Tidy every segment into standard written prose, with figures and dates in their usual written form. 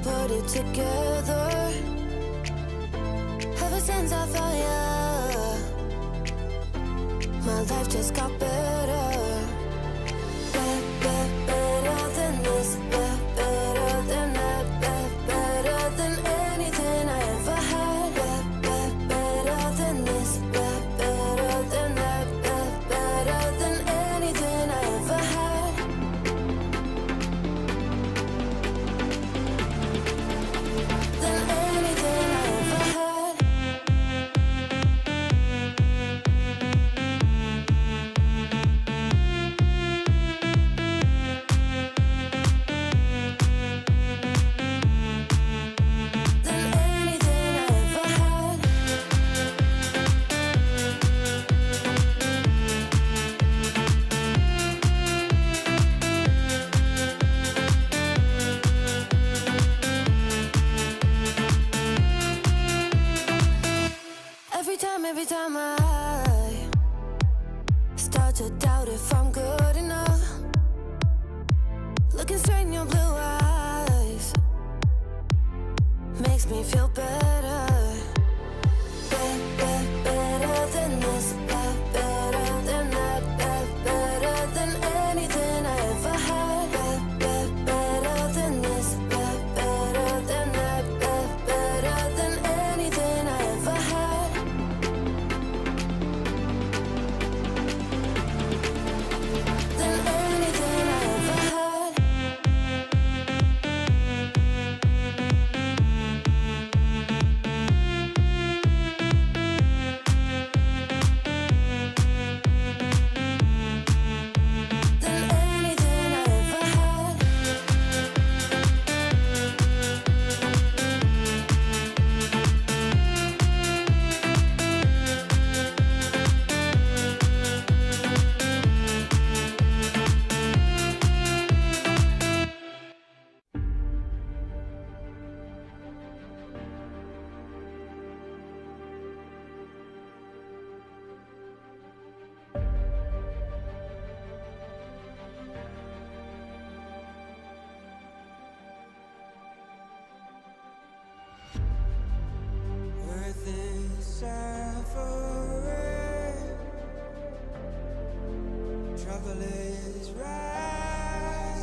put it together. Ever since I found you, my life just got better. Better than this, better than that, better than anything I ever had. Better than this, better than that, better than anything I ever had. Than anything I ever had. Than anything I ever had. Every time I start to doubt if I'm good enough, looking straight in your blue eyes makes me feel better. Better than this, better than that, better than anything I ever had. Better than this, better than that, better than anything I ever had. Than anything I ever had. Than anything I ever had. Earth is suffering, trouble is rising,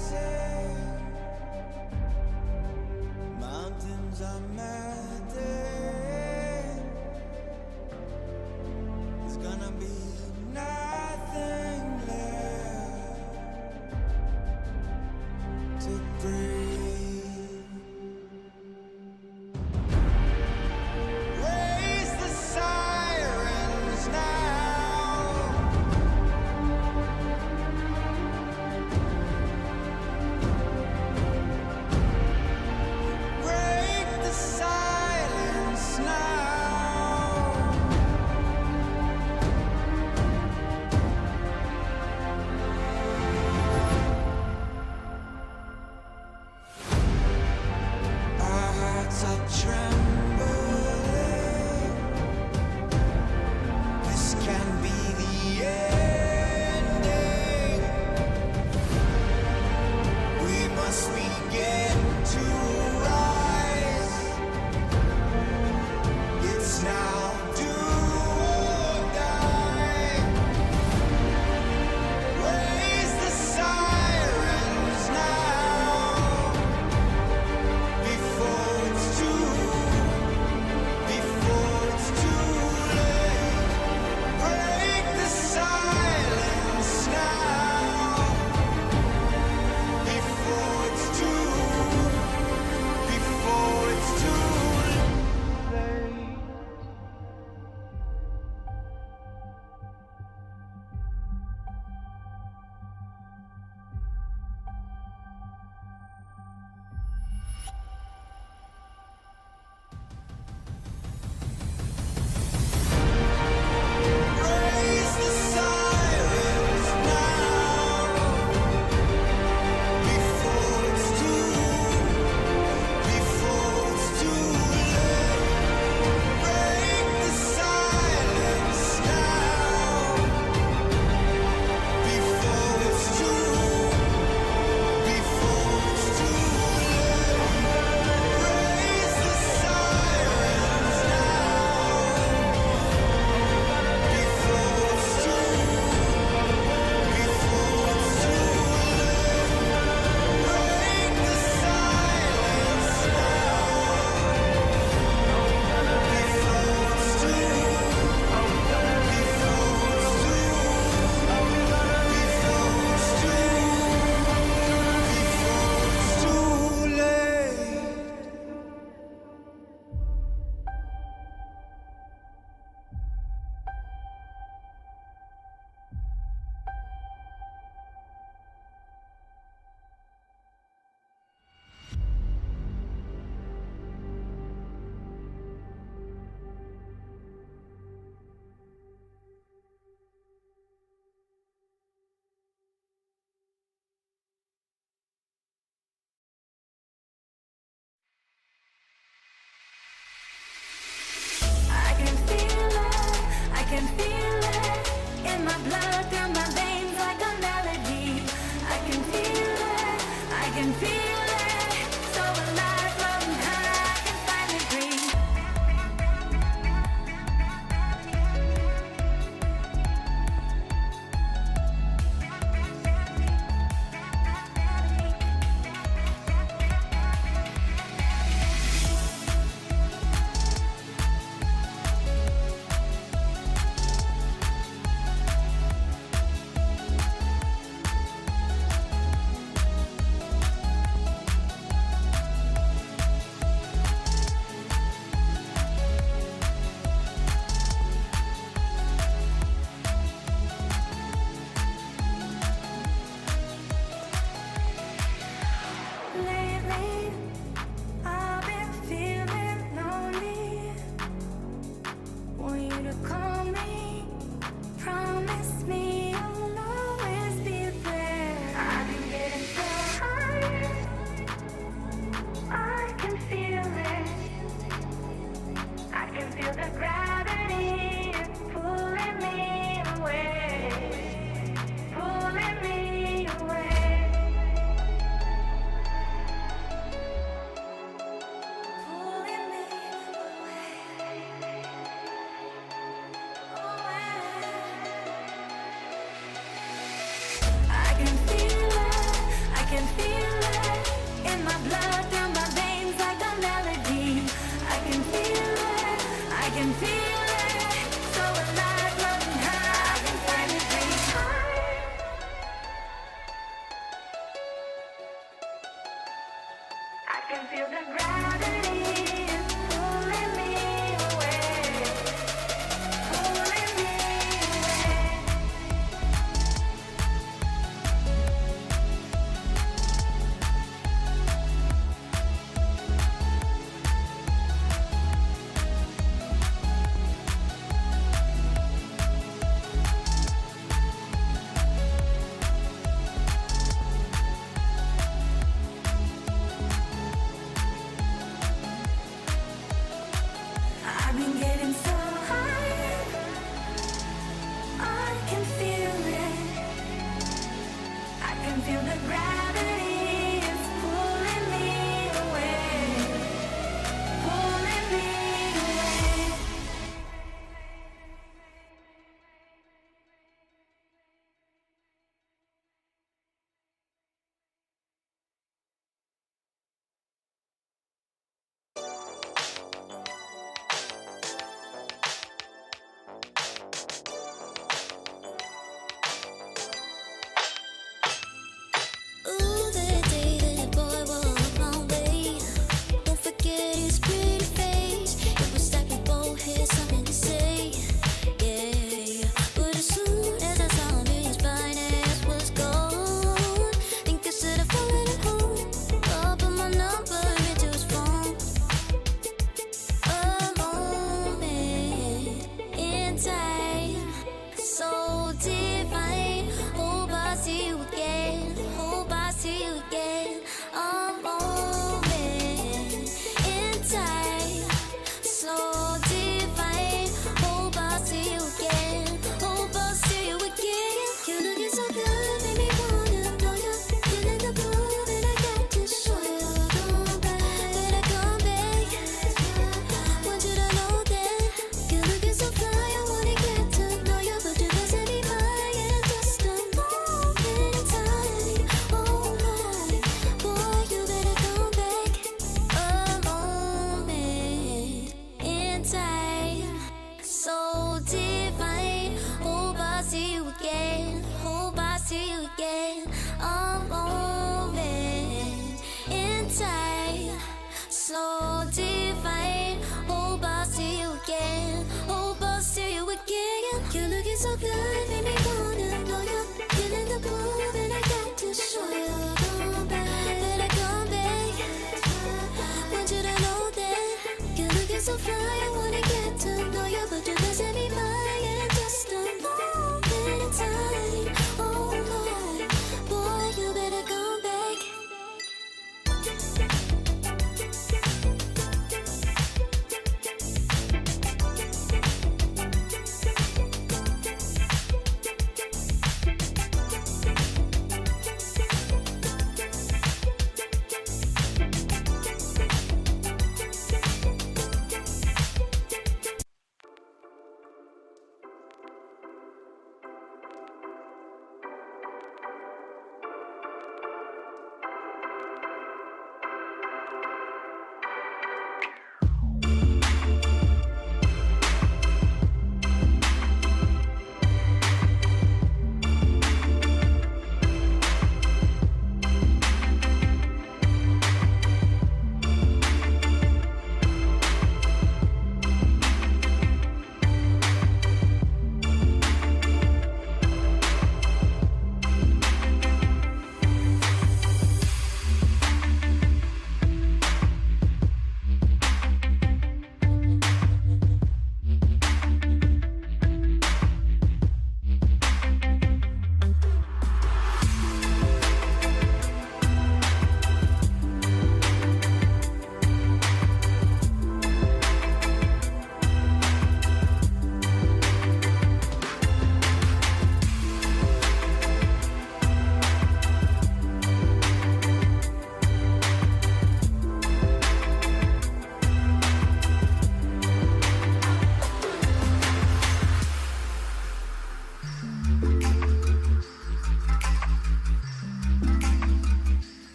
mountains are melting, there's gonna be nothing left to breathe. Raise the sirens now. Break the silence now. Our hearts are trembling. This can be the ending. We must begin to rise. It's now do or die. Raise the sirens now before it's too in my blood, through my veins like a melody. I can feel it, I can feel it. So alive, floating high, I can finally breathe. Lately, I've been feeling lonely. Want you to call me, promise me you'll always be there. I've been getting so high, I can feel it. I can feel the gravity is pulling me away, pulling me away. Pulling me I can feel it, I can feel it in my blood, through my veins like a melody. I can feel it, I can feel it. So alive, floating high, I can finally breathe. I can feel the gravity is pulling me away, pulling me away. I've been getting so high, I can feel it. I can feel the gravity is pulling me away, pulling me away.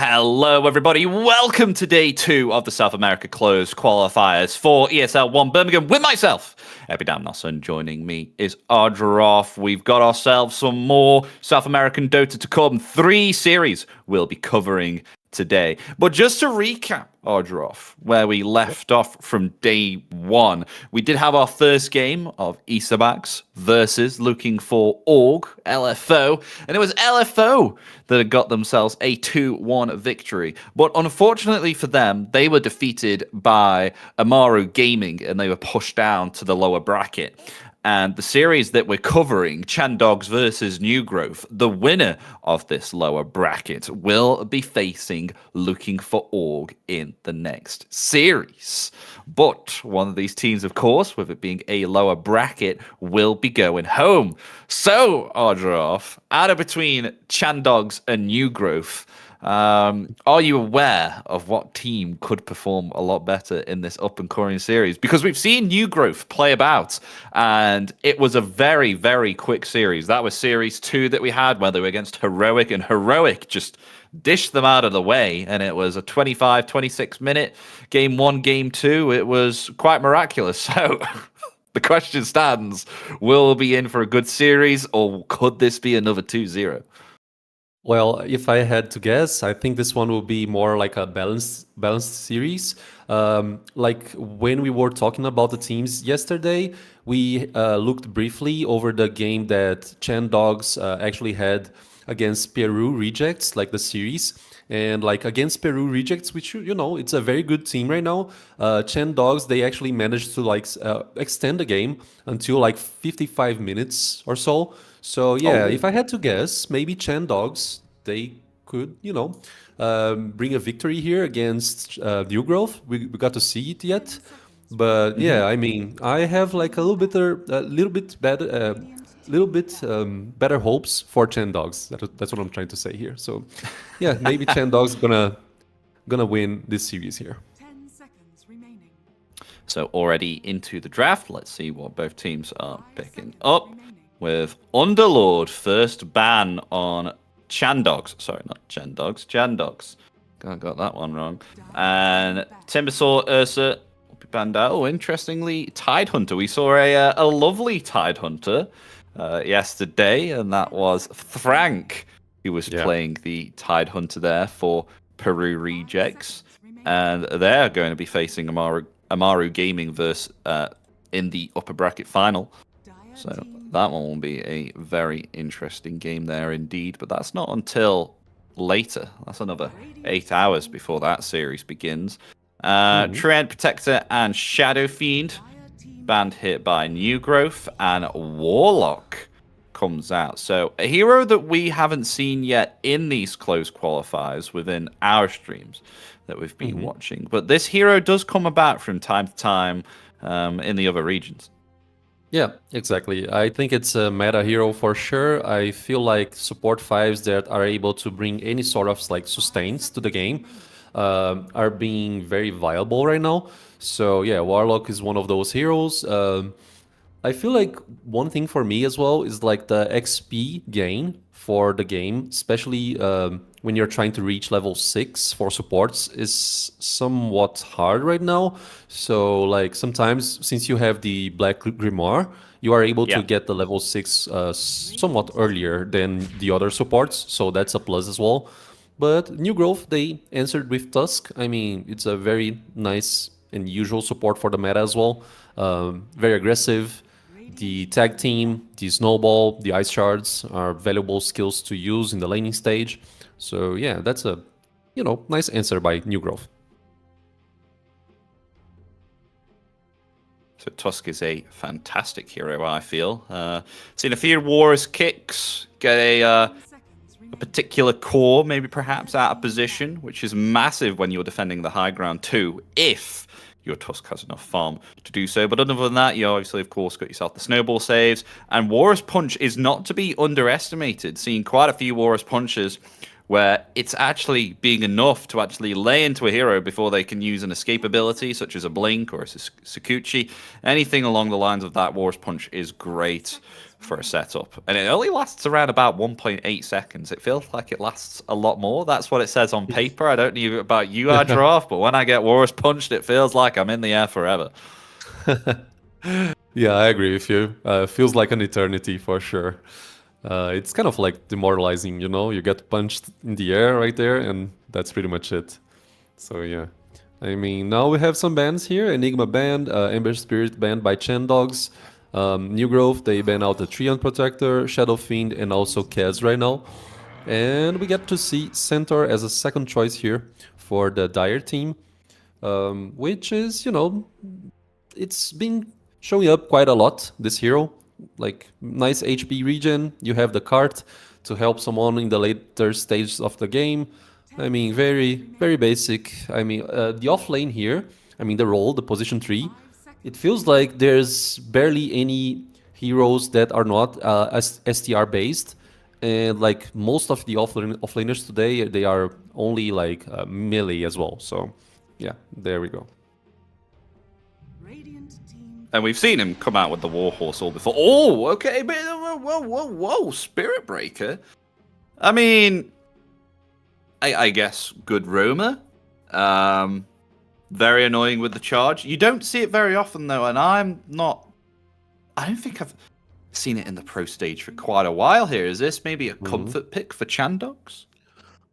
Hello, everybody. Welcome to day 2 of the South America Closed Qualifiers for ESL One Birmingham with myself, Epidam Nelson. Joining me is Ardroff. We've got ourselves some more South American Dota to come. 3 series we'll be covering today. But just to recap, Ardroff, where we left off from day 1, we did have our first game of Isabax versus looking for Org, LFO, and it was LFO that had got themselves a 2-1 victory. But unfortunately for them, they were defeated by Amaru Gaming and they were pushed down to the lower bracket. And the series that we're covering, Chandogs versus New Growth, the winner of this lower bracket will be facing Looking for Org in the next series. But one of these teams, of course, with it being a lower bracket, will be going home. So, Ardroff, out of between Chandogs and New Growth, Are you aware of what team could perform a lot better in this up and coming series? Because we've seen New Growth play about, and it was a very, very quick series. That was series 2 that we had, where they were against Heroic, and Heroic just dished them out of the way. And it was a 25, 26-minute game 1, game 2. It was quite miraculous. So the question stands, will we be in for a good series, or could this be another 2-0? Well, if I had to guess, I think this one will be more like a balanced series. Like when we were talking about the teams yesterday, we looked briefly over the game that Chandogs actually had against Peru Rejects, like the series. And like against Peru Rejects, which it's a very good team right now. Chandogs, they actually managed to like extend the game until like 55 minutes or so. So yeah, if I had to guess, maybe Chandogs, they could, bring a victory here against New Growth. We got to see it yet, but yeah, I mean, I have like a little bit better hopes for Chandogs. That's what I'm trying to say here. So yeah, maybe Chandogs gonna win this series here. 10 seconds remaining. So already into the draft. Let's see what both teams are picking up. With Underlord, first ban on Chandogs. Sorry, not Chandogs. Chandogs. I got that one wrong. And Timbersaw, Ursa will be banned out. Oh, interestingly, Tidehunter. We saw a lovely Tidehunter yesterday, and that was Frank, who was playing the Tidehunter there for Peru Rejects. And they're going to be facing Amaru Gaming versus in the upper bracket final. So that one will be a very interesting game there indeed. But that's not until later. That's another 8 hours before that series begins. Treant Protector and Shadow Fiend banned hit by New Growth, and Warlock comes out. So a hero that we haven't seen yet in these close qualifiers within our streams that we've been watching. But this hero does come about from time to time in the other regions. Yeah, exactly. I think it's a meta hero for sure. I feel like support fives that are able to bring any sort of like sustains to the game are being very viable right now. So yeah, Warlock is one of those heroes. I feel like one thing for me as well is like the XP gain for the game, especially when you're trying to reach level 6 for supports, is somewhat hard right now. So like sometimes since you have the Black Grimoire, you are able to get the level 6 somewhat earlier than the other supports. So that's a plus as well. But New Growth, they answered with Tusk. I mean, it's a very nice and usual support for the meta as well. Very aggressive. The tag team, the snowball, the ice shards are valuable skills to use in the laning stage. So yeah, that's a nice answer by New Growth. So Tusk is a fantastic hero, I feel. Seen a few Wars kicks, get a particular core, maybe perhaps out of position, which is massive when you're defending the high ground too, if your Tusk has enough farm to do so. But other than that, you obviously, of course, got yourself the snowball saves. And Warrior's Punch is not to be underestimated. Seen quite a few Warrior's Punches where it's actually being enough to actually lay into a hero before they can use an escape ability, such as a Blink or a Sakuchi. Anything along the lines of that Warrior's Punch is great for a setup. And it only lasts around about 1.8 seconds. It feels like it lasts a lot more. That's what it says on paper. I don't know about you, Adroff, but when I get Warriors Punched, it feels like I'm in the air forever. Yeah, I agree with you. Feels like an eternity for sure. It's kind of like demoralizing, you get punched in the air right there, and that's pretty much it. So yeah. I mean, now we have some bans here. Enigma banned, Ember Spirit banned by Chandogs. New Growth, they ban out the Treant Protector, Shadow Fiend, and also Kez right now. And we get to see Centaur as a second choice here for the Dire team, which is, it's been showing up quite a lot, this hero. Like, nice HP regen, you have the cart to help someone in the later stages of the game. I mean, very, very basic. I mean, the off lane here, the role, the position 3, it feels like there's barely any heroes that are not STR based. And like most of the offlaners today, they are only like melee as well. So yeah, there we go. Radiant team And we've seen him come out with the Warhorse all before. Oh, okay, but whoa, Spirit Breaker. I mean, I guess good roamer. Very annoying with the charge. You don't see it very often though, and I don't think I've seen it in the pro stage for quite a while here. Is this maybe a comfort pick for Chandogs?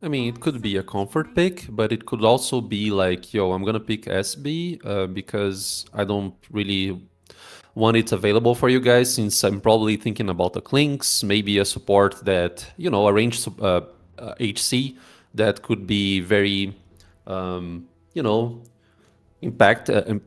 I mean, it could be a comfort pick, but it could also be like, yo, I'm gonna pick SB because I don't really want it available for you guys, since I'm probably thinking about the Clinks, maybe a support that, you know, a range HC that could be very, you know,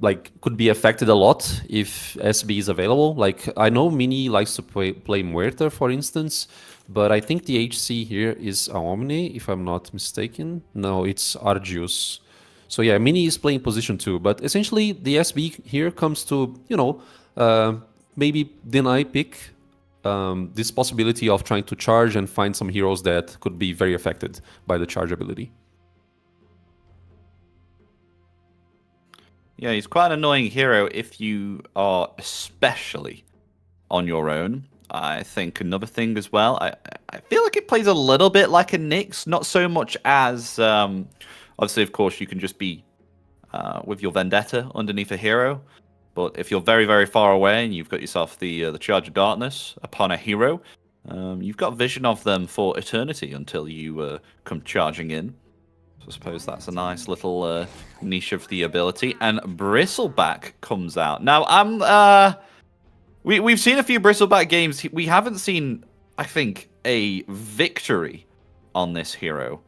like could be affected a lot if SB is available. Like I know Mini likes to play Muerta, for instance, but I think the HC here is Omni, if I'm not mistaken. No, it's Argius. So yeah, Mini is playing position 2, but essentially the SB here comes to, you know, maybe deny pick this possibility of trying to charge and find some heroes that could be very affected by the charge ability. Yeah, he's quite an annoying hero if you are especially on your own. I think another thing as well, I feel like it plays a little bit like a Nyx, not so much as, obviously, of course, you can just be with your Vendetta underneath a hero. But if you're very, very far away and you've got yourself the Charge of Darkness upon a hero, you've got vision of them for eternity until you come charging in. So I suppose that's a nice little niche of the ability. And Bristleback comes out. Now, we've seen a few Bristleback games. We haven't seen, I think, a victory on this hero.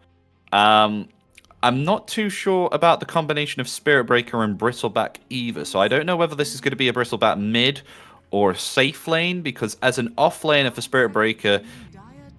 I'm not too sure about the combination of Spirit Breaker and Bristleback either. So I don't know whether this is going to be a Bristleback mid or a safe lane, because as an off laner for Spirit Breaker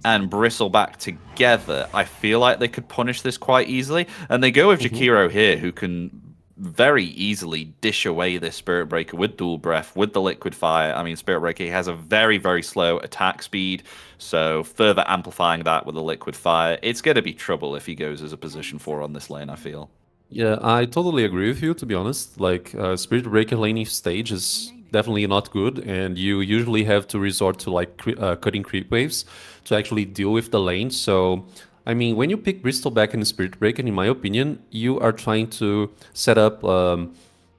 and Bristleback together, I feel like they could punish this quite easily. And they go with Jakiro here, who can very easily dish away this Spirit Breaker with Dual Breath, with the Liquid Fire. I mean, Spirit Breaker has a very, very slow attack speed, so further amplifying that with the Liquid Fire, it's going to be trouble if he goes as a position 4 on this lane, I feel. Yeah, I totally agree with you, to be honest. Like, Spirit Breaker laning stage is definitely not good, and you usually have to resort to, like, cutting creep waves to actually deal with the lane. So, I mean, when you pick Bristleback and Spirit Breaker, in my opinion, you are trying to set up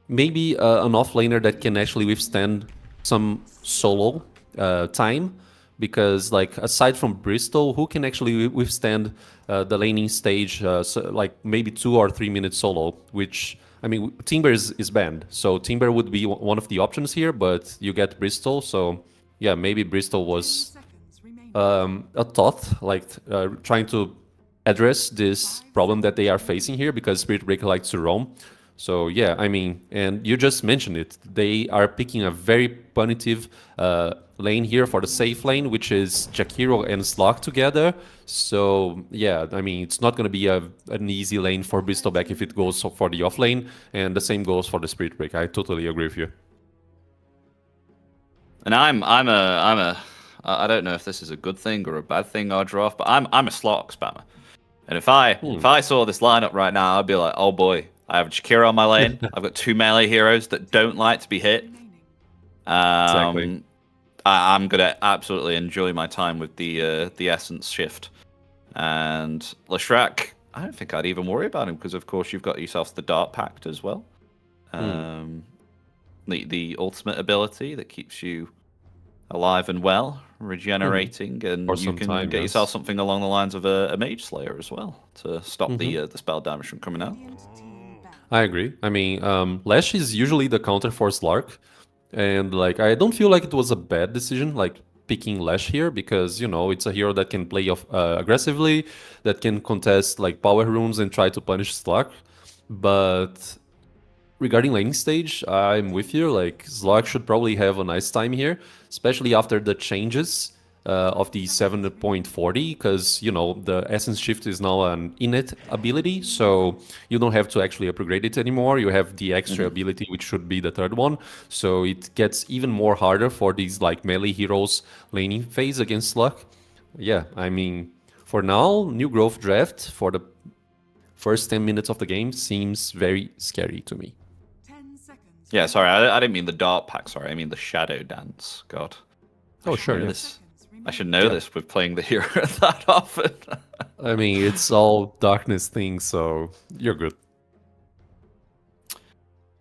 maybe an offlaner that can actually withstand some solo time. Because, like, aside from Bristol, who can actually withstand the laning stage, so, like, maybe 2 or 3 minutes solo, which, I mean, Timber is banned. So Timber would be one of the options here, but you get Bristol. So, yeah, maybe Bristol was a thought, like, trying to address this problem that they are facing here, because Spirit Breaker likes to roam. So, yeah, I mean, and you just mentioned it. They are picking a very punitive lane here for the safe lane, which is Jakiro and Slug together. So, yeah, I mean, it's not going to be an easy lane for Bristleback if it goes for the off lane, and the same goes for the Spirit Breaker. I totally agree with you. And I don't know if this is a good thing or a bad thing, Ardroff, but I'm a Slog spammer. And if I saw this lineup right now, I'd be like, oh boy, I have Jakiro on my lane. I've got 2 melee heroes that don't like to be hit. Exactly. I'm gonna absolutely enjoy my time with the Essence shift. And Leshrac, I don't think I'd even worry about him, because of course you've got yourself the Dark Pact as well. The ultimate ability that keeps you alive and well, regenerating, and For you some can time, get yes. yourself something along the lines of a Mage Slayer as well to stop the spell damage from coming out. I agree. I mean, Lash is usually the counter for Slark. And, like, I don't feel like it was a bad decision, like, picking Lash here, because, you know, it's a hero that can play aggressively, that can contest, like, power runes and try to punish Slark. But regarding laning stage, I'm with you. Like, Zlog should probably have a nice time here, especially after the changes of the 7.40, because, you know, the Essence Shift is now an innate ability, so you don't have to actually upgrade it anymore. You have the extra ability, which should be the third one, so it gets even more harder for these, like, melee heroes laning phase against Slug. yeah, I mean, for now, new growth draft for the first 10 minutes of the game seems very scary to me. 10 seconds. Yeah, sorry, I didn't mean the dart pack. Sorry, I mean the shadow dance. God. Oh, sure. know Yeah. this. I should know this with playing the hero that often. I mean, it's all darkness things, so you're good.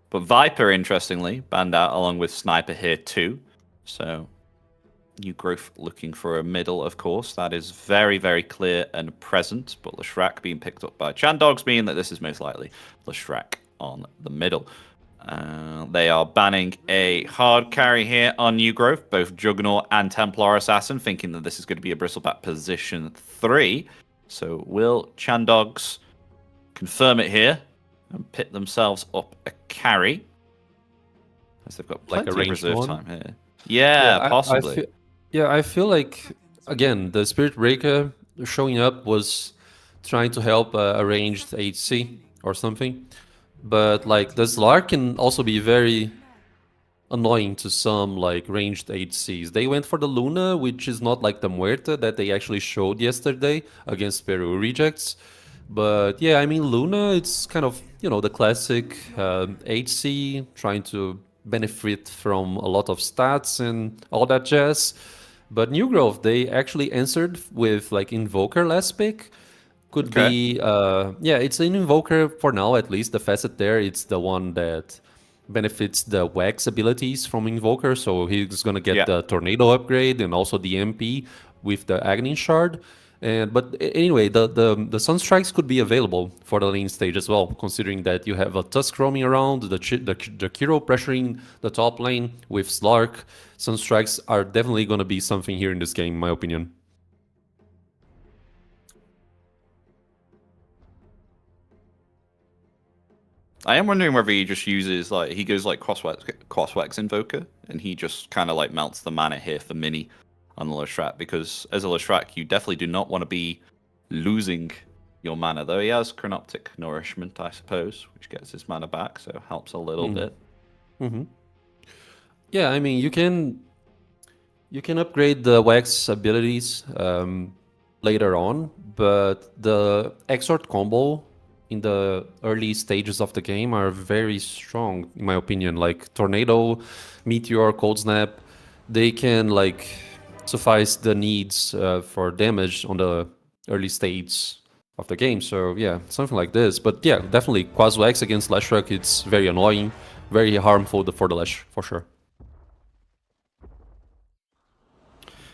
But Viper, interestingly, banned out along with Sniper here too. So new growth looking for a middle, of course. That is very, very clear and present. But Leshrac being picked up by Chandogs mean that this is most likely Leshrac on the middle. They are banning a hard carry here on new growth, both Juggernaut and Templar Assassin, thinking that this is going to be a Bristleback position 3. So will Chandogs confirm it here and pit themselves up a carry? As they've got Like plenty a of ranged reserve one? time here. Yeah, possibly. I feel like, again, the Spirit Breaker showing up was trying to help a ranged HC or something. But like the Slark can also be very annoying to some like ranged HCs. They went for the Luna, which is not like the Muerta that they actually showed yesterday against Peru rejects. But yeah, I mean Luna, it's kind of, you know, the classic HC trying to benefit from a lot of stats and all that jazz. But New Growth, they actually answered with like Invoker last pick. Could be, yeah, it's an Invoker for now at least. The facet there, it's the one that benefits the Wax abilities from Invoker. So he's going to get the Tornado upgrade and also the MP with the Aghanim Shard. But anyway, the Sunstrikes could be available for the lane stage as well, considering that you have a Tusk roaming around, the Kiro pressuring the top lane with Slark. Sunstrikes are definitely going to be something here in this game, in my opinion. I am wondering whether he just uses like he goes like crosswax Invoker and he just kind of like melts the mana here for mini on the Leshrac, because as a Leshrac you definitely do not want to be losing your mana, though he has Chronoptic Nourishment, I suppose, which gets his mana back, so helps a little bit. Yeah, I mean you can upgrade the Wax abilities later on, but the Exort combo in the early stages of the game are very strong, in my opinion. Like Tornado, Meteor, Cold Snap, they can like suffice the needs for damage on the early stage of the game. So yeah, something like this. But yeah, definitely Quasar X against Leshrac, it's very annoying, very harmful for the Lesh, for sure.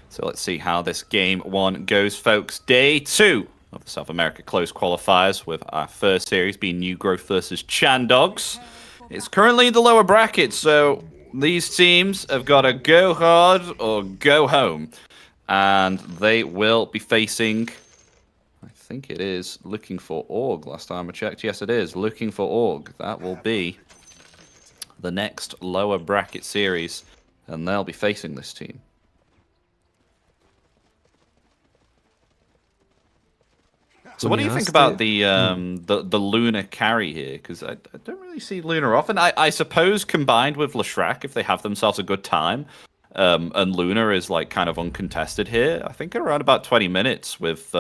So let's see how this game 1 goes, folks. Day 2 of the South America Close Qualifiers, with our first series being New Growth versus Chandogs. It's currently in the lower bracket, so these teams have got to go hard or go home. And they will be facing, I think it is looking for Org last time I checked. Yes, it is looking for Org. That will be the next lower bracket series, and they'll be facing this team. So what do you think about the Luna carry here? Because I don't really see Luna often. I suppose combined with Leshrac, if they have themselves a good time, and Luna is like kind of uncontested here, I think around about 20 minutes with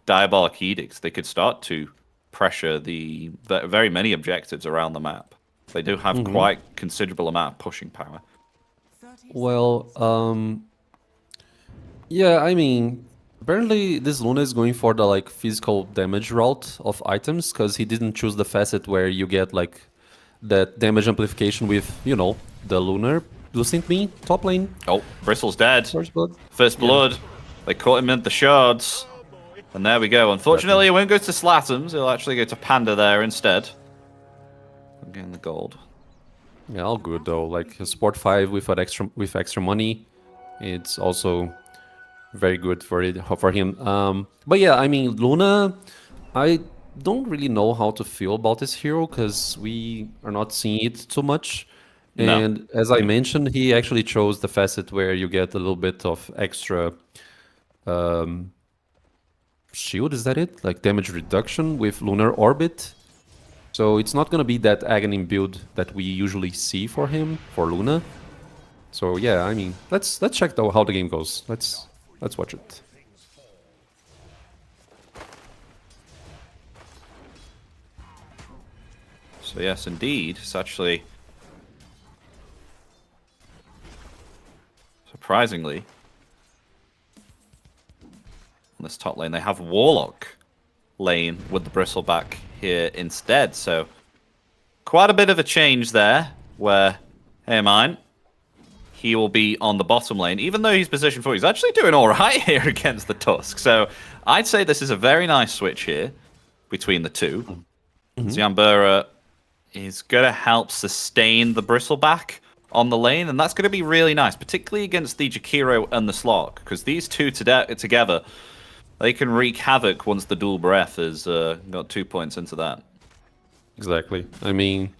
Diabolic Edicts, they could start to pressure the very many objectives around the map. They do have quite considerable amount of pushing power. Well, yeah, I mean, apparently this Luna is going for the like physical damage route of items, because he didn't choose the facet where you get like that damage amplification with, you know, the Lunar. Lucent me, top lane. Oh, Bristle's dead. First blood. First blood. They caught him at the shards. And there we go. Unfortunately, he won't go to Slatums. He'll actually go to Panda there instead. Again, the gold. Yeah, all good though. Like a Sport 5 with extra money, it's also very good for him. But yeah, I mean Luna, I don't really know how to feel about this hero because we are not seeing it too much. And as I mentioned, he actually chose the facet where you get a little bit of extra shield, is that it? Like damage reduction with Lunar Orbit. So it's not going to be that Aghanim build that we usually see for him, for Luna. So yeah, I mean, let's check though how the game goes. Let's watch it. So yes, indeed, it's actually surprisingly on this top lane they have Warlock lane with the Bristleback here instead. So quite a bit of a change there. Where mine, he will be on the bottom lane, even though he's position 4. He's actually doing all right here against the Tusk. So I'd say this is a very nice switch here between the two. Ziambura is going to help sustain the Bristleback on the lane, and that's going to be really nice, particularly against the Jakiro and the Slog, because these two together, they can wreak havoc once the dual breath has got 2 points into that. Exactly. I mean,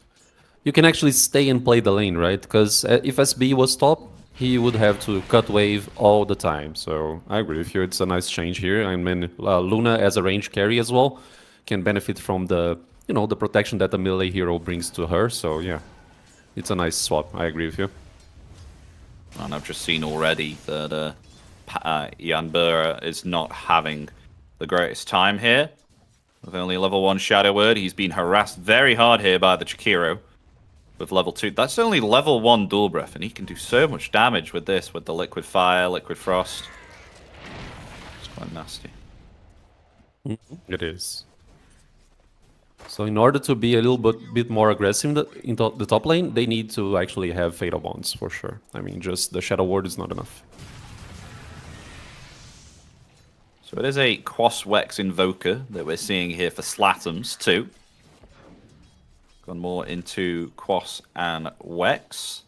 you can actually stay and play the lane, right? Because if SB was top, he would have to cut wave all the time. So I agree with you. It's a nice change here. I mean, Luna as a range carry as well can benefit from the the protection that the melee hero brings to her. So yeah, it's a nice swap. I agree with you. And I've just seen already that Ziambura is not having the greatest time here. With only level 1 Shadow Word, he's been harassed very hard here by the Chikiro. With level 2, that's only level 1 dual breath, and he can do so much damage with this, with the liquid fire, liquid frost. It's quite nasty. It is. So in order to be a little bit more aggressive in the top lane, they need to actually have Fatal Bonds for sure. I mean, just the Shadow Ward is not enough. So it is a Quas Wex Invoker that we're seeing here for Slatums too. Gone more into Quas and Wex.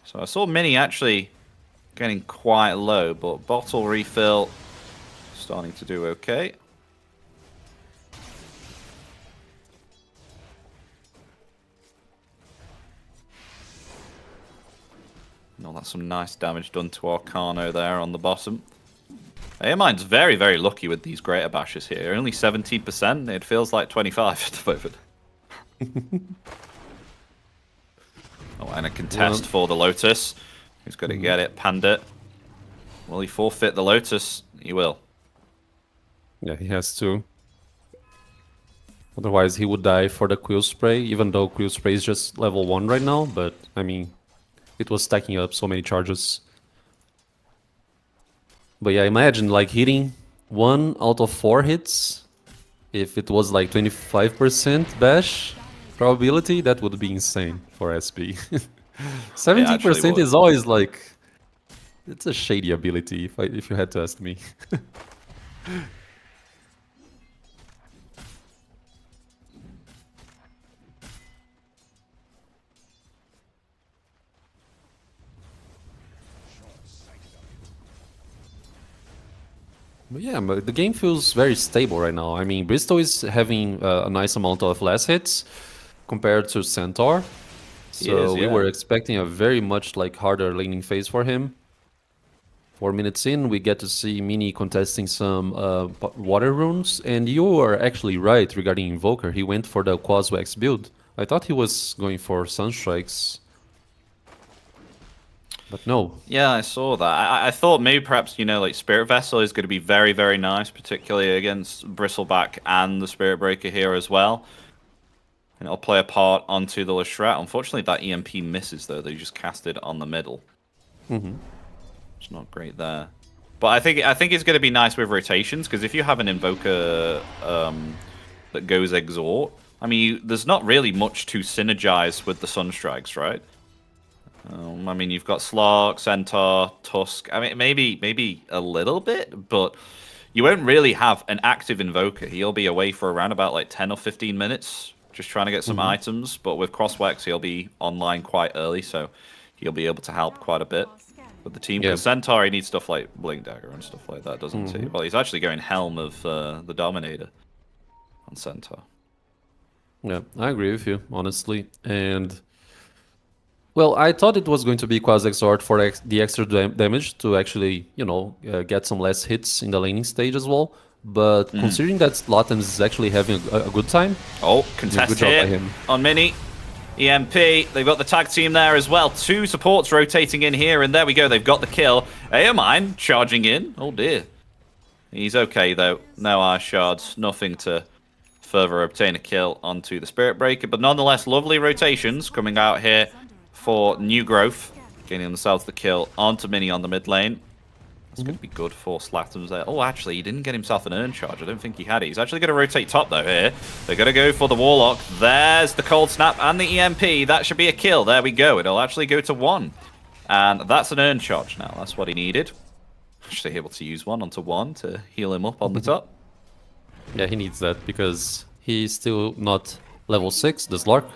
So I saw Mini actually getting quite low, but Bottle Refill starting to do okay. No, that's some nice damage done to Arcano there on the bottom. Mine's very, very lucky with these Greater Bashes here. Only 17%. It feels like 25 at the moment. Oh, and a contest for the Lotus. Who's going to get it? Pandit. Will he forfeit the Lotus? He will. Yeah, he has to. Otherwise, he would die for the Quill Spray, even though Quill Spray is just level 1 right now. But, I mean, it was stacking up so many charges. But yeah, imagine like hitting 1 out of 4 hits. If it was like 25% bash probability, that would be insane for SP. 70% is always like... It's a shady ability, if you had to ask me. But yeah, but the game feels very stable right now. I mean, Bristol is having a nice amount of last hits compared to Centaur. So we were expecting a very much like harder laning phase for him. 4 minutes in, we get to see Mini contesting some water runes. And you were actually right regarding Invoker. He went for the Quaswex build. I thought he was going for Sunstrikes. But no. Yeah, I saw that. I thought maybe perhaps, like Spirit Vessel is going to be very, very nice, particularly against Bristleback and the Spirit Breaker here as well. And it'll play a part onto the Leshret. Unfortunately, that EMP misses, though. They just cast it on the middle. It's not great there. But I think it's going to be nice with rotations, because if you have an Invoker that goes Exhort, I mean, there's not really much to synergize with the Sunstrikes, right? I mean, you've got Slark, Centaur, Tusk. I mean, maybe a little bit, but you won't really have an active Invoker. He'll be away for around about like 10 or 15 minutes, just trying to get some items. But with Crosswex, he'll be online quite early, so he'll be able to help quite a bit with the team. Because Centaur, he needs stuff like Blink Dagger and stuff like that, doesn't he? Well, he's actually going Helm of the Dominator on Centaur. Yeah, I agree with you, honestly. And... well, I thought it was going to be Quas Exhort for the extra damage to actually, get some less hits in the laning stage as well. But considering that Latens is actually having a good time... oh, contest good job here by him. On Mini. EMP, they've got the tag team there as well. 2 supports rotating in here, and there we go, they've got the kill. Aomine charging in. Oh dear. He's okay though. No Ice Shards, nothing to further obtain a kill onto the Spirit Breaker. But nonetheless, lovely rotations coming out here for New Growth, getting themselves the kill onto Mini on the mid lane. That's going to be good for Slatums there. Oh, actually, he didn't get himself an Urn Charge. I don't think he had it. He's actually going to rotate top, though, here. They're going to go for the Warlock. There's the Cold Snap and the EMP. That should be a kill. There we go. It'll actually go to 1. And that's an Urn Charge now. That's what he needed. Actually able to use one onto 1 to heal him up on the top. Yeah, he needs that because he's still not level 6, the Slark.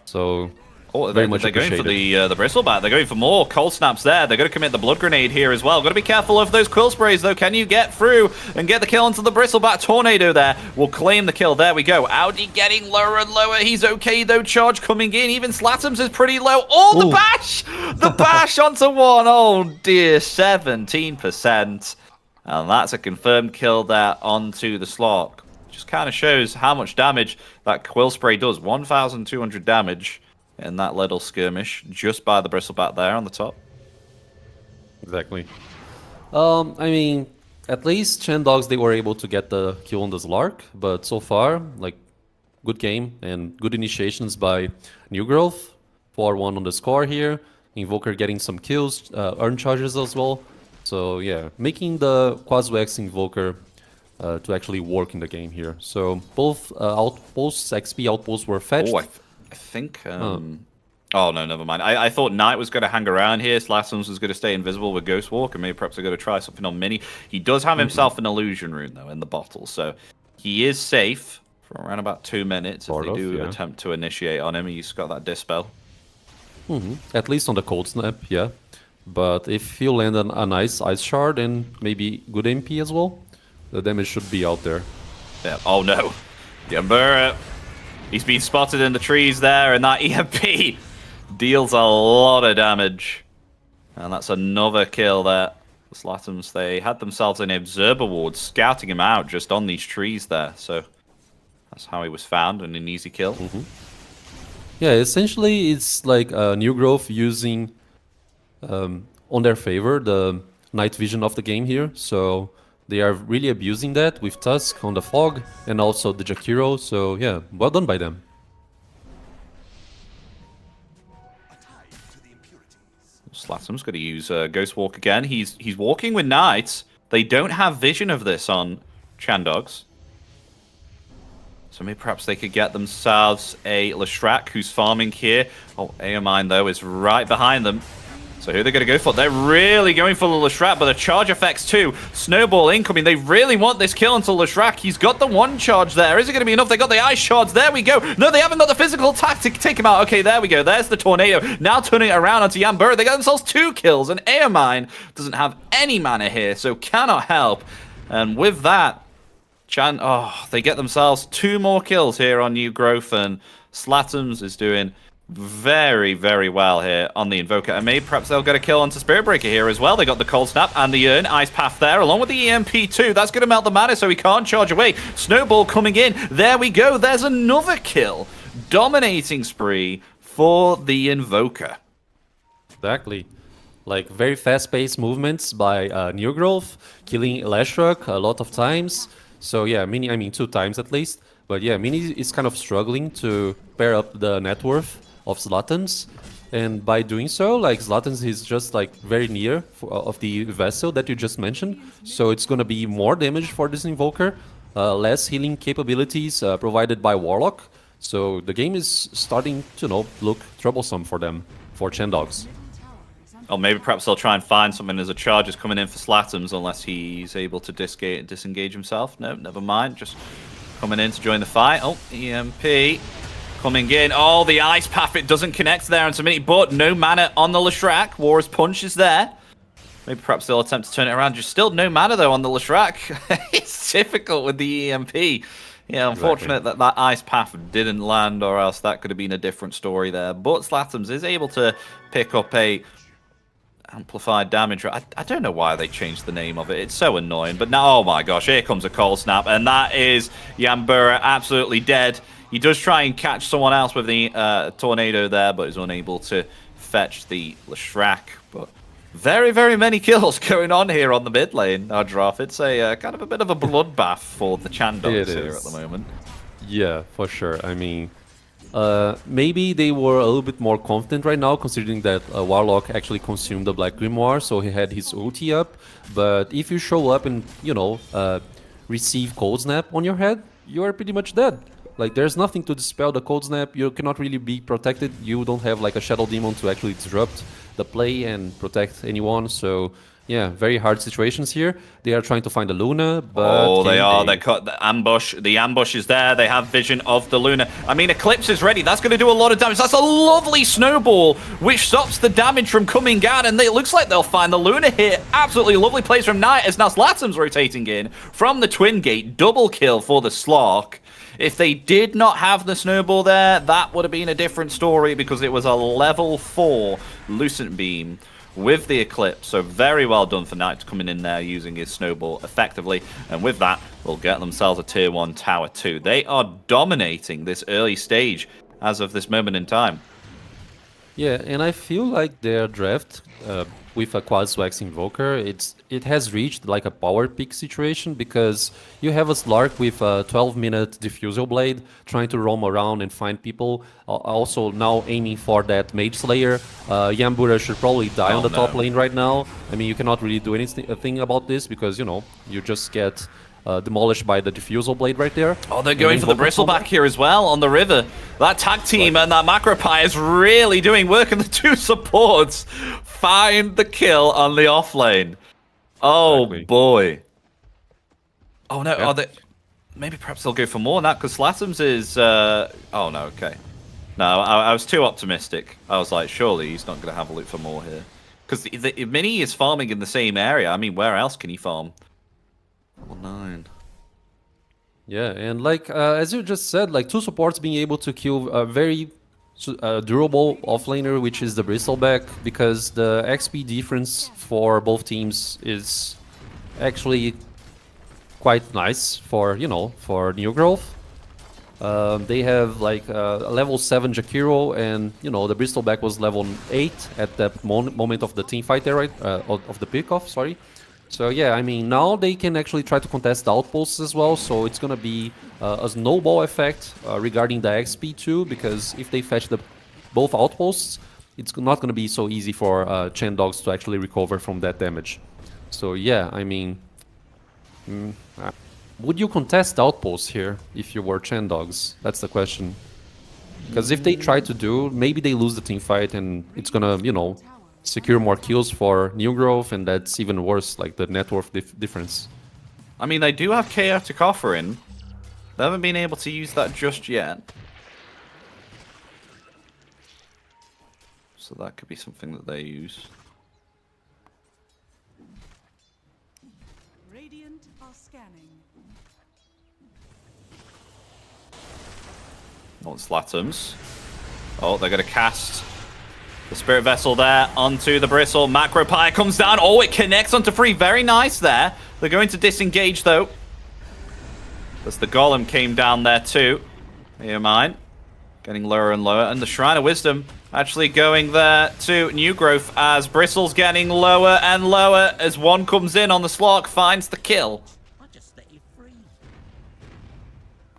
So, Oh, very much they're going for appreciated. the Bristlebat. They're going for more Cold Snaps there. They're going to commit the Blood Grenade here as well. Got to be careful of those Quill Sprays, though. Can you get through and get the kill onto the Bristlebat? Tornado there will claim the kill. There we go. Audi getting lower and lower. He's okay, though. Charge coming in. Even Slatums is pretty low. Oh, the bash! The bash onto 1. Oh, dear. 17%. And that's a confirmed kill there onto the Slot. Just kind of shows how much damage that Quill Spray does. 1,200 damage in that little skirmish, just by the Bristlebat there on the top. Exactly. I mean, at least Chandogs, they were able to get the kill on the Slark, but so far, like, good game and good initiations by New Growth. 4-1 on the score here. Invoker getting some kills, Urn Charges as well. So yeah, making the Quasi-X Invoker to actually work in the game here. So both outposts, XP outposts were fetched. Oh, I think... Oh, no, never mind. I thought Knight was going to hang around here. Slatums was going to stay invisible with Ghost Walk, and maybe perhaps they're going to try something on Mini. He does have himself an Illusion Rune, though, in the bottle, so he is safe for around about 2 minutes if they do attempt to initiate on him. He's got that Dispel. At least on the Cold Snap, yeah. But if you land a nice Ice Shard and maybe good MP as well, the damage should be out there. Yeah. Oh, no. The Umbura. He's been spotted in the trees there, and that EMP deals a lot of damage. And that's another kill there. The Slatums, they had themselves an Observer Ward scouting him out just on these trees there. So that's how he was found, and an easy kill. Yeah, essentially it's like New Growth using on their favor the night vision of the game here. So they are really abusing that with Tusk on the Fog and also the Jakiro. So yeah, well done by them. Slatum's got to use Ghost Walk again. He's walking with Knights. They don't have vision of this on Chandogs. So maybe perhaps they could get themselves a Leshrac who's farming here. Oh, Aomine, though, is right behind them. So who are they going to go for? They're really going for the Leshrac, but the charge effects too. Snowball incoming. They really want this kill until Leshrac. He's got the 1 charge there. Is it going to be enough? They got the ice shards. There we go. No, they haven't got the physical attack to take him out. Okay, there we go. There's the tornado. Now turning it around onto Yambura. They got themselves 2 kills, and Aomine doesn't have any mana here, so cannot help. And with that, they get themselves 2 more kills here on New Growth, and Slatums is doing very, very well here on the Invoker. And maybe perhaps they'll get a kill onto Spirit Breaker here as well. They got the Cold Snap and the Urn Ice Path there, along with the EMP too. That's going to melt the mana, so he can't charge away. Snowball coming in. There we go. There's another kill. Dominating spree for the Invoker. Exactly. Like very fast-paced movements by New Growth, killing Leshrac a lot of times. So yeah, Mini, I mean 2 times at least. But yeah, Mini is kind of struggling to pair up the net worth of Zlatans, and by doing so, like Zlatans is just like very near of the vessel that you just mentioned, so it's gonna be more damage for this Invoker, less healing capabilities provided by Warlock, so the game is starting to look troublesome for them, for Chandogs. Or maybe perhaps they'll try and find something as a charge is coming in for Slatums, unless he's able to disengage himself. No, never mind, just coming in to join the fight. Oh, EMP coming in. Oh, the Ice Path, it doesn't connect there on Mini, but no mana on the Leshrac. War's Punch is there. Maybe perhaps they'll attempt to turn it around. Just still no mana, though, on the Leshrac. It's difficult with the EMP. Yeah, unfortunate that Ice Path didn't land, or else that could have been a different story there. But Slatums is able to pick up a amplified damage. I don't know why they changed the name of it. It's so annoying. But now, oh my gosh, here comes a Cold Snap. And that is Yambura absolutely dead. He does try and catch someone else with the tornado there, but is unable to fetch the Leshrac. But Very, very many kills going on here on the mid lane, Adraf. It's a kind of a bit of a bloodbath for the Chandogs It here is. at the moment. Yeah, for sure. I mean, maybe they were a little bit more confident right now, considering that Warlock actually consumed the Black Grimoire, so he had his ulti up. But if you show up and, receive Cold Snap on your head, you are pretty much dead. Like, there's nothing to dispel the Cold Snap, you cannot really be protected, you don't have like a Shadow Demon to actually disrupt the play and protect anyone, so... Yeah, very hard situations here. They are trying to find a Luna, but... Oh, they are. They cut the ambush. The ambush is there. They have vision of the Luna. I mean, Eclipse is ready. That's going to do a lot of damage. That's a lovely snowball, which stops the damage from coming out. And it looks like they'll find the Luna here. Absolutely lovely plays from Knight as now Slatum's rotating in from the Twin Gate. Double kill for the Slark. If they did not have the snowball there, that would have been a different story because it was a level 4 Lucent Beam with the Eclipse. So very well done for Knight coming in there using his snowball effectively. And with that, will get themselves a tier 1 tower 2. They are dominating this early stage as of this moment in time. Yeah, and I feel like their draft with a Quad Swax Invoker, it has reached like a power peak situation because you have a Slark with a 12-minute Diffusal Blade trying to roam around and find people. Also now aiming for that Mage Slayer. Yambura should probably die on the top lane right now. I mean, you cannot really do anything about this because, you just get demolished by the Diffusal Blade right there. Oh, they're going for the Bristleback here as well on the river. That tag team and that Macropie is really doing work, and the two supports find the kill on the off lane. Oh, boy. Oh, no. Yeah. Maybe perhaps they'll go for more than that, because Slatum's is... Oh, no, okay. No, I was too optimistic. I was like, surely he's not going to have a look for more here. Because the Mini is farming in the same area. I mean, where else can he farm? 9. Yeah, and as you just said, like two supports being able to kill a very durable offlaner, which is the Bristleback, because the XP difference for both teams is actually quite nice for, for New Growth. They have like a level 7 Jakiro, and the Bristleback was level 8 at that moment of the team fight there, right? Of the pickoff, sorry. So yeah, I mean, now they can actually try to contest the outposts as well, so it's gonna be a snowball effect regarding the XP too, because if they fetch both outposts, it's not gonna be so easy for Chandogs to actually recover from that damage. So yeah, I mean, would you contest outposts here if you were Chandogs? That's the question. Because if they try to do, maybe they lose the team fight and it's gonna, secure more kills for New Growth, and that's even worse, like the net worth difference. I mean, they do have Chaotic Offering. They haven't been able to use that just yet. So that could be something that they use. Radiant are scanning. Not Slatums. Oh, they're going to cast the Spirit Vessel there onto the Bristle. Macropie comes down. Oh, it connects onto Free. Very nice there. They're going to disengage, though. As the Golem came down there, too. Near mine. Getting lower and lower. And the Shrine of Wisdom actually going there to New Growth as Bristle's getting lower and lower as one comes in on the Slark, finds the kill.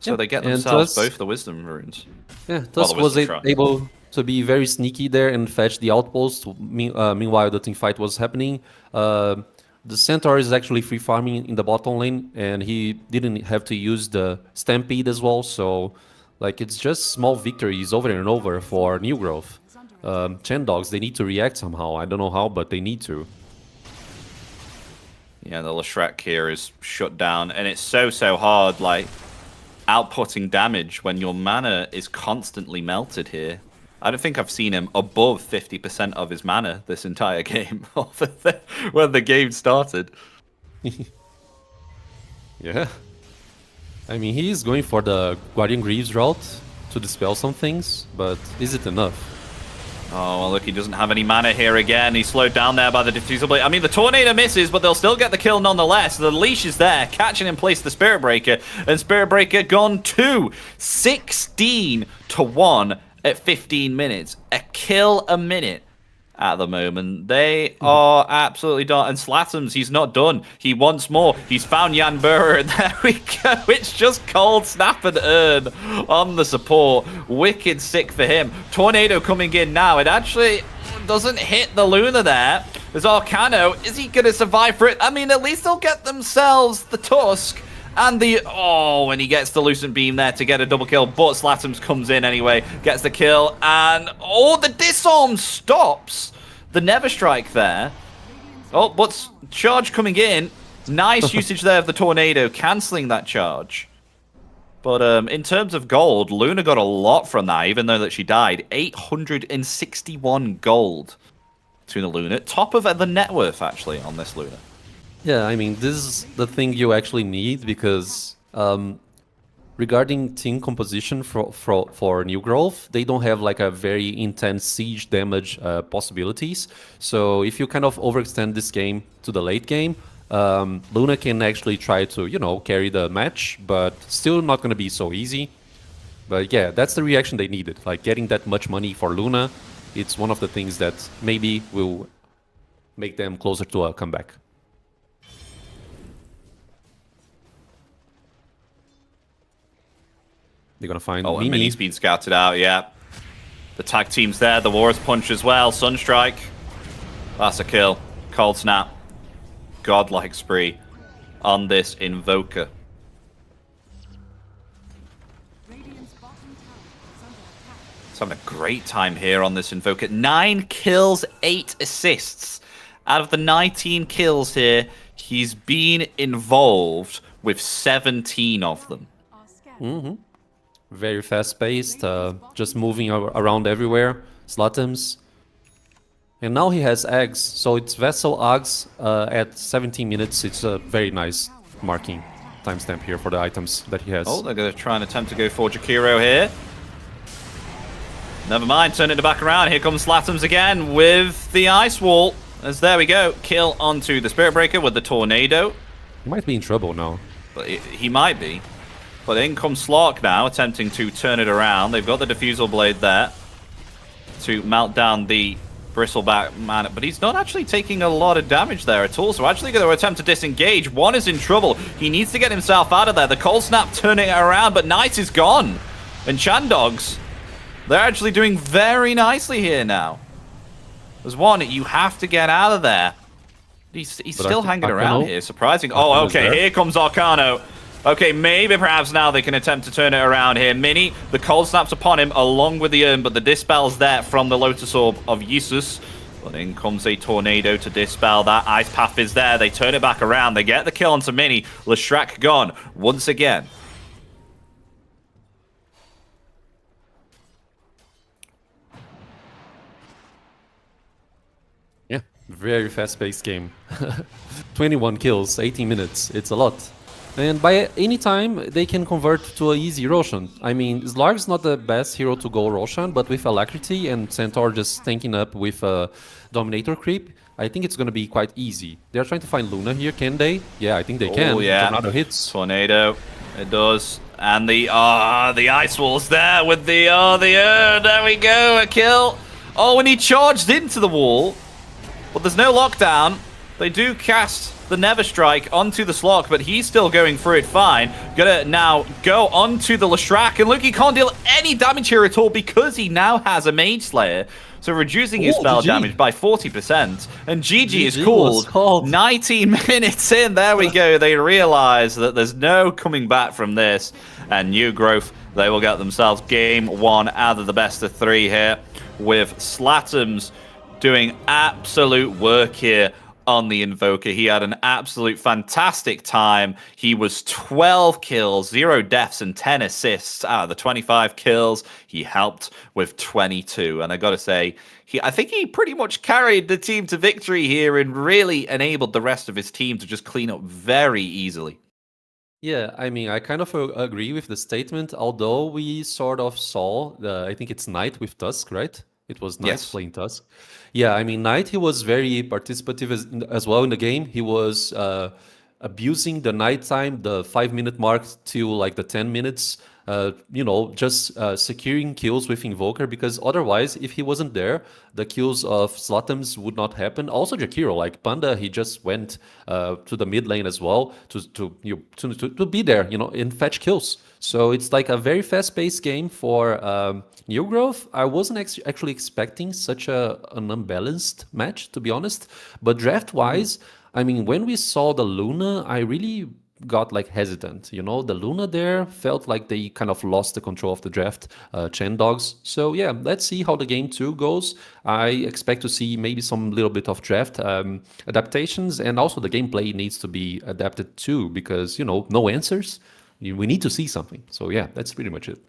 So they get themselves both the Wisdom runes. Yeah, Tusk was able to be very sneaky there and fetch the outpost. Meanwhile, the team fight was happening. The Centaur is actually free farming in the bottom lane, and he didn't have to use the Stampede as well. So, like, it's just small victories over and over for New Growth. Chandogs, they need to react somehow. I don't know how, but they need to. Yeah, the Leshrac here is shut down, and it's so hard, like, outputting damage when your mana is constantly melted here. I don't think I've seen him above 50% of his mana this entire game when the game started. Yeah. I mean, he's going for the Guardian Greaves route to dispel some things, but is it enough? Oh, well, look, he doesn't have any mana here again. He's slowed down there by the Diffusal Blade. I mean, the Tornado misses, but they'll still get the kill nonetheless. The leash is there, catching in place the Spirit Breaker, and Spirit Breaker gone 16-1 at 15 minutes. A kill a minute at the moment. They are absolutely done. And Slatums, he's not done. He wants more. He's found Jan Burr, and there we go. It's just cold snap and earn on the support. Wicked sick for him. Tornado coming in now. It actually doesn't hit the Luna there. There's Arcano. Is he going to survive for it? I mean, at least they'll get themselves the Tusk. And and he gets the Lucent Beam there to get a double kill, but Slatums comes in anyway, gets the kill, and the disarm stops the Never Strike there. Oh, but charge coming in. Nice usage there of the Tornado, cancelling that charge. But in terms of gold, Luna got a lot from that, even though that she died. 861 gold to the Luna. Top of the net worth, actually, on this Luna. Yeah, I mean, this is the thing you actually need because regarding team composition for New Growth, they don't have like a very intense siege damage possibilities. So if you kind of overextend this game to the late game, Luna can actually try to, carry the match, but still not going to be so easy. But yeah, that's the reaction they needed. Like getting that much money for Luna, it's one of the things that maybe will make them closer to a comeback. They're gonna find and Mini. Mini's been scouted out, yeah. The tag team's there, the War's Punch as well. Sunstrike. That's a kill. Cold Snap. Godlike spree on this Invoker. Radiant's bottom tower is under attack. He's having a great time here on this Invoker. 9 kills, 8 assists. Out of the 19 kills here, he's been involved with 17 of them. Are scanning. Very fast-paced, just moving around everywhere. Slotums. And now he has eggs, so it's Vessel Aghs at 17 minutes. It's a very nice marking timestamp here for the items that he has. Oh, they're going to try and attempt to go for Jakiro here. Never mind, turning it back around. Here comes Slatums again with the Ice Wall. As there we go, kill onto the Spirit Breaker with the Tornado. He might be in trouble now. But he might be. But in comes Slark now, attempting to turn it around. They've got the Diffusal Blade there to melt down the Bristleback man. But he's not actually taking a lot of damage there at all. So actually going to attempt to disengage. One is in trouble. He needs to get himself out of there. The Cold Snap turning it around, but Knight is gone. And Chandogs, they're actually doing very nicely here now. There's one, you have to get out of there. He's still hanging around here, surprising. Oh, okay, here comes Arcano. Okay, maybe perhaps now they can attempt to turn it around here. Mini, the Cold Snaps upon him along with the Urn, but the Dispel's there from the Lotus Orb of Usus. But in comes a Tornado to dispel that. Ice Path is there. They turn it back around. They get the kill onto Mini. Leshrac gone once again. Yeah, very fast-paced game. 21 kills, 18 minutes. It's a lot. And by any time, they can convert to an easy Roshan. I mean, Slarg's not the best hero to go Roshan, but with Alacrity and Centaur just tanking up with a Dominator creep, I think it's going to be quite easy. They're trying to find Luna here, can they? Yeah, I think they can. Oh, yeah. Tornado hits. Tornado, it does. And the Ice Wall's there with the Urn. There we go, a kill. Oh, and he charged into the wall. But there's no lockdown. They do cast the Never Strike onto the Slok, but he's still going through it fine. Gonna now go onto the Leshrac, and look, he can't deal any damage here at all because he now has a Mage Slayer. So reducing his spell damage by 40%. And GG is called. 19 minutes in, there we go. They realize that there's no coming back from this. And New Growth, they will get themselves game 1 out of the best of 3 here, with Slatums doing absolute work here on the Invoker. He had an absolute fantastic time. He was 12 kills, 0 deaths, and 10 assists out of the 25 kills. He helped with 22. And I gotta say, I think he pretty much carried the team to victory here and really enabled the rest of his team to just clean up very easily. Yeah, I mean, I kind of agree with the statement, although we sort of saw I think it's Knight with Tusk, right? It was Knight playing Tusk. Yeah, I mean, Knight, he was very participative as well in the game. He was abusing the nighttime, the 5 minute mark to like the 10 minutes, just securing kills with Invoker, because otherwise, if he wasn't there, the kills of Slotums would not happen. Also, Jakiro, like Panda, he just went to the mid lane as well to be there, and fetch kills. So it's like a very fast-paced game for New Growth. I wasn't actually expecting such an unbalanced match, to be honest. But draft-wise, I mean, when we saw the Luna, I really got like hesitant. The Luna there felt like they kind of lost the control of the draft, Chandogs. So yeah, let's see how the game 2 goes. I expect to see maybe some little bit of draft adaptations, and also the gameplay needs to be adapted too, because no answers. We need to see something. So yeah, that's pretty much it.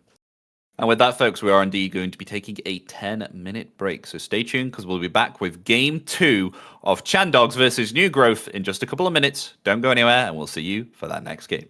And with that, folks, we are indeed going to be taking a 10-minute break. So stay tuned, because we'll be back with game 2 of Chandogs versus New Growth in just a couple of minutes. Don't go anywhere, and we'll see you for that next game.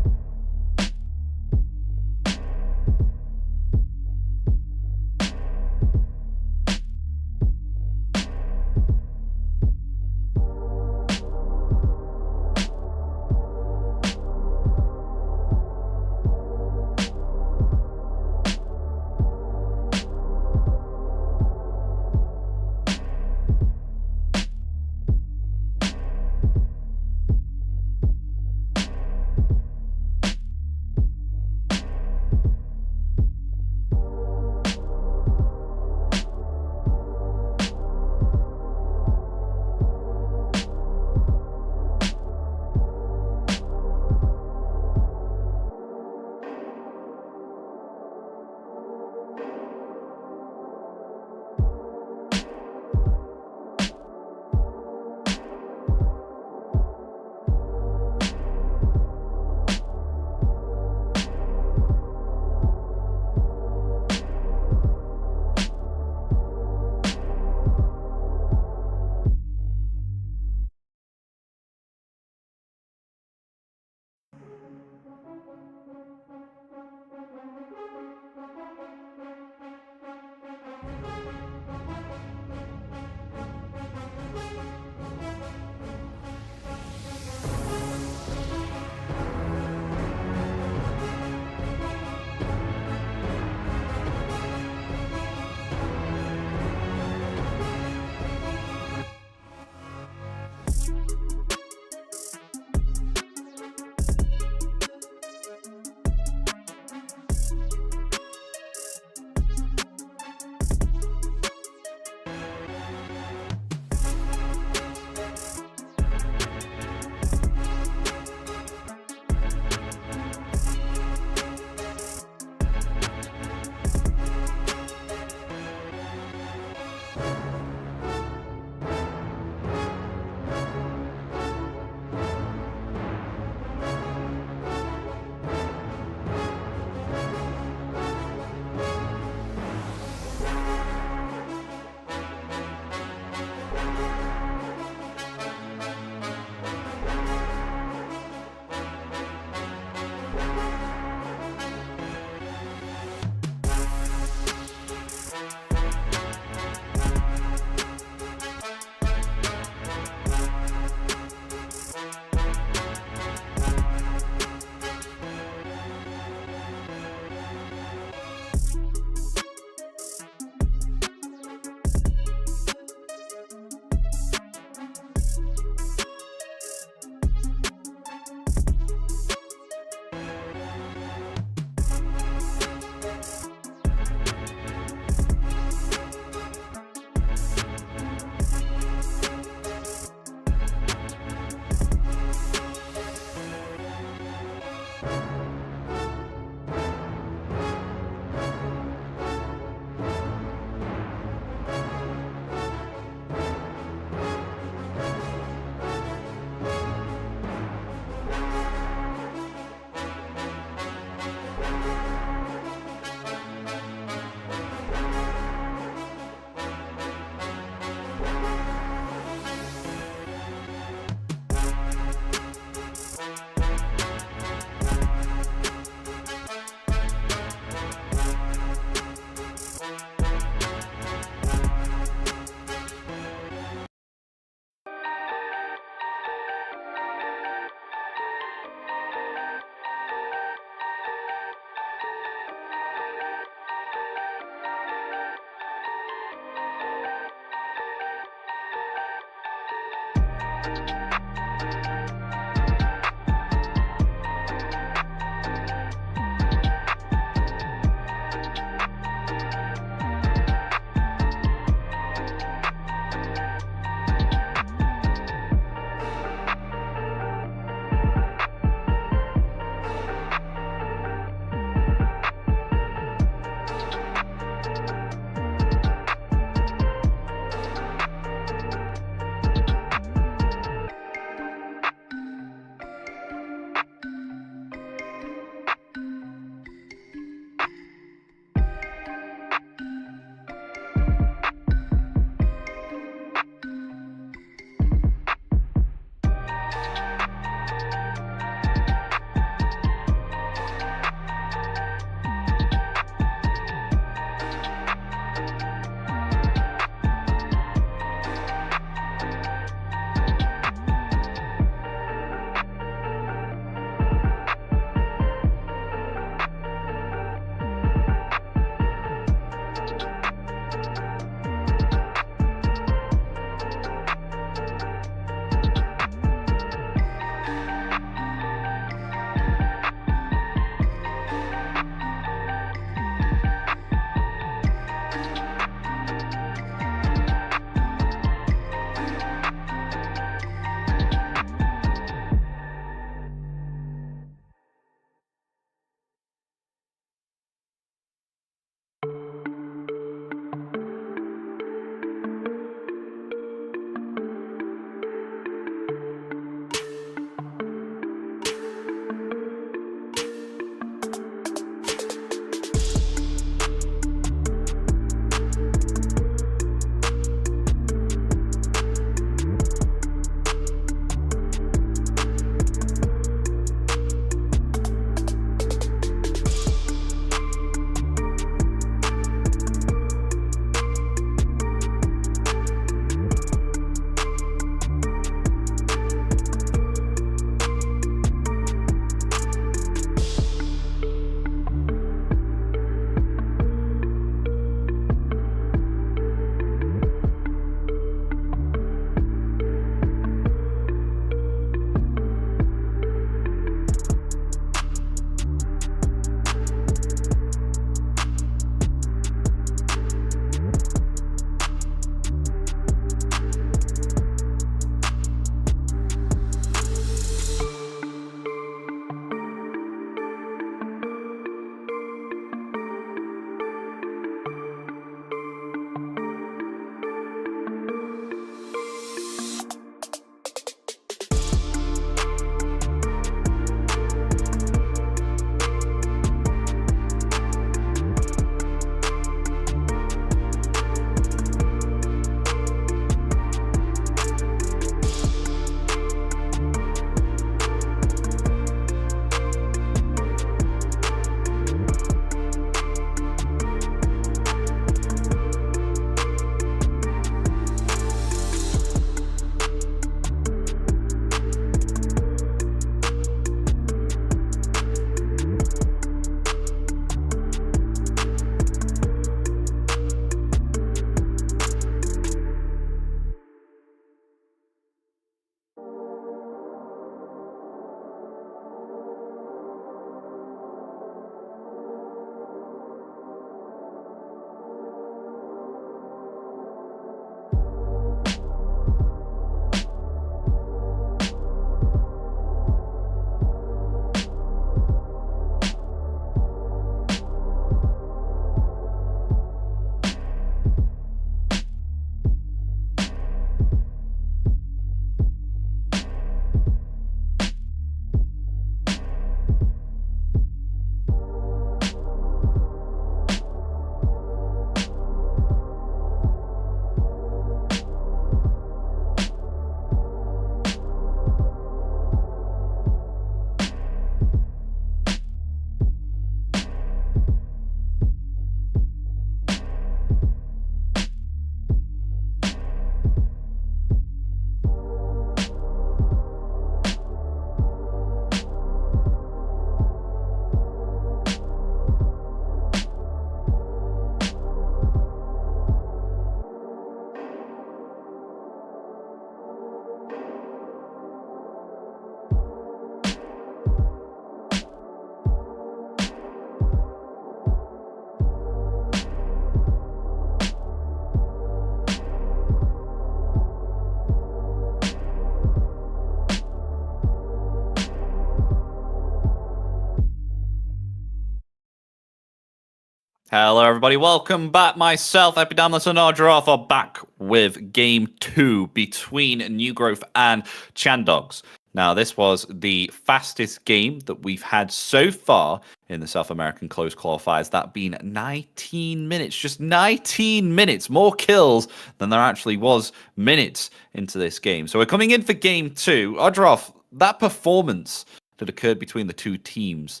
Hello, everybody. Welcome back. Myself, Epidamus, and Ardroff are back with Game 2 between New Growth and Chandogs. Now, this was the fastest game that we've had so far in the South American Close Qualifiers. That being 19 minutes. Just 19 minutes. More kills than there actually was minutes into this game. So we're coming in for Game 2. Ardroff, that performance that occurred between the two teams,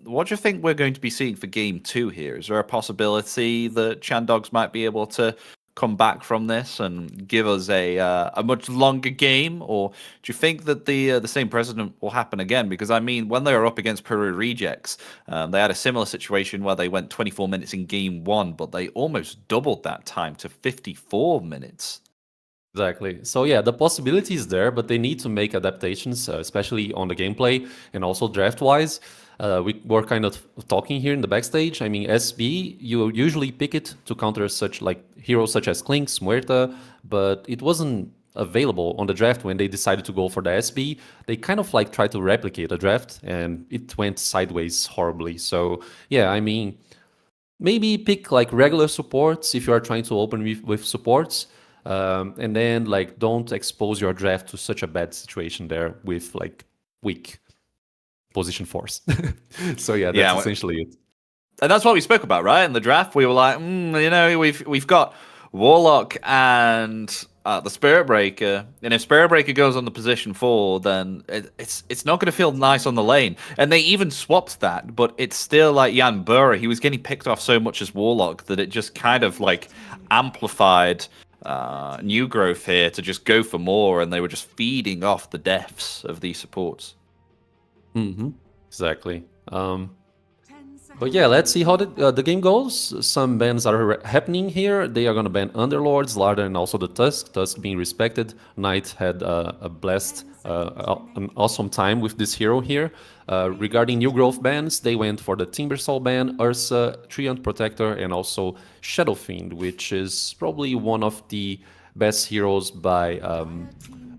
what do you think we're going to be seeing for Game 2 here? Is there a possibility that Chandogs might be able to come back from this and give us a much longer game, or do you think that the same precedent will happen again? Because I mean, when they were up against Peru Rejects, they had a similar situation where they went 24 minutes in Game 1, but they almost doubled that time to 54 minutes. Exactly. So yeah, the possibility is there, but they need to make adaptations, especially on the gameplay and also draft-wise. We were kind of talking here in the backstage. I mean, SB, you usually pick it to counter such like heroes such as Klinks, Muerta, but it wasn't available on the draft when they decided to go for the SB. They kind of like tried to replicate a draft, and it went sideways horribly. So yeah, I mean, maybe pick like regular supports if you are trying to open with supports. And then like don't expose your draft to such a bad situation there with like weak position force. So yeah, that's essentially it. And that's what we spoke about, right? In the draft, we were like, we've got Warlock and the Spirit Breaker, and if Spirit Breaker goes on the position 4, then it's not going to feel nice on the lane. And they even swapped that, but it's still like Jan Burra. He was getting picked off so much as Warlock that it just kind of like amplified New Growth here to just go for more, and they were just feeding off the deaths of these supports. Exactly. But yeah, let's see how the game goes. Some bans are happening here. They are going to ban Underlords, Larda, and also the Tusk. Tusk being respected. Knight had a blast, an awesome time with this hero here. Regarding New Growth bans, they went for the Timbersaw ban, Ursa, Treant Protector, and also Shadow Fiend, which is probably one of the best heroes by...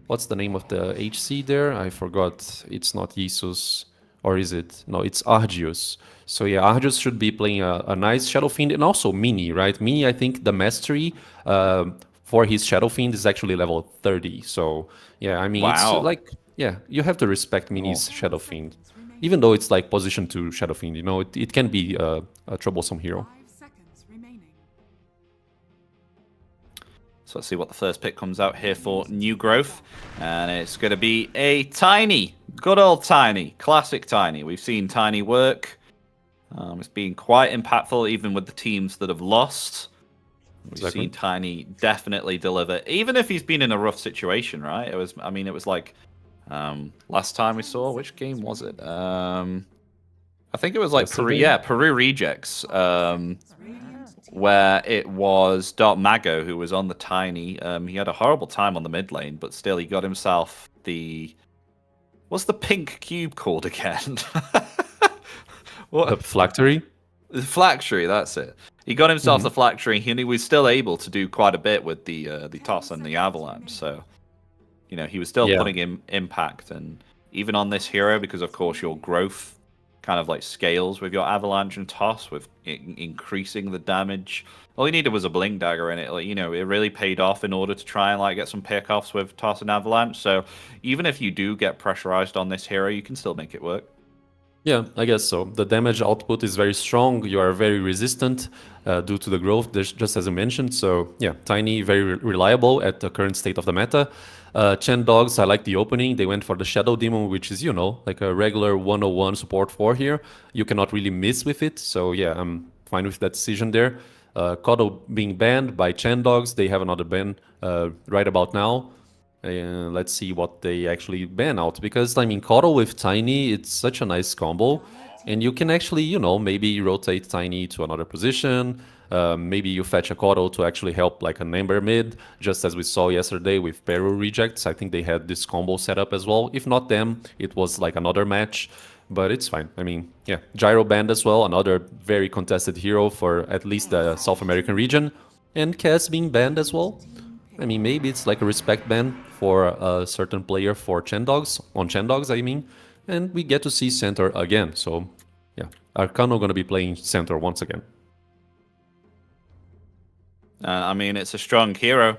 what's the name of the HC there? I forgot. It's not Jesus. Or is it? No, it's Argius. So yeah, Argius should be playing a nice Shadow Fiend, and also Mini, right? Mini, I think the mastery for his Shadow Fiend is actually level 30. So yeah, I mean, it's like, yeah, you have to respect Mini's Shadow Fiend. Even though it's like position 2 Shadow Fiend, you know, it can be a troublesome hero. 5 seconds remaining. So let's see what the first pick comes out here for New Growth. And it's going to be a Tiny. Good old Tiny. Classic Tiny. We've seen Tiny work. It's been quite impactful even with the teams that have lost. We've seen Tiny definitely deliver. Even if he's been in a rough situation, right? It was like last time we saw, which game was it? I think it was like Peru Rejects. Where it was Dark Mago who was on the Tiny. He had a horrible time on the mid lane, but still he got himself the... What's the pink cube called again? What? The Phylactery? The Phylactery, that's it. He got himself the Phylactery, and he was still able to do quite a bit with the toss and the avalanche. So, you know, he was still putting in impact. And even on this hero, because of course your growth kind of like scales with your avalanche and toss, with increasing the damage. All you needed was a bling dagger in it. Like, you know, it really paid off in order to try and like get some pickoffs with toss and avalanche. So even if you do get pressurized on this hero, you can still make it work. Yeah, I guess so. The damage output is very strong. You are very resistant due to the growth, just as I mentioned. So yeah, Tiny, very reliable at the current state of the meta. Chandogs, I like the opening. They went for the Shadow Demon, which is, you know, like a regular 101 support 4 here. You cannot really miss with it. So yeah, I'm fine with that decision there. Kodo being banned by Chandogs. They have another ban right about now. Let's see what they actually ban out, because I mean, Kodo with Tiny, it's such a nice combo, and you can actually, you know, maybe rotate Tiny to another position. Maybe you fetch a Kodo to actually help like an Ember mid, just as we saw yesterday with Peru Rejects. I think they had this combo set up as well. If not them, it was like another match, but it's fine. I mean, yeah, Gyro banned as well, another very contested hero for at least the South American region, and Cass being banned as well. I mean, maybe it's like a respect ban for a certain player for Chandogs, on Chandogs, I mean, and we get to see center again. So, yeah, Arcano gonna be playing center once again. I mean, it's a strong hero.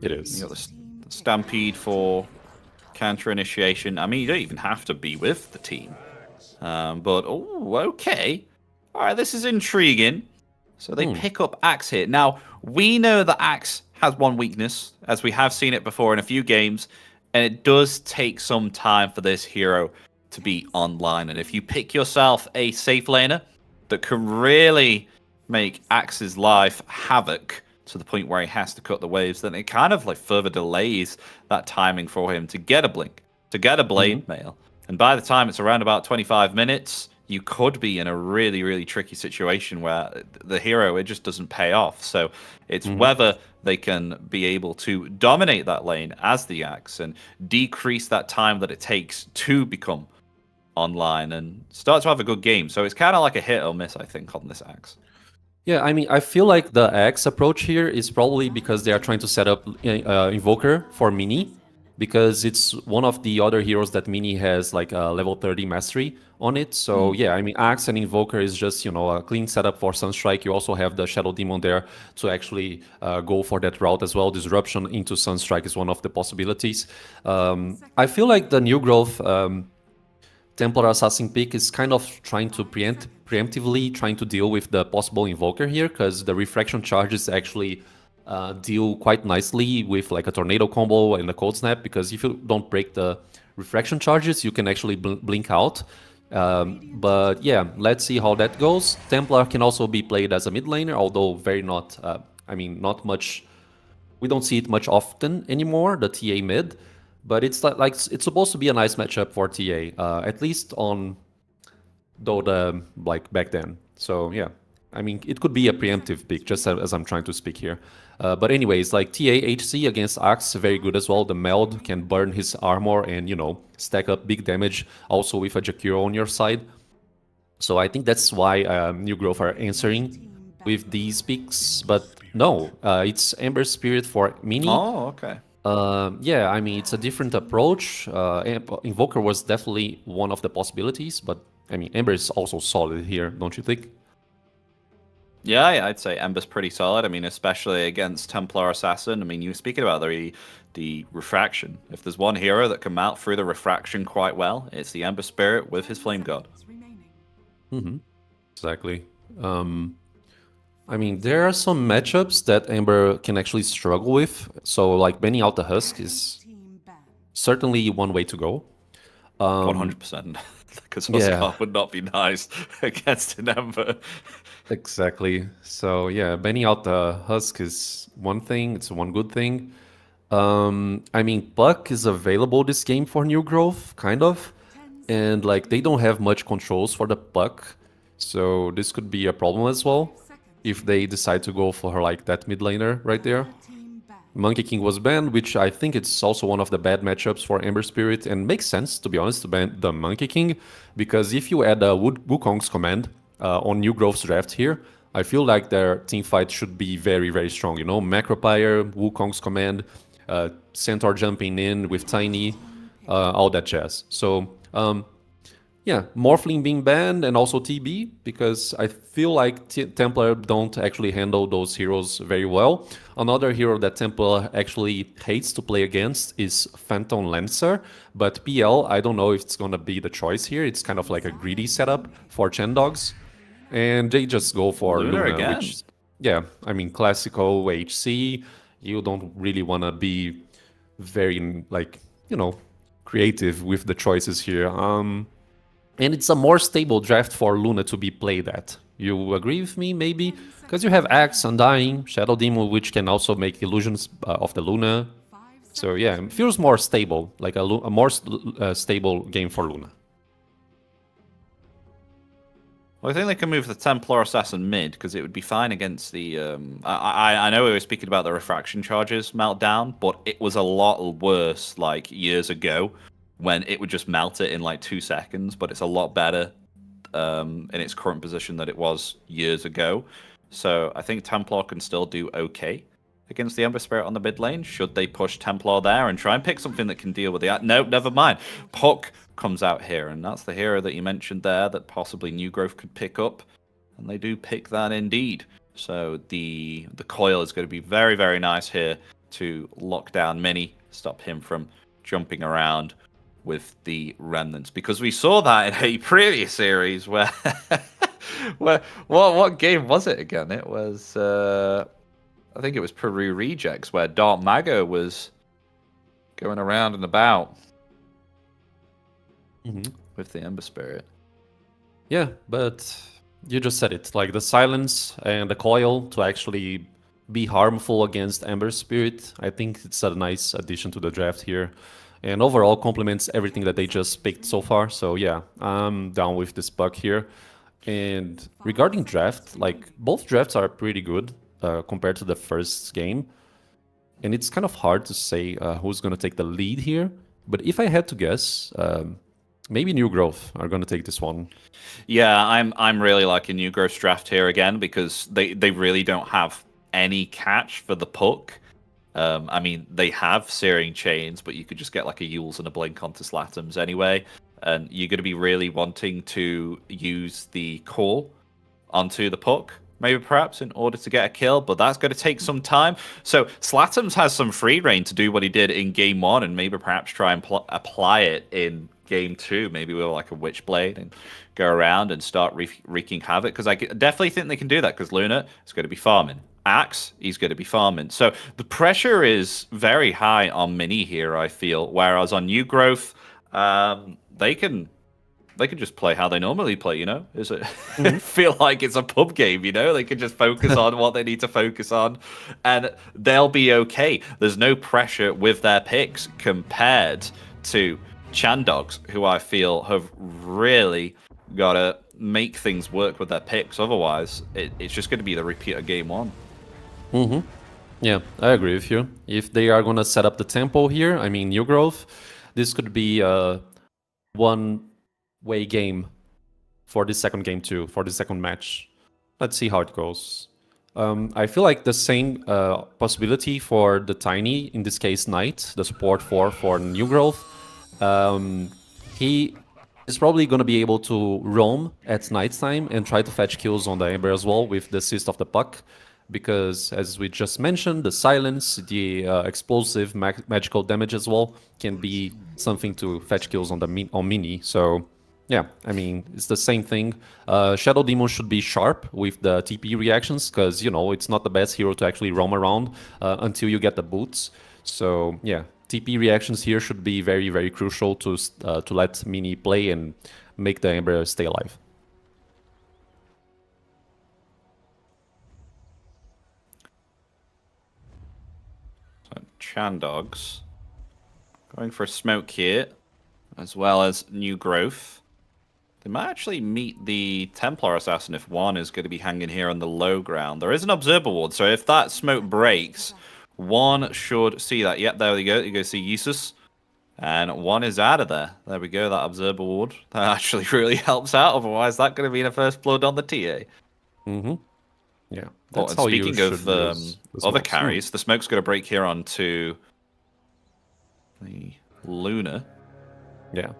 It You is. got the Stampede for counter initiation. I mean, you don't even have to be with the team. But, oh, okay. All right, this is intriguing. So they pick up Axe here. Now, we know that Axe has one weakness, as we have seen it before in a few games, and it does take some time for this hero to be online. And if you pick yourself a safe laner that can really make Axe's life havoc to the point where he has to cut the waves, then it kind of like further delays that timing for him to get a blink, to get a blade mail. And by the time it's around about 25 minutes, you could be in a really, really tricky situation where the hero, it just doesn't pay off. So it's whether they can be able to dominate that lane as the Axe and decrease that time that it takes to become online and start to have a good game. So it's kind of like a hit or miss, I think, on this Axe. Yeah, I mean, I feel like the X approach here is probably because they are trying to set up Invoker for Mini, because it's one of the other heroes that Mini has like a level 30 mastery on it. So yeah, I mean, Axe and Invoker is just, a clean setup for Sunstrike. You also have the Shadow Demon there to actually go for that route as well. Disruption into Sunstrike is one of the possibilities. I feel like the new growth Templar Assassin pick is kind of trying to preemptively trying to deal with the possible Invoker here, because the refraction charges actually deal quite nicely with like a Tornado combo and a Cold Snap, because if you don't break the refraction charges, you can actually blink out. But yeah, let's see how that goes. Templar can also be played as a mid laner, although not much. We don't see it much often anymore, the TA mid. But it's like it's supposed to be a nice matchup for TA, at least on Dota like back then. So yeah, I mean, it could be a preemptive pick, just as I'm trying to speak here. But anyways, like TA HC against Axe, very good as well. The meld can burn his armor and, stack up big damage, also with a Jakiro on your side. So I think that's why New Growth are answering with these picks. But no, it's Ember Spirit for Mini. Oh, okay. Yeah, I mean, it's a different approach. Invoker was definitely one of the possibilities, but I mean, Ember is also solid here, don't you think? Yeah, I'd say Ember's pretty solid. I mean, especially against Templar Assassin. I mean, you were speaking about the refraction. If there's one hero that can mount through the refraction quite well, it's the Ember Spirit with his Flame God. Exactly. I mean, there are some matchups that Ember can actually struggle with. So, like, banning out the Husk is certainly one way to go. 100%. Because Huskar would not be nice against an Ember. Exactly. So, yeah, banning out the Husk is one thing. It's one good thing. I mean, Puck is available this game for New Growth, kind of. And, like, they don't have much controls for the Puck. So, this could be a problem as well, if they decide to go for like that mid laner right there. Monkey King was banned, which I think it's also one of the bad matchups for Ember Spirit, and makes sense, to be honest, to ban the Monkey King, because if you add a Wukong's command on New Growth's draft here, I feel like their team fight should be very, very strong, Macropire, Wukong's command, Centaur jumping in with Tiny, all that jazz. So, yeah, Morphling being banned and also TB, because I feel like Templar don't actually handle those heroes very well. Another hero that Templar actually hates to play against is Phantom Lancer, but PL, I don't know if it's gonna be the choice here. It's kind of like a greedy setup for Chandogs, and they just go for Luna again. which, yeah, I mean, classical HC, you don't really wanna be very, like, creative with the choices here. And it's a more stable draft for Luna to be played at. You agree with me, maybe? Because you have Axe, Undying, Shadow Demon, which can also make illusions of the Luna. So yeah, it feels more stable, like a more stable game for Luna. Well, I think they can move the Templar Assassin mid, because it would be fine against the... I know we were speaking about the refraction charges meltdown, but it was a lot worse like years ago, when it would just melt it in like 2 seconds, but it's a lot better in its current position than it was years ago. So I think Templar can still do okay against the Ember Spirit on the mid lane, should they push Templar there and try and pick something that can deal with the... No, never mind. Puck comes out here, and that's the hero that you mentioned there that possibly New Growth could pick up, and they do pick that indeed. So the coil is going to be very, very nice here to lock down Mini, stop him from jumping around with the remnants. Because we saw that in a previous series where where what game was it again? It was I think it was Peru Rejects where Dark Mago was going around and about with the Ember Spirit. Yeah, but you just said it. Like the silence and the coil to actually be harmful against Ember Spirit. I think it's a nice addition to the draft here. And overall complements everything that they just picked so far. So yeah, I'm down with this buck here. And regarding draft, like both drafts are pretty good compared to the first game. And it's kind of hard to say who's going to take the lead here. But if I had to guess, maybe New Growth are going to take this one. Yeah, I'm really liking New Growth's draft here again because they really don't have any catch for the puck. I mean, they have Searing Chains, but you could just get like a Yules and a Blink onto Slatums anyway. And you're going to be really wanting to use the call onto the puck, maybe perhaps in order to get a kill, but that's going to take some time. So Slatums has some free reign to do what he did in game 1 and maybe perhaps try and apply it in game 2, maybe with like a Witchblade and go around and start wreaking havoc, because I definitely think they can do that because Luna is going to be farming. Axe, he's going to be farming. So the pressure is very high on Mini here, I feel, whereas on New Growth, they can just play how they normally play, you know? Is it feel like it's a pub game, you know? They can just focus on what they need to focus on and they'll be okay. There's no pressure with their picks compared to Chandogs, who I feel have really got to make things work with their picks. Otherwise, it's just going to be the repeat of game 1. Yeah, I agree with you. If they are going to set up the tempo here, I mean, New Growth, this could be a one-way game for the second game too, for the second match. Let's see how it goes. I feel like the same possibility for the Tiny, in this case Knight, the support for New Growth. He is probably going to be able to roam at nighttime and try to fetch kills on the Ember as well with the assist of the puck. Because, as we just mentioned, the silence, the explosive magical damage as well can be something to fetch kills on the on Mini. So, yeah, I mean, it's the same thing. Shadow Demon should be sharp with the TP reactions because, you know, it's not the best hero to actually roam around until you get the boots. So, yeah, TP reactions here should be very, very crucial to let Mini play and make the Ember stay alive. Chandogs going for a smoke here, as well as New Growth. They might actually meet the Templar Assassin if one is going to be hanging here on the low ground. There is an Observer Ward, so if that smoke breaks, one should see that. Yep, there we go. You go see Jesus. And one is out of there. There we go, that Observer Ward. That actually really helps out. Otherwise, that could have been a first blood on the TA. Yeah. Oh, and speaking of other carries, the smoke's going to break here onto the Luna. Yeah.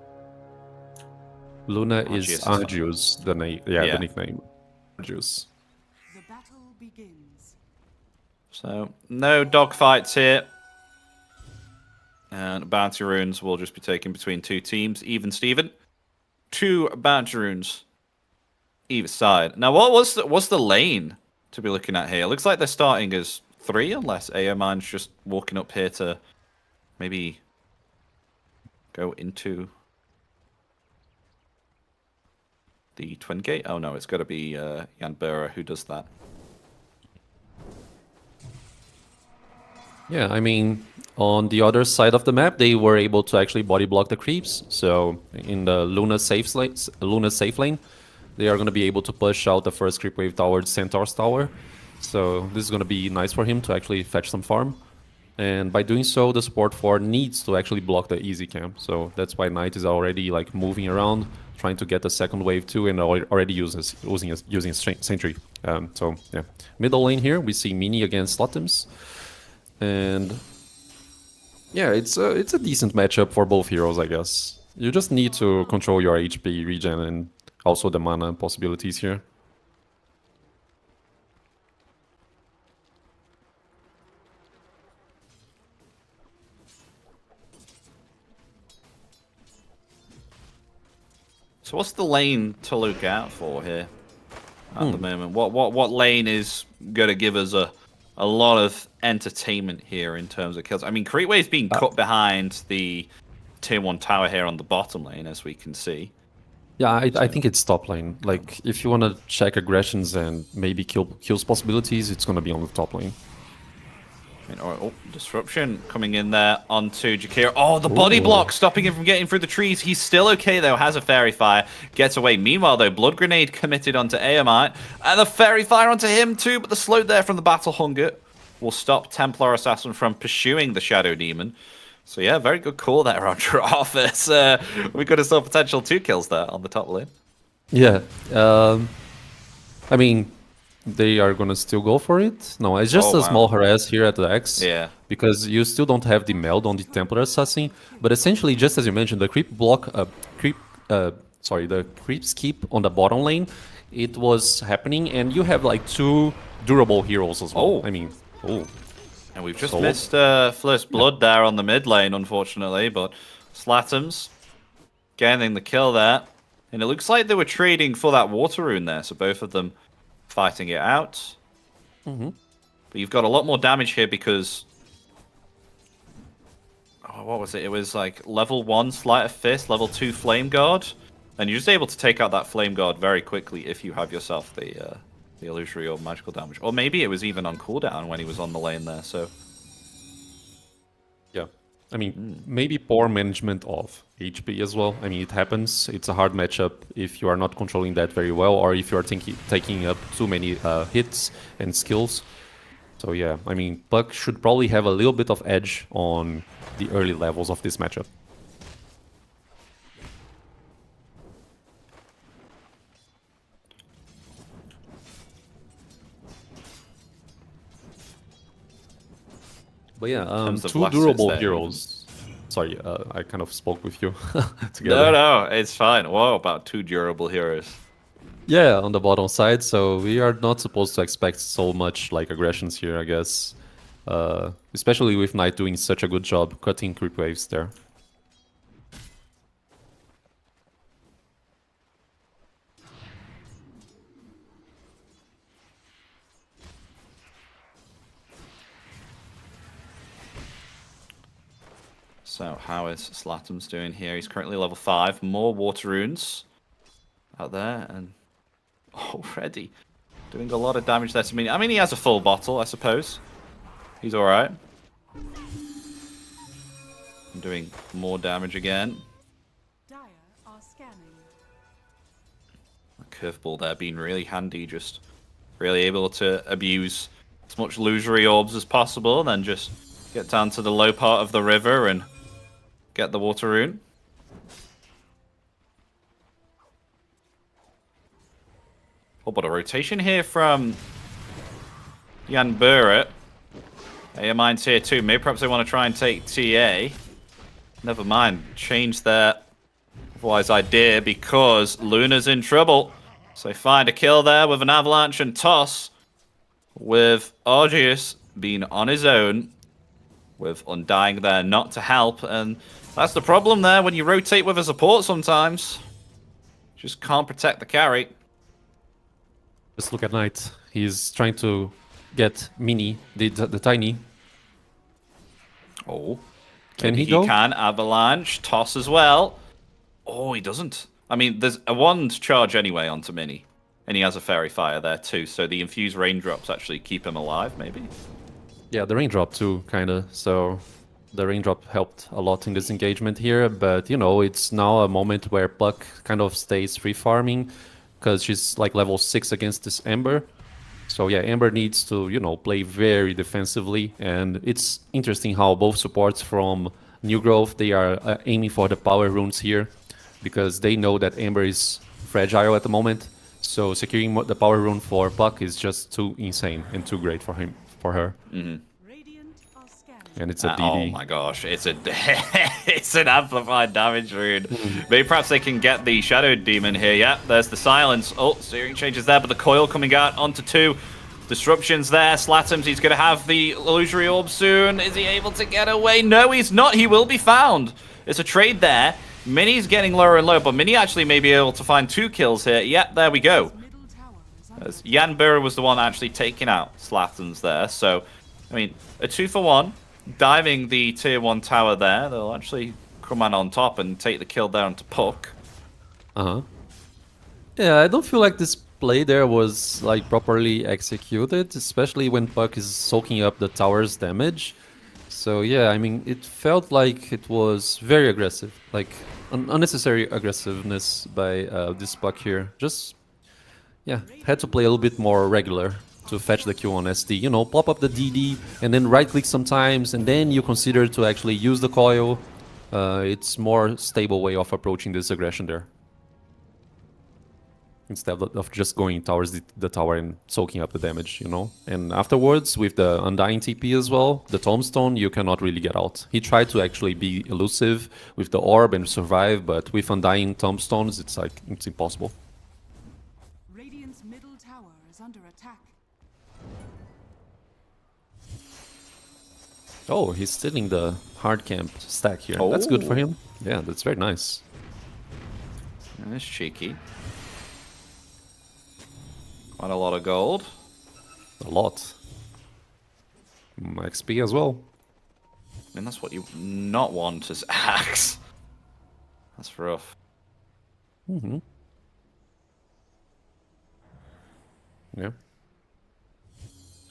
Luna is Arju's, the nickname. Arju's. The battle begins. So, no dogfights here. And bounty runes will just be taken between two teams, even Steven. 2 bounty runes either side. Now, what's the lane to be looking at here? It looks like they're starting as 3, unless Aoman's just walking up here to maybe go into the Twin Gate. Oh no, it's got to be Yanbura who does that. Yeah, I mean, on the other side of the map, they were able to actually body block the creeps. So in the Luna safe lane, they are going to be able to push out the first creep wave towards Centaur's tower. So this is going to be nice for him to actually fetch some farm. And by doing so, the support 4 needs to actually block the easy camp. So that's why Knight is already like moving around, trying to get the second wave too, and already using Sentry. So yeah, middle lane here, we see Mini against Slotums. And yeah, it's a decent matchup for both heroes, I guess. You just need to control your HP regen and also the mana possibilities here. So what's the lane to look out for here at the moment? What lane is going to give us a lot of entertainment here in terms of kills? I mean, Creepwave's being cut behind the tier 1 tower here on the bottom lane, as we can see. Yeah, I think it's top lane. Like, if you want to check aggressions and maybe kills possibilities, it's going to be on the top lane. Oh, disruption coming in there onto Jakira. Oh, the body block stopping him from getting through the trees. He's still okay, though. Has a Fairy Fire. Gets away. Meanwhile, though, Blood Grenade committed onto AMI. And the Fairy Fire onto him, too. But the slow there from the Battle Hunger will stop Templar Assassin from pursuing the Shadow Demon. So, yeah, very good call there, Roger Office. We could have saw potential 2 kills there on the top lane. Yeah. I mean, they are gonna still go for it. No, it's just a small harass here at the X. Yeah. Because you still don't have the meld on the Templar Assassin. But essentially, just as you mentioned, the creep block, the creep skip on the bottom lane, it was happening, and you have like 2 durable heroes as well. Oh. I mean, And we've just missed First Blood there on the mid lane, unfortunately, but Slatums getting the kill there. And it looks like they were trading for that Water Rune there, so both of them fighting it out. But you've got a lot more damage here because... Oh, what was it? It was like level 1 Sleight of Fist, level 2 Flame Guard. And you're just able to take out that Flame Guard very quickly if you have yourself the illusory or magical damage. Or maybe it was even on cooldown when he was on the lane there, so... yeah. I mean, maybe poor management of HP as well. I mean, it happens. It's a hard matchup if you are not controlling that very well, or if you are taking up too many hits and skills. So yeah, I mean, Puck should probably have a little bit of edge on the early levels of this matchup. But yeah, 2 durable heroes. Sorry, I kind of spoke with you together. No, it's fine. Whoa, about 2 durable heroes. Yeah, on the bottom side, so we are not supposed to expect so much like aggressions here, I guess. Especially with Knight doing such a good job cutting creep waves there. So how is Slatums doing here? He's currently level 5. More Water Runes out there, and already doing a lot of damage there to me. I mean, he has a full bottle, I suppose. He's alright. Doing more damage again. Dire are scanning. A curveball there being really handy, just really able to abuse as much illusory orbs as possible, and then just get down to the low part of the river and get the Water Rune. Oh, but a rotation here from Jan Burret. AMI tier 2. Maybe perhaps they want to try and take TA. Never mind. Change their otherwise idea because Luna's in trouble. So they find a kill there with an avalanche and toss. With Argius being on his own. With Undying there not to help. And that's the problem there when you rotate with a support sometimes. Just can't protect the carry. Just look at Knight. He's trying to get Mini, the Tiny. Oh. Can Maybe he go? He can. Avalanche. Toss as well. Oh, he doesn't. I mean, there's a wand charge anyway onto Mini. And he has a Fairy Fire there too. So the infused raindrops actually keep him alive, maybe. Yeah, the raindrop too, kinda. So the raindrop helped a lot in this engagement here. But, you know, it's now a moment where Puck kind of stays free farming. Because she's like level 6 against this Ember. So yeah, Ember needs to, you know, play very defensively. And it's interesting how both supports from New Growth, they are aiming for the power runes here. Because they know that Ember is fragile at the moment. So securing the power rune for Puck is just too insane and too great for her. Radiant are scanning. And it's a DD. Oh my gosh, it's a it's an amplified damage rune. Maybe perhaps they can get the Shadow Demon here. Yeah, there's the silence. Oh, steering changes there, but the coil coming out onto 2. Disruptions there. Slatums, he's going to have the illusory orb soon. Is he able to get away? No, he's not. He will be found. It's a trade there. Mini's getting lower and lower, but Mini actually may be able to find 2 kills here. Yeah, there we go. Middle tower is under As Jan Bura was the one actually taking out Slatten's there. So, I mean, a 2-for-1. Diving the tier 1 tower there. They'll actually come on top and take the kill down to Puck. Uh-huh. Yeah, I don't feel like this play there was like properly executed, especially when Puck is soaking up the tower's damage. So yeah, I mean, it felt like it was very aggressive, like unnecessary aggressiveness by this Puck here. Just, yeah, had to play a little bit more regular to fetch the Q on SD. You know, pop up the DD and then right-click sometimes, and then you consider to actually use the coil. It's more stable way of approaching this aggression there, instead of just going towards the tower and soaking up the damage, you know? And afterwards, with the Undying TP as well, the Tombstone, you cannot really get out. He tried to actually be elusive with the Orb and survive, but with Undying Tombstones, it's like, it's impossible. Radiant's middle tower is under attack. Oh, he's stealing the hard camp stack here. That's good for him. Yeah, that's very nice. That's cheeky. Quite a lot of gold. A lot. XP as well. I mean, that's what you not want as Axe. That's rough. Mm-hmm. Yeah.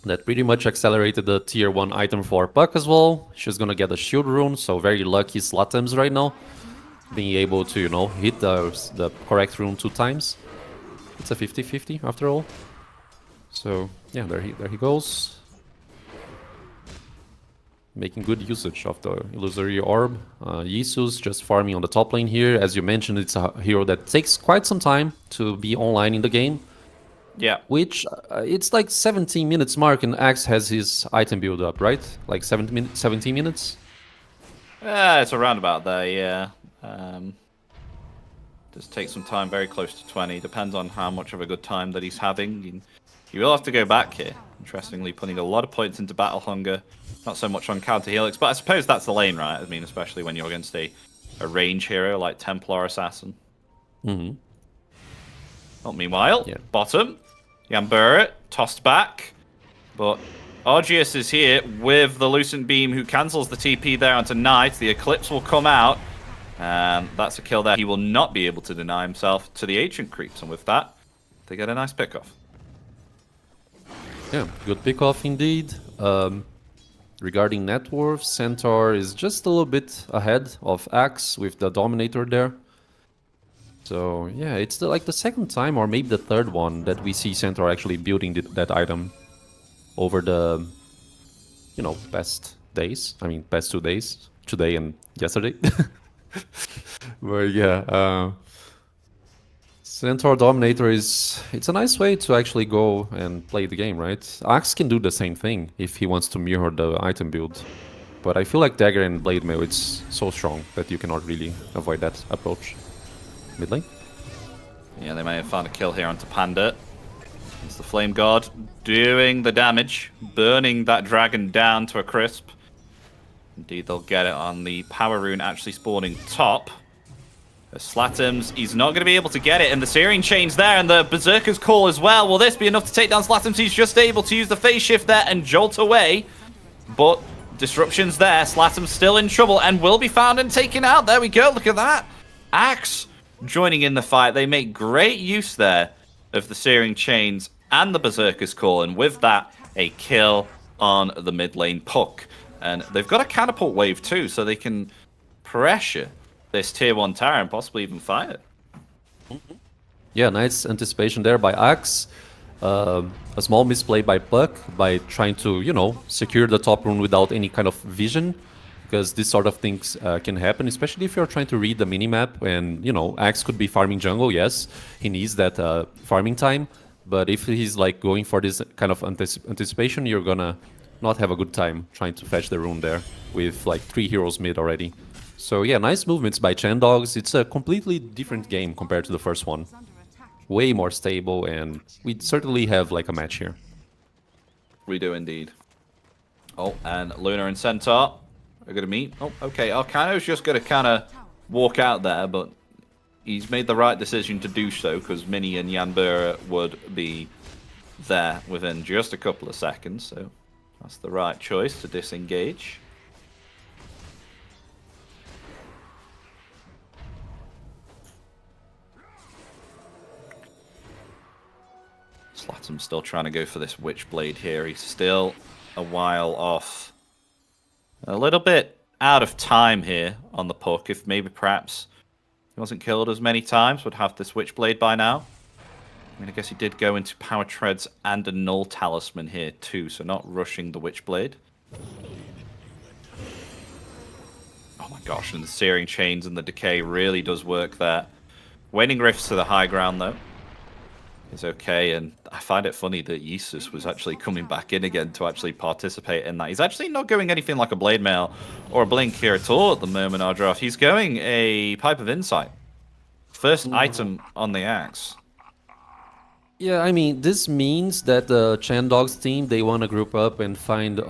That pretty much accelerated the tier 1 item for Puck as well. She's gonna get a shield rune, so very lucky Slattems right now. Being able to, you know, hit the correct rune 2 times. It's a 50-50 after all. So, yeah, there he goes. Making good usage of the Illusory Orb. Yisu's just farming on the top lane here. As you mentioned, it's a hero that takes quite some time to be online in the game. Yeah. Which, it's like 17 minutes mark and Axe has his item build up, right? Like 17 minutes? Yeah, it's around about there, yeah. Does take some time, very close to 20. Depends on how much of a good time that he's having. You will have to go back here. Interestingly, putting a lot of points into Battle Hunger. Not so much on Counter Helix, but I suppose that's the lane, right? I mean, especially when you're against a range hero like Templar Assassin. Mm-hmm. Well, meanwhile, Yeah. bottom, Yambura tossed back, but Argius is here with the Lucent Beam who cancels the TP there onto Knight. The Eclipse will come out, and that's a kill there. He will not be able to deny himself to the Ancient Creeps, and with that, they get a nice pick-off. Yeah, good pick-off indeed. Regarding net worth, Centaur is just a little bit ahead of Axe with the Dominator there. So yeah, it's like the second time or maybe the third one that we see Centaur actually building that item over the, you know, past days. I mean, past 2 days, today and yesterday. But yeah, Centaur Dominator it's a nice way to actually go and play the game, right? Axe can do the same thing if he wants to mirror the item build. But I feel like Dagger and Blade Mail, it's so strong that you cannot really avoid that approach. Mid lane? Yeah, they may have found a kill here onto Panda. It's the Flame God doing the damage, burning that dragon down to a crisp. Indeed, they'll get it on the Power Rune actually spawning top. Slattems, he's not going to be able to get it, and the Searing Chain's there, and the Berserker's Call as well. Will this be enough to take down Slattems? He's just able to use the Phase Shift there and jolt away, but Disruption's there. Slattems still in trouble and will be found and taken out. There we go, look at that. Axe joining in the fight. They make great use there of the Searing Chains and the Berserker's Call, and with that, a kill on the mid lane Puck. And they've got a Catapult Wave too, so they can pressure this tier 1 tower and possibly even fight it. Yeah, nice anticipation there by Axe. A small misplay by Puck by trying to, you know, secure the top rune without any kind of vision. Because this sort of things can happen, especially if you're trying to read the minimap. And, you know, Axe could be farming jungle, yes. He needs that farming time. But if he's like going for this kind of anticipation, you're gonna not have a good time trying to fetch the rune there with like 3 heroes mid already. So yeah, nice movements by Chandogs. It's a completely different game compared to the first one. Way more stable, and we certainly have like a match here. We do indeed. Oh, and Luna and Centaur are going to meet. Oh, okay. Arcano's just going to kind of walk out there, but he's made the right decision to do so because Mini and Yanbura would be there within just a couple of seconds, so that's the right choice to disengage. Slatum's still trying to go for this Witchblade here. He's still a while off. A little bit out of time here on the puck. If maybe perhaps he wasn't killed as many times, would have this Witchblade by now. I mean, I guess he did go into Power Treads and a Null Talisman here too, so not rushing the Witchblade. Oh my gosh, and the Searing Chains and the Decay really does work there. Waning Rifts to the high ground though is okay, and I find it funny that Yesus was actually coming back in again to actually participate in that. He's actually not going anything like a Blade Mail or a Blink here at all at the moment, our draft. He's going a Pipe of Insight. First item on the axe. Yeah, I mean, this means that the Chandogs team, they want to group up and find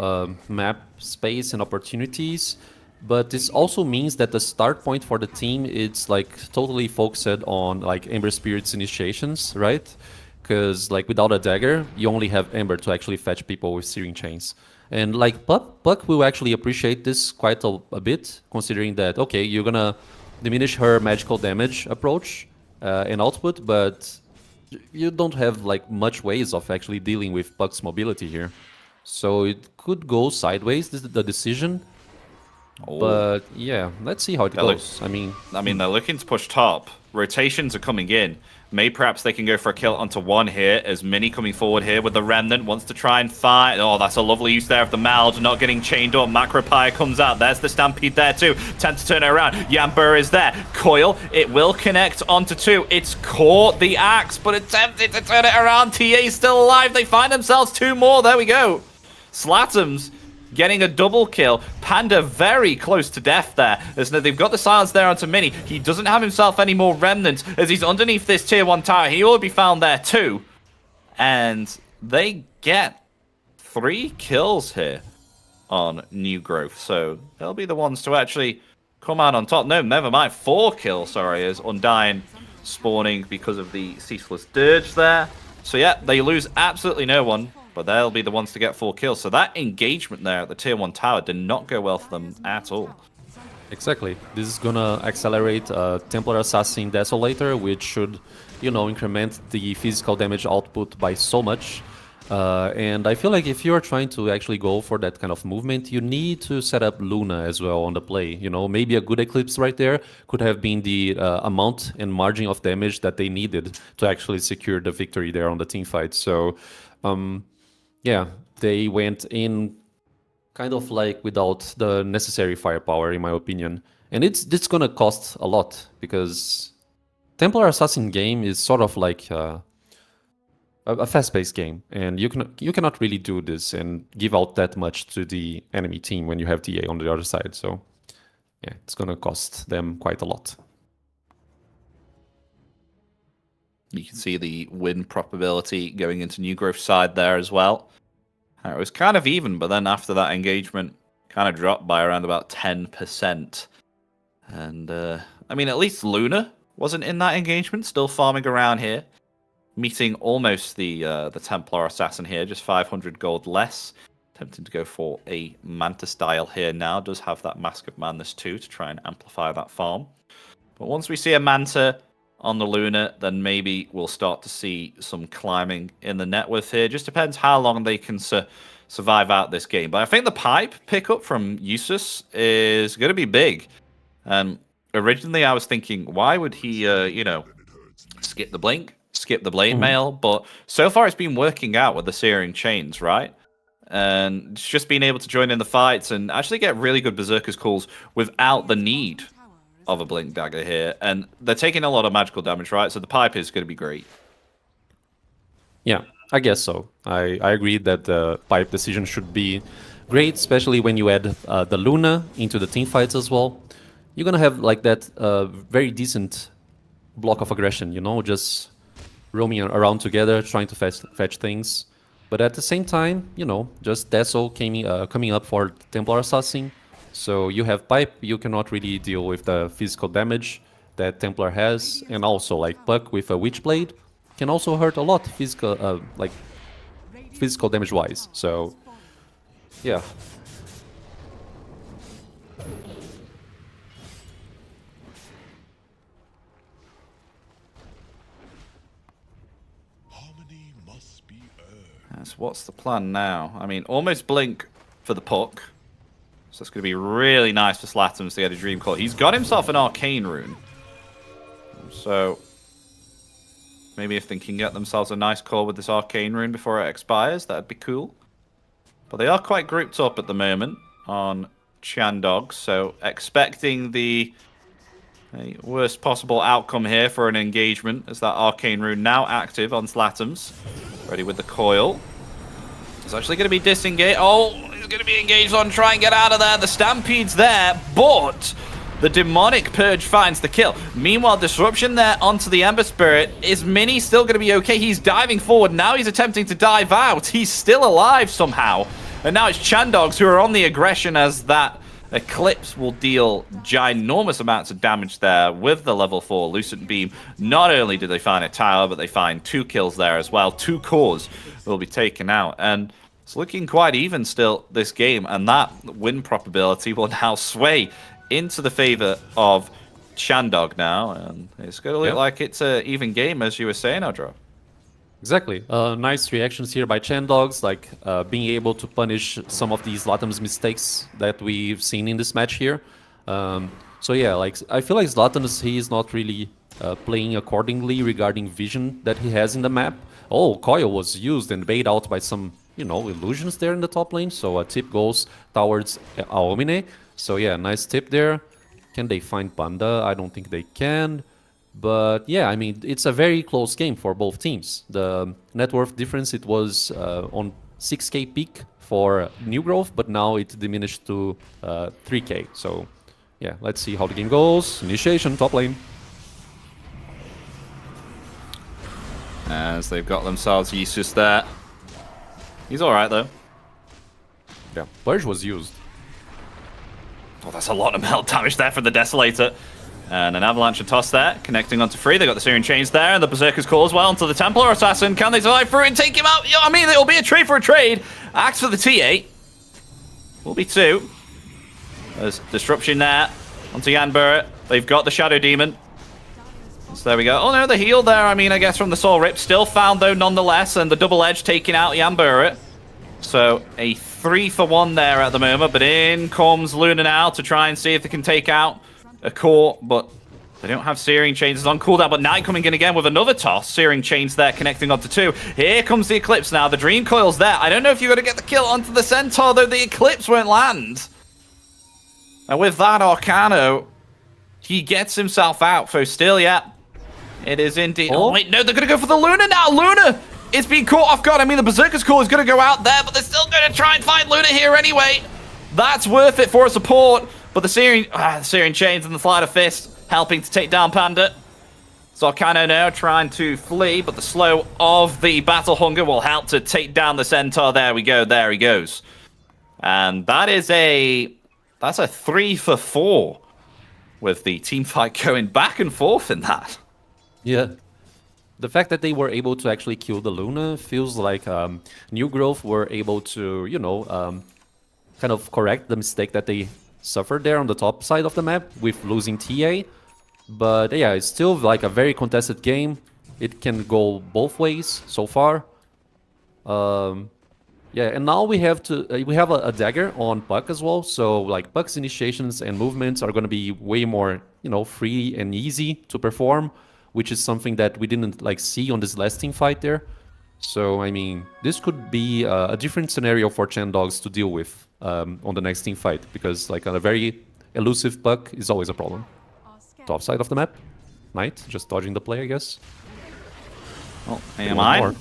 map space and opportunities. But this also means that the start point for the team is like totally focused on like Ember Spirit's initiations, right? Because like without a dagger, you only have Ember to actually fetch people with Searing Chains. And like Puck will actually appreciate this quite a bit, considering that, okay, you're gonna diminish her magical damage approach and output, but you don't have like much ways of actually dealing with Puck's mobility here. So it could go sideways, this is the decision. Oh. But yeah, let's see how it goes. I mean, they're looking to push top. Rotations are coming in. Maybe perhaps they can go for a kill onto one here, as Mini coming forward here with the Remnant, wants to try and fight. Oh, that's a lovely use there of the Malge, not getting chained up. Macropire comes out. There's the Stampede there too. Time to turn it around. Yambur is there. Coil, it will connect onto two. It's caught the axe, but attempted to turn it around. TA's still alive. They find themselves two more. There we go. Slatum's getting a double kill. Panda very close to death there. As they've got the silence there onto Mini. He doesn't have himself any more remnants as he's underneath this tier 1 tower. He will be found there too. And they get 3 kills here on New Growth. So they'll be the ones to actually come out on top. No, never mind. 4 kills, sorry, as Undying spawning because of the Ceaseless Dirge there. So yeah, they lose absolutely no one. But they'll be the ones to get 4 kills. So that engagement there at the tier 1 tower did not go well for them at all. exactly. This is gonna accelerate Templar Assassin Desolator, which should, you know, increment the physical damage output by so much. And I feel like if you're trying to actually go for that kind of movement, you need to set up Luna as well on the play. You know, maybe a good Eclipse right there could have been the amount and margin of damage that they needed to actually secure the victory there on the team fight. So, yeah, they went in kind of like without the necessary firepower, in my opinion. And it's gonna cost a lot, because Templar Assassin game is sort of like a fast-paced game, and you cannot really do this and give out that much to the enemy team when you have DA on the other side. So yeah, it's gonna cost them quite a lot. You can see the win probability going into New Growth side there as well. It was kind of even, but then after that engagement, kind of dropped by around about 10%. And, I mean, at least Luna wasn't in that engagement, still farming around here. Meeting almost the Templar Assassin here, just 500 gold less. Attempting to go for a Manta style here now. Does have that Mask of Madness too to try and amplify that farm. But once we see a Manta on the Luna, then maybe we'll start to see some climbing in the net worth here. Just depends how long they can survive out this game. But I think the pipe pickup from Usus is going to be big. Originally, I was thinking, why would he, you know, skip the blink, skip the blade mail? But so far, it's been working out with the Searing Chains, right? And it's just being able to join in the fights and actually get really good Berserker's calls without the need of a blink dagger here, and they're taking a lot of magical damage, right? So the pipe is going to be great. Yeah, I guess so. I agree that the pipe decision should be great, especially when you add the Luna into the team fights as well. You're gonna have like that very decent block of aggression, you know, just roaming around together, trying to fetch things. But at the same time, you know, just Deso coming up for Templar Assassin. So you have pipe, you cannot really deal with the physical damage that Templar has, and also like Puck with a Witchblade can also hurt a lot physical damage wise. So yeah. Harmony must be earned. Yes, what's the plan now? I mean, almost blink for the puck. So it's going to be really nice for Slatums to get a Dream Coil. He's got himself an Arcane Rune. So maybe if they can get themselves a nice core with this Arcane Rune before it expires, that'd be cool. But they are quite grouped up at the moment on Chandogs, so expecting the worst possible outcome here for an engagement as that Arcane Rune now active on Slatums. Ready with the coil. It's actually going to be disengaged. Oh, he's going to be engaged on try and get out of there. The Stampede's there, but the Demonic Purge finds the kill. Meanwhile, Disruption there onto the Ember Spirit. Is Mini still going to be okay? He's diving forward. Now he's attempting to dive out. He's still alive somehow. And now it's Chandogs who are on the aggression as that Eclipse will deal ginormous amounts of damage there with the level 4 Lucent Beam. Not only do they find a tower, but they find 2 kills there as well. 2 cores will be taken out. And it's looking quite even still this game. And that win probability will now sway into the favor of Chandog now. And it's going to look like it's an even game, as you were saying, Odro. Exactly. Nice reactions here by Chandogs, like being able to punish some of these Zlatan's mistakes that we've seen in this match here. So yeah, like I feel like Zlatan's, he is not really playing accordingly regarding vision that he has in the map. Oh, Coil was used and bait out by some, you know, illusions there in the top lane. So a tip goes towards Aomine. So yeah, nice tip there. Can they find Panda? I don't think they can. But yeah, I mean, it's a very close game for both teams. The net worth difference, it was on 6k peak for New Growth, but now it diminished to 3k. So yeah, let's see how the game goes. Initiation, top lane. As they've got themselves Yesus there. He's alright though. Yeah, Purge was used. Oh, that's a lot of melt damage there for the Desolator. And an Avalanche and Toss there, connecting onto Free. They got the Searing Chains there, and the Berserker's Call as well onto the Templar Assassin. Can they survive through and take him out? Yeah, I mean, it'll be a trade for a trade. Axe for the T8. Will be 2. There's Disruption there onto Jan Burret. They've got the Shadow Demon. So there we go. Oh no, the heal there, I mean, I guess from the Soul Rip. Still found though, nonetheless, and the Double Edge taking out Jan Burret. So a 3-for-1 there at the moment, but in comes Luna now to try and see if they can take out a core, but they don't have Searing Chains. It's on cooldown, but Knight coming in again with another toss. Searing Chains there, connecting onto 2. Here comes the Eclipse now. The Dream Coil's there. I don't know if you're going to get the kill onto the Centaur, though the Eclipse won't land. And with that, Arcano, he gets himself out. So still, yeah, it is indeed. Oh, wait, no, they're going to go for the Luna now. Luna is being caught off guard. I mean, the Berserker's Call is going to go out there, but they're still going to try and find Luna here anyway. That's worth it for a support. But the Searing Chains and the Sleight of Fist helping to take down Panda. So Arcano now trying to flee, but the slow of the Battle Hunger will help to take down the Centaur. There we go. There he goes. And that's a 3-for-4 with the team fight going back and forth in that. Yeah. The fact that they were able to actually kill the Luna feels like New Growth were able to, you know, kind of correct the mistake that they suffered there on the top side of the map with losing TA. But yeah, it's still like a very contested game. It can go both ways so far. Yeah, and now we have a dagger on Puck as well. So like Puck's initiations and movements are going to be way more, you know, free and easy to perform, which is something that we didn't like see on this last team fight there. So I mean, this could be a different scenario for Chandogs to deal with on the next team fight, because like a very elusive Puck is always a problem. Top side of the map, Knight just dodging the play, I guess. Oh, AMI.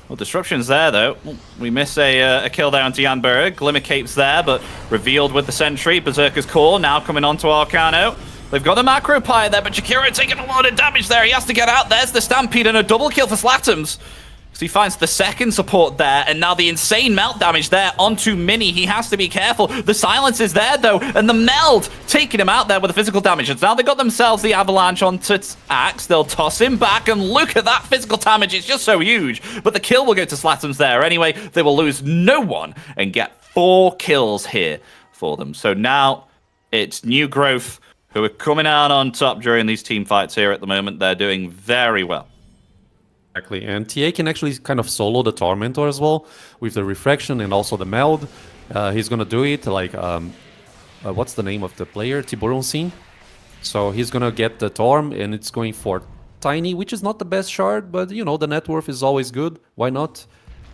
Well, Disruption's there though. We miss a kill there onto Jan Burret. Glimmer Cape's there, but revealed with the Sentry. Berserker's Call now coming onto Arcano. They've got the Macro Pyre there, but Jakiro taking a lot of damage there. He has to get out. There's the Stampede and a double kill for Slatums. So he finds the second support there, and now the insane melt damage there onto Mini. He has to be careful. The silence is there, though, and the meld taking him out there with the physical damage. And now they got themselves the avalanche onto Axe. They'll toss him back, and look at that physical damage. It's just so huge. But the kill will go to Slatums there anyway. They will lose no one and get 4 kills here for them. So now it's New Growth who are coming out on top during these team fights here at the moment. They're doing very well. Exactly, and TA can actually kind of solo the Tormentor as well with the Refraction and also the Meld. He's gonna do it like, what's the name of the player? Tiburon Scene. So he's gonna get the Torm, and it's going for Tiny, which is not the best shard, but you know, the net worth is always good. Why not?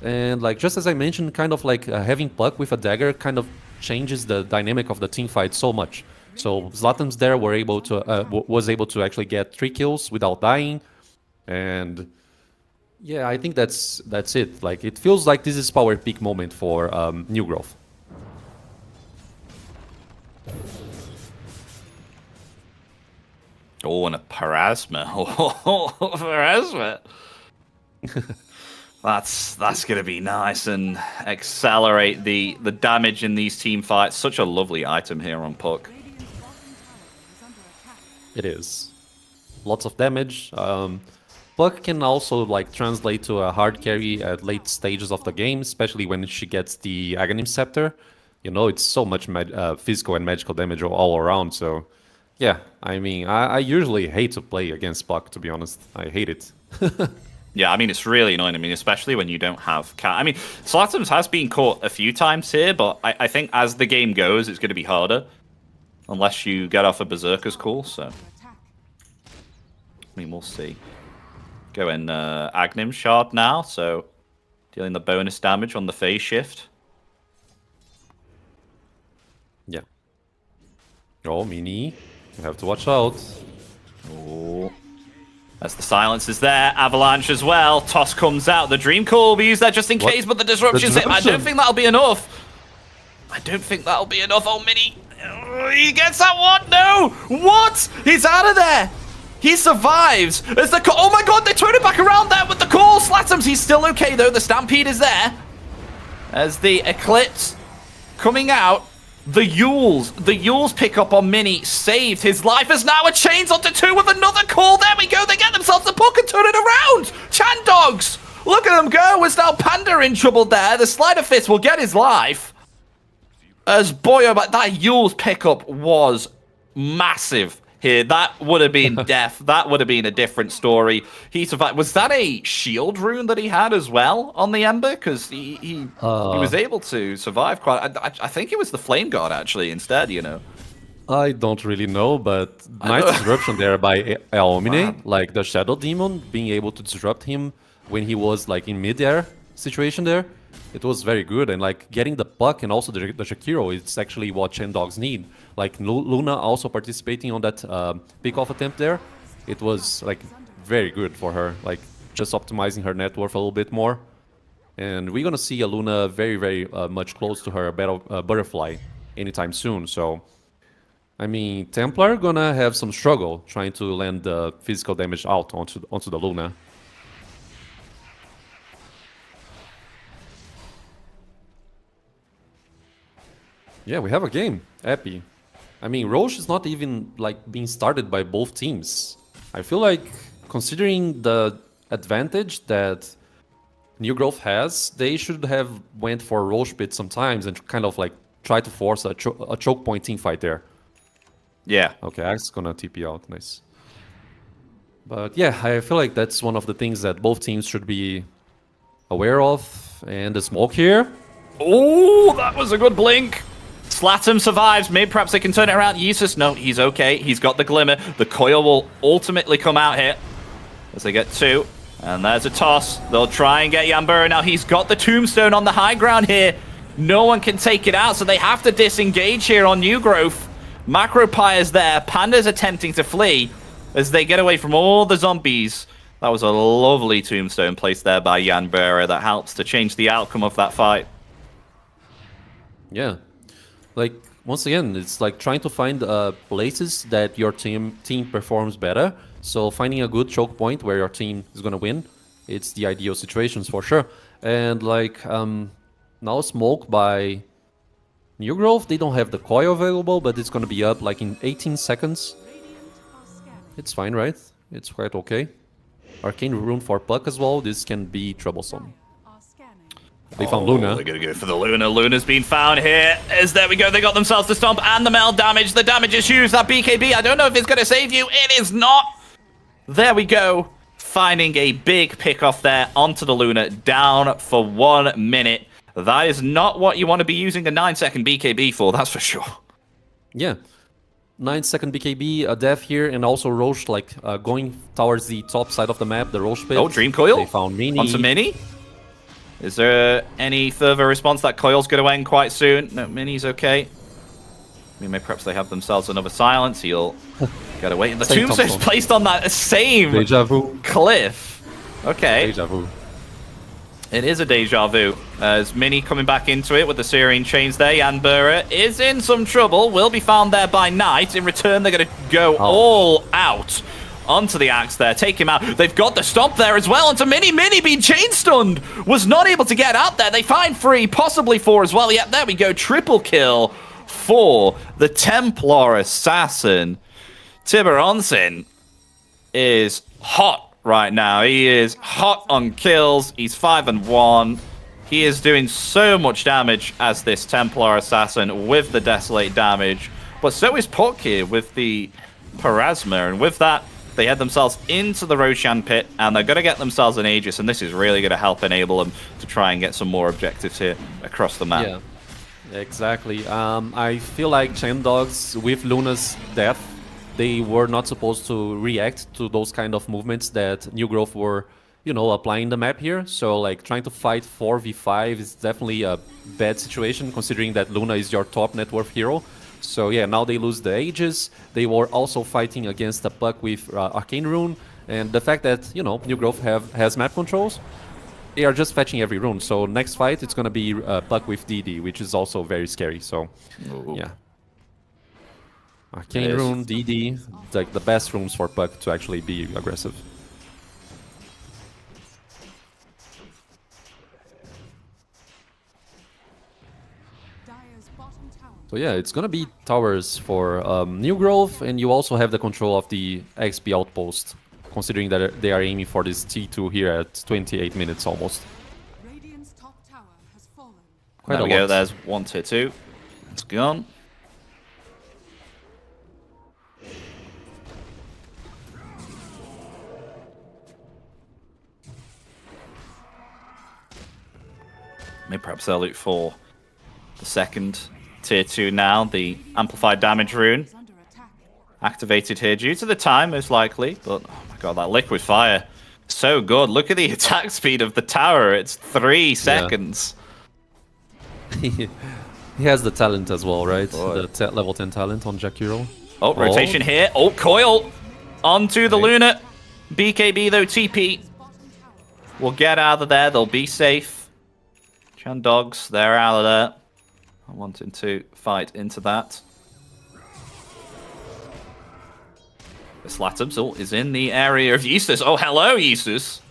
And like just as I mentioned, kind of like having Puck with a dagger kind of changes the dynamic of the team fight so much. So Zlatans there were able to was able to actually get 3 kills without dying, and yeah, I think that's it. Like, it feels like this is power peak moment for New Growth. Oh, and a Parasma. Oh, Parasma. That's gonna be nice and accelerate the damage in these team fights. Such a lovely item here on Puck. It is. Lots of damage. Puck can also like translate to a hard carry at late stages of the game, especially when she gets the Aghanim Scepter. You know, it's so much physical and magical damage all around. So, yeah, I mean, I usually hate to play against Puck, to be honest. I hate it. Yeah, I mean, it's really annoying. I mean, especially when you don't have cat. I mean, Slatums has been caught a few times here, but I think as the game goes, it's going to be harder. Unless you get off a Berserker's call, so. I mean, we'll see. Go in Aghanim Shard now, so dealing the bonus damage on the phase shift. Yeah. Oh, Mini. You have to watch out. Oh. As the silence is there, Avalanche as well. Toss comes out. The Dream Core will be used there just in case, but the disruption's hit. I don't think that'll be enough. I don't think that'll be enough. Oh, Mini. Oh, he gets that one. No. What? He's out of there. He survives. As the oh my god, they turn it back around there with the call. Slatums, he's still okay though. The Stampede is there. As the Eclipse coming out. The Yules pick up on Mini, saved his life as now a chains onto 2 with another call. There we go, they get themselves the puck and turn it around. Chandogs, look at them go. As now Panda in trouble there. The Slider Fist will get his life. As boy, but that Yules pickup was massive here. That would have been death. That would have been a different story. He survived. Was that a shield rune that he had as well on the Ember? Because he was able to survive quite. I think it was the Flame Guard actually instead. You know. I don't really know, but nice disruption there by Aomine. Like the Shadow Demon being able to disrupt him when he was like in mid-air situation there. It was very good, and like getting the puck and also the Shakiro, it's actually what Chandogs need. Like Luna also participating on that pick-off attempt there. It was like very good for her, like just optimizing her net worth a little bit more. And we're gonna see a Luna very, very much close to her butterfly anytime soon. So, I mean, Templar gonna have some struggle trying to land the physical damage out onto the Luna. Yeah, we have a game. Epi. I mean, Roche is not even like being started by both teams. I feel like considering the advantage that New Growth has, they should have went for Roche pit sometimes and kind of like try to force a choke point team fight there. Yeah. Okay, Axe gonna TP out. Nice. But yeah, I feel like that's one of the things that both teams should be aware of. And the smoke here. Oh, that was a good blink. Slatum survives. Maybe perhaps they can turn it around. Jesus, no, he's okay. He's got the glimmer. The coil will ultimately come out here as they get 2. And there's a toss. They'll try and get Yambura. Now he's got the tombstone on the high ground here. No one can take it out, so they have to disengage here on New Growth. Macropie is there. Panda's attempting to flee as they get away from all the zombies. That was a lovely tombstone placed there by Yambura that helps to change the outcome of that fight. Yeah. Like, once again, it's like trying to find places that your team performs better. So finding a good choke point where your team is going to win it's the ideal situations for sure. And like now smoke by New Grove, they don't have the coil available, but it's gonna be up like in 18 seconds. It's fine, right? It's quite okay. Arcane Rune for Puck as well. This can be troublesome. They found Luna. They're going to go for the Luna. Luna's been found here. There we go. They got themselves the stomp and the meld damage. The damage is huge. That BKB, I don't know if it's going to save you. It is not. There we go. Finding a big pick off there onto the Luna. Down for 1 minute. That is not what you want to be using a 9-second BKB for. That's for sure. Yeah. 9-second BKB, a death here, and also Roche like going towards the top side of the map, the Roche pit. Oh, Dream Coil. They found Mini. Onto Mini. Is there any further response? That Coil's going to end quite soon. No, Mini's okay. Perhaps they have themselves another silence. He'll get away. The Same tombstone's tombstone. placed on that same Deja vu. cliff. Okay. Deja vu. It is a deja vu. As Mini coming back into it with the Syrian chains there. Yanbura is in some trouble. Will be found there by Knight. In return, they're going to go all out onto the axe there. Take him out. They've got the stomp there as well. Onto Mini. Mini being chain stunned. Was not able to get out there. They find 3, possibly 4 as well. Yep, there we go. Triple kill for the Templar Assassin. Tiburonson is hot right now. He is hot on kills. He's 5-1. He is doing so much damage as this Templar Assassin with the Desolate damage. But so is Puck here with the Parasma. And with that, they head themselves into the Roshan pit. And they're going to get themselves an Aegis. And this is really going to help enable them to try and get some more objectives here across the map. Yeah, exactly. I feel like Chandogs with Luna's death, they were not supposed to react to those kind of movements that New Growth were, you know, applying the map here. So like trying to fight 4v5 is definitely a bad situation considering that Luna is your top net worth hero. So yeah, now they lose the Aegis. They were also fighting against a Puck with Arcane Rune. And the fact that, you know, New Growth has map controls, they are just fetching every rune. So next fight, it's going to be Puck with DD, which is also very scary. So yeah. Arcane Rune, DD, like the best runes for Puck to actually be aggressive. Dire's bottom tower. So yeah, it's gonna be towers for New Growth, and you also have the control of the XP outpost, considering that they are aiming for this T2 here at 28 minutes almost. Radiant's top tower has fallen. Quite There a we go. lot. There's 1 tier 2. It's gone. Maybe perhaps they'll look for the second tier 2 now. The amplified damage rune Is under attack. activated here due to the time, most likely. But oh my god, that liquid fire, so good. Look at the attack speed of the tower. It's 3 seconds. He has the talent as well, right? Boy. The level 10 talent on Jakiro. Oh, rotation here. Oh, coil onto the Luna. BKB though, TP will get out of there. They'll be safe. Chandogs, they're out of there. I'm wanting to fight into that. Slatums is in the area of Eustace. Oh, hello, Eustace.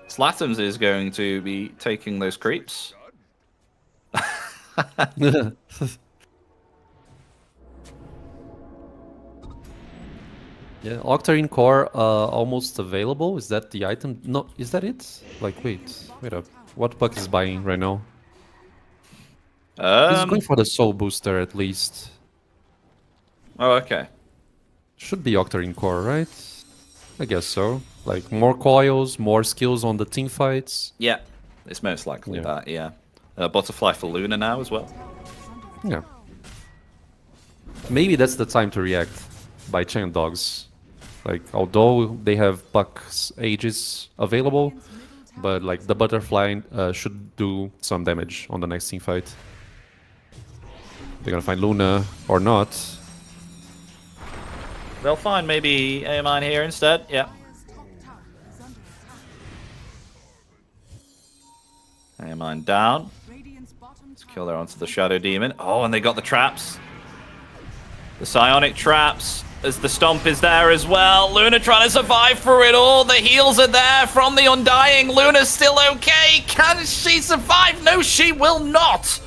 Slatums is going to be taking those creeps. Yeah, Octarine Core almost available. Is that the item? No, is that it? Like, wait up. What Puck is buying right now? He's going for the soul booster at least. Oh, okay. Should be Octarine Core, right? I guess so. Like more coils, more skills on the team fights. Yeah, it's most likely Yeah. that, yeah. Butterfly for Luna now as well. Yeah. Maybe that's the time to react by Chandogs. Like, although they have Puck's Aegis available, but like the butterfly should do some damage on the next team fight. They're gonna find Luna or not. They'll find maybe Aemine here instead, yeah. Dire's top tower is under attack. Aemine down. Radiant's bottom tower. Kill her onto the Shadow Demon. Oh, and they got the traps. The Psionic traps as the stomp is there as well. Luna trying to survive through it all. The heals are there from the Undying. Luna's still okay. Can she survive? No, she will not.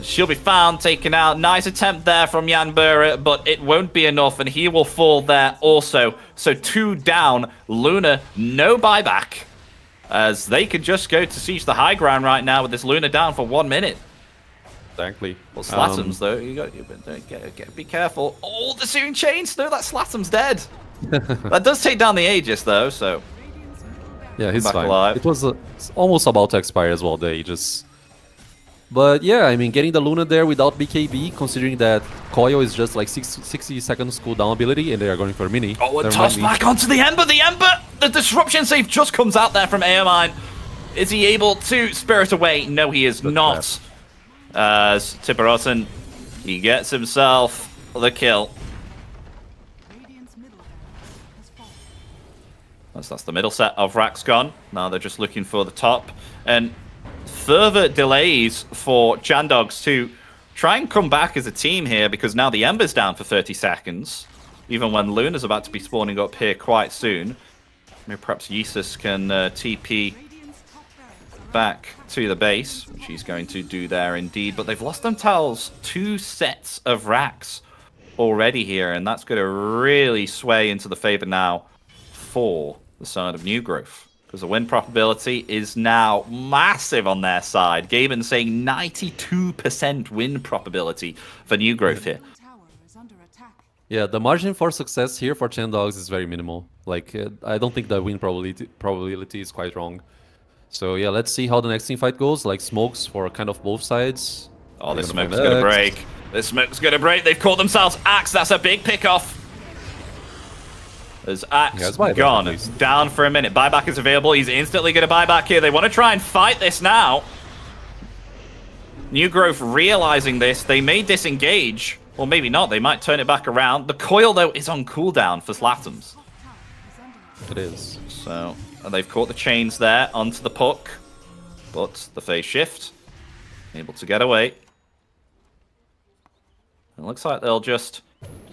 She'll be found, taken out. Nice attempt there from Jan Burre, but it won't be enough, and he will fall there also. So 2 down. Luna, no buyback, as they could just go to siege the high ground right now with this Luna down for 1 minute. Exactly. Well, Slatums, though, you got be careful. Oh, the Soon Chains! No, that Slatum's dead. That does take down the Aegis, though, so... Yeah, he's Back fine. alive. It was it's almost about to expire as well, the Aegis. But yeah, I mean, getting the Luna there without BKB, considering that Coil is just like 60 seconds cooldown ability, and they are going for a mini. Oh, and Never toss mind back onto the Ember! The Ember! The disruption save just comes out there from Airmine. Is he able to spirit away? No, he is not. As Tipperotten, he gets himself the kill. Radiant's middle barracks has fallen. That's the middle set of racks gone. Now they're just looking for the top. And further delays for Chandogs to try and come back as a team here, because now the Ember's down for 30 seconds. Even when Luna's about to be spawning up here quite soon. Maybe perhaps Yeesus can TP Radiant's top barracks are back to the base, which he's going to do there indeed. But they've lost themselves 2 sets of racks already here, and that's going to really sway into the favor now for the side of New Growth, because the win probability is now massive on their side. Gaben saying 92% win probability for New Growth here. tower is under attack. Yeah, the margin for success here for Chandogs is very minimal. Like, I don't think the win probability is quite wrong. So yeah, let's see how the next team fight goes. Like smokes for kind of both sides. Oh, this They're smoke's gonna going to find X. break. This smoke's going to break. They've caught themselves Axe. That's a big pick-off. As Axe Yeah, it's buyback gone. at least. Down for a minute. Buyback is available. He's instantly going to buy back here. They want to try and fight this now. New Growth realizing this. They may disengage. Or maybe not. They might turn it back around. The coil, though, is on cooldown for Slatums. Top tower is under attack. It is. So, and they've caught the chains there onto the puck. But the phase shift. Able to get away. It looks like they'll just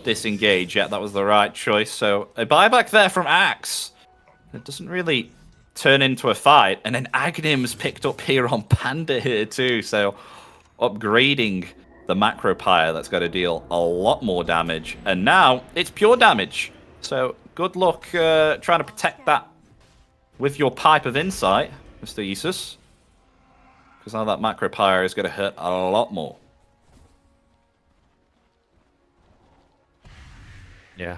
disengage. Yeah, that was the right choice. So a buyback there from Axe. It doesn't really turn into a fight. And then Agnim's picked up here on Panda here too. So upgrading the macro pyre, that's got to deal a lot more damage. And now it's pure damage. So good luck trying to protect that with your Pipe of Insight, Mr. Yeesus. Because now that macro pyre is going to hurt a lot more. Yeah.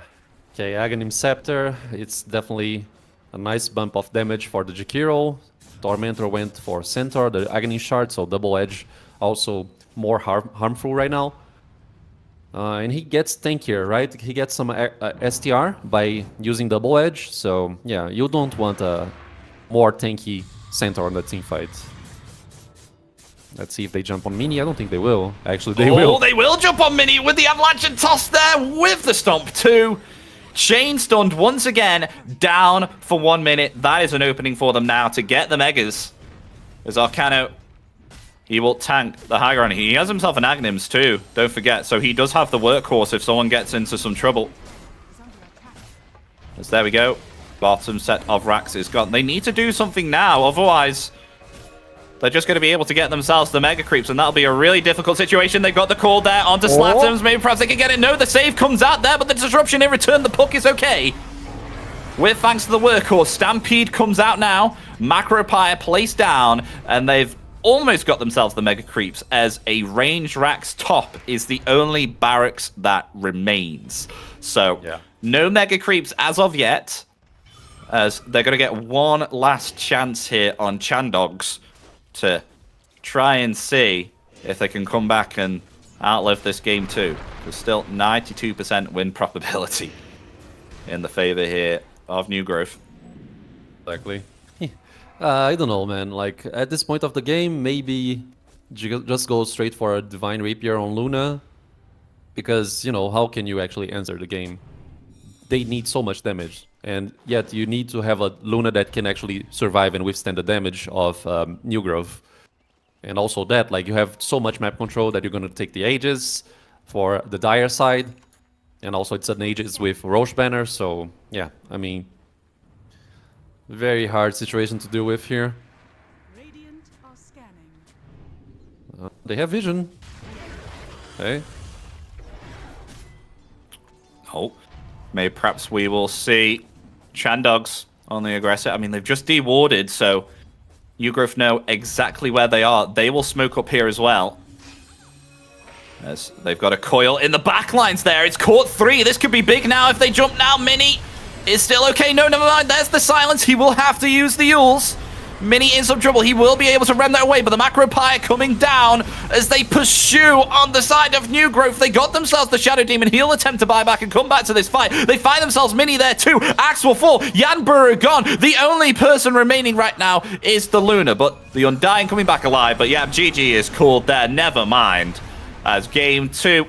Okay, Aghanim Scepter. It's definitely a nice bump of damage for the Jakiro. Tormentor went for Centaur, the Aghanim Shard, so double edge. Also more harmful right now. And he gets tankier, right? He gets some STR by using double edge. So yeah, you don't want a more tanky Centaur in the team fight. Let's see if they jump on Mini. I don't think they will. Actually, they will. Oh, they will jump on Mini with the avalanche and toss there with the stomp too. Chain stunned once again, down for 1 minute. That is an opening for them now to get the Megas. As Arcano, he will tank the high ground. He has himself an Agnims too, don't forget. So he does have the workhorse if someone gets into some trouble. Is under attack. As there we go. Bottom set of racks is gone. They need to do something now, otherwise they're just going to be able to get themselves the Mega Creeps, and that'll be a really difficult situation. They've got the call there onto Slatums. Maybe perhaps they can get it. No, the save comes out there, but the disruption in return, the puck is okay. With thanks to the workhorse, Stampede comes out now. Macro Pyre placed down, and they've almost got themselves the Mega Creeps, as a range rack's top is the only barracks that remains. So, Yeah. no Mega Creeps as of yet, as they're going to get one last chance here on Chandogs to try and see if they can come back and outlive this game too. There's still 92% win probability in the favor here of New Growth. Exactly. I don't know, man. Like, at this point of the game, maybe just go straight for a Divine Rapier on Luna. Because, you know, how can you actually answer the game? They need so much damage. And yet you need to have a Luna that can actually survive and withstand the damage of New Growth. And also that, like, you have so much map control that you're going to take the Aegis for the dire side. And also it's an Aegis with Roche banner, so yeah, I mean, very hard situation to deal with here. Radiant are scanning. They have vision. Okay. Oh, maybe perhaps we will see Chandogs on the aggressor. I mean, they've just dewarded, so Ugrowth know exactly where they are. They will smoke up here as well. As they've got a coil in the backlines there. It's caught 3. This could be big now if they jump now. Mini is still okay. No, never mind. There's the silence. He will have to use the Yules. Mini in some trouble. He will be able to run that away, but the Macro Pyre coming down as they pursue on the side of New Growth. They got themselves the Shadow Demon. He'll attempt to buy back and come back to this fight. They find themselves Mini there too. Axe will fall. Yanburu gone. The only person remaining right now is the Luna, but the Undying coming back alive. But yeah, GG is called there. Never mind. As game 2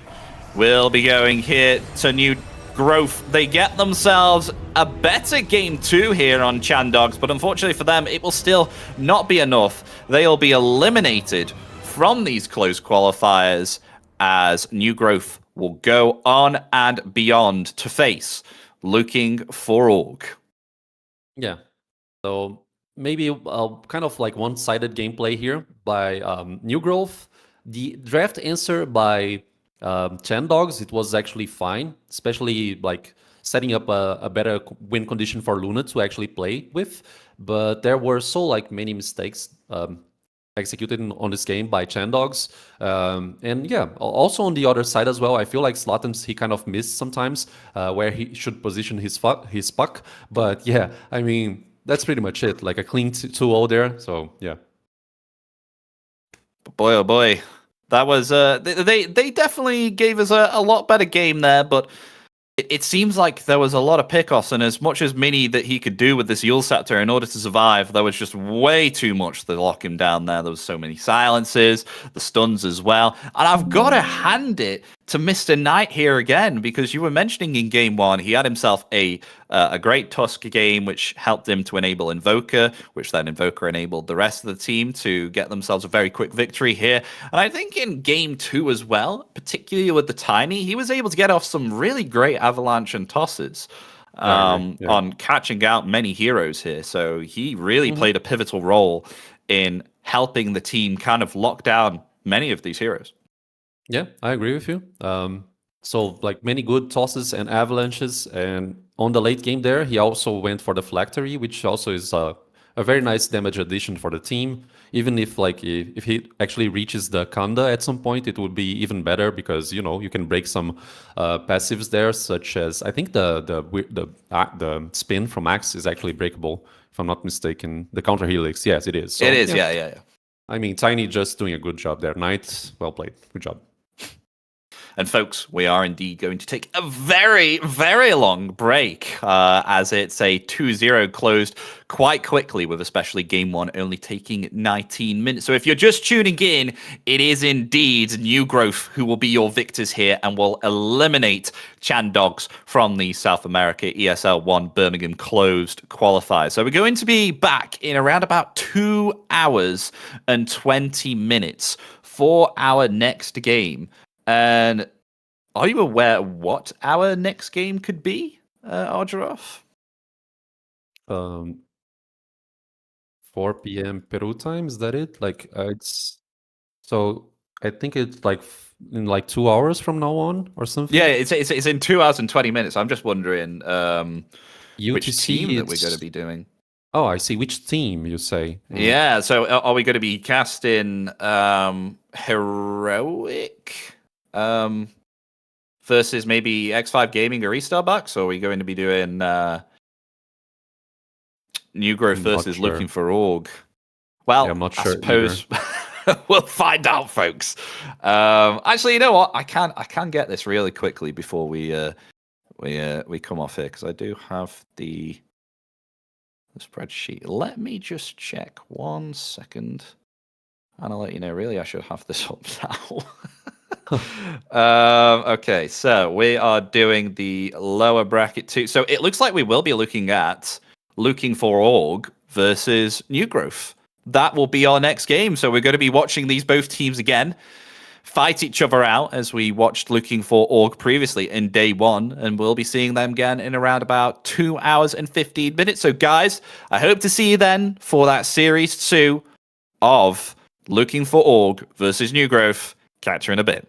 will be going here to New Growth. They get themselves a better game 2 here on Chandogs, but unfortunately for them, it will still not be enough. They'll be eliminated from these close qualifiers as New Growth will go on and beyond to face Looking for Org. Yeah. So maybe kind of like one-sided gameplay here by New Growth. The draft answer by Chandogs, it was actually fine, especially like setting up a better win condition for Luna to actually play with. But there were so like many mistakes executed on this game by Chandogs. And yeah, also on the other side as well, I feel like Slotums, he kind of missed sometimes where he should position his puck. But yeah, I mean, that's pretty much it. Like a clean 2-0 there. So yeah. Boy, oh boy. That was they definitely gave us a lot better game there, but it seems like there was a lot of pickoffs, and as much as Mini that he could do with this Yule Scepter in order to survive, there was just way too much to lock him down there. There was so many silences, the stuns as well. And I've got to hand it to Mr. Knight here again, because you were mentioning in game 1, he had himself a great Tusk game, which helped him to enable Invoker, which then Invoker enabled the rest of the team to get themselves a very quick victory here. And I think in game 2 as well, particularly with the Tiny, he was able to get off some really great avalanche and tosses on catching out many heroes here. So he really played a pivotal role in helping the team kind of lock down many of these heroes. Yeah, I agree with you. So like many good tosses and avalanches, and on the late game there, he also went for the Phylactery, which also is a very nice damage addition for the team. Even if like if he actually reaches the Kanda at some point, it would be even better, because you know you can break some passives there, such as I think the spin from Axe is actually breakable, if I'm not mistaken. The counter helix, yes, it is. So, it is, yeah. I mean, Tiny just doing a good job there. Knight, well played, good job. And folks, we are indeed going to take a very, very long break as it's a 2-0 closed quite quickly, with especially game 1 only taking 19 minutes. So if you're just tuning in, it is indeed New Growth who will be your victors here and will eliminate Chandogs from the South America ESL One Birmingham closed qualifiers. So we're going to be back in around about 2 hours and 20 minutes for our next game. And are you aware what our next game could be, Argerov? 4 p.m. Peru time, is that it? Like it's so I think it's like in like 2 hours from now on or something. Yeah, it's in 2 hours and 20 minutes. I'm just wondering which UTC team that we're going to be doing. Oh, I see. Which team you say? Yeah, so are we going to be casting Heroic versus maybe X5 Gaming or Starbucks, or are we going to be doing New Growth versus sure. Looking for Org? Well, yeah, I'm not sure. I suppose we'll find out, folks. Actually, you know what? I can get this really quickly before we come off here, because I do have the spreadsheet. Let me just check 1 second, and I'll let you know. Really, I should have this up now. Okay, so we are doing the lower bracket too. So it looks like we will be looking at Looking for Org versus New Growth. That will be our next game. So we're going to be watching these both teams again fight each other out, as we watched Looking for Org previously in day one, and we'll be seeing them again in around about 2 hours and 15 minutes. So guys, I hope to see you then for that series 2 of Looking for Org versus New Growth. Catch you in a bit.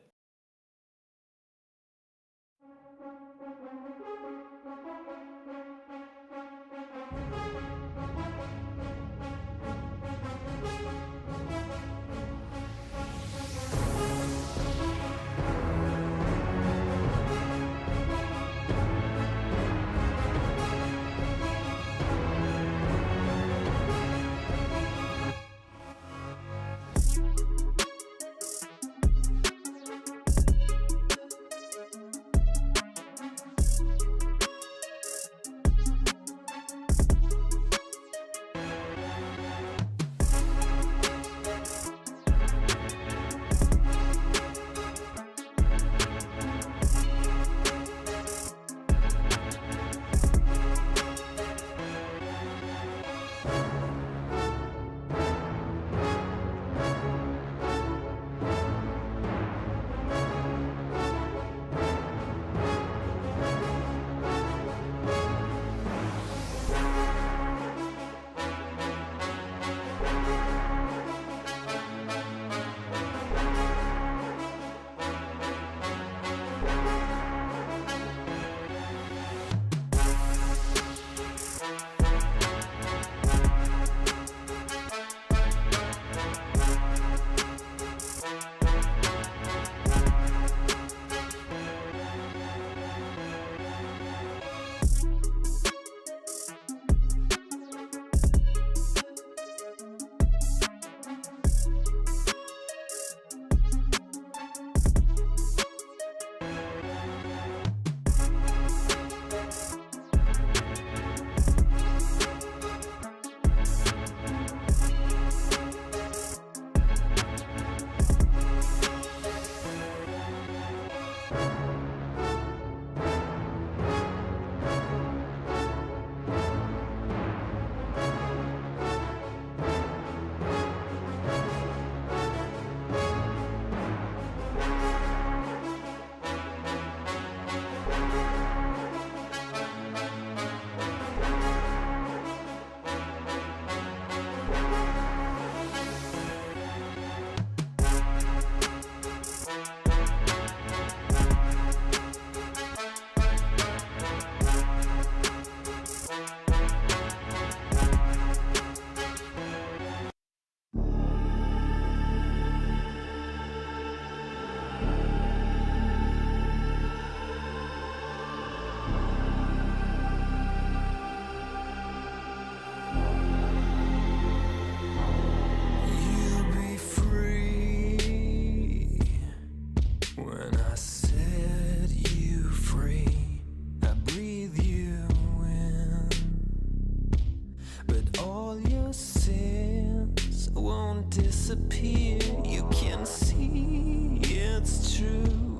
disappear. You can see it's true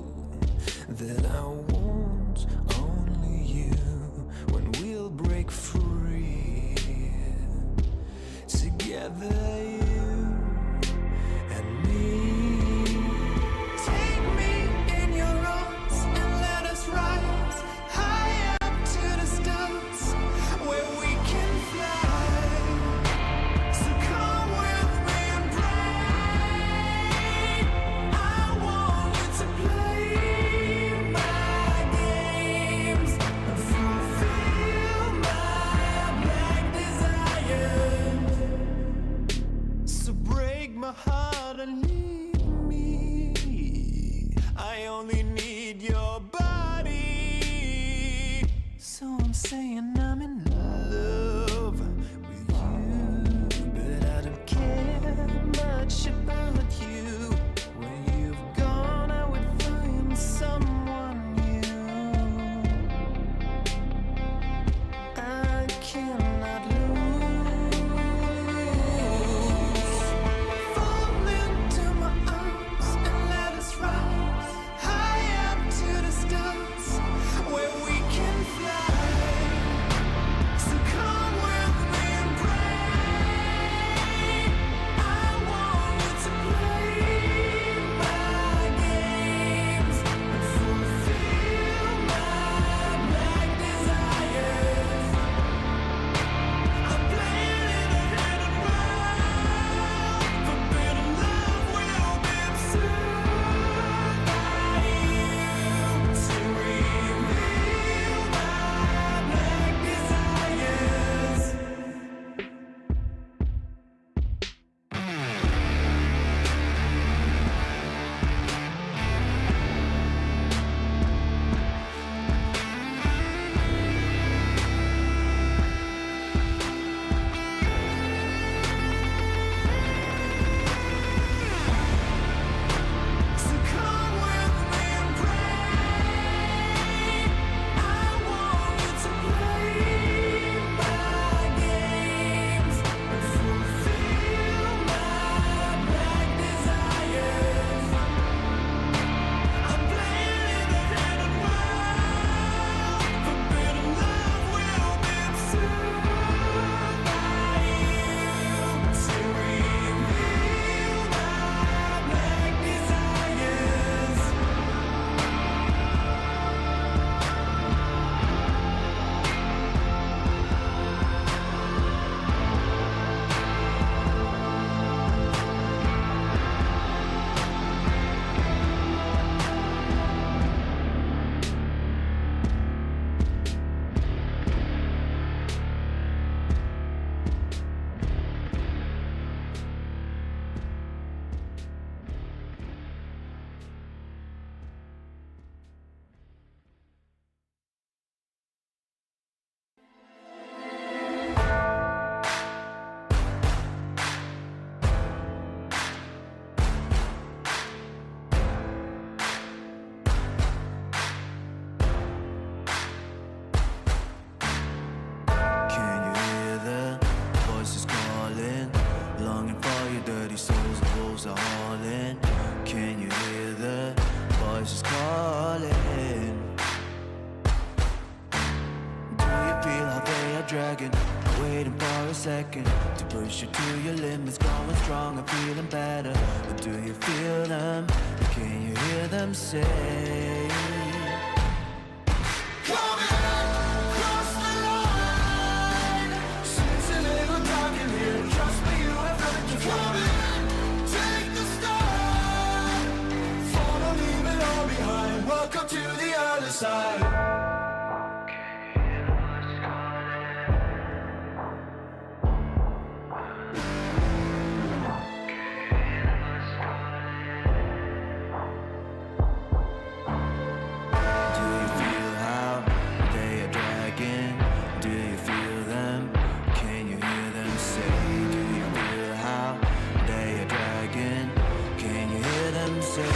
that I want only you when we'll break free together, you and me. Take me in your arms and let us rise high up to the stars where we can fly. So come with me and pray. I want you to play my games and fulfill my black desires. waiting for a second to push you to your limits, going strong and feeling better. But do you feel them? Can you hear them say? Welcome to the other side. Do you feel how they are dragging? Do you feel them? Can you hear them say? Do you feel how they are dragging? Can you hear them say?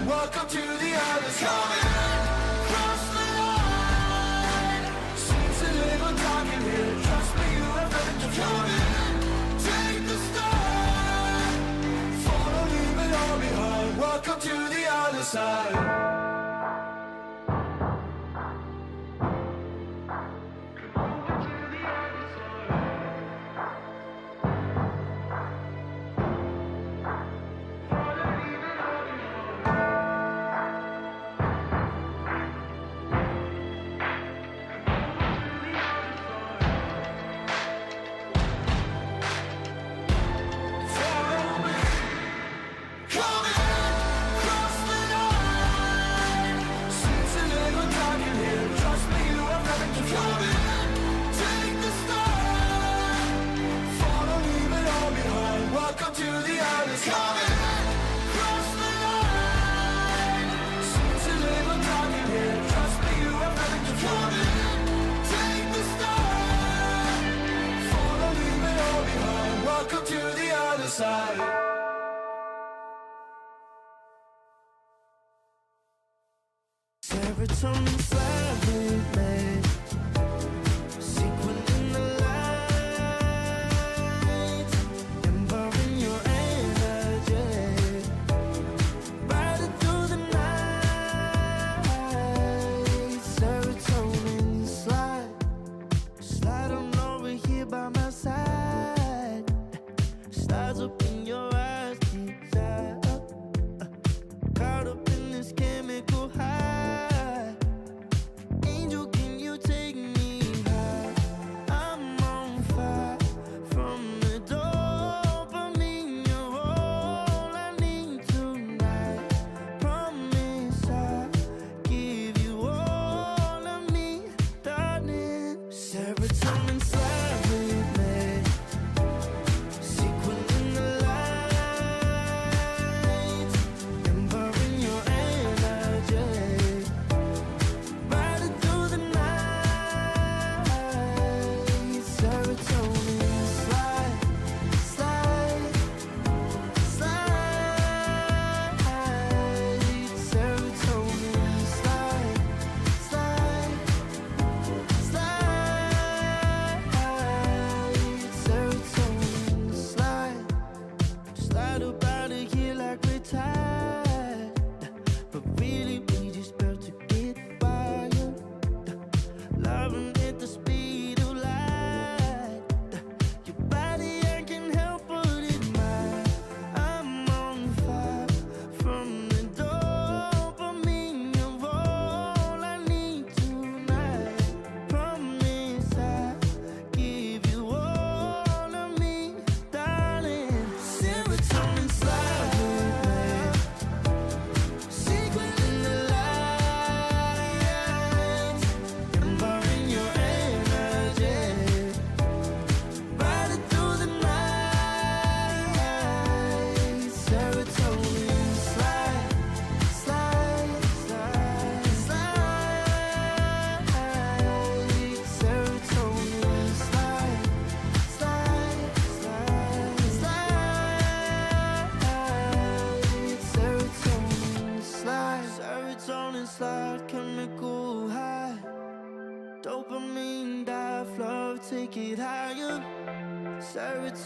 Welcome to the other side. Cross the line. Seems a little dark in here. Trust me, you have nothing to fear. Take the start. Follow, leave it all behind. Welcome to the other side. Welcome to the other side. Cross the line. Seems a little dark in here. Trust me, you have nothing to fear. Take the start. Follow, leave it all behind. Welcome to the other side. Serotonin slightly made. Sequin in the light. Involving your energy. Riding through the night. Serotonin slide. Slide on over here by my side. Stars up in your eyes, desire. Caught up in this chemical high.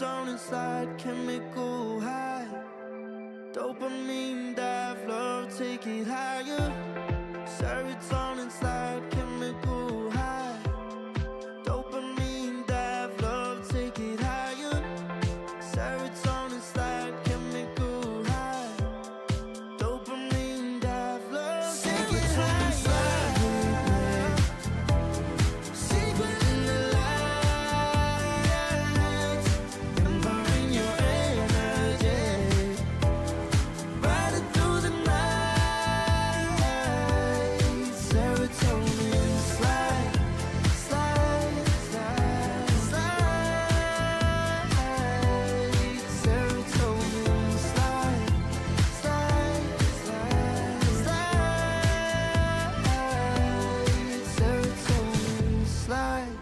Serotonin slide, chemical high. Dopamine dive, love, take it higher. Serotonin slide, chemical high. Dopamine dive, love, take it higher. Serotonin slide, chemical high. Dopamine dive, love, take it higher. Secret in the light, empowering your energy. Riding through the night. Serotonin slide, slide, slide, slide. Serotonin slide, slide, slide, slide. Serotonin slide.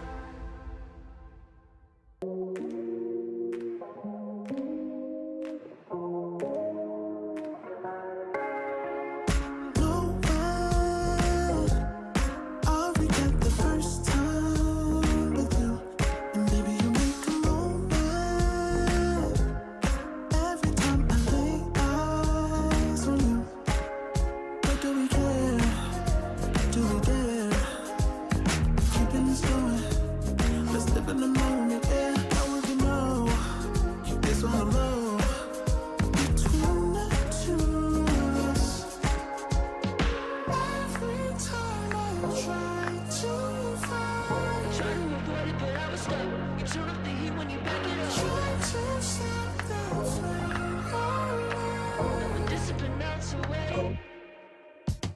No one, I'll forget the first time with you, and baby you make a moment. Every time I lay eyes on you, but do we care? Do we dare? Keeping this going, let's live in the moment. Yeah, now we can know. Keep this on the low. Between the two of us. Every time I try to find, Try to avoid it, but I was stuck. You turn up the heat when you back it up. try to stop the flame. But discipline melts away.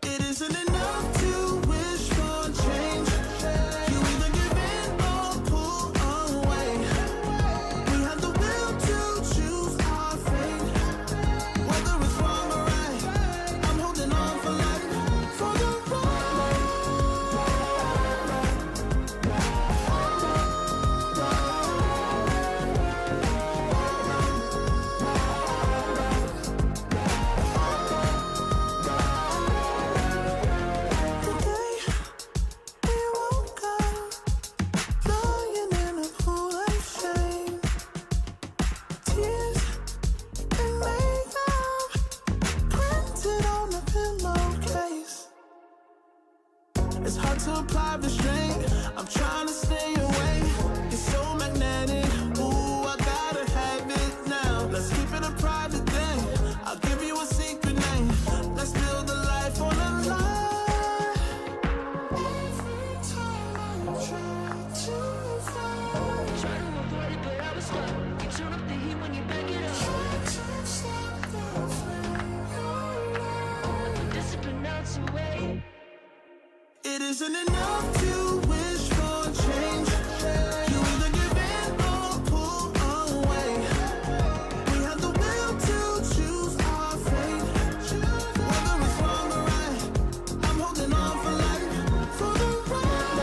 It isn't enough to wish for change. You either give in or pull away. We have the will to choose our fate. Whether it's wrong or right, I'm holding on for life, for the ride. The day we woke up, lying in a pool of shame. Tears and makeup printed on the pillowcase. It's hard to apply restraint. I'm trying to stay away. It's so magnetic. Ooh, I gotta have it now. Let's keep it a private thing. I'll give you a secret name. Let's build a life on a lie. Every time I try to find, Try to avoid it, but I was stuck. You turn up the heat when you back it up. try to stop the flame. But discipline melts away. It isn't enough to wish for change. You either give in or pull away. We have the will to choose our fate. Whether it's wrong or right, I'm holding on for life, for the ride.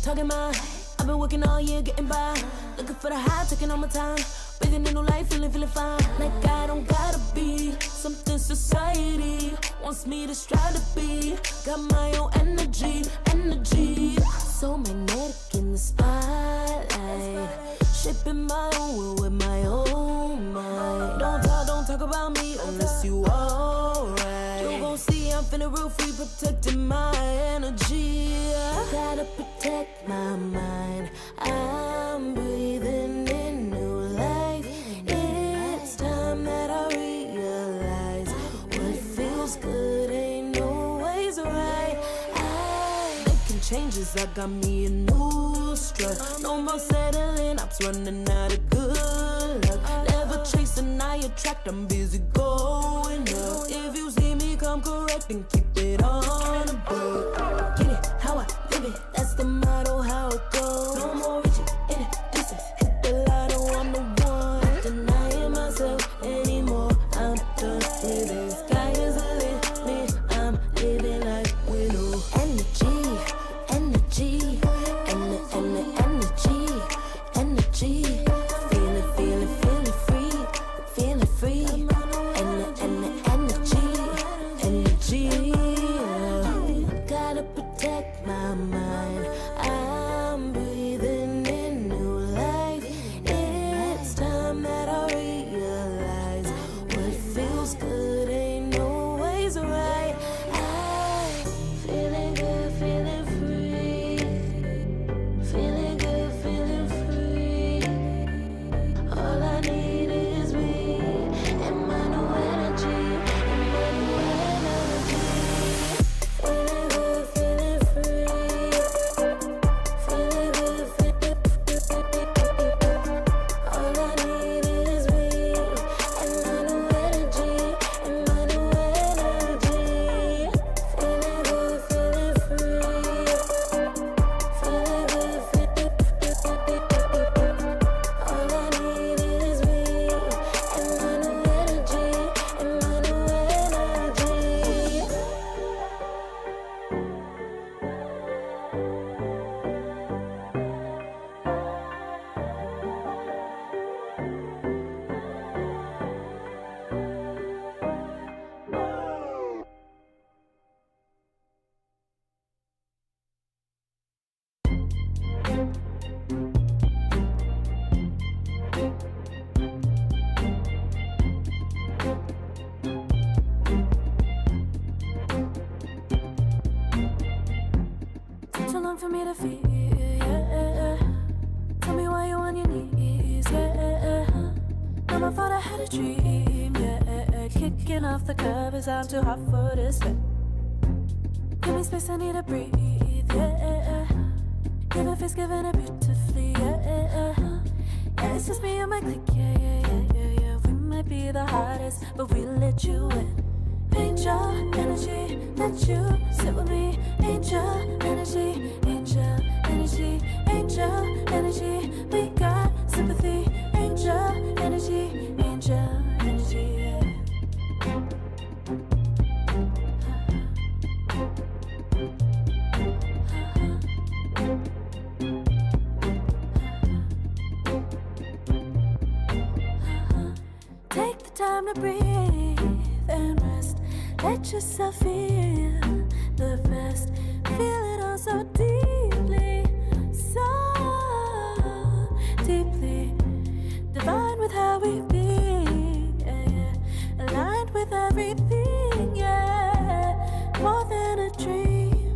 Talking my, I've been working all year getting by. Looking for the high, taking all my time. Breathing in new life, feeling fine. Like I don't gotta be something society wants me to strive to be. Got my own energy. So magnetic in the spotlight. Shaping my own world with my own mind. Don't talk about me unless you alright. You gon' see I'm finna real free, protecting my energy. Gotta protect my mind. I'm breathing in new life. It's time that I realize what feels good ain't always right. I making changes, I got me a new stride. luck. No more settling, I'm running out of good luck. Never chasing, I attract, I'm busy going up. If you see me come correct, then keep it on the book. Get it, how I live it, that's the motto, how it goes. No more reaching in the distance, hit the lotto, I'm the one. Not denying myself anymore, I'm done with this. Sky is the limit, I'm living life with no energy, energy, and the energy, energy. Feeling free, feeling free, and the energy, energy. Gotta protect my mind. I'm breathing in new life. It's time that I realize what feels good ain't always right. I'm feeling good, feeling free. Feeling good, feeling free. All I need is me and my new energy, and my new energy. Feeling good, feeling free. Feeling good, feeling free. All I need is me and my new energy, and my new energy. Feeling good, feeling free. Feeling good, feeling free. All I need is me and my new energy, and my new energy. Took too long for me to feel, yeah. Tell me why you on your knees, yeah. Not my fault, I had a dream, yeah. Kicking off the covers, I'm too hot for this bed. Give me space, I need to breathe, yeah. Give a face, giving it beautifully, yeah. Yeah, it's just me and my clique, yeah. We might be the hottest, but we let you in. Angel energy, let you sit with me. Angel energy, angel energy, angel energy. We got sympathy. Angel energy, angel energy. Take the time to breathe and rest. Let yourself feel the best. Feel it all so deeply, so deeply. Divine with how we be, yeah. Aligned with everything, yeah. More than a dream.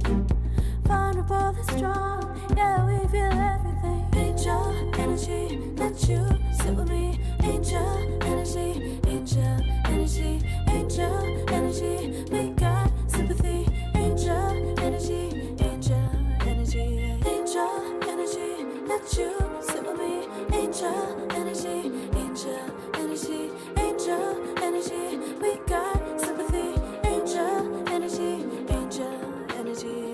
Vulnerable and strong, yeah. We feel everything. Angel energy, let you sit with me. Angel energy, angel energy, angel energy. We got sympathy. Angel energy, angel energy, angel energy. Let you sit with me. Angel energy, angel energy, angel energy. We got sympathy. Angel energy, angel energy.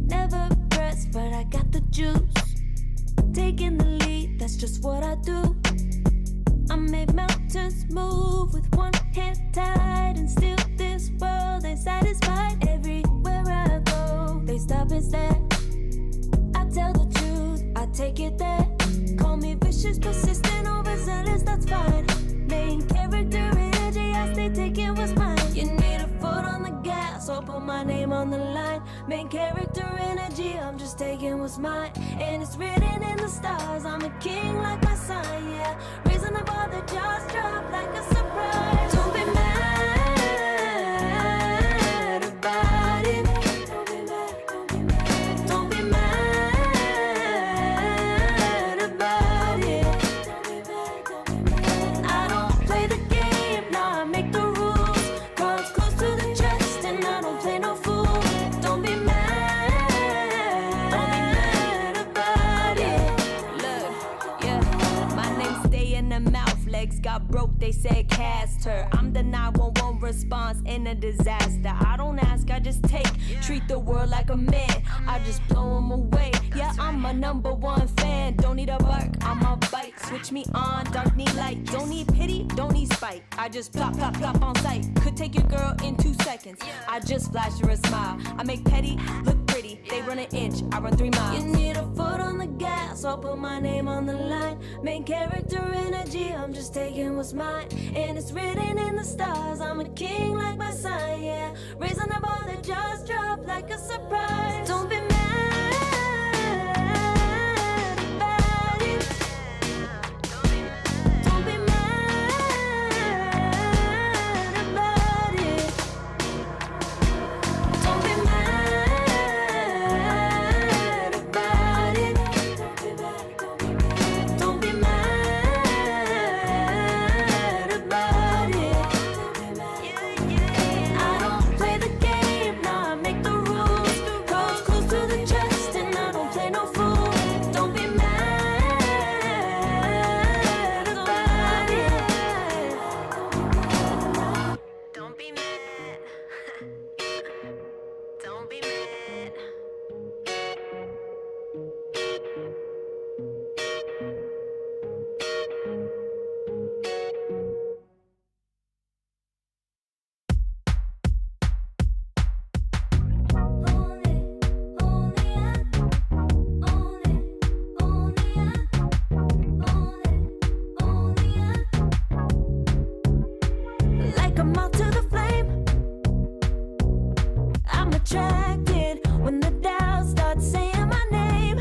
Never pressed, but I got the juice. Taking the lead, that's just what I do. I made mountains move with one hand tied, and still this world ain't satisfied. Everywhere I go, they stop and stare. I tell the truth, I take it there. Call me vicious, persistent, overzealous, that's fine. Main character energy, I stay taking what's mine. You need a foot on the gas, open my my name on the line. Main character energy, I'm just taking what's mine. And it's written in the stars, I'm a king like my sign, yeah. Reason the bar, the jaws drop like a surprise. Don't be mad about it. Don't be mad, don't be mad. Don't be mad about it. Don't be mad, don't be mad. I don't play the game, nah, I make the rules. Cards close to the chest and I don't play no fool. Don't be mad about it. Look, yeah, my name stay in the mouth. Legs got broke, they said cast her. I'm the 911 response in a disaster. I don't ask, I just take. Treat the world like a man, I just blow them away. Yeah, I'm a #1 fan. Don't need a bark, I'm a bite. Switch me on, dark need light. Don't need pity, don't need spite. I just plop, plop, plop on sight. Could take your girl in 2 seconds. I just flash her a smile. I make petty look pretty. They run an inch, I run 3 miles. You need a foot on the gas, I'll put my name on the line. Main character energy, I'm just taking what's mine. And it's written in the stars, I'm a king like my sign, yeah. Raising the bar, the jaws drop like a surprise. Don't be mad about it. Don't be mad about it. Don't be mad about it. Don't be mad about it. I don't play the game, nah, I make the rules. Cards close to the chest and I don't play no fool. Don't be mad about it. Don't be mad. Don't be mad. Like a moth to the flame, I'm attracted when the doubts start saying my name.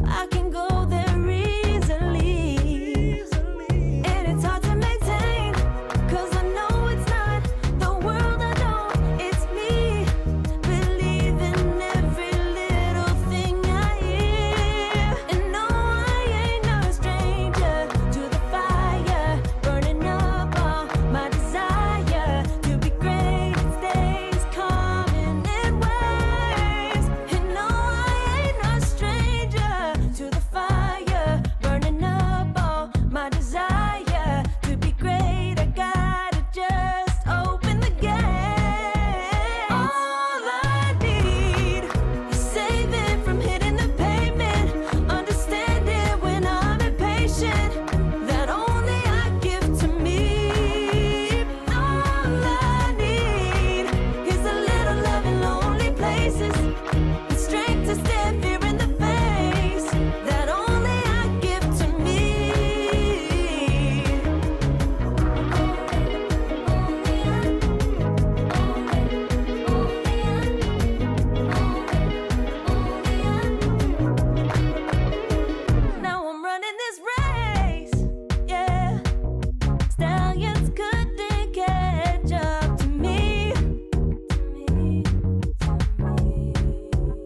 I can go there easily, and it's hard to maintain, 'cause I know it's not the world I know, it's me. Believe in every little thing I hear, and no, I ain't no stranger to the fire, burning up all my desire to be great. It stays coming in waves, and no, I ain't no stranger to the fire, burning up all my desire to be great. I gotta just open the gate. All I need is saving from hitting the pavement, understanding when I'm impatient, that only I give to me. All I need is a little love in lonely places, the strength to stare fear in the face, that only I give to me. Now I'm running this race, yeah. Stallions couldn't catch up to me.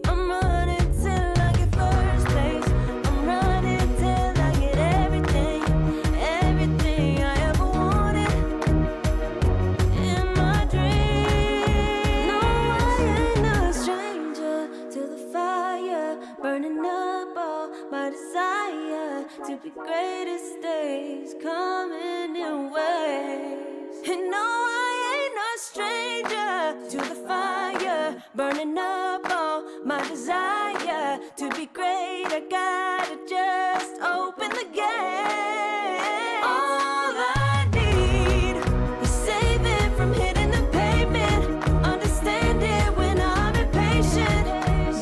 I'm running till I get first place. I'm running till I get everything, everything I ever wanted in my dream. No, I ain't no stranger to the fire, burning up all my desire to be greatest days coming in waves. And no, I ain't no stranger to the fire, burning up all my desire to be great. I gotta just open the gate. All I need is saving from hitting the pavement, understanding when I'm impatient,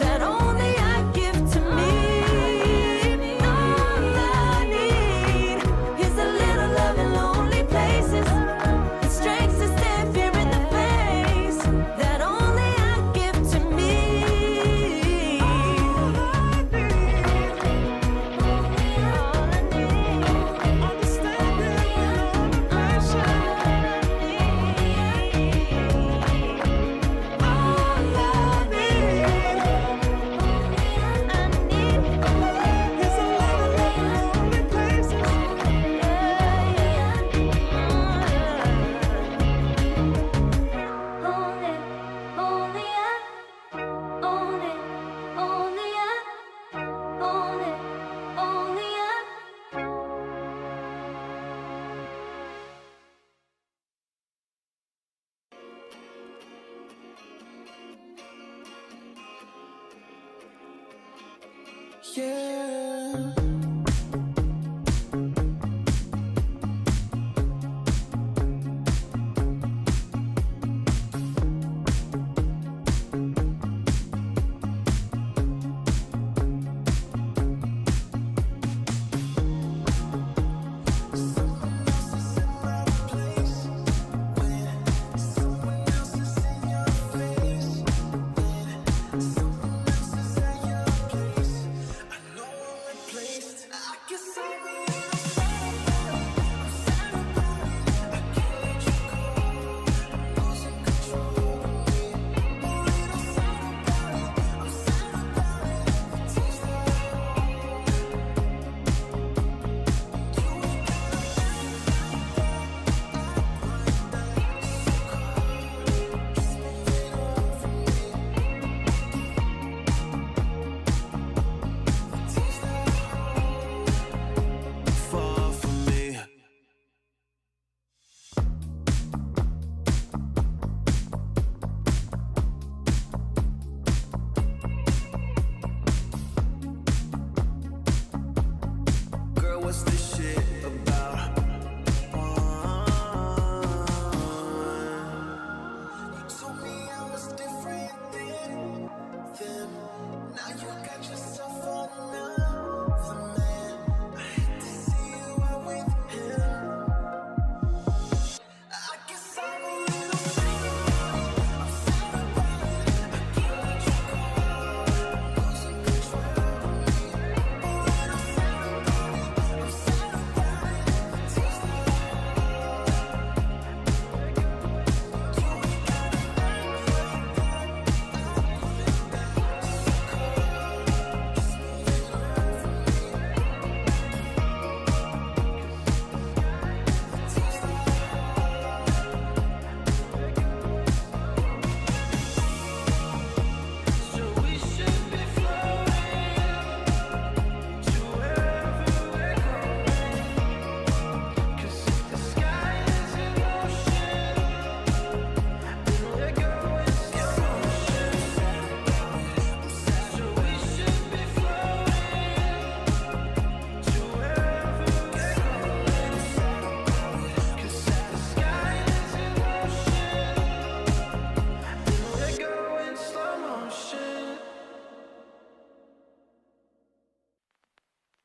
that only I give to me. All I need is a little love in lonely places, the strength to stand fear in the face, that only I give yeah. Far from me. Girl, what's this shit about? You told me I was different then. Now you got yourself another man. I hate to see you out with him. I guess I'm a little sad about it. I'm sad about it. I can't let you go. Losing control of me. A little sad about it. I'm sad about it. Taste of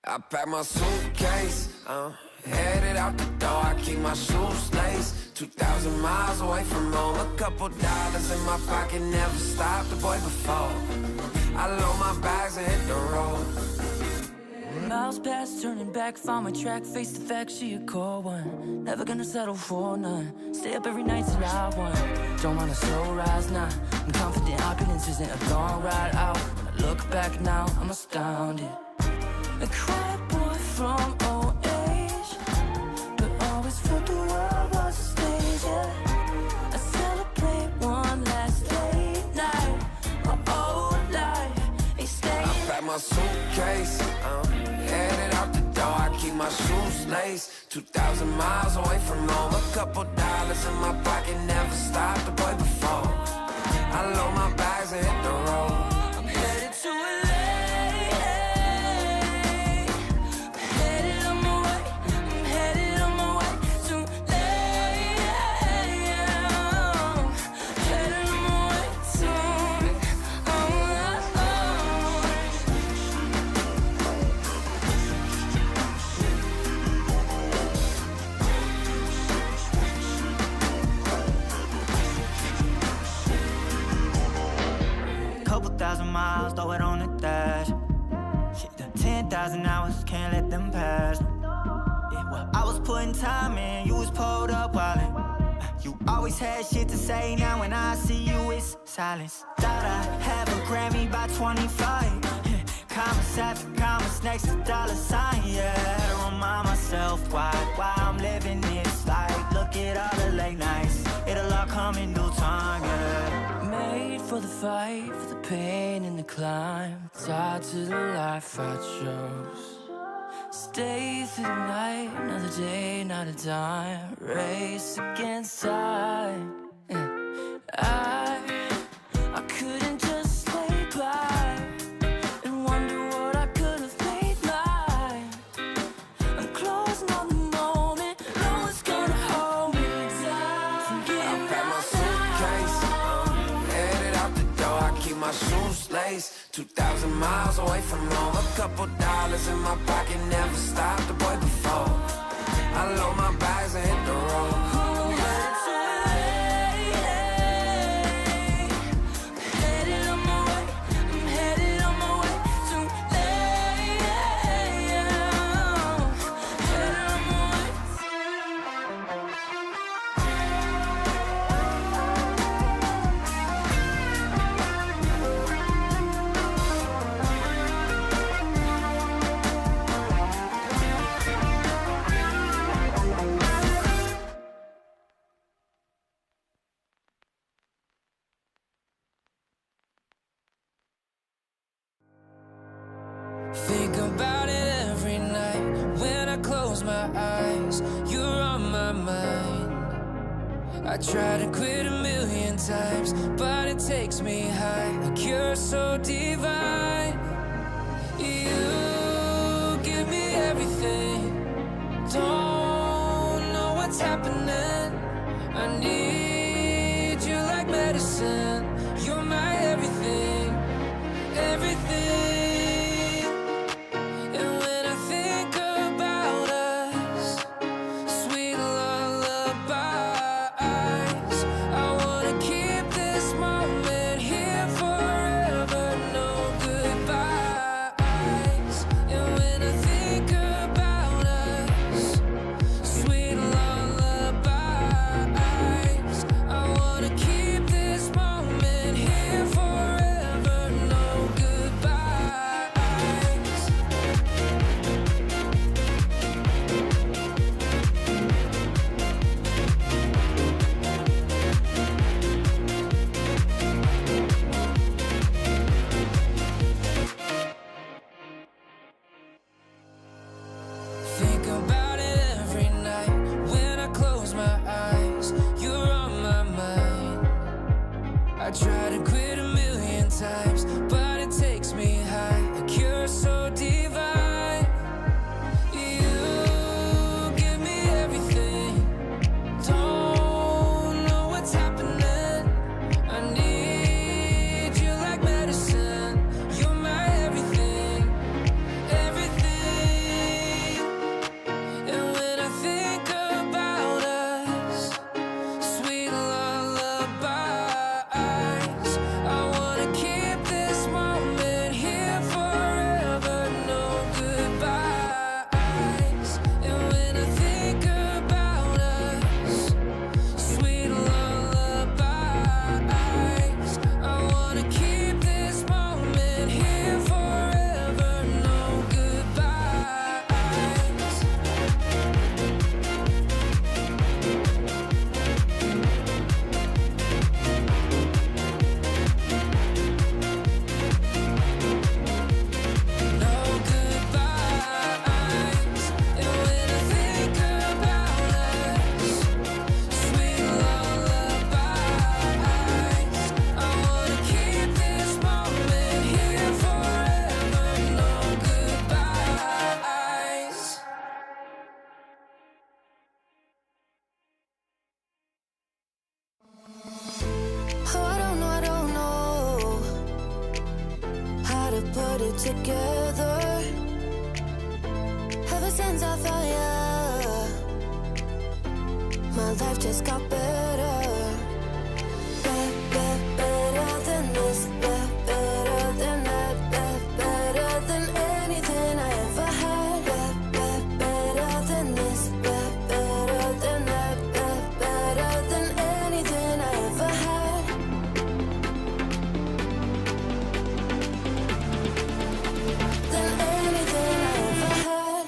I pack my suitcase, headed out the door. I keep my shoes laced. 2,000 miles away from home. A couple dollars in my pocket, never stopped the boy before. I load my bags and hit the road. Miles past, turning back, found my track, face the fact she a cold one. Never gonna settle for none. Stay up every night till I won. Don't want a slow rise now. I'm confident opulence isn't a long ride out. When I look back now, I'm astounded. A quiet boy from old age, but always felt the world was a stage, yeah. I celebrate one last late night. My whole life ain't staying. I pack my suitcase, headed out the door. I keep my shoes laced. 2,000 miles away from home. A couple dollars in my pocket, never stopped the boy before. I load my bags and hit the road. I'm headed to LA. Miles, throw it on the dash. Shit, 10,000 hours, can't let them pass. Yeah, well, I was putting time in, you was pulled up wildin'. You always had shit to say, now when I see you, it's silence. Thought I'd have a Grammy by 25. Commas after commas next to dollar sign, yeah. To remind myself why I'm living this life. Look at all the late nights, it'll all come in due time, yeah. Made for the fight, for the pain and the climb. Tied to the life I chose. Stay through the night, another day, not a dime. Race against time. I couldn't just lay by and wonder what I could have I pack my suitcase, headed out the door, I keep my shoes laced. 2,000 miles away from home, a couple dollars in my pocket, never stopped the boy before. I load my bags and hit the road. Think about it every night when I close my eyes. You're on my mind. I try to quit a million times, but it takes me high. Like you're so divine. You give me everything. Don't know what's happening. I need you like medicine. You're my everything, everything. Think about it every night when I close my eyes. You're on my mind. I try to quit a million times, but it takes me high. Like you're so divine. You give me everything. Don't know what's happening. I need you like medicine. You're my everything, everything. And when I think about us, sweet lullabies, I wanna keep this moment here forever, no goodbyes. And when I think about us, sweet lullabies, I wanna keep this moment here forever, no goodbyes. No goodbyes. And when I think about us, sweet lullabies, I wanna keep this moment here forever. No goodbyes. Oh, I don't know how to put it together. Ever since I found you, my life just got better. Better than this, better than that, better than anything I ever had. Better than this, better than that, better than anything I ever had. Than anything I ever had.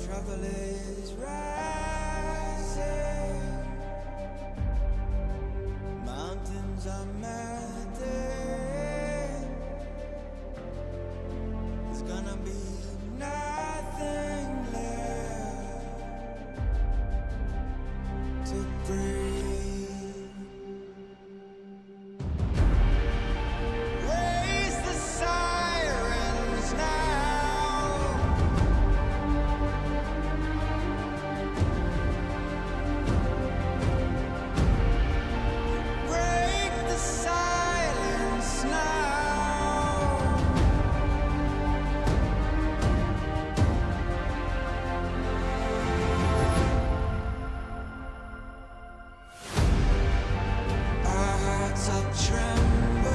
trouble is rising. Mountains are melting. There's gonna be nothing left to breathe. Raise the sirens now. Break the silence now. Our hearts are trembling.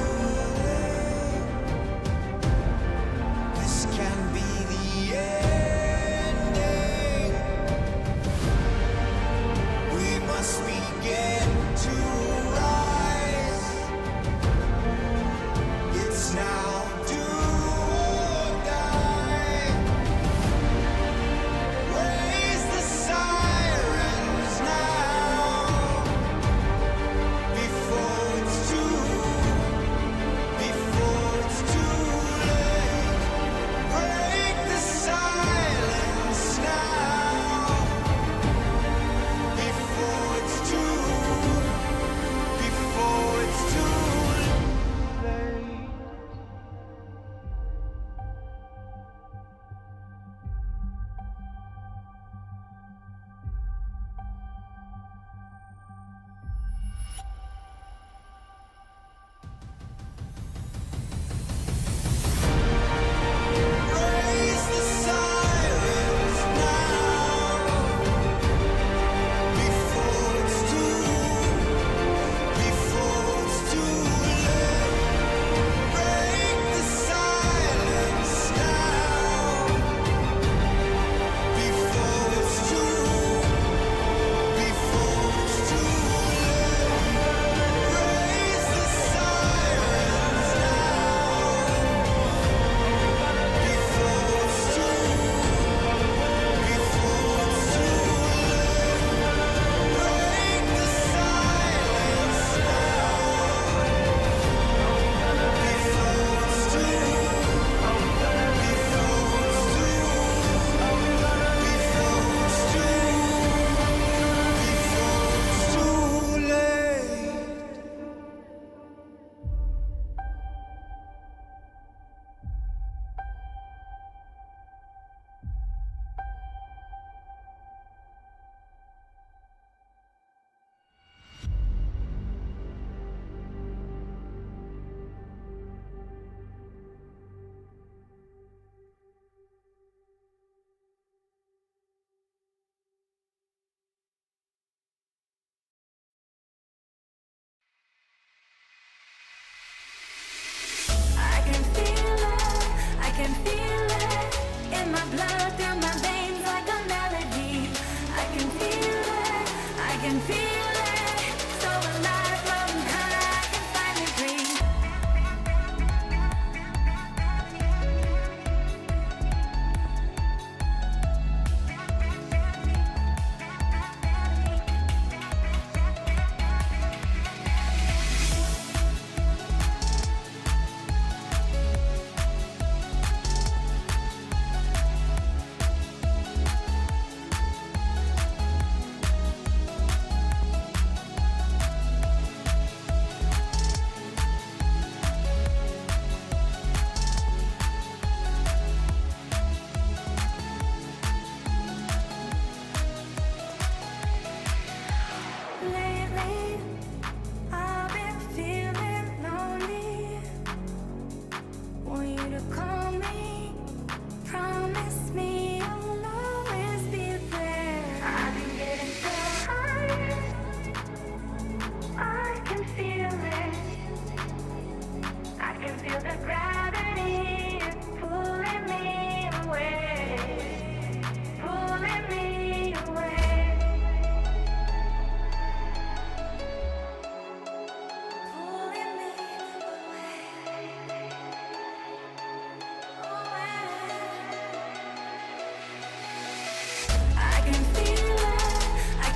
This can be the ending. We must begin to rise. It's now do or die. Raise the sirens now before it's too late. Break the silence now before it's too late. Raise the sirens now before it's too late. Break the silence now before it's too late. Raise the sirens I can feel it, I can feel it in my blood, through my veins like a melody. I can feel it, I can feel it, so alive, floating high, I can finally breathe.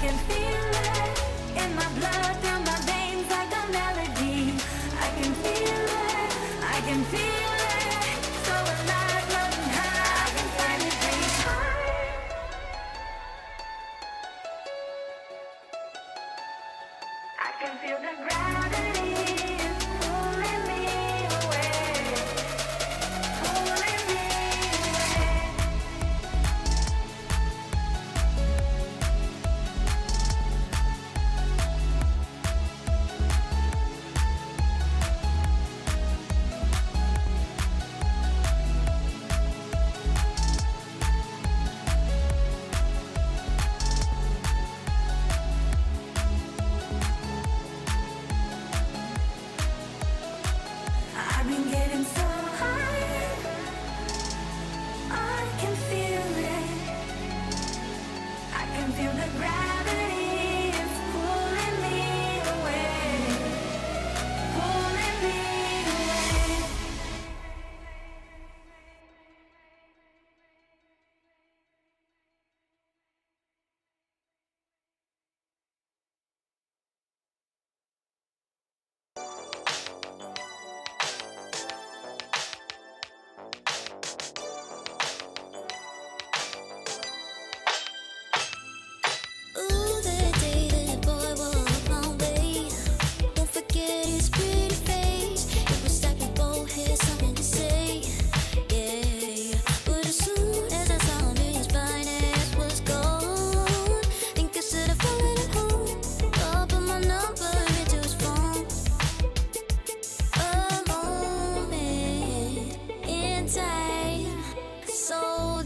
can feel it in my blood, through my veins like a melody. I can feel it, I can feel it. So alive, floating high, I can finally breathe high. I can feel the gravity is pulling me away, pulling me away. I've been getting so high, I can feel it. I can feel the gravity is pulling me away, pulling me away. Ooh, that day that boy walked my way. Won't forget his pretty face. It was like we both had something to say. Yeah, but as soon as I saw him, his fine ass was gone. Think I should have followed him home. I'll put my number into his phone. A moment in time, so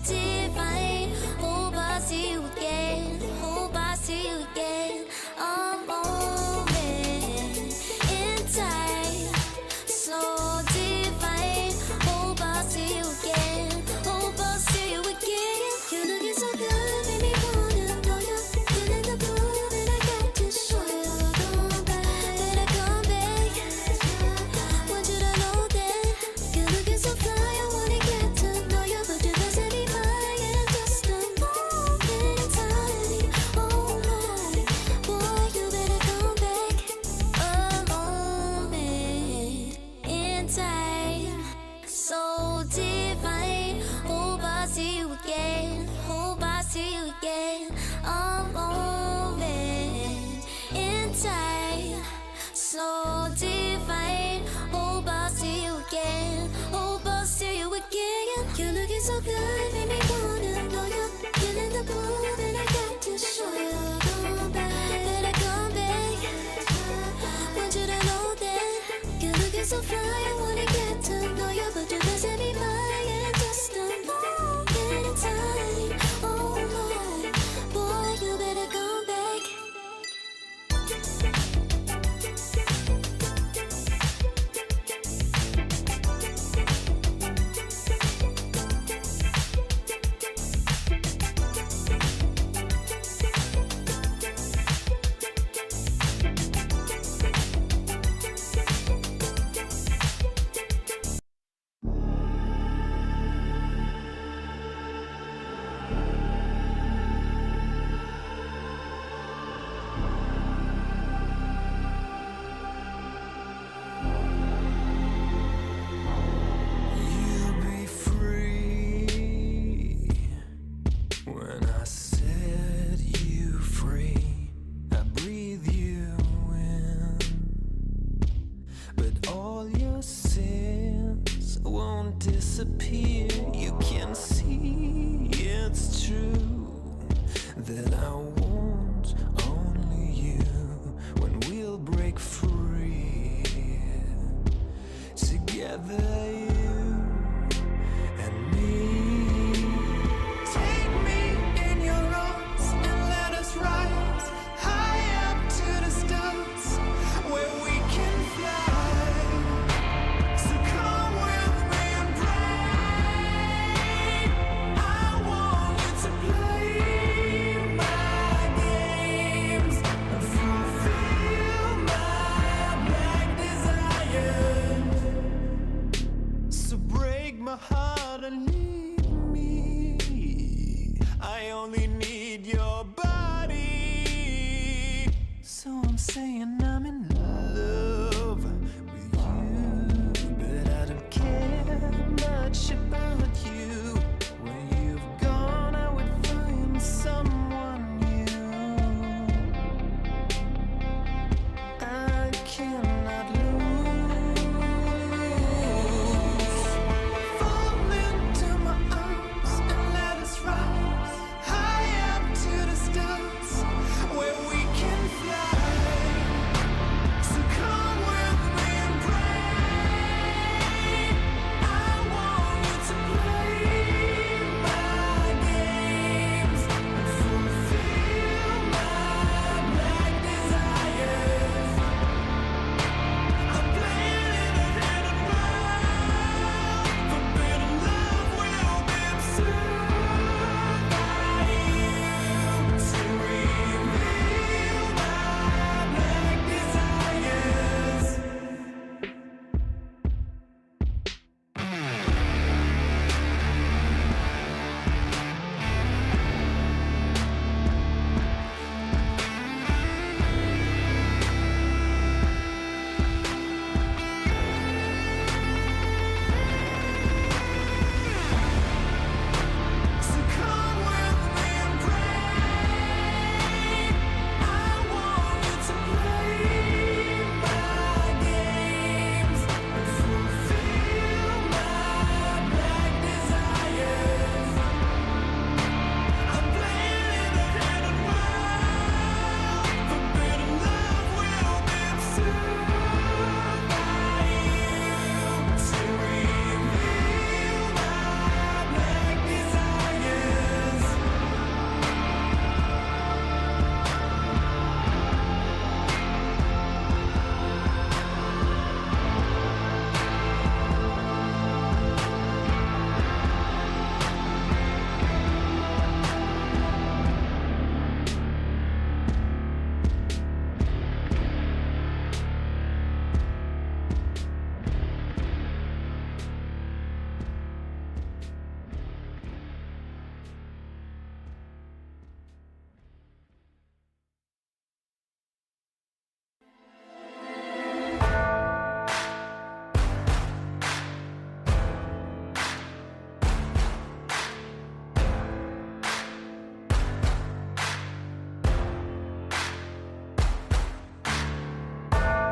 divine. Hope I see you again. Hope I see you again. A moment in time, so divine. Hope I see you again. Hope I see you again. You're looking so good, made me wanna know you. Feeling the blue, and I got to show you. Come back, better come back. Want you to know that you're looking so fly. I wanna get to know you, but you're missing me by in just a moment in time. Oh my, boy, you better come back. A moment in time, so divine. Hope I see you again. Hope I see you again. A moment in time, so divine. Hope I see you again. Hope I see you again. You're looking so good, made me wanna know you. Feeling the blue, and I got to show you. Come back, better come back. Want you to know that you're looking so fly. I wanna get to know you, but you're missing me by in just a moment in time. Oh my, boy, you better come back. You'll be free when I set you free. I breathe you in, but all your sins won't disappear. You can see it's true that I want only you when we'll break free. Together, you and me. Take me in your arms and let us rise high up to the stars where we can fly. So come with me and pray. I want you to play my games and fulfill my black desires. So break my heart and leave me. I only need your body. So I'm saying I'm in love with you, but I don't care much about you. When you've gone, I would find someone new. I cannot lose. Fall into my arms and let us rise high up to the stars where we can fly. So come with me and pray. I want you to play my games and fulfill my black desires. I'm playing in a hidden world. Forbidden love will be absurd by you to reveal my black desires. So come with me and pray. I want you to play my games and fulfill my black desires. I'm playing in a hidden world. Forbidden love will be absurd by you to reveal my black desires.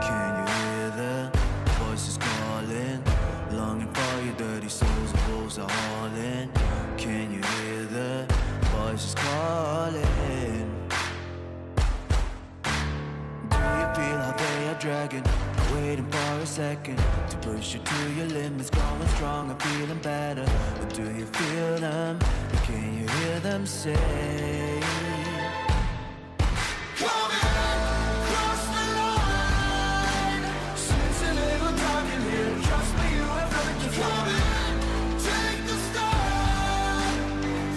Can you hear the voices calling? Longing for your dirty souls, the wolves are hauling. Can you hear the voices calling? Do you feel how they are dragging? Waiting for a second to push you to your limits, going strong and feeling better. But do you feel them? Can you hear them say? Cross the line. Since a little time in here, trust me, you have nothing to fight. Take the start.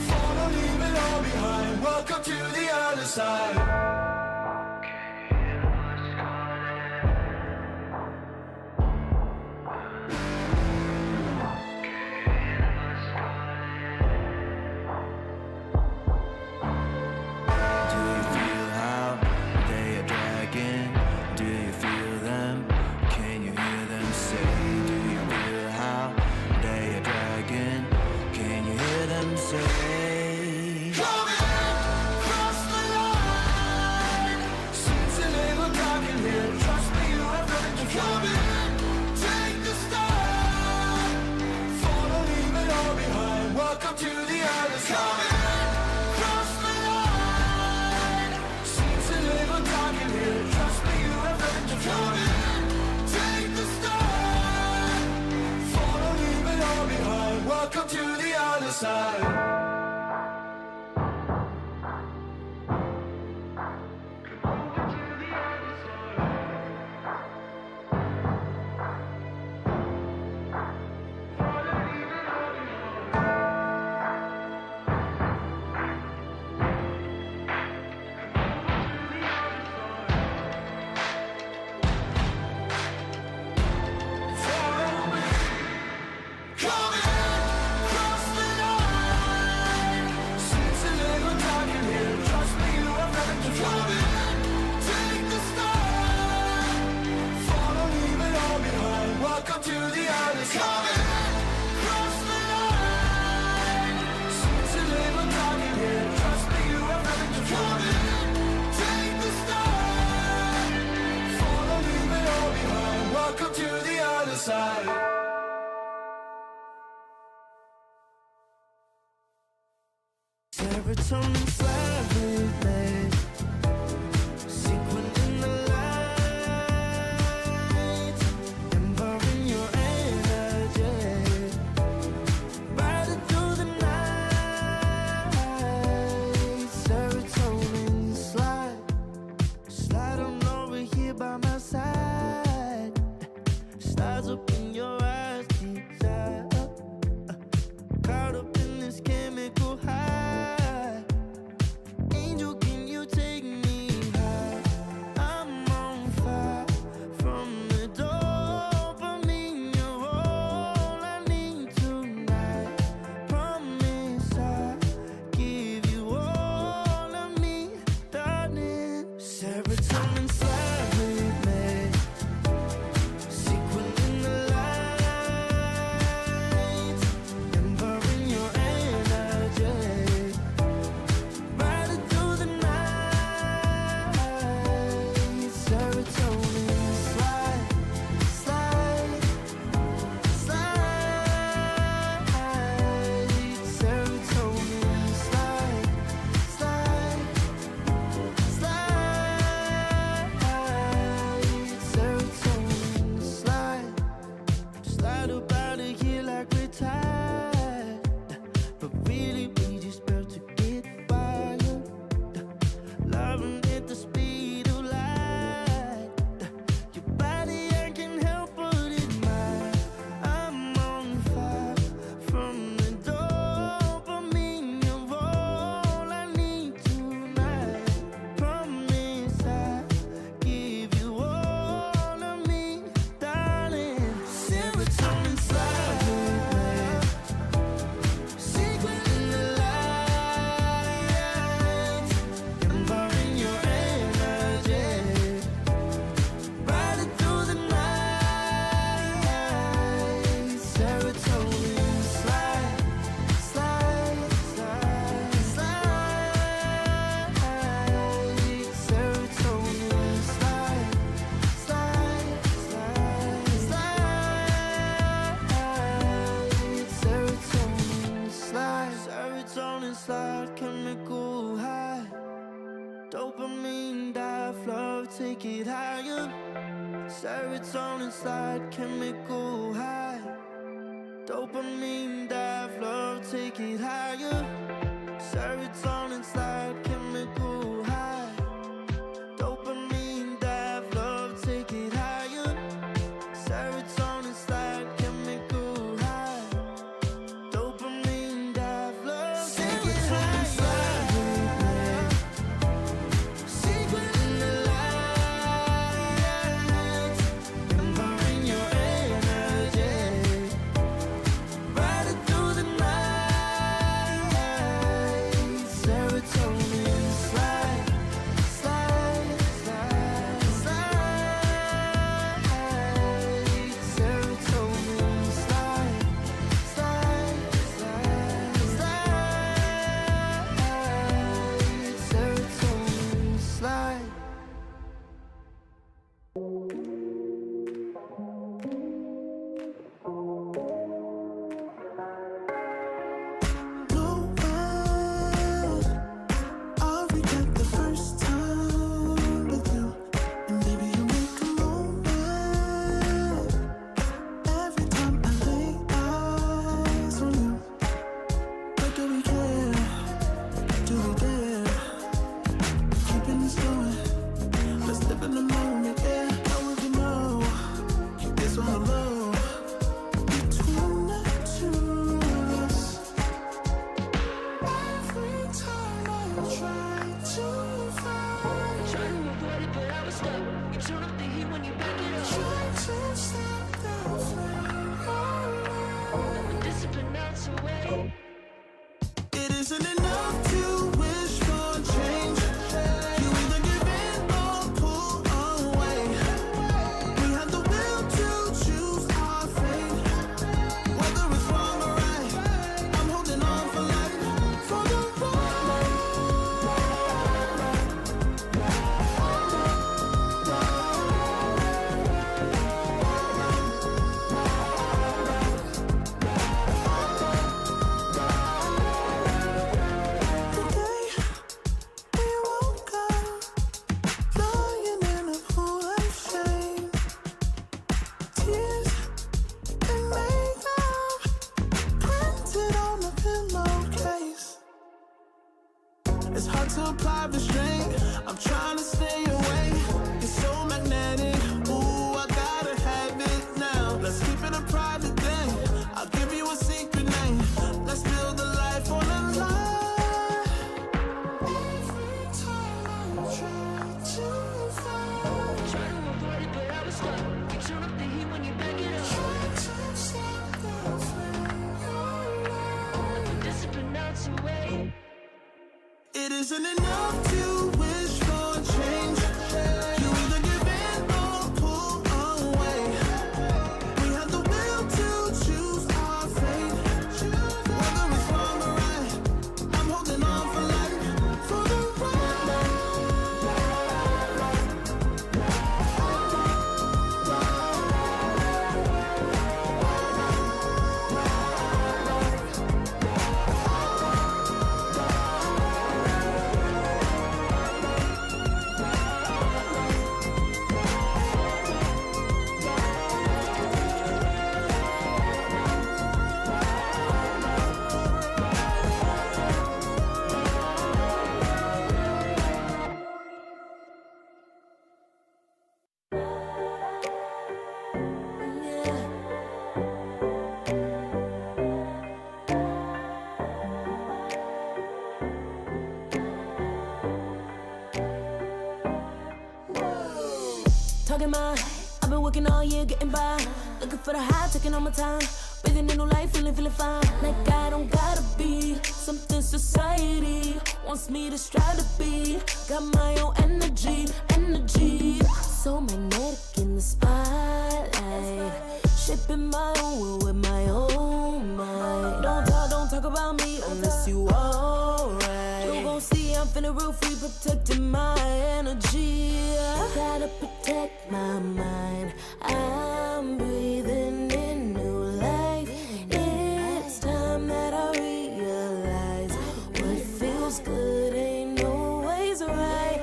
Follow, leave it all behind. Welcome to the other side. Do you feel how they are dragging? Do you feel them? Can you hear them say? Do you feel how they are dragging? Can you hear them say? Cross the line. serotonin slide with me. Sequin in the light, empowering your energy. Ride it through the night. Serotonin slide. Slide on over here by my side. Stars up in your eyes, deep up. Caught up in this chemical high. Angel, can you take me high? I'm on fire from the dopamine. You're all I need tonight. Promise I'll give you all of me, darling. Serotonin slide with me. Sequin in the light, empowering your energy. Ride it through the night. Serotonin slide, slide, slide. Serotonin slide, slide, slide. Serotonin slide. Slide up out of here like we're tired, but really we just about to get wild. Loving at the speed of light. Your body, I can help but admire. I'm on fire from the dopamine. You're all I need tonight. Promise I'll give you all of me, darling. Serotonin slide with me. Sequin in the light, empowering your energy. Ride it through the night. Serotonin slide, slide, slide, slide. Serotonin slide, slide, slide, slide. Serotonin slide, serotonin slide, chemical high. Dopamine dive, love, take it higher. Serotonin slide, chemical high. Dopamine dive, love, take it higher. Serotonin slide, chemical high. Dopamine dive, love, take it higher. Serotonin slide, chemical high. Dopamine dive, love, take it higher. Sequin in the light, empowering your energy. Ride it through the night. Serotonin the strain. I'm trying to stay away. It's so magnetic. Ooh, I gotta have it now. Let's keep it a private thing. I'll give you a secret name. Let's build a life on a lie. Every time I try to find, Try to avoid it, but I was stuck. You turn up the heat when you back it up. try to stop the flame. Put discipline out your way. It isn't enough to wish for change. You either give in or pull away. We have the will to choose our fate. Whether it's wrong or right, I'm holding on for life. For the Talking my, I've been working all year, getting by. Looking for the high, taking all my time. Breathing in new life, feeling fine. Like I don't gotta be something society wants me to strive to be. Got my own energy. So magnetic in the spotlight. Shaping my own world with my own mind. Don't talk about me unless you alright. You gon' see I'm finna real free, protecting my energy. Gotta protect my mind. I'm breathing in new life. It's time that I realize what feels good ain't always right.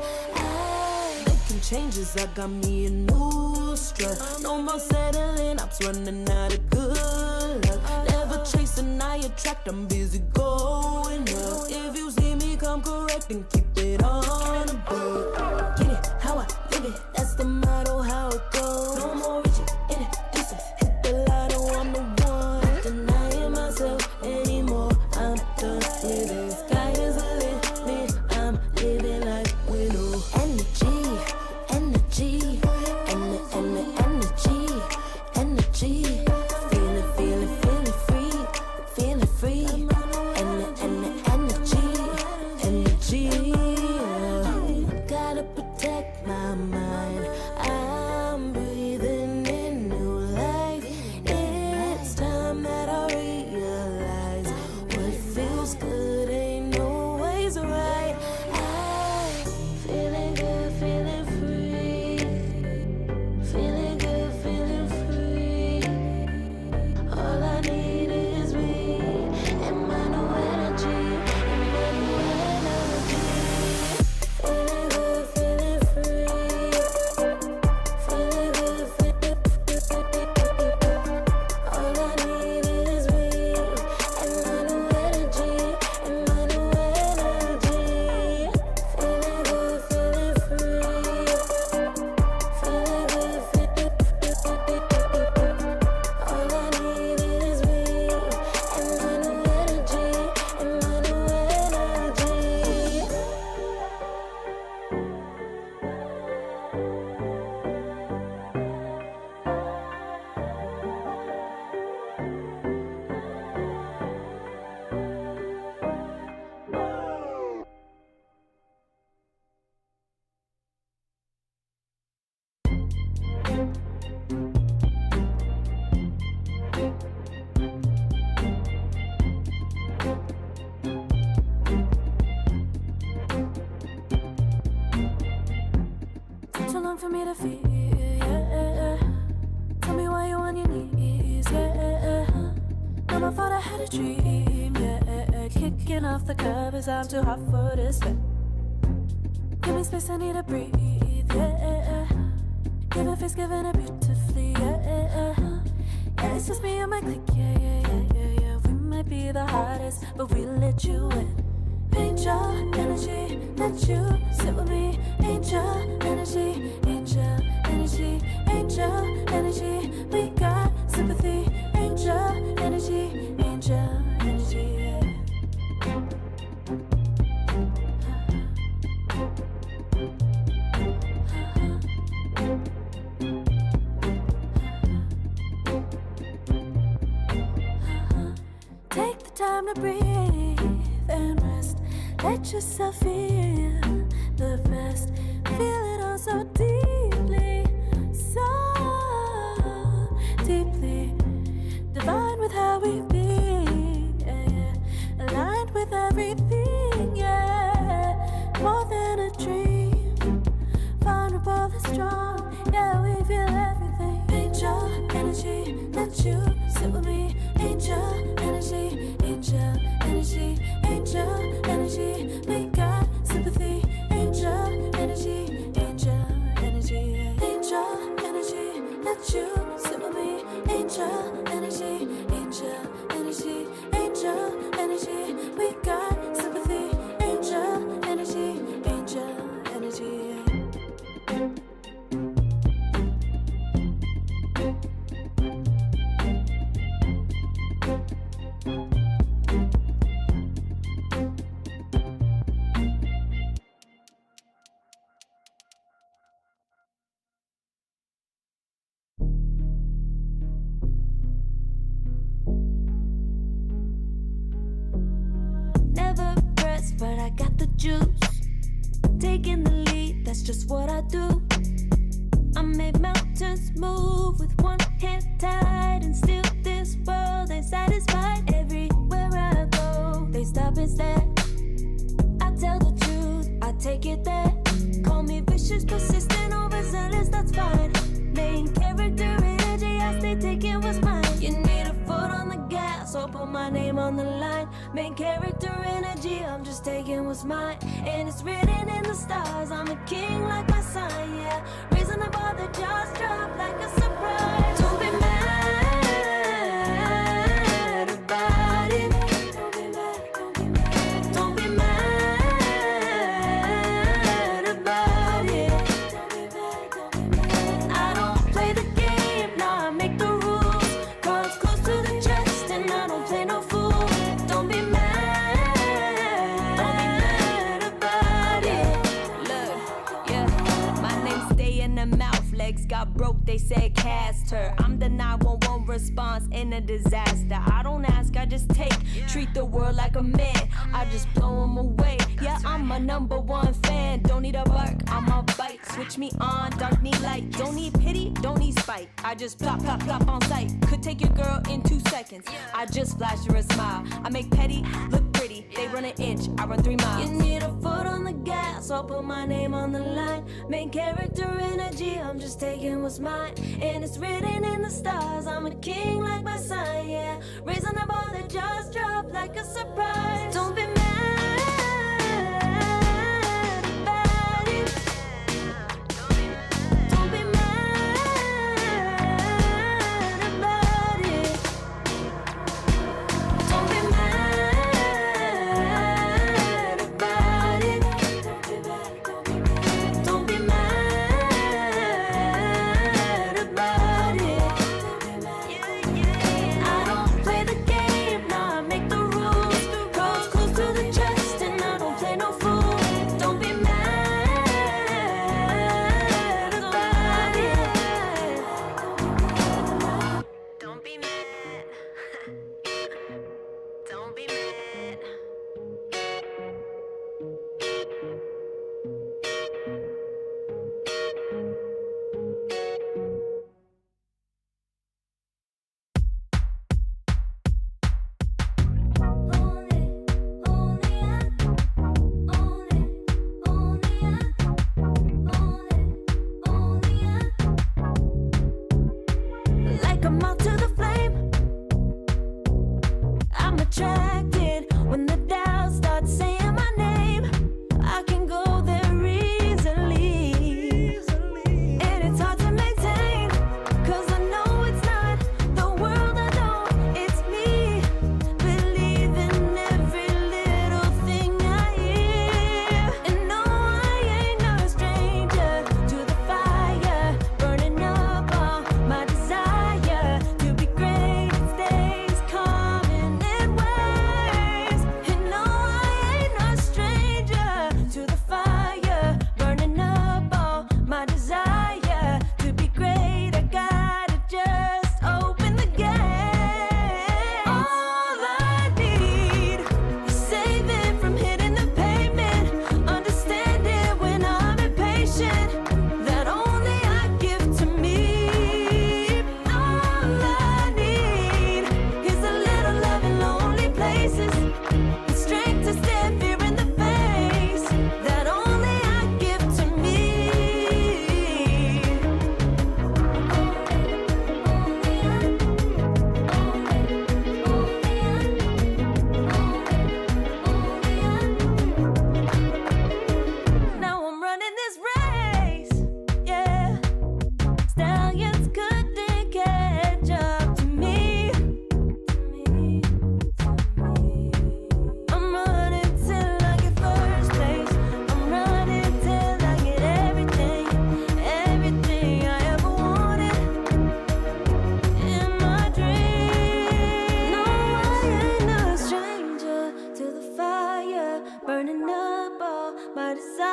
Making changes, I got me a new strut. No more settling, I'm running out of good luck. Never chasing, I attract, I'm busy going up. If you see me, come correct and keep it on the boat. Get it, how I live it, that's the motto, how it goes. No more reaching, introducing, hit the lotto, I'm the one. Not denying myself anymore, I'm done with it. Sky is the limit, I'm living like widow. Energy, feeling free. Energy. Gotta protect my mind. I'm breathing in new life. It's time that I realize what feels good ain't always right. I'm feeling good, feeling free. Feeling good, feeling free. All I need is me and my new energy. Feeling good, feeling free. Feeling good, feeling free. All I need is me and my new energy. And my new energy. Feeling good, feeling free. Feeling good, feeling free. All I need is me and my new energy. And my new energy. Took too long for me to feel, yeah. Tell me why you on your knees, yeah. Not my fault I had a dream, yeah. Kicking off the covers, I'm too hot for this bed. Give me space, I need to breathe, yeah. Give a face, giving it beautifully, yeah. Yeah, it's just me and my clique, yeah. We might be the hottest, but we let you in. angel energy. Let you sit with me, angel energy, angel energy, angel energy. We got sympathy, angel energy, angel energy. Take the time to breathe and rest. Let yourself feel the best. Feel it all so deeply, so deeply. Divine with how we be, yeah, yeah. Aligned with everything, yeah. More than a dream. Vulnerable and strong, yeah, we feel everything. Angel energy, let you sit with me. Angel energy, angel energy, angel energy. We got sympathy. Angel energy, angel energy, angel energy. Let you sit with me. Angel energy, angel energy, angel energy. We got sympathy. Angel energy, angel energy. Never pressed, but I got the juice. Taking the lead, that's just what I do. I make mountains move with one hand tied, and still this world ain't satisfied. Everywhere I go, they stop and stare. I tell the truth, I take it there. Call me vicious, persistent, overzealous, that's fine. Main character energy, I stay taking what's mine. You need a foot on the gas, or put my name on the line. Main character energy, I'm just taking what's mine. And it's written in the stars, I'm a king like my sign, yeah. Raising the bar, the jaws drop like a surprise. Don't be mad about it. Don't be mad, don't be mad. Don't be mad about it. Don't be mad, don't be mad. I don't play the game, nah, I make the rules. Cards close to the chest, and I don't play no fool. Don't be mad about it. Look, yeah, my name stay in the mouth. Legs got broke, they said cast her. I'm the 911 response in a disaster. I don't ask, I just take. Treat the world like a man, I just blow them away. Yeah, I'm a #1 fan. Don't need a bark, I'm a bite. Switch me on, dark need light. Don't need pity, don't need spite. I just plop, plop, plop on sight. Could take your girl in 2 seconds. I just flash her a smile. I make petty look pretty. They run an inch, I run 3 miles. You need a foot on the gas, I'll put my name on the line. Main character energy, I'm just taking what's mine. And it's written in the stars, I'm a king like my sign, yeah. Raising the bar, the jaws drop like a surprise. Don't be mad about it. Don't be mad about it. Don't be mad about it. Don't be mad about it. I don't play the game, nah, I make the rules. Cards close to the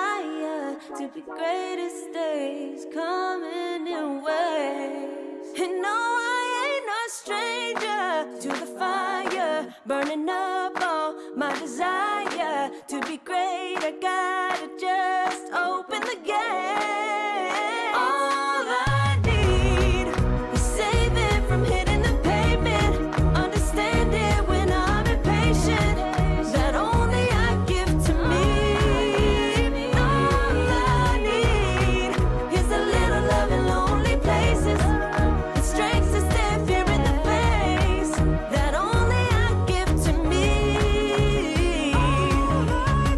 desire to be greatest days coming in waves. And no, I ain't no stranger to the fire, burning up all my desire to be great. I gotta just open the gate. All I need is saving from hitting the pavement, understand it when I'm impatient, that only I give to me. All I need is a little love in lonely places, the strength to stand fear in the face, that only I give to me. All I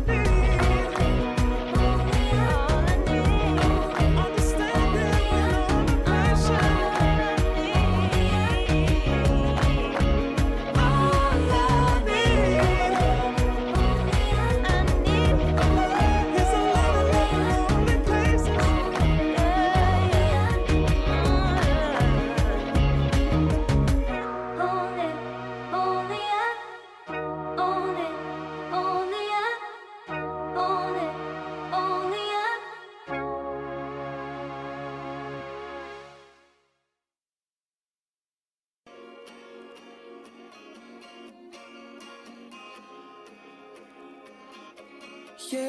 need, understand it when I'm impatient. All I need is a little love in lonely places. Yeah.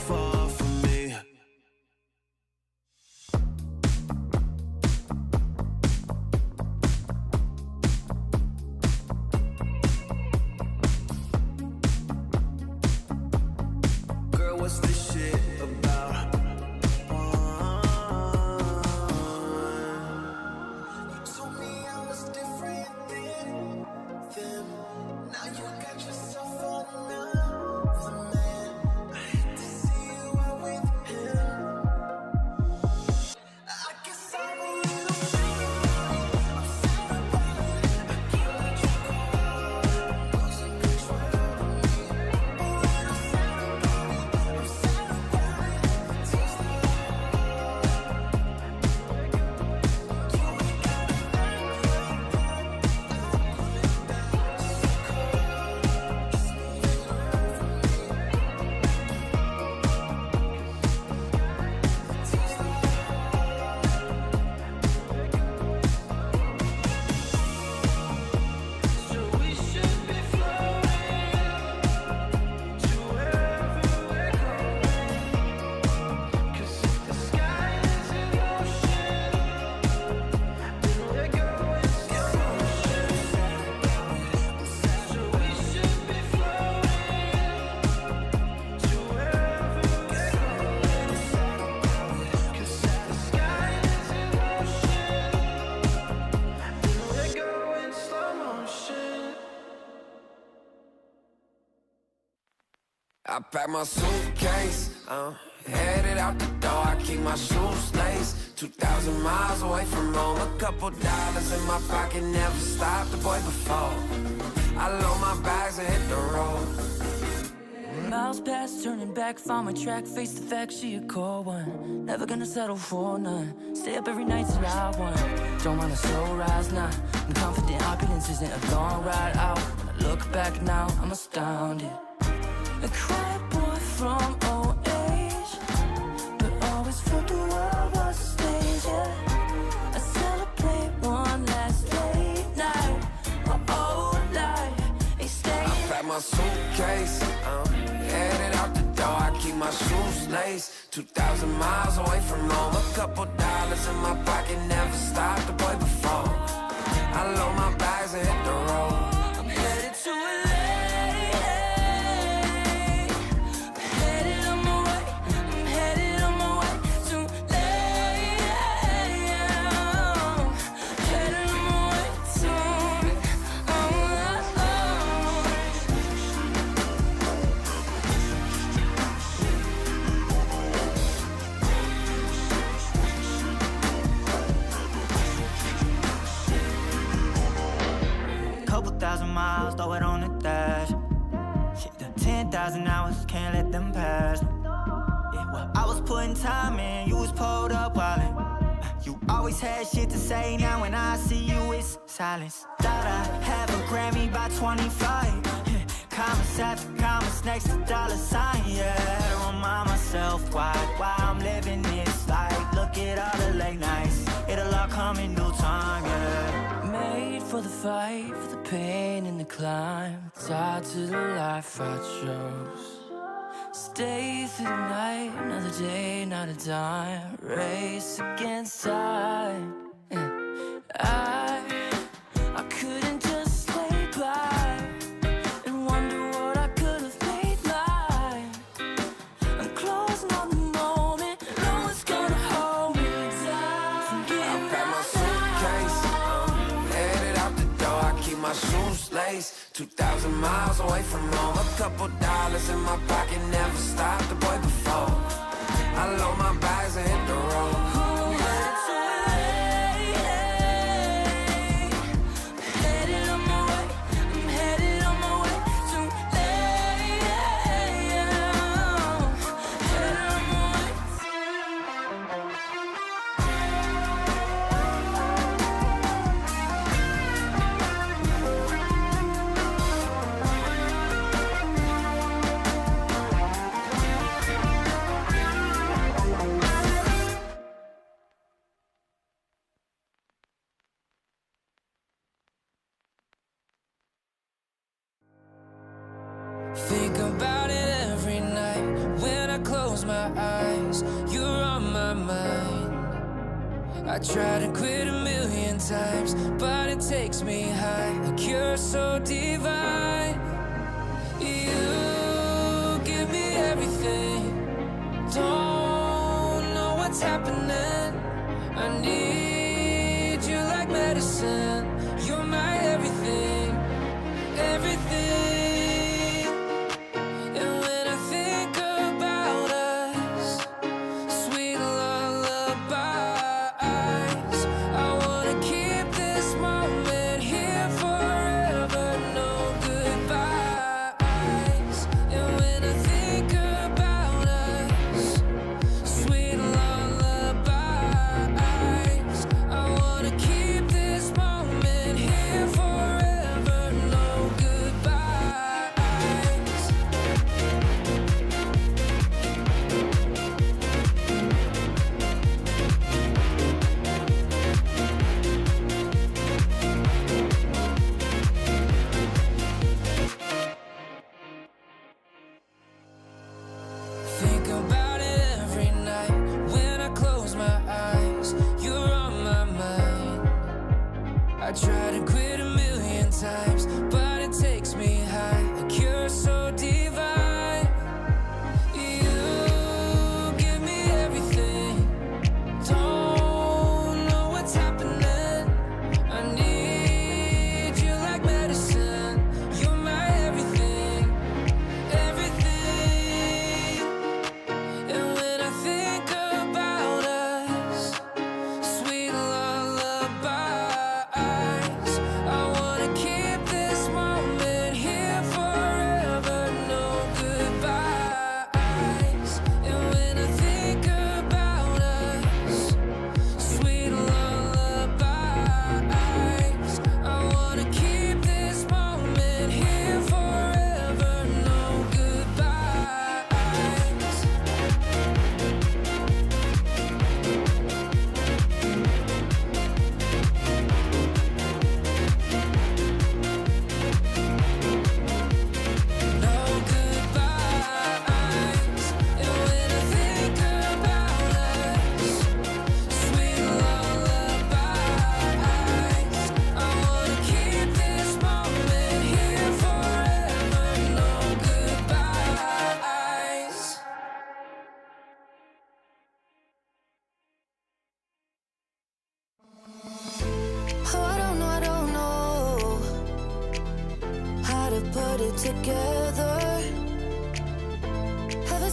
Far from me. Girl, what's this shit about? You told me I was different than them. Now you got yourself another man. I hate to see you out with him. I guess I'm a little sad about it. I can't let you go. Losing control of me. A little sad about it. I'm sad about it. Tears that So we should be floating to wherever we're going. 'Cause if the sky is in motion, then we're going slow motion. So we should be floating to wherever we're going. 'Cause if the sky is in motion, then we're going slow motion. I pack my suitcase, headed out the door. I keep my shoes laced. 2,000 miles away from home. A couple dollars in my pocket, never stopped the boy before. I load my bags and hit the road. Miles past, turning back, found my track, face the fact she a cold one. Never gonna settle for none. Stay up every night till I won. Don't want a slow rise now. I'm confident opulence isn't a long ride out. When I look back now, I'm astounded. A quiet boy from old age, but always felt the world was a stage. Yeah. I celebrate one last late night. My old life ain't staying. I pack my suitcase, headed lace. 2,000 miles away from home. A couple dollars in my pocket, never stopped the boy before. I load my bags and hit the road. I'm headed to LA. Headed on my way. I'm headed on my way to LA. Headed on my way soon. Couple thousand miles, throw it on the dash. Shit, the 10,000 hours, can't let them pass. Yeah, well, I was putting time in, you was pulled up wildin'. You always had shit to say, now when I see you, it's silence. Thought I'd have a Grammy by 25. Commas after commas next to dollar sign, yeah. Had to remind myself why I'm living this life. Look at all the late nights, it'll all come in due time, yeah. Made for the fight, for the pain and the climb. Tied to the life I chose. Stay through the night, another day, not a dime. Race against time. Yeah. I couldn't just lay by and wonder what I could have made mine. I'm closing on the moment, no one's gonna hold me down. I pack my suitcase, headed out the door. I keep my shoes laced. 2,000 miles away from home. A couple dollars in my pocket, never stopped the boy before. I load my bags and hit the road. I'm headed to LA. Headed on my way. I'm headed on my way to LA. Headed on my way. Think about it every night when I close my eyes. You're on my mind. I try to quit a million times, but it takes me high. Like you're so divine. You give me everything. Don't know what's happening. I need you like medicine. You're my everything, everything. And when I think about us, sweet lullabies, I wanna keep this moment here forever, no goodbyes. And when I think about us, sweet lullabies, I wanna keep this moment here forever, no goodbyes. Think about it every night when I close my eyes. You're on my mind. I try to quit a million times, but it takes me high. Like you're so divine. You give me everything. Don't know what's happening. I need you like medicine. You're my everything, everything.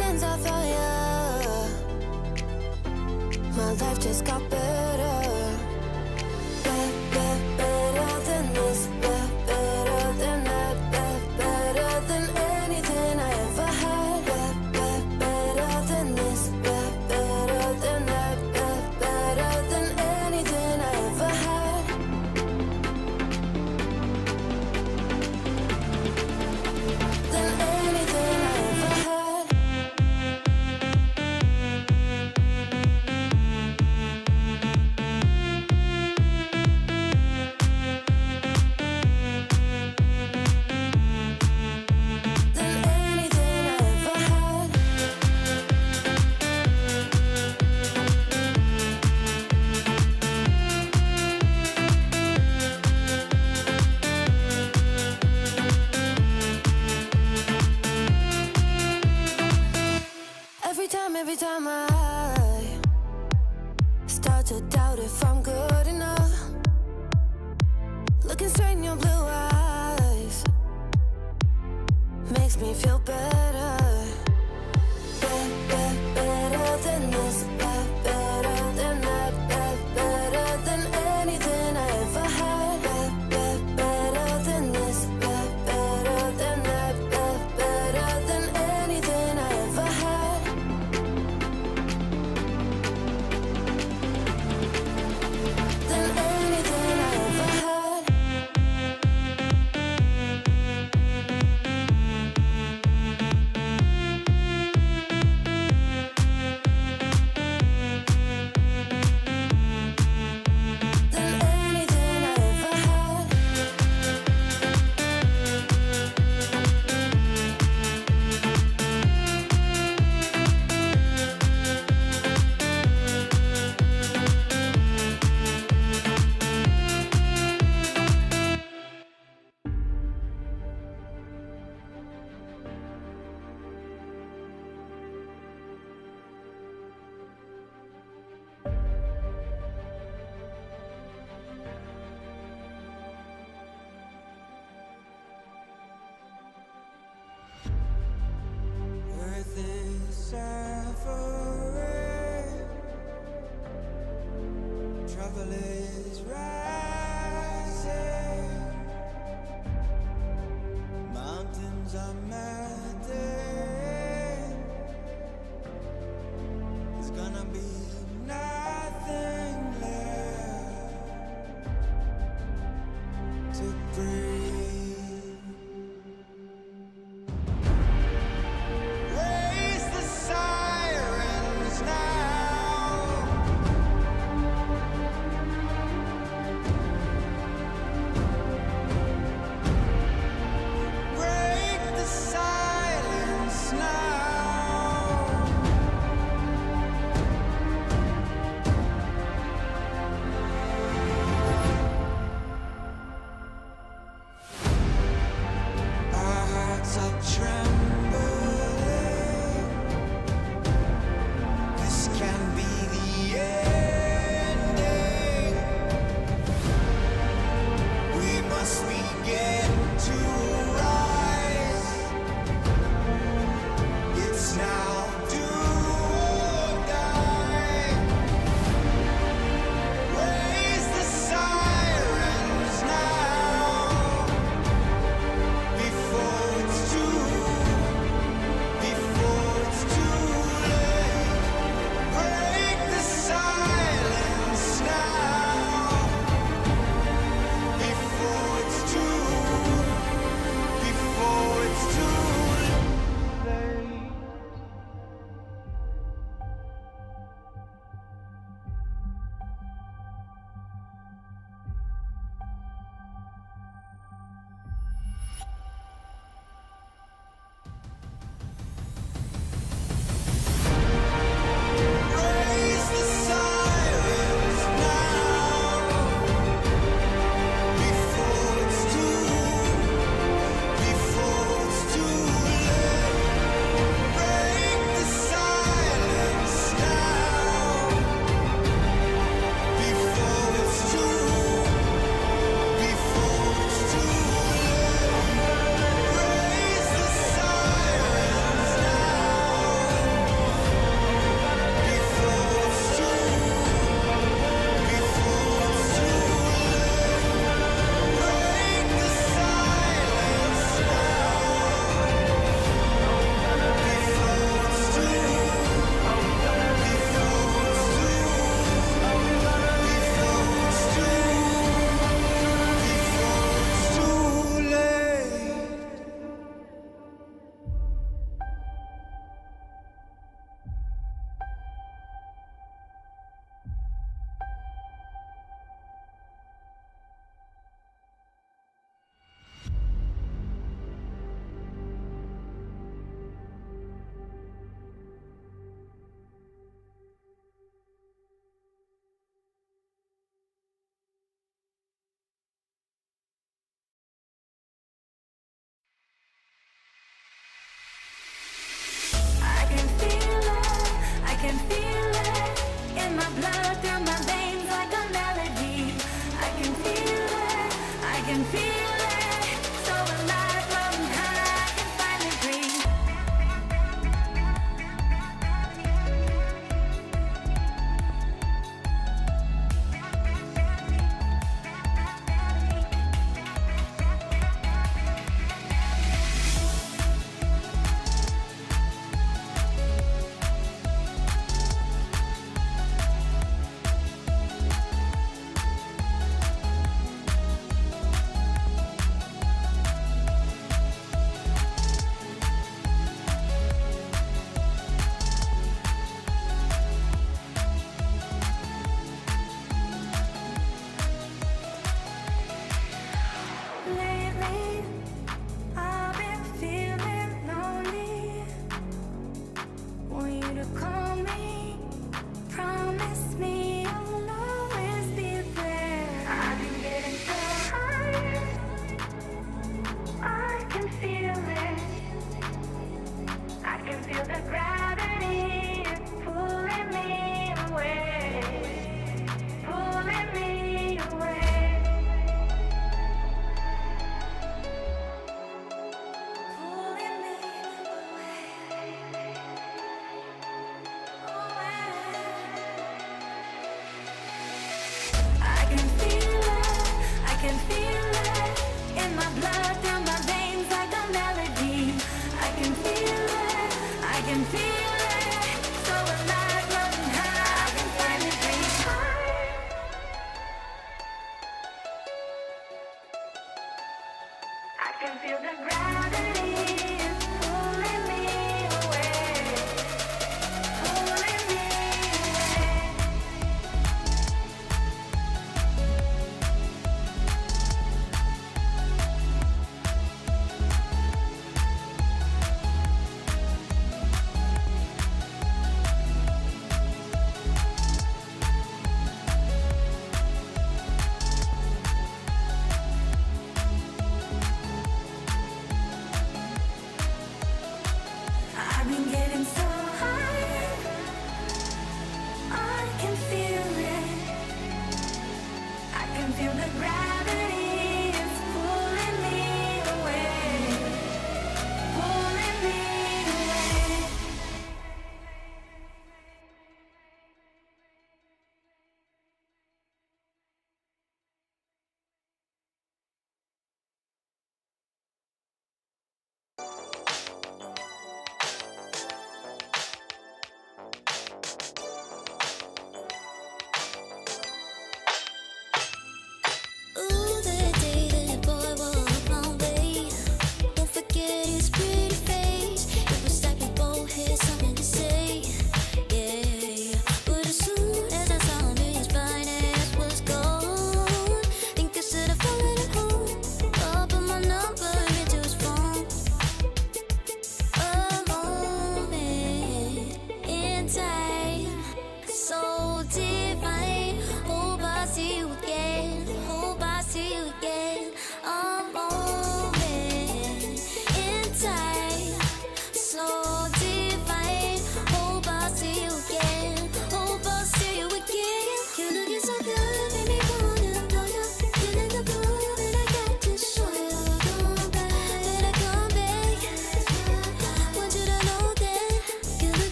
since I found you. My life just got better. Better than this. Better than that. Better than anything I ever had. Better than this. Better than that. Better than anything I ever had. Than anything I ever had. Than anything I ever had. Every time I start to doubt if I'm good enough, looking straight in your blue eyes makes me feel better. Better than this. Better than that. Better than anything I ever had. Better than this. Better than that. Better than anything I ever had. Than anything I ever had. Than anything I ever had. Earth is suffering, trouble is rising, mountains are melting. There's gonna be nothing left to breathe. Raise the sirens now. can feel it, so alive, love how I can finally breathe.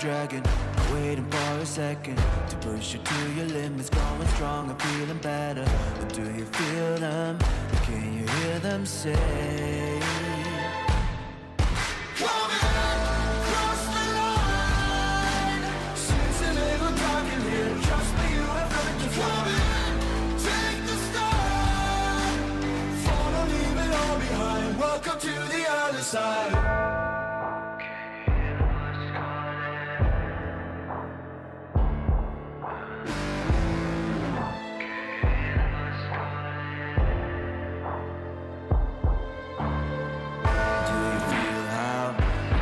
dragon. Waiting for a second to push you to your limits. Going stronger, feeling better. But do you feel them? Can you hear them say? Cross the line. Since a little dark in here, trust me, you have nothing to fight. Take the start. Follow, leave it all behind. Welcome to the other side. Do you feel how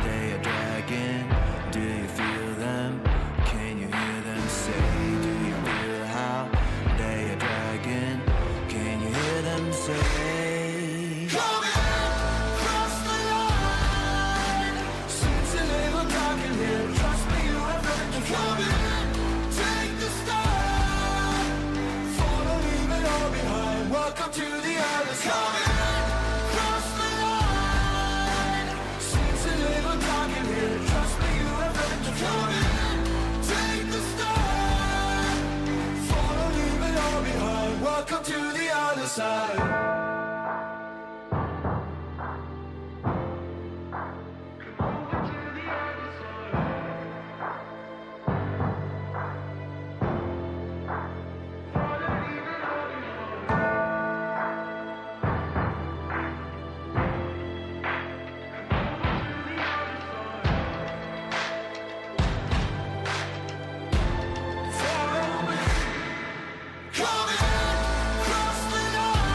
they are dragging? Do you feel them? Can you hear them say? Do you feel how they are dragging? Can you hear them say? Cross the line. Since a little dark in here, trust me, you have nothing to fight. Take the start. Follow, leave it all behind. Welcome to the other side. Cross the line. Since a little dark in here, trust me, you have nothing to fight. Take the start. Follow, leave it all behind. Welcome to the other side. Cross the line.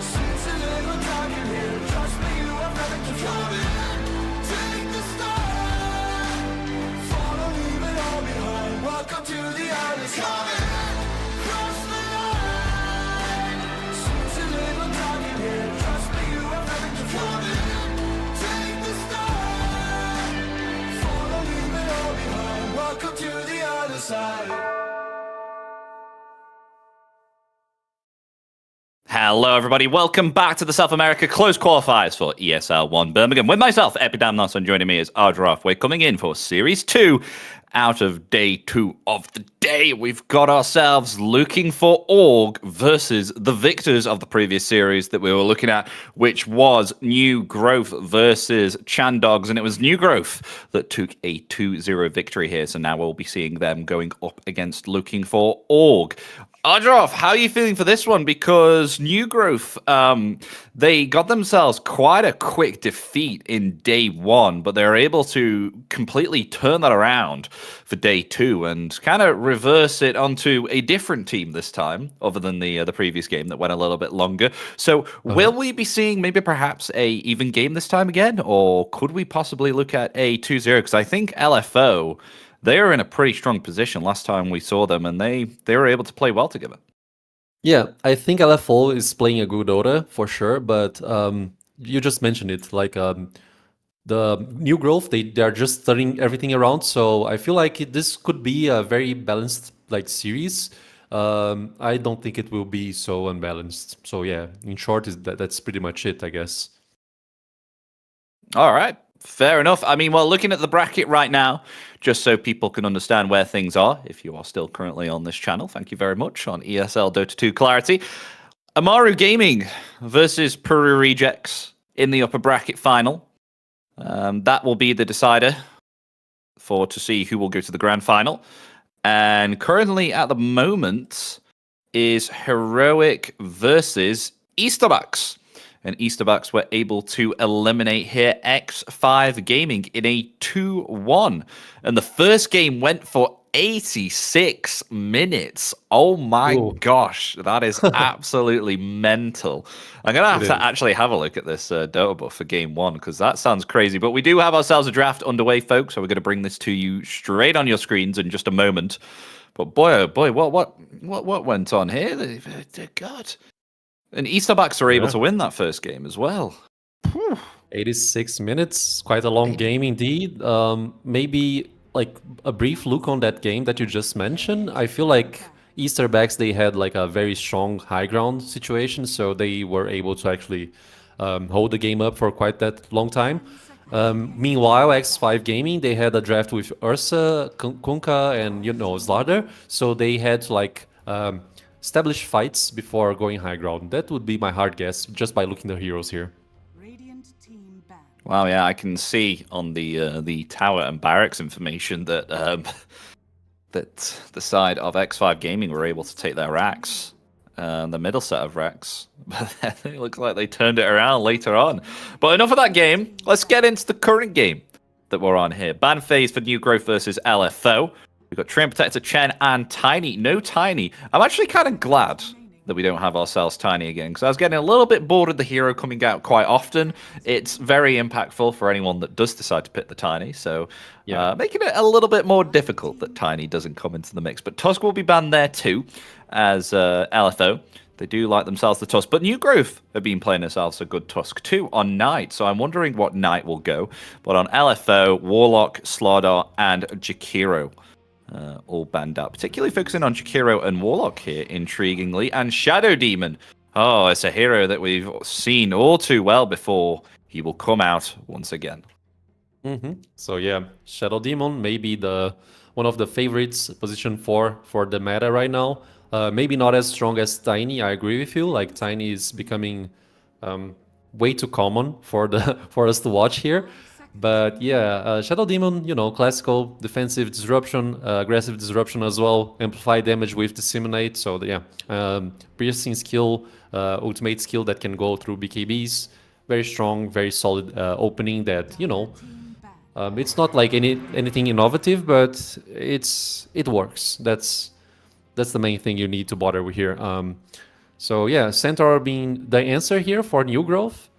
Since a little dark in here, trust me, you have nothing to fight. Take the start. Follow, leave it all behind. Welcome to the other side. Cross the line. Since a little dark in here, trust me, you have nothing to fight. Take the start. Follow, leave it all behind. Welcome to the other side. Hello, everybody. Welcome back to the South America Close Qualifiers for ESL One Birmingham. With myself, Epidamnos, and joining me is Ardroff. We're coming in for Series 2 out of Day 2 of the day. We've got ourselves Looking for Org versus the victors of the previous series that we were looking at, which was New Growth versus Chandogs. And it was New Growth that took a 2-0 victory here. So now we'll be seeing them going up against Looking for Org. Ardroff, how are you feeling for this one? Because New Growth, they got themselves quite a quick defeat in Day 1, but they were able to completely turn that around for Day 2 and kind of reverse it onto a different team this time, other than the previous game that went a little bit longer. So will we be seeing maybe perhaps a even game this time again, or could we possibly look at a 2-0? Because I think LFO, they were in a pretty strong position last time we saw them, and they were able to play well together. Yeah, I think LFO is playing a good Dota for sure, but you just mentioned it, like the New Growth, they are just turning everything around. So I feel like this could be a very balanced like series. I don't think it will be so unbalanced. So yeah, in short, that's pretty much it, I guess. All right. Fair enough. I mean, well, looking at the bracket right now, just so people can understand where things are, if you are still currently on this channel, thank you very much, on ESL Dota 2 Clarity. Amaru Gaming versus Peru Rejects in the upper bracket final. That will be the decider to see who will go to the grand final. And currently at the moment is Heroic versus Easterbucks. And Easterbucks were able to eliminate here X5 Gaming in a 2-1. And the first game went for 86 minutes. Oh my gosh, that is absolutely mental. I'm going to have to actually have a look at this Dota buff for game 1, because that sounds crazy. But we do have ourselves a draft underway, folks, so we're going to bring this to you straight on your screens in just a moment. But boy, oh boy, what went on here? God. And Easterbucks are able to win that first game as well. 86 minutes, quite a long game indeed. Maybe like a brief look on that game that you just mentioned. I feel like Easterbacks, they had like a very strong high ground situation, so they were able to actually hold the game up for quite that long time. Meanwhile, X5 Gaming, they had a draft with Ursa, Kunkka, and Slardar, so they had to establish fights before going high ground. That would be my hard guess, just by looking at the heroes here. Radiant team banned. Wow, yeah, I can see on the tower and barracks information that that the side of X5 Gaming were able to take their racks, the middle set of racks, but then it looks like they turned it around later on. But enough of that game. Let's get into the current game that we're on here. Ban phase for New Growth versus LFO. We've got Train Protector, Chen, and Tiny. No Tiny. I'm actually kind of glad that we don't have ourselves Tiny again, because I was getting a little bit bored of the hero coming out quite often. It's very impactful for anyone that does decide to pick the Tiny, so making it a little bit more difficult that Tiny doesn't come into the mix. But Tusk will be banned there too, as LFO. They do like themselves the Tusk, but New Growth have been playing themselves a good Tusk too on Knight, so I'm wondering what Knight will go. But on LFO, Warlock, Slardar, and Jakiro. All banned out, particularly focusing on Jakiro and Warlock here, intriguingly, and Shadow Demon. Oh, it's a hero that we've seen all too well before. He will come out once again. So yeah, Shadow Demon may be one of the favorites, position 4 for the meta right now. Maybe not as strong as Tiny, I agree with you. Like, Tiny is becoming way too common for us to watch here. But yeah, Shadow Demon, classical defensive disruption, aggressive disruption as well, amplify damage with disseminate. So yeah, piercing skill, ultimate skill that can go through BKBs. Very strong, very solid opening that, it's not like anything innovative, but it works. That's the main thing you need to bother with here. So yeah, Centaur being the answer here for New Growth.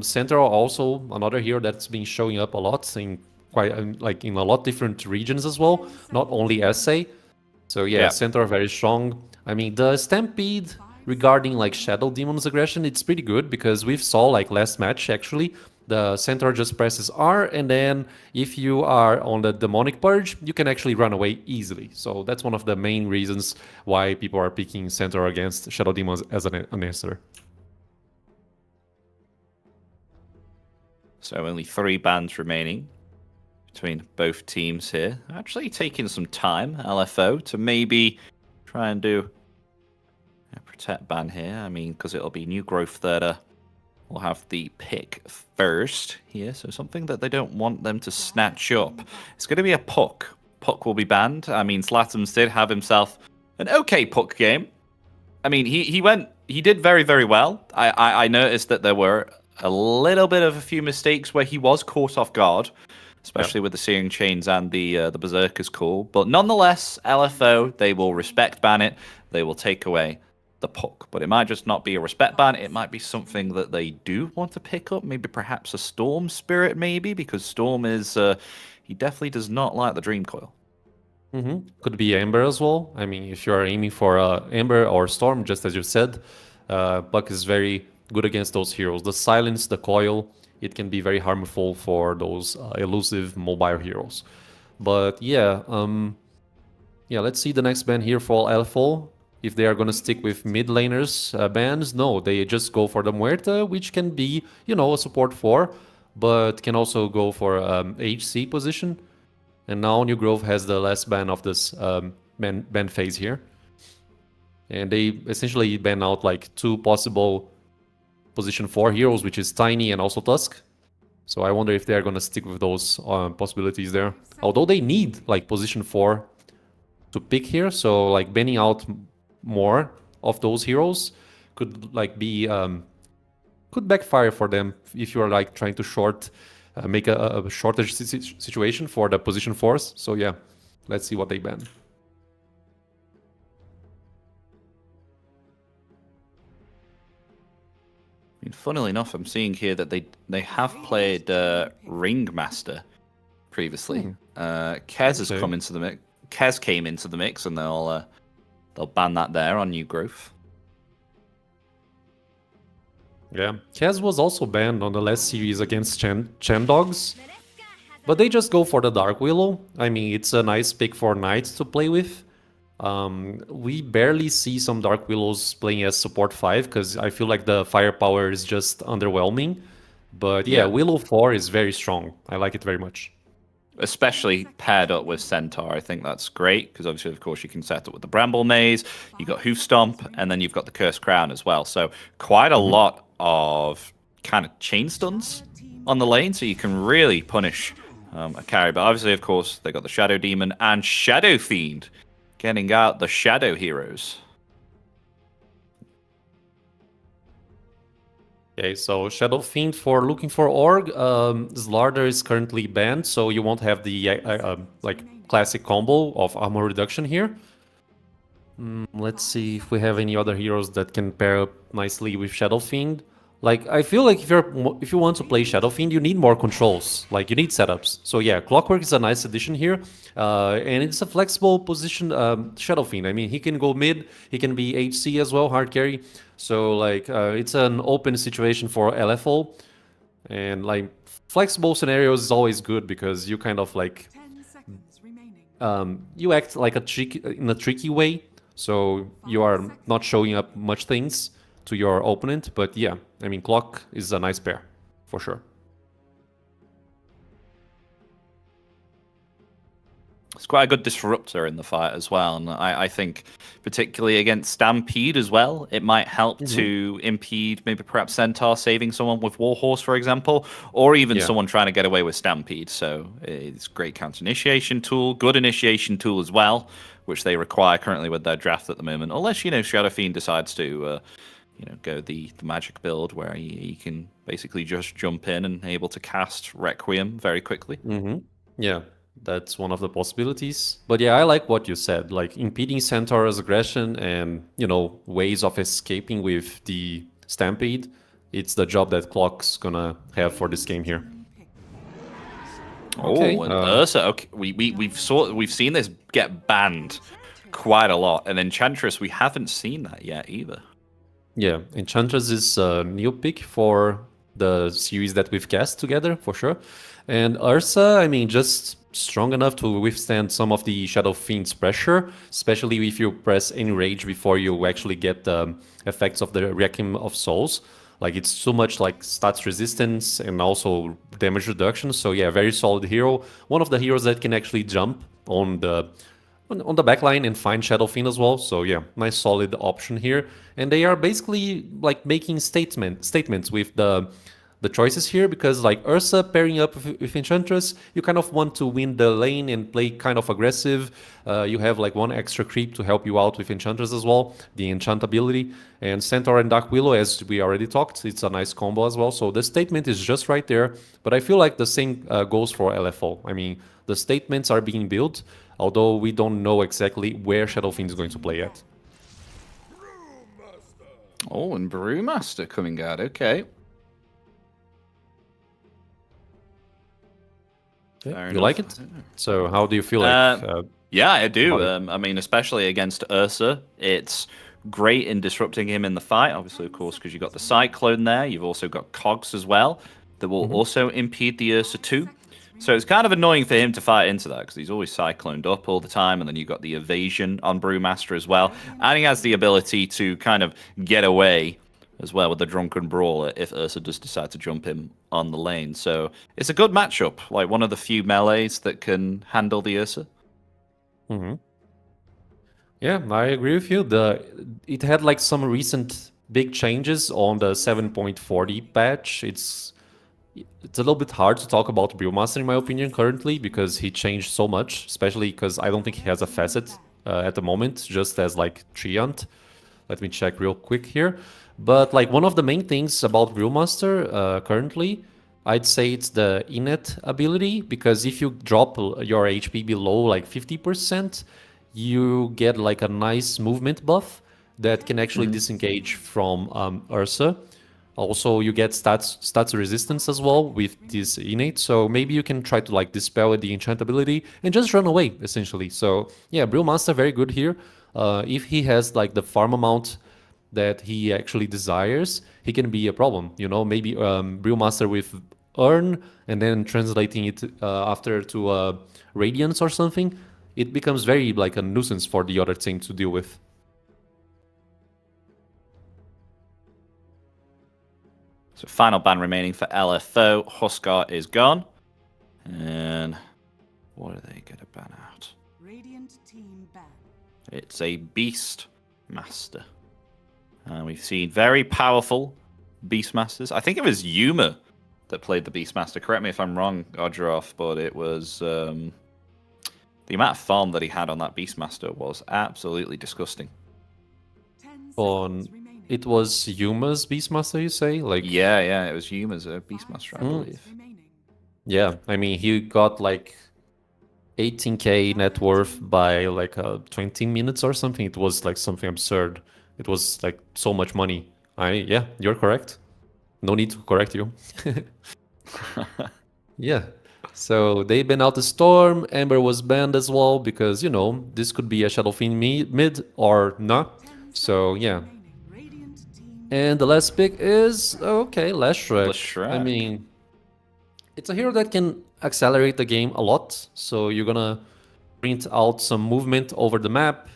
Centaur also another hero that's been showing up a lot in in a lot different regions as well, not only SA. So yeah, Centaur very strong. I mean, the Stampede regarding Shadow Demon's aggression, it's pretty good, because we saw last match actually, the Centaur just presses R, and then if you are on the Demonic Purge, you can actually run away easily. So that's one of the main reasons why people are picking Centaur against Shadow Demons as an answer. So only 3 bans remaining between both teams here. Actually taking some time, LFO, to maybe try and do a protect ban here. I mean, because it'll be New Growth that will have the pick first here. So something that they don't want them to snatch up. It's going to be a Puck. Puck will be banned. I mean, Slatums did have himself an okay Puck game. I mean, he did very, very well. I noticed that there were a little bit of a few mistakes where he was caught off guard, especially with the Searing Chains and the Berserker's Call. But nonetheless, LFO, they will respect ban it. They will take away the Puck. But it might just not be a respect ban. It might be something that they do want to pick up. Maybe perhaps a Storm Spirit, maybe, because Storm is... he definitely does not like the Dream Coil. Could be Ember as well. I mean, if you are aiming for Ember or Storm, just as you said, Puck is very good against those heroes. The Silence, the Coil, it can be very harmful for those elusive mobile heroes. But yeah, let's see the next ban here for LFO. If they are going to stick with mid laners bans, no, they just go for the Muerta, which can be, a support 4, but can also go for HC position. And now New Growth has the last ban of this ban phase here. And they essentially ban out 2 possible position 4 heroes, which is Tiny and also Tusk. So I wonder if they're going to stick with those possibilities there. Although they need position 4 to pick here, so banning out more of those heroes could be could backfire for them if you are trying to make a shortage situation for the position 4s. So yeah, let's see what they ban. I mean, funnily enough, I'm seeing here that they have played Ringmaster previously. Kez has come into the mix. Kez came into the mix, and they'll ban that there on New Growth. Yeah, Kez was also banned on the last series against Chandogs, but they just go for the Dark Willow. I mean, it's a nice pick for Knight to play with. We barely see some Dark Willows playing as support 5, because I feel like the firepower is just underwhelming. But yeah, Yeah. Willow 4 is very strong. I like it very much. Especially paired up with Centaur. I think that's great because obviously, of course, you can set up with the Bramble Maze, you got Hoof Stomp, and then you've got the Cursed Crown as well. So quite a lot of kind of chain stuns on the lane, so you can really punish a carry. But obviously, of course, they got the Shadow Demon and Shadow Fiend getting out the Shadow heroes. Okay, so Shadow Fiend for looking for Org. Slardar is currently banned, so you won't have the like classic combo of armor reduction here. Let's see if we have any other heroes that can pair up nicely with Shadow Fiend. Like, I feel like if you want to play Shadow Fiend, you need more controls. Like, you need setups. So yeah, Clockwork is a nice addition here, and it's a flexible position. Shadow Fiend. I mean, he can go mid. He can be HC as well, hard carry. So like, it's an open situation for LFO, and like flexible scenarios is always good because you kind of like 10 seconds remaining. you act like in a tricky way, so you are not showing up much things to your opponent. But yeah, I mean, Clock is a nice pair for sure. It's quite a good disruptor in the fight as well, and I think particularly against Stampede as well, it might help to impede maybe perhaps Centaur saving someone with Warhorse, for example, or even someone trying to get away with Stampede. So it's great counter initiation tool, good initiation tool as well, which they require currently with their draft at the moment, unless Shadow Fiend decides to go the magic build where he can basically just jump in and able to cast Requiem very quickly. Yeah, that's one of the possibilities. But yeah, I like what you said, like impeding Centaur's aggression and, ways of escaping with the Stampede. It's the job that Clock's gonna have for this game here. Okay, Oh, and Ursa. Okay, we've seen this get banned quite a lot, and Enchantress we haven't seen that yet either. Yeah, Enchantress is a new pick for the series that we've cast together, for sure. And Ursa, I mean, just strong enough to withstand some of the Shadow Fiend's pressure, especially if you press any rage before you actually get the effects of the Requiem of Souls. Like, it's too much like stats resistance and also damage reduction. So yeah, very solid hero. One of the heroes that can actually jump on the backline and find Shadow Fiend as well. So yeah, nice solid option here. And they are basically like making statements with the choices here, because like Ursa pairing up with Enchantress, you kind of want to win the lane and play kind of aggressive. You have like one extra creep to help you out with Enchantress as well, the enchant ability. And Centaur and Dark Willow, as we already talked, it's a nice combo as well. So the statement is just right there. But I feel like the same goes for LFO. I mean, the statements are being built, although we don't know exactly where Shadow Fiend is going to play at. Oh, and Brewmaster coming out. Okay. You like it? So how do you feel like? Yeah, I do. I mean, especially against Ursa, it's great in disrupting him in the fight. Obviously, of course, because you've got the Cyclone there. You've also got Cogs as well that will also impede the Ursa too. So it's kind of annoying for him to fight into that because he's always cycloned up all the time, and then you've got the evasion on Brewmaster as well. And he has the ability to kind of get away as well with the Drunken Brawler if Ursa does decide to jump him on the lane. So it's a good matchup, like one of the few melees that can handle the Ursa. Yeah, I agree with you. It had like some recent big changes on the 7.40 patch. It's a little bit hard to talk about Brewmaster in my opinion currently because he changed so much, especially because I don't think he has a facet at the moment, just as like Treant. Let me check real quick here. But like one of the main things about Brewmaster currently, I'd say it's the innate ability, because if you drop your HP below like 50%, you get like a nice movement buff that can actually disengage from Ursa. Also, you get stats resistance as well with this innate, so maybe you can try to like dispel the enchant ability and just run away essentially. So yeah, Brewmaster very good here. If he has like the farm amount that he actually desires, he can be a problem. Maybe Brewmaster with Earn and then translating it after to Radiance or something. It becomes very like a nuisance for the other team to deal with. So final ban remaining for LFO. Huskar is gone. And what are they going to ban out? Radiant team ban. It's a Beast Master. We've seen very powerful Beastmasters. I think it was Yuma that played the Beastmaster. Correct me if I'm wrong, Odgeroff, but it was the amount of farm that he had on that Beastmaster was absolutely disgusting. 10 On seconds remaining. it was Yuma's Beastmaster, you say? Like Yeah, it was Yuma's Beastmaster, I believe. Remaining. yeah, I mean he got like 18k net worth by like 20 minutes or something. It was like something absurd. It was like so much money. Yeah, you're correct. No need to correct you. Yeah. So they banned out the Storm. Ember was banned as well because, you know, this could be a Shadow Fiend mid or not. 10 So, yeah. remaining. Radiant team And the last pick is, okay, Lashrak. Lashrak. I mean, it's a hero that can accelerate the game a lot. So you're gonna print out some movement over the map.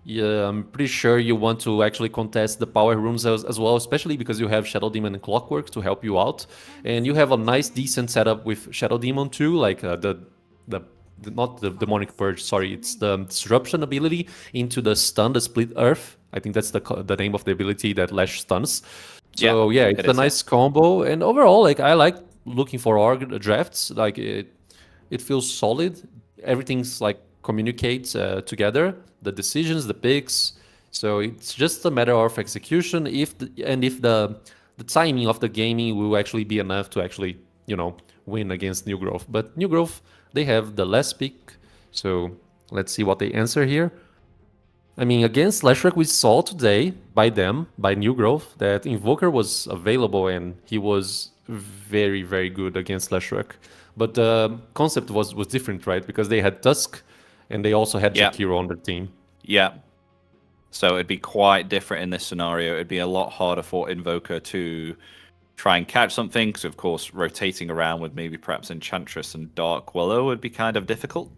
Yeah, I'm pretty sure you want to actually contest the power rooms as well, especially because you have Shadow Demon and Clockwork to help you out, and you have a nice, decent setup with Shadow Demon too, like not the Demonic Purge, sorry, it's the Disruption ability into the stun, the Split Earth. I think that's the name of the ability that Lash stuns. So yeah, it's a nice combo, and overall, like I like looking for org drafts. Like it feels solid. Everything's like communicates together, the decisions, the picks. So it's just a matter of execution. If the timing of the gaming will actually be enough to actually win against New Growth. But New Growth, they have the last pick. So let's see what they answer here. I mean, against Lashrak, we saw today by New Growth, that Invoker was available and he was very, very good against Lashrak. But the concept was different, right? Because they had Tusk and they also had Jakiro on their team. Yeah. So it'd be quite different in this scenario. It'd be a lot harder for Invoker to try and catch something, because of course rotating around with maybe perhaps Enchantress and Dark Willow would be kind of difficult.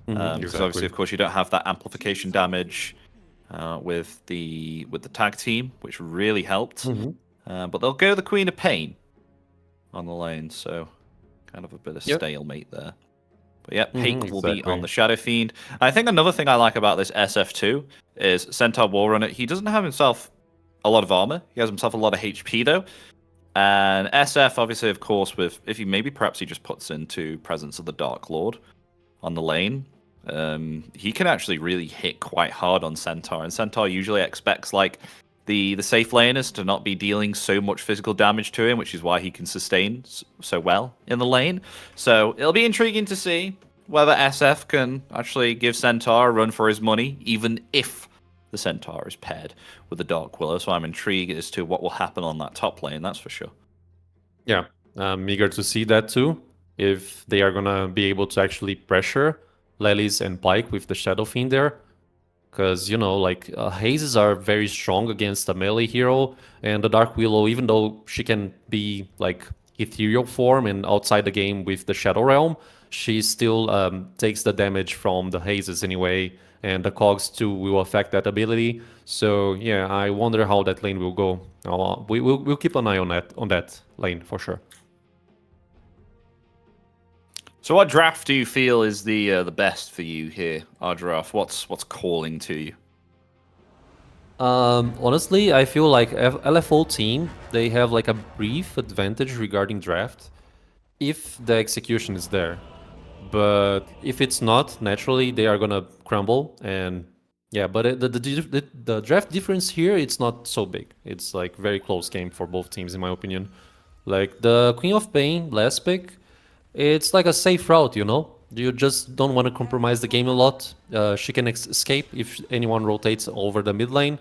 Because obviously, of course, you don't have that amplification damage with the tag team, which really helped. But they'll go the Queen of Pain on the lane, so kind of a bit of stalemate there. But yeah, Hake will be on the Shadow Fiend. I think another thing I like about this SF2 is Centaur Warrunner. He doesn't have himself a lot of armor. He has himself a lot of HP though. And SF, obviously, of course, if he maybe perhaps he just puts into Presence of the Dark Lord on the lane, he can actually really hit quite hard on Centaur. And Centaur usually expects like the safe laners to not be dealing so much physical damage to him, which is why he can sustain so well in the lane. So it'll be intriguing to see whether SF can actually give Centaur a run for his money, even if the Centaur is paired with the Dark Willow. So I'm intrigued as to what will happen on that top lane, that's for sure. Yeah, I'm eager to see that too. If they are gonna be able to actually pressure Lelis and Pike with the Shadow Fiend there. Because, Hazes are very strong against a melee hero, and the Dark Willow, even though she can be like ethereal form and outside the game with the Shadow Realm, she still takes the damage from the Hazes anyway, and the Cogs too will affect that ability. So yeah, I wonder how that lane will go. We'll keep an eye on that lane for sure. So what draft do you feel is the best for you here, Ardraff? What's calling to you? Honestly, I feel like LFO team, they have like a brief advantage regarding draft if the execution is there. But if it's not, naturally they are gonna crumble. And yeah, but the draft difference here, it's not so big. It's like very close game for both teams in my opinion. Like the Queen of Pain last pick, it's like a safe route, You just don't want to compromise the game a lot. She can escape if anyone rotates over the mid lane.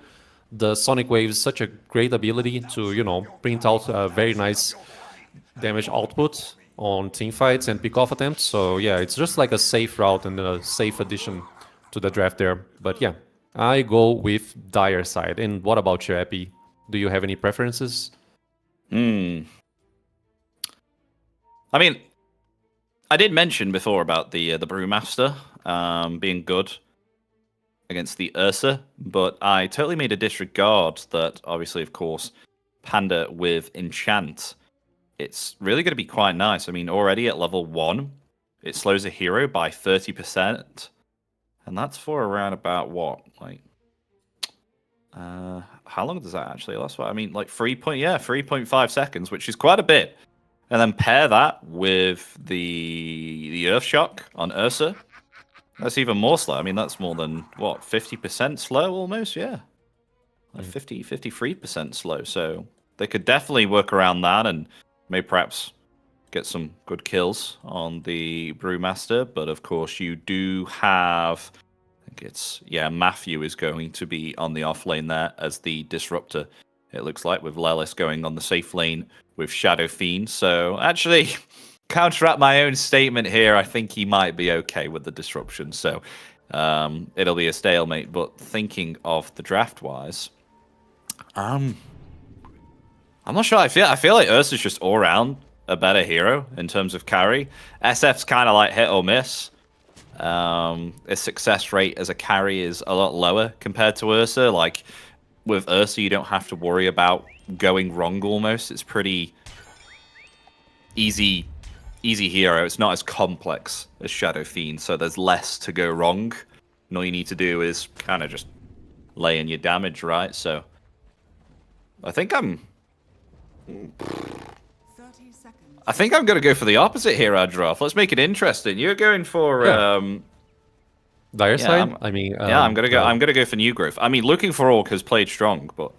The Sonic Wave is such a great ability to, print out a very nice damage output on team fights and pick-off attempts. So yeah, it's just like a safe route and a safe addition to the draft there. But yeah, I go with Dire side. And what about you, Epi? Do you have any preferences? I mean, I did mention before about the Brewmaster being good against the Ursa, but I totally made a disregard that, obviously, of course, Panda with Enchant, it's really going to be quite nice. I mean, already at level 1, it slows a hero by 30%. And that's for around about what? Like, how long does that actually last for? I mean, like 3.5 seconds, which is quite a bit. And then pair that with the Earth Shock on Ursa. That's even more slow. I mean, that's more than, what, 50% slow almost? Yeah. Like 53% slow. So they could definitely work around that and maybe perhaps get some good kills on the Brewmaster. But of course, you do have, I think it's, yeah, Matthew is going to be on the off lane there as the Disruptor. It looks like, with Lelis going on the safe lane with Shadow Fiend. So actually, counteract my own statement here. I think he might be okay with the disruption. So it'll be a stalemate. But thinking of the draft wise, I'm not sure. I feel like Ursa's just all around a better hero in terms of carry. SF's kind of like hit or miss. His success rate as a carry is a lot lower compared to Ursa. Like, with Ursa, you don't have to worry about going wrong almost. It's pretty easy hero. It's not as complex as Shadow Fiend, so there's less to go wrong. And all you need to do is kind of just lay in your damage, right? So I think I'm going to go for the opposite here, Adroff. Let's make it interesting. You're going for Dire side? I'm gonna go for New Growth. I mean, Looking for Orc has played strong, but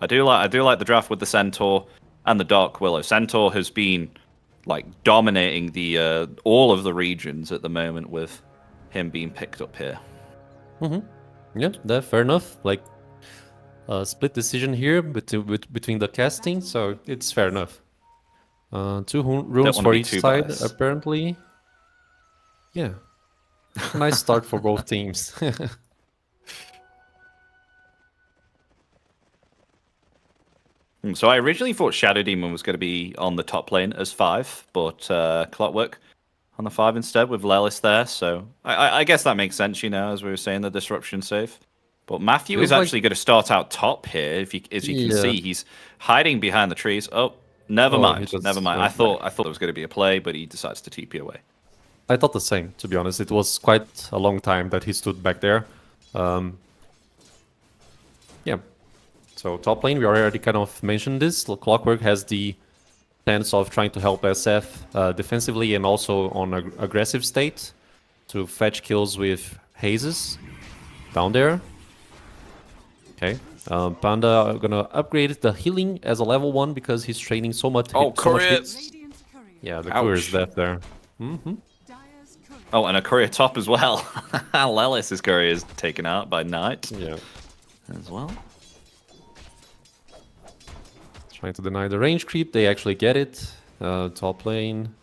I do like the draft with the Centaur and the Dark Willow. Centaur has been like dominating the all of the regions at the moment with him being picked up here. Yeah, that's fair enough. Like split decision here between the casting, so it's fair enough. 2 runes for each side, biased. apparently. Yeah. Nice start for both teams. So I originally thought Shadow Demon was going to be on the top lane as 5, but Clockwork on the 5 instead with Lelis there. So I guess that makes sense, as we were saying, the disruption save. But Matthew is actually going to start out top here. As you can see, he's hiding behind the trees. Oh, never mind. Never mind. I thought there was going to be a play, but he decides to TP away. I thought the same, to be honest. It was quite a long time that he stood back there. Yeah. So top lane, we already kind of mentioned this. Clockwork has the chance of trying to help SF defensively and also on an aggressive state to fetch kills with hazes down there. Okay. Panda gonna upgrade the healing as a level 1 because he's training so much. Oh, courier! Yeah, the courier is left there. Oh, and a courier top as well. Lelis' courier is taken out by Knight. Yeah. As well. Trying to deny the range creep. They actually get it. Top lane.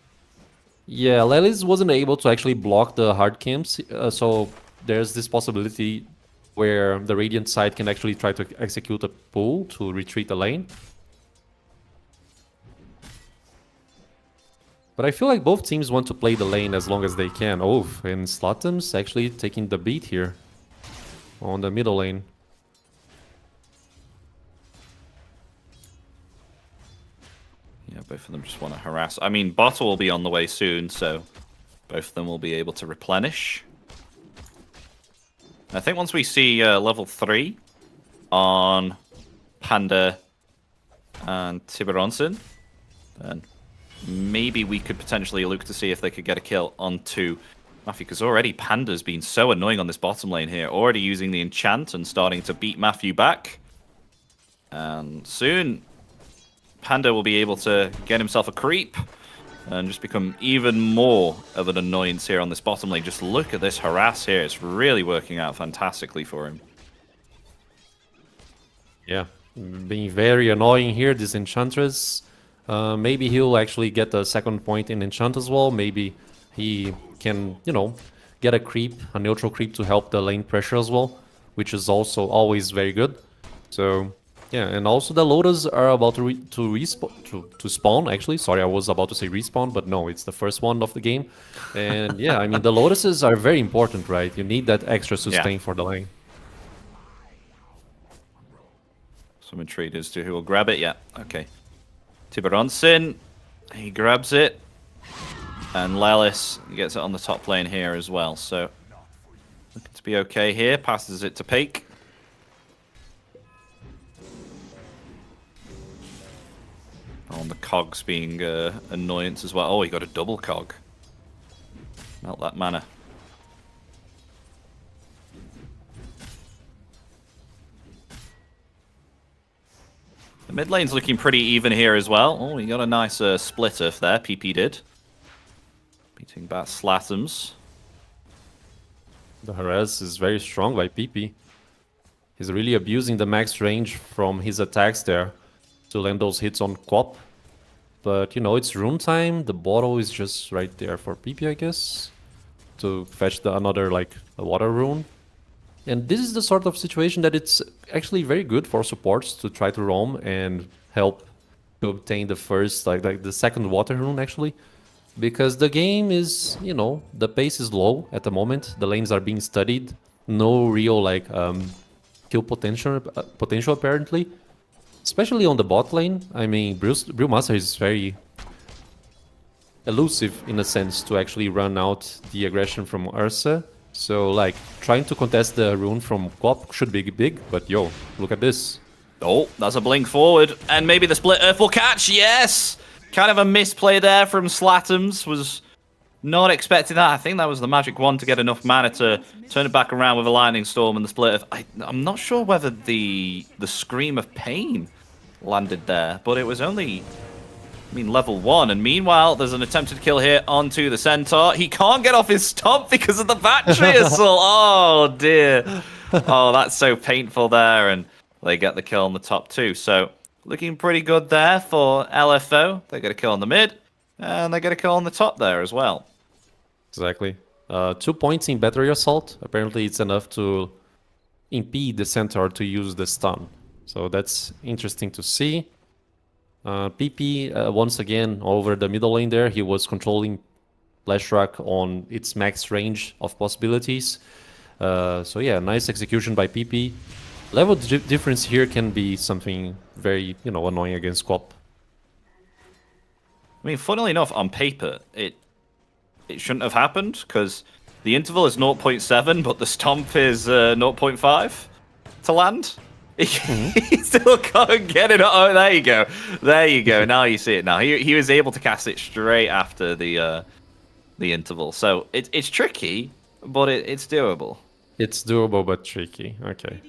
Yeah, Lelis wasn't able to actually block the hard camps. So there's this possibility where the Radiant side can actually try to execute a pull to retreat the lane. But I feel like both teams want to play the lane as long as they can. Oh, and Slotham's actually taking the beat here on the middle lane. Yeah, both of them just want to harass. I mean, bot will be on the way soon, so both of them will be able to replenish. I think once we see level 3 on Panda and Tiburonson, then maybe we could potentially look to see if they could get a kill onto Matthew, because already Panda's been so annoying on this bottom lane here, already using the enchant and starting to beat Matthew back. And soon, Panda will be able to get himself a creep and just become even more of an annoyance here on this bottom lane. Just look at this harass here. It's really working out fantastically for him. Yeah, being very annoying here, this Enchantress. Maybe he'll actually get a second point in Enchant as well. Maybe he can, get a creep, a neutral creep to help the lane pressure as well, which is also always very good. So, yeah, and also the Lotus are about to spawn, actually. Sorry, I was about to say respawn, but no, it's the first one of the game. And yeah, I mean, the Lotuses are very important, right? You need that extra sustain for the lane. So I'm intrigued as to who will grab it. Yeah, okay. Tiberonsin, he grabs it. And Lelis gets it on the top lane here as well. So, looking to be okay here. Passes it to Peak. Oh, and the cogs being annoyance as well. Oh, he got a double cog. Melt that mana. The mid lane's looking pretty even here as well. Oh, he got a nice split off there. PP did. Beating back Slatums. The harass is very strong by PP. He's really abusing the max range from his attacks there to land those hits on Quap. But, you know, it's rune time. The bottle is just right there for PP, I guess, to fetch another, like, a water rune. And this is the sort of situation that it's actually very good for supports to try to roam and help to obtain the first, like the second water rune, actually. Because the game is, you know, the pace is low at the moment. The lanes are being studied. No real, like, kill potential apparently. Especially on the bot lane. I mean, Brewmaster is very elusive in a sense to actually run out the aggression from Ursa. So, like, trying to contest the rune from Quap should be big, but yo, look at this. Oh, that's a blink forward. And maybe the split earth will catch, yes! Kind of a misplay there from Slatums. Was not expecting that. I think that was the magic one to get enough mana to turn it back around with a lightning storm and the split earth. I'm not sure whether the scream of pain landed there, but it was only... I mean, level 1, and meanwhile, there's an attempted kill here onto the Centaur. He can't get off his stomp because of the battery assault. Oh, dear. Oh, that's so painful there, and they get the kill on the top too. So, looking pretty good there for LFO. They get a kill on the mid, and they get a kill on the top there as well. Exactly. 2 points in battery assault. Apparently, it's enough to impede the Centaur to use the stun. So, that's interesting to see. PP, once again, over the middle lane there, he was controlling Leshrac on its max range of possibilities. So yeah, nice execution by PP. Level difference here can be something very, you know, annoying against Quap. I mean, funnily enough, on paper, it shouldn't have happened, because the interval is 0.7, but the stomp is 0.5 to land. He still can't get it. Oh, there you go. There you go. Now you see it. Now he was able to cast it straight after the interval. So it's tricky, but it's doable. It's doable but tricky. Okay.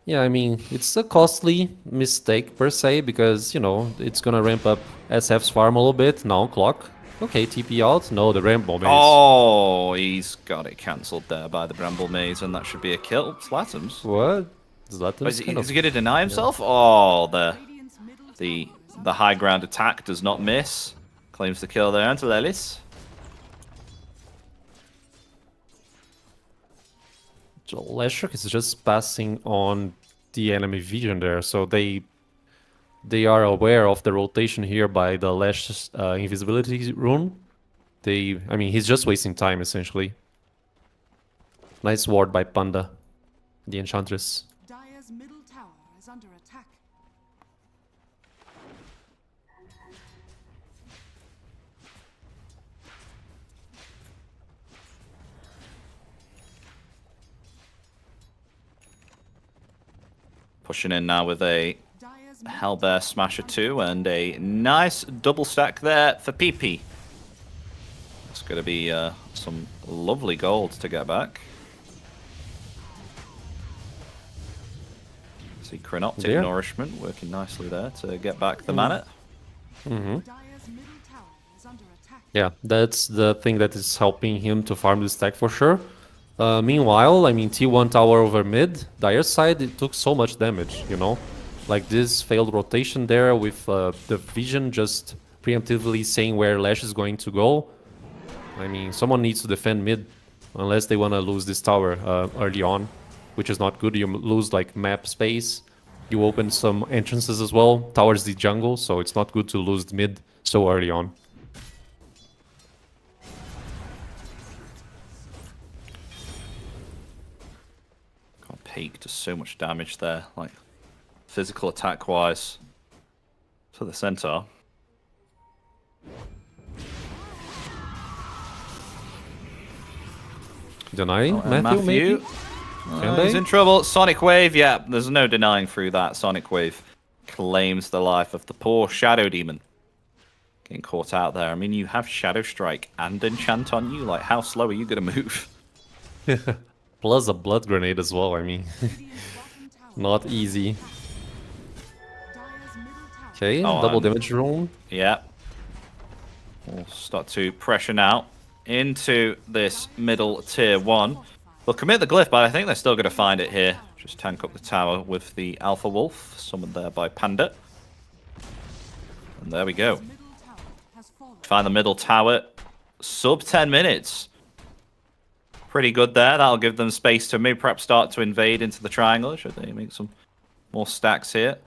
Yeah, I mean, it's a costly mistake per se because, you know, it's gonna ramp up SF's farm a little bit. Now clock. Okay, TP out. No, the Ramble Maze. Oh, he's got it cancelled there by the Bramble Maze, and that should be a kill. Slatums. What? Slatums is he going to deny himself? Yeah. Oh, the high ground attack does not miss. Claims the kill there onto Lelis. Leshrac is just passing on the enemy vision there, so they are aware of the rotation here by the Lash's invisibility rune. I mean, he's just wasting time, essentially. Nice ward by Panda, the Enchantress. Dire's middle tower is under attack. Pushing in now with a Hellbear Smasher 2 and a nice double stack there for PP. It's going to be some lovely gold to get back. See Chronoptic Nourishment working nicely there to get back the mana. Yeah, that's the thing that is helping him to farm this stack for sure. Meanwhile, I mean, T1 tower over mid, Dire's side, it took so much damage, you know? Like this failed rotation there with the vision just preemptively saying where Lash is going to go. I mean, someone needs to defend mid unless they want to lose this tower early on, which is not good. You lose like map space. You open some entrances as well towards the jungle, so it's not good to lose the mid so early on. Peak does so much damage there, like physical attack wise. To the center. Denying And Matthew, maybe? He's in trouble. Sonic Wave, yeah, there's no denying through that. Sonic Wave claims the life of the poor Shadow Demon. Getting caught out there. I mean, you have Shadow Strike and Enchant on you. Like, how slow are you going to move? Plus a Blood Grenade as well, I mean. Not easy. Okay, double damage room. Yeah. We'll start to pressure now into this middle tier 1. They'll commit the glyph, but I think they're still going to find it here. Just tank up the tower with the Alpha Wolf, summoned there by Panda. And there we go. Find the middle tower. Sub 10 minutes. Pretty good there. That'll give them space to maybe perhaps start to invade into the triangle. Should they make some more stacks here?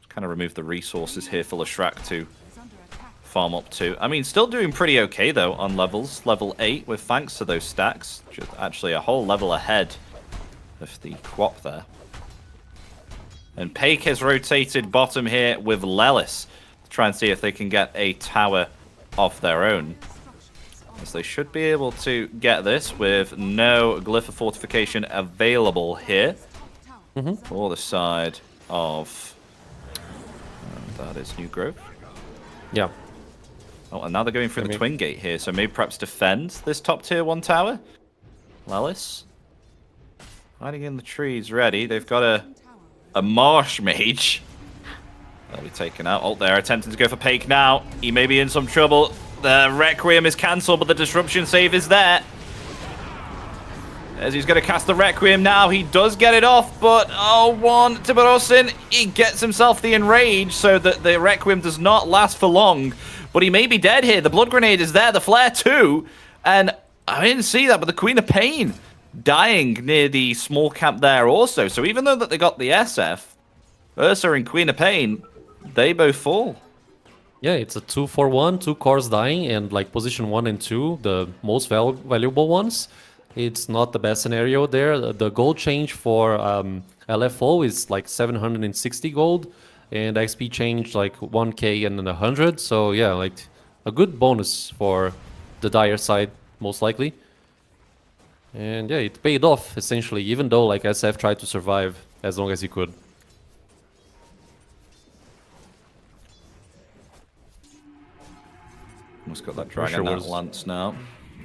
Kind of remove the resources here for Leshrac to farm up to. I mean, still doing pretty okay, though, on levels. Level 8 with thanks to those stacks. Just actually a whole level ahead of the Quap there. And Peik has rotated bottom here with Lelis to try and see if they can get a tower of their own. As they should be able to get this with no Glyph of Fortification available here. For the side of... that is New Grove. Yeah. Oh, and now they're going through the Twin Gate here, so maybe perhaps defend this top tier 1 tower. Lelis. Hiding in the trees, ready. They've got a Marsh Mage. That'll be taken out. Oh, they're attempting to go for Peik now. He may be in some trouble. The Requiem is cancelled, but the Disruption save is there. As he's going to cast the Requiem now, he does get it off, but one Tiburosin, he gets himself the Enrage so that the Requiem does not last for long. But he may be dead here. The Blood Grenade is there, the Flare too. And I didn't see that, but the Queen of Pain dying near the small camp there also. So even though that they got the SF, Ursa and Queen of Pain, they both fall. Yeah, it's a 2-for-1, 2 cores dying, and like position 1 and 2, the most valuable ones. It's not the best scenario there. The gold change for LFO is like 760 gold, and XP change like 1k and 100. So yeah, like a good bonus for the Dire side, most likely. And yeah, it paid off essentially, even though like SF tried to survive as long as he could. Almost got that dragon that lance now.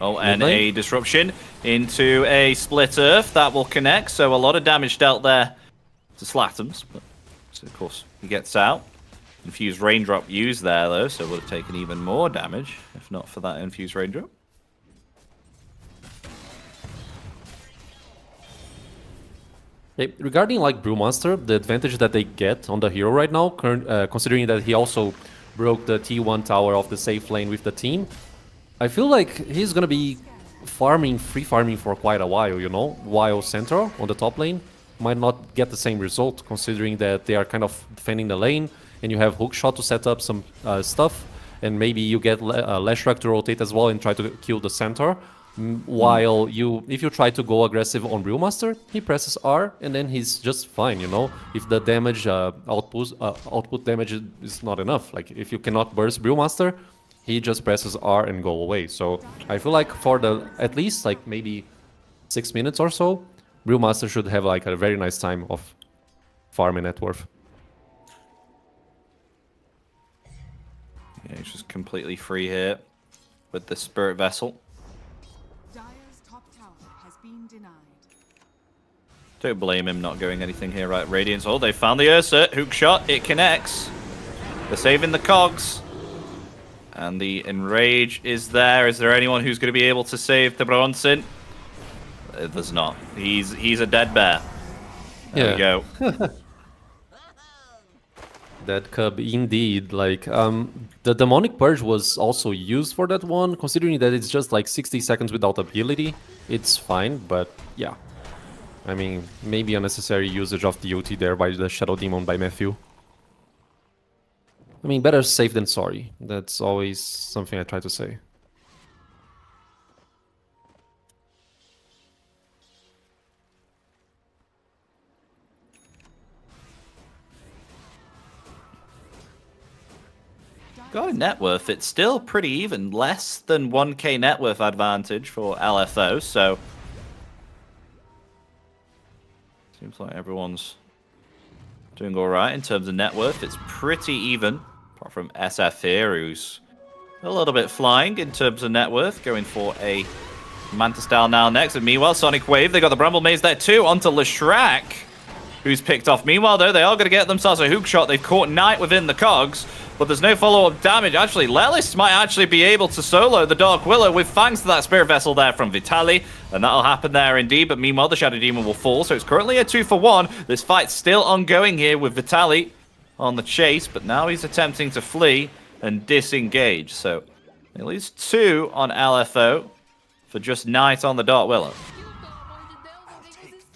Oh, and a disruption into a split earth that will connect. So a lot of damage dealt there to Slatums. But so of course he gets out. Infused raindrop used there though, so would have taken even more damage if not for that infused raindrop. Hey, regarding like Brewmaster, the advantage that they get on the hero right now, considering that he also broke the T1 tower of the safe lane with the team, I feel like he's gonna be free farming for quite a while, you know, while Central on the top lane might not get the same result, considering that they are kind of defending the lane, and you have hookshot to set up some stuff, and maybe you get Leshrac to rotate as well and try to kill the center. While if you try to go aggressive on Brewmaster, he presses R and then he's just fine, you know. If the damage output damage is not enough, like if you cannot burst Brewmaster, he just presses R and go away. So I feel like for the at least like maybe 6 minutes or so, Brewmaster should have like a very nice time of farming net worth. Yeah, he's just completely free here with the Spirit Vessel. Don't blame him not going anything here, right? Radiance. Oh, they found the Ursa. Hook shot. It connects. They're saving the cogs. And the Enrage is there. Is there anyone who's going to be able to save the Bronson? There's not. He's a dead bear. There we go. Dead cub indeed. Like the demonic purge was also used for that one, considering that it's just like 60 seconds without ability. It's fine, but yeah. I mean, maybe unnecessary usage of the ulti there by the Shadow Demon by Matthew. I mean, better safe than sorry. That's always something I try to say. Got a net worth. It's still pretty even. Less than 1k net worth advantage for LFO, so... Seems like everyone's doing alright in terms of net worth. It's pretty even, apart from SF here, who's a little bit flying in terms of net worth, going for a Manta style now next. And meanwhile, Sonic Wave, they got the Bramble Maze there too, onto Leshrac, who's picked off. Meanwhile, though, they are going to get themselves a hook shot. They've caught Knight within the cogs, but there's no follow-up damage. Actually, Lelis might actually be able to solo the Dark Willow with thanks to that Spirit Vessel there from Vitaly, and that'll happen there indeed. But meanwhile, the Shadow Demon will fall, so it's currently a 2-for-1. This fight's still ongoing here with Vitaly on the chase, but now he's attempting to flee and disengage. So at least 2 on LFO for just Knight on the Dark Willow.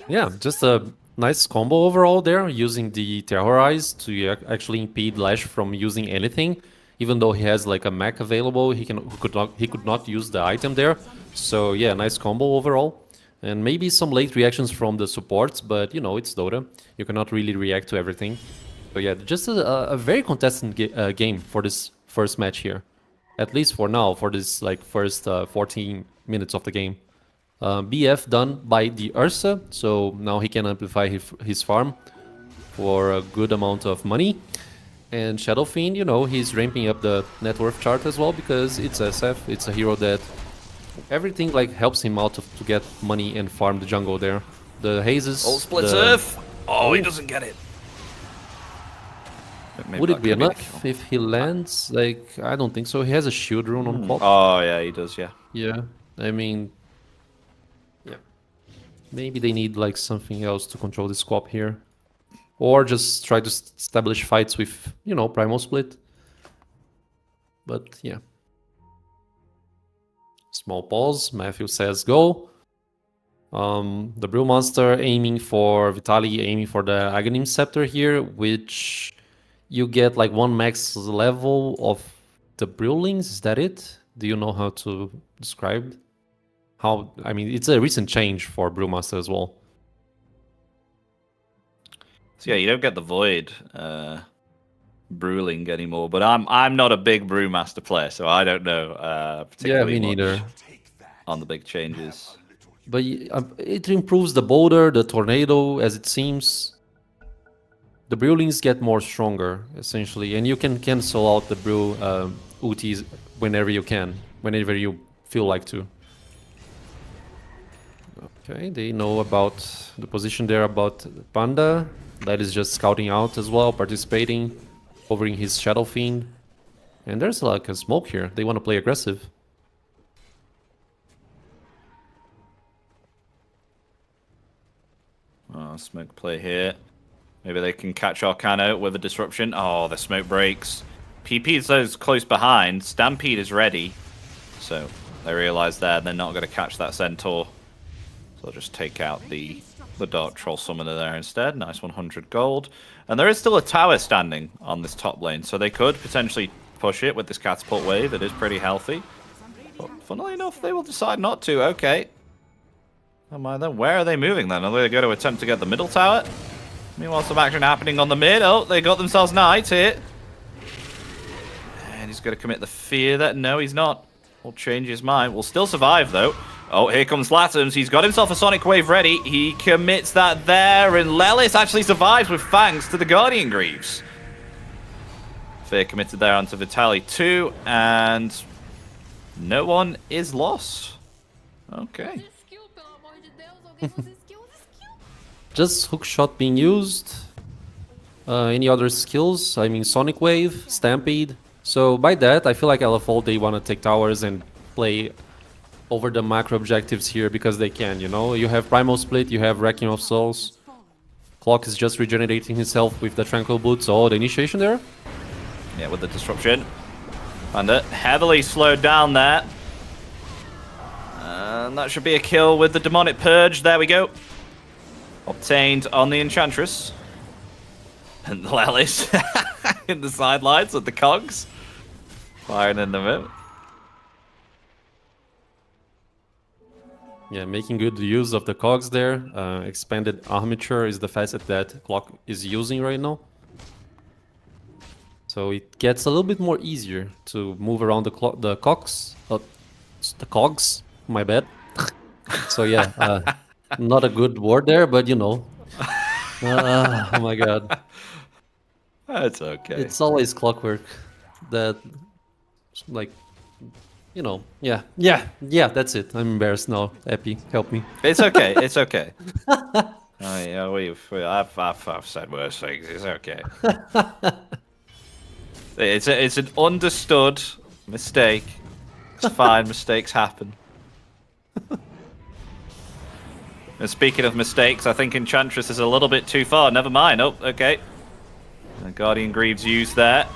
Yeah, just a nice combo overall there, using the Terrorize to actually impede Lash from using anything. Even though he has like a mech available, he could not use the item there. So yeah, nice combo overall. And maybe some late reactions from the supports, but you know, it's Dota. You cannot really react to everything. So yeah, just a very contested game for this first match here. At least for now, for this like first 14 minutes of the game. BF done by the Ursa, so now he can amplify his farm for a good amount of money. And Shadow Fiend, you know, he's ramping up the net worth chart as well, because it's SF, it's a hero that everything like helps him out to get money and farm the jungle there. The hazes... All split surf! Oh, he doesn't get it. Would it be enough if he lands? Like, I don't think so. He has a shield rune on top. Oh, yeah, he does, yeah. Yeah, I mean... yeah. Maybe they need like something else to control the squap here. Or just try to establish fights with, you know, Primal Split. But, yeah. Small pause. Matthew says go. The Brewmaster aiming for Vitaly, aiming for the Aghanim Scepter here, which... you get like 1 max level of the Brewlings, is that it? Do you know how to describe how? I mean, it's a recent change for Brewmaster as well. So yeah, you don't get the Void Brewling anymore, but I'm not a big Brewmaster player, so I don't know particularly me neither. On the big changes. But it improves the Boulder, the Tornado, as it seems. The Brewlings get more stronger, essentially, and you can cancel out the Brew ultis whenever you can, whenever you feel like to. Okay, they know about the position there about Panda. That is just scouting out as well, participating, covering his Shadow Fiend. And there's like a smoke here. They want to play aggressive. Oh, smoke play here. Maybe they can catch Arcano with a disruption. Oh, the smoke breaks. PP's those close behind. Stampede is ready. So they realize they're not going to catch that Centaur. So they'll just take out the Dark Troll Summoner there instead. Nice 100 gold. And there is still a tower standing on this top lane. So they could potentially push it with this Catapult Wave. It is pretty healthy. But funnily enough, they will decide not to. Okay. Oh my, then where are they moving then? Are they going to attempt to get the middle tower? Meanwhile, some action happening on the mid. Oh, they got themselves Knight here. And he's going to commit the fear that... no, he's not. Will change his mind. Will still survive, though. Oh, here comes Latoms. He's got himself a Sonic Wave ready. He commits that there, and Lelis actually survives with thanks to the Guardian Greaves. Fear committed there onto Vitaly too, and no one is lost. Okay. Just hookshot being used. Any other skills? I mean, Sonic Wave, Stampede. So by that, I feel like LFO, they want to take towers and play over the macro objectives here because they can, you know? You have Primal Split, you have Wrecking of Souls. Clock is just regenerating himself with the Tranquil Boots. Oh, the initiation there? Yeah, with the disruption. And it heavily slowed down there. And that should be a kill with the Demonic Purge. There we go. Obtained on the Enchantress. And Lelis in the sidelines with the cogs. Firing in the middle. Yeah, making good use of the cogs there. Expanded armature is the facet that Clock is using right now. So it gets a little bit more easier to move around the cogs. The cogs, my bad. So yeah, not a good word there, but you know. Oh my god. That's okay. It's always clockwork that, like, you know, yeah, that's it. I'm embarrassed now. Epi, help me. It's okay. It's okay. I've said worse things. It's okay. It's an understood mistake. It's fine. Mistakes happen. And speaking of mistakes, I think Enchantress is a little bit too far. Never mind. Oh, okay. Guardian Greaves used that.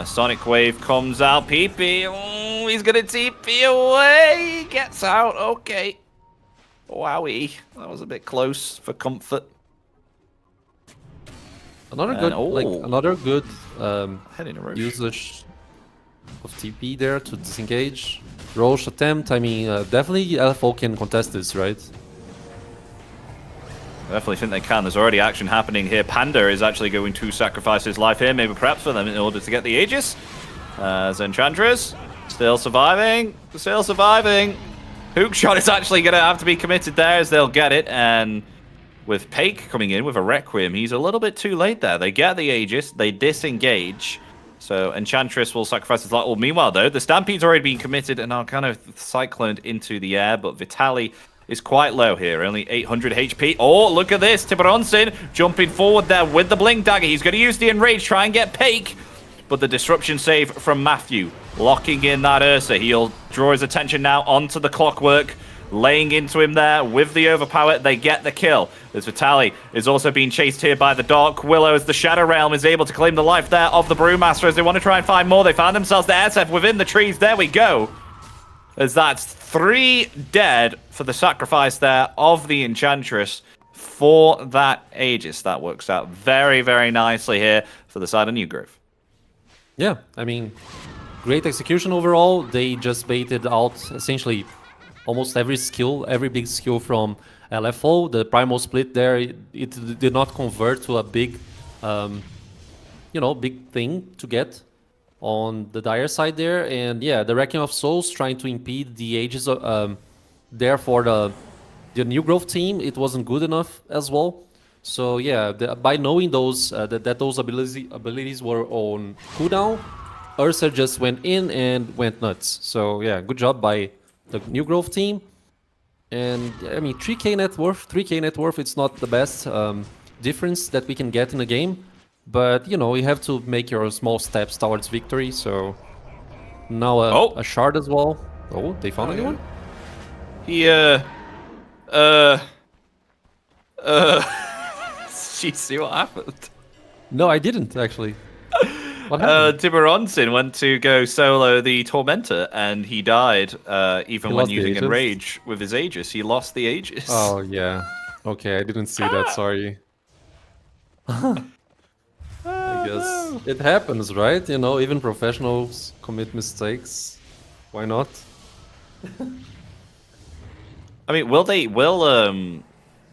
Sonic Wave comes out. PP. Oh, he's going to TP away. He gets out. Okay. Wowie. That was a bit close for comfort. Another good Heading to Roche. usage of TP there to disengage. Roche attempt. I mean, definitely LFO can contest this, right? I definitely think they can. There's already action happening here. Panda is actually going to sacrifice his life here, maybe perhaps for them in order to get the Aegis. As Enchantress, still surviving. Still surviving. Hookshot is actually going to have to be committed there as they'll get it. And with Pake coming in with a Requiem, he's a little bit too late there. They get the Aegis, they disengage. So Enchantress will sacrifice his life. Well, meanwhile, though, the Stampede's already been committed and are kind of cycloned into the air. But Vitaly is quite low here, only 800 HP. Oh, look at this. Tiburonson jumping forward there with the Blink Dagger. He's going to use the Enrage, try and get Pake. But the disruption save from Matthew, locking in that Ursa. He'll draw his attention now onto the Clockwork, laying into him there with the Overpower. They get the kill. As Vitaly is also being chased here by the Dark Willow, as the Shadow Realm is able to claim the life there of the Brewmaster as they want to try and find more. They found themselves the SF within the trees. There we go. As that's 3 dead for the sacrifice there of the Enchantress for that Aegis. That works out very, very nicely here for the side of Newgrove. Yeah, I mean, great execution overall. They just baited out essentially almost every skill, every big skill from LFO. The Primal Split there, it did not convert to a big, big thing to get on the Dire side there. And yeah, the Wrecking of Souls trying to impede the Aegis there for the Newgrove team. It wasn't good enough as well. So yeah, by knowing those that those abilities were on cooldown, Ursa just went in and went nuts. So yeah, good job by the Newgrove team. And I mean, 3k net worth, it's not the best difference that we can get in a game. But, you know, you have to make your small steps towards victory. So now a shard as well. Oh, they found anyone? Did you see what happened? No, I didn't actually. What happened? Tiburonson went to go solo the Tormentor and he died even when using Enrage with his Aegis. He lost the Aegis. Oh, yeah. Okay, I didn't see that, sorry. I guess it happens, right? You know, even professionals commit mistakes. Why not? I mean, will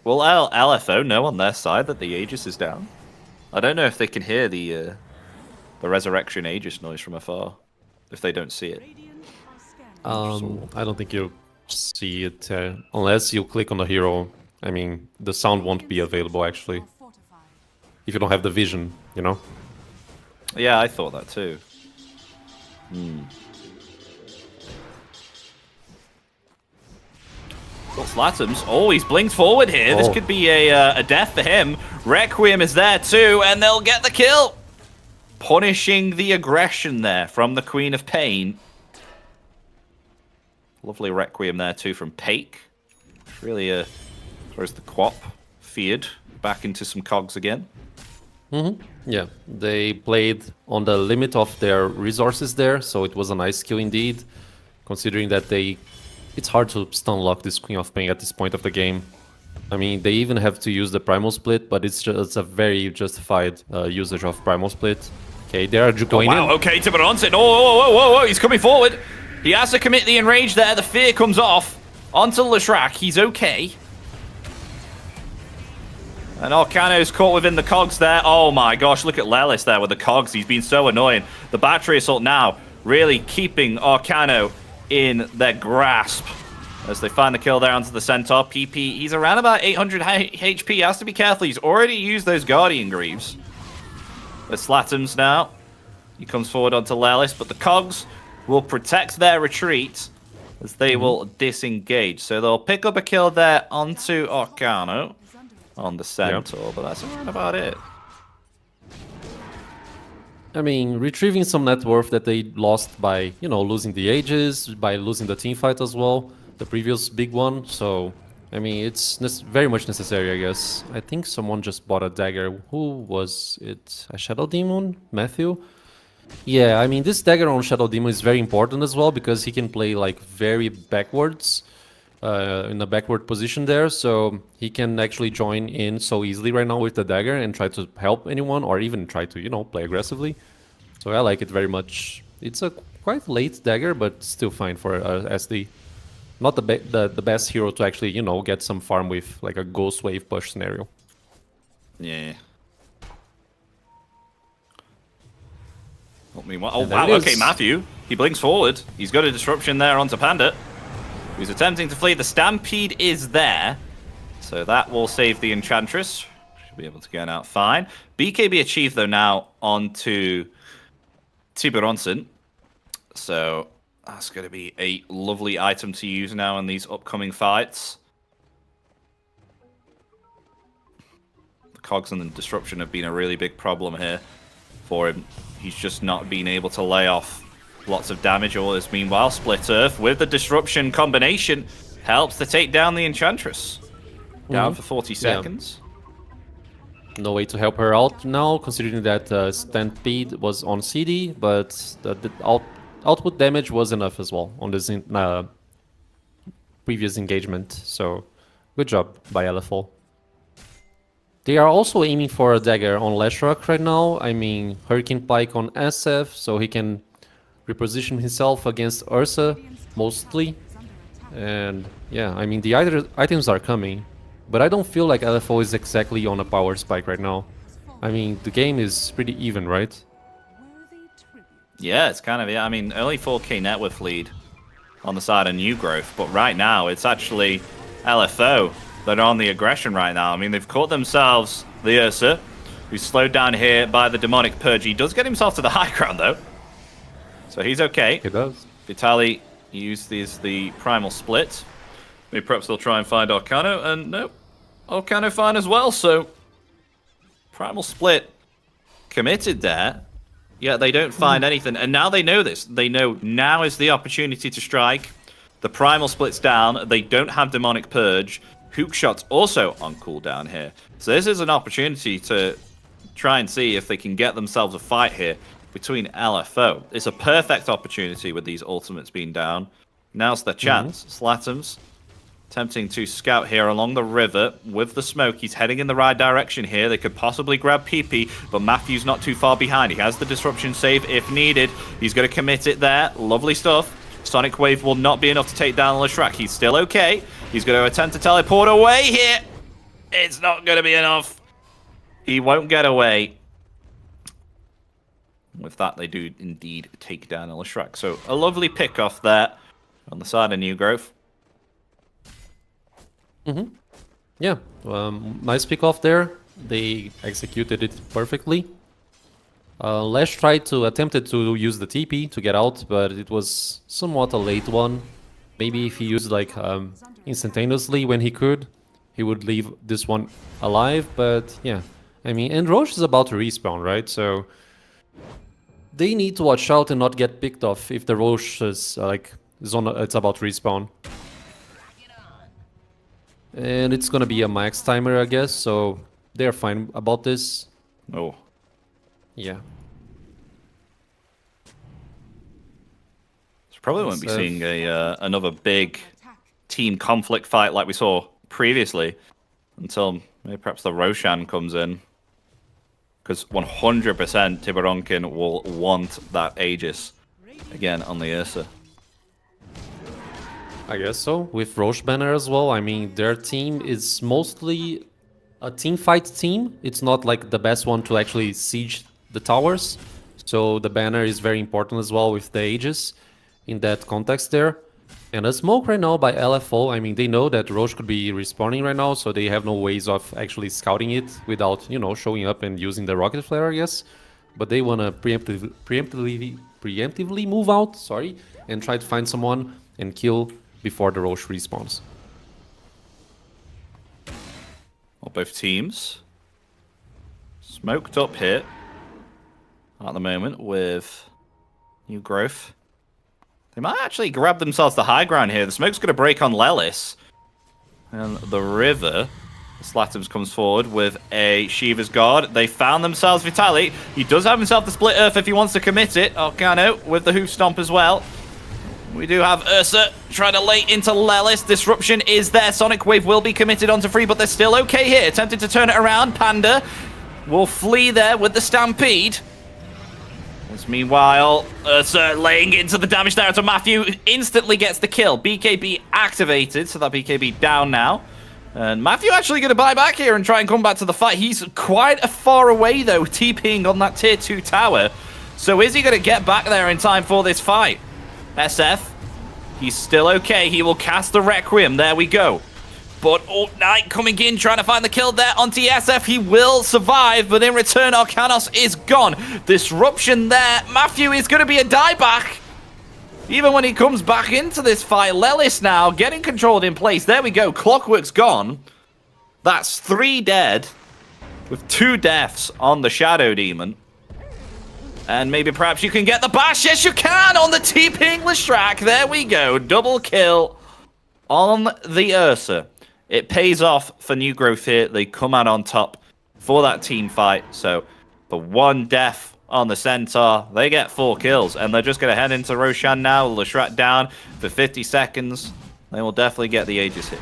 LFO know on their side that the Aegis is down? I don't know if they can hear the Resurrection Aegis noise from afar, if they don't see it. I don't think you'll see it unless you click on the hero. I mean, the sound won't be available actually if you don't have the vision, you know? Yeah, I thought that too. Slatums. Oh, he's blinked forward here. This could be a death for him. Requiem is there too, and they'll get the kill. Punishing the aggression there from the Queen of Pain. Lovely Requiem there too from Pake. Really throws the Quap feared back into some cogs again. Yeah, they played on the limit of their resources there, so it was a nice kill indeed, considering that it's hard to stun lock this Queen of Pain at this point of the game. I mean, they even have to use the Primal Split, but it's a very justified usage of Primal Split. Okay, they are going in. Wow, okay, Tiburonson. Oh, he's coming forward. He has to commit the Enrage there. The fear comes off onto Leshrac. He's okay. And Arcano's caught within the cogs there. Oh my gosh, look at Lelis there with the cogs. He's been so annoying. The battery assault now really keeping Arcano in their grasp. As they find the kill there onto the Centaur. PP, he's around about 800 HP. He has to be careful. He's already used those Guardian Greaves. There's Slatums now. He comes forward onto Lelis, but the cogs will protect their retreat as they will disengage. So they'll pick up a kill there onto Arcano on the Centaur, but that's around about it. I mean, retrieving some net worth that they lost by, you know, losing the Aegis, by losing the team fight as well, the previous big one. So, I mean, it's very much necessary, I guess. I think someone just bought a dagger. Who was it? A Shadow Demon? Matthew? Yeah, I mean, this dagger on Shadow Demon is very important as well because he can play like very backwards, in a backward position there, so he can actually join in so easily right now with the dagger and try to help anyone or even try to, you know, play aggressively. So I like it very much. It's a quite late dagger, but still fine for SD. Not the best hero to actually, you know, get some farm with like a Ghost Wave push scenario. Yeah. Oh wow, okay, Matthew. He blinks forward. He's got a disruption there onto Panda, who's attempting to flee. The Stampede is there, so that will save the Enchantress. Should be able to get out fine. BKB achieved, though, now onto Tiburonson. So that's going to be a lovely item to use now in these upcoming fights. The cogs and the disruption have been a really big problem here for him. He's just not been able to lay off lots of damage. All this meanwhile, Split Earth with the disruption combination helps to take down the Enchantress. Down for 40 seconds. No way to help her out now, considering that Stampede was on CD, but the output damage was enough as well on this previous engagement. So, good job by LFO. They are also aiming for a dagger on Leshrac right now. I mean, Hurricane Pike on SF, so he can reposition himself against Ursa, mostly. And yeah, I mean, the items are coming, but I don't feel like LFO is exactly on a power spike right now. I mean, the game is pretty even, right? Yeah, it's kind of, yeah, I mean, only 4k net worth lead on the side of New Growth, but right now it's actually LFO that are on the aggression right now. I mean, they've caught themselves the Ursa, who's slowed down here by the Demonic Purge. He does get himself to the high ground, though. So he's okay. He does. Vitali used the Primal Split. Maybe perhaps they'll try and find Arcano, and no, Arcano fine as well, so Primal Split committed there. Yeah, they don't find anything, and now they know this. They know now is the opportunity to strike. The Primal Split's down. They don't have Demonic Purge. Hookshot's also on cooldown here. So this is an opportunity to try and see if they can get themselves a fight here between LFO. It's a perfect opportunity with these ultimates being down. Now's the chance. Slatums attempting to scout here along the river with the smoke. He's heading in the right direction here. They could possibly grab PP, but Matthew's not too far behind. He has the disruption save if needed. He's going to commit it there. Lovely stuff. Sonic Wave will not be enough to take down Leshrac. He's still okay. He's going to attempt to teleport away here. It's not going to be enough. He won't get away. With that, they do indeed take down Leshrac. So a lovely pick off there on the side of New Growth. Yeah, nice pick off there. They executed it perfectly. Lesh tried to attempted to use the TP to get out, but it was somewhat a late one. Maybe if he used like instantaneously when he could, he would leave this one alive. But yeah, I mean, and Roche is about to respawn, right? So they need to watch out and not get picked off if the Roche is it's about to respawn. And it's gonna be a max timer, I guess. So they're fine about this. Oh. Yeah. So probably won't be seeing another big team conflict fight like we saw previously until maybe perhaps the Roshan comes in. Because 100% Tiburonkin will want that Aegis again on the Ursa. I guess so. With Roche banner as well. I mean, their team is mostly a team fight team. It's not like the best one to actually siege the towers. So the banner is very important as well with the Aegis in that context there. And a smoke right now by LFO. I mean, they know that Roche could be respawning right now, so they have no ways of actually scouting it without, you know, showing up and using the rocket flare, I guess. But they want to preemptively move out, sorry, and try to find someone and kill before the Roche respawns. Well, both teams smoked up here at the moment with new growth. They might actually grab themselves the high ground here. The smoke's going to break on Lelis. And the river. Slatums comes forward with a Shiva's Guard. They found themselves Vitali. He does have himself the split earth if he wants to commit it. Arcano with the hoof stomp as well. We do have Ursa trying to lay into Lelis. Disruption is there. Sonic Wave will be committed onto Free, but they're still okay here. Attempting to turn it around. Panda will flee there with the Stampede. As meanwhile, Ursa laying into the damage there to Matthew. Instantly gets the kill. BKB activated, so that BKB down now. And Matthew actually going to buy back here and try and come back to the fight. He's quite far away, though, TPing on that tier 2 tower. So is he going to get back there in time for this fight? SF, he's still okay. He will cast the Requiem. There we go. But Knight coming in, trying to find the kill there onto SF. He will survive, but in return, Arcanos is gone. Disruption there. Matthew is going to be a dieback. Even when he comes back into this fight, Lelis now getting controlled in place. There we go. Clockwork's gone. That's 3 dead with 2 deaths on the Shadow Demon. And maybe perhaps you can get the bash. Yes, you can on the TP Leshrac. There we go. Double kill on the Ursa. It pays off for New Growth here. They come out on top for that team fight. So for 1 death on the Centaur, they get 4 kills. And they're just going to head into Roshan now. Leshrac down for 50 seconds. They will definitely get the Aegis hit.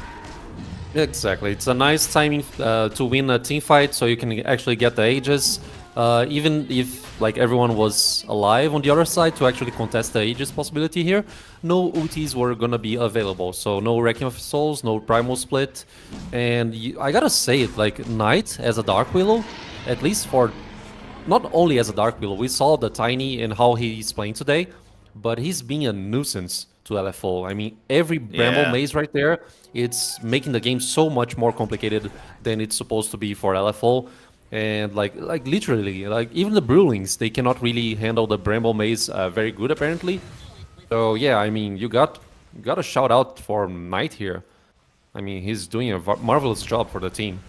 Exactly. It's a nice timing to win a team fight, so you can actually get the Aegis. Even if like everyone was alive on the other side to actually contest the Aegis possibility here, no ultis were gonna be available. So no Wrecking of Souls, no Primal Split. And I gotta say it, like Knight as a Dark Willow, at least for not only as a Dark Willow, we saw the Tiny and how he's playing today, but he's being a nuisance to LFO. I mean, every Bramble Maze right there, it's making the game so much more complicated than it's supposed to be for LFO. And like literally, like even the Brewlings, they cannot really handle the Bramble Maze very good apparently. So yeah, I mean, you got a shout out for Knight here. I mean, he's doing a marvelous job for the team.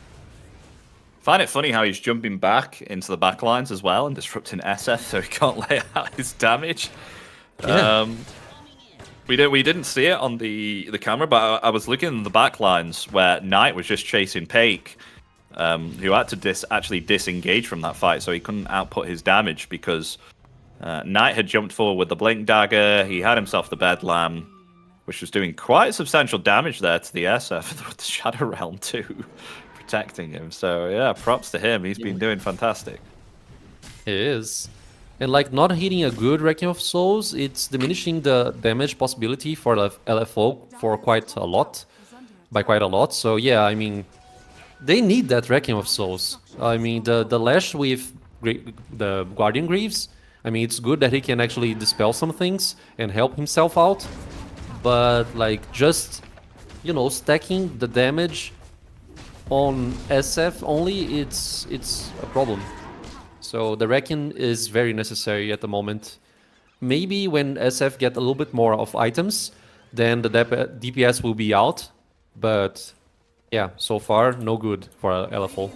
Find it funny how he's jumping back into the back lines as well and disrupting SF, so he can't lay out his damage. Yeah. We didn't see it on the camera, but I was looking in the back lines where Knight was just chasing Pake, who had to actually disengage from that fight, so he couldn't output his damage because Knight had jumped forward with the Blink Dagger. He had himself the Bedlam, which was doing quite substantial damage there to the SF with the Shadow Realm too, protecting him. So yeah, props to him. He's been doing fantastic. He is. And like not hitting a good Wrecking of Souls, it's diminishing the damage possibility for LFO for quite a lot, by quite a lot. So yeah, I mean, they need that Wrecking of Souls. I mean, the Lash with the Guardian Greaves, I mean, it's good that he can actually dispel some things and help himself out. But like just, you know, stacking the damage on SF only, it's a problem. So the Wrecking is very necessary at the moment. Maybe when SF get a little bit more of items, then the DPS will be out. But yeah, so far, no good for LFO.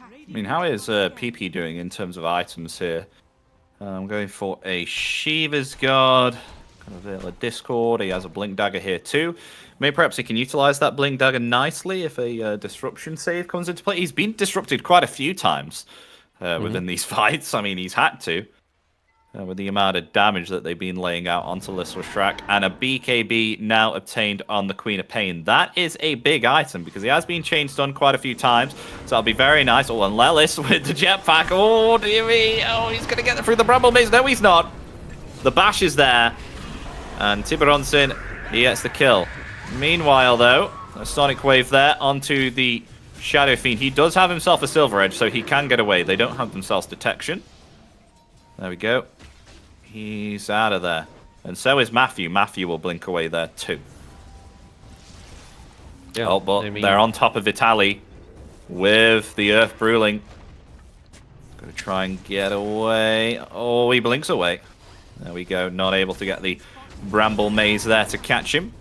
I mean, how is PP doing in terms of items here? I'm going for a Shiva's Guard, kind of a Discord. He has a Blink Dagger here too. Maybe perhaps he can utilize that Blink Dagger nicely if a Disruption save comes into play. He's been disrupted quite a few times within these fights. I mean, he's had to. With the amount of damage that they've been laying out onto Leshrac. And a BKB now obtained on the Queen of Pain. That is a big item because he has been chain stunned quite a few times. So that'll be very nice. Oh, and Lelis with the jetpack. Oh, dear me. Oh, he's going to get through the Bramble Maze. No, he's not. The bash is there. And Tiberonson, he gets the kill. Meanwhile, though, a Sonic Wave there onto the Shadow Fiend. He does have himself a Silver Edge, so he can get away. They don't have themselves detection. There we go. He's out of there. And so is Matthew. Matthew will blink away there too. Yeah, oh, but they're on top of Vitaly with the Earth Bruling. Gonna try and get away. Oh, he blinks away. There we go. Not able to get the Bramble Maze there to catch him.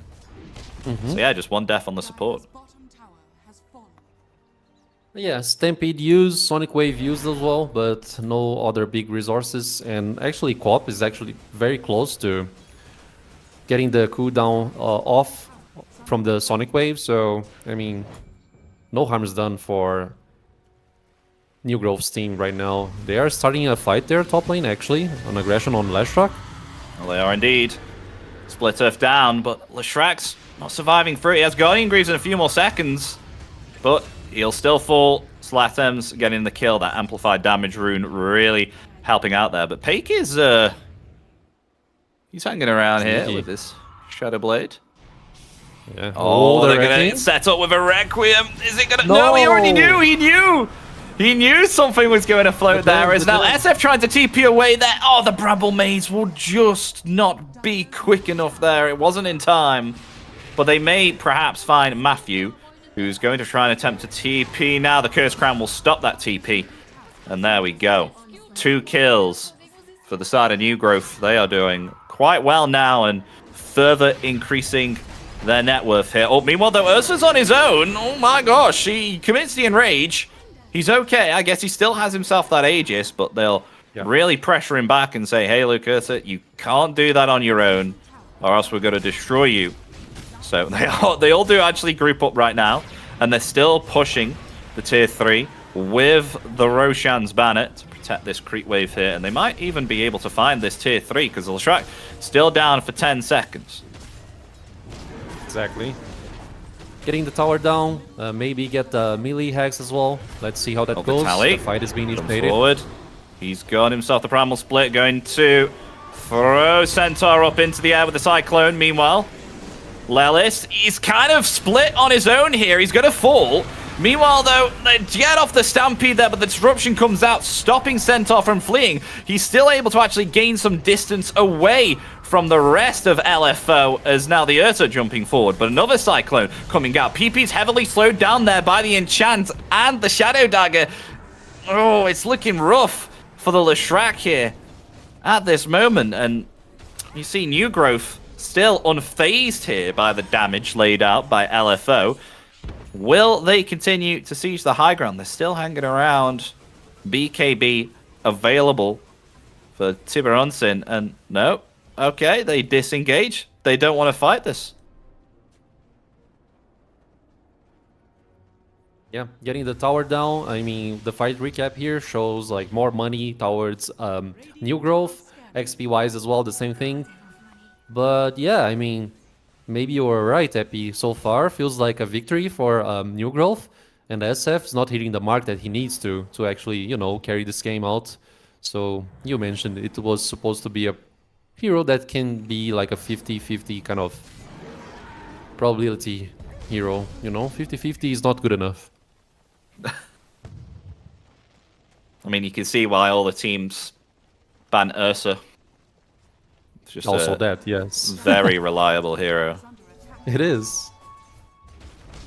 So yeah, just one death on the support. Bottom tower has fallen. Yeah, Stampede used, Sonic Wave used as well, but no other big resources. And actually, Co-op is actually very close to getting the cooldown off from the Sonic Wave. So, I mean, no harm is done for New Grove's team right now. They are starting a fight there, top lane, actually, on aggression on Lashrak. Well, they are indeed. Split Earth down, but Lashrak's not surviving through. He has Guardian Greaves in a few more seconds, but he'll still fall. Slatem's getting the kill. That amplified damage rune really helping out there. But Peik is he's hanging around here with this Shadow Blade. Yeah. Oh, they're going to set up with a Requiem. Is it going to... No, he already knew. He knew. He knew something was going to float there. Is now SF trying to TP away there. Oh, the Bramble Maze will just not be quick enough there. It wasn't in time. But they may perhaps find Matthew, who's going to try and attempt to TP now. The Cursed Crown will stop that TP. And there we go. 2 kills for the side of New Growth. They are doing quite well now and further increasing their net worth here. Oh, meanwhile, though, Ursa's on his own. Oh my gosh, he commits the Enrage. He's okay. I guess he still has himself that Aegis, but they'll really pressure him back and say, hey, look, Ursa, you can't do that on your own, or else we're going to destroy you. So they all do actually group up right now, and they're still pushing the tier 3 with the Roshan's banner to protect this creep wave here, and they might even be able to find this tier 3 because Lashrak still down for 10 seconds. Exactly. Getting the tower down, maybe get the melee hacks as well. Let's see how that goes. The fight is being initiated. Forward. He's got himself the Primal Split, going to throw Centaur up into the air with the Cyclone. Meanwhile, Lelis, he's kind of split on his own here. He's going to fall. Meanwhile, though, they get off the Stampede there, but the Disruption comes out, stopping Centaur from fleeing. He's still able to actually gain some distance away from the rest of LFO, as now the Ursa jumping forward. But another Cyclone coming out. PP's heavily slowed down there by the Enchant and the Shadow Dagger. Oh, it's looking rough for the Lashrak here at this moment. And you see New Growth still unfazed here by the damage laid out by LFO. Will they continue to siege the high ground? They're still hanging around. BKB available for Tiburonsin. And no. Okay, they disengage. They don't want to fight this. Yeah, getting the tower down. I mean, the fight recap here shows like more money towards New Growth. XP-wise as well, the same thing. But yeah, I mean, maybe you were right, Epi. So far, feels like a victory for New Growth. And SF is not hitting the mark that he needs to actually, you know, carry this game out. So you mentioned it was supposed to be a hero that can be like a 50-50 kind of probability hero. You know, 50-50 is not good enough. I mean, you can see why all the teams ban Ursa. It's just also that, yes. Very reliable hero. It is.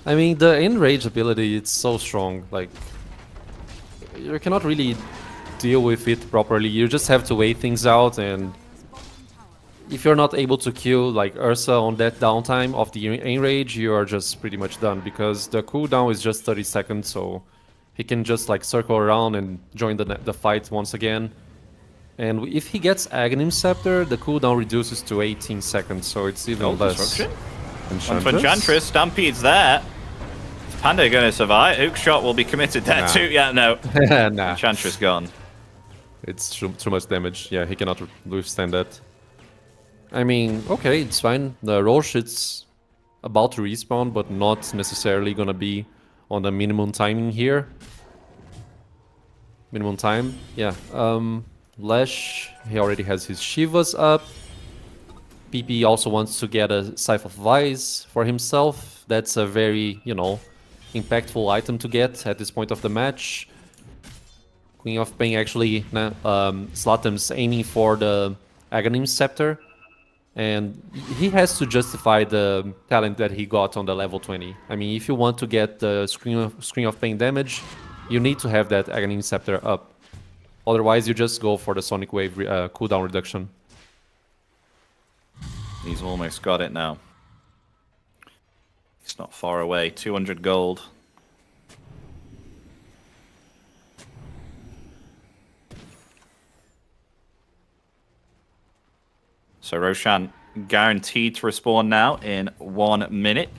I mean, the Enrage ability, it's so strong. Like, you cannot really deal with it properly. You just have to wait things out, and if you're not able to kill like Ursa on that downtime of the Enrage, you are just pretty much done, because the cooldown is just 30 seconds, so he can just like circle around and join the fight once again. And if he gets Aghanim Scepter, the cooldown reduces to 18 seconds, so it's even less. Enchantress, Stampede's there. Is Panda going to survive? Hookshot will be committed there too. Yeah, no. Nah. Enchantress gone. It's too much damage. Yeah, he cannot withstand that. I mean, okay, it's fine. The Roche, it's about to respawn, but not necessarily gonna be on the minimum timing here. Minimum time, yeah. Lesh, he already has his Shivas up. PP also wants to get a Scythe of Vice for himself. That's a very, you know, impactful item to get at this point of the match. Queen of Pain actually, Slatum's aiming for the Aghanim Scepter, and he has to justify the talent that he got on the level 20. I mean, if you want to get the Screen of Pain damage, you need to have that Aghanim Scepter up. Otherwise, you just go for the Sonic Wave cooldown reduction. He's almost got it now. It's not far away. 200 gold. So Roshan guaranteed to respawn now in 1 minute.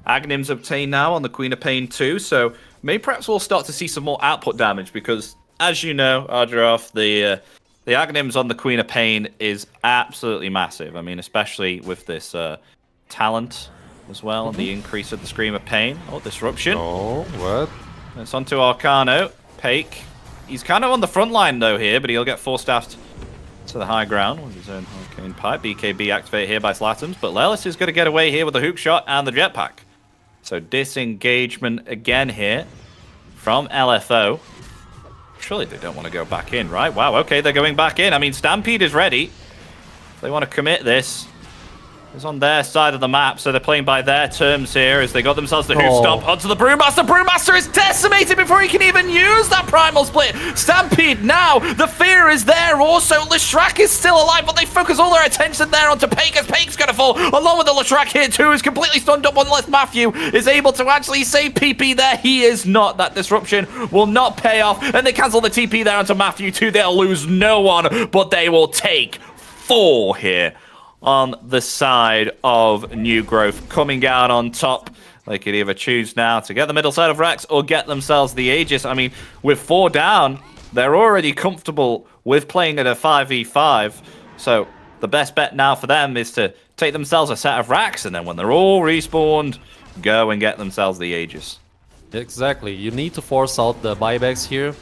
Aghanim's obtained now on the Queen of Pain too, so maybe perhaps we'll start to see some more output damage because, as you know, Ardraoth, the Aghanim's on the Queen of Pain is absolutely massive. I mean, especially with this talent as well, and the increase of the Scream of Pain. Oh, Disruption. Oh, what? It's onto Arcano. Pake. He's kind of on the front line though here, but he'll get force-staffed to the high ground with his own Hurricane Pipe. BKB activated here by Slatums, but Lelis is going to get away here with the hook shot and the jetpack. So disengagement again here from LFO. Surely they don't want to go back in, right? Wow, okay, they're going back in. I mean, Stampede is ready. They want to commit this. It's on their side of the map, so they're playing by their terms here as they got themselves the hook stomp onto the Brewmaster. Brewmaster is decimated before he can even use that Primal Split. Stampede now, the fear is there also. Leshrac is still alive, but they focus all their attention there onto Pake as Pake's going to fall, along with the Leshrac here too, who's completely stunned up unless Matthew is able to actually save PP there. He is not. That disruption will not pay off, and they cancel the TP there onto Matthew too. They'll lose no one, but they will take 4 here on the side of New Growth. Coming out on top, they could either choose now to get the middle side of Rex or get themselves the Aegis. I mean, with 4 down, they're already comfortable with playing at a 5v5. So the best bet now for them is to take themselves a set of racks, and then when they're all respawned, go and get themselves the Aegis. Exactly. You need to force out the buybacks here.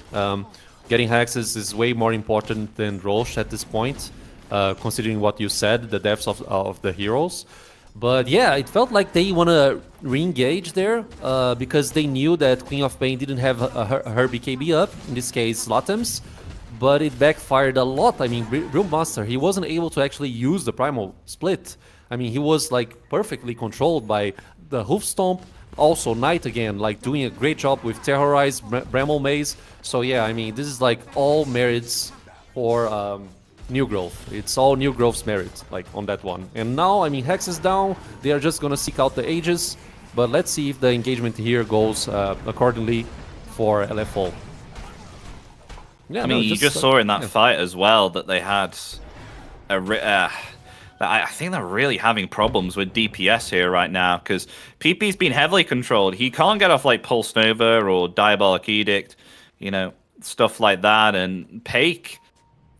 Getting hexes is way more important than Roche at this point. Considering what you said, the depths of the heroes. But yeah, it felt like they want to re-engage there because they knew that Queen of Pain didn't have her BKB up, in this case Latums, but it backfired a lot. I mean, Brewmaster, he wasn't able to actually use the Primal Split. I mean, he was like perfectly controlled by the Hoof Stomp, also Knight again, like doing a great job with Terrorize, Bramble Maze. So yeah, I mean, this is like all merits for New Growth. It's all New Growth's merit, like, on that one. And now, I mean, Hex is down. They are just gonna seek out the Aegis. But let's see if the engagement here goes accordingly for LFO. Yeah, I mean, you just saw in that fight as well that they had I think they're really having problems with DPS here right now because PP's been heavily controlled. He can't get off like Pulse Nova or Diabolic Edict, you know, stuff like that. And Pake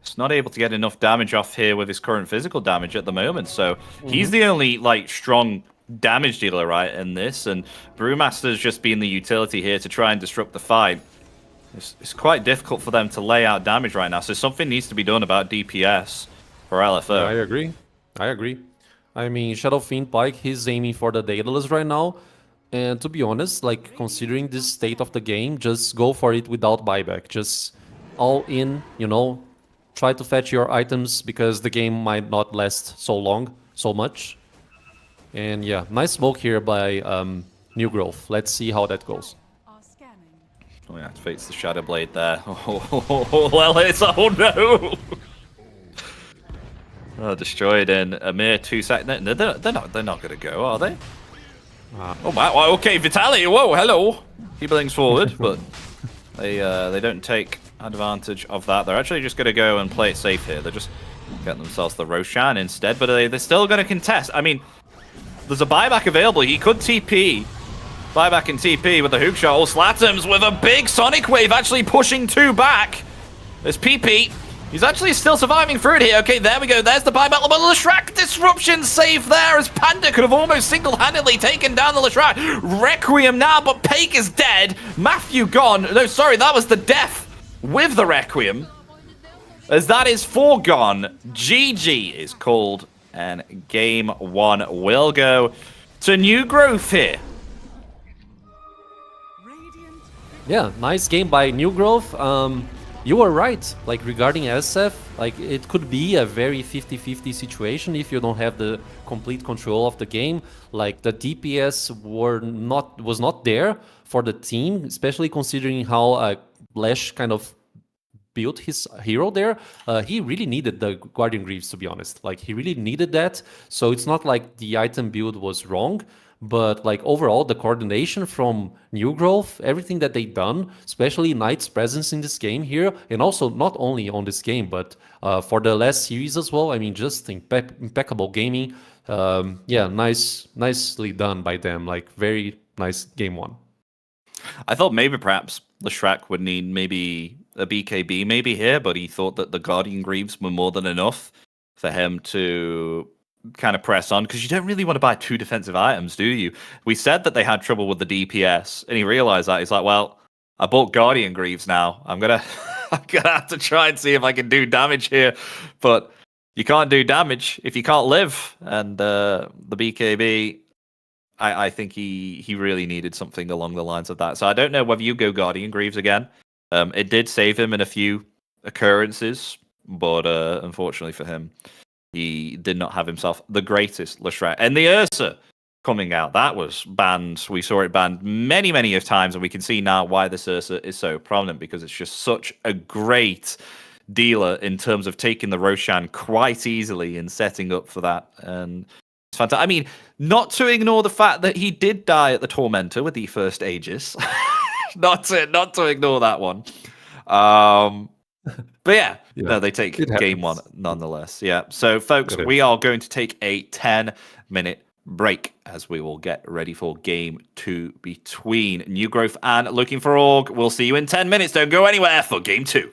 is not able to get enough damage off here with his current physical damage at the moment. So he's the only like strong damage dealer right in this, and Brewmaster's just being the utility here to try and disrupt the fight. It's quite difficult for them to lay out damage right now, so something needs to be done about DPS for LFO. Yeah, I agree. I mean, Shadow Fiend Pike, he's aiming for the Daedalus right now, and to be honest, like, considering this state of the game, just go for it without buyback. Just all in, you know, try to fetch your items because the game might not last so much. And yeah, nice smoke here by New Growth. Let's see how that goes. Oh, he activates the Shadow Blade there. Oh, well, it's no! Oh, destroyed in a mere 2 seconds. They're not going to go, are they? Oh wow! Okay, Vitaly. Whoa, hello. He blings forward, but they don't take advantage of that. They're actually just going to go and play it safe here. They're just getting themselves the Roshan instead, but they're still going to contest. I mean, there's a buyback available. He could TP. Buyback and TP with the hook shot. Oh, Slatums with a big Sonic Wave actually pushing 2 back. There's PP. He's actually still surviving through it here. Okay, there we go. There's the buyback. But the Leshrac disruption save there as Panda could have almost single-handedly taken down the Leshrac. Requiem now, but Pake is dead. Matthew gone. No, sorry, that was the death with the Requiem. As that is 4 gone. GG is called, and game 1 will go to New Growth here. Yeah, nice game by New Growth. You were right, like regarding SF, like it could be a very 50-50 situation if you don't have the complete control of the game. Like the DPS was not there for the team, especially considering how Lash kind of built his hero there. He really needed the Guardian Greaves, to be honest. Like he really needed that. So it's not like the item build was wrong, but like overall the coordination from New Growth, everything that they done, especially Knight's presence in this game here, and also not only on this game, but for the last series as well. I mean, just impeccable gaming. Yeah, nicely done by them. Like very nice game one. I thought maybe perhaps Leshrac would need maybe a BKB maybe here, but he thought that the Guardian Greaves were more than enough for him to kind of press on, because you don't really want to buy 2 defensive items, do you? We said that they had trouble with the DPS, and he realized that. He's like, well, I bought Guardian Greaves now. I'm gonna have to try and see if I can do damage here. But you can't do damage if you can't live. And the BKB, I think he really needed something along the lines of that. So I don't know whether you go Guardian Greaves again. It did save him in a few occurrences, but unfortunately for him, he did not have himself the greatest Leshrac. And the Ursa coming out, that was banned. We saw it banned many, many of times, and we can see now why this Ursa is so prominent, because it's just such a great dealer in terms of taking the Roshan quite easily and setting up for that. And it's fantastic. I mean, not to ignore the fact that he did die at the Tormentor with the first Aegis. not to ignore that one. But yeah, no, they take game one nonetheless. Yeah. So, folks, we are going to take a 10-minute break as we will get ready for game 2 between New Growth and Looking for Org. We'll see you in 10 minutes. Don't go anywhere for game 2.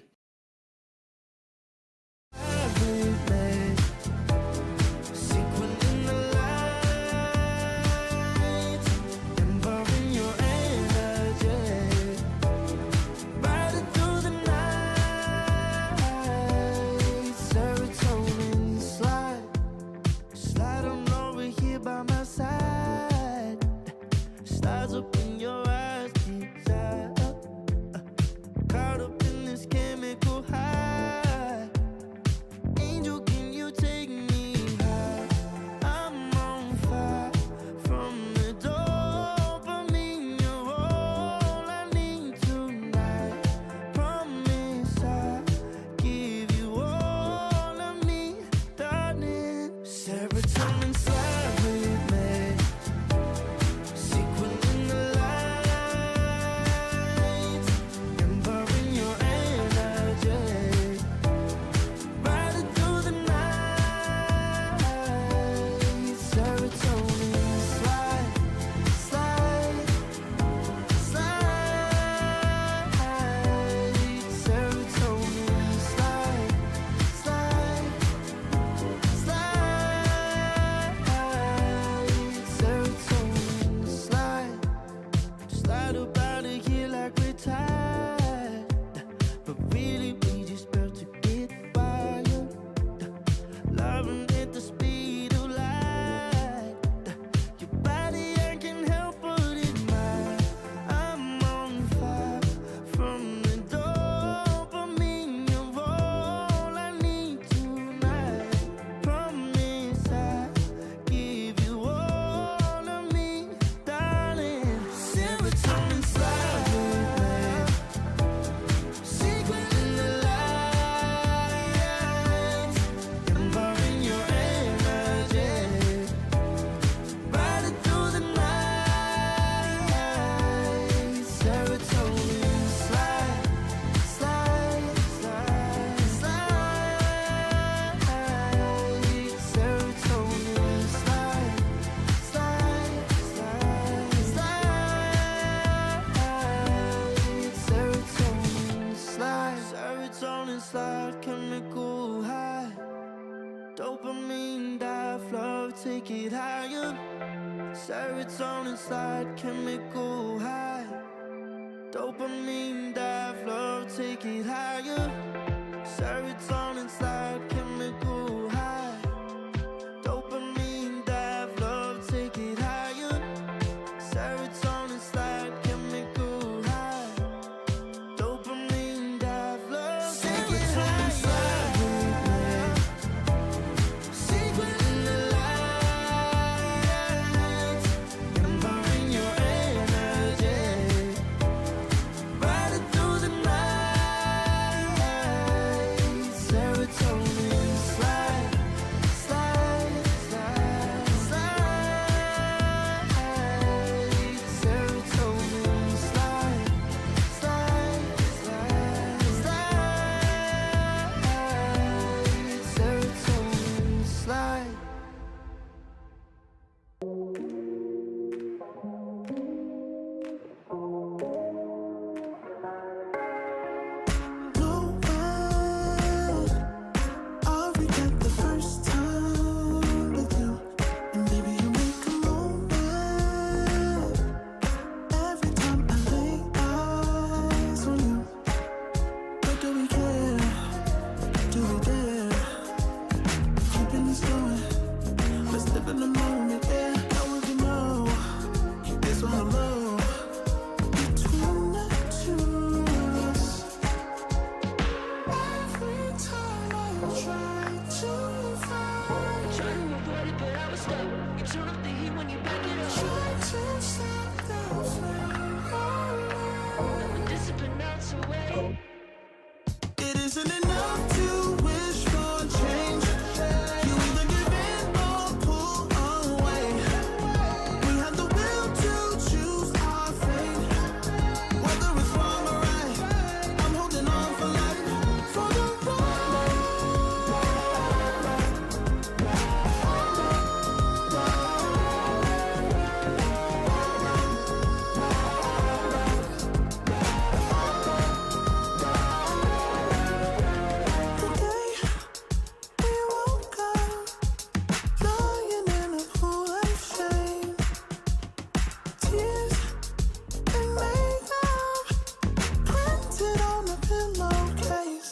take it higher. Serotonin slide, chemical high. Dopamine dive, love, take it higher. Serotonin slide, chemical high. Dopamine dive, love, take it higher. Serotonin slide, chemical high. It isn't enough to wish for change. You either give in or pull away. We have the will to choose our fate. Whether it's wrong or right, I'm holding on for life. For the ride. Today we woke up, lying in a pool of shame. Tears and makeup printed on a pillowcase.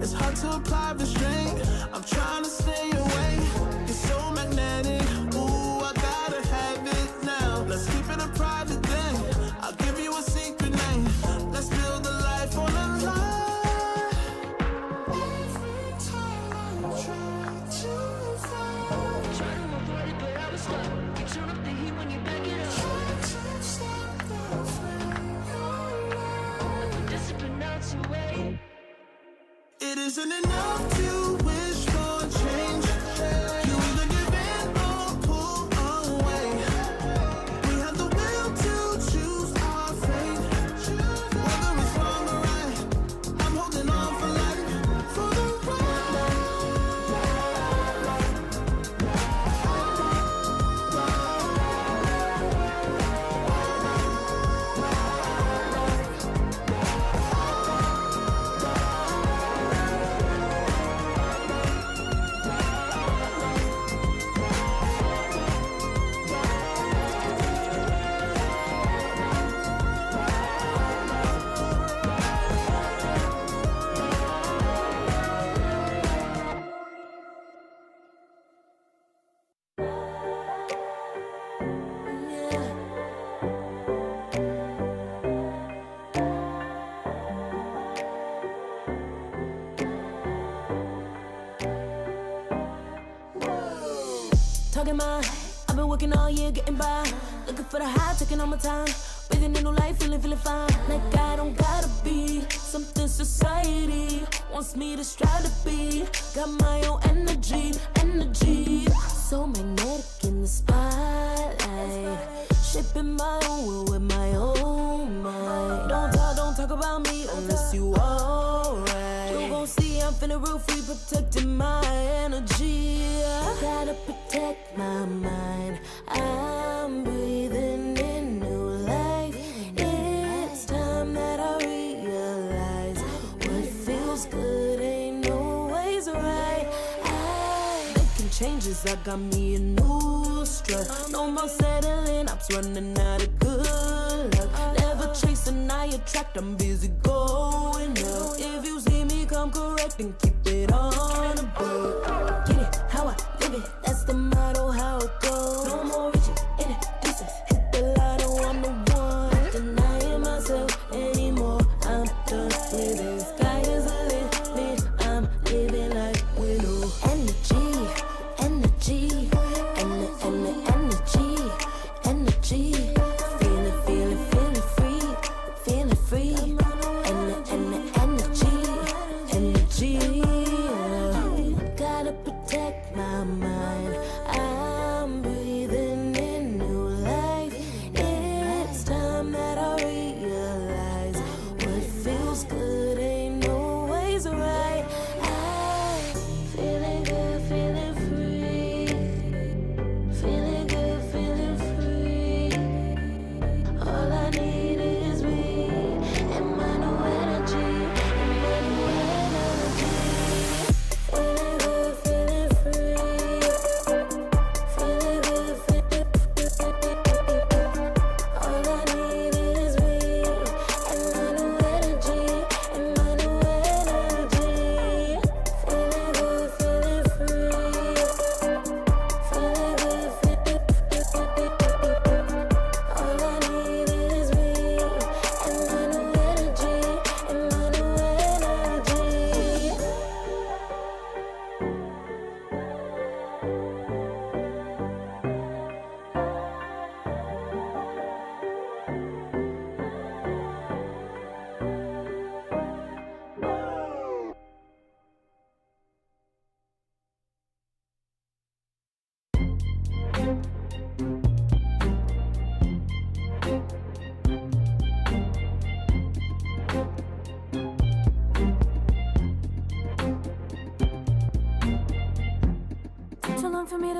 It's hard to apply restraint. I'm trying to stay away. You're so magnetic. Ooh, I gotta have it now. Let's keep it a private thing. I'll give you a secret name. Let's build a life on a lie. Every time I try to find, try to avoid it, but I was stuck. You turn up the heat when you back it up. Try to stop the flame. Your discipline out your way. It isn't enough to wish for change. You either give in or pull away. We have the will to choose our fate. Whether it's wrong or right, I'm holding on for life. For the ride. Talking my, I've been working all year, getting by. Looking for the high, taking all my time. Breathing in new life, feeling fine. Like I don't gotta be something society wants me to strive to be. Got my own energy. So magnetic in the spotlight. Shaping my own will with my own mind. Don't talk about me unless you alright. You gon' see I'm feeling real free, protecting my energy. I gotta protect my mind. I'm breathing in new life. It's time that I realize what feels good ain't always right. Making changes, I got me a new strut. No more settling, I'm running out of good luck. Never chasing, I attract, I'm busy going up. If you see me come correct, then keep it on the book. Get it, how I live it, that's the motto, how it goes. No more reaching in the distance, hit the lotto, I'm the one. Not denying myself anymore, I'm done with it. Sky is the limit, I'm living like widow. Energy, energy, energy. Feeling free. Energy.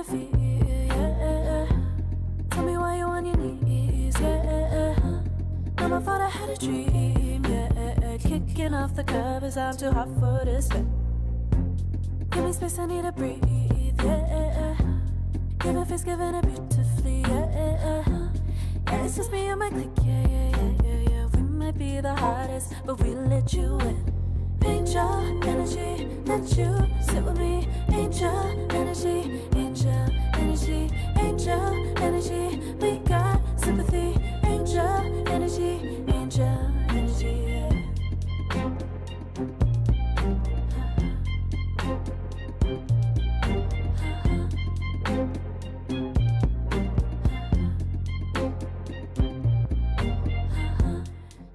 I feel, yeah. Tell me why you on your knees, yeah. Mama thought I had a dream, yeah. Kicking off the covers, I'm too hot for this bed. Give me space, I need to breathe, yeah. Give a face, giving it beautifully, yeah. Yeah, it's just me and my clique, yeah. We might be the hottest, but we let you in. Angel energy, let you sit with me. Angel energy, angel energy, angel energy. We got sympathy. Angel energy, angel energy.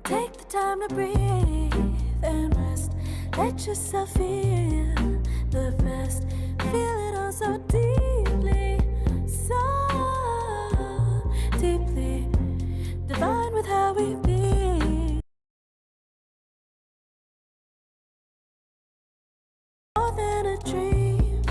Take the time to breathe and rest. Let yourself feel the best. Feel it all so deeply, so deeply. Divine with how we be. More than a dream.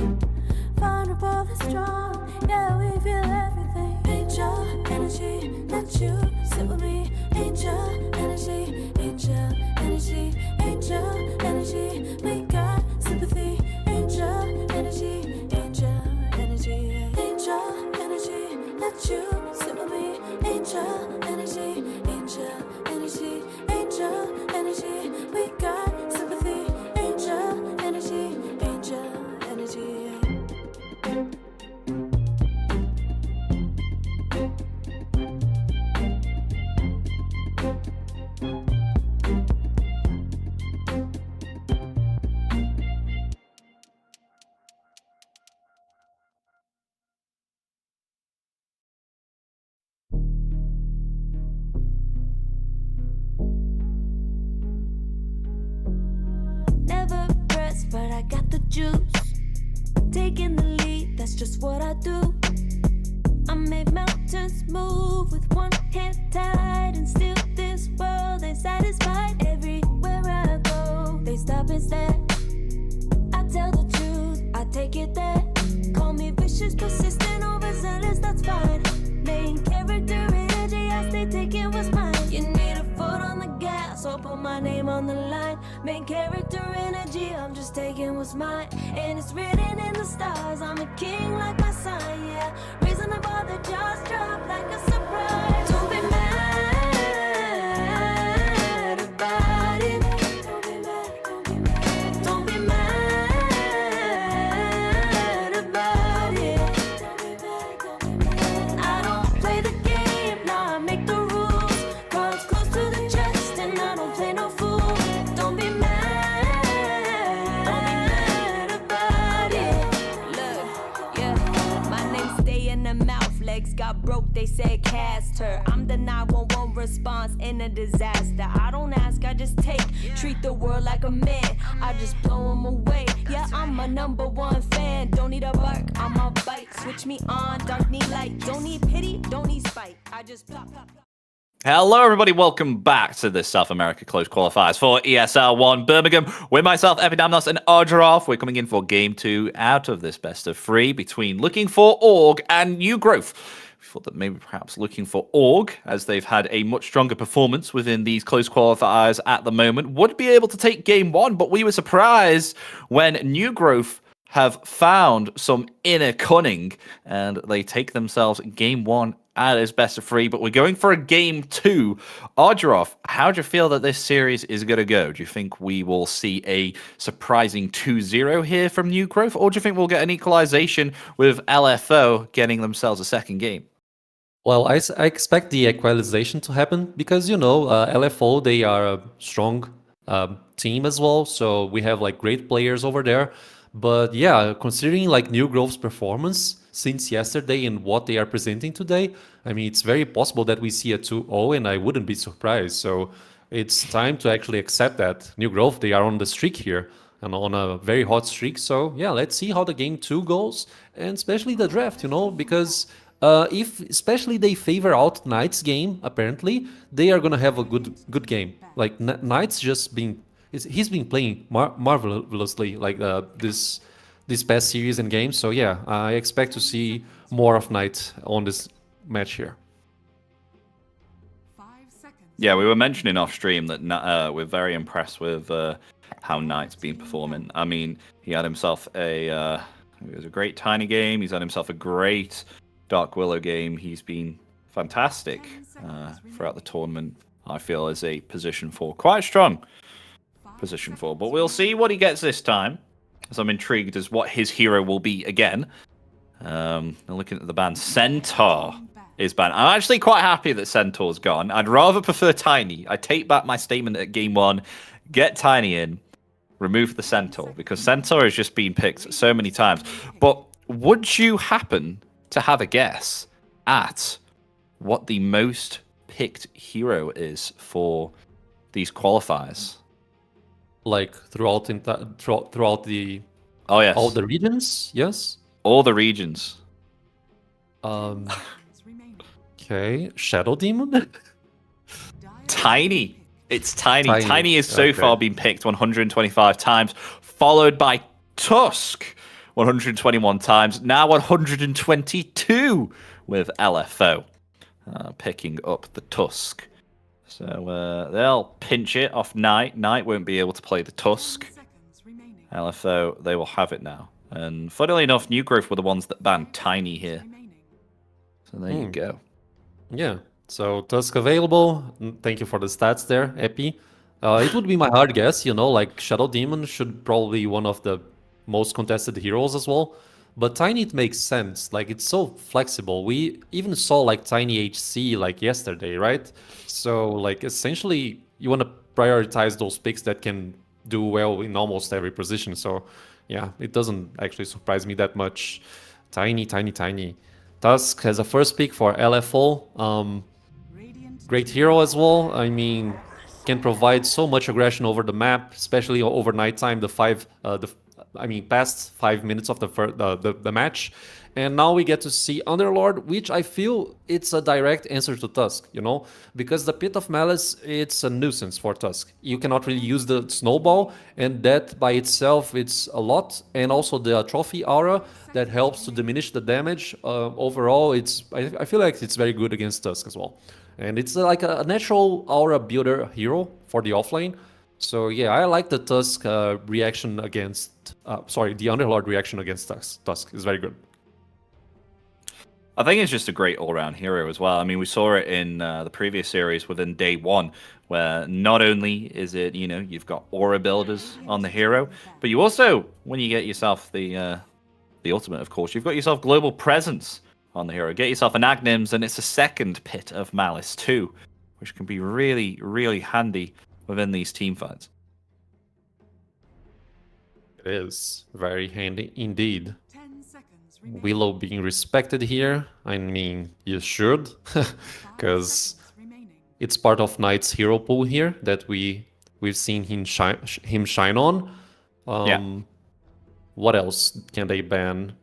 Vulnerable and strong. Yeah, we feel everything. Angel energy, let you sit with me. Angel energy, angel energy, angel energy. We got sympathy. Angel energy, angel energy, angel energy. Let you sit with me. Angel energy, angel energy, angel energy. We got sympathy. Angel energy, angel energy. Never pressed, but I got the juice. Taking the lead, that's just what I do. I made mountains move with one hand tied, and still this world ain't satisfied. Everywhere I go, they stop and stare. I tell the truth, I take it there. Call me vicious, persistent, overzealous, that's fine. Main character energy, I stay taking what's mine. You need a foot on the gas, or put my name on the line. Main character energy, I'm just taking what's mine. And it's written in the stars, I'm a king like my sign, yeah. Reasonable, the jaws drop like a surprise. Don't be mad about it. Don't be mad, don't be mad. Don't be mad about it. Don't be mad, don't be mad. I don't play the game, nah, I make the rules. Cards close to the chest, and I don't play no fool. Don't be mad about it. Look, yeah, my name stay in the mouth. Legs got broke, they said cast her. I'm the 911 response in a disaster. I don't ask, I just take. Treat the world like a man, I just blow them away. Yeah, I'm a #1 fan. Don't need a bark, I'm a bite. Switch me on, dark need light. Don't need pity, don't need spite. I just plop, plop, plop. Hello, everybody. Welcome back to the South America Close Qualifiers for ESL One Birmingham. With myself, Epidamnos, and Argerov. We're coming in for Game 2 out of this best of 3 between Looking for Org and New Growth. We thought that maybe perhaps Looking for Org, as they've had a much stronger performance within these Close Qualifiers at the moment, would be able to take Game 1, but we were surprised when New Growth have found some inner cunning and they take themselves Game 1 at its best of 3, but we're going for a Game 2. Argerov, how do you feel that this series is going to go? Do you think we will see a surprising 2-0 here from New Growth, or do you think we'll get an equalization with LFO getting themselves a second game? Well, I expect the equalization to happen because, you know, LFO, they are a strong team as well. So we have like great players over there. But yeah, considering like New Grove's performance since yesterday and what they are presenting today, I mean, it's very possible that we see a 2-0 and I wouldn't be surprised. So it's time to actually accept that New Grove, they are on the streak here and on a very hot streak. So yeah, let's see how the Game 2 goes and especially the draft, you know, because if especially they favor out Knight's game, apparently, they are going to have a good game. Like Knight's just been... He's been playing marvelously like this this past series and games. So yeah, I expect to see more of Knight on this match here. 5 seconds. Yeah, we were mentioning off stream that we're very impressed with how Knight's been performing. I mean, he had himself it was a great Tiny game. He's had himself a great Dark Willow game. He's been fantastic throughout the tournament. I feel as a position 4, quite strong position 4. But we'll see what he gets this time, as I'm intrigued as what his hero will be again. Looking at the ban, Centaur is banned. I'm actually quite happy that Centaur's gone. I'd rather prefer Tiny. I take back my statement at game 1. Get Tiny in, remove the Centaur, because Centaur has just been picked so many times. But would you happen to have a guess at what the most picked hero is for these qualifiers? Like throughout the Oh yes, all the regions, yes. all the regions. Okay, Shadow Demon. Tiny. It's Tiny. Tiny. Tiny has so Okay. far been picked 125 times, followed by Tusk 121 times, now 122 with LFO picking up the Tusk. So they'll pinch it off Knight. Knight won't be able to play the Tusk. LFO, they will have it now. And funnily enough, New Growth were the ones that banned Tiny here. So there you go. Yeah, so Tusk available. Thank you for the stats there, Epi. It would be my hard guess, like Shadow Demon should probably be one of the most contested heroes as well. But Tiny, it makes sense. Like, it's so flexible. We even saw, like, Tiny HC, like, yesterday, right? So, like, essentially, you want to prioritize those picks that can do well in almost every position. So, yeah, it doesn't actually surprise me that much. Tiny. Tusk has a first pick for LFO. Great hero as well. I mean, can provide so much aggression over the map, especially over nighttime. Past 5 minutes of the match, and now we get to see Underlord, which I feel it's a direct answer to Tusk. Because the Pit of Malice, it's a nuisance for Tusk. You cannot really use the snowball, and that by itself it's a lot, and also the trophy aura that helps to diminish the damage. Overall, I feel like it's very good against Tusk as well. And it's like a natural aura builder hero for the offlane. So yeah, I like the Tusk reaction against... the Underlord reaction against Tusk is very good. I think it's just a great all-round hero as well. I mean, we saw it in the previous series within day 1, where not only is it, you've got aura builders on the hero, but you also, when you get yourself the ultimate, of course, you've got yourself global presence on the hero. Get yourself an Agnims, and it's a second Pit of Malice too, which can be really, really handy within these team fights. It is very handy indeed. Willow being respected here. I mean, you should, because it's part of Knight's hero pool here that we've seen him shine on. Yeah. What else can they ban?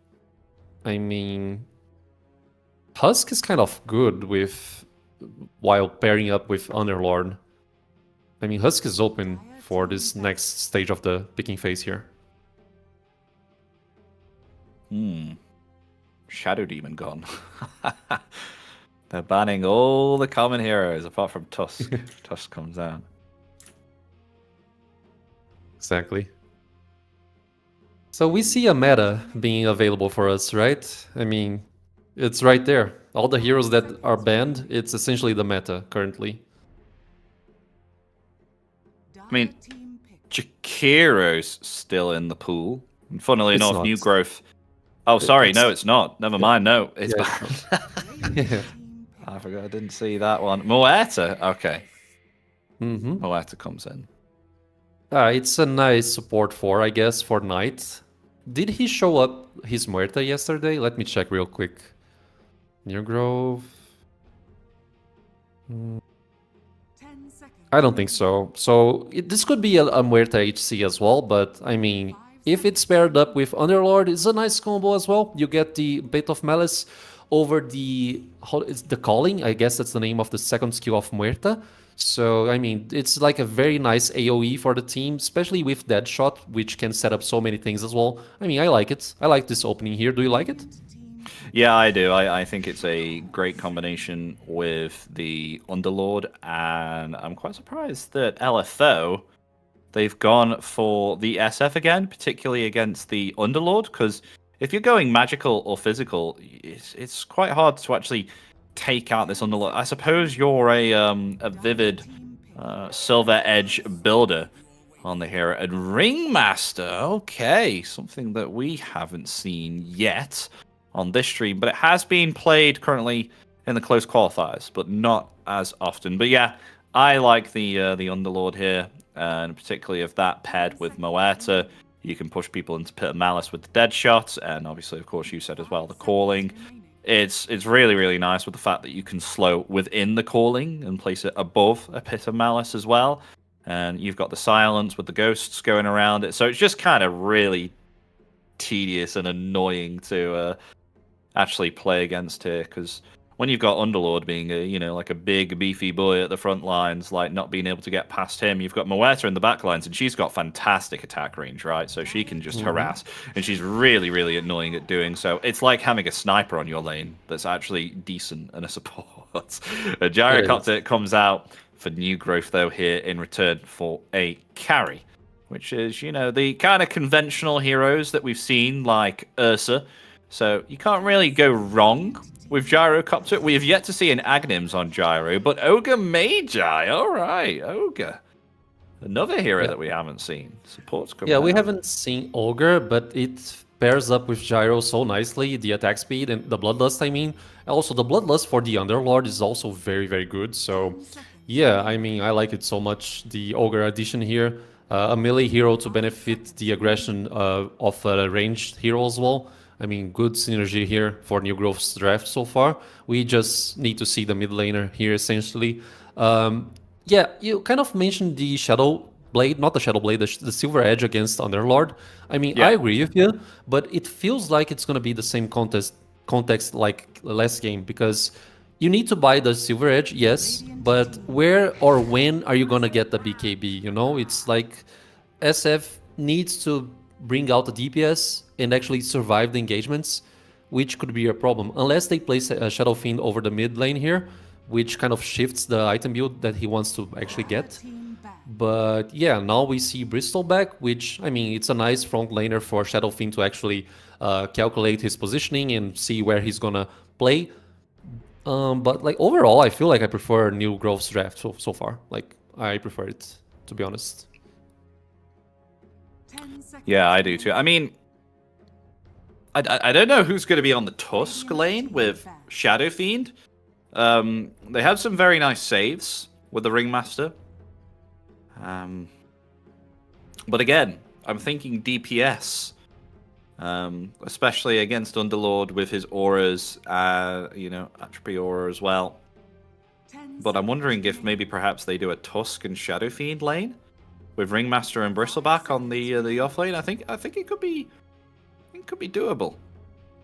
I mean, Husk is kind of good while pairing up with Underlord. I mean, Husk is open for this next stage of the picking phase here. Shadow Demon gone. They're banning all the common heroes apart from Tusk. Tusk comes down. Exactly. So we see a meta being available for us, right? I mean, it's right there. All the heroes that are banned, it's essentially the meta currently. I mean, Jakiro's still in the pool. And funnily It's enough, not. New Growth... Oh, sorry, It's- no, it's not. Never mind, no, it's Yeah. banned. I forgot, I didn't see that one. Moeta, okay. Mm-hmm. Moeta comes in. It's a nice support I guess, for Knight. Did he show up his Muerta yesterday? Let me check real quick. New Grove. I don't think so. So this could be a Muerta HC as well, but I mean, if it's paired up with Underlord, it's a nice combo as well. You get the Bait of Malice over the Calling. I guess that's the name of the second skill of Muerta. So, I mean, it's like a very nice AoE for the team, especially with Deadshot, which can set up so many things as well. I mean, I like it. I like this opening here. Do you like it? Yeah, I do. I think it's a great combination with the Underlord, and I'm quite surprised that LFO, they've gone for the SF again, particularly against the Underlord, because if you're going magical or physical, it's quite hard to actually take out this Underlord. I suppose you're a Vivid Silver Edge builder on the hero. And Ringmaster, okay, something that we haven't seen yet on this stream, but it has been played currently in the close qualifiers, but not as often. But yeah, I like the Underlord here, and particularly if that paired with Moeta, you can push people into Pit of Malice with the dead shots, and obviously, of course, you said as well, the calling. It's really, really nice with the fact that you can slow within the calling and place it above a Pit of Malice as well. And you've got the silence with the ghosts going around it. So it's just kind of really tedious and annoying to actually play against here, because when you've got Underlord being like a big beefy boy at the front lines, like not being able to get past him, you've got Moeta in the back lines, and she's got fantastic attack range, right? So she can just harass, and she's really, really annoying at doing so. It's like having a sniper on your lane that's actually decent and a support. A Gyrocopter comes out for new growth though here in return for a carry, which is the kind of conventional heroes that we've seen like Ursa. So you can't really go wrong with Gyrocopter. We have yet to see an Agnims on Gyro, but Ogre Magi, all right, Ogre. Another hero that we haven't seen. Support's coming we out. haven't seen Ogre, but it pairs up with Gyro so nicely, the attack speed and the Bloodlust, I mean. Also, the Bloodlust for the Underlord is also very, very good. So, yeah, I mean, I like it so much. The Ogre addition here. A melee hero to benefit the aggression of a ranged hero as well. I mean, good synergy here for New Growth's draft so far. We just need to see the mid laner here, essentially. Yeah, you kind of mentioned the Shadow Blade, not the Shadow Blade, the Silver Edge against Underlord. I mean, I agree with you, but it feels like it's going to be the same context like last game, because you need to buy the Silver Edge, yes, but where or when are you going to get the BKB? It's like SF needs to bring out the DPS and actually survive the engagements, which could be a problem. Unless they place a Shadow Fiend over the mid lane here, which kind of shifts the item build that he wants to actually get. But yeah, now we see Bristol back, which, I mean, it's a nice front laner for Shadow Fiend to actually calculate his positioning and see where he's gonna play. But like overall, I feel like I prefer New Growth's draft so far. Like, I prefer it, to be honest. Yeah, I do too. I mean, I don't know who's going to be on the Tusk lane with Shadow Fiend. They have some very nice saves with the Ringmaster. But again, I'm thinking DPS, especially against Underlord with his auras, Atrophy aura as well. But I'm wondering if maybe perhaps they do a Tusk and Shadow Fiend lane with Ringmaster and Bristleback on the off lane. I think it could be doable.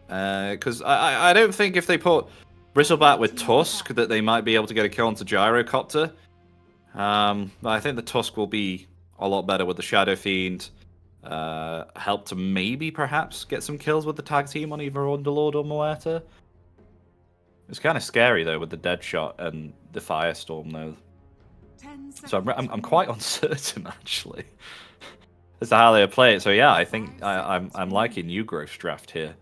Because I don't think if they put Bristleback with Tusk that they might be able to get a kill onto Gyrocopter. I think the Tusk will be a lot better with the Shadow Fiend. Help to maybe perhaps get some kills with the tag team on either Underlord or Moeta. It's kind of scary though with the Deadshot and the Firestorm though. So I'm quite uncertain actually as to how they play it. So yeah, I think I'm liking New Growth's draft here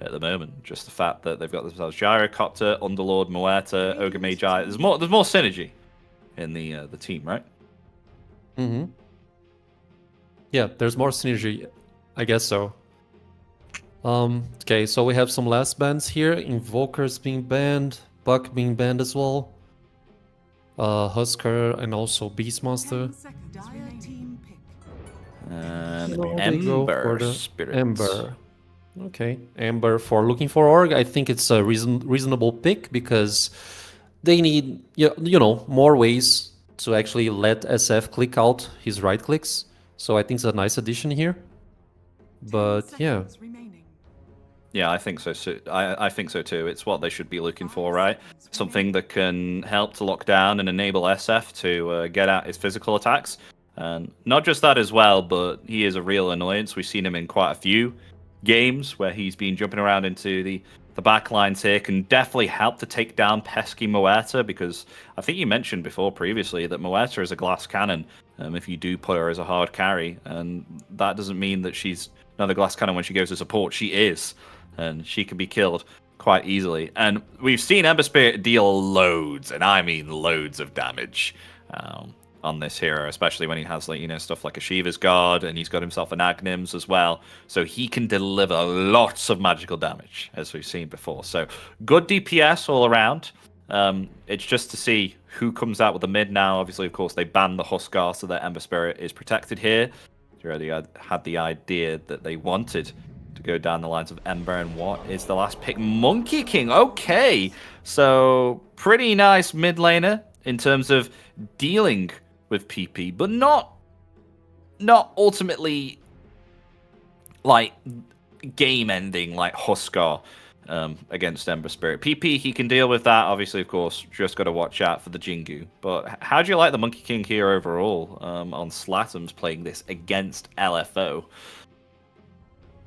at the moment. Just the fact that they've got themselves Gyrocopter, Underlord, Moeta, Ogre Magi. There's more synergy in the team, right? Mm-hmm. Yeah, there's more synergy, I guess so. Okay, so we have some last bans here. Invokers being banned, Buck being banned as well. Husker and also Beastmaster. And Ember Spirit. Ember. Okay, Ember for looking for org. I think it's a reasonable pick because they need more ways to actually let SF click out his right clicks. So I think it's a nice addition here. But yeah. Yeah, I think so. I think so too. It's what they should be looking for, right? Something that can help to lock down and enable SF to get at his physical attacks. And not just that as well, but he is a real annoyance. We've seen him in quite a few games where he's been jumping around into the back lines here. Can definitely help to take down pesky Moeta, because I think you mentioned before previously that Moeta is a glass cannon if you do put her as a hard carry. And that doesn't mean that she's another glass cannon when she goes to support. She is. And she can be killed quite easily. And we've seen Ember Spirit deal loads, and I mean loads of damage on this hero, especially when he has stuff like a Shiva's Guard, and he's got himself an Agnims as well. So he can deliver lots of magical damage, as we've seen before. So good DPS all around. It's just to see who comes out with the mid now. Obviously, of course, they banned the Huskar so that Ember Spirit is protected here. They already had the idea that they wanted to go down the lines of Ember. And what is the last pick? Monkey King. Okay, so pretty nice mid laner in terms of dealing with PP, but not ultimately like game ending like Huskar against Ember Spirit. PP, he can deal with that. Obviously, of course, just got to watch out for the Jingu. But how do you like the Monkey King here overall on Slatum's playing this against LFO?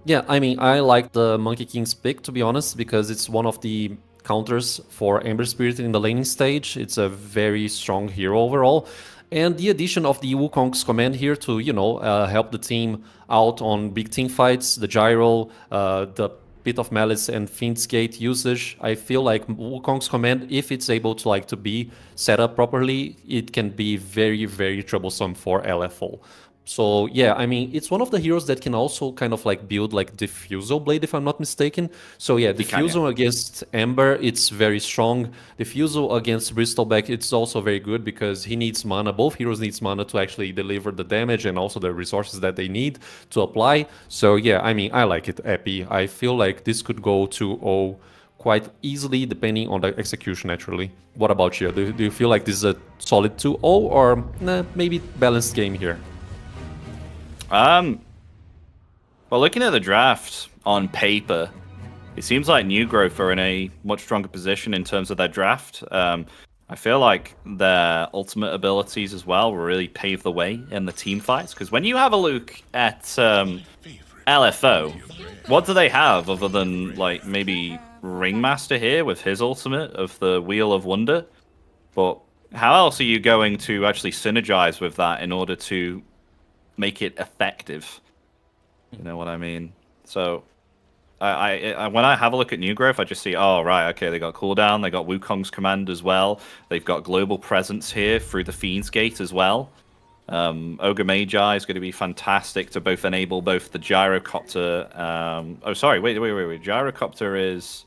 Yeah, I mean, I like the Monkey King's pick, to be honest, because it's one of the counters for Ember Spirit in the laning stage. It's a very strong hero overall. And the addition of the Wukong's command here to, help the team out on big team fights, the Gyro, the Pit of Malice and Fiend's Gate usage, I feel like Wukong's command, if it's able to be set up properly, it can be very, very troublesome for LFO. So yeah, I mean, it's one of the heroes that can also kind of like build like Diffusal Blade, if I'm not mistaken. So yeah, Diffusal against Ember, it's very strong. Diffusal against Bristleback, it's also very good because he needs mana. Both heroes needs mana to actually deliver the damage and also the resources that they need to apply. So yeah, I mean, I like it, Epi. I feel like this could go 2-0 quite easily, depending on the execution, naturally. What about you? Do you feel like this is a solid 2-0 or maybe balanced game here? Well, looking at the draft on paper, it seems like New Growth are in a much stronger position in terms of their draft. I feel like their ultimate abilities as well will really pave the way in the team fights. Because when you have a look at LFO, what do they have other than like maybe Ringmaster here with his ultimate of the Wheel of Wonder? But how else are you going to actually synergize with that in order to make it effective? You know what I mean? So I when I have a look at New Growth, I just see, oh right, okay, they got cooldown, they got Wukong's command as well, they've got global presence here through the Fiend's Gate as well. Ogre Magi is going to be fantastic to both enable both the Gyrocopter. Oh sorry, wait. Gyrocopter is,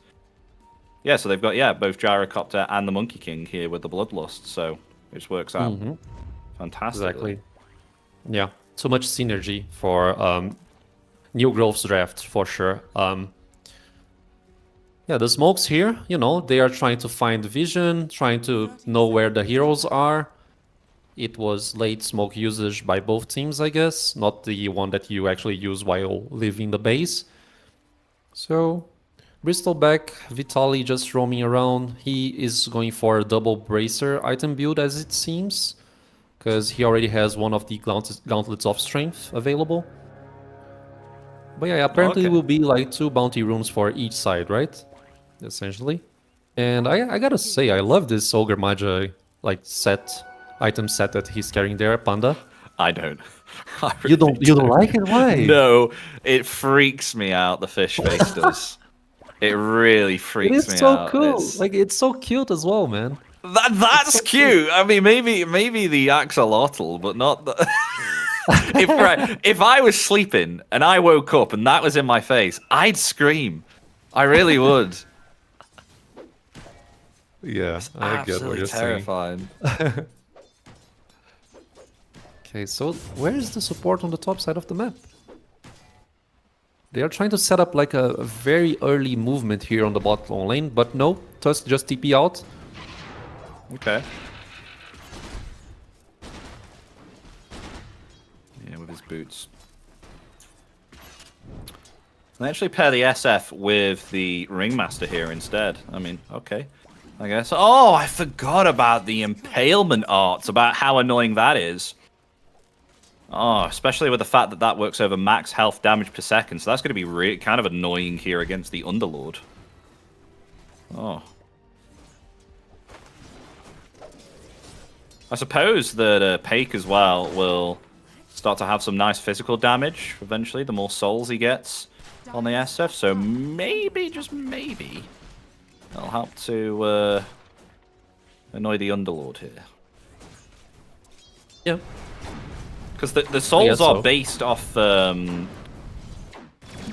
yeah, so they've got both Gyrocopter and the Monkey King here with the Bloodlust, so it just works out fantastic. Exactly. Yeah. So much synergy for New Growth's draft, for sure. Yeah, the smokes here, they are trying to find vision, trying to know where the heroes are. It was late smoke usage by both teams, I guess, not the one that you actually use while leaving the base. So, Bristleback, Vitaly just roaming around. He is going for a double bracer item build, as it seems, because he already has one of the gauntlets of strength available. But yeah, apparently it will be like 2 bounty rooms for each side, right? Essentially. And I gotta say, I love this Ogre Magi like item set that he's carrying there, Panda. I don't. You don't like it? Why? No, it freaks me out. The fish face does. It really freaks me out. It's so cool. Like, it's so cute as well, man. That's so cute. I mean, maybe the axolotl, but not the. If I was sleeping and I woke up and that was in my face, I'd scream. I really would. Yeah, I get what you're terrifying. saying. Okay, so where is the support on the top side of the map? They are trying to set up like a very early movement here on the bot lane, but no, Tusk just TP out. Okay. Yeah, with his boots. They actually pair the SF with the Ringmaster here instead. I mean, okay, I guess. Oh, I forgot about the impalement arts, about how annoying that is. Oh, especially with the fact that that works over max health damage per second. So that's going to be kind of annoying here against the Underlord. Oh. I suppose that Pake as well will start to have some nice physical damage eventually, the more souls he gets on the SF. So maybe, just maybe, that'll help to annoy the Underlord here. Yeah. Because the souls are so. based off... the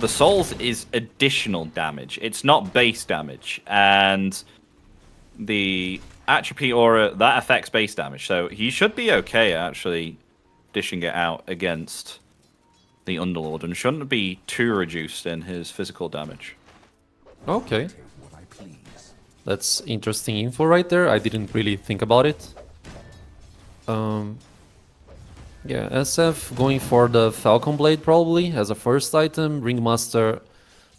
souls is additional damage. It's not base damage. And the atrophy aura, that affects base damage. So he should be okay, actually, dishing it out against the Underlord. And shouldn't be too reduced in his physical damage. Okay. That's interesting info right there. I didn't really think about it. Yeah, SF going for the Falcon Blade probably as a first item. Ringmaster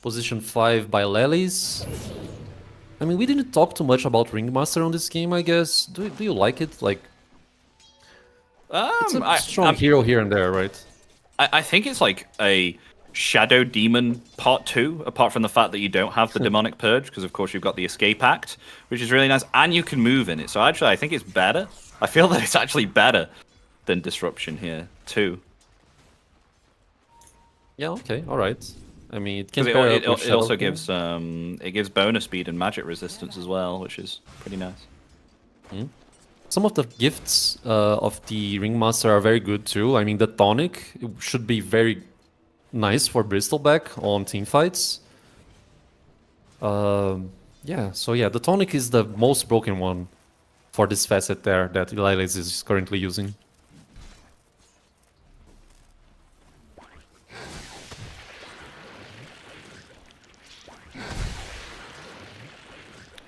position 5 by Lelis. I mean, we didn't talk too much about Ringmaster on this game, I guess. Do you like it? Like, it's a strong hero here and there, right? I think it's like a Shadow Demon Part 2, apart from the fact that you don't have the Demonic Purge, because of course you've got the Escape Act, which is really nice, and you can move in it. So actually, I think it's better. I feel that it's actually better than Disruption here too. Yeah, okay, all right. I mean, it can it also gives it gives bonus speed and magic resistance as well, which is pretty nice. Some of the gifts of the Ringmaster are very good too. I mean, the tonic should be very nice for Bristleback on teamfights. Yeah, so yeah, the tonic is the most broken one for this facet there that Elias is currently using.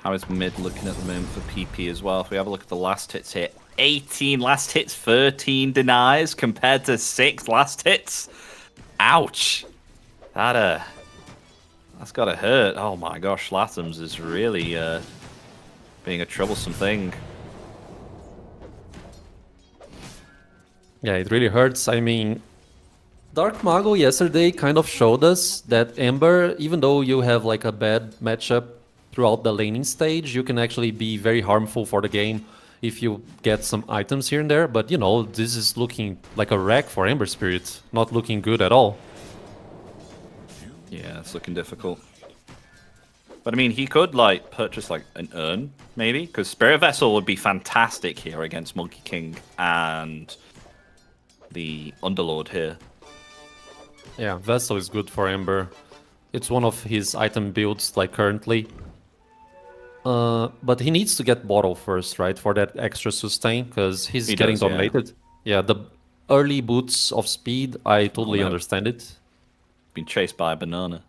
How is mid looking at the moment for PP as well? If we have a look at the last hits here, 18 last hits, 13 denies compared to 6 last hits. Ouch. That's gotta hurt. Oh my gosh, Latham's is really being a troublesome thing. Yeah, it really hurts. I mean, Dark Mago yesterday kind of showed us that Ember, even though you have like a bad matchup throughout the laning stage, you can actually be very harmful for the game if you get some items here and there. But you know, this is looking like a wreck for Ember Spirit, not looking good at all. Yeah, it's looking difficult. But I mean, he could like purchase like an urn, maybe, because Spirit Vessel would be fantastic here against Monkey King and the Underlord here. Yeah, Vessel is good for Ember. It's one of his item builds like currently. But he needs to get Bottle first, right, for that extra sustain, because he's getting dominated. Yeah, the early boots of speed, I totally understand it. Been chased by a banana.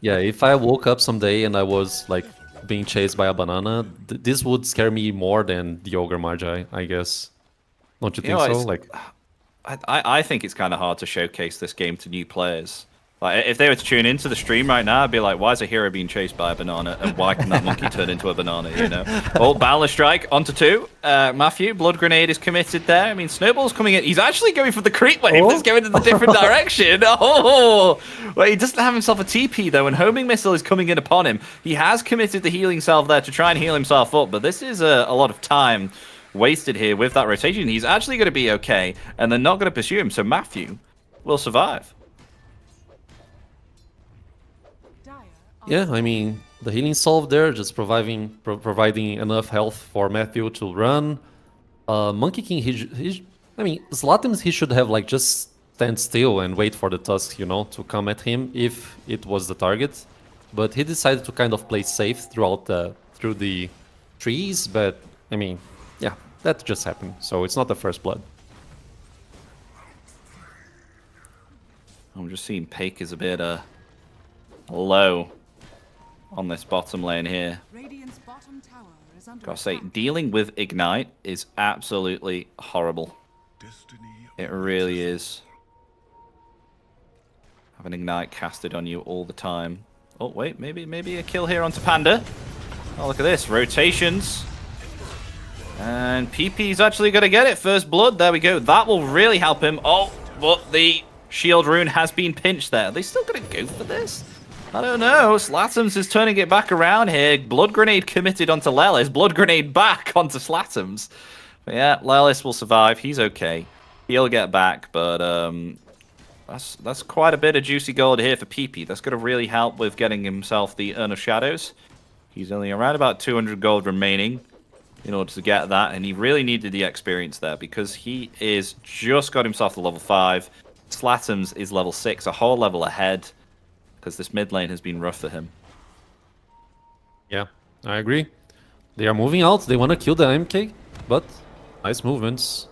Yeah, if I woke up someday and I was like being chased by a banana, this would scare me more than the Ogre Magi, I guess. Don't you think so? Like, I think it's kind of hard to showcase this game to new players. Like, if they were to tune into the stream right now, I'd be like, why is a hero being chased by a banana? And why can that monkey turn into a banana, you know? Oh, Boundless Strike, onto 2. Matthew, Blood Grenade is committed there. I mean, Snowball's coming in. He's actually going for the creep wave. That's going in the different direction. Oh! Well, he doesn't have himself a TP, though, and Homing Missile is coming in upon him. He has committed the healing salve there to try and heal himself up, but this is a lot of time wasted here with that rotation. He's actually going to be okay, and they're not going to pursue him, so Matthew will survive. yeah, I mean, the healing salve there, just providing enough health for Matthew to run. Monkey King, I mean, Zlatan, he should have like just stand still and wait for the Tusk, you know, to come at him if it was the target. But he decided to kind of play safe through the trees. But I mean, yeah, that just happened. So it's not the first blood. I'm just seeing Pake is a bit low on this bottom lane here. Radiant's bottom tower is under Gotta say, dealing with Ignite is absolutely horrible. It really is. Have an ignite casted on you all the time. Oh, wait, maybe a kill here onto Panda. Oh, look at this. Rotations. And PP's actually going to get it. First blood. There we go. That will really help him. Oh, but the shield rune has been pinched there. Are they still going to go for this? I don't know. Slatums is turning it back around here. Blood grenade committed onto Lelis. Blood grenade back onto Slatums. But yeah, Lelis will survive. He's okay. He'll get back, but that's quite a bit of juicy gold here for PP. That's going to really help with getting himself the Urn of Shadows. He's only around about 200 gold remaining in order to get that, and he really needed the experience there because he is just got himself to level 5. Slatums is level 6, a whole level ahead, because this mid lane has been rough for him. Yeah, I agree. They are moving out. They want to kill the MK, but nice movements.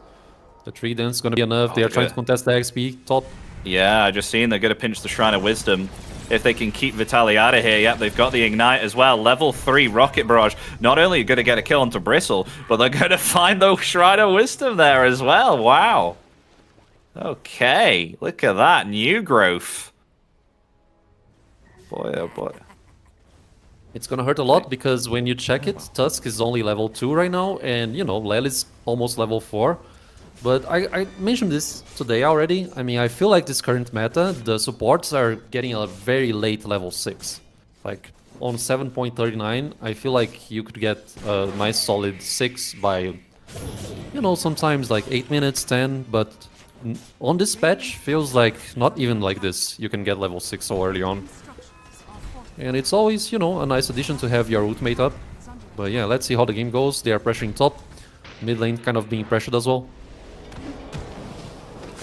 The Trident's going to be enough. They are trying to contest the XP top. Yeah, I just seen they're going to pinch the Shrine of Wisdom. If they can keep Vitaly out of here, yep, they've got the Ignite as well. Level 3 Rocket Barrage. Not only are going to get a kill onto Bristle, but they're going to find the Shrine of Wisdom there as well. Wow. Okay, look at that. New growth. Boy, oh boy. It's going to hurt a lot because when you check it, Tusk is only level 2 right now, and, you know, Lel is almost level 4. But I mentioned this today already. I mean, I feel like this current meta, the supports are getting a very late level 6. Like, on 7.39, I feel like you could get a nice solid 6 by, you know, sometimes like 8 minutes, 10, but on this patch, feels like not even like this. You can get level 6 so early on. And it's always, you know, a nice addition to have your ultimate up. But yeah, let's see how the game goes. They are pressuring top. Mid lane kind of being pressured as well.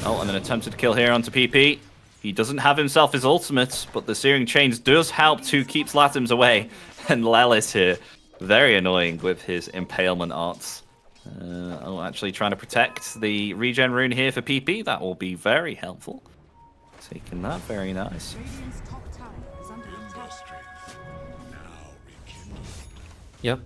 Oh, and an attempted kill here onto PP. He doesn't have himself his ultimate, but the Searing Chains does help to keep Slatums away. And Lelis here, very annoying with his impalement arts. Actually trying to protect the regen rune here for PP. That will be very helpful. Taking that, very nice. Radiant's top tower is under attack. Yeah,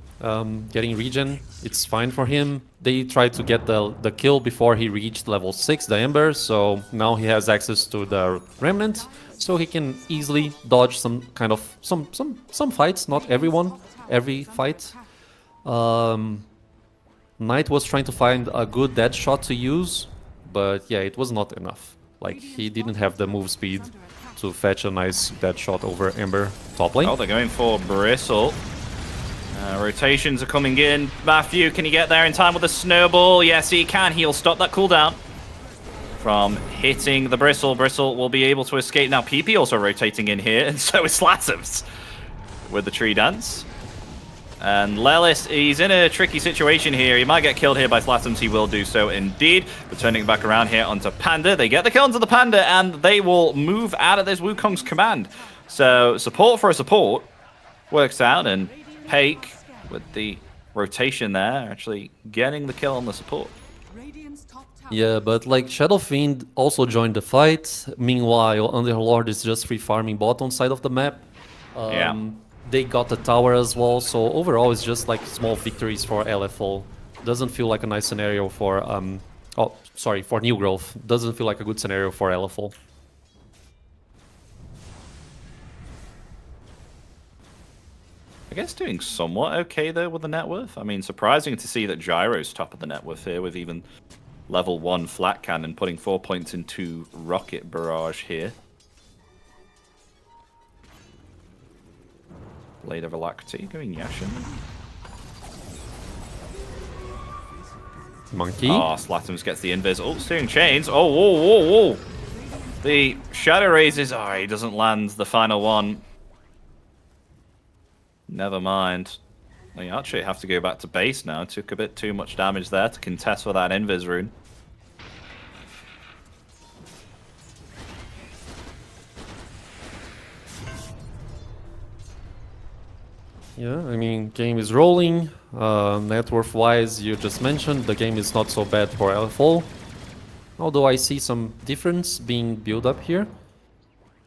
getting regen, it's fine for him. They tried to get the kill before he reached level 6, the Ember, so now he has access to the Remnant, so he can easily dodge some kind of some fights, not every fight. Knight was trying to find a good dead shot to use, but yeah, it was not enough. Like, he didn't have the move speed to fetch a nice dead shot over Ember top lane. Oh, they're going for Bristle. Rotations are coming in. Matthew, can he get there in time with a snowball? Yes, he can. He'll stop that cooldown from hitting the Bristle. Bristle will be able to escape. Now, PP also rotating in here, and so is Slatums with the tree dance. And Lelis, he's in a tricky situation here. He might get killed here by Slatums. He will do so indeed. But turning back around here onto Panda. They get the kill onto the Panda, and they will move out of this Wukong's command. So, support for a support works out, and Pake with the rotation there, actually getting the kill on the support. Radiant's top tower. Yeah, but like Shadow Fiend also joined the fight. Meanwhile, Underlord is just free farming bottom side of the map. They got the tower as well, so overall it's just like small victories for LFO. Doesn't feel like a nice scenario for for New Growth. Doesn't feel like a good scenario for LFO. I guess doing somewhat okay though with the net worth. I mean, surprising to see that Gyro's top of the net worth here with even level 1 flat cannon putting 4 points into Rocket Barrage here. Blade of Alacrity going Yashin. Monkey. Oh, Slatums gets the invis. Oh, Steering Chains. Oh, whoa. The Shadow Raises. Oh, he doesn't land the final one. Never mind. They actually have to go back to base now. Took a bit too much damage there to contest with that invis rune. Yeah, I mean, game is rolling. Net worth-wise, you just mentioned, the game is not so bad for LFO. Although I see some difference being built up here.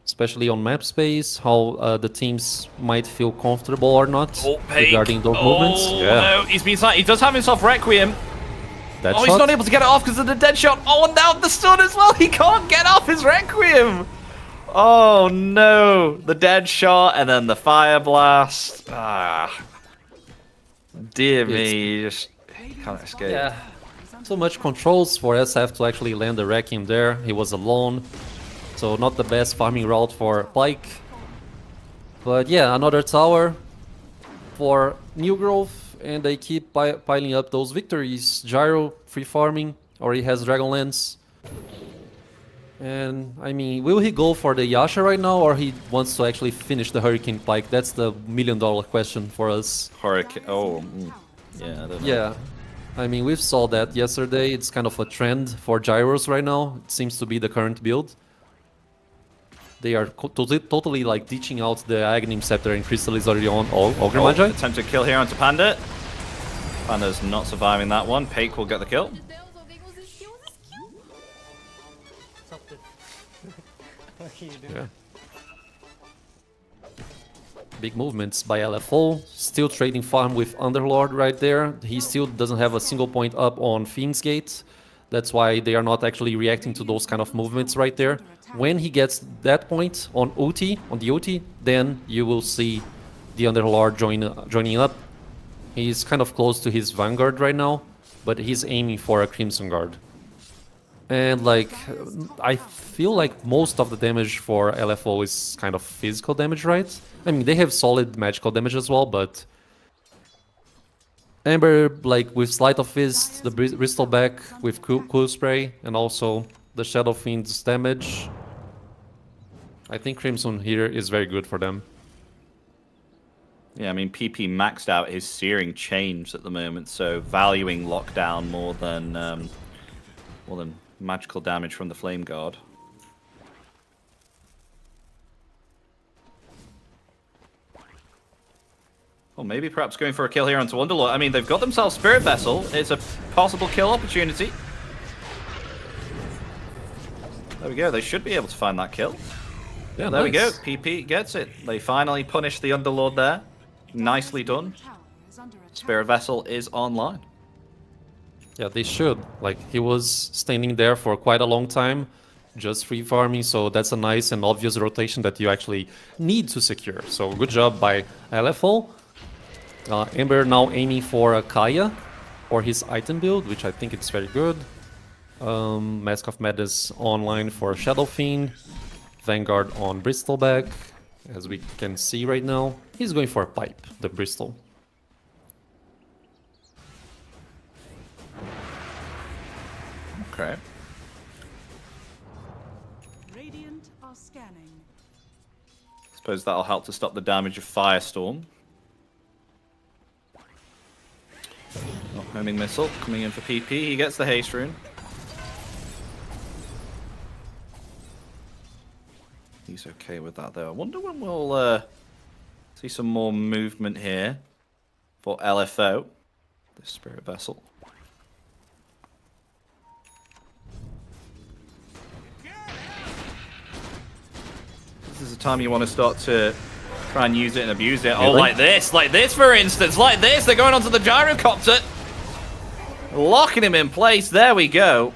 Especially on map space, how the teams might feel comfortable or not regarding those movements. No, he's been he does have himself Requiem. Dead shot. He's not able to get it off because of the dead shot. Oh, and now the stun as well. He can't get off his Requiem. Oh no! The dead shot and then the fire blast. Ah. Dear me, you just can't escape. Yeah. So much controls for SF to actually land the Wrecking there. He was alone. So not the best farming route for Pike. But yeah, another tower for New Growth, and they keep piling up those victories. Gyro free farming, already has Dragonlance. And I mean, will he go for the Yasha right now, or he wants to actually finish the Hurricane Pike? That's the million-dollar question for us. Hurricane. Oh, yeah. I don't know. Yeah, I mean, we saw that yesterday. It's kind of a trend for Gyros right now. It seems to be the current build. They are totally like ditching out the Aghanim Scepter, and Crystal is already on Ogre Magi. Attempted kill here onto Panda. Panda's not surviving that one. Pake will get the kill. Yeah. Big movements by LFO. Still trading farm with Underlord right there. He still doesn't have a single point up on Fiend's Gate. That's why they are not actually reacting to those kind of movements right there. When he gets that point on the OT, then you will see the Underlord joining up. He's kind of close to his Vanguard right now, but he's aiming for a Crimson Guard. And like, I feel like most of the damage for LFO is kind of physical damage, right? I mean, they have solid magical damage as well, but Ember, like with Sleight of Fist, the Bristleback with Cool Spray, and also the Shadow Fiend's damage. I think Crimson here is very good for them. Yeah, I mean, PP maxed out his Searing Chains at the moment, so valuing lockdown more than magical damage from the Flame Guard. Or maybe perhaps going for a kill here onto Underlord. I mean, they've got themselves Spirit Vessel. It's a possible kill opportunity. There we go. They should be able to find that kill. Yeah, there we go. nice. PP gets it. They finally punish the Underlord there. Nicely done. Spirit Vessel is online. Yeah, they should. Like, he was standing there for quite a long time, just free farming, so that's a nice and obvious rotation that you actually need to secure. So good job by LFO. Ember now aiming for a Kaya or his item build, which I think it's very good. Mask of Madness online for Shadow Fiend. Vanguard on Bristleback, as we can see right now. He's going for a pipe, the Bristol. Okay. Radiant are scanning. Suppose that'll help to stop the damage of Firestorm. Homing Missile coming in for PP. He gets the Haste Rune. He's okay with that though. I wonder when we'll see some more movement here for LFO, the Spirit Vessel. This is the time you want to start to try and use it and abuse it. Oh, like this for instance, like this. They're going onto the Gyrocopter, locking him in place. There we go.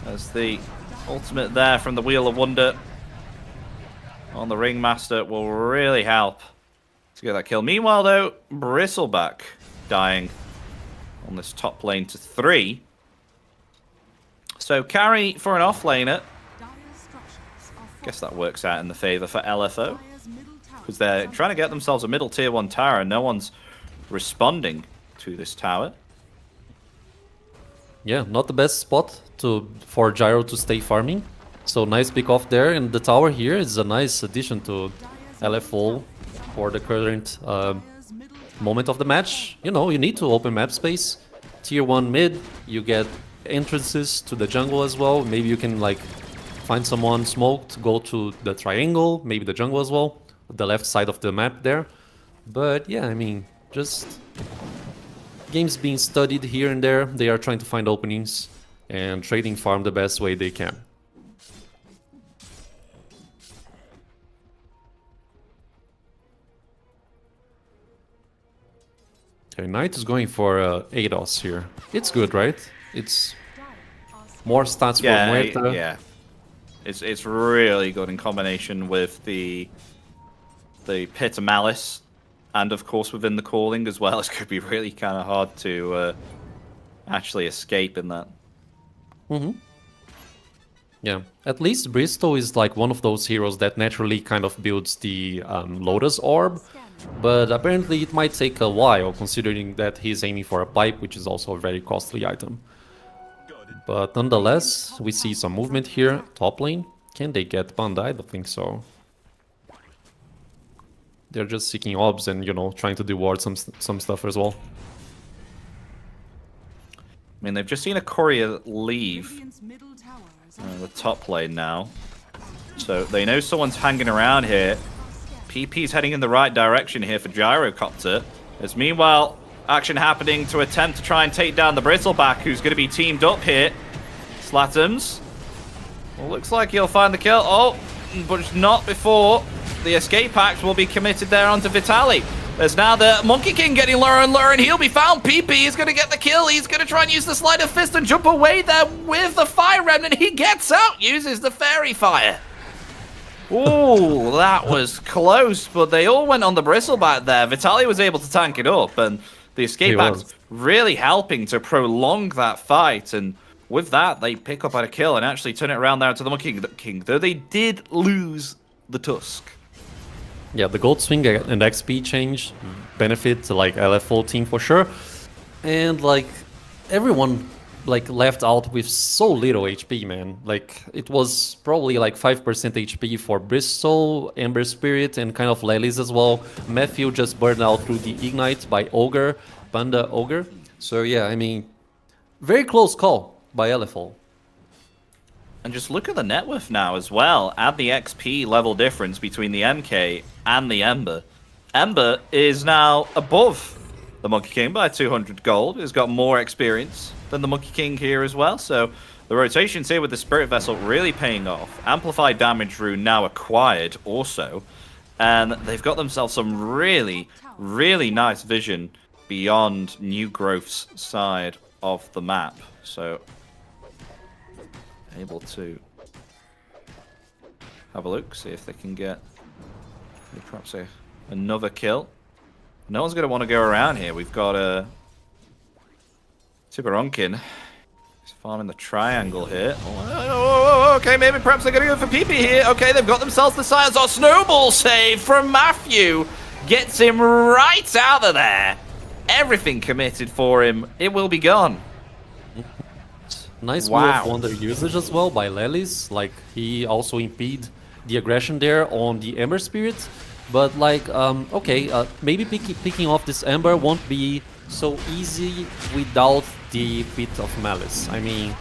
As the ultimate there from the Wheel of Wonder on the Ringmaster will really help to get that kill. Meanwhile, though, Bristleback dying on this top lane to 3. So carry for an offlaner. Guess that works out in the favor for LFO, because they're trying to get themselves a middle tier 1 tower and no one's responding to this tower. Yeah, not the best spot for Gyro to stay farming. So nice pick off there, and the tower here is a nice addition to LFO for the current moment of the match. You know, you need to open map space. Tier 1 mid, you get entrances to the jungle as well. Maybe you can like find someone smoked, go to the triangle, maybe the jungle as well, the left side of the map there. But yeah, I mean, just games being studied here and there. They are trying to find openings and trading farm the best way they can. Okay, Knight is going for ADOS here. It's good, right? It's more stats for Muerta. Yeah. It's really good in combination with the Pit of Malice, and of course within the calling as well. It's going to be really kind of hard to actually escape in that. Yeah, at least Bristol is like one of those heroes that naturally kind of builds the Lotus Orb, but apparently it might take a while considering that he's aiming for a pipe, which is also a very costly item. But nonetheless, we see some movement here, top lane. Can they get Panda? I don't think so. They're just seeking orbs and, you know, trying to reward some stuff as well. I mean, they've just seen a courier leave Radiant's middle tower is under the top lane now. So they know someone's hanging around here. PP's heading in the right direction here for Gyrocopter. There's meanwhile action happening to attempt to try and take down the Bristleback, who's going to be teamed up here. Slatums. Well, looks like he'll find the kill. Oh, but not before the escape act will be committed there onto Vitaly. There's now the Monkey King getting lower and lower, and he'll be found. PP is going to get the kill. He's going to try and use the Sleight of Fist and jump away there with the Fire Remnant. He gets out, uses the Fairy Fire. Ooh, that was close, but they all went on the Bristleback there. Vitaly was able to tank it up, and the escape act really helping to prolong that fight. And with that, they pick up at a kill and actually turn it around there to the Monkey King, though they did lose the Tusk. Yeah, the gold swing and XP change benefit like LFO team for sure. And like everyone like left out with so little HP, man. Like it was probably like 5% HP for Bristol, Ember Spirit, and kind of Lelis as well. Matthew just burned out through the Ignite by Ogre, Panda Ogre. So yeah, I mean, very close call by LFO. And just look at the net worth now as well. Add the XP level difference between the MK and the Ember. Ember is now above the Monkey King by 200 gold. He's got more experience than the Monkey King here as well. So the rotations here with the Spirit Vessel really paying off. Amplified Damage Rune now acquired also. And they've got themselves some really, really nice vision beyond New Growth's side of the map. So able to have a look, see if they can get perhaps another kill. No one's going to want to go around here. We've got a Tiburonkin. He's farming the triangle here. Oh, okay, maybe perhaps they're going to go for PP here. Okay, they've got themselves the Science. Oh, snowball save from Matthew. Gets him right out of there. Everything committed for him. It will be gone. Nice Wheel of Wonder usage as well by Lelis. Like, he also impede the aggression there on the Ember Spirit. But, like, okay, maybe picking off this Ember won't be so easy without the Pit of Malice. I mean,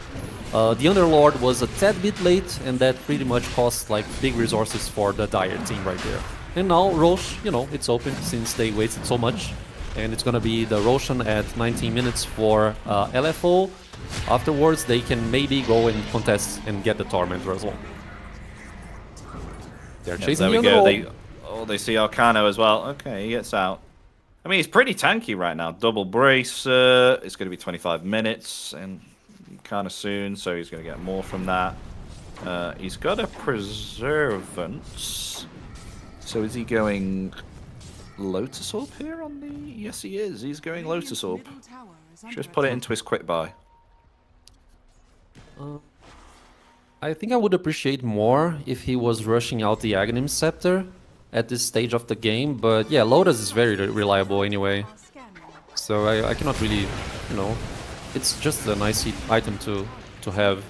the Underlord was a tad bit late, and that pretty much cost, like, big resources for the Dire team right there. And now Roche, you know, it's open since they wasted so much. And it's gonna be the Roshan at 19 minutes for LFO. Afterwards, they can maybe go and contest and get the Tormentor as well. They're chasing there we the go. They see Arcano as well. Okay, he gets out. I mean, he's pretty tanky right now. Double brace. It's going to be 25 minutes and kind of soon, so he's going to get more from that. He's got a Preservance. So is he going Lotus Orb here on the... Yes, he is. He's going Lotus Orb. Just put it into his quick buy. I think I would appreciate more if he was rushing out the Aghanim Scepter at this stage of the game, but yeah, Lotus is very reliable anyway. So I cannot really, you know, it's just a nice item to have.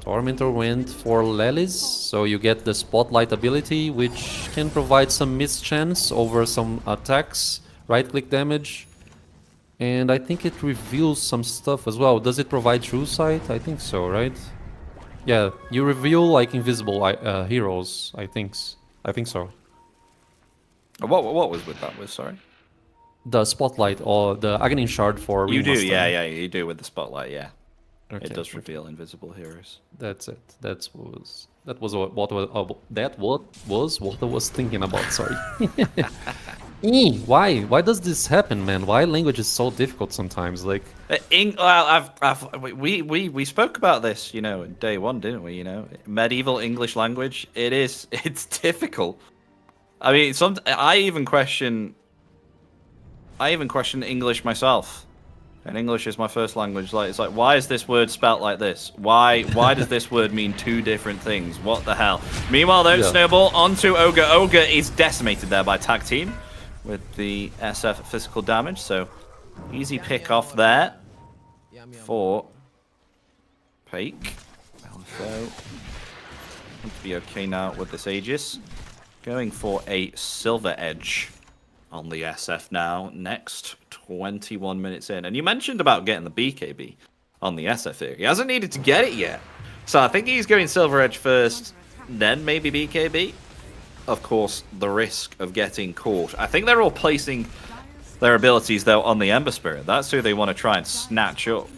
Tormentor went for Lelis, so you get the Spotlight ability, which can provide some mischance over some attacks, right-click damage. And I think it reveals some stuff as well. Does it provide True Sight? I think so, right? Yeah, you reveal like invisible heroes, I think so. What was with that? Sorry? The Spotlight or the Aghanim Shard for You do, remaster. yeah, you do with the Spotlight, yeah. Okay. It does reveal invisible heroes. That's it. That was what I was thinking about. Sorry. Why? Why does this happen, man? Why language is so difficult sometimes? Like, We spoke about this, you know, in day one, didn't we? You know, medieval English language. It's difficult. I mean, I even question English myself. And English is my first language. Like, it's like, why is this word spelt like this? Why does this word mean two different things? What the hell? Meanwhile, though, Snowball onto Ogre. Ogre is decimated there by Tag Team with the SF physical damage. So easy pick off there for Peak. So to be okay now with this Aegis. Going for a Silver Edge on the SF now. Next 21 minutes in. And you mentioned about getting the BKB on the SF here. He hasn't needed to get it yet. So I think he's going Silver Edge first, then maybe BKB. Of course, the risk of getting caught. I think they're all placing their abilities, though, on the Ember Spirit. That's who they want to try and snatch up.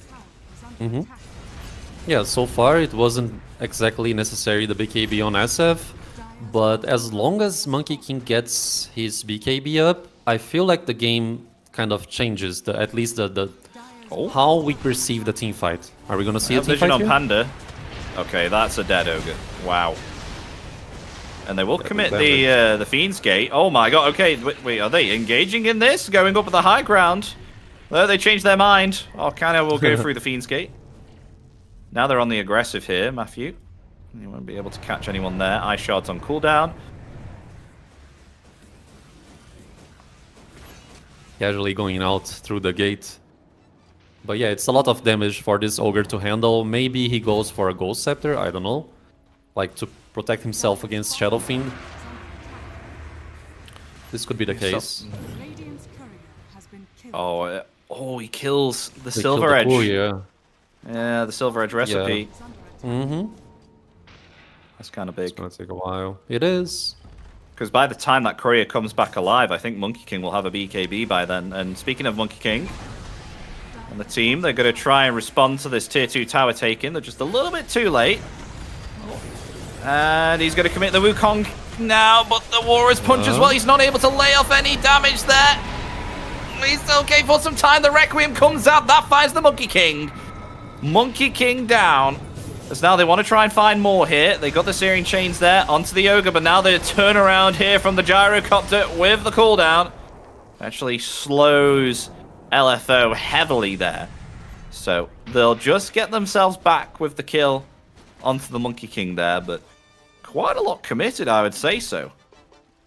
yeah, so far it wasn't exactly necessary the BKB on SF, but as long as Monkey King gets his BKB up, I feel like the game kind of changes, at least the how we perceive the team fight. Are we gonna see a team vision fight on here? Panda. Okay, that's a dead Ogre. Wow. And they will commit the Fiend's Gate. Oh my god, okay, wait, are they engaging in this? Going up at the high ground? Well, they changed their mind. Arcana will go through the Fiend's Gate. Now they're on the aggressive here, Matthew. You won't be able to catch anyone there. Ice Shard's on cooldown. Casually going out through the gate. But yeah, it's a lot of damage for this Ogre to handle. Maybe he goes for a Ghost Scepter, I don't know. Like to protect himself against Shadow Fiend. This could be the case. Radiant's courier has been killed. Oh, he kills the They Silver killed Edge. the courier. Yeah, the Silver Edge recipe. Mm-hmm. That's kind of big. It's gonna take a while. It is. Because by the time that courier comes back alive, I think Monkey King will have a BKB by then. And speaking of Monkey King and the team, they're going to try and respond to this tier 2 tower taking. They're just a little bit too late. And he's going to commit the Wukong now, but the Warrior's Punch as well. He's not able to lay off any damage there. He's okay for some time. The Requiem comes out. That finds the Monkey King. Monkey King down. As now they want to try and find more here. They got the Searing Chains there onto the Ogre, but now they turn around here from the Gyrocopter with the cooldown. Actually slows LFO heavily there. So they'll just get themselves back with the kill onto the Monkey King there, but quite a lot committed, I would say so.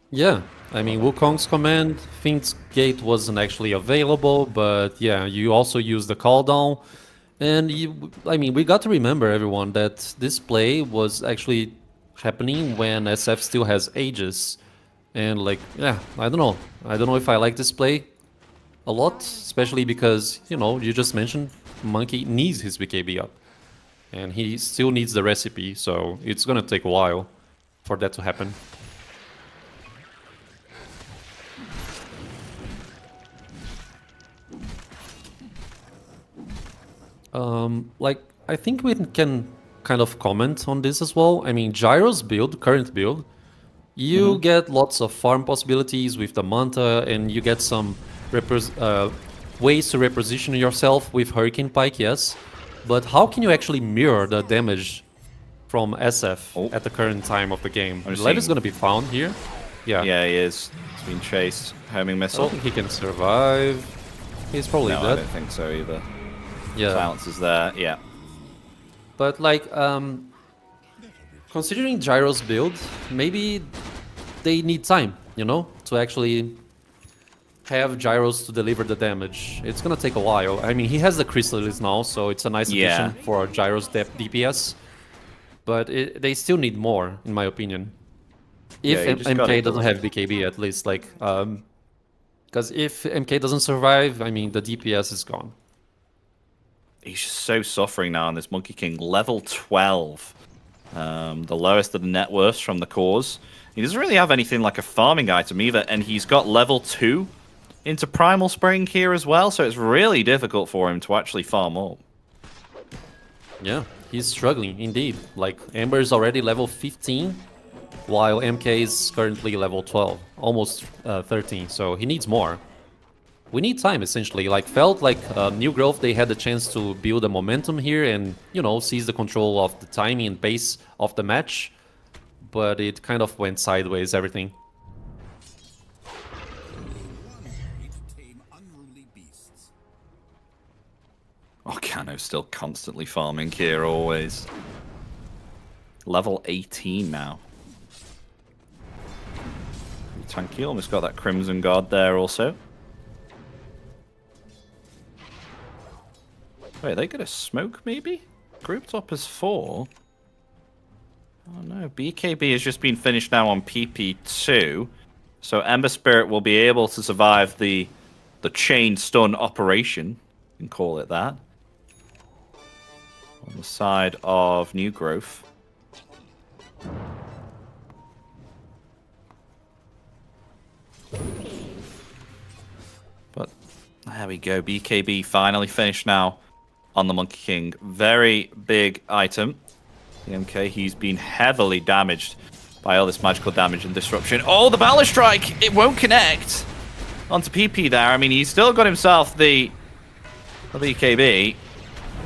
Yeah, I mean, Wukong's command, Fiend's Gate wasn't actually available, but yeah, you also use the cooldown. And I mean, we got to remember, everyone, that this play was actually happening when SF still has Aegis. And like, yeah, I don't know. I don't know if I like this play a lot, especially because, you know, you just mentioned Monkey needs his BKB up. And he still needs the recipe, so it's gonna take a while for that to happen. Like, I think we can kind of comment on this as well. I mean, Gyro's build, current build, you get lots of farm possibilities with the Manta, and you get some ways to reposition yourself with Hurricane Pike, yes. But how can you actually mirror the damage from SF at the current time of the game? Lead is going to be found here. Yeah. Yeah, he is. He's been chased. Homing I missile. don't think he can survive. He's probably No, I dead. don't think so either. Yeah. Silence is there, yeah. But like, considering Gyro's build, maybe they need time, you know, to actually have Gyros to deliver the damage. It's gonna take a while. I mean, he has the Chrysalis now, so it's a nice addition for Gyro's DPS. But they still need more, in my opinion. If MK doesn't have BKB, at least, like, because if MK doesn't survive, I mean, the DPS is gone. He's just so suffering now on this Monkey King. Level 12. The lowest of the net worths from the cores. He doesn't really have anything like a farming item either, and he's got level 2 into Primal Spring here as well, so it's really difficult for him to actually farm up. Yeah, he's struggling, indeed. Like, Ember is already level 15. while MK is currently level 12, almost 13, so he needs more. We need time, essentially. Like, felt like New Growth, they had the chance to build a momentum here and, you know, seize the control of the timing and pace of the match, but it kind of went sideways, everything. Organo's still constantly farming here, always. Level 18 now. Tanky almost got that Crimson Guard there also. Wait, they got a smoke maybe? Group top is 4. Oh no, BKB has just been finished now on PP2. So Ember Spirit will be able to survive the chain stun operation, you can call it that. On the side of New Growth. But there we go, BKB finally finished now on the Monkey King. Very big item. The MK, he's been heavily damaged by all this magical damage and disruption. Oh, the Balor Strike! It won't connect onto PP there. I mean, he's still got himself the BKB.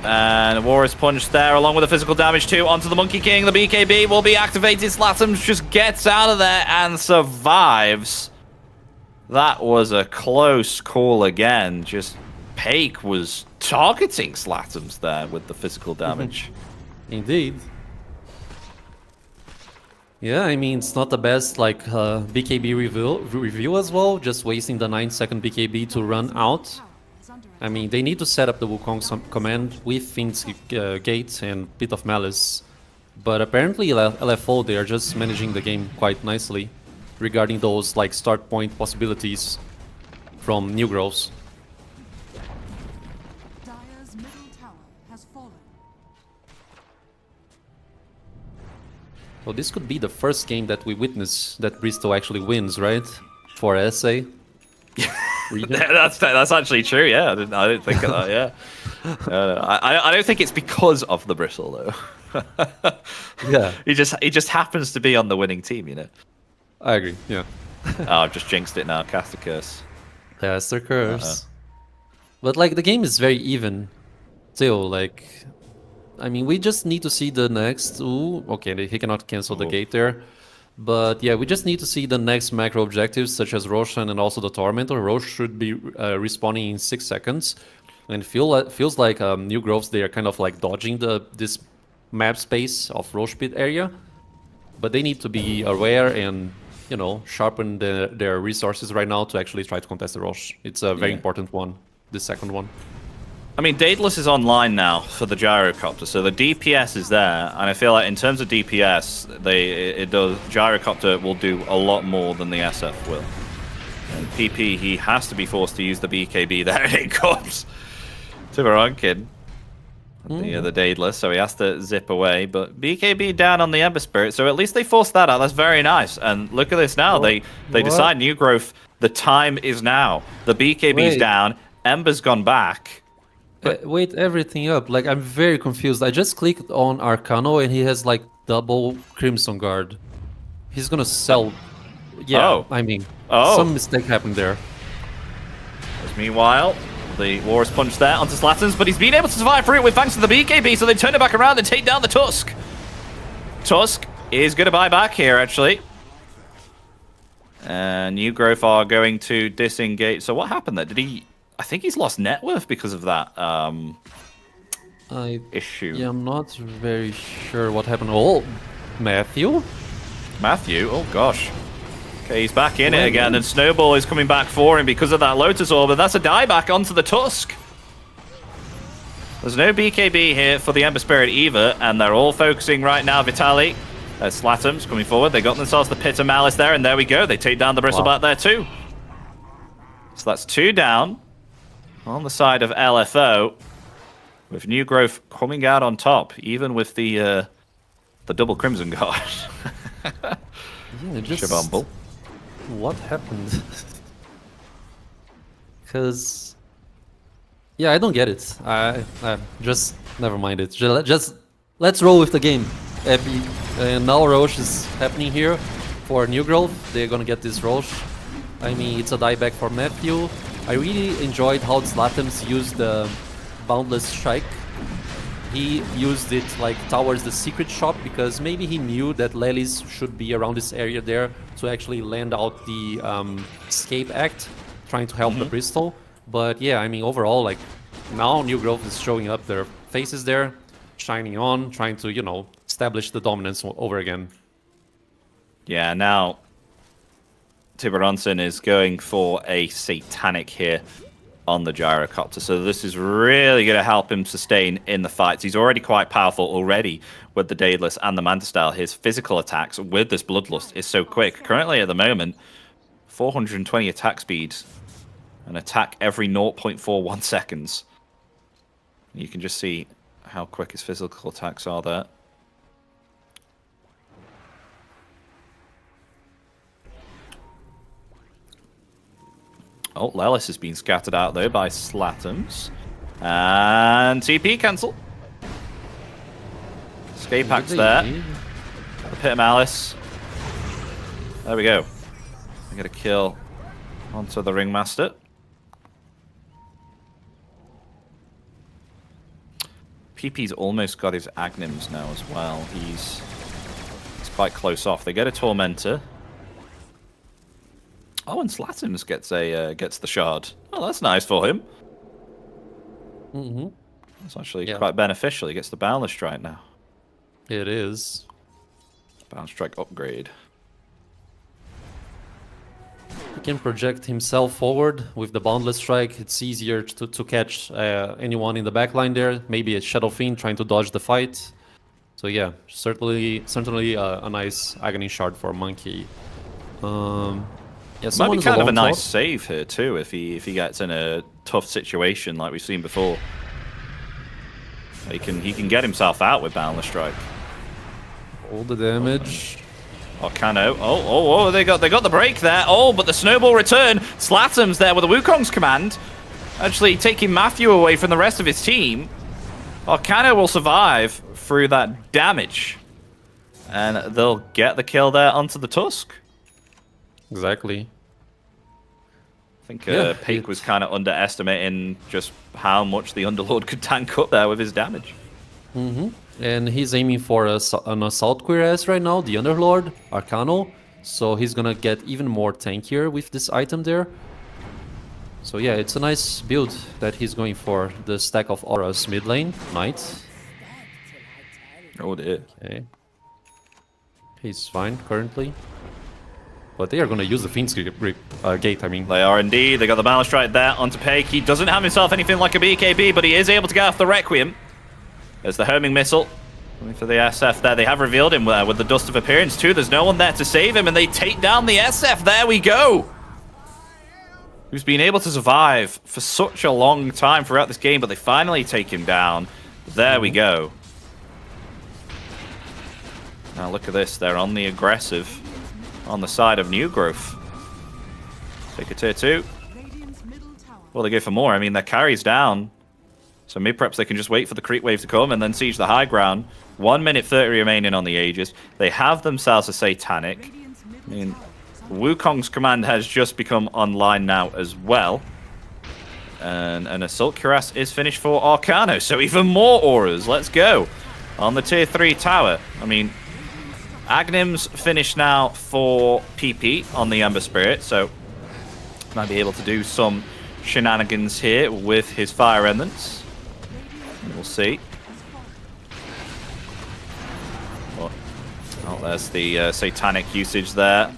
And a Warrior's Punch there, along with the physical damage too, onto the Monkey King. The BKB will be activated. Slatums just gets out of there and survives. That was a close call again. Just Paik was targeting Slatums there with the physical damage. Indeed. Yeah, I mean, it's not the best, like, BKB review as well, just wasting the 9-second BKB to run out. I mean, they need to set up the Wukong command with Fiend's Gate and Pit of Malice. But apparently LFO, they are just managing the game quite nicely regarding those, like, start point possibilities from New Growths. Dire's middle tower has fallen. So this could be the first game that we witness that Bristol actually wins, right? For SA. That's actually true. Yeah, I didn't think of that. Yeah, I don't think it's because of the Bristle though. Yeah, he just happens to be on the winning team, you know. I agree. Yeah. Oh, I've just jinxed it now. Cast a curse. That's the curse. But like the game is very even. Still, like, I mean, we just need to see the next. Ooh, okay, he cannot cancel the gate there. But yeah, we just need to see the next macro objectives, such as Roshan and also the Tormentor. Rosh should be respawning in 6 seconds. And feels like New Growths, they are kind of like dodging this map space of Rosh Pit area. But they need to be aware and, you know, sharpen their resources right now to actually try to contest the Rosh. It's a very important one, the second one. I mean, Daedalus is online now for the Gyrocopter, so the DPS is there, and I feel like in terms of DPS, Gyrocopter will do a lot more than the SF will. And PP, he has to be forced to use the BKB there, and it comes to Veronkin, the Daedalus, so he has to zip away, but BKB down on the Ember Spirit, so at least they forced that out. That's very nice, and look at this now. They decide New Growth, the time is now. The BKB's down, Ember's gone back. Wait everything up. Like, I'm very confused. I just clicked on Arcano and he has like double Crimson Guard. He's gonna sell. Yeah, I mean, some mistake happened there. Meanwhile, the Warrior's Punch there onto Slatums, but he's been able to survive through it with thanks to the BKB, so they turn it back around and take down the Tusk. Tusk is going to buy back here, actually. And New Growth are going to disengage. So what happened there? Did he... I think he's lost net worth because of that issue. Yeah, I'm not very sure what happened. Oh, Matthew? Matthew? Oh, gosh. Okay, he's back in it again, and Snowball is coming back for him because of that Lotus Orb, and that's a dieback onto the Tusk. There's no BKB here for the Ember Spirit either, and they're all focusing right now. Vitaly, Slatums coming forward. They got themselves the Pit of Malice there, and there we go. They take down the Bristleback there too. So that's 2 down. On the side of LFO, with New Growth coming out on top, even with the double Crimson Guard. Yeah, just Shabumble. What happened? Because, yeah, I don't get it. I just never mind it. Just let's roll with the game. And now Roche is happening here for New Growth. They're gonna get this Roche. I mean, it's a dieback for Matthew. I really enjoyed how Zlatams used the Boundless Strike. He used it like towards the secret shop because maybe he knew that Lelis should be around this area there to actually land out the escape act, trying to help the Bristol. But yeah, I mean, overall, like now New Growth is showing up their faces there, shining on, trying to, you know, establish the dominance over again. Yeah, now Tiburonson is going for a Satanic here on the Gyrocopter, so this is really going to help him sustain in the fights. He's already quite powerful already with the Daedalus and the Manta Style. His physical attacks with this Bloodlust is so quick. Currently at the moment, 420 attack speed, an attack every 0.41 seconds. You can just see how quick his physical attacks are there. Oh, Lelis has been scattered out though by Slatams. And TP cancel. Escape axe there. The Pit of Malice. There we go. I get a kill onto the Ringmaster. PP's almost got his Agnims now as well. He's quite close off. They get a Tormentor. Oh, and Slatams gets the shard. Oh, that's nice for him. That's actually quite beneficial. He gets the Boundless Strike now. It is. Bound Strike upgrade. He can project himself forward with the Boundless Strike. It's easier to catch anyone in the backline there. Maybe a Shadow Fiend trying to dodge the fight. So yeah, certainly a nice Agony Shard for Monkey. Yeah, might be kind of a nice top. save here too if he gets in a tough situation like we've seen before. He can get himself out with Boundless Strike. All the damage. Arcano. Oh, they got the break there. Oh, but the snowball return. Slatams there with a Wukong's command. Actually taking Matthew away from the rest of his team. Arcano will survive through that damage. And they'll get the kill there onto the Tusk. Exactly. I think Peak was kind of underestimating just how much the Underlord could tank up there with his damage. And he's aiming for an Assault Cuirass right now, the Underlord, Arcano. So he's gonna get even more tankier with this item there. So yeah, it's a nice build that he's going for. The stack of auras mid lane, Knight. Oh dear. Okay. He's fine currently. But they are going to use the Fiend's Gate, I mean. They are indeed. They got the Balance Strike there onto Peik. He doesn't have himself anything like a BKB, but he is able to get off the Requiem. There's the homing missile. Coming for the SF there. They have revealed him there with the Dust of Appearance too. There's no one there to save him, and they take down the SF. There we go. Who's been able to survive for such a long time throughout this game, but they finally take him down. There we go. Now look at this. They're on the aggressive on the side of New Growth. Take a tier 2. Well, they go for more. I mean, their carry's down. So mid perhaps they can just wait for the creep wave to come and then siege the high ground. 1 minute 30 remaining on the Aegis. They have themselves a Satanic. I mean, Wukong's command has just become online now as well. And an Assault Cuirass is finished for Arcano. So even more auras. Let's go. On the tier 3 tower. I mean, Agnim's finished now for PP on the Ember Spirit, so might be able to do some shenanigans here with his Fire Remnants. We'll see. Oh, there's the Satanic usage there.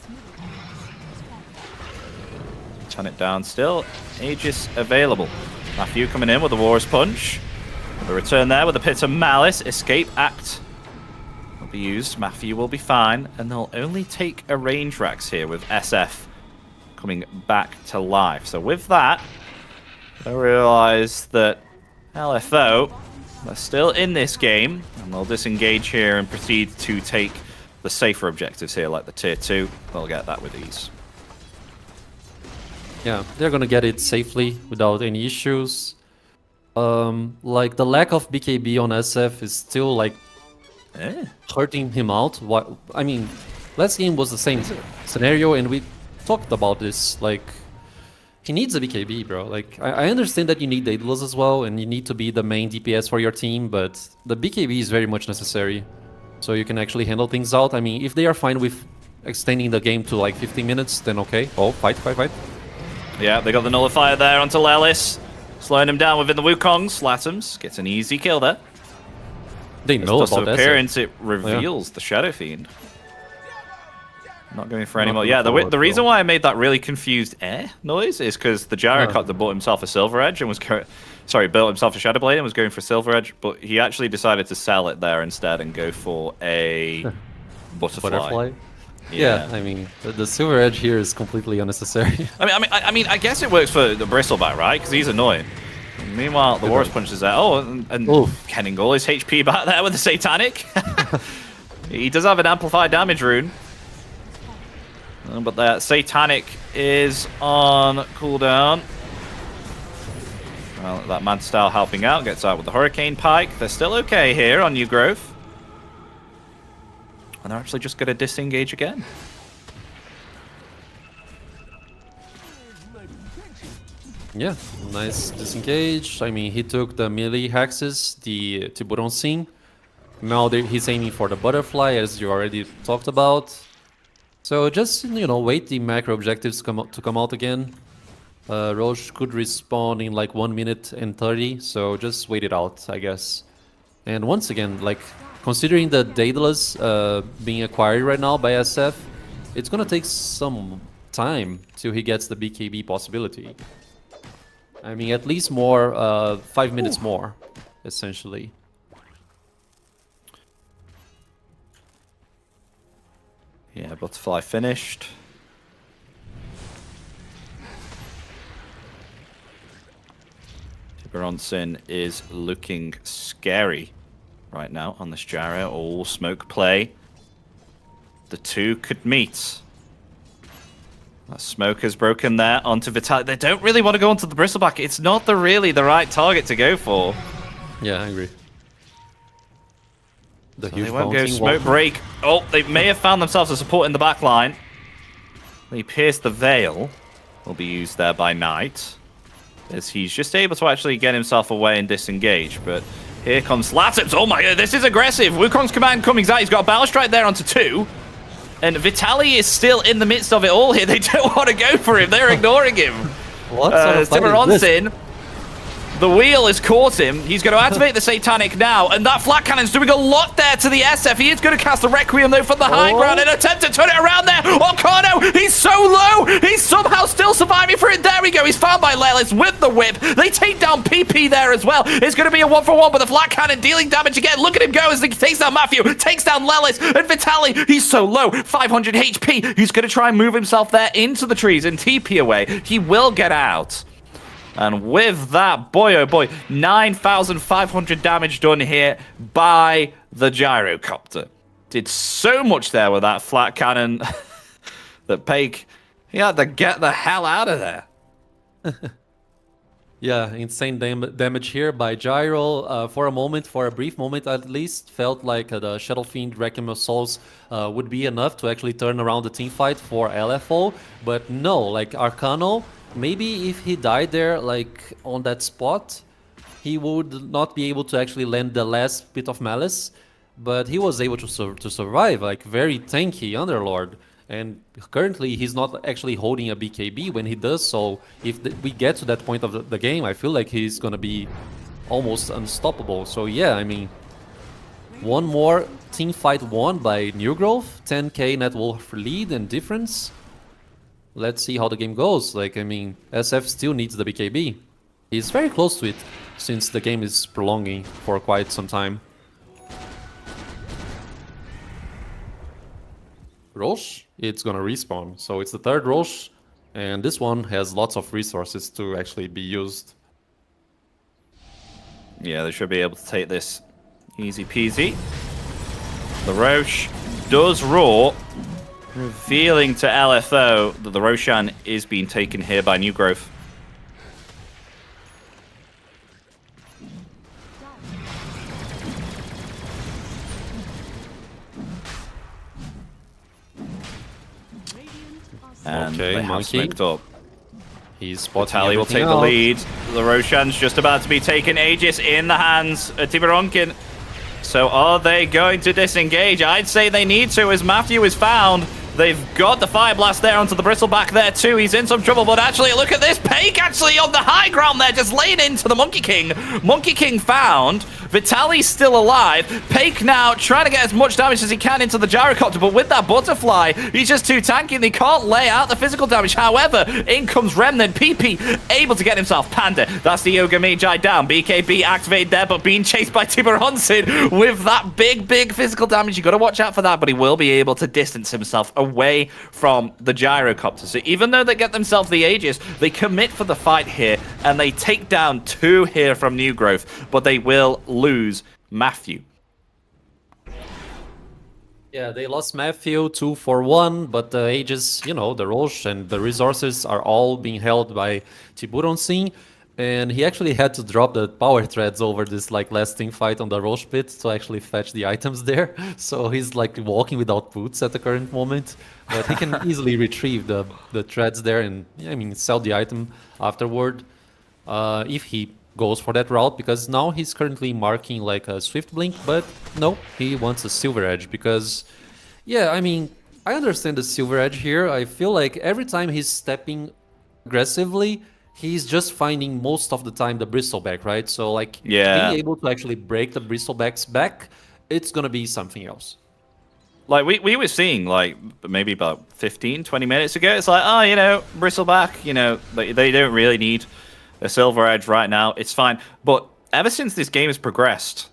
Turn it down still. Aegis available. Matthew coming in with the War's Punch. The return there with the Pit of Malice. Escape Act be used. Matthew will be fine, and they'll only take a range Rax here with SF coming back to life. So with that, I realize that LFO are still in this game, and they'll disengage here and proceed to take the safer objectives here, like the tier 2. They'll get that with ease. Yeah, they're gonna get it safely without any issues. Like the lack of BKB on SF is still like hurting him out. What I mean, last game was the same scenario, and we talked about this. Like, he needs a BKB, bro. Like, I understand that you need Daedalus as well, and you need to be the main DPS for your team, but the BKB is very much necessary, so you can actually handle things out. I mean, if they are fine with extending the game to like 15 minutes, then okay. Oh, fight. Yeah, they got the nullifier there onto Lelis, slowing him down within the Wukong. Slatums gets an easy kill there. They know Dust about of that. appearance, it reveals the Shadow Fiend. Not going for any more. Yeah, the reason why I made that really confused noise is because the Gyrocopter bought himself a Silver Edge and was built himself a Shadow Blade and was going for Silver Edge, but he actually decided to sell it there instead and go for a Butterfly. Yeah, I mean, the Silver Edge here is completely unnecessary. I mean, I guess it works for the Bristleback, right? Because he's annoying. Meanwhile, the Warriors Punch is there. Oh, and Kenning all his HP back there with the Satanic. He does have an amplified damage rune. But that Satanic is on cooldown. Well, that Mad Style helping out. Gets out with the Hurricane Pike. They're still okay here on New Grove. And they're actually just going to disengage again. Yeah, nice disengage. I mean, he took the melee hexes, the Tiburon Scene. Now he's aiming for the Butterfly, as you already talked about. So just, you know, wait the macro objectives to come out again. Roche could respawn in like 1 minute and 30, so just wait it out, I guess. And once again, like, considering the Daedalus being acquired right now by SF, it's gonna take some time till he gets the BKB possibility. I mean, at least more, 5 minutes more, essentially. Yeah, Butterfly finished. Bronson is looking scary right now on this gyro. All smoke play. The two could meet. That smoke has broken there onto Vitaly. They don't really want to go onto the Bristleback. It's not really the right target to go for. Yeah, I agree. So they won't go smoke break. Oh, they may have found themselves a support in the back line. They pierce the veil. Will be used there by Knight, as he's just able to actually get himself away and disengage. But here comes Latips. Oh my god, this is aggressive. Wukong's command coming out. He's got a Battle Strike there onto 2. And Vitaly is still in the midst of it all here. They don't want to go for him. They're ignoring him. What sort of fight is this? The wheel has caught him. He's going to activate the Satanic now, and that flat cannon's doing a lot there to the SF. He is going to cast the Requiem, though, from the high ground and attempt to turn it around there. Oh, Carno, he's so low. He's somehow still surviving for it. There we go. He's found by Lelis with the whip. They take down PP there as well. It's going to be a 1-for-1 with the flat cannon dealing damage again. Look at him go as he takes down Matthew, takes down Lelis, and Vitaly, he's so low, 500 HP. He's going to try and move himself there into the trees and TP away. He will get out. And with that, boy oh boy, 9,500 damage done here by the Gyrocopter. Did so much there with that flat cannon that Pake, he had to get the hell out of there. Yeah, insane damage here by Gyro. For a brief moment at least, felt like the Shadow Fiend Requiem of Souls would be enough to actually turn around the team fight for LFO. But no, like Arcano, maybe if he died there, like on that spot, he would not be able to actually land the last bit of Malice. But he was able to survive, like very tanky Underlord. And currently, he's not actually holding a BKB when he does so. If we get to that point of the game, I feel like he's gonna be almost unstoppable. So yeah, I mean, one more team fight won by New Grove, 10k net wolf lead and difference. Let's see how the game goes. Like, I mean, SF still needs the BKB. He's very close to it since the game is prolonging for quite some time. Roche, it's gonna respawn. So it's the third Roche, and this one has lots of resources to actually be used. Yeah, they should be able to take this easy peasy. The Roche does roar, revealing to LFO that the Roshan is being taken here by New Grove. And Okay, they have Monkey. smoked up. He's spotting Tally will take everything the out. lead. The Roshan's just about to be taken. Aegis in the hands of Tiburonkin. So are they going to disengage? I'd say they need to, as Matthew is found. They've got the Fire Blast there onto the Bristleback there too. He's in some trouble, but actually, look at this. Pake actually on the high ground there, just laying into the Monkey King. Monkey King found. Vitaly's still alive. Pake now trying to get as much damage as he can into the Gyrocopter, but with that Butterfly, he's just too tanky and they can't lay out the physical damage. However, in comes Remnant. PP able to get himself Panda. That's the Yoga Magi down. BKB activated there, but being chased by Tiburonsin with that big physical damage. You got to watch out for that, but he will be able to distance himself away from the Gyrocopter. So even though they get themselves the Aegis, they commit for the fight here, and they take down 2 here from New Growth, but they will lose Matthew. Yeah, they lost Matthew 2-1, but the Aegis, you know, the Roche and the resources are all being held by Tiburonsin. And he actually had to drop the power threads over this like last team fight on the Roche pit to actually fetch the items there. So he's like walking without boots at the current moment. But he can easily retrieve the threads there and, I mean, sell the item afterward if he goes for that route, because now he's currently marking like a Swift Blink, but no, he wants a Silver Edge because, yeah, I mean, I understand the Silver Edge here. I feel like every time he's stepping aggressively, he's just finding most of the time the Bristleback, right? So like being able to actually break the Bristleback's back, it's gonna be something else. Like we were seeing like maybe about 15, 20 minutes ago, it's like, oh, you know, Bristleback, you know, they don't really need a Silver Edge right now. It's fine. But ever since this game has progressed,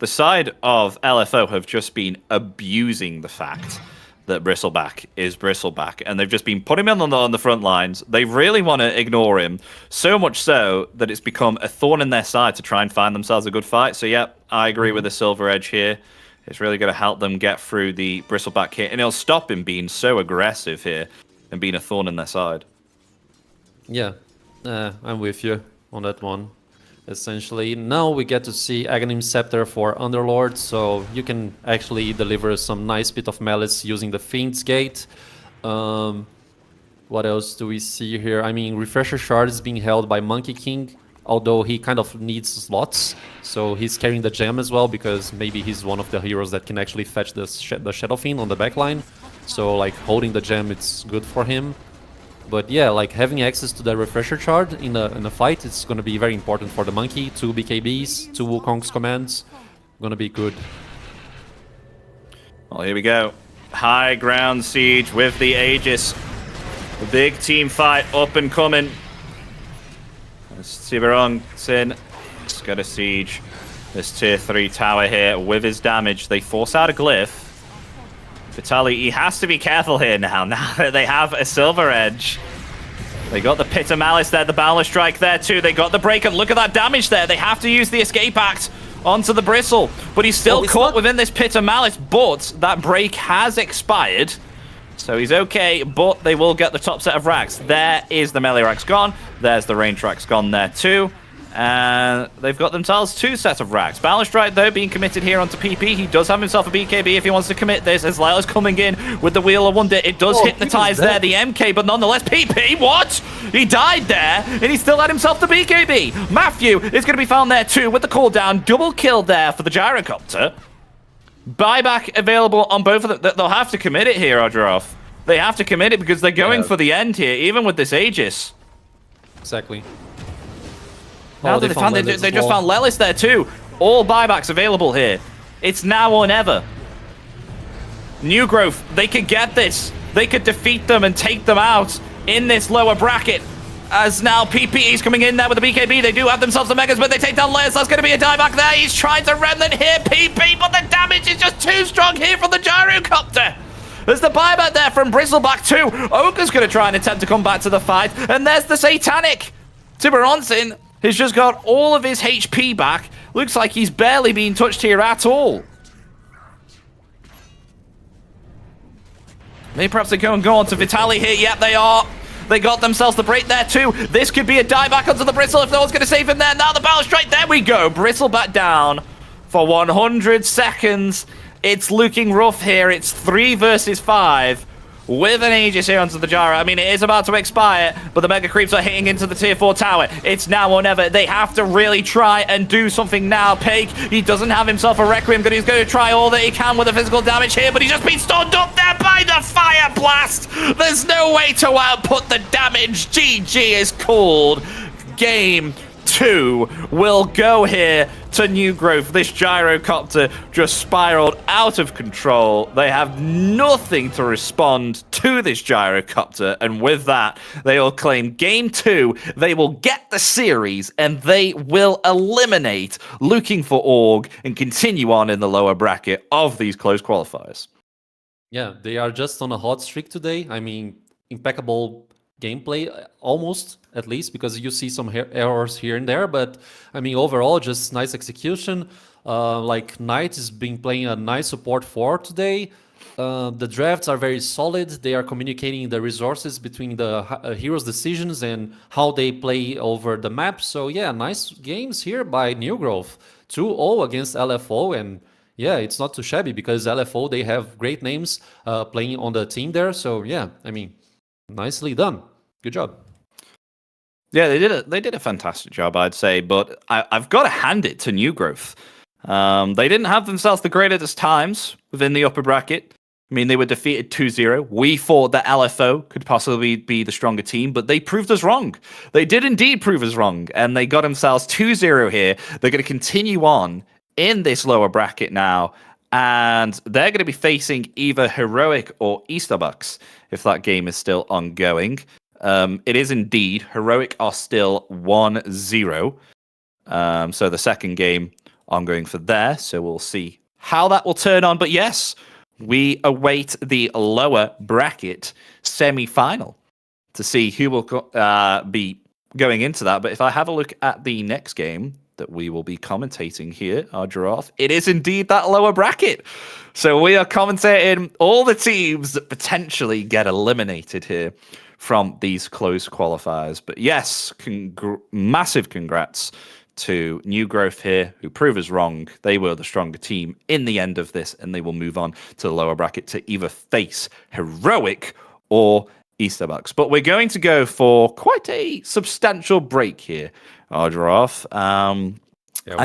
the side of LFO have just been abusing the fact that Bristleback is Bristleback, and they've just been putting him on the front lines. They really want to ignore him, so much so that it's become a thorn in their side to try and find themselves a good fight. So yeah, I agree with the Silver Edge here. It's really going to help them get through the Bristleback hit, and it'll stop him being so aggressive here and being a thorn in their side. Yeah, I'm with you on that one. Essentially, now we get to see Aghanim Scepter for Underlord, so you can actually deliver some nice bit of malice using the Fiend's Gate. What else do we see here? I mean, Refresher Shard is being held by Monkey King, although he kind of needs slots, so he's carrying the gem as well, because maybe he's one of the heroes that can actually fetch the Shadow Fiend on the backline. So, like, holding the gem, it's good for him. But yeah, like having access to the Refresher Shard in a fight, it's going to be very important for the Monkey. 2 BKBs, 2 Wukong's commands, going to be good. Well, here we go. High ground siege with the Aegis. The big team fight up and coming. Tiburonsin has got a siege this tier 3 tower here with his damage. They force out a glyph. Vitaly, he has to be careful here now that they have a Silver Edge. They got the Pit of Malice there, the Boundless Strike there too. They got the break, and look at that damage there. They have to use the Escape Act onto the Bristle, but he's still caught within this Pit of Malice, but that break has expired. So he's okay, but they will get the top set of racks. There is the melee racks gone. There's the range racks gone there too. And they've got themselves 2 sets of racks. Balance Strike, though, being committed here onto PP. He does have himself a BKB if he wants to commit this, as Lyle's coming in with the Wheel of Wonder. It does hypnotize there, the MK, but nonetheless, PP, what? He died there, and he still had himself the BKB. Matthew is going to be found there, too, with the cooldown. Double kill there for the Gyrocopter. Buyback available on both of them. They'll have to commit it here, Odgerov. They have to commit it because they're going for the end here, even with this Aegis. Exactly. Now they just found Lelis there too. All buybacks available here. It's now or never. New Growth, they could get this. They could defeat them and take them out in this lower bracket. As now PPE's coming in there with the BKB. They do have themselves the Megas, but they take down Lelis. That's going to be a dieback there. He's trying to Remnant here, PP, but the damage is just too strong here from the Gyrocopter. There's the buyback there from Bristleback too. Ogre's going to try and attempt to come back to the fight. And there's the Satanic. Tiburonsin has just got all of his HP back. Looks like he's barely being touched here at all. Maybe perhaps they go on to Vitaly here. Yep, they are. They got themselves the break there too. This could be a dive back onto the Bristle if no one's going to save him there. Now the battle strike. There we go. Bristle back down for 100 seconds. It's looking rough here. It's 3 versus 5. with an Aegis here onto the gyro. I mean, it is about to expire, but the Mega Creeps are hitting into the tier 4 tower. It's now or never. They have to really try and do something now. Pake, he doesn't have himself a Requiem, but he's going to try all that he can with the physical damage here, but he's just been stunned up there by the Fire Blast. There's no way to output the damage. GG is called. Game 2 will go here to New Growth. This gyrocopter just spiraled out of control. They have nothing to respond to this gyrocopter, and with that, they will claim Game 2. They will get the series, and they will eliminate Looking for Org and continue on in the lower bracket of these closed qualifiers. Yeah, they are just on a hot streak today. I mean, impeccable gameplay, almost, at least, because you see some errors here and there, but I mean, overall, just nice execution. Like, Knight has been playing a nice support 4 today. The drafts are very solid. They are communicating the resources between the heroes' decisions and how they play over the map. So yeah, nice games here by New Growth. 2-0 against LFO, and yeah, it's not too shabby because LFO, they have great names playing on the team there. So yeah, I mean, nicely done. Good job. Yeah, they did a fantastic job, I'd say, but I've got to hand it to New Growth. They didn't have themselves the greatest times within the upper bracket. I mean, they were defeated 2-0. We thought that LFO could possibly be the stronger team, but they proved us wrong. They did indeed prove us wrong, and they got themselves 2-0 here. They're going to continue on in this lower bracket now, and they're going to be facing either Heroic or Easterbucks if that game is still ongoing. It is indeed. Heroic are still 1-0. So the second game ongoing for there. So we'll see how that will turn on. But yes, we await the lower bracket semi-final to see who will be going into that. But if I have a look at the next game that we will be commentating here, our giraffe, it is indeed that lower bracket. So we are commentating all the teams that potentially get eliminated here from these closed qualifiers. But yes, massive congrats to New Growth here, who prove us wrong. They were the stronger team in the end of this, and they will move on to the lower bracket to either face Heroic or Easterbucks. But we're going to go for quite a substantial break here, our giraffe. I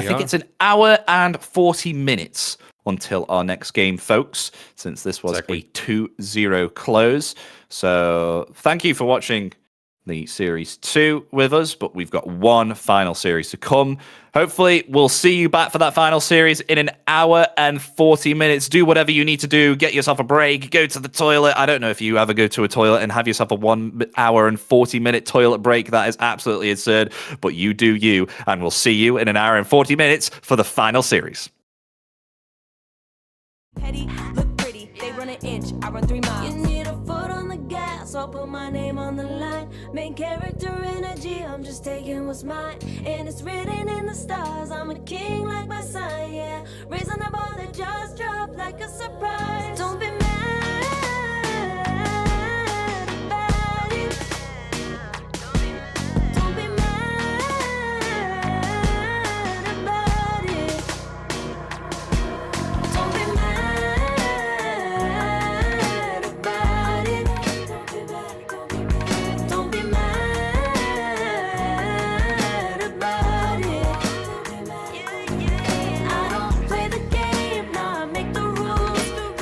think it's an hour and 40 minutes until our next game, folks, since this was a 2-0 close. So thank you for watching the Series 2 with us, but we've got one final series to come. Hopefully, we'll see you back for that final series in an hour and 40 minutes. Do whatever you need to do. Get yourself a break. Go to the toilet. I don't know if you ever go to a toilet and have yourself a 1 hour and 40-minute toilet break. That is absolutely absurd, but you do you, and we'll see you in an hour and 40 minutes for the final series. Petty, look pretty, they run an inch, I run 3 miles. You need a foot on the gas, I'll put my name on the line. Main character energy, I'm just taking what's mine. And it's written in the stars, I'm a king like my sign, yeah. Raising the bar that just dropped like a surprise. Don't be mad about it. Don't be mad about it. Don't be mad about it. Don't be mad about it. I don't play the game, nah, I make the rules.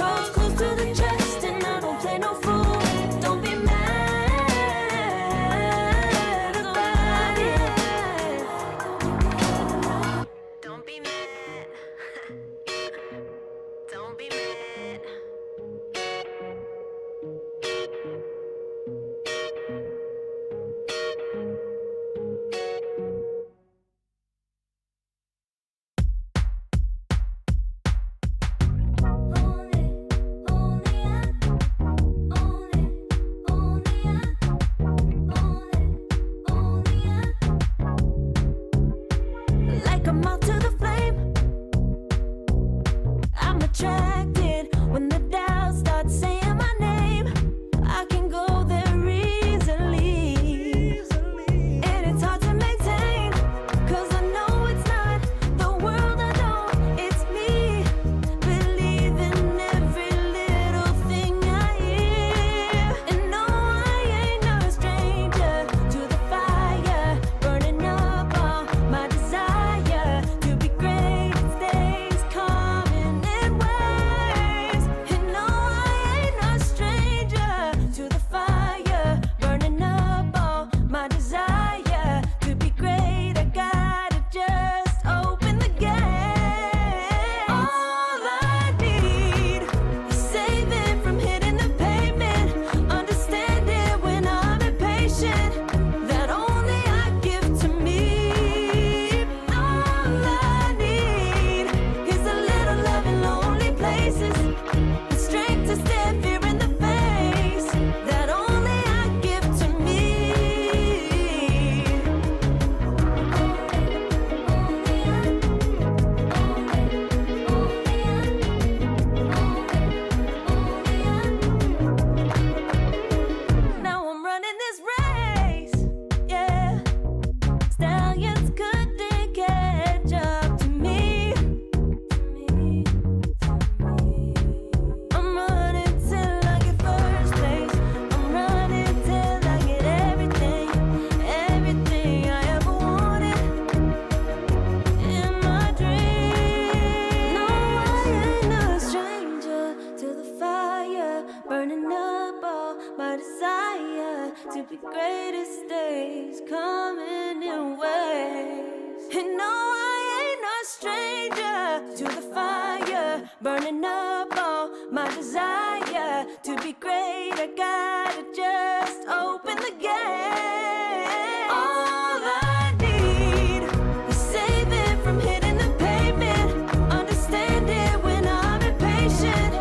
greatest days coming in waves. And no, I ain't no stranger to the fire, burning up all my desire to be great. I gotta just open the gate. All I need is saving from hitting the pavement, understand it when I'm impatient,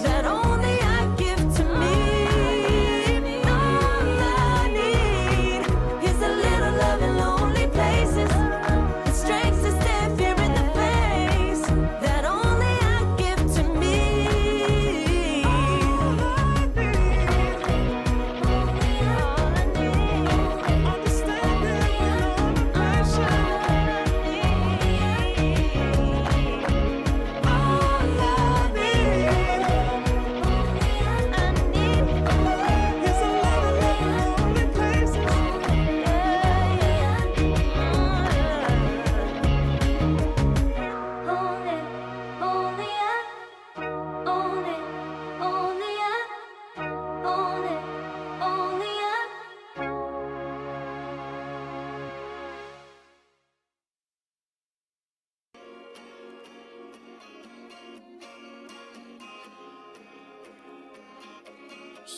that only I give to me. All I need is a little love in lonely places, the strength to stare fear in the face, that only I give to me.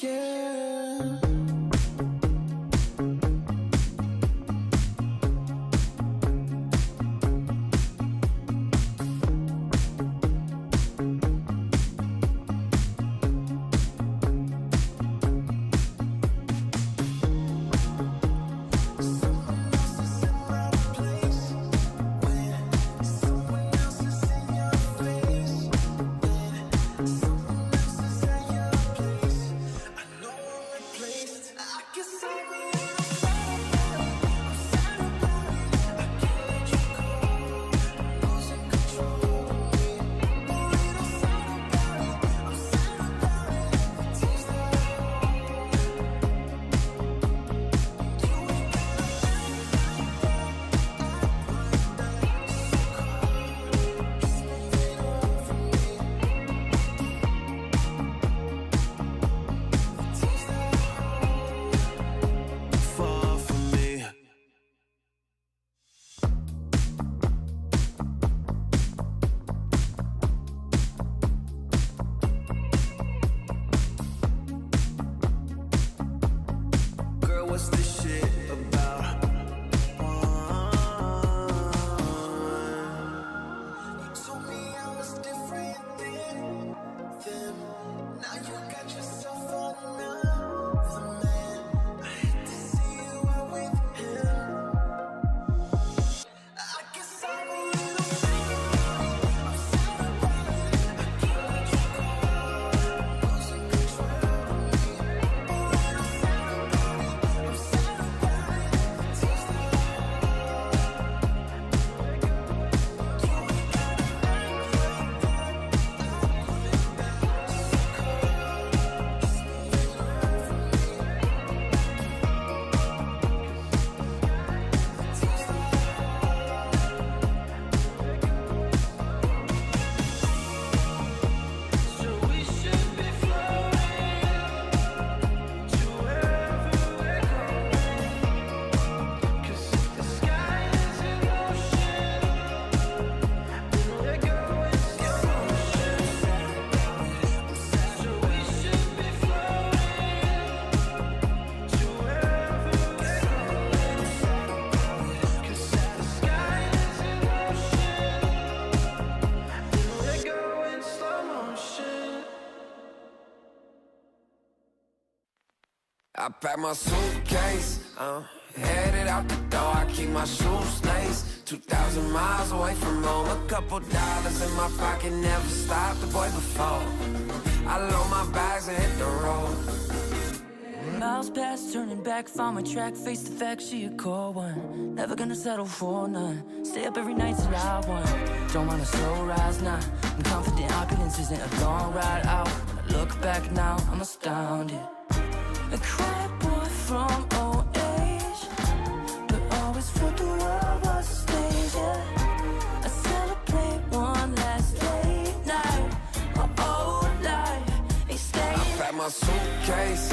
Yeah. I pack my suitcase, headed out the door. I keep my shoes laced. 2,000 miles away from home. A couple dollars in my pocket, never stopped the boy before. I load my bags and hit the road. Miles past, turning back, found my track, face the fact, she a cold one. Never gonna settle for none. Stay up every night till I won. Don't want a slow rise now. I'm confident opulence isn't a long ride out. When I look back now, I'm astounded. A quiet boy from old age, but always felt the world was a stage, yeah. I celebrate one last late night. My old life, they stay. I pack my suitcase,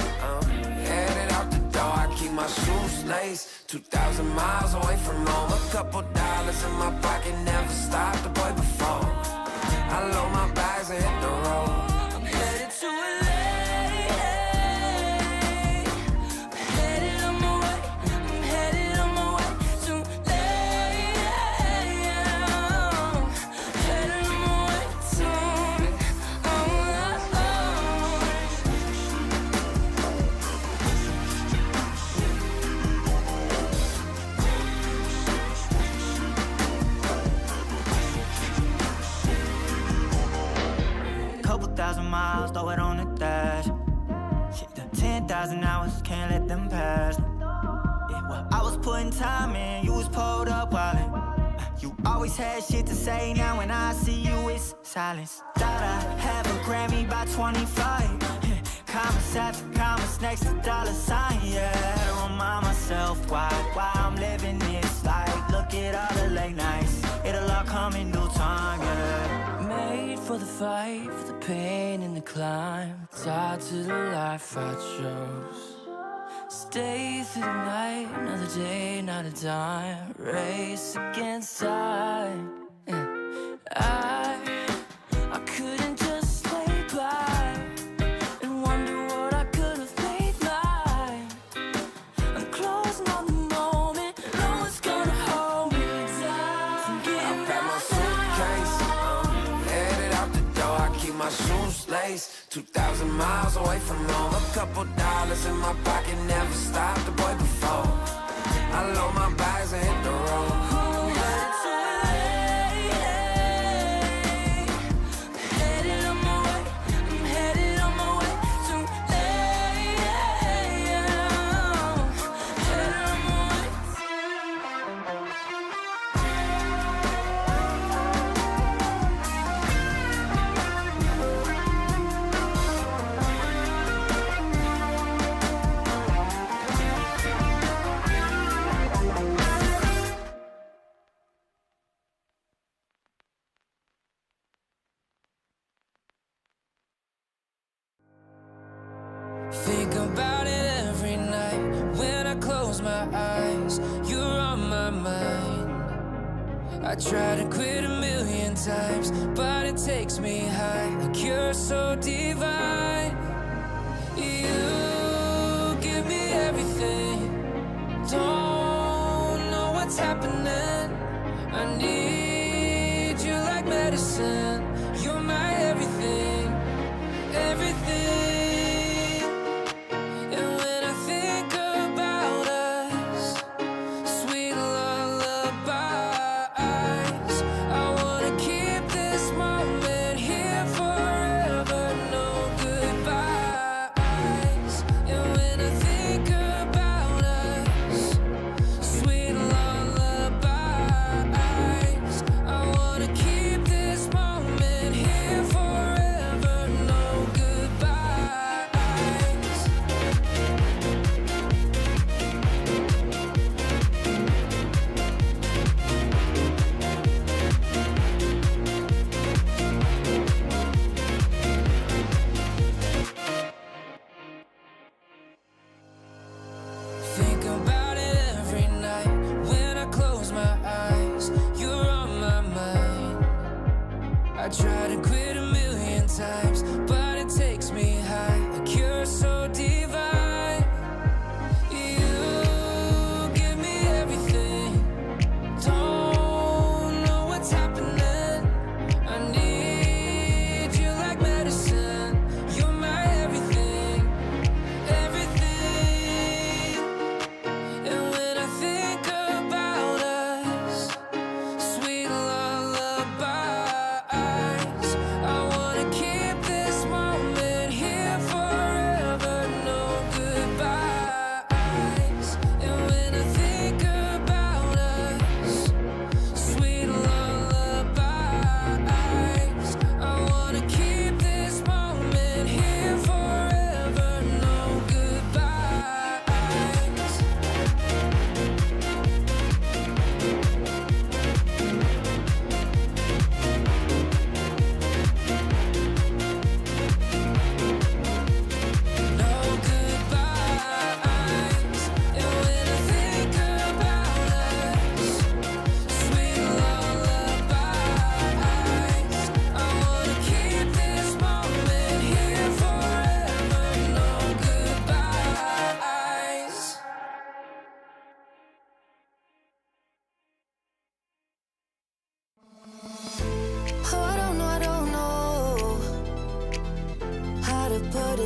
headed out the door. I keep keep my shoes laced. 2,000 miles away from home, a couple dollars in my pocket, never stopped the boy before. I load my bags and hit the road. I'm headed to LA. I'm headed on my way. I'm headed on my way to LA. Headed on my way soon. Couple thousand miles, throw it on the dash. Shit, the 10,000 hours, can't let them pass. Yeah, well, I was putting time in, you was pulled up wildin'. You always had shit to say, now when I see you, it's silence. Thought I'd have a Grammy by 25. Commas after commas next to dollar sign, yeah. Had to remind myself why I'm living this life. Look at all the late nights, it'll all come in due time, yeah. Made for the fight, for the pain and the climb. Tied to the life I chose. Stay through the night, another day, not a dime. Race against time. I couldn't just lay by and wonder what I could have made mine. I'm closing on the moment, no one's gonna hold me down. I pack my suitcase, headed out the door. I keep my shoes laced. 2,000 miles away from home, a couple dollars in my pocket, never stopped the boy before. I load my bags and hit the road. Think about it every night when I close my eyes. You're on my mind. I try to quit a million times, but it takes me high. Like you're so divine. You give me everything. Don't know what's happening. I need you like medicine. You're my everything, everything. Sweet lullabies, I wanna keep this moment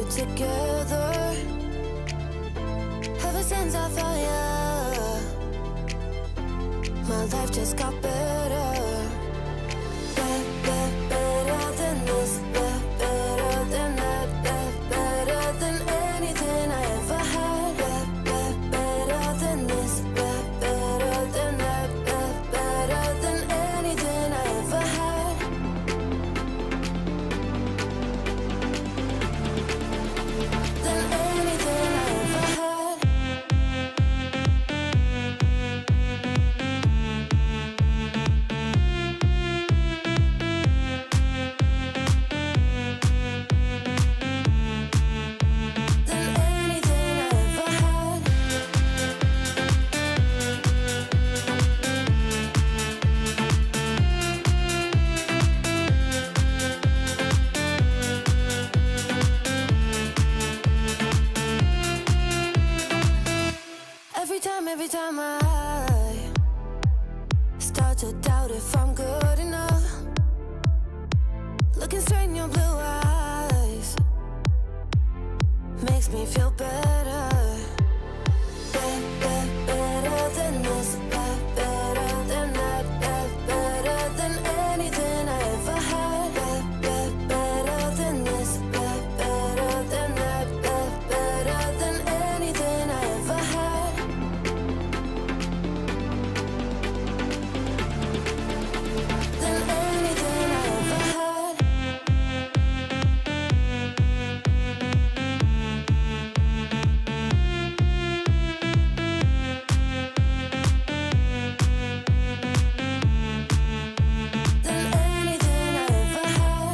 together. Ever since I found you, my life just got better. Better than this, better than that, better than anything I ever had. Better than this, better than that, better than anything I ever had. Than anything I ever had. Than anything I ever had. Every time I start to doubt if I'm good enough, looking straight in your blue eyes makes me feel better. Better than this, better than that, better than anything I ever had. Better than this, better than that, better than anything I ever had. Than anything I ever had. Than anything I ever had.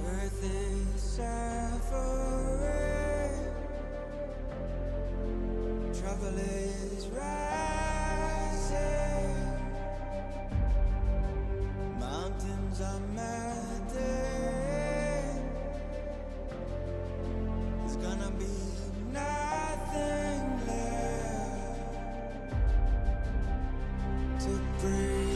Earth is suffering, trouble is rising, mountains are melting. There's gonna be nothing left to breathe.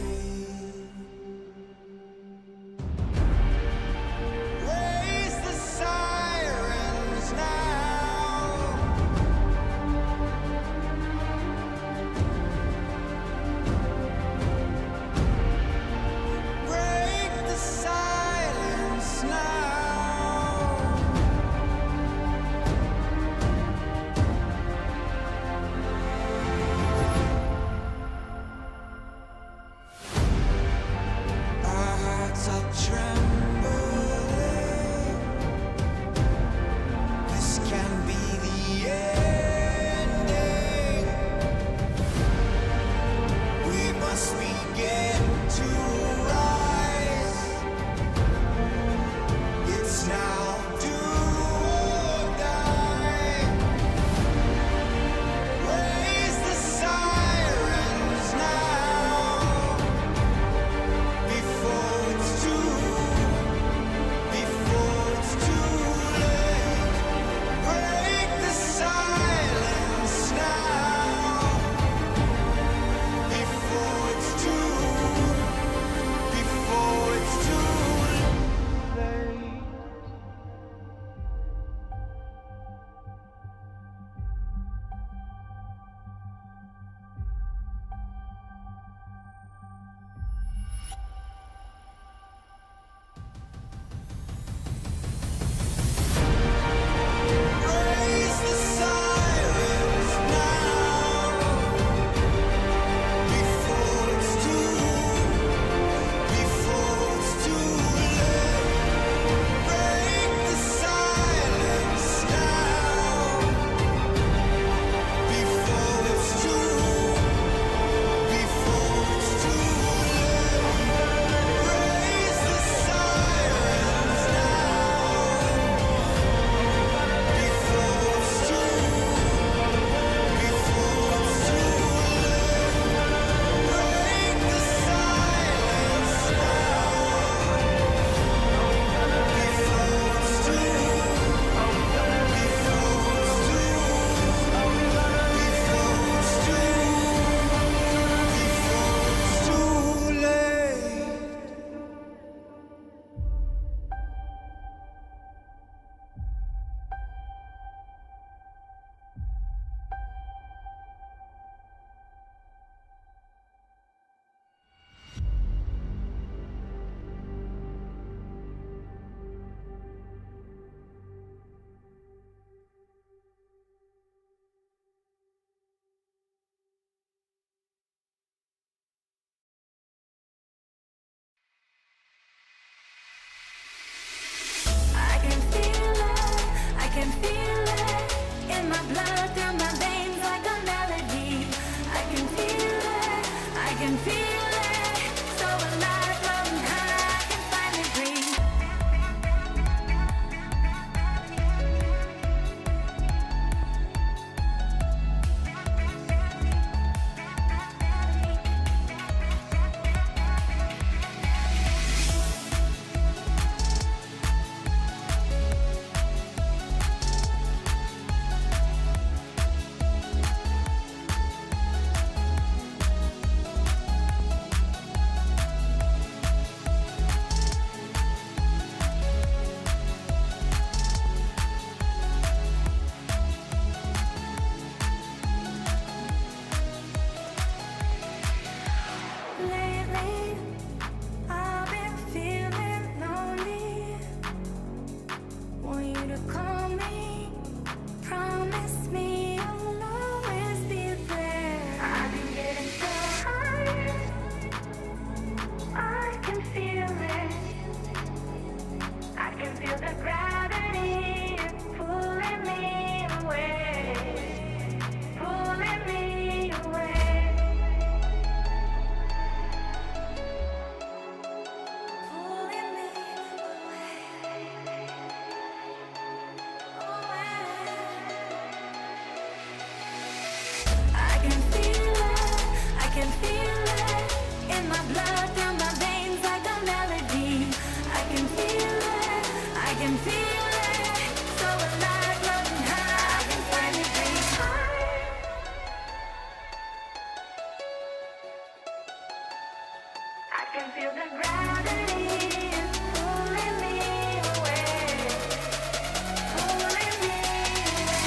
Raise the sirens now. can feel it, so alive, floating high, I can finally breathe. Lately, I've been feeling lonely. Want you to call me, promise me you'll always be there. I've been getting so high, I can feel it. I can feel the gravity pulling me away, pulling me away. Pulling me I can feel it, I can feel it in my blood, through my veins like a melody. I can feel it, I can feel it, so alive, floating high, I can finally breathe. I can feel the gravity pulling me away, pulling me away.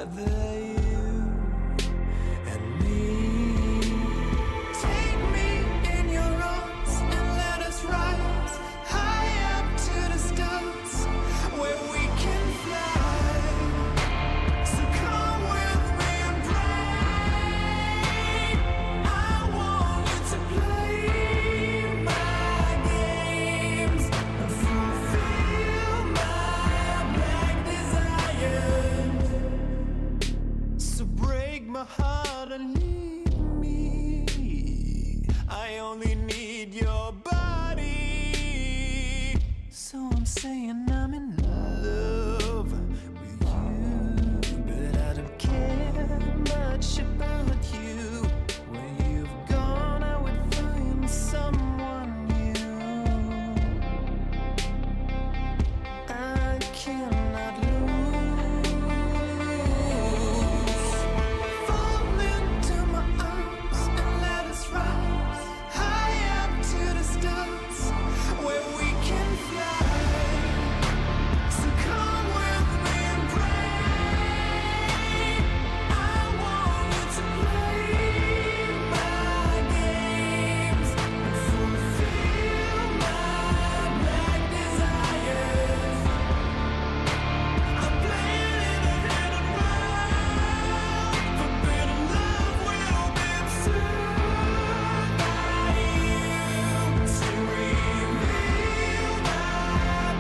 together, you and me. Take me in your arms and let us rise high up to the stars where we can fly. So come with me and pray. I want you to play my games and fulfill my black desires. So break my heart and leave me. I only need your body. So I'm saying I'm in love with you, but I don't care much about you. When you've gone, I would find someone new. I cannot lose. Fall into my arms and let us rise high up to the stars where we can fly. So come with me and pray. I want you to play my games and fulfill my black desires. I'm playing in a hidden world. Forbidden love will be soon by you to reveal my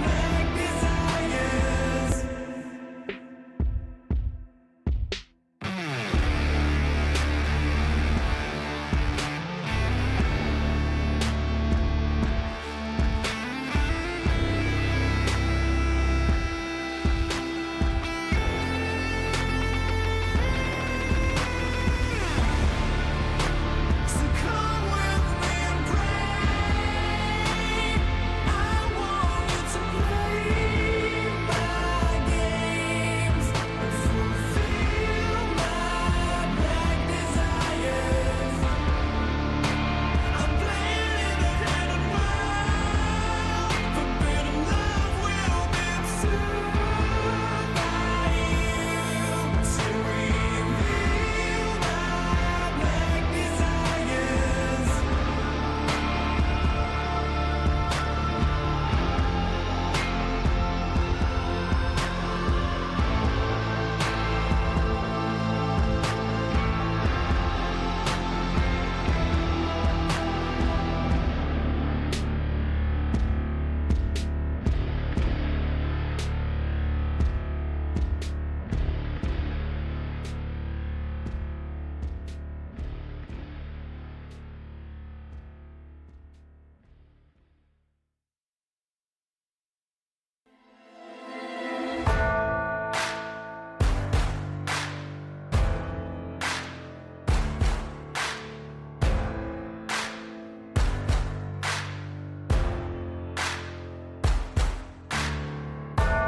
black desires. So come with me and pray. I want you to play my games and fulfill my black desires. I'm playing in a hidden world. Forbidden love will be soon by you to reveal my black desires.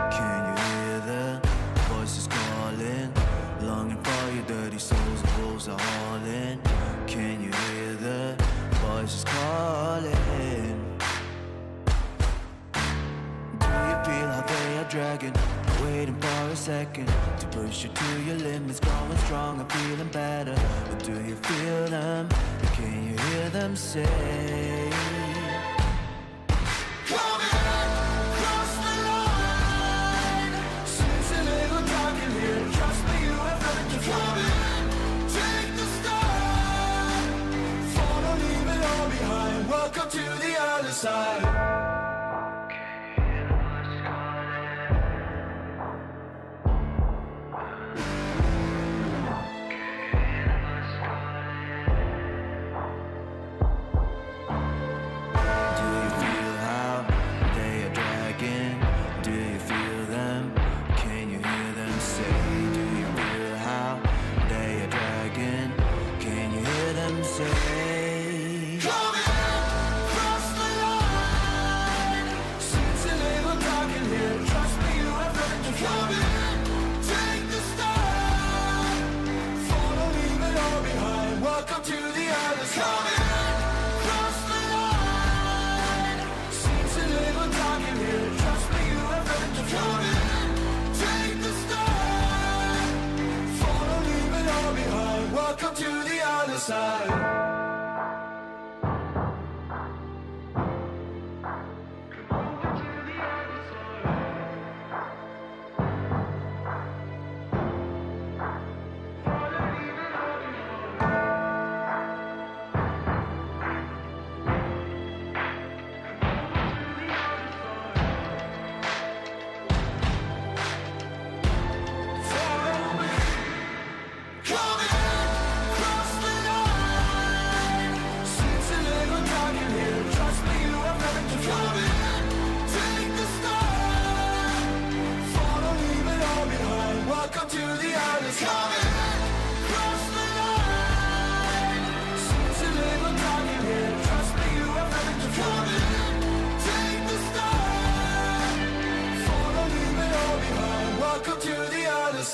Can you hear the voices calling? Longing for your dirty souls, the wolves are hauling. Can you hear the voices calling? Do you feel how they are dragging? Waiting for a second to push you to your limits, growing stronger, feeling better. But do you feel them? Can you hear them say? Cross the line. Seems a little dark in here. Trust me, you have nothing to fight. Take the start. Follow, leave it all behind. Welcome to the other side.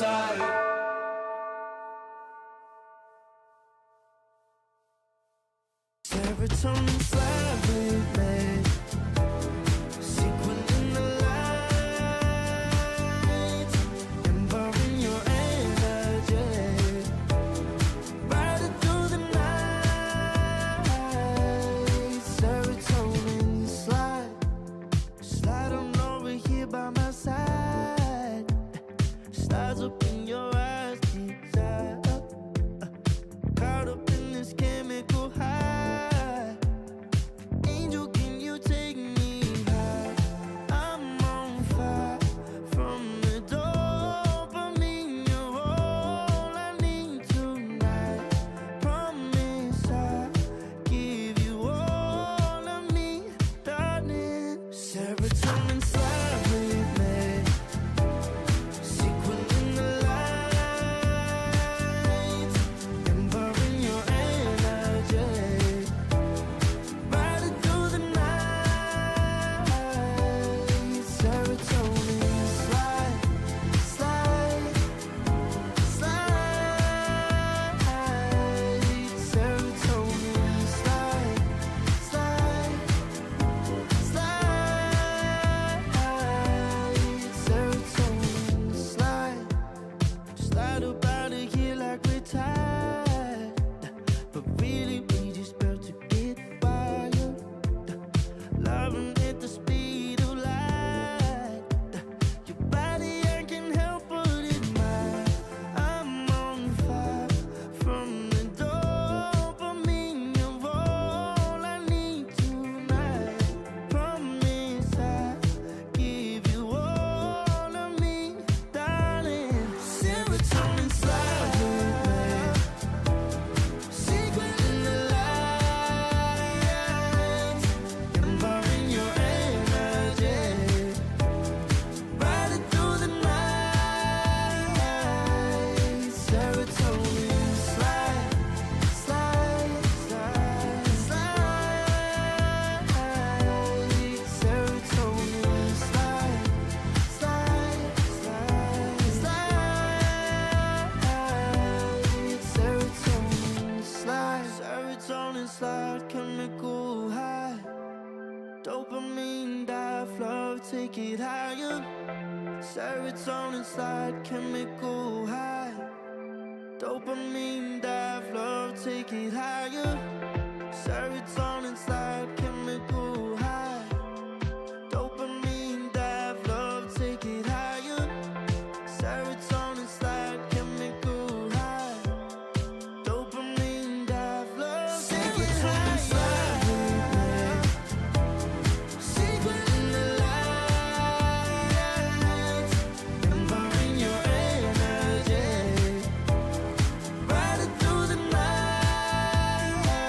inside. Serotonin slide with me. Sequin in the light, empowering your energy. Ride it through the night. Serotonin slide. Slide on over here by my side. Slides up in your eyes, deep dive. Caught up in this chemical high. Angel, can you take me high? I'm on fire from the dopamine. You're all I need tonight. Promise I'll give you all of me, darling. Serotonin slide with me. Sequin in the light, empowering your energy. Ride it through the night. Serotonin slide, slide, slide. Serotonin slide, slide, slide. Serotonin slide. Slide up out of here like we're tired, but really we just about to get wild. Loving at the speed of light. Your body I can help but admire. I'm on fire from the dopamine. You're all I need tonight. Promise I'll give you all of me, darling. Serotonin slide with me. Secret in the light, empowering your energy. Ride it through the night. Serotonin slide, slide, slide, slide. Serotonin slide, slide, slide, slide. Serotonin slide, serotonin slide, chemical high. Dopamine dive, love, take it higher. Serotonin slide, chemical high. Dopamine dive, love, take it higher. Serotonin slide, chemical high. Dopamine dive, love, take it higher. Serotonin slide, chemical high. Dopamine dive, love, take it higher. Secret in the light, empowering your energy. Ride it through the night.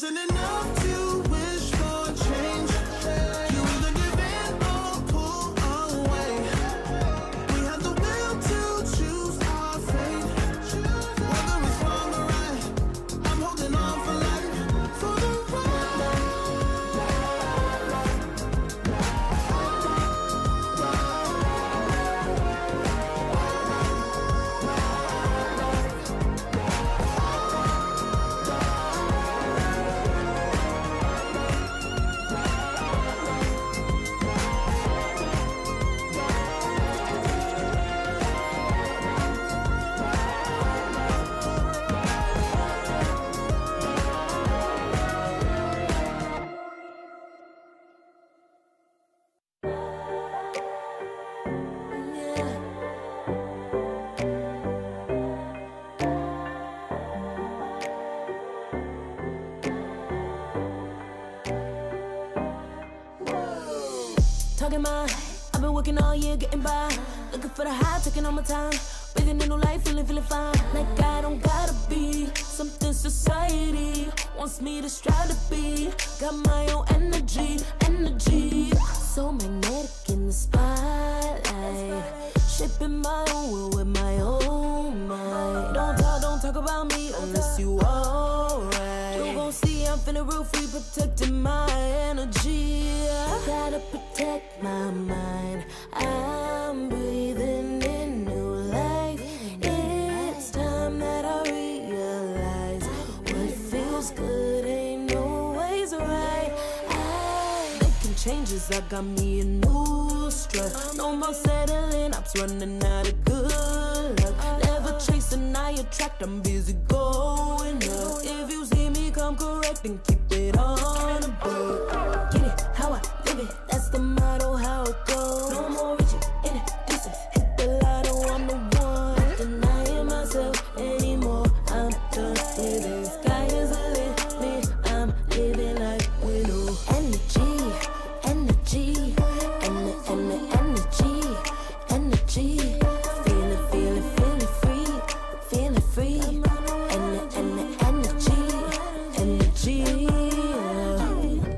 isn't enough to wish for change. You either give in or pull away. We have the will to choose our fate. Whether it's wrong or right, I'm holding on for life, for the ride. Talking my, I've been working all year, getting by. Looking for the high, taking all my time. Breathing in new life, feeling fine. Like I don't gotta be something society wants me to strive to be. Got my own energy. So magnetic in the spotlight. Shaping my own world with my own mind. Don't talk about me unless you alright. You gon' see I'm finna real free, protecting my energy. Gotta protect my mind. I'm breathing in new life. It's time that I realize what feels good ain't always right. Making changes, I got me a new strut. No more settling, I'm running out of good luck. Never chasing, I attract, I'm busy going up. If you see me come correct, then keep it on the book. Get it, how I live it, that's the motto, how it goes. No more reaching, introducing, hit the lotto, I'm the one. Not denying myself anymore, I'm done with it. Sky is the limit, I'm living like we know. Energy, feeling free. Energy.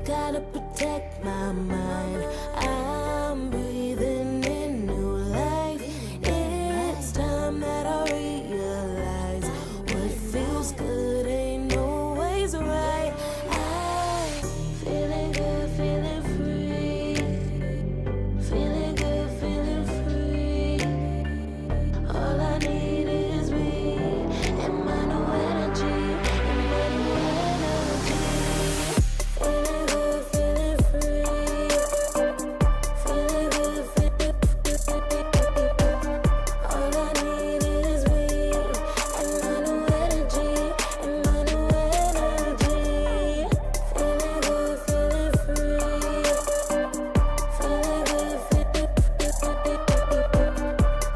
Gotta protect my mind. I'm breathing in new life. It's time that I realize what feels good ain't always right. I'm feeling good, feeling free. Feeling good, feeling free. All I need is me and my new energy. Feeling good, feeling free. Feeling good, feeling free. All I need is me and my new energy. Feeling good, feeling free. Feeling good, feeling free.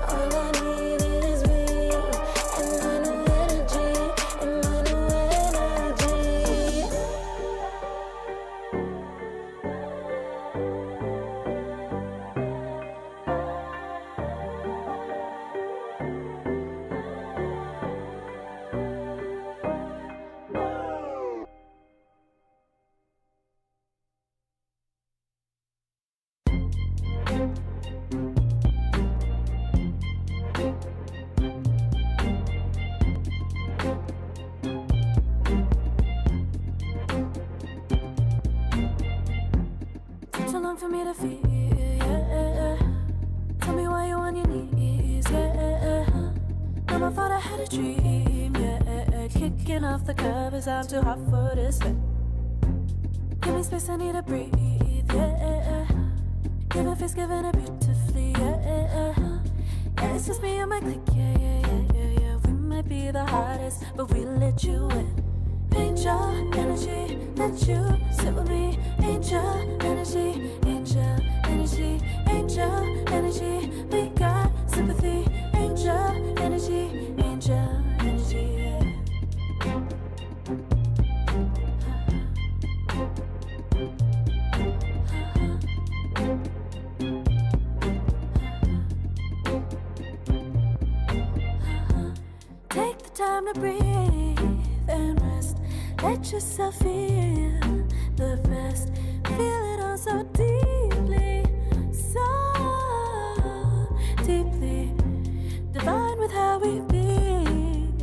All I need is me and my new energy. Took so long for me to feel, yeah. Tell me why you on your knees, yeah. Never thought I had a dream, yeah. Kicking off the covers, I'm too hot for this fit. Give me space, I need to breathe, yeah. Give a face, giving it beautifully, yeah. Yeah, it's just me and my clique, yeah. We might be the hottest, but we let you in. Angel energy, let you sit with me. Angel energy, angel energy, angel energy. We got sympathy. Angel energy, angel energy. Take the time to breathe and rest. Let yourself feel the best. Feel it all so deeply, so deeply. Divine with how we be,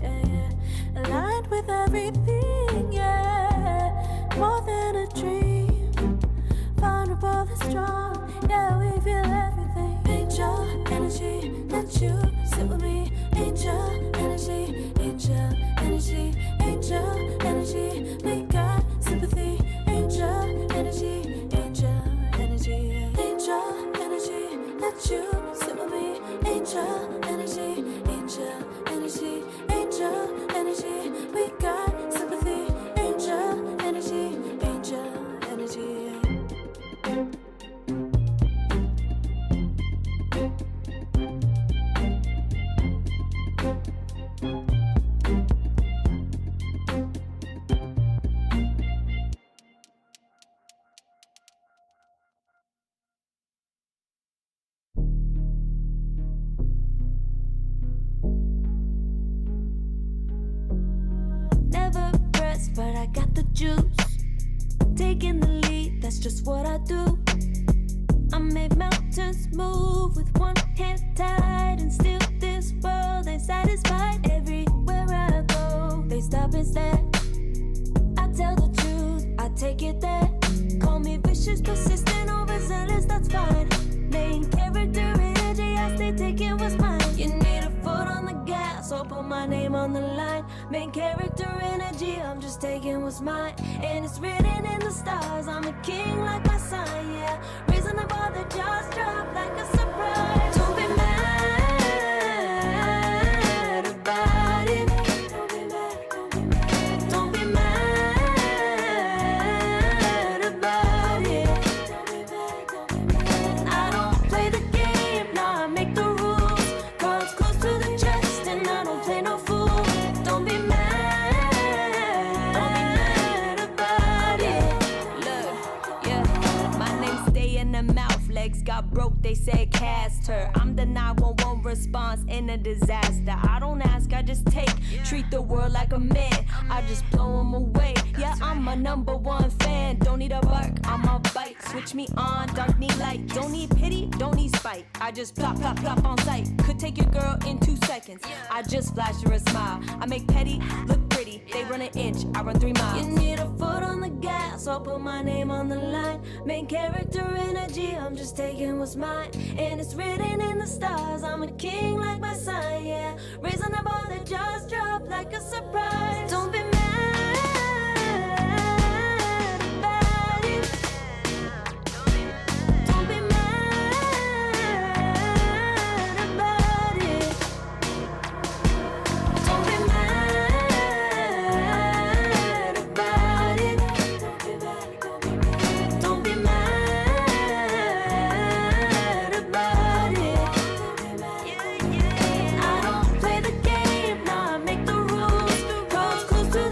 yeah, yeah. Aligned with everything, yeah. More than a dream, vulnerable and strong, yeah, we feel everything. Angel energy, let you sit with me. Angel energy, angel energy, angel energy. We got sympathy. Angel energy, angel energy, angel energy. Let you sit with me. Angel energy, angel energy, angel energy. We got sympathy. Angel energy, angel energy. Never pressed, but I got the juice. Taking the lead, that's just what I do. I make mountains move with one hand tied, and still this world ain't satisfied. Everywhere I go, they stop and stare. I tell the truth, I take it there. Call me vicious, persistent, overzealous, that's fine. Main character energy, I stay taking what's mine. You need a foot on the gas, or put my name on the line. Main character energy, I'm just taking what's mine. And it's written in the stars, I'm a king like my sign, yeah. Raising the bar, the jaws drop like a surprise. Don't be mad about it. Don't be mad, don't be mad. Don't be mad about it. Don't be mad, don't be mad. I don't play the game, nah, I make the rules. Cards close to the chest, and I don't play no fool. Don't be mad about it. Look, yeah, my name stay in the mouth. Legs got broke, they said cast her. I'm the 911 response in a disaster. I don't ask, I just take. Treat the world like a man, I just blow him away. Yeah, I'm a #1 fan. Don't need a bark, I'm a bite. Switch me on, dark need light. Don't need pity, don't need spite. I just plop, plop, plop on sight. Could take your girl in 2 seconds. I just flash her a smile. I make petty look pretty. They run an inch, I run 3 miles. You need a foot on the gas, I'll put my name on the line. Main character energy, I'm just taking what's mine. And it's written in the stars, I'm a king like my sign, yeah. Raising the bar, the jaws drop like a surprise. Don't be mad about it. Don't be mad about it. Don't be mad about it. Don't be mad, don't be mad. Don't be mad about it. Don't be mad. I don't play the game, nah, I make the rules. Cards close to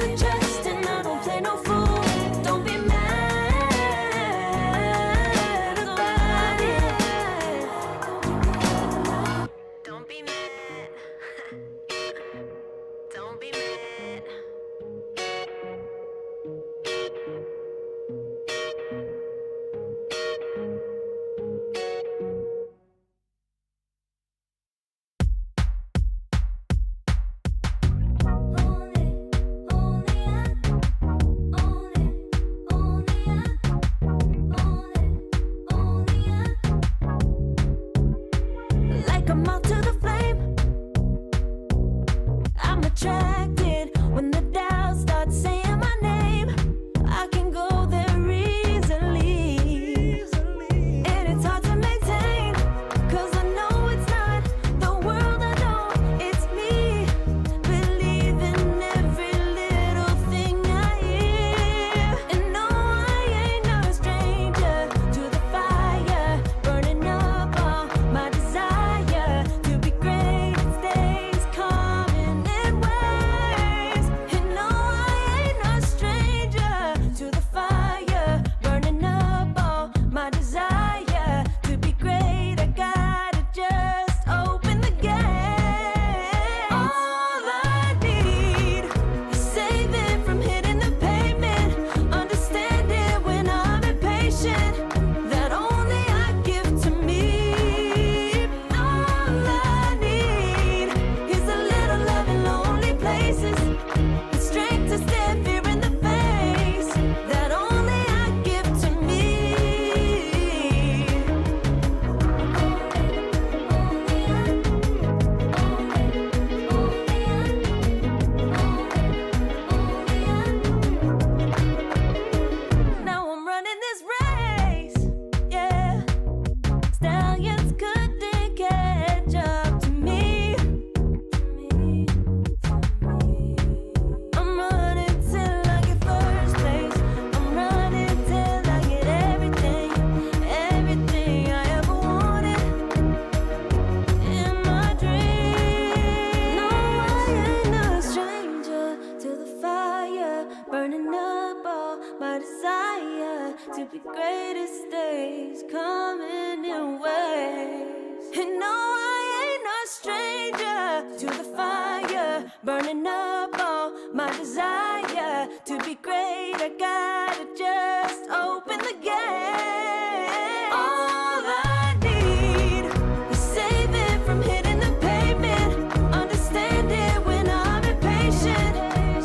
desire to be great. I gotta just open the gate. All I need is saving from hitting the pavement. Understand it when I'm impatient.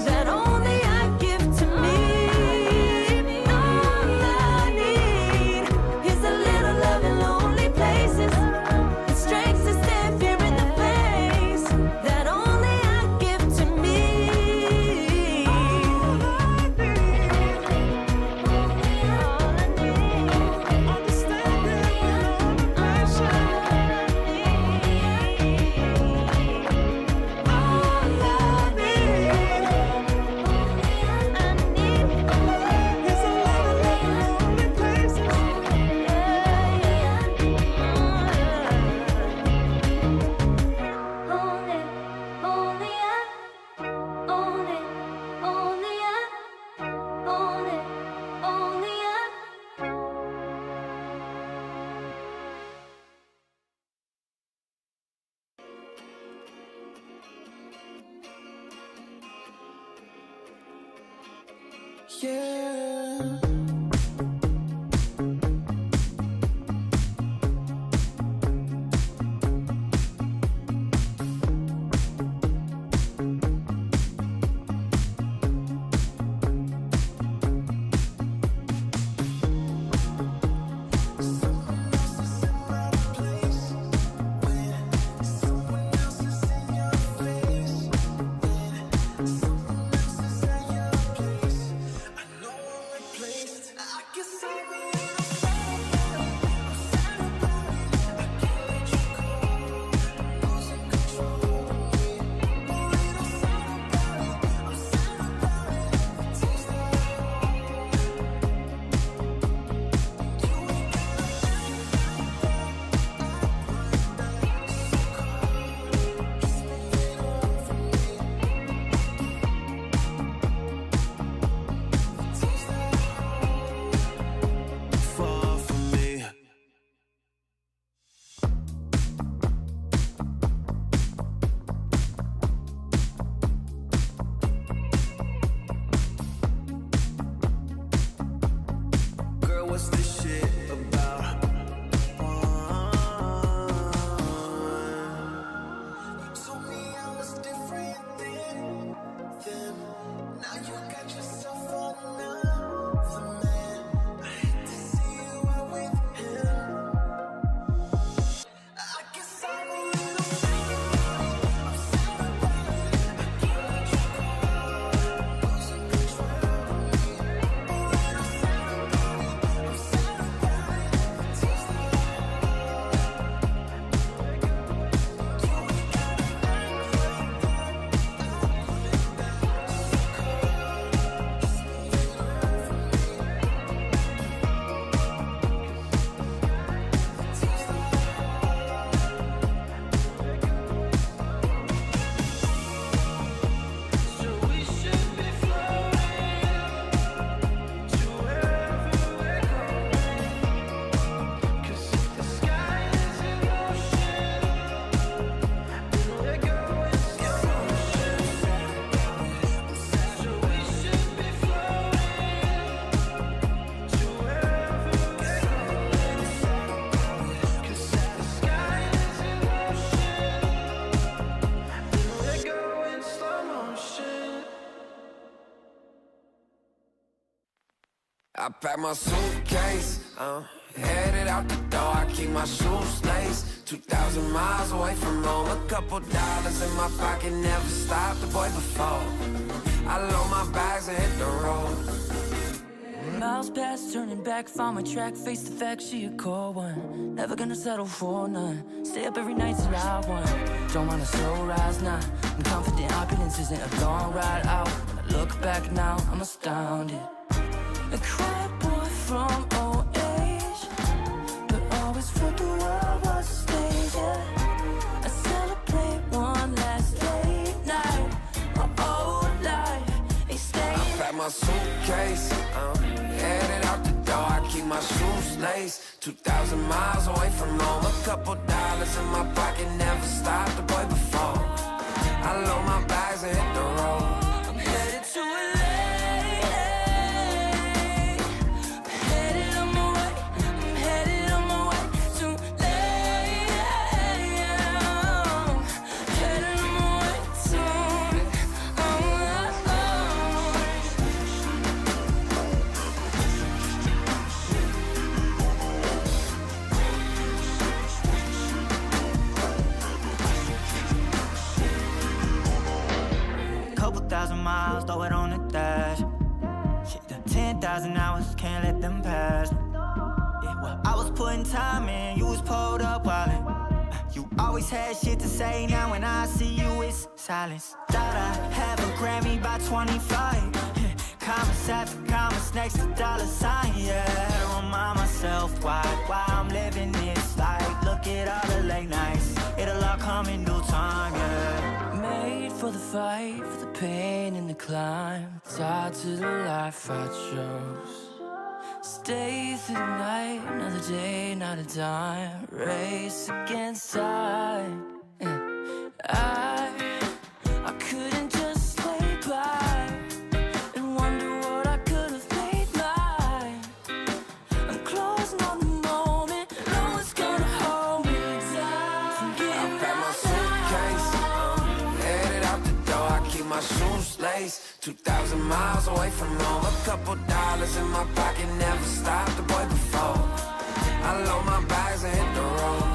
That only I give to me. All I need is a little love in lonely places. The strength to stand fear in the face. That only I give to me. Yeah. Far from me. Girl, what's this shit about? You told me I was different than them. Now you got yourself another man. I hate to see you out with him. I guess I'm a little sad about it. I can't let you go. Losing control of me. A little sad about it. I'm sad about it. Tears that I pack my suitcase, headed out the door. I keep my shoes laced. 2,000 miles away from home. A couple dollars in my pocket, never stopped the boy before. I load my bags and hit the road. Miles past, turning back, found my track, face the fact she a cold one. Never gonna settle for none. Stay up every night till I won. Don't want a slow rise now. I'm confident opulence isn't a long ride out. When I look back now, I'm astounded. A quiet boy from old age, but always felt the world was a stage. Yeah. I celebrate one last late night. My whole life ain't staying. I pack my suitcase, headed out the door. I keep my shoes laced. 2,000 miles away from home. A couple dollars in my pocket, never stopped the boy before. I load my bags and hit the road. I'm headed to throw it on the dash. Shit, the 10,000 hours, can't let them pass. Yeah, well, I was putting time in, you was pulled up wildin'. You always had shit to say, now when I see you, it's silence. Thought I have a Grammy by 25. Commas after commas next to dollar sign, yeah. Remind myself why I'm living this life. Look at all the late nights, it'll all come in due time, yeah. Made for the fight, for the pain and the climb. Tied to the life I chose. Stay through the night, another day, not a dime. Race against time. Yeah. I couldn't just lay by and wonder what I could have made mine. I'm closing on the moment, no one's gonna hold me down. I pack my suitcase, headed out the door. I keep my shoes laced. 2,000 miles away from home. A couple dollars in my pocket, never stopped the boy before. I load my bags and hit the road.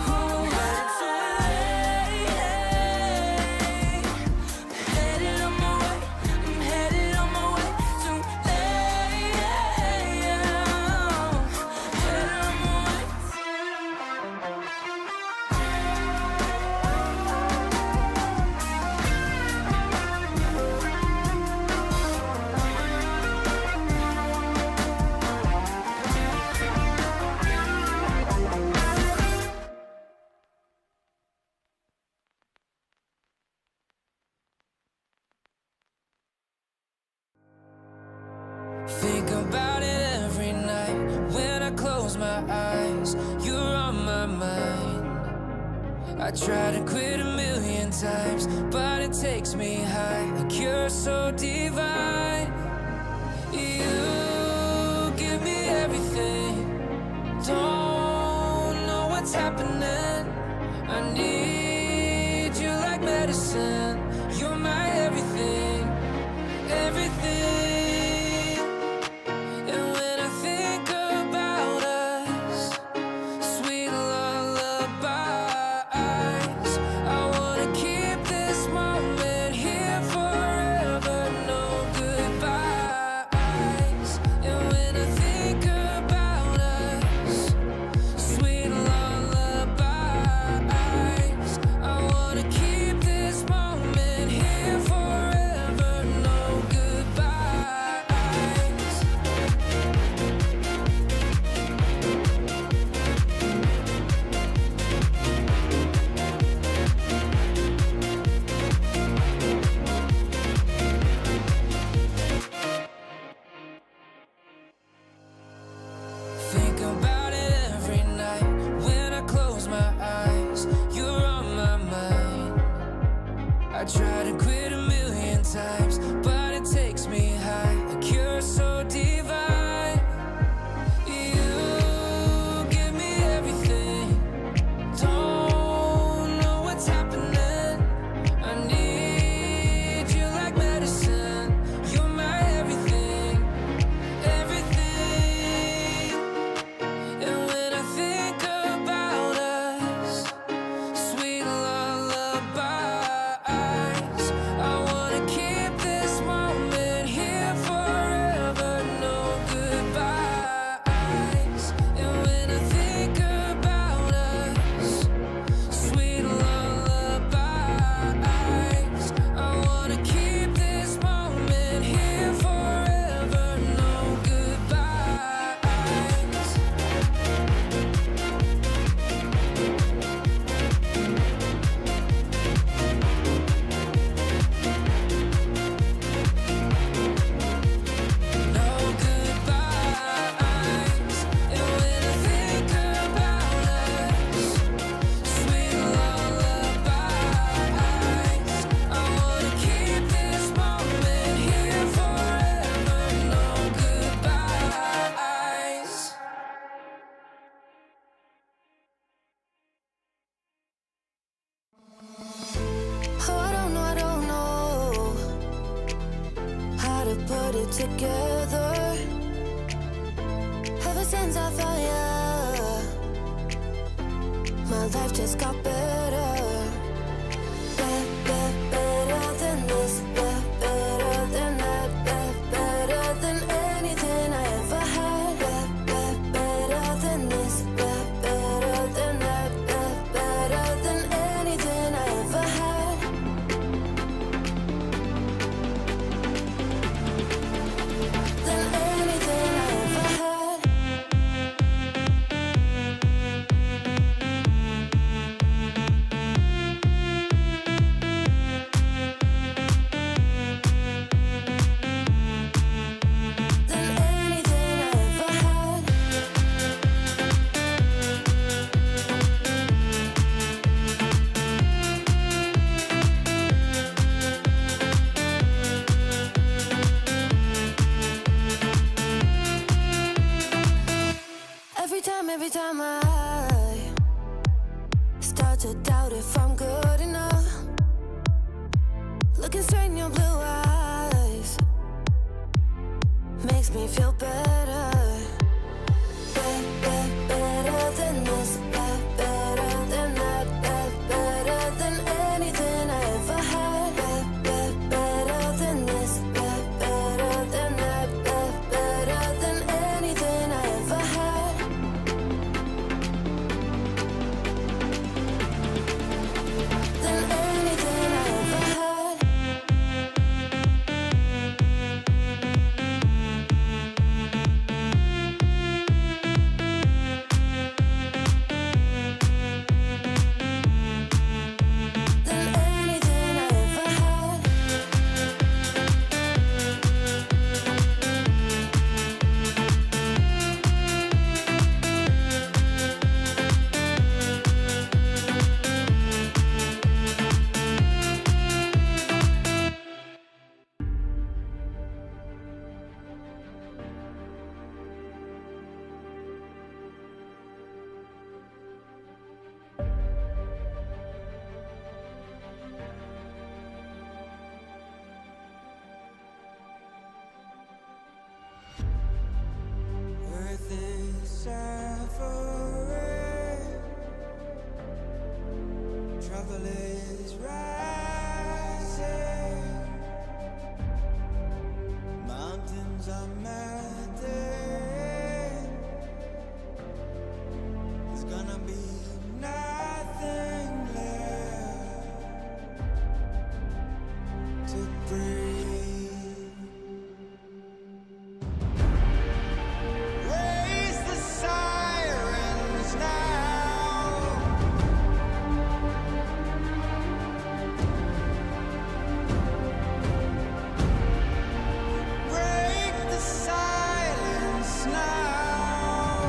Think about it every night when I close my eyes. You're on my mind. I try to quit a million times, but it takes me high. Like you're so divine. You give me everything. Don't know what's happening. I need you like medicine. You're my everything, everything. I try to quit a million times, but it takes me high. Like you're so divine. You give me everything. Don't know what's happening. I need you like medicine. You're my everything, everything. And when I think about us, sweet lullabies, I wanna keep this moment here forever. No goodbyes. And when I think about us, sweet lullabies, I wanna keep this moment here forever. No goodbyes. No goodbyes. And when I think about us, sweet lullabies, I wanna keep this moment here forever. No goodbyes. Oh, I don't know how to put it together. Ever since I found you, my life just got better. Better than this, better than that, start to doubt if I'm good enough. Looking straight in your blue eyes makes me feel better. Better than this, better than that, better than anything I ever had. Better than this, better than that, better than anything I ever had. Than anything I ever had. Than anything I ever had. Earth is suffering, trouble is rising, mountains are melting. There's gonna be nothing left to breathe. Raise the sirens now. Break the silence now.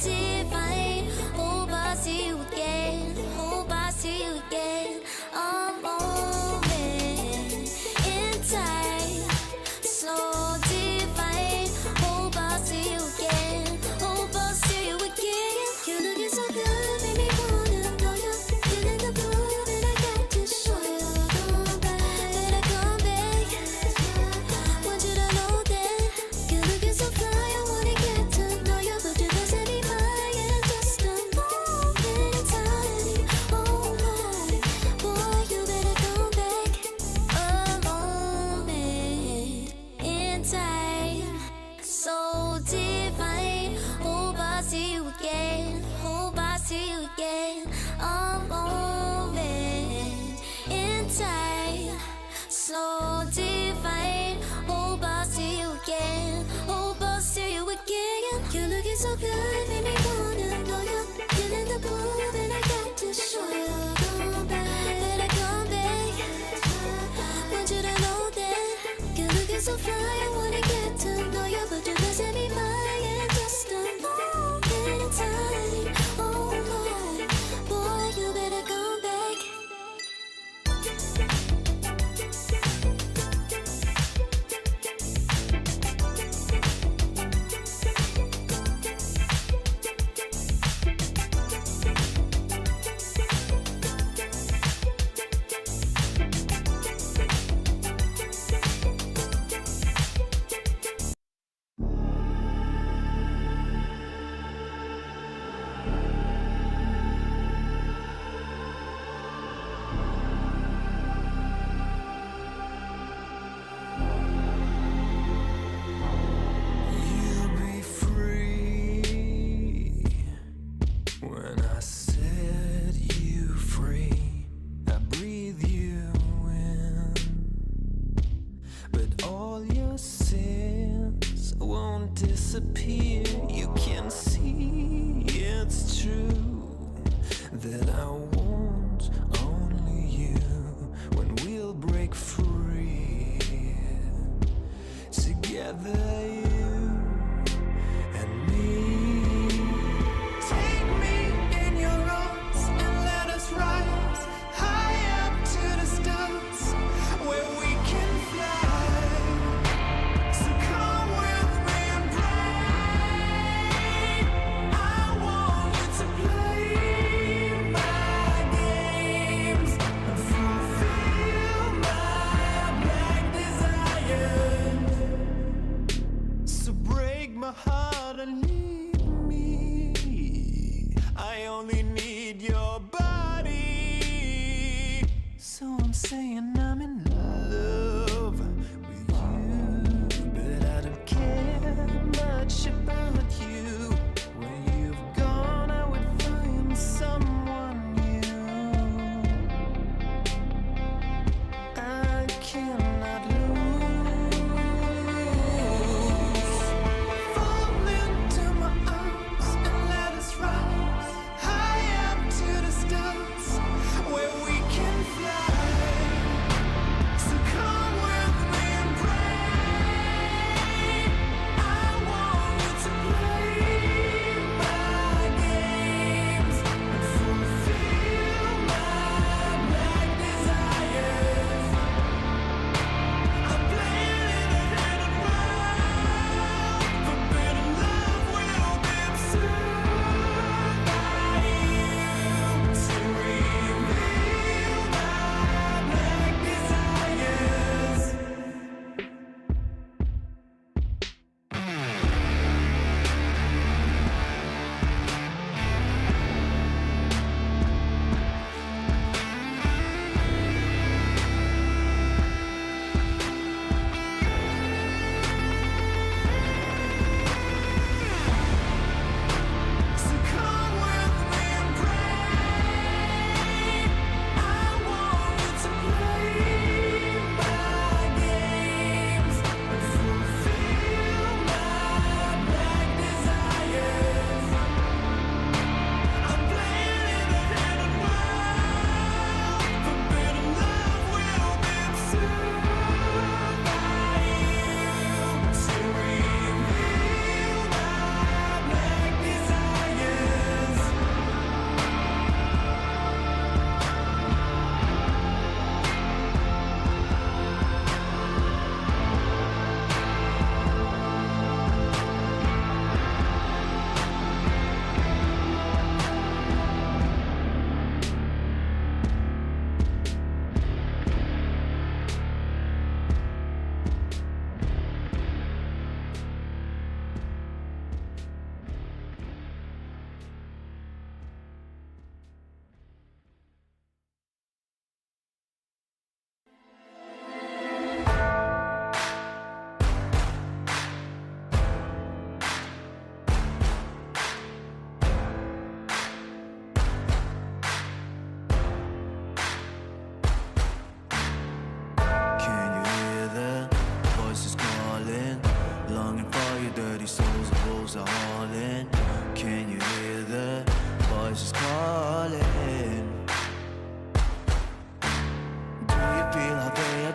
divine. Hope I see you again. Hope I see you again. A moment in time, so divine. Hope I see you again. Hope I see you again. You looking so good, made me wanna know you. Feeling the blue, and I got to show you. Come back, better come back. Want you to know that you're looking so fly. I wanna get to know you, but you don't set me by.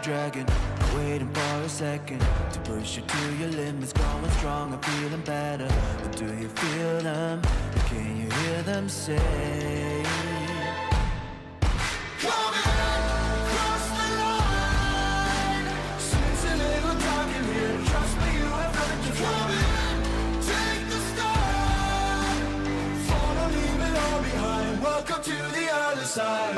dragon, waiting for a second to push you to your limits, going strong and feeling better. But do you feel them? Can you hear them say? Cross the line. Since a little dark in here, trust me, you have nothing to fear. Take the start. Follow, leave it all behind. Welcome to the other side.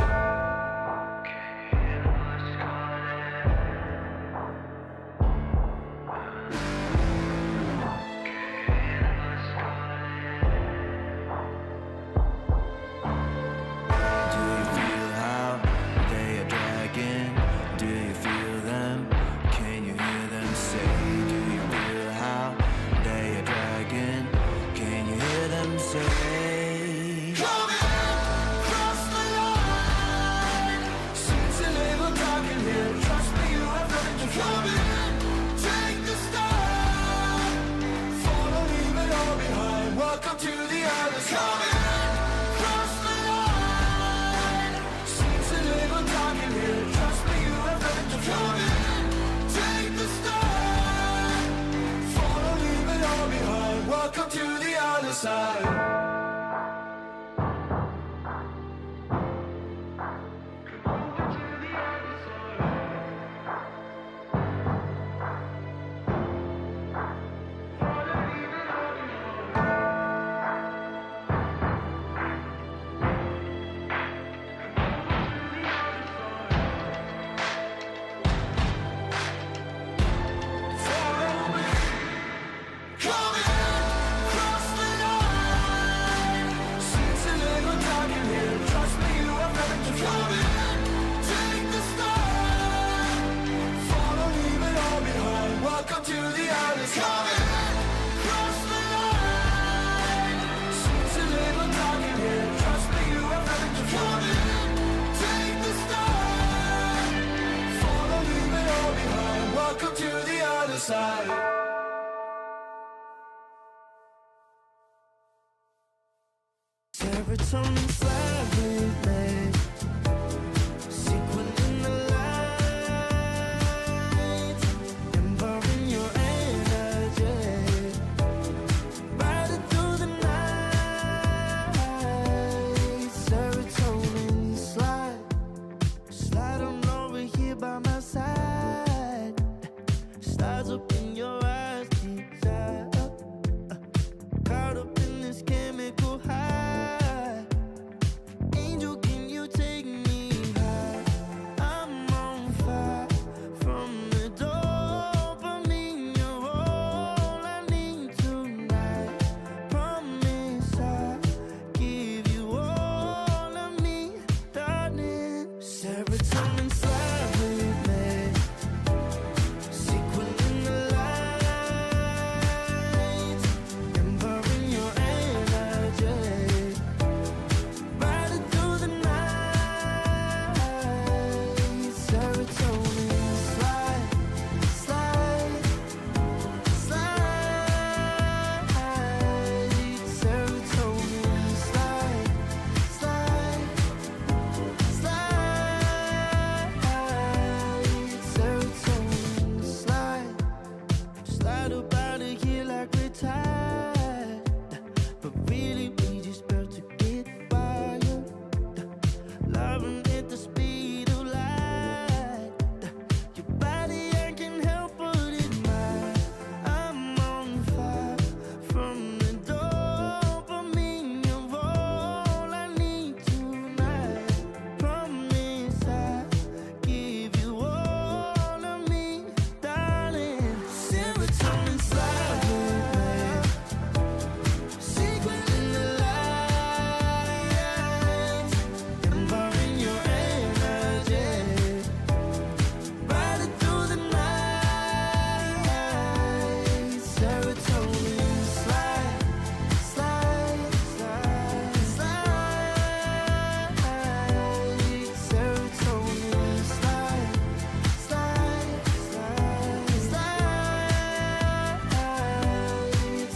Welcome to the other side. Welcome to the other side. Cross the line. Seems a little dark in here. Trust me, you have nothing to fear. Take the start. Follow, leave it all behind. Welcome to the other side. Serotonin fly with me. Sequin in the light, empowering your energy. Riding through the night. Serotonin slide on over here by my side. Stars up in your eyes, desire. Caught up in this chemical high. Angel, can you take me high? I'm on fire from the dopamine. You're all I need tonight. Promise I'll give you all of me, darling. Serotonin slide with me. Sequin in the light, empowering your energy. Riding through the night. Serotonin slide. Serotonin slide. Serotonin slide up out of here like we're tired. But really we just about to get wired. Loving at the speed of light. Your body, I can help but admire. I'm on fire from the dopamine. You're all I need tonight. Promise I'll give you all of me, darling. Serotonin slide with me. Secret in the light, empowering your energy. Riding through the night. Serotonin slide. Serotonin slide.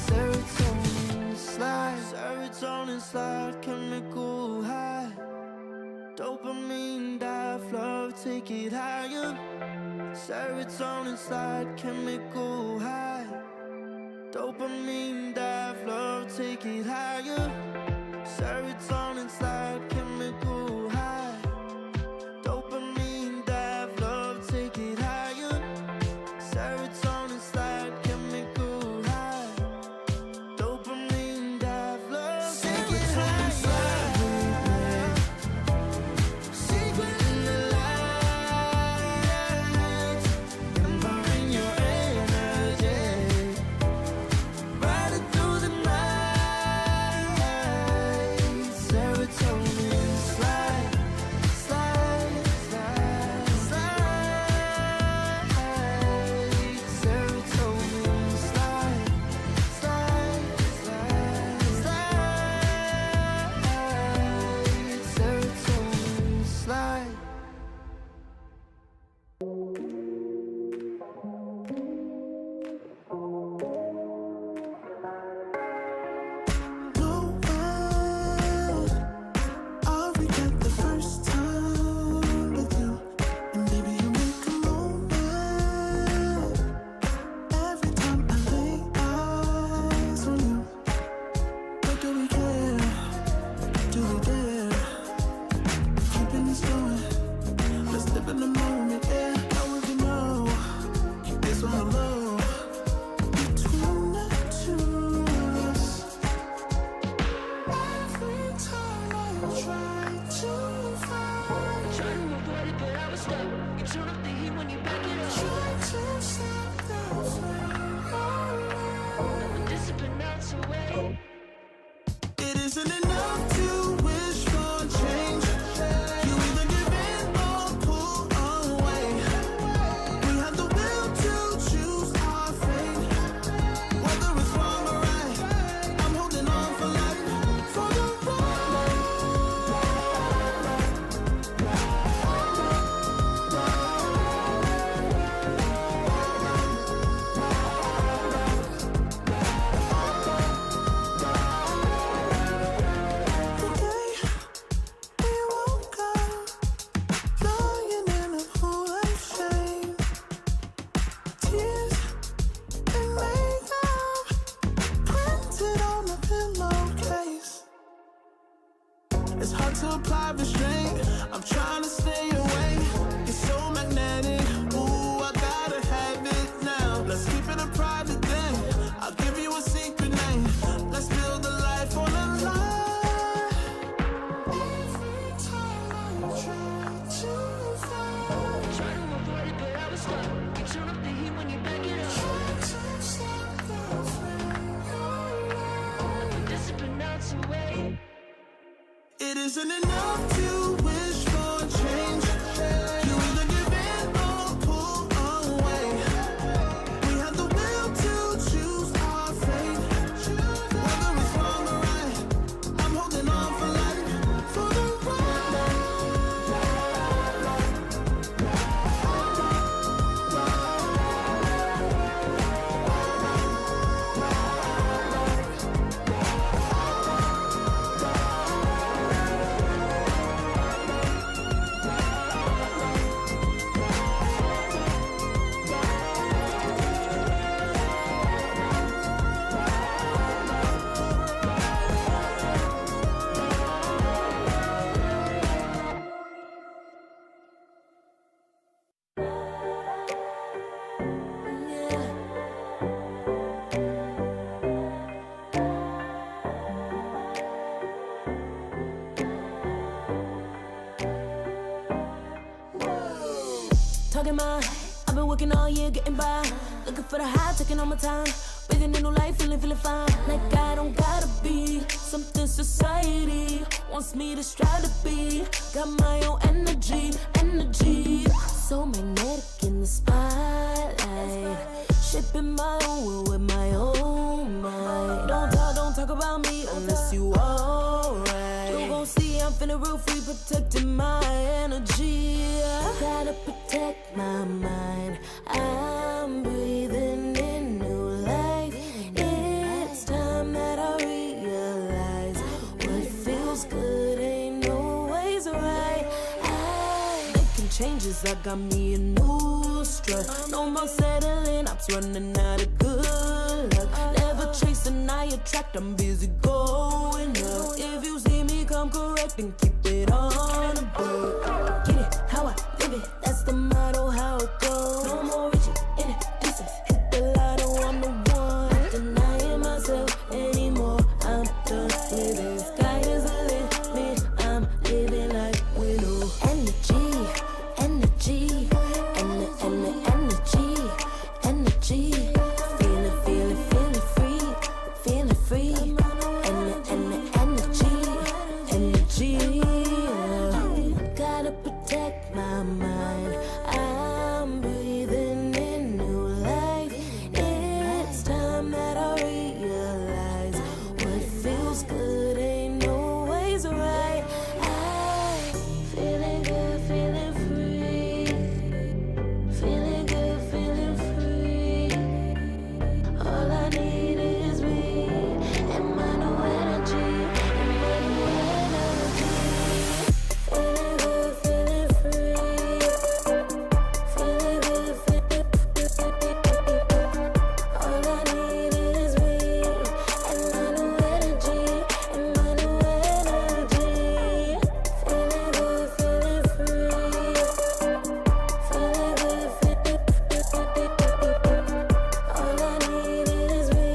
Serotonin slide. Serotonin slide, chemical high. Dopamine dive, flow, take it higher. Serotonin slide, chemical high. Dopamine dive, love, take it higher. Serotonin slide, chemical high. Dopamine dive, love, take it higher. Serotonin slide, chemical high. Dopamine dive, love, take it higher. Secret in the lights, empowering your energy. Riding through the night. Serotonin slide, slide, slide, slide. Serotonin slide, slide, slide, slide. Serotonin slide. No one I'll regret the first time with you, and baby you make a moment every time I lay eyes on you. But do we care? Do we dare? Keeping this going. Let's live in the moment, yeah. How would you know? It's on the low between the two of us. Every time I try to find, Try to avoid it, but I was stuck. You turn up the heat when you back it up. try to stop the flame. But this has been out to wait. It isn't enough to wish for change. You either give in or pull away. We have the will to choose our fate. Whether it's wrong or right, I'm holding on for life, for the ride. The day we woke up, lying in a pool of shame. Tears and makeup printed on a pillowcase. It's hard to apply restraint. I'm trying to stay away. It's so magnetic. Ooh, I gotta have it now. Let's keep it a private thing. I'll give you a secret name. Let's build a life on a lie. Every time I try to find, Try to avoid it, but I was stuck. You turn up the heat when you back it up. try to stop the flame. But this has been out to wait. It isn't enough to wish for change. You either give in or pull away. We have the will to choose our fate. Whether it's wrong or right, I'm holding on for life, for the ride. Talking my, I've been working all year getting by. Looking for the high, taking all my time. Breathing in new life, feeling fine. Like I don't gotta be something society wants me to strive to be. Got my own energy. So magnetic in the spotlight. Shaping my own world with my own mind. Don't talk about me unless you alright. You gon' see I'm finna real free, protecting my energy. Gotta protect my mind. I'm breathing in new life. It's time that I realize what feels good ain't always right. Making changes, I got me a new strut. No more settling, I'm running out of good luck. Never chasing, I attract, I'm busy going up. If you see me come correct, then keep it on the book. Get it, how I live it, that's the motto, how it goes. No more reaching in it, distance, hit the lotto, I'm the one. Not denying myself anymore, I'm done with it. Sky is the limit, I'm living like widow. Energy, energy, energy, energy. Feeling, feeling, feeling free, feeling free. Energy, gotta protect my mind. I'm breathing in new life. It's time that I realize what feels good ain't always right. I'm feeling good, feeling free. Feeling good, feeling free. All I need is me and my new energy. And my new energy. Feeling good, feeling free. Feeling good, feeling free. All I need is me and my new energy. And my new energy. Feeling good, feeling free. Feeling good, feeling free. All I need is me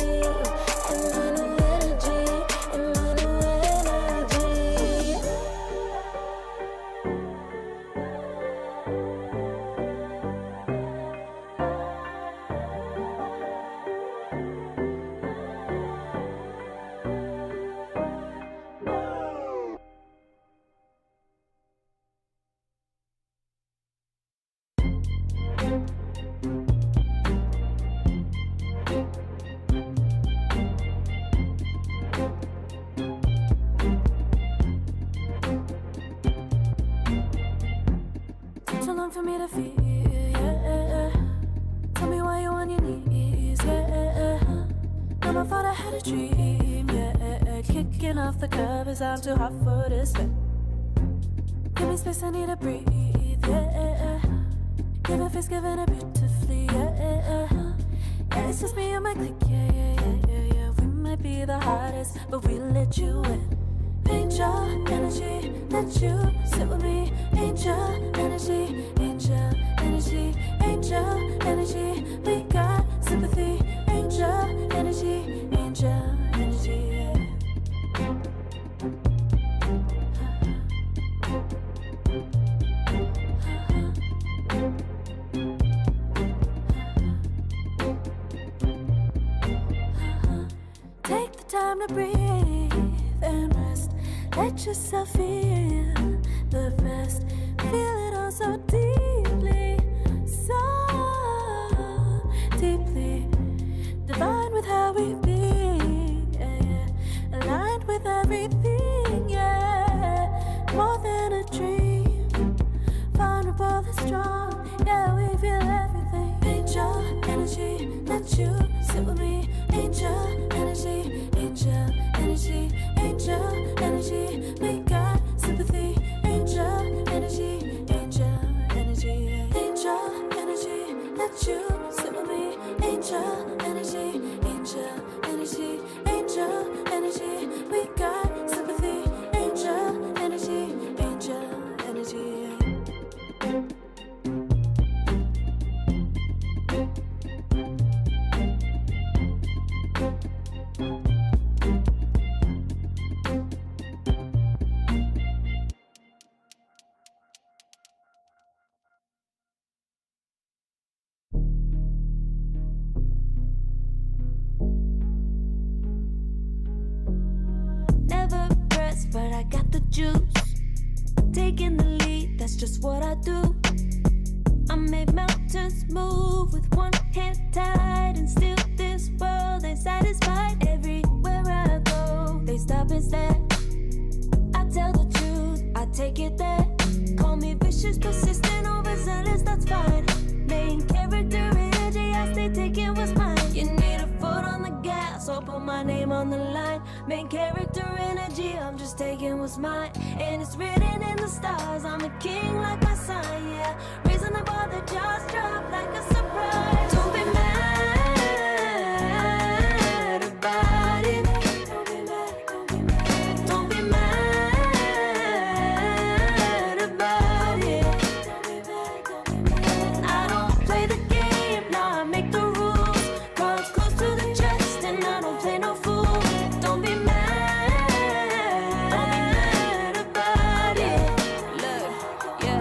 and my new energy. And my new energy. Took too long for me to feel, yeah. Tell me why you on your knees, yeah. Mama thought I had a dream, yeah. Kicking off the covers, I'm too hot for this bed. Give me space, I need to breathe, yeah. Give a face, giving it beautifully, yeah. Yeah, it's just me and my clique, yeah. We might be the hottest, but we let you in. Angel energy, let you sit with me. Angel energy, angel energy, angel energy. We got sympathy. Angel energy, angel energy. Take the time to breathe and rest. Let yourself feel the best. Feel it all so deeply, so deeply. Divine with how we be, yeah. Aligned with everything, yeah. More than a dream, vulnerable and strong, yeah. We feel everything. Angel energy, let you sit with me. Angel energy, angel energy, angel energy. We got sympathy. Angel energy, angel energy, angel energy. Let you sit with me. Angel energy, angel energy, angel energy. We got sympathy. Angel energy, angel energy. Never pressed, but I got the juice. Taking the lead, that's just what I do. I made mountains move with one hand tied, and still this world ain't satisfied. Everywhere I go, they stop and stare. I tell the truth, I take it there. Call me vicious, persistent, overzealous, that's fine. Main character energy, I stay taking what's mine. You need a foot on the gas, or put my name on the line. Main character energy, I'm just taking what's mine. And it's written in the stars, I'm a king like my sign, yeah. Raising the bar, the jaws drop like a surprise. Don't be mad about it. Don't be mad about it. I don't play the game, nah, I make the rules. Cards close to the chest and I don't play no fool. Don't be mad about it. Look, yeah,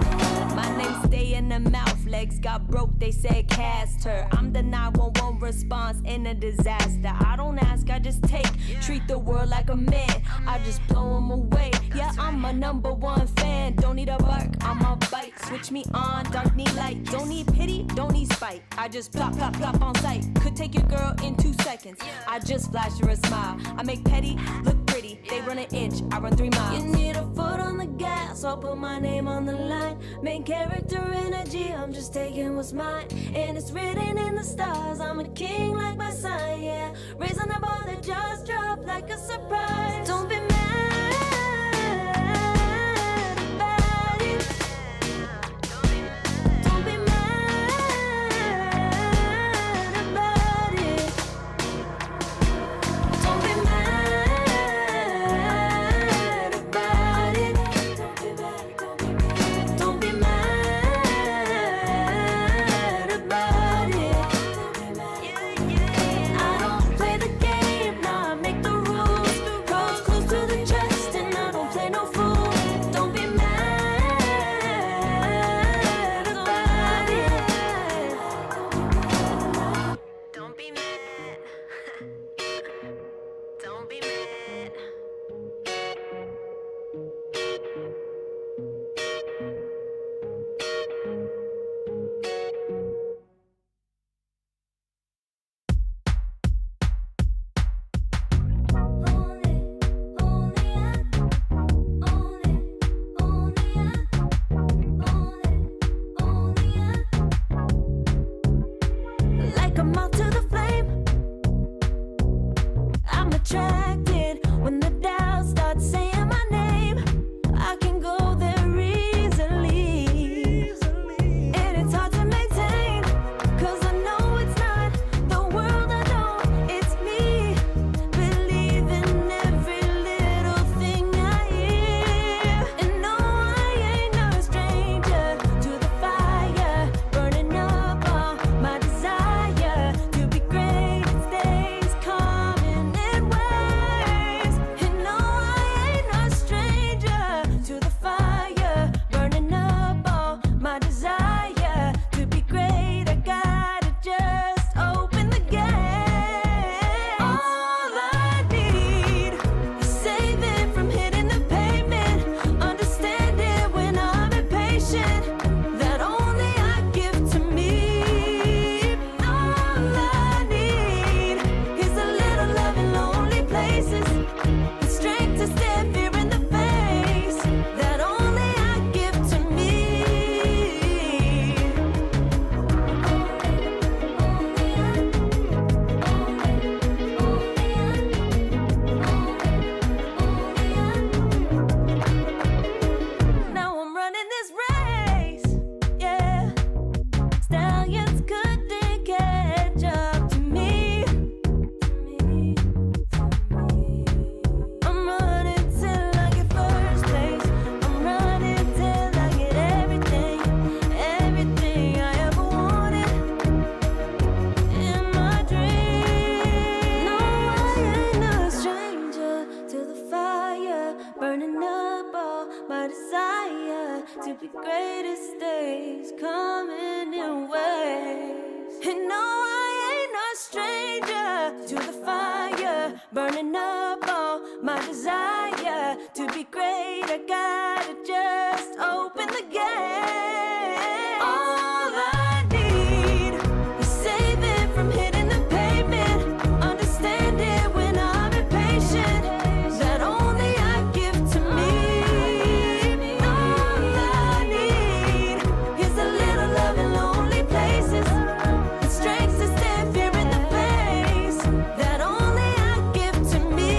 my name stay in the mouth. Legs got broke, they said cast her. I'm the 911 response in a disaster. I don't ask, I just take. Treat the world like a man, I just blow them away. Yeah, I'm a #1 fan. Don't need a bark, I'm a bite. Switch me on, dark need light. Don't need pity, don't need spite. I just plop, plop, plop on sight. Could take your girl in 2 seconds. I just flash her a smile. I make petty look pretty. They run an inch, I run 3 miles. You need a foot on the gas, I'll put my name on the line. Main character energy, I'm just taking what's mine. And it's written in the stars, I'm a king like my sign, yeah. Raising the bar, the jaws drop like a surprise. Don't be mad about it. Don't be mad about it. Don't be mad about it. Don't be mad about it. I don't play the game, nah, I make the rules. Cards close to the chest and I don't play no fool. Don't be mad about it. Don't be mad. Don't be mad. Like a moth to the flame, I'm attracted when the doubts start saying my name. I can go there easily, and it's hard to maintain, 'cause I know it's not the world I know, it's me. Believe in every little thing I hear, and no, I ain't no stranger to the fire, burning up all my desire to be great. It stays coming in waves, and no, I ain't no stranger to the fire, burning up all my desire to be great. I gotta just open the gate. All I need is saving from hitting the pavement, understanding when I'm impatient, that only I give to me. All I need is a little love in lonely places, the strength to stare fear in the face, that only I give to me. Now I'm running this race, yeah. Stallions couldn't catch up to me. I'm running till I get first place. I'm running till I get everything, everything I ever wanted in my dream. No, I ain't no stranger to the fire, burning up all my desire to be greatest days coming in waves. And no, I ain't no stranger to the fire, burning up all my desire to be great. I gotta just open the gate. All I need is saving from hitting the pavement, understanding when I'm impatient, that only I give to me. All I need is a little love in lonely places, the strength to stand fear in the face, that only I give to me.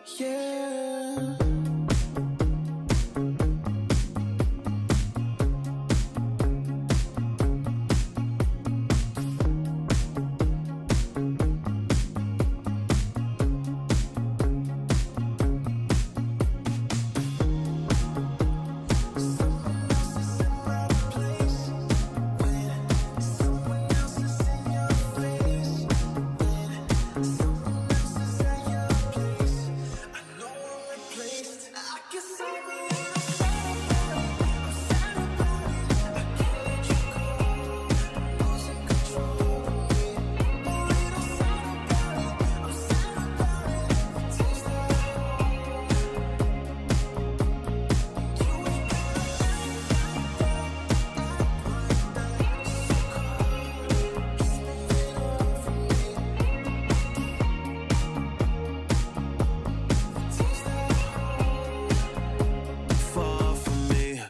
Yeah. Far from me.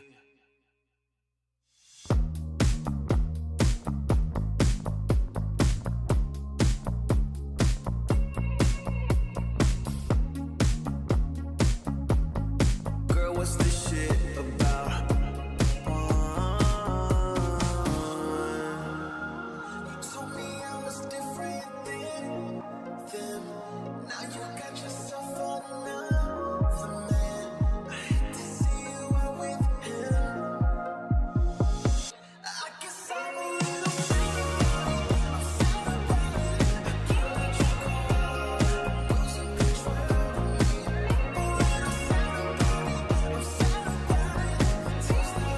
Girl, what's this shit about? You told me I was different than them. Now you got yourself another man. I hate to see you out with him. I guess I'm a little sad about it. I'm sad about it. I can't let you go. I'm losing control of me. A little sad about it. I'm sad about it. Taste the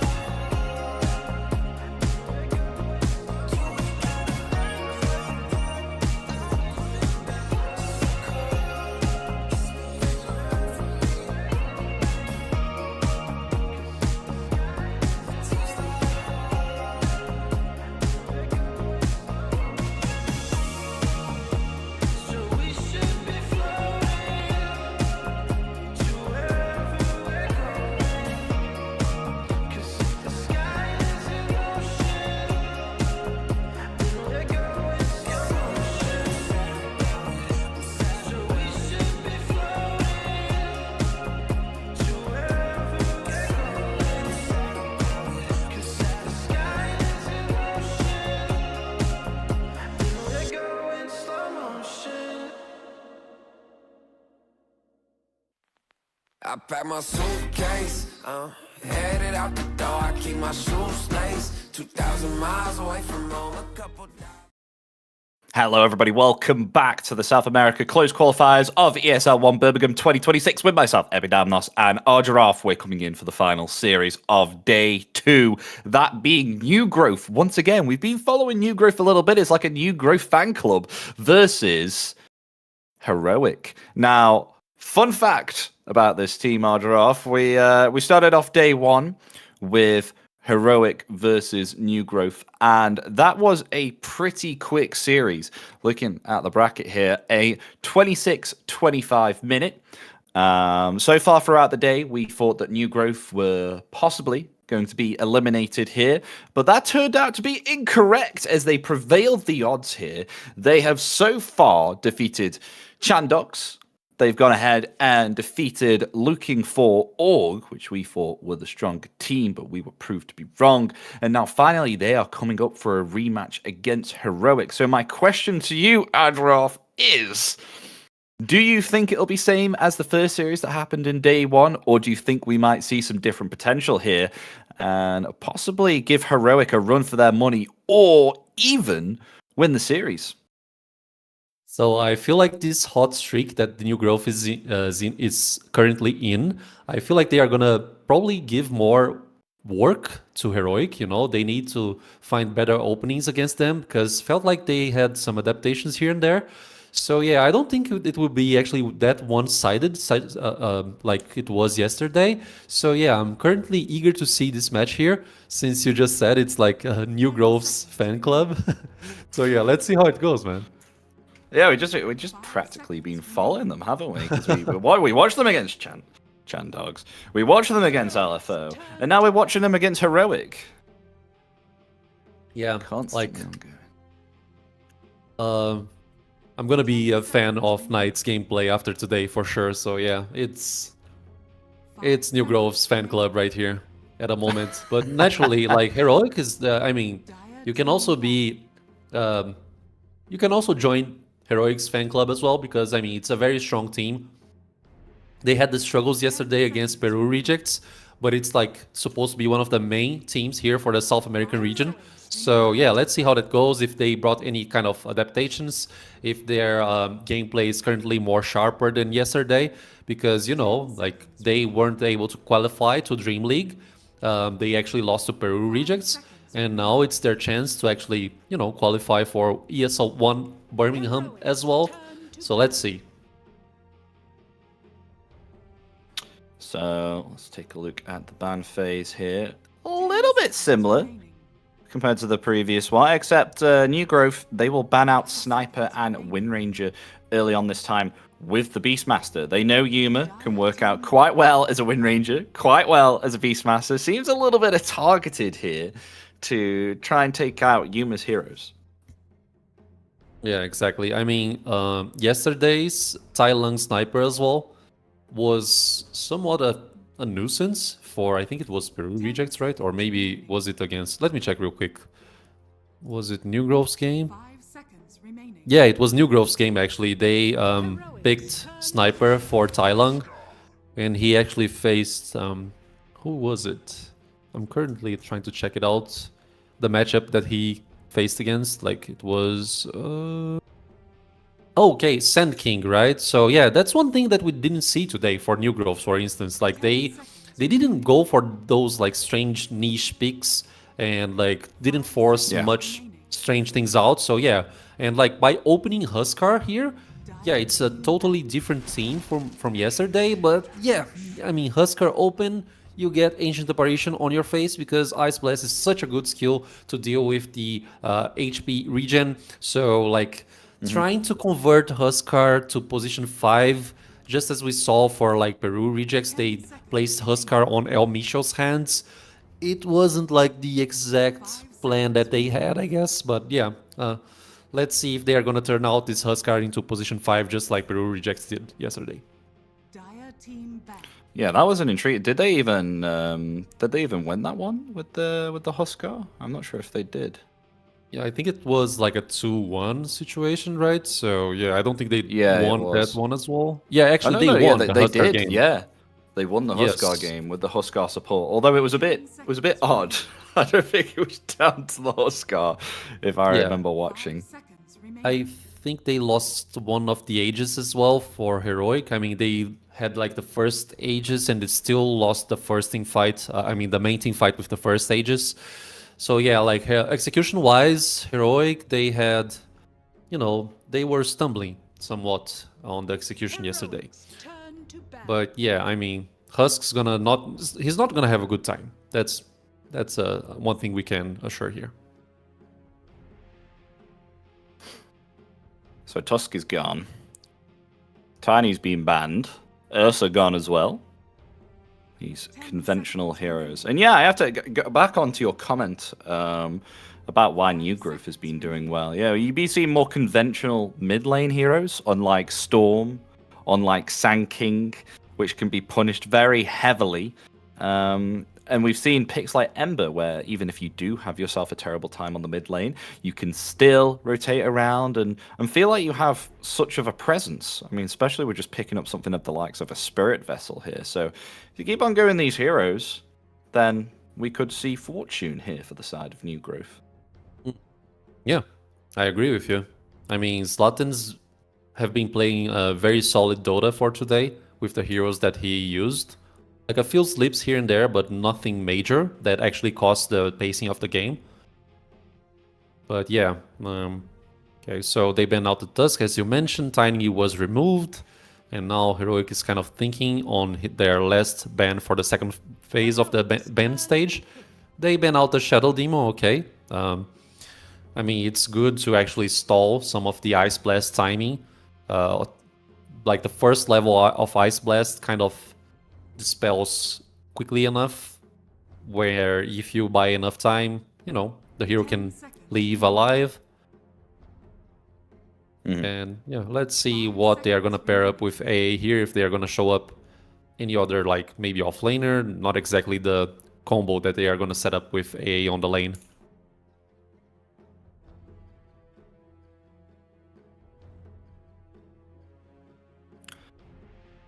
I pack my suitcase, headed out the door. I keep my shoes laced. 2,000 miles away from home. A couple. Hello, everybody. Welcome back to the South America Closed Qualifiers of ESL One Birmingham 2026 with myself, Epidamnos, and our Giraffe. We're coming in for the final series of day 2. That being New Growth. Once again, we've been following New Growth a little bit. It's like a New Growth fan club versus Heroic. Now, fun fact about this team, our Giraffe. We started off day 1 with Heroic versus New Growth, and that was a pretty quick series. Looking at the bracket here, a 26-25 minute. So far throughout the day, we thought that New Growth were possibly going to be eliminated here, but that turned out to be incorrect as they prevailed the odds here. They have so far defeated Chandogs. They've gone ahead and defeated Looking for Org, which we thought were the stronger team, but we were proved to be wrong. And now finally they are coming up for a rematch against Heroic. So my question to you, Adroff, is, do you think it'll be same as the first series that happened in day 1, or do you think we might see some different potential here and possibly give Heroic a run for their money or even win the series? So I feel like this hot streak that the New Growth is currently in, I feel like they are gonna probably give more work to Heroic. You know, they need to find better openings against them because felt like they had some adaptations here and there. So yeah, I don't think it will be actually that one-sided like it was yesterday. So yeah, I'm currently eager to see this match here, since you just said it's like a New Growth's fan club. So yeah, let's see how it goes, man. Yeah, we just practically been following them, haven't we? Because we watched them against Chandogs, we watched them against LFO, and now we're watching them against Heroic. Yeah, Constantly like ongoing. I'm gonna be a fan of Knight's gameplay after today for sure. So yeah, it's New Grove's fan club right here at a moment. But naturally, like Heroic is, I mean, you can also be, um, you can also join Heroic's fan club as well because I mean it's a very strong team. They had the struggles yesterday against Peru Rejects, but it's like supposed to be one of the main teams here for the South American region. So yeah, let's see how that goes. If they brought any kind of adaptations, if their gameplay is currently more sharper than yesterday, because you know, like they weren't able to qualify to Dream League. They actually lost to Peru Rejects, and now it's their chance to actually, you know, qualify for ESL One Birmingham as well. So let's see. So let's take a look at the ban phase here. A little bit similar compared to the previous one, except New Growth, they will ban out Sniper and Wind Ranger early on this time with the Beastmaster. They know Yuma can work out quite well as a Wind Ranger, quite well as a Beastmaster. Seems a little bit targeted here to try and take out Yuma's heroes. Yeah, exactly. I mean, yesterday's Tai Lung Sniper as well was somewhat a nuisance for, I think it was Peru Rejects, right? Or maybe was it against, let me check real quick. Was it New Grove's game? 5 seconds remaining. Yeah, it was New Grove's game actually. They picked Sniper for Tai Lung, and he actually faced, who was it? I'm currently trying to check it out. The matchup that he faced against, like it was... Okay, Sand King, right? So yeah, that's one thing that we didn't see today for New Grove, for instance. Like they didn't go for those like strange niche picks and like didn't force much strange things out. So yeah, and like by opening Huskar here, yeah, it's a totally different team from yesterday. But yeah, I mean Huskar open, you get Ancient Apparition on your face because Ice Blast is such a good skill to deal with the HP regen. So like trying to convert Huskar to position 5, just as we saw for like Peru Rejects, they placed Huskar on El Micho's hands. It wasn't like the exact plan that they had, I guess, but yeah. Let's see if they are gonna turn out this Huskar into position 5 just like Peru Rejects did yesterday. Dire team back. Yeah, that was an intrigue. Did they even win that one with the Huskar? I'm not sure if they did. Yeah, I think it was like a 2-1 situation, right? So yeah, I don't think they won that one as well. Yeah, actually they won the they Huskar did. game. Yeah, they won the Huskar game with the Huskar support. Although it was a bit odd. I don't think it was down to the Huskar, if I remember watching. Seconds remaining. I think they lost one of the Aegis as well for Heroic. I mean, they had like the first Aegis and they still lost the first team fight. I mean, the main team fight with the first Aegis. So yeah, like execution-wise, Heroic, they had, you know, they were stumbling somewhat on the execution yesterday. Turn to battle. But yeah, I mean, Husk's he's not gonna have a good time. That's one thing we can assure here. So Tusk is gone. Tiny's been banned. Ursa gone as well. These conventional heroes. And yeah, I have to go back onto your comment about why New Growth has been doing well. Yeah, you'd be seeing more conventional mid lane heroes, unlike Storm, unlike Sand King, which can be punished very heavily. And we've seen picks like Ember, where even if you do have yourself a terrible time on the mid lane, you can still rotate around and feel like you have such of a presence. I mean, especially with just picking up something of the likes of a Spirit Vessel here. So if you keep on going these heroes, then we could see fortune here for the side of New Growth. Yeah, I agree with you. I mean, Zlatan's have been playing a very solid Dota for today with the heroes that he used. Like a few slips here and there, but nothing major that actually caused the pacing of the game. But yeah, okay, so they banned out the Tusk, as you mentioned. Tiny was removed, and now Heroic is kind of thinking on their last ban for the second phase of the ban stage. They ban out the Shadow Demo, okay. I mean, it's good to actually stall some of the Ice Blast timing. Like the first level of Ice Blast kind of dispels quickly enough, where if you buy enough time, you know, the hero can leave alive. And yeah, let's see what they are gonna pair up with AA here. If they are gonna show up any other like maybe offlaner, not exactly the combo that they are gonna set up with AA on the lane.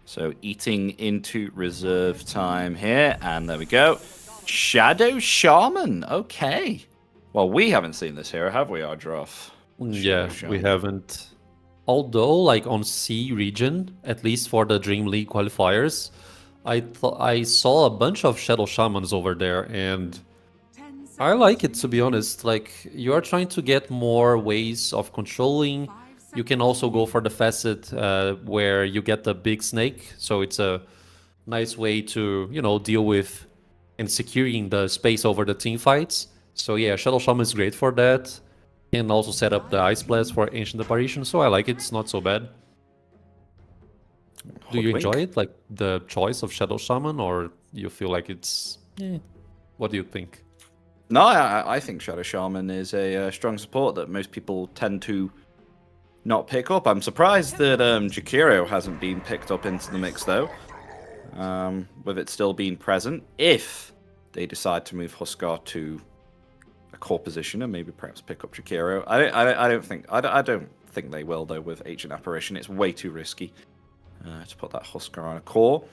So eating into reserve time here, and there we go. Shadow Shaman. Okay. Well, we haven't seen this hero, have we, Ardroff? Yeah, we haven't. Although, like on C region, at least for the Dream League qualifiers, I saw a bunch of Shadow Shamans over there, and I like it, to be honest. Like, you are trying to get more ways of controlling. You can also go for the facet where you get the big snake, so it's a nice way to, you know, deal with and securing the space over the team fights. So yeah, Shadow Shaman is great for that. Can also set up the Ice Blast for Ancient Apparition, so I like it, it's not so bad. Do you enjoy it, like the choice of Shadow Shaman, or you feel like it's... What do you think? No, I think Shadow Shaman is a strong support that most people tend to not pick up. I'm surprised that Jakiro hasn't been picked up into the mix, though, with it still being present. If they decide to move Huskar to a core position and maybe perhaps pick up Jakiro, I don't think they will, though. With Ancient Apparition, it's way too risky to put that Huskar on a core.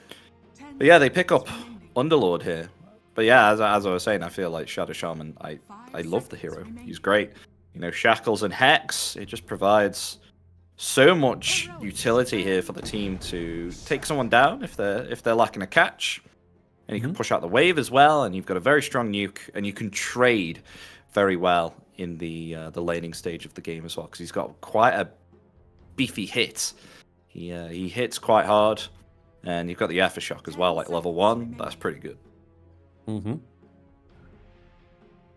But yeah, they pick up Underlord here. But yeah, as I was saying, I feel like Shadow Shaman, I love the hero. He's great. You know, Shackles and Hex, it just provides so much utility here for the team to take someone down if they're lacking a catch. And you can push out the wave as well, and you've got a very strong nuke, and you can trade very well in the laning stage of the game as well, because he's got quite a beefy hit. He hits quite hard, and you've got the Aftershock as well, like level 1. That's pretty good.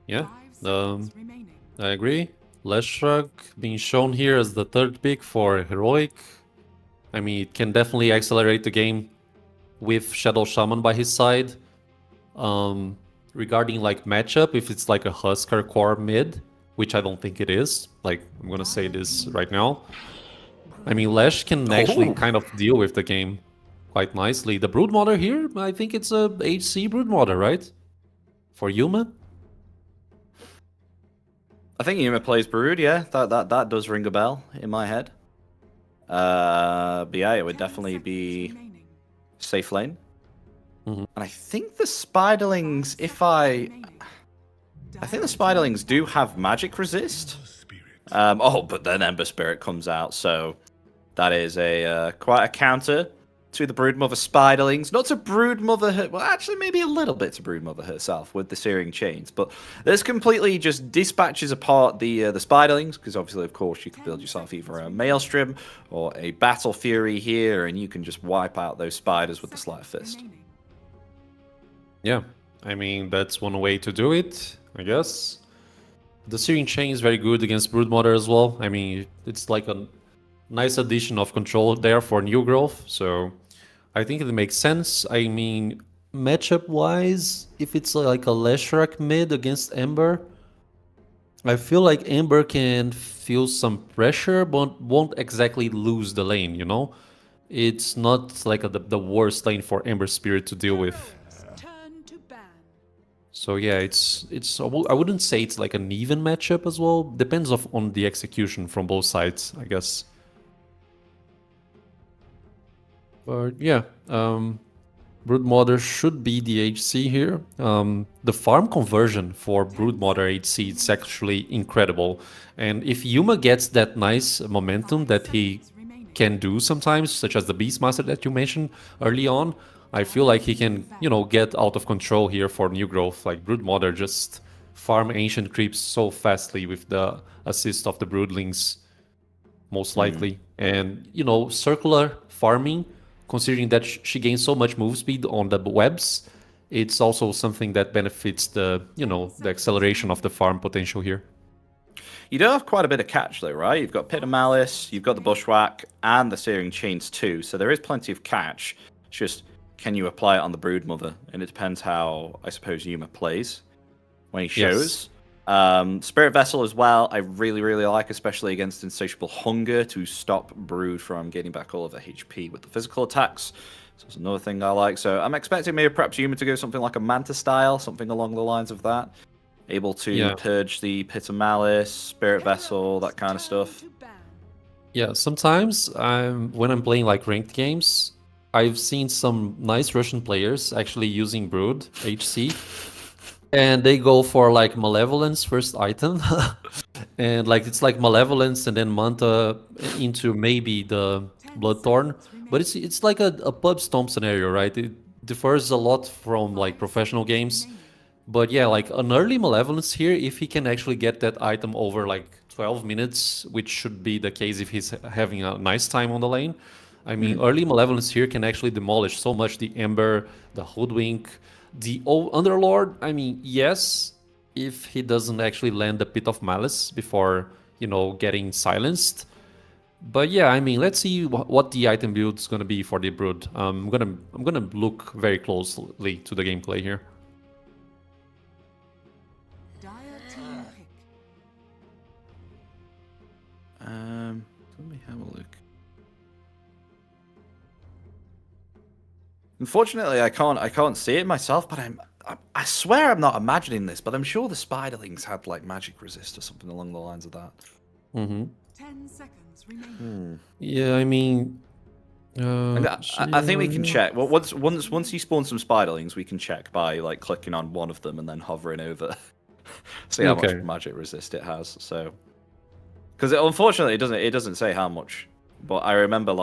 Yeah, I agree. Leshrac being shown here as the third pick for Heroic. I mean, it can definitely accelerate the game with Shadow Shaman by his side. Regarding like matchup, if it's like a Huskar core mid, which I don't think it is, like I'm gonna say this right now. I mean, Lesh can actually kind of deal with the game quite nicely. The Broodmother here, I think it's a HC Broodmother, right? For Yuma? I think Yuma plays Brood, yeah. That does ring a bell in my head. But yeah, it would definitely be safe lane. And I think the Spiderlings, I think the Spiderlings do have magic resist. But then Ember Spirit comes out, so that is a quite a counter to the Broodmother Spiderlings. Not to Broodmother, well, actually maybe a little bit to Broodmother herself with the Searing Chains, but this completely just dispatches apart the Spiderlings, because obviously, of course, you can build yourself either a Maelstrom or a Battle Fury here, and you can just wipe out those spiders with the Sleight of Fist. Yeah, I mean, that's one way to do it, I guess. The Searing Chain is very good against Broodmother as well. I mean, it's like a nice addition of control there for new growth, so I think it makes sense. I mean, matchup-wise, if it's like a Leshrac mid against Ember, I feel like Ember can feel some pressure, but won't exactly lose the lane, you know? It's not like the worst lane for Ember Spirit to deal with. So yeah, I wouldn't say it's like an even matchup as well. Depends on the execution from both sides, I guess. But yeah, Broodmother should be the HC here. The farm conversion for Broodmother HC is actually incredible. And if Yuma gets that nice momentum that he can do sometimes, such as the Beastmaster that you mentioned early on, I feel like he can, you know, get out of control here for new growth. Like Broodmother just farm ancient creeps so fastly with the assist of the Broodlings, most likely. And, you know, circular farming, considering that she gains so much move speed on the webs, it's also something that benefits the, you know, the acceleration of the farm potential here. You do have quite a bit of catch though, right? You've got Pit of Malice, you've got the Bushwhack, and the Searing Chains too, so there is plenty of catch. It's just, can you apply it on the Broodmother? And it depends how, I suppose, Yuma plays when he shows. Spirit Vessel as well, I really, really like, especially against Insatiable Hunger to stop Brood from gaining back all of their HP with the physical attacks. So that's another thing I like. So I'm expecting maybe perhaps Yuma to go something like a Manta style, something along the lines of that. Able to purge the Pit of Malice, Spirit Vessel, that kind of stuff. Yeah, sometimes when I'm playing like ranked games, I've seen some nice Russian players actually using Brood HC, and they go for like Malevolence first item, and like it's like Malevolence and then Manta into maybe the Bloodthorn, but it's like a pub stomp scenario, right? It differs a lot from like professional games. But yeah, like an early Malevolence here, if he can actually get that item over like 12 minutes, which should be the case if he's having a nice time on the lane. I mean, early Malevolence here can actually demolish so much the Ember, the Hoodwink, the Underlord. I mean, yes, if he doesn't actually land the Pit of Malice before, getting silenced. But yeah, I mean, let's see what the item build is going to be for the Brood. I'm gonna look very closely to the gameplay here. Let me have a look. Unfortunately, I can't see it myself, but I swear I'm not imagining this, but I'm sure the Spiderlings had like magic resist or something along the lines of that. 10 seconds remaining. Yeah, I mean, I think we can check. Well, once you spawn some Spiderlings, we can check by like clicking on one of them and then hovering over, see how much magic resist it has. So, because unfortunately it doesn't say how much, but I remember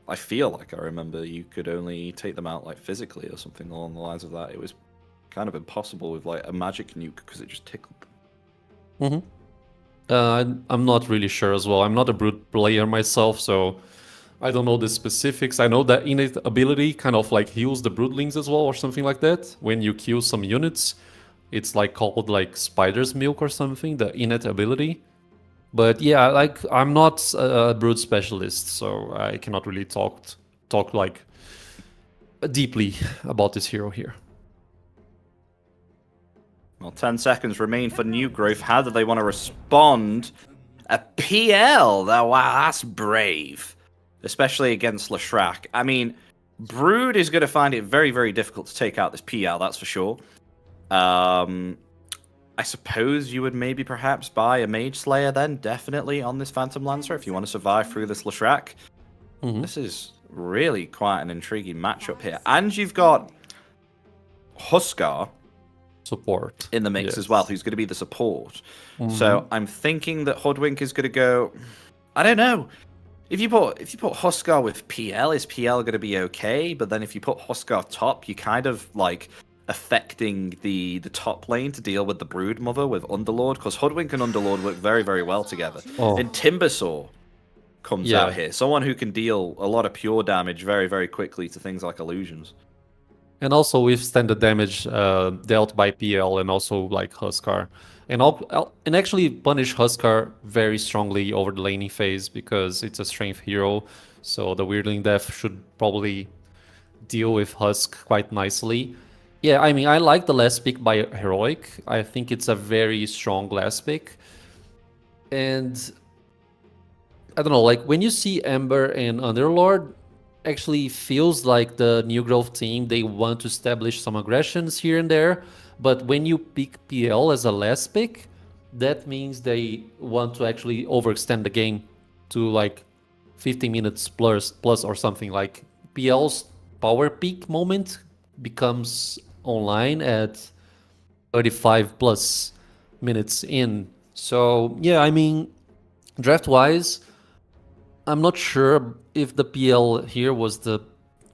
I feel like I remember you could only take them out like physically or something along the lines of that. It was kind of impossible with like a magic nuke because it just tickled them. I'm not really sure as well. I'm not a Brood player myself, so I don't know the specifics. I know that innate ability kind of like heals the Broodlings as well or something like that. When you kill some units, it's like called like Spider's Milk or something, the innate ability. But yeah, like I'm not a Brood specialist, so I cannot really talk like deeply about this hero here. Well, 10 seconds remain for New Growth. How do they want to respond? A PL? Wow, that's brave. Especially against Leshrac. I mean, Brood is going to find it very, very difficult to take out this PL, that's for sure. I suppose you would maybe perhaps buy a Mage Slayer then, definitely, on this Phantom Lancer if you want to survive through this Leshrac. This is really quite an intriguing matchup here. And you've got Huskar support in the mix as well, who's going to be the support. So I'm thinking that Hoodwink is going to go... I don't know. If you put Huskar with PL, is PL going to be okay? But then if you put Huskar top, you kind of like... affecting the top lane to deal with the Brood Mother with Underlord, because Hoodwink and Underlord work very, very well together. And Timbersaw comes out here. Someone who can deal a lot of pure damage very, very quickly to things like illusions. And also withstand the damage dealt by PL and also like Huskar. And actually punish Huskar very strongly over the laning phase because it's a strength hero. So the Weirdling Death should probably deal with Husk quite nicely. Yeah, I mean, I like the last pick by Heroic. I think it's a very strong last pick. And I don't know, like when you see Ember and Underlord, actually feels like the New Growth team, they want to establish some aggressions here and there. But when you pick PL as a last pick, that means they want to actually overextend the game to like 50 minutes plus or something. Like PL's power peak moment becomes online at 35 plus minutes in. So yeah, I mean, draft wise, I'm not sure if the PL here was the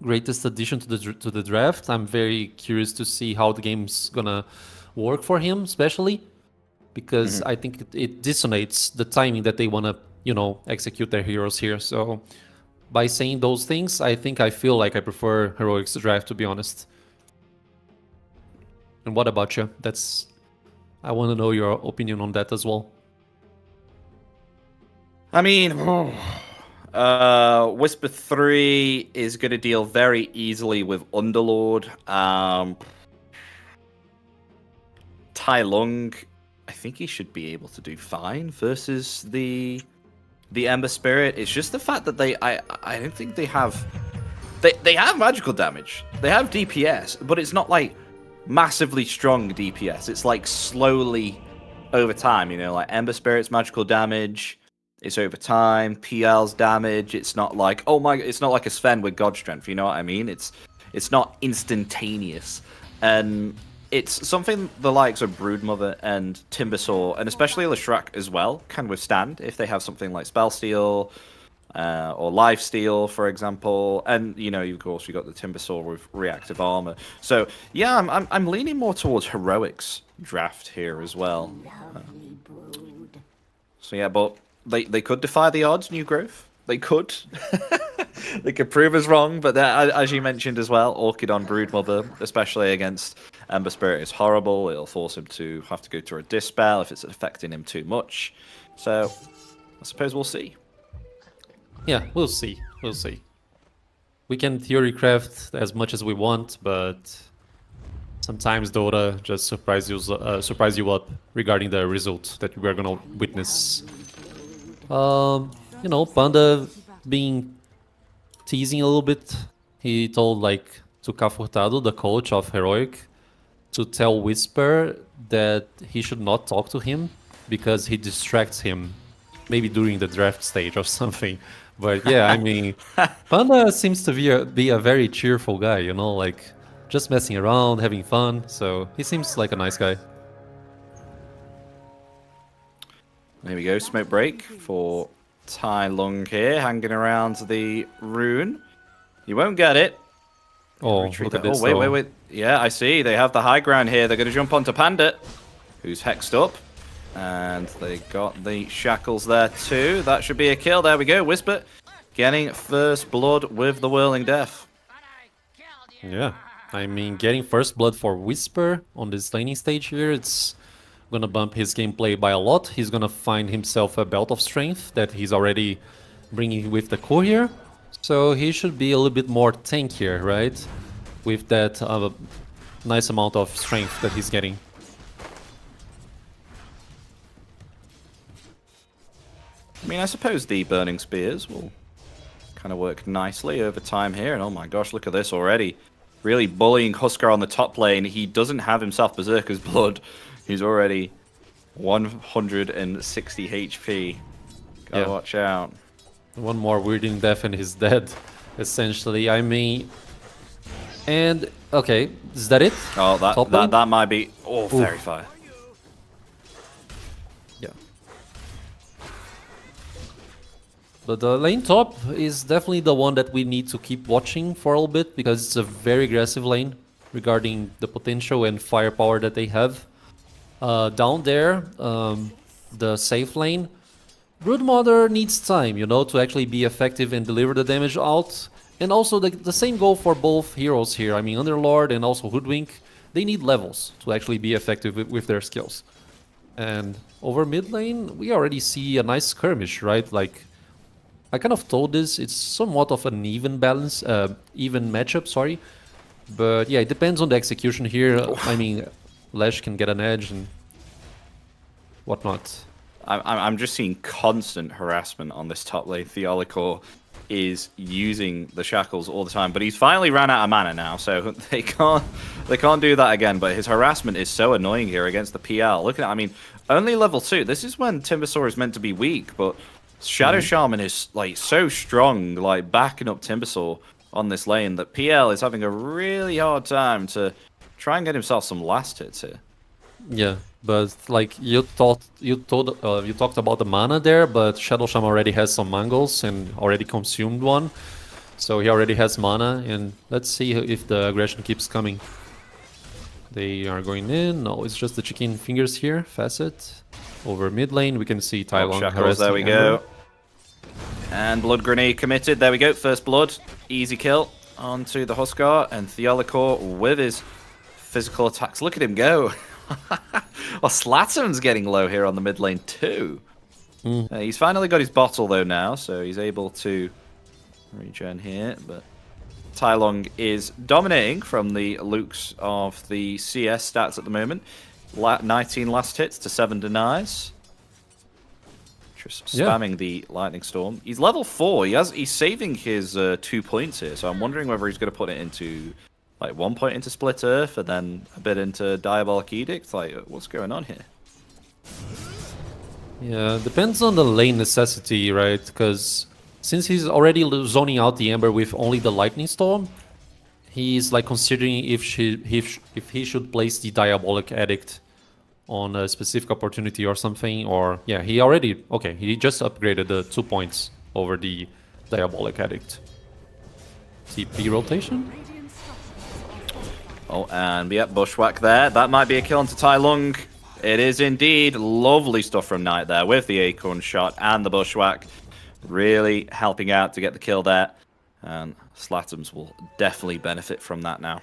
greatest addition to the draft. I'm very curious to see how the game's gonna work for him, especially because I think it dissonates the timing that they wanna, execute their heroes here. So by saying those things, I feel like I prefer Heroic's draft, to be honest. And what about you? I want to know your opinion on that as well. I mean, Whisper 3 is going to deal very easily with Underlord. Tai Lung, I think he should be able to do fine versus the Ember Spirit. It's just the fact that I don't think they have they have magical damage. They have DPS, but it's not like massively strong DPS. It's like slowly over time, you know, like Ember Spirit's magical damage, it's over time. PL's damage, it's not like, oh my, it's not like a Sven with God Strength, you know what I mean? It's not instantaneous. And it's something the likes of Broodmother and Timbersaw, and especially Leshrac as well, can withstand if they have something like Spell Steal or Life Steal, for example. And, you know, of course, you got the Timbersaw with reactive armor. So, yeah, I'm leaning more towards Heroics draft here as well. So, yeah, but they could defy the odds, New Growth. They could. They could prove us wrong, but as you mentioned as well, Orchid on Broodmother, especially against Ember Spirit, is horrible. It'll force him to have to go through a Dispel if it's affecting him too much. So, I suppose we'll see. Yeah, we'll see. We'll see. We can theory craft as much as we want, but sometimes Dota just surprise you up regarding the result that we are gonna witness. You know, Panda being teasing a little bit. He told to Cafurtado, the coach of Heroic, to tell Whisper that he should not talk to him because he distracts him, maybe during the draft stage or something. But yeah, I mean, Panda seems to be a very cheerful guy, you know, like just messing around, having fun. So he seems like a nice guy. There we go, smoke break for Tai Lung here, hanging around the rune. You won't get it. Oh, Retreat look at that. this. Oh, wait. Yeah, I see. They have the high ground here. They're going to jump onto Panda, who's hexed up. And they got the shackles there too. That should be a kill. There we go. Whisper getting first blood with the Whirling Death. Yeah, I mean, getting first blood for Whisper on this laning stage here, it's gonna bump his gameplay by a lot. He's gonna find himself a belt of strength that he's already bringing with the core here. So he should be a little bit more tankier, right? With that nice amount of strength that he's getting. I mean, I suppose the Burning Spears will kind of work nicely over time here. And oh my gosh, look at this already. Really bullying Huskar on the top lane. He doesn't have himself Berserker's Blood. He's already 160 HP. Gotta watch out. One more Weirding Death and he's dead, essentially. I mean... And, okay, is that it? Oh, that might be... Oh, Fairy Fire. Yeah. But the lane top is definitely the one that we need to keep watching for a little bit, because it's a very aggressive lane regarding the potential and firepower that they have. Down there, the safe lane, Broodmother needs time, you know, to actually be effective and deliver the damage out. And also the same goal for both heroes here. I mean, Underlord and also Hoodwink, they need levels to actually be effective with their skills. And over mid lane, we already see a nice skirmish, right? Like, I kind of told this, it's somewhat of an even balance, even matchup, sorry. But yeah, it depends on the execution here. I mean, Lesh can get an edge and whatnot. I'm just seeing constant harassment on this top lane. Theolicor is using the shackles all the time, but he's finally ran out of mana now, so they can't do that again. But his harassment is so annoying here against the PL. Look at it, I mean, only level 2. This is when Timbersaw is meant to be weak, but Shadow Shaman is like so strong, like backing up Timbersaw on this lane, that PL is having a really hard time to try and get himself some last hits here. Yeah, but like you talked about the mana there, but Shadow Shaman already has some mangles and already consumed one, so he already has mana. And let's see if the aggression keeps coming. They are going in. No, it's just the chicken fingers here. Facet over mid lane. We can see Tai Lung shackles. There we go. And blood grenade committed. There we go. First blood. Easy kill onto the Huskar, and Theolicor with his physical attacks. Look at him go. Well, Slatum's getting low here on the mid lane too. He's finally got his bottle though now, so he's able to regen here. But Tai Lung is dominating from the looks of the CS stats at the moment. 19 last hits to 7 denies. Just spamming the lightning storm. He's level 4. He's saving his 2 points here, so I'm wondering whether he's going to put it into like 1 point into Split Earth and then a bit into Diabolic Edict. Like, what's going on here? Yeah, depends on the lane necessity, right? Because since he's already zoning out the Ember with only the lightning storm, he's like considering if he should place the Diabolic Edict on a specific opportunity or something, or yeah, he just upgraded the 2 points over the Diabolic Edict. TP rotation? Oh, and yep, Bushwhack there. That might be a kill onto Tai Lung. It is indeed. Lovely stuff from Knight there with the Acorn shot and the Bushwhack. Really helping out to get the kill there. And Slatums will definitely benefit from that now.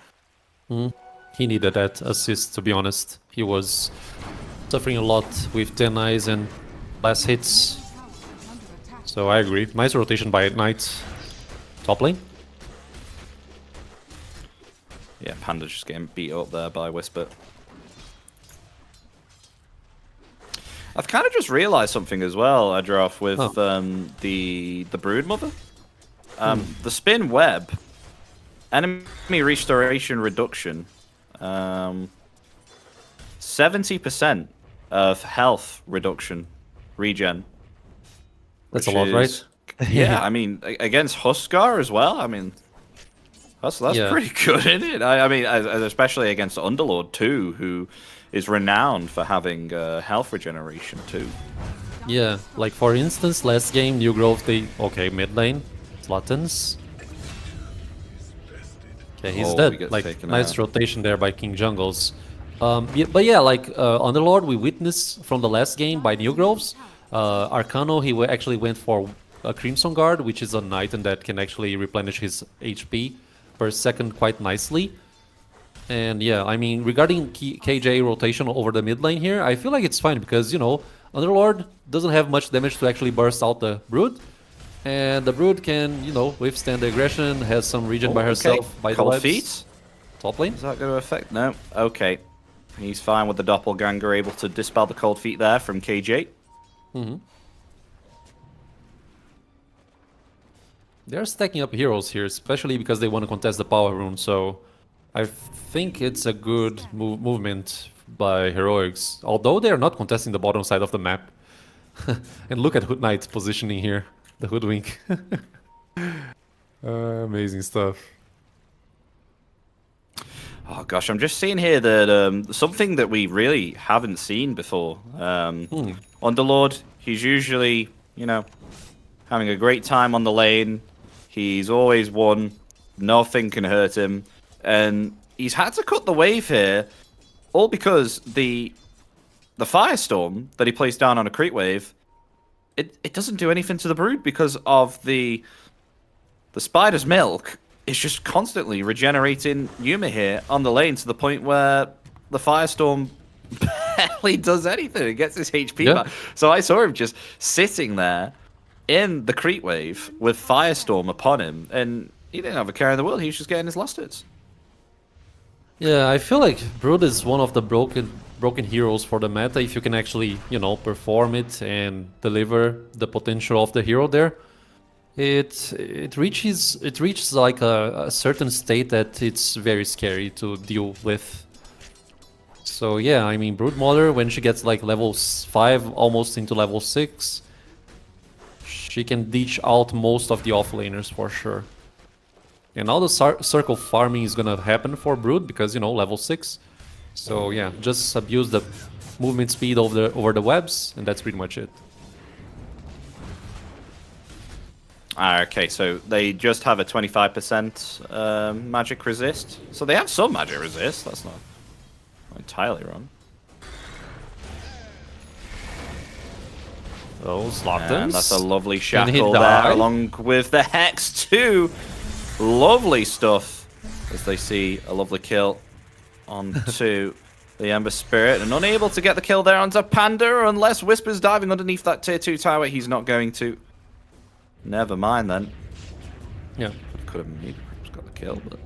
He needed that assist, to be honest. He was suffering a lot with 10 eyes and less hits. So I agree. Nice rotation by Knight. Top lane. Yeah, Panda just getting beat up there by Whisper. I've kind of just realized something as well, Adroff, with the Broodmother. The spin web, enemy restoration reduction, 70% of health reduction, regen. That's a lot, right? Yeah, I mean, against Huskar as well, I mean, that's pretty good, isn't it? I mean, especially against Underlord too, who is renowned for having health regeneration too. Yeah, like for instance, last game, New Grove, mid lane, Slatens. Okay, he's dead. Like, nice rotation there by King Jungles. But yeah, like Underlord, we witnessed from the last game by New Groves. Arcano, he actually went for a Crimson Guard, which is an item that can actually replenish his HP per second quite nicely. And yeah, I mean, regarding KJ rotation over the mid lane here, I feel like it's fine because, you know, Underlord doesn't have much damage to actually burst out the Brood. And the Brood can, you know, withstand the aggression, has some regen by herself. By Cold the Feet? Top lane? Is that going to affect? No. Okay. He's fine with the Doppelganger, able to dispel the Cold Feet there from KJ. They're stacking up heroes here, especially because they want to contest the power rune, so I think it's a good movement by Heroics, although they are not contesting the bottom side of the map. And look at Hood Knight's positioning here, the Hoodwink. Amazing stuff. Oh gosh, I'm just seeing here that something that we really haven't seen before. Underlord, he's usually, you know, having a great time on the lane. He's always won. Nothing can hurt him. And he's had to cut the wave here, all because the Firestorm that he placed down on a creep wave, it doesn't do anything to the Brood because of the Spider's Milk is just constantly regenerating Yuma here on the lane to the point where the Firestorm barely does anything. It gets his HP back. So I saw him just sitting there in the creep wave with Firestorm upon him, and he didn't have a care in the world. He was just getting his last hits. Yeah, I feel like Brood is one of the broken heroes for the meta if you can actually, you know, perform it and deliver the potential of the hero there. It reaches like a certain state that it's very scary to deal with. So yeah, I mean, Broodmother, when she gets like level 5, almost into level 6, she can ditch out most of the offlaners for sure. And now the circle farming is gonna happen for Brood because, you know, level 6. So yeah, just abuse the movement speed over the webs, and that's pretty much it. Okay, so they just have a 25% magic resist. So they have some magic resist. That's not entirely wrong. Oh, Slatens. And that's a lovely shackle there, along with the Hex too. Lovely stuff, as they see a lovely kill onto the Ember Spirit. And unable to get the kill there onto Panda, unless Whisper's diving underneath that tier 2 tower. He's not going to. Never mind then. Yeah. Could have maybe got the kill, but...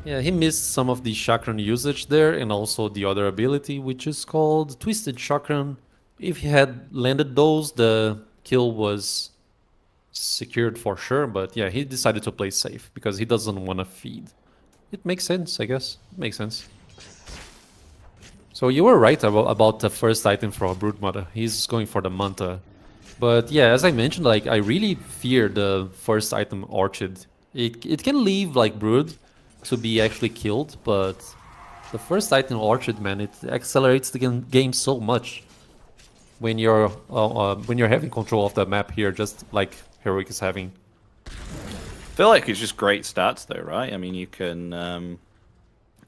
Yeah, he missed some of the chakran usage there, and also the other ability, which is called Twisted Chakran. If he had landed those, the kill was secured for sure, but yeah, he decided to play safe because he doesn't want to feed. It makes sense, I guess. It makes sense. So you were right about the first item for Broodmother. He's going for the Manta. But yeah, as I mentioned, like I really fear the first item Orchid. It can leave like Brood to be actually killed, but the first item Orchid, man, it accelerates the game so much when you're having control of the map here, just like Heroic is having. I feel like it's just great stats though, right? I mean, you can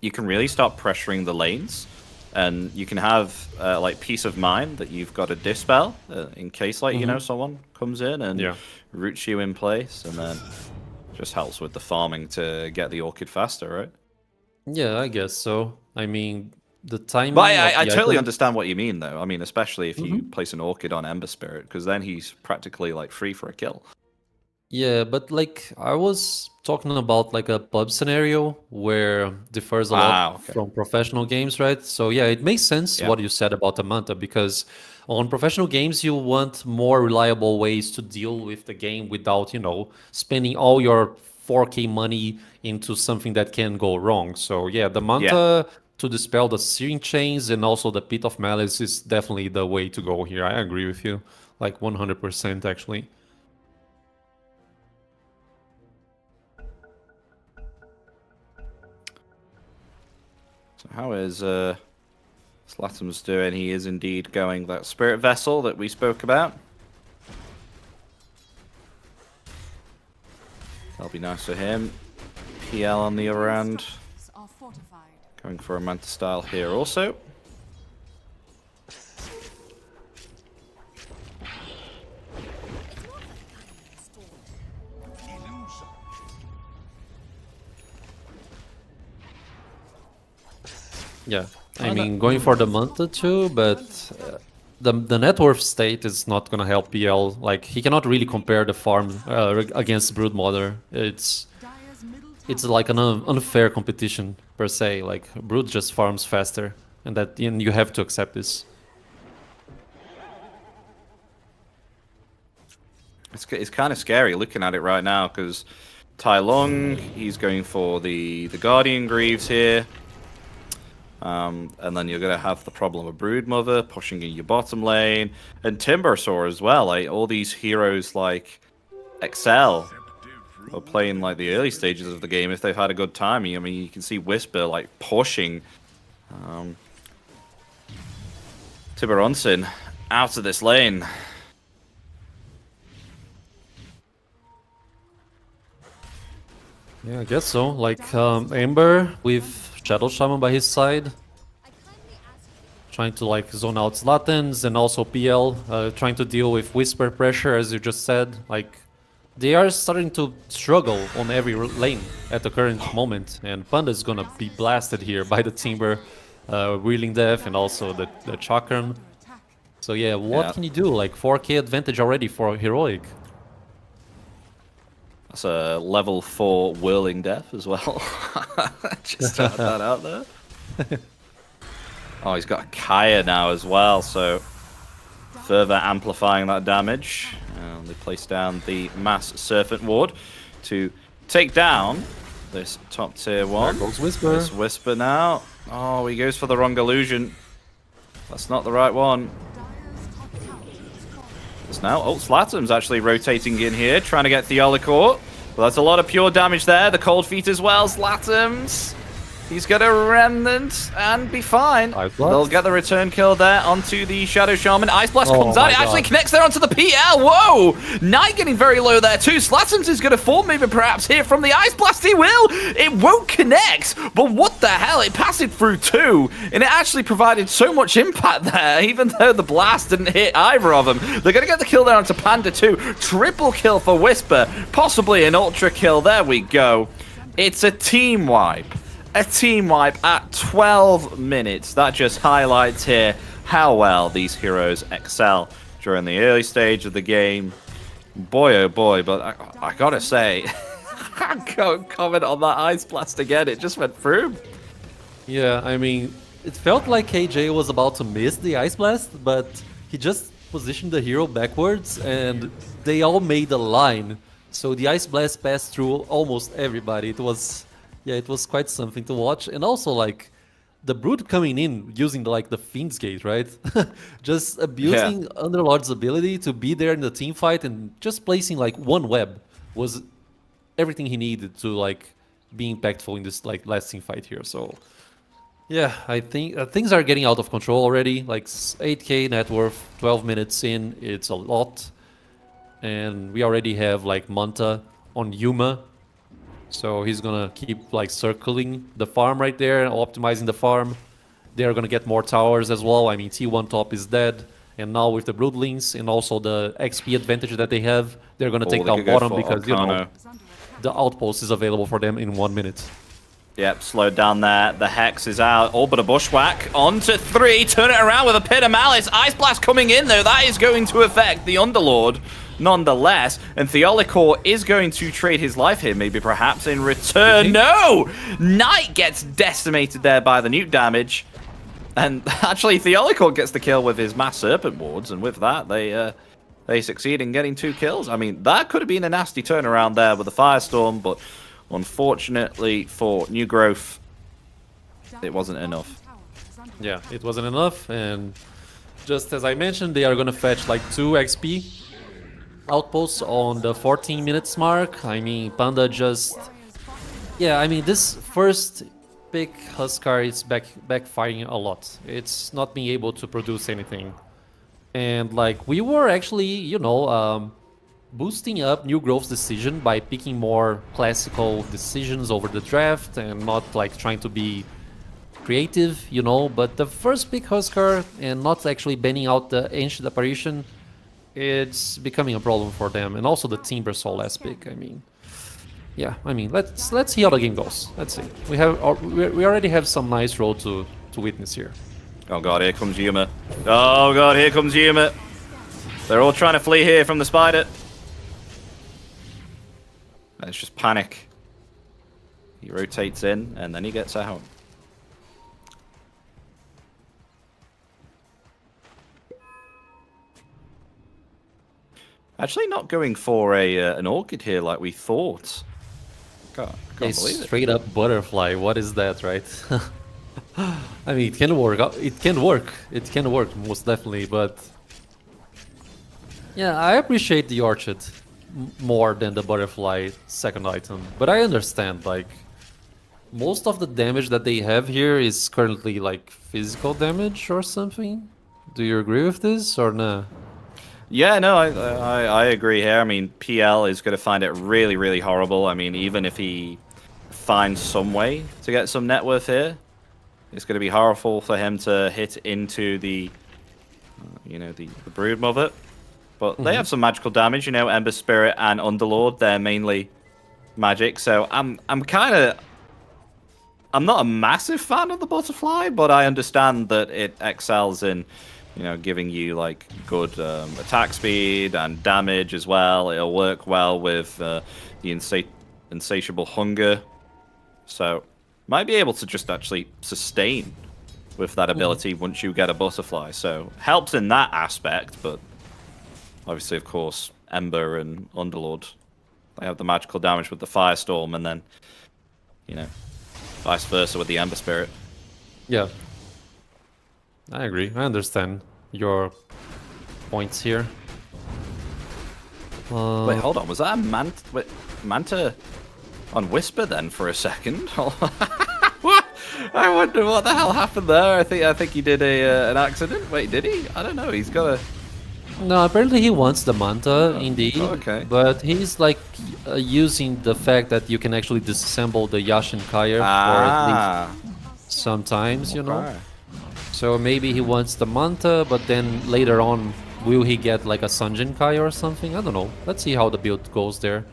really start pressuring the lanes, and you can have like peace of mind that you've got a dispel in case like you know someone comes in and roots you in place, and then just helps with the farming to get the Orchid faster, right? Yeah, I guess so. I mean, the timing. But I of the totally item- understand what you mean, though. I mean, especially if you place an Orchid on Ember Spirit, because then he's practically like free for a kill. Yeah, but like I was talking about like a pub scenario where differs a lot from professional games, right? So yeah, it makes sense what you said about the Manta, because on professional games you want more reliable ways to deal with the game without, spending all your 4K money into something that can go wrong. So yeah, the Manta to dispel the Searing Chains and also the Pit of Malice is definitely the way to go here. I agree with you, like 100% actually. So how is Slatum's doing? He is indeed going that Spirit Vessel that we spoke about. That'll be nice for him. PL on the other end. Are fortified. Going for a Manta style here also. Yeah, I mean, going for the Manta too, but the net worth state is not gonna help PL. Like, he cannot really compare the farm against Broodmother. It's like an unfair competition per se. Like, Brood just farms faster, and you have to accept this. It's kind of scary looking at it right now, because Tai Long, he's going for the Guardian Greaves here. And then you're going to have the problem of Broodmother pushing in your bottom lane, and Timbersaw as well. Like, all these heroes like Excel are playing like the early stages of the game if they've had a good time. I mean, you can see Whisper like pushing Tiburonson out of this lane. Yeah, I guess so. Like, Ember with Shadow Shaman by his side, trying to like zone out Zlatans, and also PL trying to deal with Whisper pressure, as you just said. Like, they are starting to struggle on every lane at the current moment, and Panda is gonna be blasted here by the Timber, Wheeling Death, and also the Chakram. So yeah, what can you do? Like, 4K advantage already for Heroic. That's a level 4 Whirling Death as well. Just to add that out there. Oh, he's got a Kaya now as well, so further amplifying that damage. And they place down the Mass Serpent Ward to take down this top tier one. There goes Whisper. There's Whisper now. Oh, he goes for the wrong illusion. That's not the right one. Now, Slatum's actually rotating in here, trying to get Theolicor. Well, that's a lot of pure damage there. The Cold Feet as well. Slatum's. He's got a Remnant and be fine. They'll get the return kill there onto the Shadow Shaman. Ice Blast comes out. It actually connects there onto the PL. Whoa! Knight getting very low there too. Slatum's is going to form movement perhaps here from the Ice Blast. He will. It won't connect. But what the hell? It passed it through too. And it actually provided so much impact there, even though the blast didn't hit either of them. They're going to get the kill there onto Panda too. Triple kill for Whisper. Possibly an ultra kill. There we go. It's a team wipe. A team wipe at 12 minutes. That just highlights here how well these heroes excel during the early stage of the game. Boy, oh boy, but I gotta say, Can't comment on that Ice Blast again. It just went through. Yeah, I mean, it felt like KJ was about to miss the Ice Blast, but he just positioned the hero backwards and they all made a line. So the Ice Blast passed through almost everybody. It was quite something to watch. And also, like, the Brood coming in using, like, the Fiend's Gate, right? Just abusing Underlord's ability to be there in the team fight and just placing, like, one web was everything he needed to, like, be impactful in this, like, last team fight here. So, yeah, I think things are getting out of control already. Like, 8k net worth, 12 minutes in, it's a lot. And we already have, like, Manta on Yuma. So he's gonna keep like circling the farm right there, optimizing the farm. They're gonna get more towers as well. I mean, T1 top is dead. And now with the Broodlings and also the XP advantage that they have, they're gonna take down bottom because, you know, the outpost is available for them in 1 minute. Yep, slowed down there. The Hex is out. All but a bushwhack. On to 3. Turn it around with a Pit of Malice. Ice Blast coming in, though. That is going to affect the Underlord nonetheless. And Theolicor is going to trade his life here, maybe perhaps in return. No! Knight gets decimated there by the nuke damage. And actually, Theolicor gets the kill with his Mass Serpent Wards. And with that, they succeed in getting 2 kills. I mean, that could have been a nasty turnaround there with the Firestorm, but unfortunately for New Growth, it wasn't enough. Yeah, it wasn't enough, and just as I mentioned, they are gonna fetch like 2 XP outposts on the 14 minutes mark. I mean, Panda just... Yeah, I mean, this first pick Huskar is backfiring a lot. It's not being able to produce anything. And like, we were actually, you know, boosting up New Growth's decision by picking more classical decisions over the draft and not like trying to be creative, you know, but the first pick Huskar and not actually banning out the Ancient Apparition, it's becoming a problem for them. And also the Timber Soul last pick, I mean. Yeah, I mean, let's see how the game goes. Let's see. We already have some nice role to witness here. Oh god, here comes Yuma. Oh god, here comes Yuma. They're all trying to flee here from the spider. It's just panic. He rotates in and then he gets out. Actually not going for an Orchid here like we thought. Can't believe it. Straight up butterfly, what is that, right? I mean, it can work. It can work. It can work, most definitely, but... Yeah, I appreciate the Orchid more than the butterfly second item. But I understand, like, most of the damage that they have here is currently, like, physical damage or something. Do you agree with this, or nah? Yeah, no, I agree here. I mean, PL is going to find it really, really horrible. I mean, even if he finds some way to get some net worth here, it's going to be horrible for him to hit into the, you know, the Brood Mother. But they have some magical damage, you know, Ember Spirit and Underlord. They're mainly magic, so I'm not a massive fan of the Butterfly, but I understand that it excels in, you know, giving you like good attack speed and damage as well. It'll work well with the insatiable hunger, so might be able to just actually sustain with that ability once you get a Butterfly. So helps in that aspect, but obviously, of course, Ember and Underlord, they have the magical damage with the Firestorm, and then, you know, vice versa with the Ember Spirit. Yeah. I agree. I understand your points here. Wait, hold on. Was that a Manta on Whisper then for a second? What? I wonder what the hell happened there. I think he did an accident. Wait, did he? I don't know. He's got a... No, apparently he wants the Manta, indeed. Okay. But he's like using the fact that you can actually disassemble the Yashin Kaya for at least sometimes, you know. So maybe he wants the Manta, but then later on, will he get like a Sanjin Kaya or something? I don't know. Let's see how the build goes there.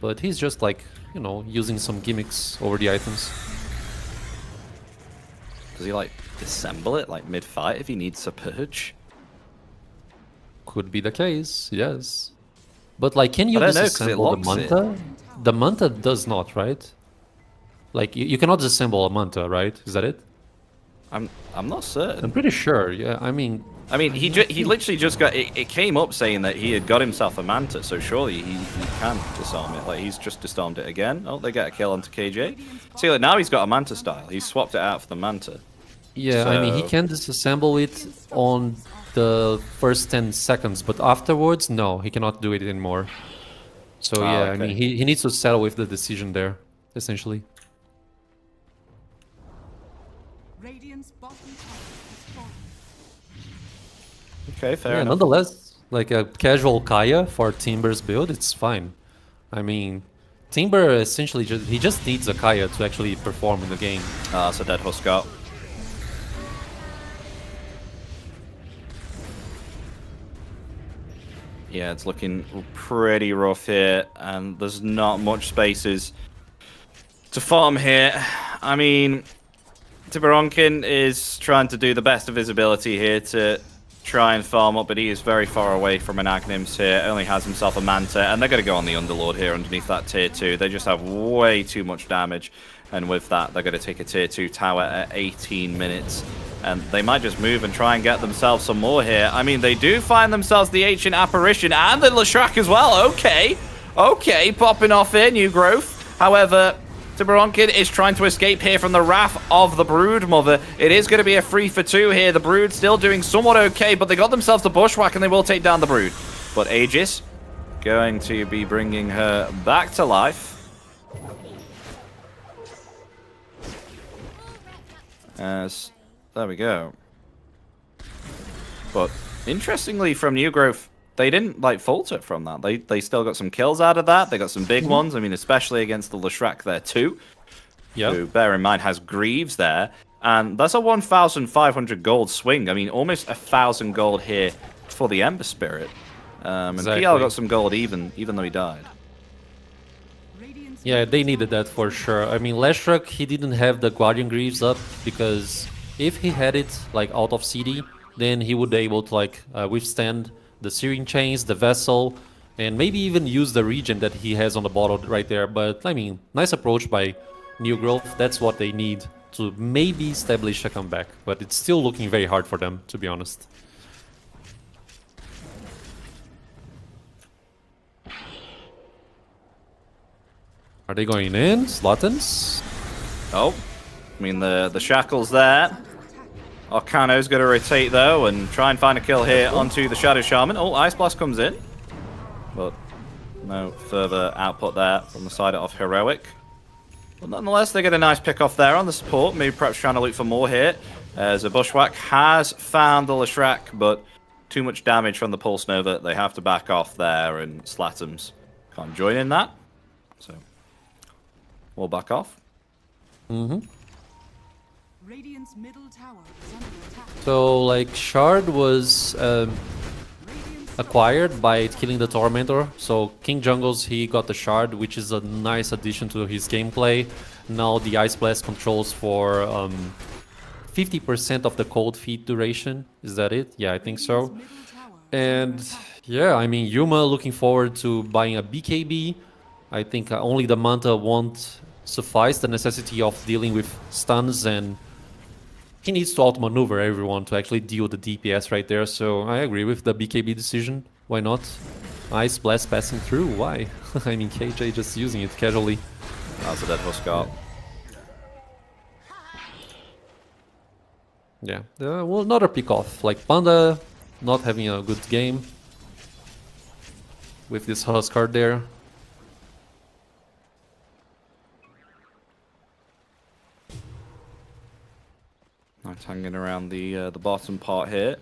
But he's just like, you know, using some gimmicks over the items. Does he like disassemble it like mid-fight if he needs a purge? Could be the case, yes. But like, can you I don't know, 'cause it disassemble the locks it. Manta? The Manta does not, right? Like, you cannot disassemble a Manta, right? Is that it? I'm not certain. I'm pretty sure. Yeah, I mean, he literally just got it came up saying that he had got himself a Manta, so surely he can disarm it. Like, he's just disarmed it again. Oh, they get a kill onto KJ. See, like, now he's got a Manta style. He's swapped it out for the Manta. yeah, I mean, he So- can disassemble it on the first 10 seconds, but afterwards, no, he cannot do it anymore. So Ah, yeah, I okay. mean, he needs to settle with the decision there, essentially. Radiant's bottom tower has fallen. Okay, fair Yeah, enough. nonetheless, like a casual Kaya for Timber's build, it's fine. I mean, Timber essentially just needs a Kaya to actually perform in the game. Ah, so dead Huskart. Yeah, it's looking pretty rough here, and there's not much spaces to farm here. I mean, Tiburonkin is trying to do the best of his ability here to try and farm up, but he is very far away from an Agnims here. Only has himself a Manta, and they're going to go on the Underlord here underneath that tier 2. They just have way too much damage, and with that, they're going to take a tier 2 tower at 18 minutes. And they might just move and try and get themselves some more here. I mean, they do find themselves the Ancient Apparition and the Leshrac as well. Okay, popping off here, New Growth. However, Tiburonkin is trying to escape here from the wrath of the Brood Mother. It is going to be a 3-for-2 here. The Brood still doing somewhat okay, but they got themselves the Bushwhack and they will take down the Brood. But Aegis going to be bringing her back to life. There we go. But interestingly, from New Growth, they didn't like falter from that. They still got some kills out of that. They got some big ones. I mean, especially against the Leshrac there too. Yeah. Who, bear in mind, has Greaves there. And that's a 1,500 gold swing. I mean, almost 1,000 gold here for the Ember Spirit. And Exactly. PL got some gold even though he died. Yeah, they needed that for sure. I mean, Leshrac, he didn't have the Guardian Greaves up because if he had it like out of CD, then he would be able to like withstand the Searing Chains, the Vessel, and maybe even use the regen that he has on the bottle right there. But I mean, nice approach by New Growth. That's what they need to maybe establish a comeback. But it's still looking very hard for them, to be honest. Are they going in? Slottens? Oh, I mean, the Shackle's there. Arcano's going to rotate, though, and try and find a kill here onto the Shadow Shaman. Oh, Ice Blast comes in. But no further output there from the side of Heroic. But nonetheless, they get a nice pick off there on the support. Maybe perhaps trying to look for more here. As a Bushwhack has found the Leshrac, but too much damage from the Pulse Nova. They have to back off there, and Slatums can't join in that. So we'll back off. Radiant's middle tower is under attack. So, like, Shard was acquired by killing the Tormentor. So, King Jungles, he got the Shard, which is a nice addition to his gameplay. Now, the Ice Blast controls for 50% of the cold feet duration. Is that it? Yeah, I think so. And, yeah, I mean, Yuma looking forward to buying a BKB. I think only the Manta won't suffice the necessity of dealing with stuns, and he needs to outmaneuver everyone to actually deal the DPS right there. So I agree with the BKB decision. Why not? Ice Blast passing through. Why? I mean, KJ just using it casually. That's a dead Huskart. Yeah. Well, another pick off. Like Panda not having a good game with this Huskart there. Nice hanging around the bottom part here.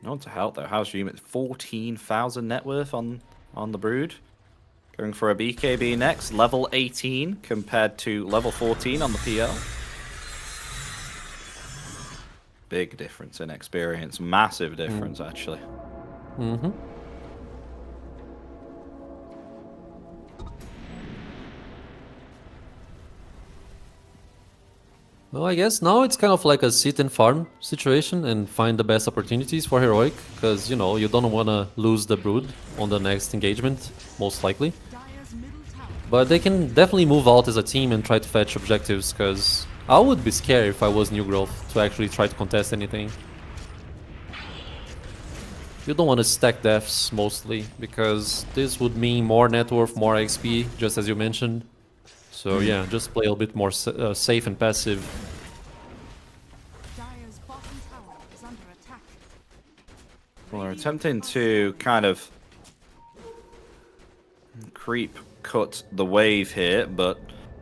No one to help though. How's Yuma? 14,000 net worth on the Brood. Going for a BKB next, level 18 compared to level 14 on the PL. Big difference in experience, massive difference actually. Mm-hmm. Well, I guess now it's kind of like a sit and farm situation and find the best opportunities for Heroic, because, you know, you don't want to lose the Brood on the next engagement, most likely. Dire's middle tower But they can definitely move out as a team and try to fetch objectives, because I would be scared if I was New Growth to actually try to contest anything. You don't want to stack deaths, mostly, because this would mean more net worth, more XP, just as you mentioned. So yeah, just play a little bit more safe and passive. Dire's bottom tower is under attack. Well, they're attempting to kind of creep cut the wave here, but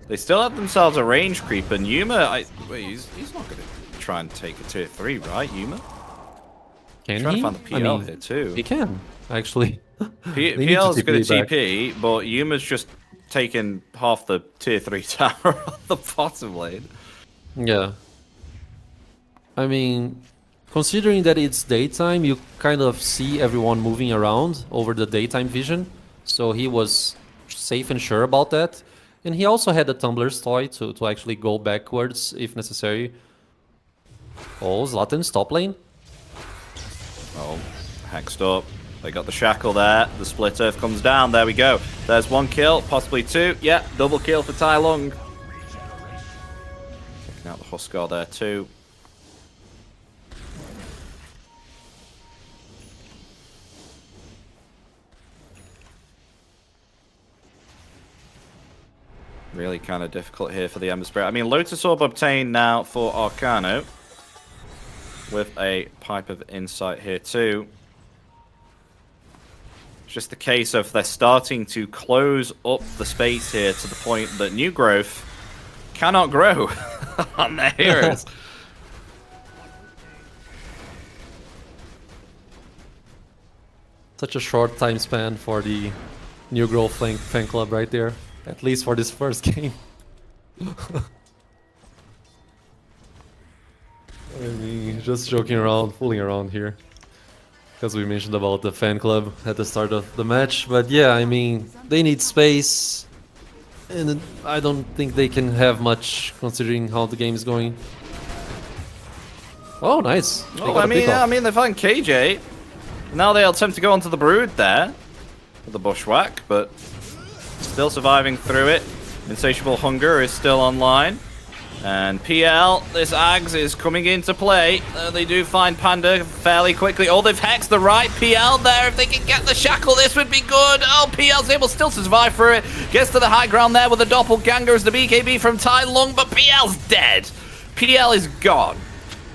they still have themselves a range creep. And Yuma, wait, he's not going to try and take a tier 3, right, Yuma? Can Trying he? to find the PL here too. He can, actually. They need PL's to going to TP back. TP, but Yuma's just taken half the tier 3 tower off the bottom lane. Yeah. I mean, considering that it's daytime, you kind of see everyone moving around over the daytime vision. So he was safe and sure about that. And he also had a Tumbler's toy to actually go backwards if necessary. Oh, Zlatan, top lane. Oh, hexed up. They got the shackle there. The split earth comes down. There we go. There's one kill, possibly two. Yeah, double kill for Tai Lung. Checking out the Huskar there too. Really kind of difficult here for the Ember Spirit. I mean, Lotus Orb obtained now for Arcano. With a Pipe of Insight here too. It's just the case of they're starting to close up the space here to the point that New Growth cannot grow on their heroes. Such a short time span for the New Growth fan club right there. At least for this first game. I mean, just joking around, fooling around here. Because we mentioned about the fan club at the start of the match. But yeah, I mean, they need space. And I don't think they can have much considering how the game is going. Oh, nice. They Oh, got a pick off. I mean, they find KJ. Now they'll attempt to go onto the Brood there. With the Bushwhack, but still surviving through it. Insatiable Hunger is still online. And PL, this Ags is coming into play. They do find Panda fairly quickly. Oh, they've hexed the right PL there. If they can get the shackle, this would be good. Oh, PL's able still to survive through it. Gets to the high ground there with a doppelganger as the BKB from Tai Lung, but PL's dead. PL is gone.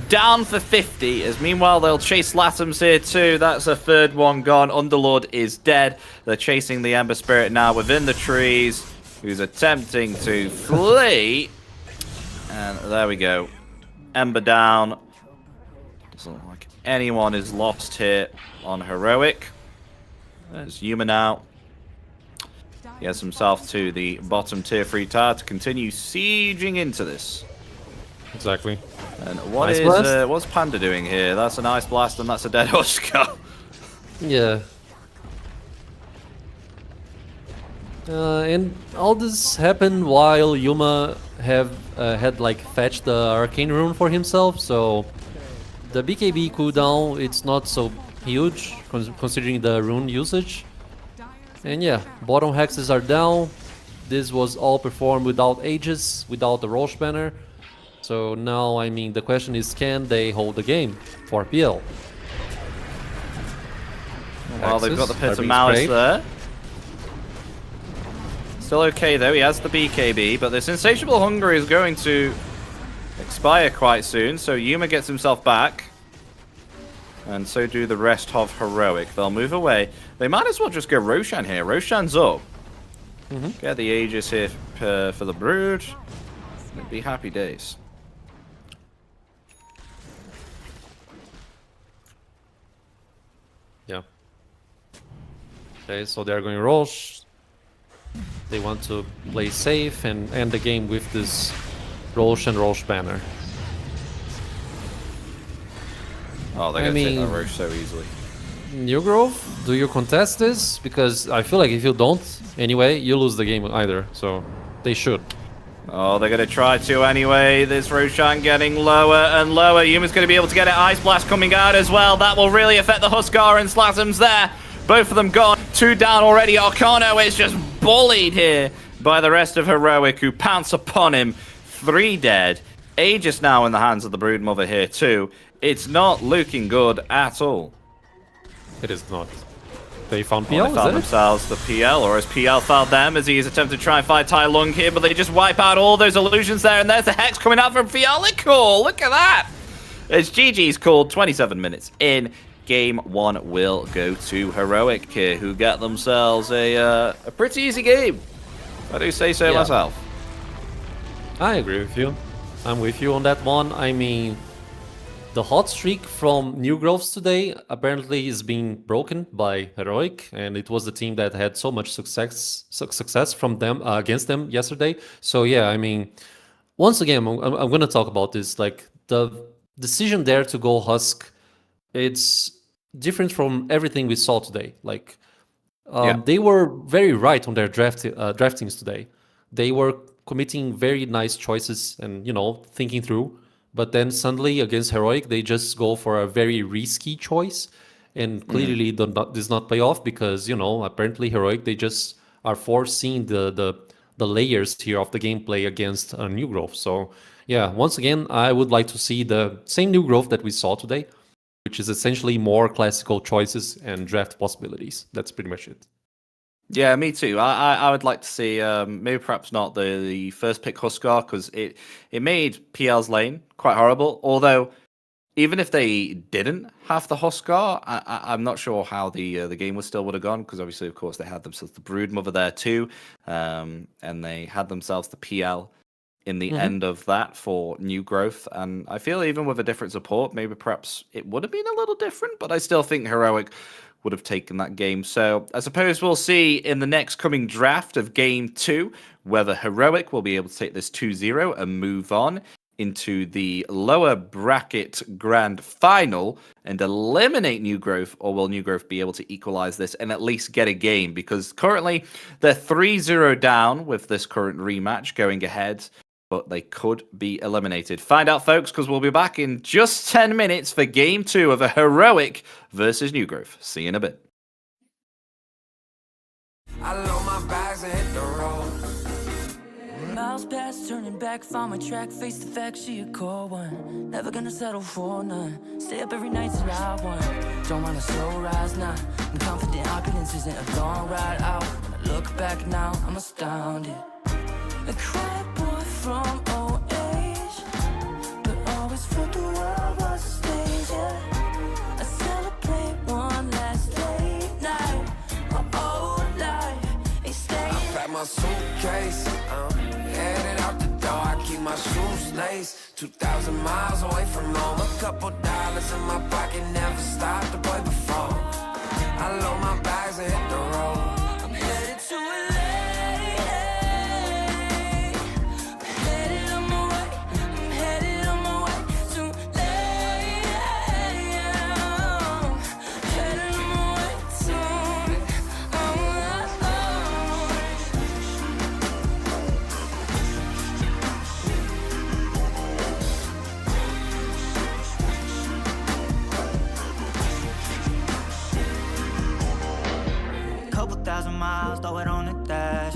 Down for 50, as meanwhile they'll chase Latums here too. That's a third one gone. Underlord is dead. They're chasing the Ember Spirit now within the trees, who's attempting to flee. And there we go. Ember down. Doesn't look like anyone is lost here on Heroic. There's Yuma now. He has himself to the bottom tier 3 tower to continue sieging into this. Exactly. And what Ice is Blast? what's Panda doing here? That's an Ice Blast and that's a dead Huskar. Yeah. And all this happened while Yuma had like fetched the Arcane Rune for himself, so the BKB cooldown, it's not so huge considering the rune usage. And yeah, bottom hexes are down. This was all performed without Aegis, without the Roche banner. So now, I mean, the question is, can they hold the game for PL? Well, they've got the Hexes Pit are of being Malice sprayed. there. Still okay though, he has the BKB, but this Insatiable Hunger is going to expire quite soon, so Yuma gets himself back. And so do the rest of Heroic. They'll move away. They might as well just go Roshan here. Roshan's up. Get the Aegis here for the Brood. It'd be happy days. Yeah. Okay, so they're going Roche. They want to play safe and end the game with this Roche and Roche banner. Oh, they're I going to take mean- that Roche so easily. New Grove, do you contest this? Because I feel like if you don't, anyway, you lose the game either. So they should. Oh, they're going to try to anyway. This Roshan getting lower and lower. Yuma's going to be able to get it. Ice Blast coming out as well. That will really affect the Huskar and Slasm's there. Both of them gone. 2 down already. Arcano is just bullied here by the rest of Heroic, who pounce upon him. 3 dead. Aegis now in the hands of the Broodmother here too. It's not looking good at all. It is not. They found PL, They found themselves the PL, or has PL found them as he is attempting to try and fight Tai Lung here, but they just wipe out all those illusions there, and there's the Hex coming out from Fiolical. Look at that! It's GG's called, 27 minutes in. Game 1 will go to Heroic here, who get themselves a pretty easy game. I do say so myself. I agree with you. I'm with you on that one. I mean, the hot streak from New Groves today apparently is being broken by Heroic, and it was the team that had so much success from them against them yesterday. So yeah, I mean, once again, I'm going to talk about this. Like, the decision there to go Husk, it's different from everything we saw today. Like, they were very right on their draftings today. They were committing very nice choices and, you know, thinking through. But then suddenly against Heroic, they just go for a very risky choice, and clearly does not pay off because, you know, apparently Heroic, they just are foreseeing the layers here of the gameplay against New Grove. So yeah, once again, I would like to see the same New Grove that we saw today, which is essentially more classical choices and draft possibilities. That's pretty much it. Yeah, me too. I would like to see maybe perhaps not the first pick Huskar, because it made PL's lane quite horrible. Although even if they didn't have the Huskar, I'm not sure how the game would have gone, because obviously, of course, they had themselves the Broodmother there too, and they had themselves the PL in the end of that for New Growth. And I feel even with a different support, maybe perhaps it would have been a little different, but I still think Heroic would have taken that game. So I suppose we'll see in the next coming draft of Game 2 whether Heroic will be able to take this 2-0 and move on into the lower bracket grand final and eliminate New Growth, or will New Growth be able to equalize this and at least get a game? Because currently they're 3-0 down with this current rematch going ahead, but they could be eliminated. Find out, folks, because we'll be back in just 10 minutes for Game 2 of a Heroic versus New Growth. See you in a bit. I load my bags and hit the road. Miles past, turning back, found my track, face the fact, she a cold one. Never gonna settle for none. Stay up every night till I won. Don't want a slow rise now. I'm confident opulence isn't a long ride out. When I look back now, I'm astounded. A quiet boy from old age, but always felt the world was a stage, yeah. I celebrate one last late night. My old life, it stayed. I pack my suitcase, headed out the door. I keep my shoes laced. 2,000 miles away from home. A couple dollars in my pocket, never stopped the boy before. I load my bags and hit the road. I'm headed to LA. Couple thousand miles, throw it on the dash.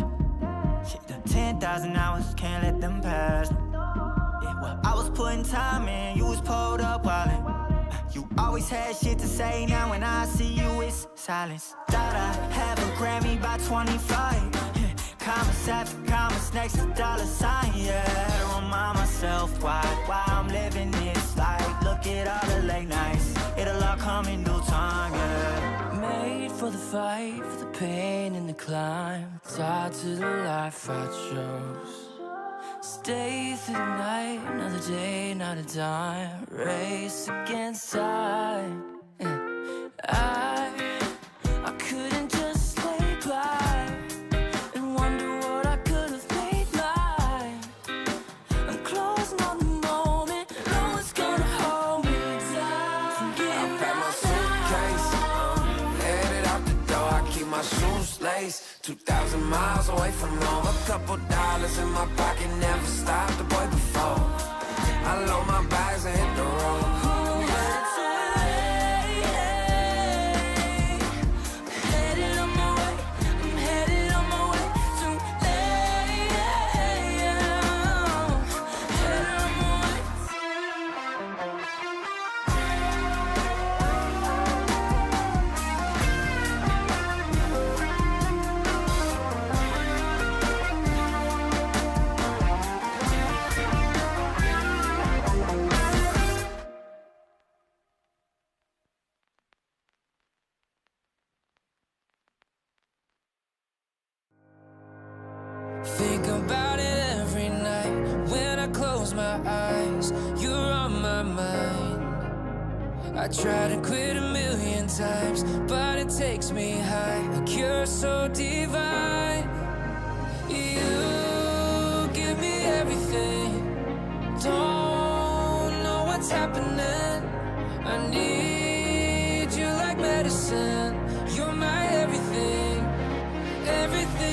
Shit, the 10,000 hours, can't let them pass. Yeah, well, I was putting time in, you was pulled up wildin'. You always had shit to say, now when I see you, it's silence. Thought I have a Grammy by 25. Commas after commas next to dollar sign, yeah. To remind myself why I'm living this life. Look at all the late nights, it'll all come in due time, yeah. Made for the fight, for the pain and the climb. Tied to the life I chose. Stay through the night, another day, not a dime. Race against time. I couldn't just lay by and wonder what I could have made mine. I'm closing on the moment, no one's gonna hold me down. From I getting pack my suitcase, headed out the door. I keep my shoes laced. 2,000 miles away from home. A couple dollars in my pocket, never stopped the boy before. I load my bags and hit the road. Think about it every night when I close my eyes. You're on my mind. I try to quit a million times, but it takes me high. Like you're so divine. You give me everything. Don't know what's happening. I need you like medicine. You're my everything, everything.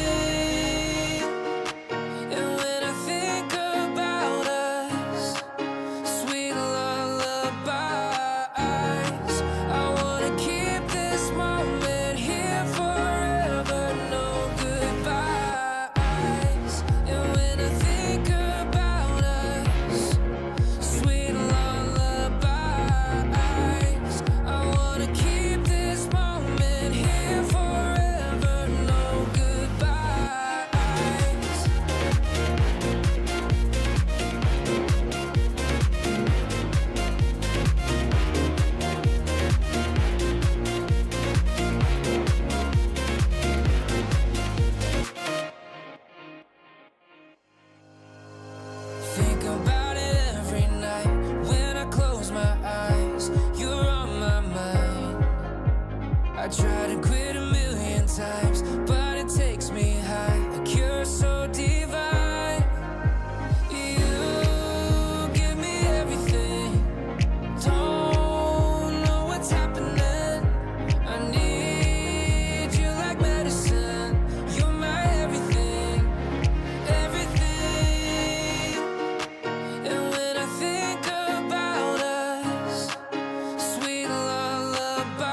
I try to quit a million times, but it takes me high. Like you're so divine. You give me everything. Don't know what's happening. I need you like medicine. You're my everything, everything. And when I think about us, sweet lullaby,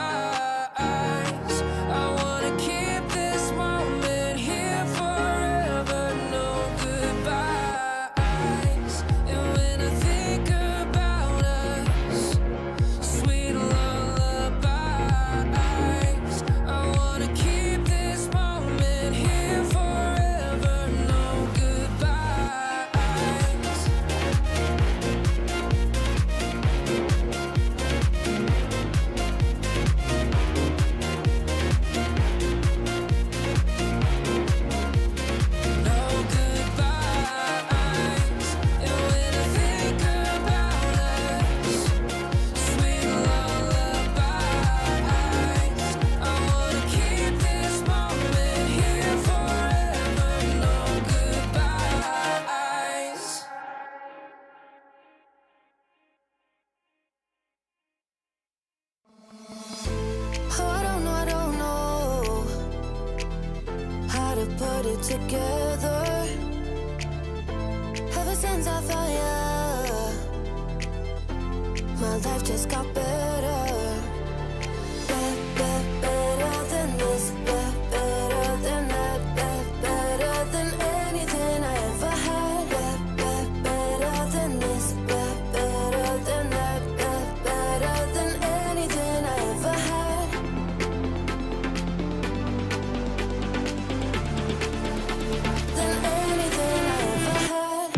put it together. Ever since I found you, my life just got better. Better than this, better than that, better than anything I ever had. Better than this, better than that, better than anything I ever had. Than anything I ever had.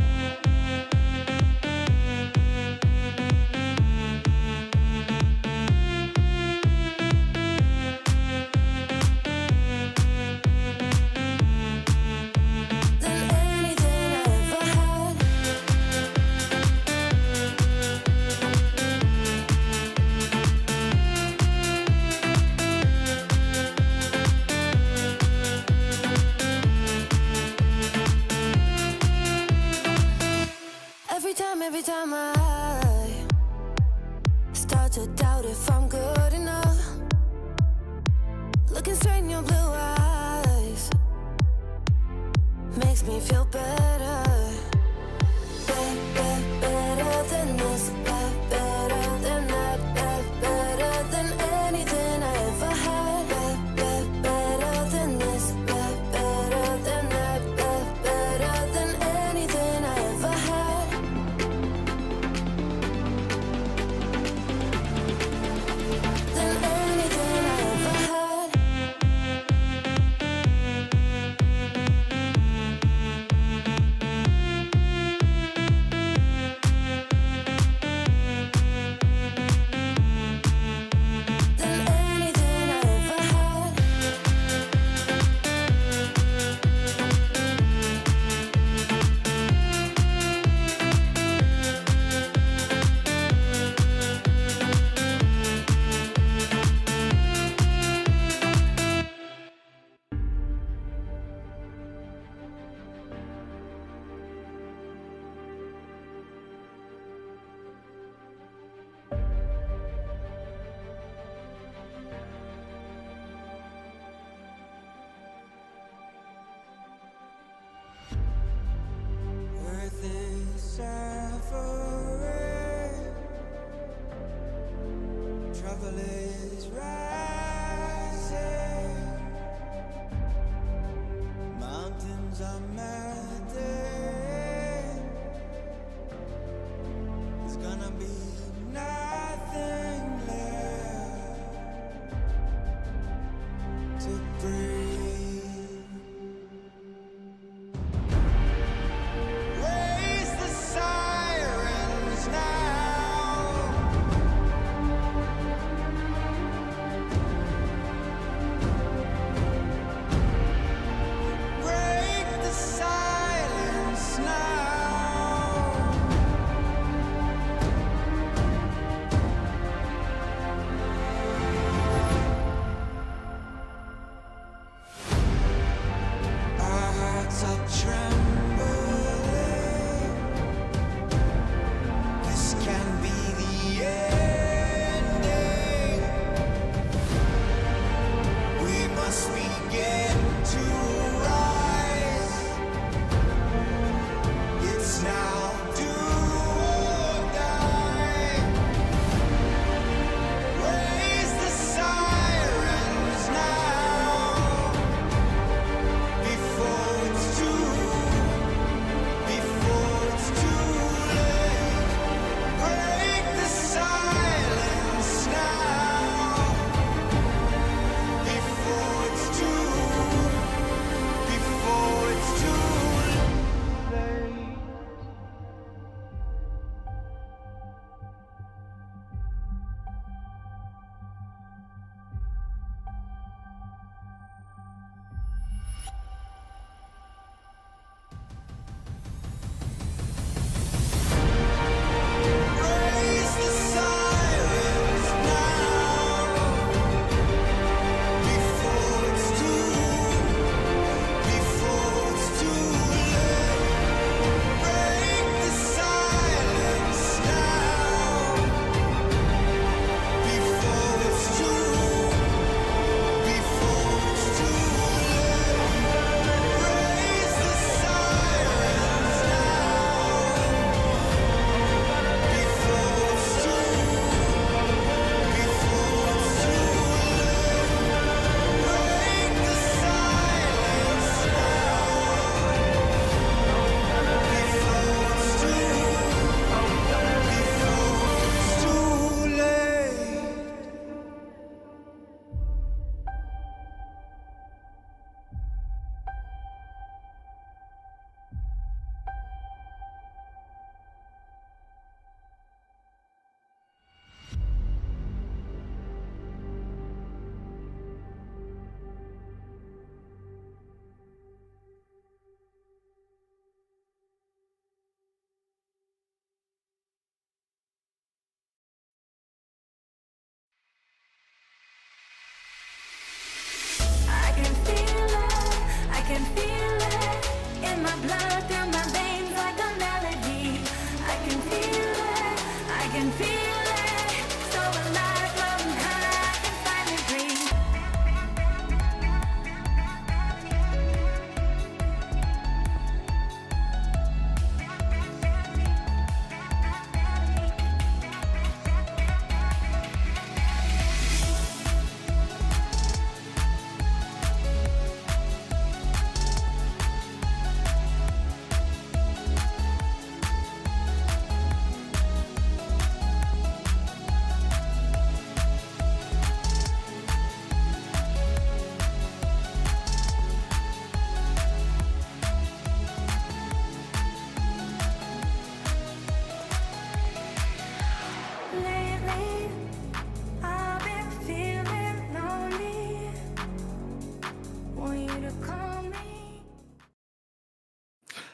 Every time I start to doubt if I'm good enough, looking straight in your blue eyes, makes me feel better. Better than this, better than that, better than anything I ever had. Better than this, better than that, better than anything I ever had. Than anything I ever had.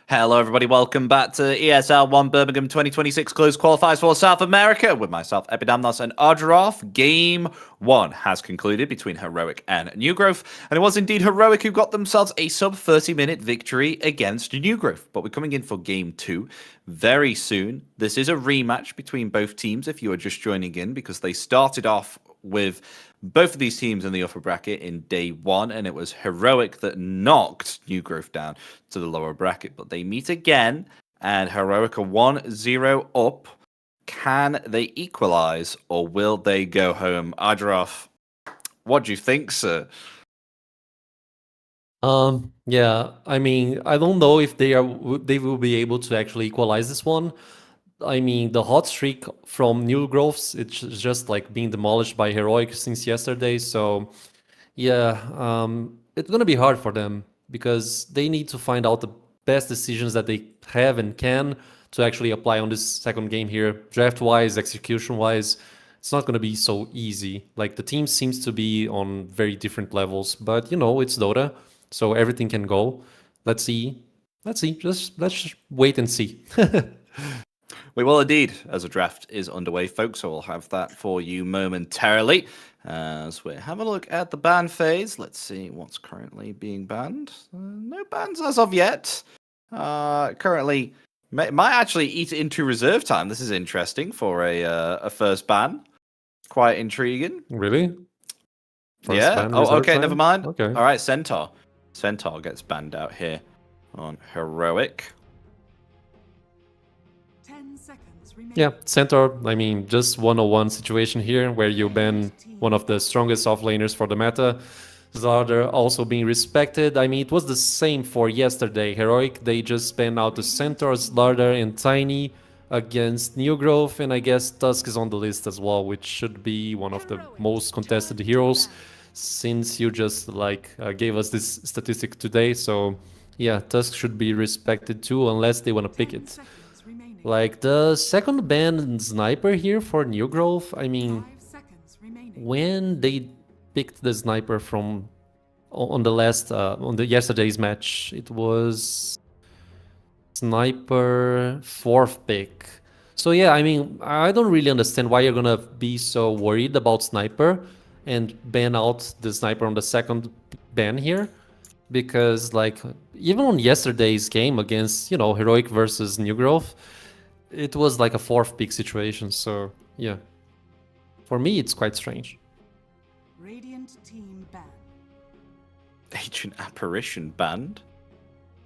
Hello, everybody. Welcome back to ESL One Birmingham 2026 Closed Qualifiers for South America with myself, Epidamnos, and Argerov. Game 1 has concluded between Heroic and New Growth, and it was indeed Heroic who got themselves a sub 30-minute victory against New Growth. But we're coming in for Game 2 very soon. This is a rematch between both teams if you are just joining in, because they started off with both of these teams in the upper bracket in day 1, and it was Heroic that knocked New Growth down to the lower bracket. But they meet again, and Heroic are 1-0 up. Can they equalize, or will they go home? Adroff, what do you think, sir? Yeah, I mean, I don't know if they will be able to actually equalize this one. I mean, the hot streak from New Growths, it's just like being demolished by Heroic since yesterday. So, yeah, it's gonna be hard for them because they need to find out the best decisions that they have and can to actually apply on this second game here, draft-wise, execution-wise. It's not gonna be so easy. Like the team seems to be on very different levels, but you know, it's Dota, so everything can go. Let's see. Let's just wait and see. We will indeed, as a draft is underway, folks, so we'll have that for you momentarily. As we have a look at the ban phase, let's see what's currently being banned. No bans as of yet. Currently, might actually eat into reserve time. This is interesting for a first ban. Quite intriguing. Really? First yeah. ban, Oh, reserve okay, time? never mind. Okay. All right, Centaur. Centaur gets banned out here on Heroic. 10 seconds remaining. Yeah, Centaur, I mean, just 101 situation here where you ban one of the strongest offlaners for the meta. Zarder also being respected. I mean, it was the same for yesterday. Heroic, they just banned out the Centaurs, Zarder, and Tiny against New Growth, and I guess Tusk is on the list as well, which should be one of the most contested heroes since you just gave us this statistic today. So yeah, Tusk should be respected too, unless they want to pick it. Like the second ban sniper here for New Growth, I mean, 5 seconds remaining. when they picked the sniper from on the last on the yesterday's match, it was sniper 4th pick. So yeah, I mean, I don't really understand why you're gonna be so worried about sniper and ban out the sniper on the second ban here, because like even on yesterday's game against, you know, Heroic versus New Growth, it was like a 4th pick situation. So yeah, for me it's quite strange. Radiant team ban. Ancient Apparition banned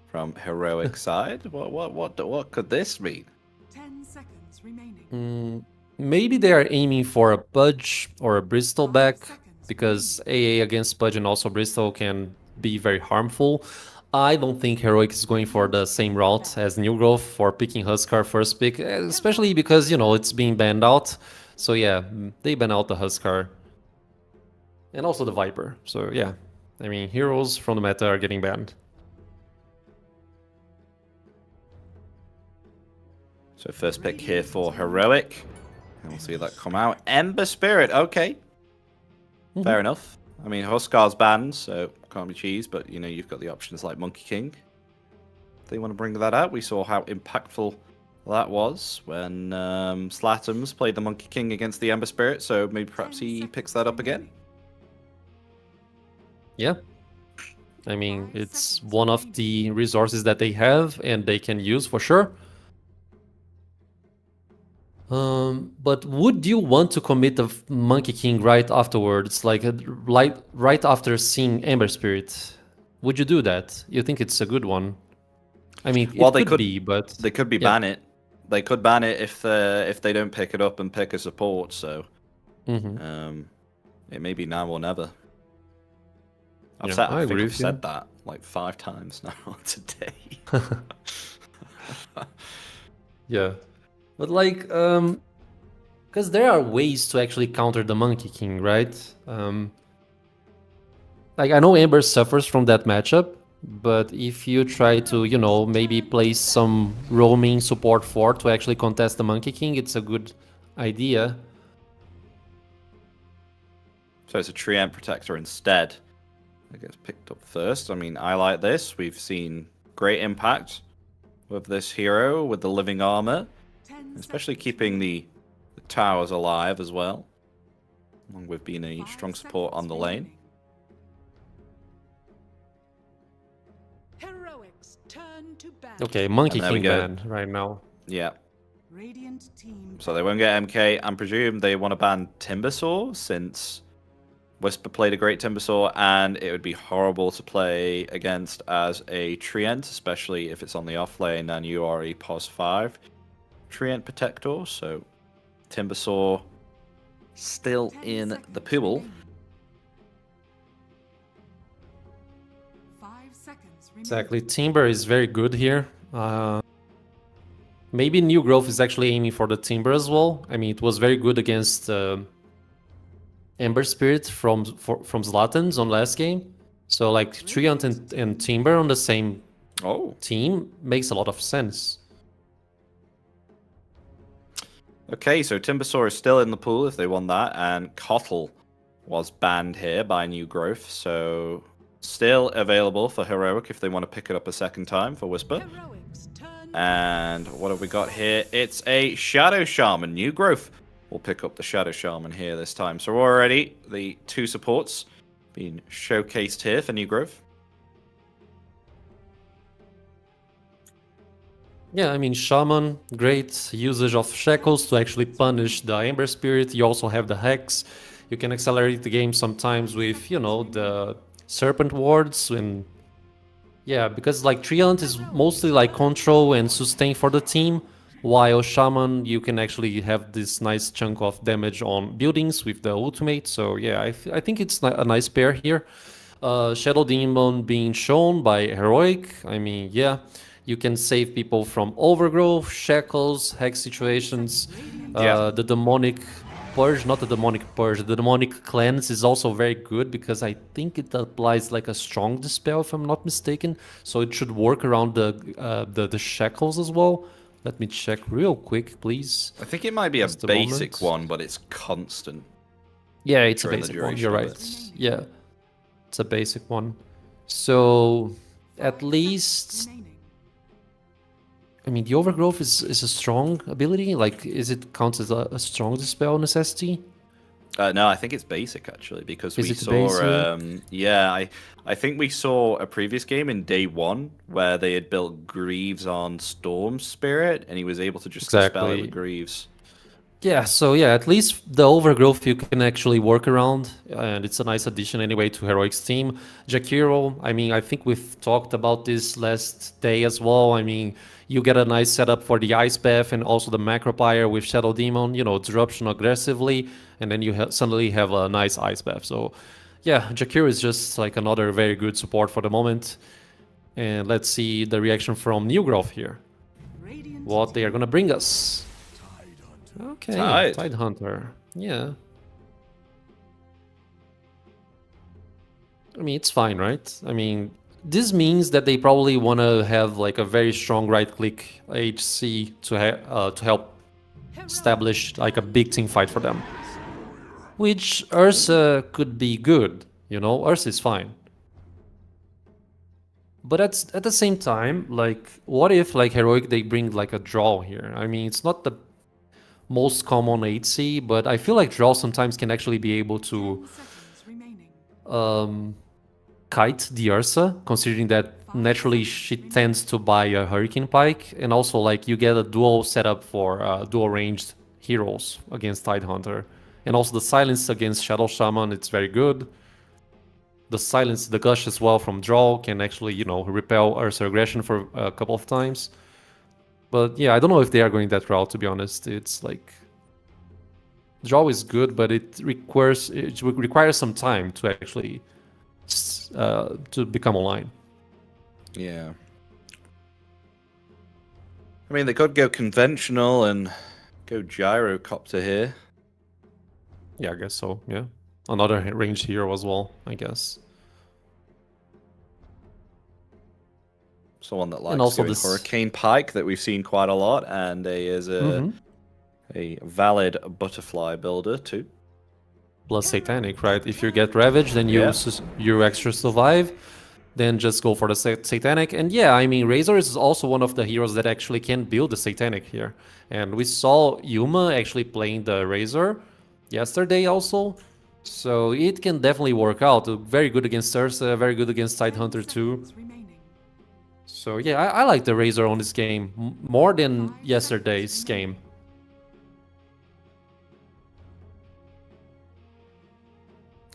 from Heroic side. What could this mean? 10 seconds remaining. Maybe they are aiming for a Pudge or a Bristol back, because AA against Pudge and also Bristol can be very harmful. I don't think Heroic is going for the same route as New Growth for picking Huskar first pick, especially because, you know, it's being banned out. So yeah, they ban out the Huskar. And also the Viper. So yeah, I mean, heroes from the meta are getting banned. So first pick here for Heroic. And we'll see that come out. Ember Spirit, okay. Fair enough. I mean, Huskar's banned, so can't be cheese, but you know, you've got the options like Monkey King. If they want to bring that out, we saw how impactful that was when Slatums played the Monkey King against the Ember Spirit, so maybe perhaps he picks that up again. Yeah. I mean, it's one of the resources that they have and they can use for sure. But would you want to commit the Monkey King right afterwards, like right after seeing Ember Spirit? Would you do that? You think it's a good one? I mean, Well, it could be, but they could be yeah. ban it. They could ban it if they don't pick it up and pick a support. So it may be now or never. I think I've said that like 5 times now today. Yeah. But like, because there are ways to actually counter the Monkey King, right? Like, I know Ember suffers from that matchup, but if you try to, you know, maybe place some roaming support 4 to actually contest the Monkey King, it's a good idea. So it's a Treant Protector instead. It gets picked up first. I mean, I like this. We've seen great impact with this hero with the living armor, 10 especially seconds keeping the towers alive as well, along with being a remaining. strong 5 support on seconds the lane. remaining. Heroics turn to battle. Okay, Monkey And there we King go. ban right now. Yeah. Radiant team. So they won't get MK. I presume they want to ban Timbersaw since Whisper played a great Timbersaw, and it would be horrible to play against as a Treant, especially if it's on the off lane and you are a POS 5 Treant Protector. So Timbersaw still 10 in the seconds pool. remaining. 5 seconds remaining. Exactly. Timber is very good here. Maybe New Growth is actually aiming for the Timber as well. I mean, it was very good against Ember Spirit from Zlatan's on last game. So like Treant and Timber on the same team makes a lot of sense. Okay, so Timbersaw is still in the pool if they want that, and Kotl was banned here by New Growth, so still available for Heroic if they want to pick it up a second time for Whisper. Heroics turn. And what have we got here? It's a Shadow Shaman. New Growth will pick up the Shadow Shaman here this time. So already the 2 supports being showcased here for New Growth. Yeah, I mean, Shaman, great usage of Shackles to actually punish the Ember Spirit. You also have the Hex. You can accelerate the game sometimes with, you know, the Serpent Wards. And yeah, because like Treant is mostly like control and sustain for the team, while Shaman, you can actually have this nice chunk of damage on buildings with the ultimate. So yeah, I think it's a nice pair here. Shadow Demon being shown by Heroic. I mean, yeah. You can save people from overgrowth, shackles, hex situations. The demonic purge, not the demonic purge, the demonic cleanse is also very good because I think it applies like a strong dispel if I'm not mistaken. So it should work around the shackles as well. Let me check real quick, please. I think it might be Just a a basic moment. one, but it's constant. Yeah, it's a during the basic one. duration You're of right. it. Yeah, it's a basic one. So at least, remaining. I mean, the overgrowth is a strong ability. Like, is it counts as a strong dispel necessity? No, I think it's basic actually because Is we it saw. basic? Yeah, I think we saw a previous game in day 1 where they had built Greaves on Storm Spirit, and he was able to just dispel it Exactly. with Greaves. Yeah, so yeah, at least the overgrowth you can actually work around, and it's a nice addition anyway to Heroic's team. Jakiro, I mean, I think we've talked about this last day as well. I mean, you get a nice setup for the Ice Path and also the Macropyre with Shadow Demon, you know, disruption aggressively, and then you suddenly have a nice Ice Path. So yeah, Jakiro is just like another very good support for the moment. And let's see the reaction from New Growth here. Radiant What they are gonna bring us. Okay, Tide. Tide Hunter. Yeah. I mean, it's fine, right? I mean, this means that they probably want to have like a very strong right-click HC to help establish like a big team fight for them. Which Ursa could be good, you know? Ursa is fine. But at the same time, like, what if like Heroic they bring like a draw here? I mean, it's not the most common 8C, but I feel like draw sometimes can actually be able to 10 seconds remaining. kite the Ursa, considering that naturally she tends to buy a Hurricane Pike, and also like you get a dual setup for dual ranged heroes against Tide Hunter. And also the silence against Shadow Shaman, it's very good. The silence, the gush as well from draw can actually, you know, repel Ursa aggression for a couple of times. But yeah, I don't know if they are going that route, to be honest. It's like draw is good, but it requires some time to actually to become online. Yeah. I mean, they could go conventional and go Gyrocopter here. Yeah, I guess so. Yeah, another ranged hero as well, I guess. Someone that likes also doing this- Hurricane Pike that we've seen quite a lot, and is a valid butterfly builder too. Plus Satanic, right? If you get Ravage, then you Yeah. you extra survive. then just go for the Satanic. And yeah, I mean, Razor is also one of the heroes that actually can build the Satanic here. And we saw Yuma actually playing the Razor yesterday also. So it can definitely work out. Very good against Ursa, very good against Tidehunter too. So yeah, I like the Razor on this game more than yesterday's game.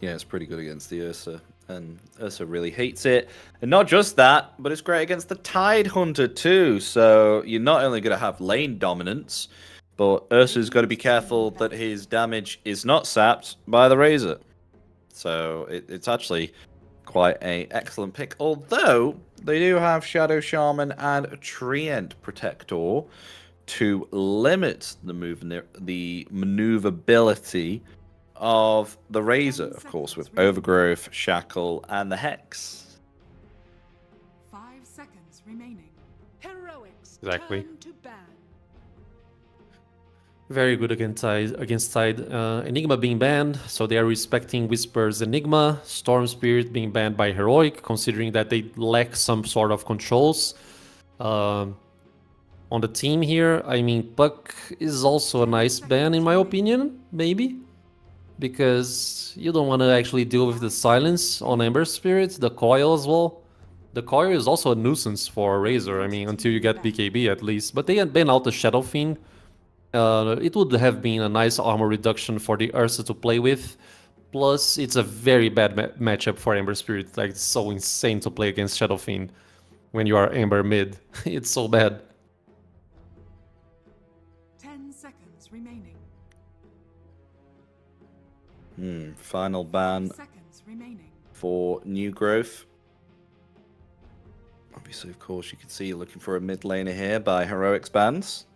Yeah, it's pretty good against the Ursa, and Ursa really hates it. And not just that, but it's great against the Tidehunter too. So you're not only going to have lane dominance, but Ursa's got to be careful that his damage is not sapped by the Razor. So it's actually quite an excellent pick. Although they do have Shadow Shaman and Treant Protector to limit the maneuverability of the Razor, of course, with Overgrowth, Shackle, and the Hex. 5 seconds remaining. Heroics. Exactly. Turn to ban. Very good against Tide. Enigma being banned, so they are respecting Whisper's Enigma. Storm Spirit being banned by Heroic, considering that they lack some sort of controls. On the team here, I mean, Puck is also a nice ban in my opinion, maybe. Because you don't want to actually deal with the silence on Ember Spirit, the coil as well. The coil is also a nuisance for Razor, I mean, until you get BKB at least. But they had banned out the Shadow Fiend. It would have been a nice armor reduction for the Ursa to play with. Plus, it's a very bad matchup for Ember Spirit. Like, it's so insane to play against Shadow Fiend when you are Ember mid. It's so bad. 10 seconds remaining. Final ban Seconds remaining. for New Growth. Obviously, of course, you can see you're looking for a mid laner here by Heroic's bans.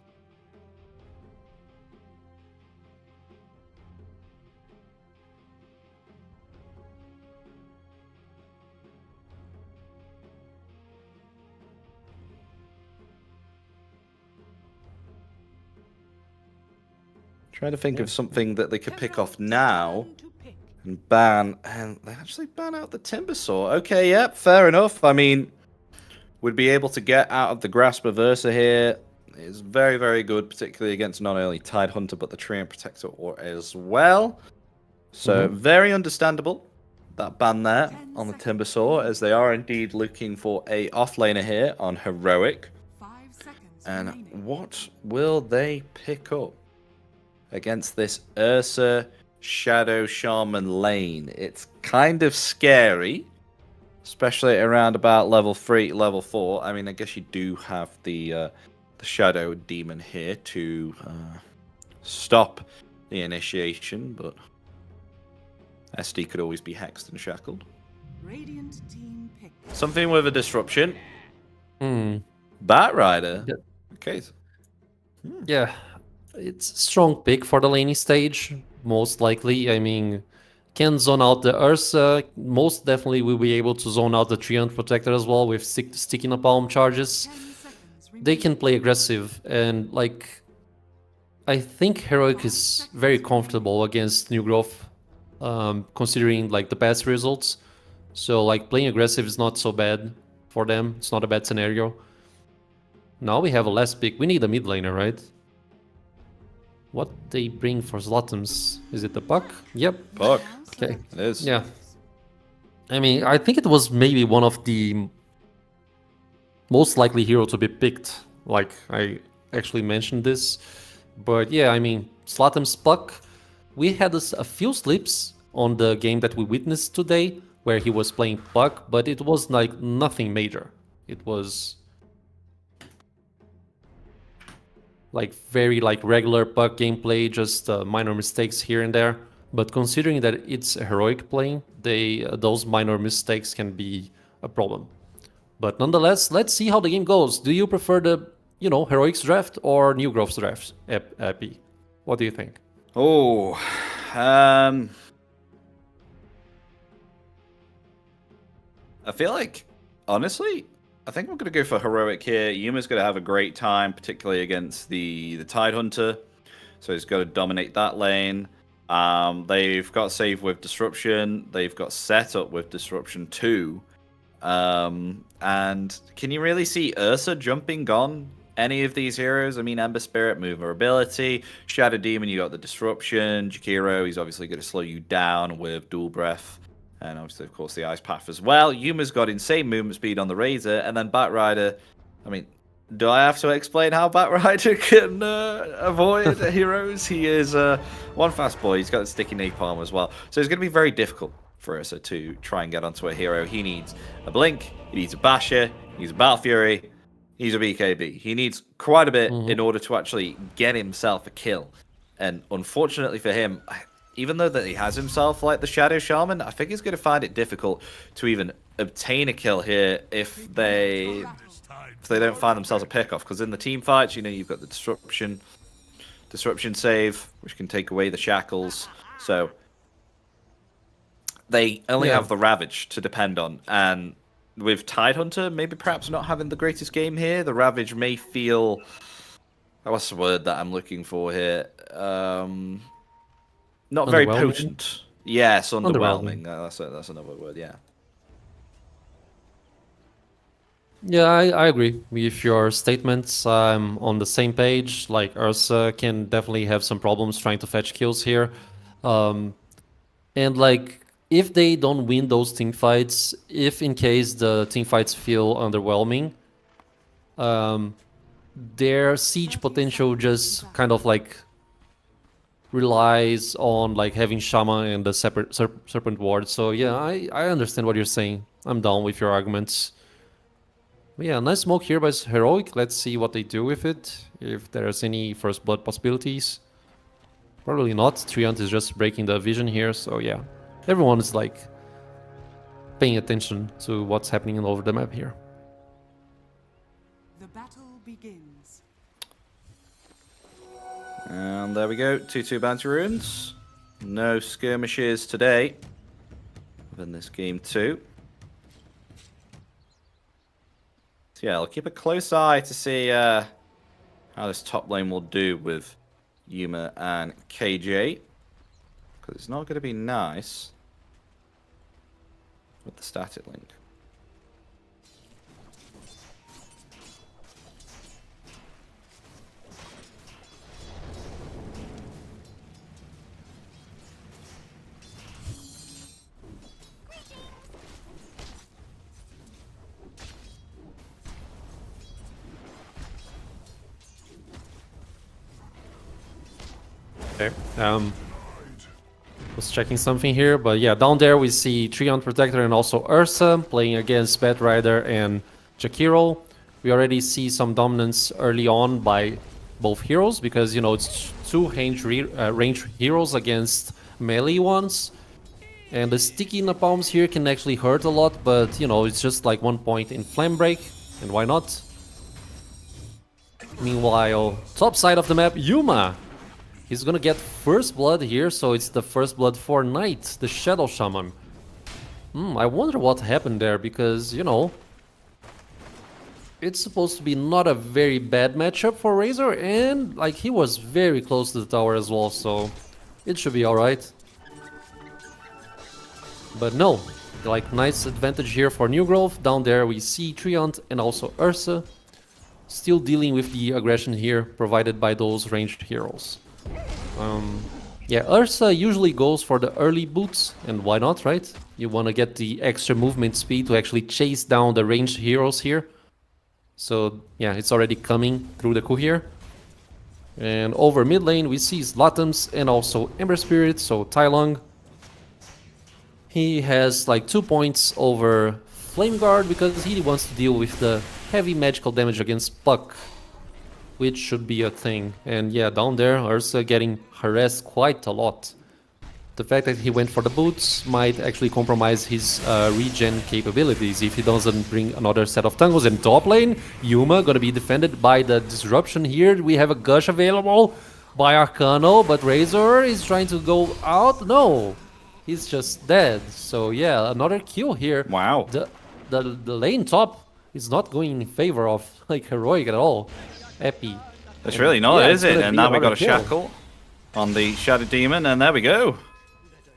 Trying to think of something that they could pick off now and ban, and they actually ban out the Timbersaw. Okay, yep, fair enough. I mean, would be able to get out of the grasp of Ursa here. It's very, very good, particularly against not only Tidehunter, but the Treant Protector as well. So, very understandable, that ban there on the Timbersaw, as they are indeed looking for a offlaner here on Heroic. 5 seconds And remaining. what will they pick up against this Ursa Shadow Shaman lane? It's kind of scary, especially around about level 3, level 4. I mean, I guess you do have the Shadow Demon here to stop the initiation, but SD could always be hexed and shackled. Radiant team pick. Something with a disruption. Bat Rider. Yeah. Okay. Yeah, it's a strong pick for the laning stage, most likely. I mean, can zone out the Ursa. Most definitely will be able to zone out the Treant Protector as well with sticking a palm charges. 10 seconds remaining. They can play aggressive, and like, I think Heroic is very comfortable against New Growth, considering like the past results. So like playing aggressive is not so bad for them. It's not a bad scenario. Now we have a last pick. We need a mid laner, right? What they bring for Zlatums? Is it the Puck? Yep. Puck. Okay. It is. Yeah. I mean, I think it was maybe one of the most likely hero to be picked. Like, I actually mentioned this. But yeah, I mean, Zlatum's Puck. We had a few slips on the game that we witnessed today where he was playing Puck, but it was like nothing major. It was like very like regular Puck gameplay, just minor mistakes here and there. But considering that it's a Heroic playing, those minor mistakes can be a problem. But nonetheless, let's see how the game goes. Do you prefer the, Heroics draft or New Growth's draft, Epi? What do you think? Oh, I feel like, honestly, I think we're going to go for Heroic here. Yuma's going to have a great time, particularly against the Tidehunter. So he's got to dominate that lane. They've got save with Disruption. They've got setup with Disruption too. And can you really see Ursa jumping on any of these heroes? I mean, Ember Spirit, movability. Shadow Demon, you got the Disruption. Jakiro, he's obviously going to slow you down with Dual Breath. And obviously, of course, the Ice Path as well. Yuma's got insane movement speed on the Razor. And then Batrider, I mean, do I have to explain how Batrider can avoid heroes? He is one fast boy. He's got the sticky napalm as well. So it's going to be very difficult for Ursa to try and get onto a hero. He needs a Blink. He needs a Basher. He needs a Battle Fury. He's a BKB. He needs quite a bit in order to actually get himself a kill. And unfortunately for him, even though that he has himself like the Shadow Shaman, I think he's going to find it difficult to even obtain a kill here if they don't find themselves a pickoff. Because in the team fights, you know, you've got the disruption save, which can take away the shackles. So they only have the Ravage to depend on. And with Tidehunter, maybe perhaps not having the greatest game here, the Ravage may feel... What's the word that I'm looking for here? Not very potent. Yes, underwhelming. That's another word, yeah. Yeah, I agree with your statements. I'm on the same page. Like, Ursa can definitely have some problems trying to fetch kills here. And, like, if they don't win those team fights, if in case the team fights feel underwhelming, their siege potential just kind of, like, relies on like having Shaman and the Serpent Ward. So yeah, I understand what you're saying. I'm down with your arguments. But yeah, nice smoke here by Heroic. Let's see what they do with it. If there's any first blood possibilities. Probably not. Treant is just breaking the vision here. So yeah, everyone is like paying attention to what's happening all over the map here. The battle begins. And there we go, 2-2 Bounty Runes. No skirmishes today within this game 2. So yeah, I'll keep a close eye to see how this top lane will do with Yuma and KJ. Because it's not going to be nice with the static link. Okay. Was checking something here, but yeah, down there we see Treant Protector and also Ursa playing against Batrider and Jakiro. We already see some dominance early on by both heroes because, you know, it's two range heroes against melee ones. And the sticky napalms here can actually hurt a lot, but, you know, it's just like 1 point in Flame Break, and why not? Meanwhile, top side of the map, Yuma. He's gonna get first blood here, so it's the first blood for Knight, the Shadow Shaman. I wonder what happened there, because, you know, it's supposed to be not a very bad matchup for Razor, and, like, he was very close to the tower as well, so it should be alright. But no, like, nice advantage here for New Growth. Down there we see Treant and also Ursa, still dealing with the aggression here provided by those ranged heroes. Yeah, Ursa usually goes for the early boots, and why not, right? You want to get the extra movement speed to actually chase down the ranged heroes here. So yeah, it's already coming through the Ku here. And over mid lane we see Zlatums and also Ember Spirit, so Tai Lung. He has like 2 points over Flame Guard because he wants to deal with the heavy magical damage against Puck, which should be a thing. And yeah, down there, Ursa getting harassed quite a lot. The fact that he went for the boots might actually compromise his regen capabilities if he doesn't bring another set of tangles. And top lane, Yuma gonna be defended by the disruption here. We have a Gush available by Arcano, but Razor is trying to go out. No, he's just dead. So yeah, another kill here. Wow. The lane top is not going in favor of like Heroic at all. Epi. It's really not, yeah, is it? And now we got a kill. shackle on the Shadow Demon, and there we go.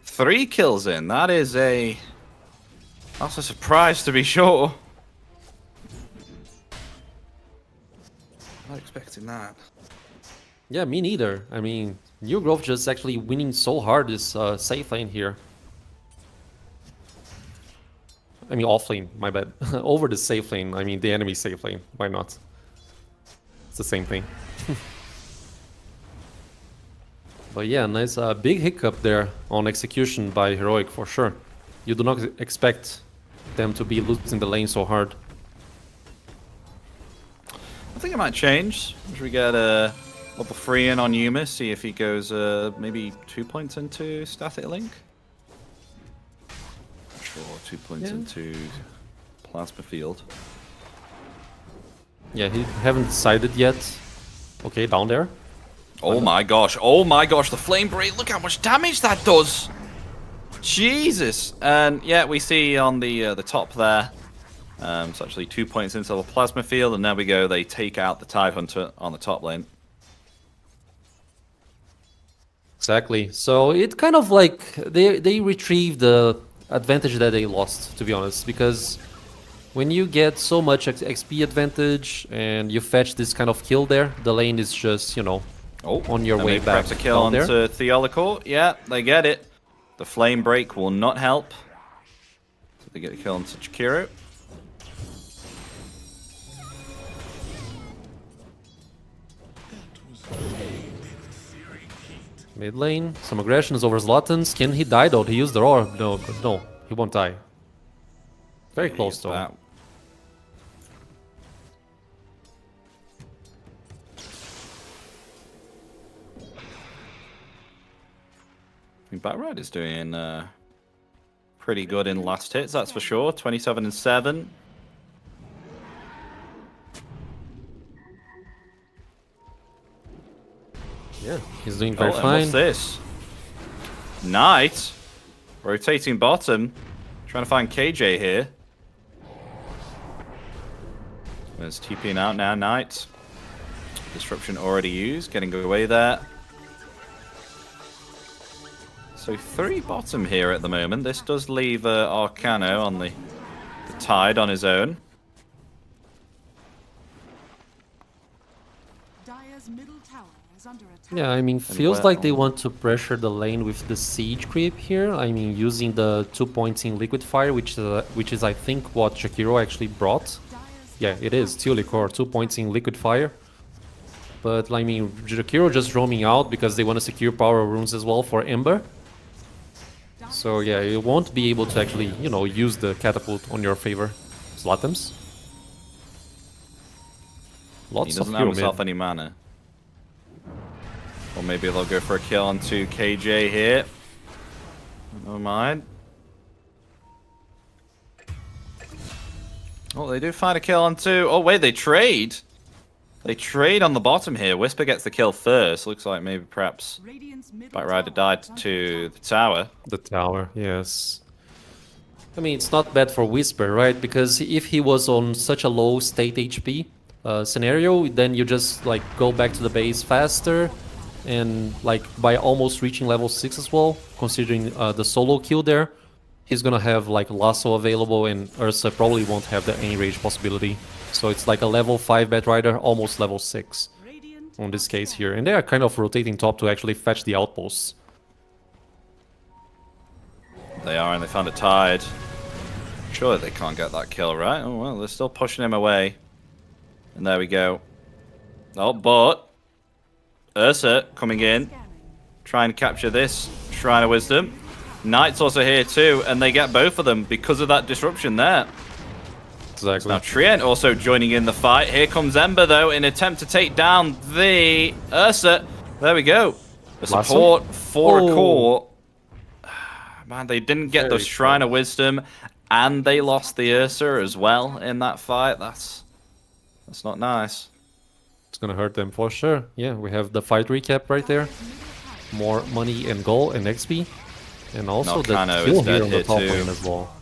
3 kills in. That is a That's a surprise, to be sure. Not expecting that. Yeah, me neither. I mean, New Grove just actually winning so hard this safe lane here. I mean, off lane, my bad. Over the safe lane, I mean the enemy safe lane. Why not? It's the same thing. But yeah, nice big hiccup there on execution by Heroic for sure. You do not expect them to be losing the lane so hard. I think it might change. Should we get a level 3 in on Yuma, see if he goes maybe 2 points into static link? Sure, 2 points into plasma field. Yeah, he haven't decided yet. Okay, down there. Oh my gosh, the flame break, look how much damage that does! Jesus! And yeah, we see on the top there, it's actually 2 points into the plasma field, and there we go, they take out the Tide Hunter on the top lane. Exactly. So it kind of like they retrieve the advantage that they lost, to be honest, because when you get so much XP advantage and you fetch this kind of kill there, the lane is just, you know, on your way back. Perhaps a kill onto Theolicore. Yeah, they get it. The flame break will not help. So they get a kill onto Chikiro. Mid lane, some aggressions over Zlatans. Can he die though? He used the roar. No, he won't die. Very close though. That. I mean, Batride is doing pretty good in last hits, that's for sure. 27 and 7. Yeah, he's doing very and fine. what's this? Knight rotating bottom, trying to find KJ here. There's TPing out now, Knight. Disruption already used, getting away there. So 3 bottom here at the moment. This does leave Arcano on the Tide on his own. Dire's middle tower is under attack. Yeah, I mean, feels like they want to pressure the lane with the siege creep here. I mean, using the 2 points in liquid fire, which is I think what Shakiro actually brought. Yeah, it is Theolicore, 2 points in liquid fire. But I mean, Shakiro just roaming out because they want to secure power runes as well for Ember. So yeah, you won't be able to actually, you know, use the catapult on your favor. Zlatams. Lots He doesn't of have hero himself mid. any mana. Or maybe they'll go for a kill onto KJ here. Never mind. Oh, they do find a kill onto... Oh, wait, they trade. They trade on the bottom here. Whisper gets the kill first. Looks like maybe perhaps Batrider died to the tower. The tower, yes. I mean, it's not bad for Whisper, right? Because if he was on such a low state HP scenario, then you just like go back to the base faster, and like by almost reaching level 6 as well, considering the solo kill there, he's gonna have like Lasso available, and Ursa probably won't have the enrage possibility. So it's like a level 5 Batrider, almost level 6 on this case here. And they are kind of rotating top to actually fetch the outposts. They are, and they found a Tide. Surely they can't get that kill, right? Oh, well, they're still pushing him away. And there we go. Oh, but Ursa coming in, trying to capture this Shrine of Wisdom. Knight's also here too, and they get both of them because of that disruption there. Exactly. Now Trient also joining in the fight. Here comes Ember though, in an attempt to take down the Ursa. There we go. The support for a core. Man, they didn't get the Shrine of Wisdom, and they lost the Ursa as well in that fight. That's not nice. It's gonna hurt them for sure. Yeah, we have the fight recap right there. More money and gold and XP. And also the kill here on the top lane as well.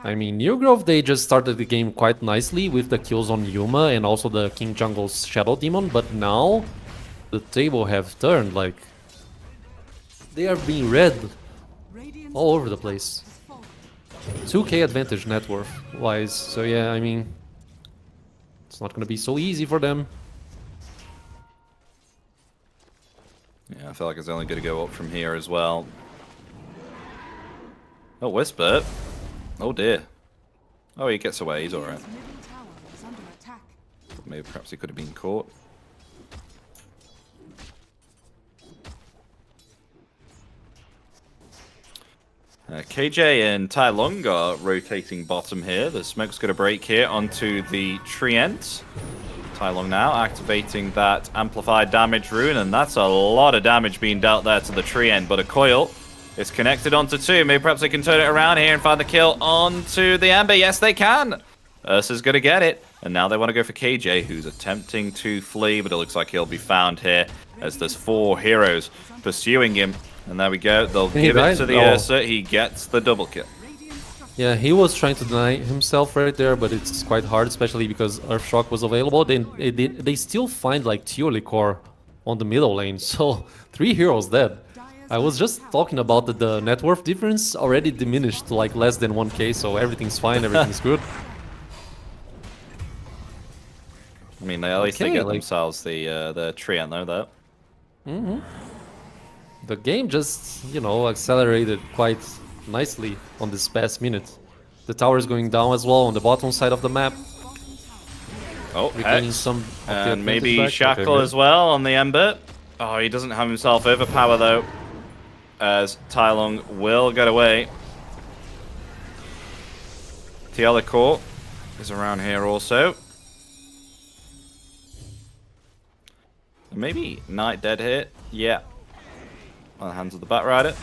I mean, New Grove, they just started the game quite nicely with the kills on Yuma and also the King Jungle's Shadow Demon, but now the table have turned, like, they are being read. all over the place. 2k advantage net worth wise, so yeah, I mean, it's not gonna be so easy for them. Yeah, I feel like it's only going to go up from here as well. Oh, Whisper. Oh dear. Oh, he gets away. He's alright. Middle tower is under attack. Maybe perhaps he could have been caught. KJ and Tai Lung are rotating bottom here. The smoke's going to break here onto the Treant. Tai Lung now activating that amplified damage rune, and that's a lot of damage being dealt there to the Treant. But a coil is connected onto 2. Maybe perhaps they can turn it around here and find the kill onto the Ember. Yes, they can. Ursa's going to get it. And now they want to go for KJ, who's attempting to flee, but it looks like he'll be found here as there's 4 heroes pursuing him. And there we go. They'll give it to the Ursa. He gets the double kill. Yeah, he was trying to deny himself right there, but it's quite hard, especially because Earthshock was available. They still find like Teolicor on the middle lane, so 3 heroes dead. I was just talking about the net worth difference already diminished to like less than 1k, so everything's fine, everything's good. I mean, at least they get themselves the Treant though. The game just, you know, accelerated quite nicely on this past minute. The tower is going down as well on the bottom side of the map. Oh, regaining some and maybe Shackle as well on the Ember. Oh, he doesn't have himself overpower though, as Tai Lung will get away. Teolicor is around here also. Maybe Knight dead here. Yeah. On the hands of the Batrider.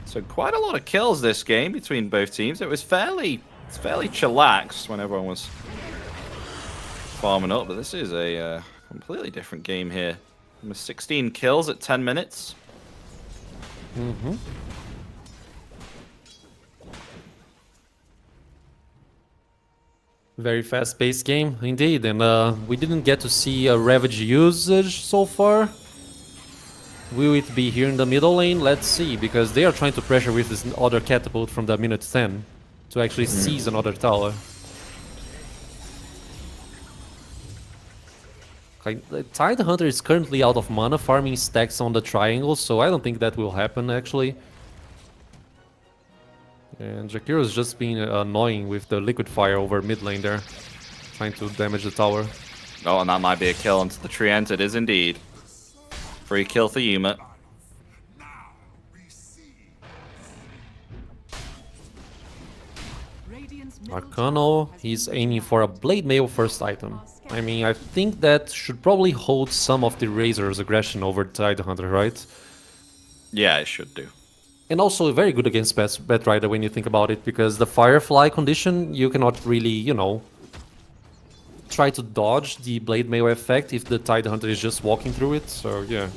So quite a lot of kills this game between both teams. It's fairly chillaxed when everyone was farming up, but this is a completely different game here. Almost 16 kills at 10 minutes. Very fast-paced game, indeed, and we didn't get to see a Ravage usage so far. Will it be here in the middle lane? Let's see, because they are trying to pressure with this other catapult from the minute 10 to actually seize another tower. Tidehunter is currently out of mana, farming stacks on the triangle, so I don't think that will happen actually. And Jakiro is just being annoying with the liquid fire over mid lane there, trying to damage the tower. Oh, and that might be a kill onto the Treant. It is indeed. Free kill for Yuma. Arcano, he's aiming for a Blade Mail first item. I mean, I think that should probably hold some of the Razor's aggression over Tidehunter, right? Yeah, it should do. And also very good against Batrider when you think about it, because the Firefly condition, you cannot really, you know, try to dodge the Blade Mail effect if the Tidehunter is just walking through it, so yeah.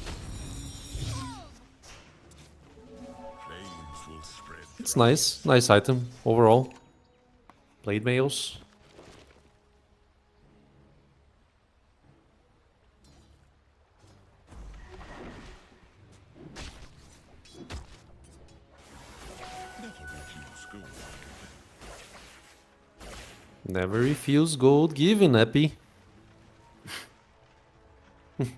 It's nice, nice item overall. Blade Mails. Never refuse gold given, Epi. It's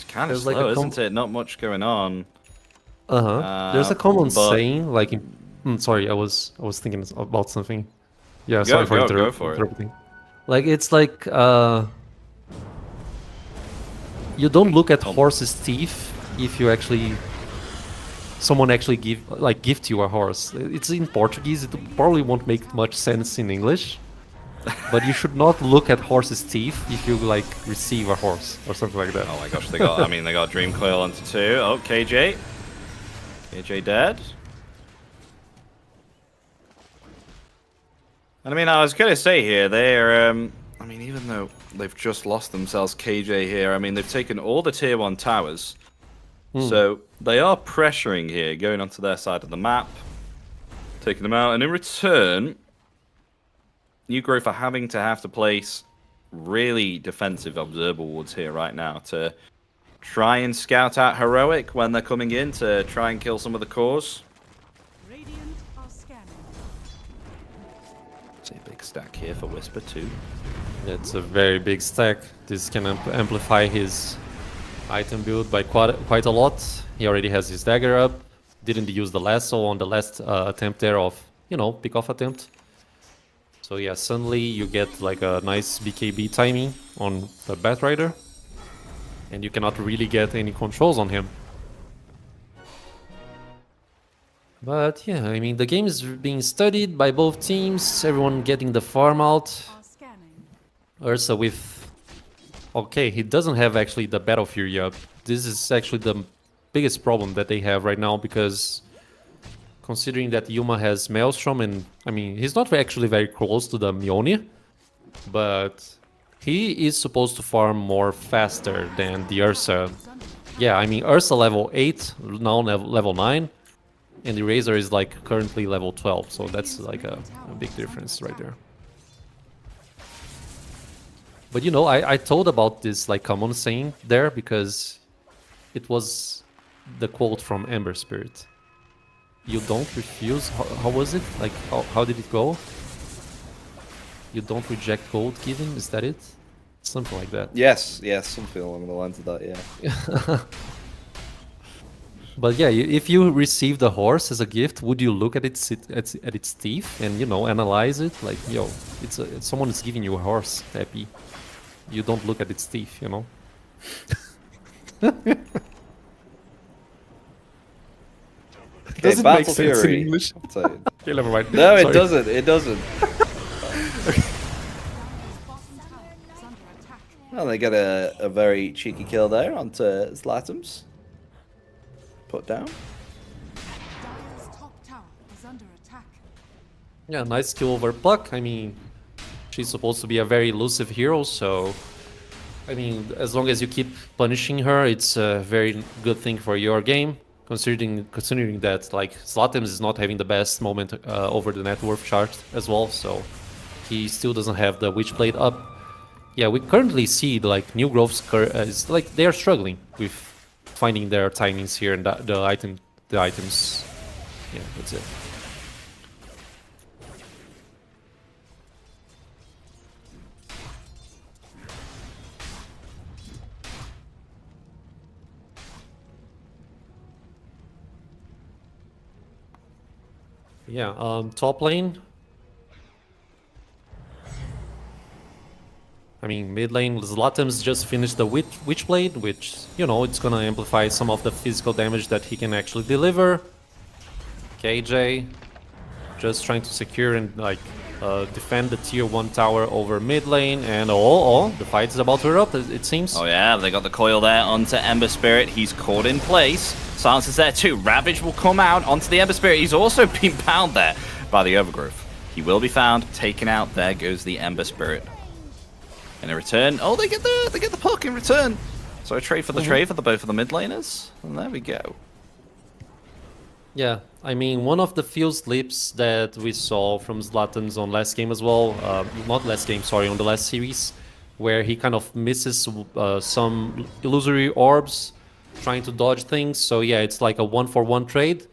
kind of slow, isn't it? Not much going on. There's a common saying, like, sorry, I was thinking about something. Yeah, sorry for interrupting. Like, it's like, you don't look at horse's teeth if you actually, someone actually gift you a horse. It's in Portuguese, it probably won't make much sense in English. But you should not look at horse's teeth if you, like, receive a horse or something like that. Oh my gosh, they got, I mean, they got Dream Coil onto 2. Oh, KJ. KJ dead. And I mean, I was going to say here, they're, I mean, even though they've just lost themselves KJ here, I mean, they've taken all the tier 1 towers. So they are pressuring here, going onto their side of the map, taking them out. And in return, New Growth are having to place really defensive observer wards here right now to try and scout out Heroic when they're coming in to try and kill some of the cores. Radiant are scanning. See a big stack here for Whisper too. It's a very big stack. This can amplify his item build by quite a lot. He already has his dagger up. Didn't use the lasso on the last attempt there of, pick off attempt. So yeah, suddenly you get like a nice BKB timing on the Batrider. And you cannot really get any controls on him. But yeah, I mean, the game is being studied by both teams. Everyone getting the farm out. Are scanning. Ursa with... Okay, he doesn't have actually the Battle Fury up. This is actually the biggest problem that they have right now because considering that Yuma has Maelstrom and... I mean, he's not actually very close to the Mjolnir, but he is supposed to farm more faster than the Ursa. Yeah, I mean, Ursa level 8, now level 9, and the Razor is like currently level 12, so that's like a big difference right there. But I told about this like common saying there because it was the quote from Ember Spirit. You don't refuse, how was it? Like, how did it go? You don't reject gold given, is that it? Something like that. Yes, something along the lines of that, yeah. But yeah, if you received a horse as a gift, would you look at its teeth and analyze it? Like, it's someone is giving you a horse, Happy. You don't look at its teeth, Okay, Does it Battle make sense in Fury. English? Okay, never mind. No, it Sorry. doesn't. It doesn't. Well, they get a very cheeky kill there onto Zlatums. Put down. Dire's top tower is under attack. Yeah, nice kill over Puck. I mean, she's supposed to be a very elusive hero, so... I mean, as long as you keep punishing her, it's a very good thing for your game. Considering that, like, Zlatums is not having the best moment over the net worth chart as well, so... He still doesn't have the Witchblade up. Yeah, we currently see, like, New Grove's... is like, they are struggling with finding their timings here and the items. Yeah, that's it. Yeah, top lane. I mean, mid lane, Zlatums just finished the Witchblade, which, it's gonna amplify some of the physical damage that he can actually deliver. KJ just trying to secure and, like, defend the tier 1 tower over mid lane, and the fight is about to erupt, it seems. Oh yeah, they got the coil there onto Ember Spirit. He's caught in place. Silence is there too. Ravage will come out onto the Ember Spirit. He's also been bound there by the Overgrowth. He will be found, taken out. There goes the Ember Spirit. In a return, they get the puck in return. So a trade for the trade for both of the mid laners, and there we go. Yeah, I mean, one of the few slips that we saw from Zlatums on last game as well, not last game, sorry, on the last series, where he kind of misses some illusory orbs, trying to dodge things. So yeah, it's like a 1-for-1 trade.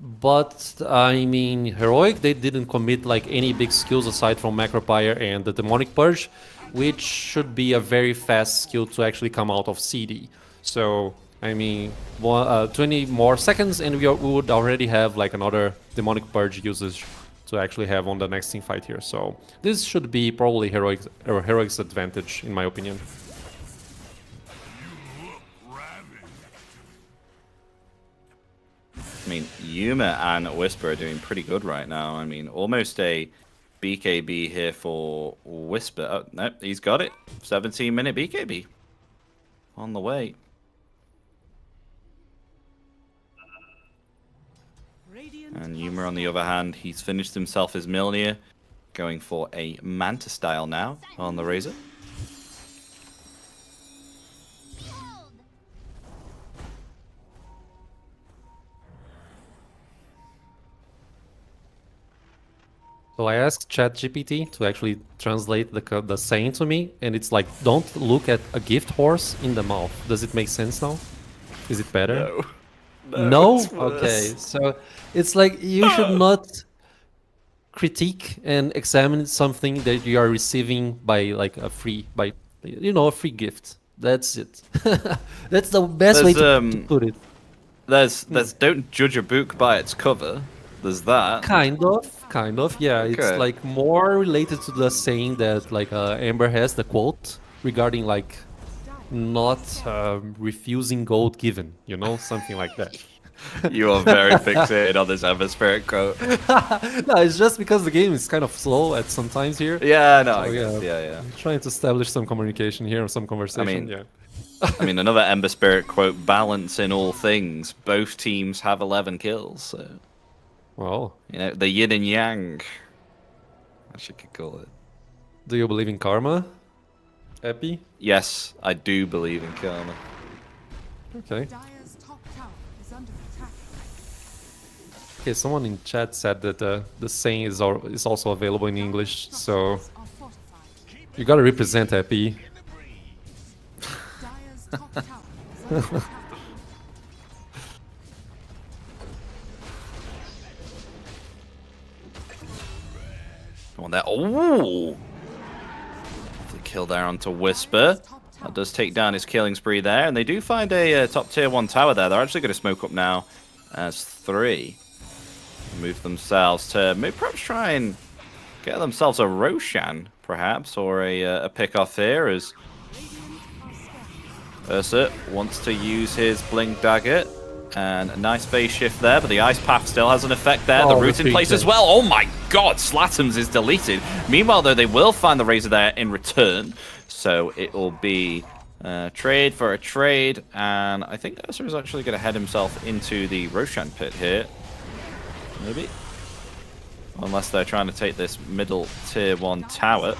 But, I mean, Heroic, they didn't commit like any big skills aside from Macropire and the Demonic Purge, which should be a very fast skill to actually come out of CD. So, I mean, 20 more seconds and we would already have like another Demonic Purge usage to actually have on the next team fight here. So, this should be probably Heroic's advantage, in my opinion. I mean, Yuma and Whisper are doing pretty good right now. I mean, almost a BKB here for Whisper. Oh, no, he's got it. 17-minute BKB. On the way. And Yuma, on the other hand, he's finished himself his Mjolnir. Going for a Manta style now on the Razor. So I asked ChatGPT to actually translate the saying to me, and it's like, "Don't look at a gift horse in the mouth." Does it make sense now? Is it better? No. No? it's worse. Okay. So it's like you should not critique and examine something that you are receiving by like a free a free gift. That's it. That's the best way to put it. There's don't judge a book by its cover. There's that. Kind of, yeah. It's Okay. like more related to the saying that like Amber has the quote regarding like not refusing gold given, something like that. You are very fixated on this Ember Spirit quote. No, it's just because the game is kind of slow at some times here. Yeah, no, So, I guess. yeah, Yeah. I'm trying to establish some communication here, some conversation. mean, yeah. I mean, another Ember Spirit quote: "Balance in all things. Both teams have 11 kills." So, Well, the yin and yang, as you could call it. do you believe in karma, Epi? Yes, I do believe in karma. Okay. Dire's top tower is under attack. Okay, someone in chat said that the saying is also available in English, so Are fortified. you gotta represent Epi. Dire's top tower is under attack. Come on there. Oh! The kill there onto Whisper. That does take down his killing spree there. And they do find a top tier 1 tower there. They're actually going to smoke up now as 3. Move themselves to maybe perhaps try and get themselves a Roshan, perhaps, or a pick off here as Ursa wants to use his Blink Dagger. And a nice phase shift there, but the Ice Path still has an effect there. The root in place as well. Oh my god, Slatums is deleted. Meanwhile, though, they will find the Razor there in return. So it will be trade for a trade. And I think Ursa is actually going to head himself into the Roshan pit here. Maybe. Unless they're trying to take this middle tier 1 tower.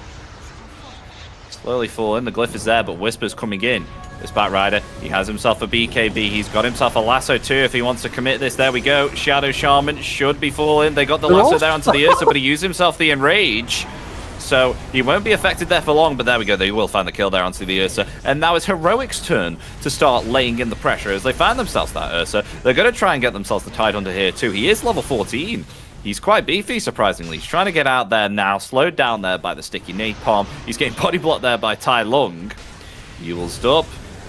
Slowly falling. The glyph is there, but Whisper's coming in. This Batrider, he has himself a BKB. He's got himself a lasso too if he wants to commit this. There we go. Shadow Shaman should be falling. They got the lasso there onto the Ursa, but he used himself the Enrage. So he won't be affected there for long, but there we go. They will find the kill there onto the Ursa. And now it's Heroic's turn to start laying in the pressure as they find themselves that Ursa. They're going to try and get themselves the Tidehunter here too. He is level 14. He's quite beefy, surprisingly. He's trying to get out there now, slowed down there by the sticky napalm. He's getting body blocked there by Tai Lung. You will stop.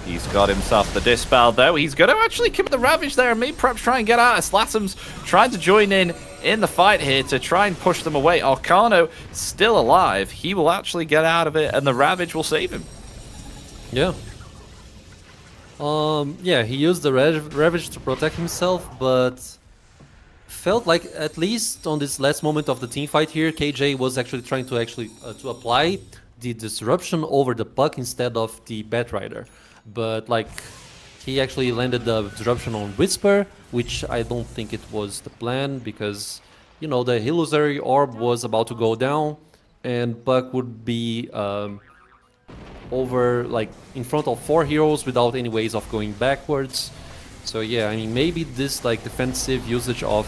He's got himself the Dispel, though. He's going to actually commit the Ravage there and maybe perhaps try and get out. Slatum's trying to join in the fight here to try and push them away. Arcano still alive. He will actually get out of it, and the Ravage will save him. Yeah. Yeah, he used the Ravage to protect himself, but felt like at least on this last moment of the team fight here, KJ was actually trying to to apply the disruption over the puck instead of the Batrider. But like he actually landed the disruption on Whisper, which I don't think it was the plan because the illusory orb was about to go down and puck would be over like in front of 4 heroes without any ways of going backwards. So yeah, I mean maybe this like defensive usage of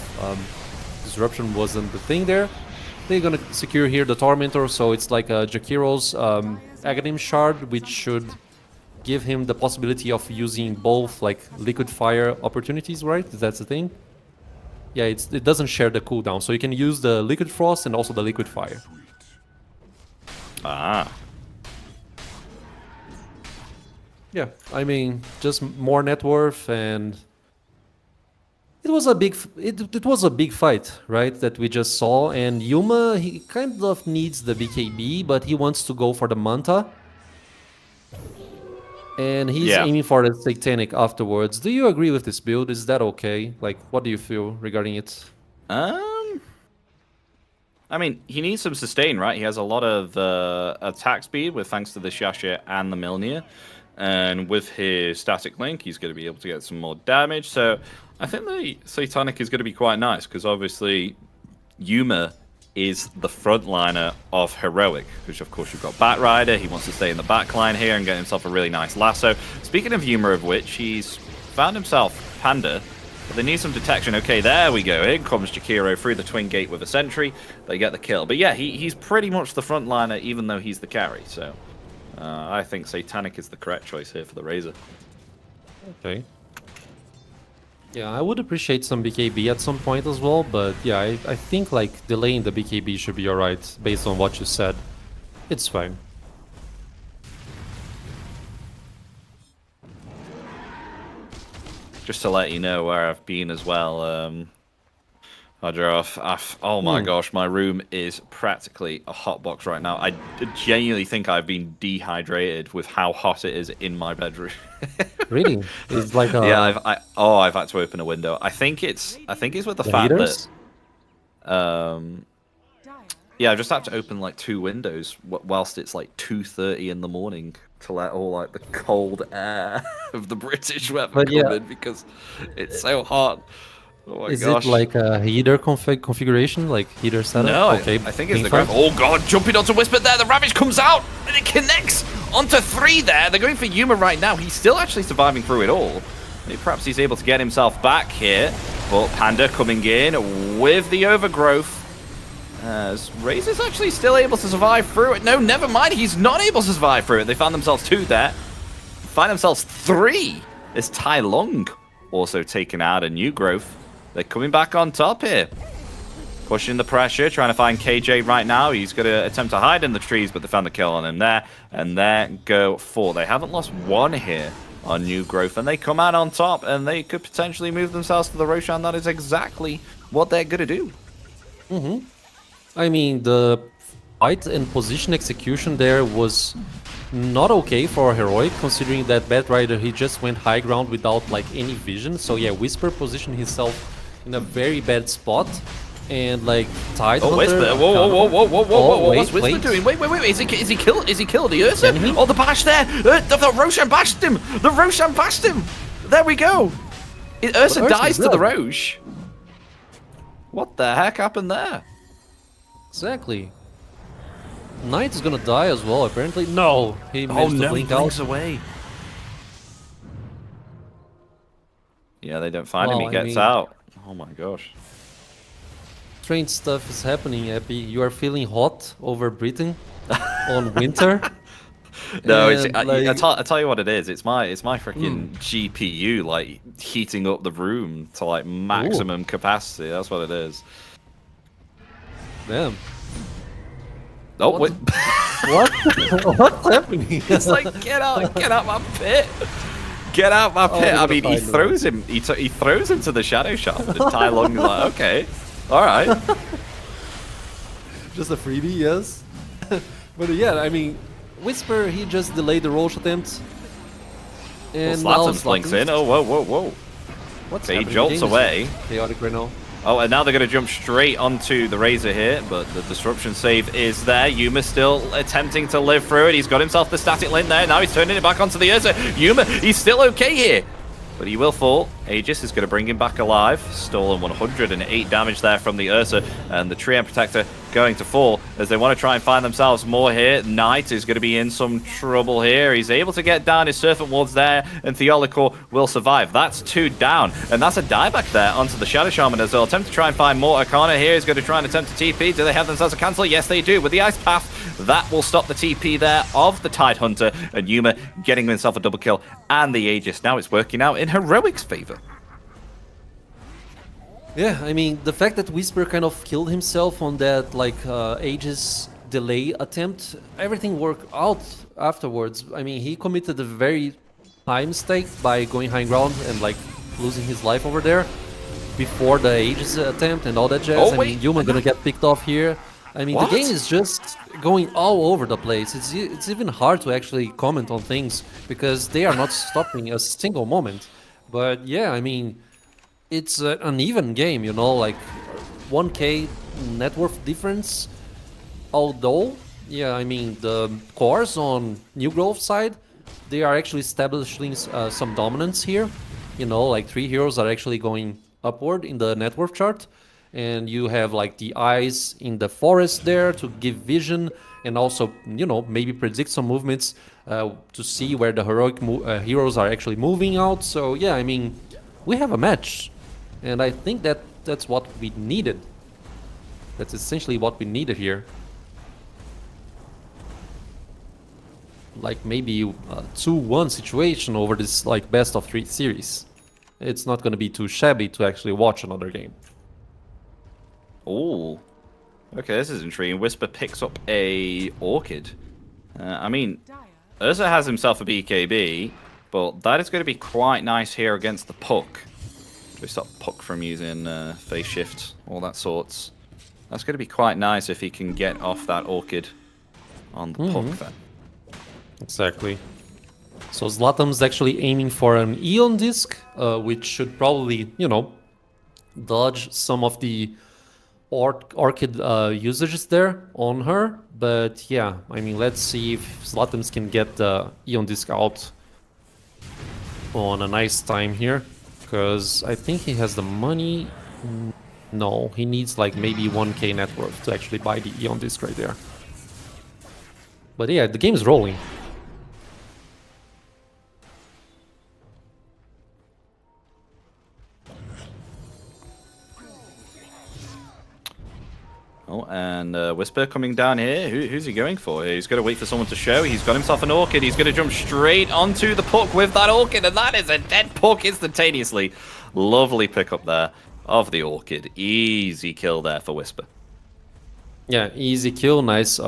disruption wasn't the thing there. They're gonna secure here the Tormentor, so it's like a Jakiro's Aghanim Shard, which should give him the possibility of using both like liquid fire opportunities, right? That's the thing. Yeah, it doesn't share the cooldown, so you can use the liquid frost and also the liquid fire. Ah. Yeah, I mean just more net worth, and it was a big fight, right? That we just saw, and Yuma he kind of needs the BKB, but he wants to go for the Manta. And he's aiming for the Satanic afterwards. Do you agree with this build? Is that okay? Like, what do you feel regarding it? I mean, he needs some sustain, right? He has a lot of attack speed with thanks to the Shasha and the Milnir. And with his static link, he's going to be able to get some more damage. So I think the Satanic is going to be quite nice because obviously Yuma is the frontliner of Heroic, which of course you've got Batrider. He wants to stay in the backline here and get himself a really nice lasso. Speaking of Yuma, of which he's found himself Panda But they need some detection. Okay, there we go. In comes Jakiro through the twin gate with a sentry. They get the kill. But yeah, he's pretty much the frontliner, even though he's the carry. So I think Satanic is the correct choice here for the Razor. Okay. Yeah, I would appreciate some BKB at some point as well, but yeah, I think like delaying the BKB should be alright based on what you said. It's fine. Just to let you know where I've been as well, oh my gosh, my room is practically a hot box right now. I genuinely think I've been dehydrated with how hot it is in my bedroom. Really? It's like a... Yeah, I've had to open a window. I think it's with the fact heaters? that yeah, I just had to open like 2 windows whilst it's like 2:30 in the morning to let all like the cold air of the British weather come in because it's so hot. Oh my Is gosh. it like a heater configuration, like heater setup? No, okay, I think it's the fine. grab. Oh god, jumping onto Whisper there. The Ravage comes out and it connects onto 3 there. They're going for Yuma right now. He's still actually surviving through it all. Maybe perhaps he's able to get himself back here. But Panda coming in with the overgrowth. As Razor's actually still able to survive through it. No, never mind. He's not able to survive through it. They found themselves 2 there. Find themselves 3. As Tai Long also taken out a new growth. They're coming back on top here. Pushing the pressure, trying to find KJ right now. He's going to attempt to hide in the trees, but they found the kill on him there. And there go 4. They haven't lost 1 here on new growth. And they come out on top, and they could potentially move themselves to the Roshan. That is exactly what they're going to do. Mm-hmm. I mean, the fight and position execution there was not okay for Heroic, considering that Bad Rider, he just went high ground without like any vision. So yeah, Whisper positioned himself in a very bad spot. And like Tide Hunter... Whisper! Whoa! What's Whisper wait. doing? Wait! Is he killed? Is he killed the Ursa? Oh, the bash there! The Roshan bashed him! The Roshan bashed him! There we go! Ursa dies to the Roche. What the heck happened there? Exactly. Knight is gonna die as well, apparently. No! He managed to blink out. Away. Yeah, they don't find him. He Well, I gets mean- out. Oh my gosh. Strange stuff is happening, Epi. You are feeling hot over Britain on winter. No, it's, And, I tell you what it is. It's my freaking GPU like heating up the room to like maximum capacity. That's what it is. Damn. Oh What? wait. What? What's happening? It's like get out my pit. Get out my pit. I mean, he throws him. He throws him to the shadow shop. And Tai Long is like, okay, all right. Just a freebie, yes. But yeah, I mean, Whisper, he just delayed the Roche attempt. And Well, now Slatton blinks in. Oh, whoa. What's Okay, he happening? jolts The game is away. Chaotic right now. Oh, and now they're going to jump straight onto the Razor here, but the disruption save is there. Yuma still attempting to live through it. He's got himself the static link there. Now he's turning it back onto the Ursa. Yuma, he's still okay here, but he will fall. Aegis is going to bring him back alive. Stolen 108 damage there from the Ursa, and the Treant Protector going to fall as they want to try and find themselves more here. Knight is going to be in some trouble here. He's able to get down his Serpent Wards there, and Theolicor will survive. That's 2 down, and that's a dieback there onto the Shadow Shaman as they'll attempt to try and find more. Arcana here is going to try and attempt to TP. Do they have themselves a cancel? Yes, they do. With the Ice Path, that will stop the TP there of the Tide Hunter, and Yuma getting himself a double kill, and the Aegis. Now it's working out in Heroic's favor. Yeah, I mean, the fact that Whisper kind of killed himself on that, like, Aegis delay attempt, everything worked out afterwards. I mean, he committed a very high mistake by going high ground and, like, losing his life over there before the Aegis attempt and all that jazz. Oh, I mean, Yuma gonna get picked off here. I mean, What? the game is just going all over the place. It's even hard to actually comment on things because they are not stopping a single moment. But yeah, I mean, it's an uneven game, you know, like 1k net worth difference. Although, yeah, I mean, the cores on New Grove side, they are actually establishing some dominance here. You know, like 3 heroes are actually going upward in the net worth chart. And you have like the eyes in the forest there to give vision and also, you know, maybe predict some movements to see where the heroic heroes are actually moving out. So yeah, I mean, we have a match. And I think that that's what we needed. That's essentially what we needed here. Like maybe a 2-1 situation over this like best of 3 series. It's not going to be too shabby to actually watch another game. Oh, okay, this is intriguing. Whisper picks up a Orchid. I mean, Urza has himself a BKB, but that is going to be quite nice here against the Puck. We stop Puck from using phase shift, all that sorts. That's going to be quite nice if he can get off that Orchid on the Puck then. Exactly. So Zlatam's actually aiming for an Eon Disc, which should probably, you know, dodge some of the Orchid usages there on her. But yeah, I mean, let's see if Zlatam's can get the Eon Disc out on a nice time here. Because I think he has the money. No, he needs like maybe 1k net worth to actually buy the Eon Disc right there. But yeah, the game is rolling. Oh, and Whisper coming down here. Who's he going for? He's going to wait for someone to show. He's got himself an Orchid. He's going to jump straight onto the Puck with that Orchid, and that is a dead Puck instantaneously. Lovely pickup there of the Orchid. Easy kill there for Whisper. Yeah, easy kill. Nice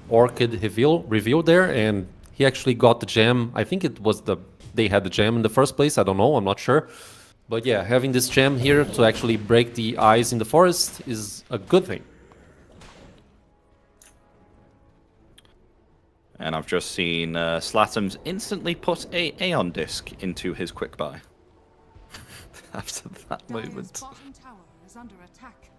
Orchid reveal there, and he actually got the gem. I think it was they had the gem in the first place. I don't know. I'm not sure. But yeah, having this gem here to actually break the ice in the forest is a good thing. And I've just seen Slatams instantly put a Aeon Disc into his quick buy. After that Dire's moment. bottom tower is under attack.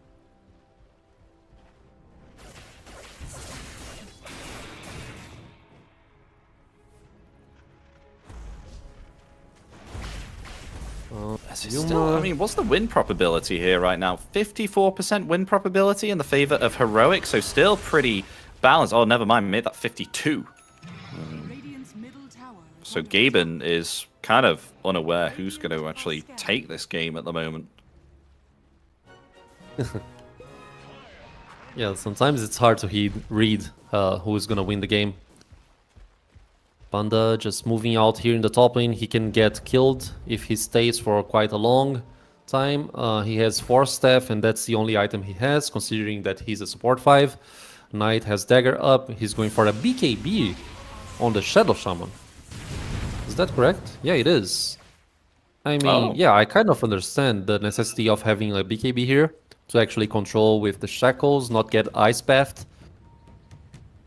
Still, I mean, what's the win probability here right now? 54% win probability in the favor of Heroic, so still pretty balanced. Oh, never mind, made that 52. Radiant's middle tower is So under Gaben is kind of unaware who's going to actually take this game at the moment. Yeah, sometimes it's hard to read who's gonna win the game. Panda just moving out here in the top lane. He can get killed if he stays for quite a long time. He has Force Staff, and that's the only item he has, considering that he's a support 5. Knight has Dagger up. He's going for a BKB on the Shadow Shaman. Is that correct? Yeah, it is. I mean, yeah, I kind of understand the necessity of having a BKB here to actually control with the shackles, not get ice bathed.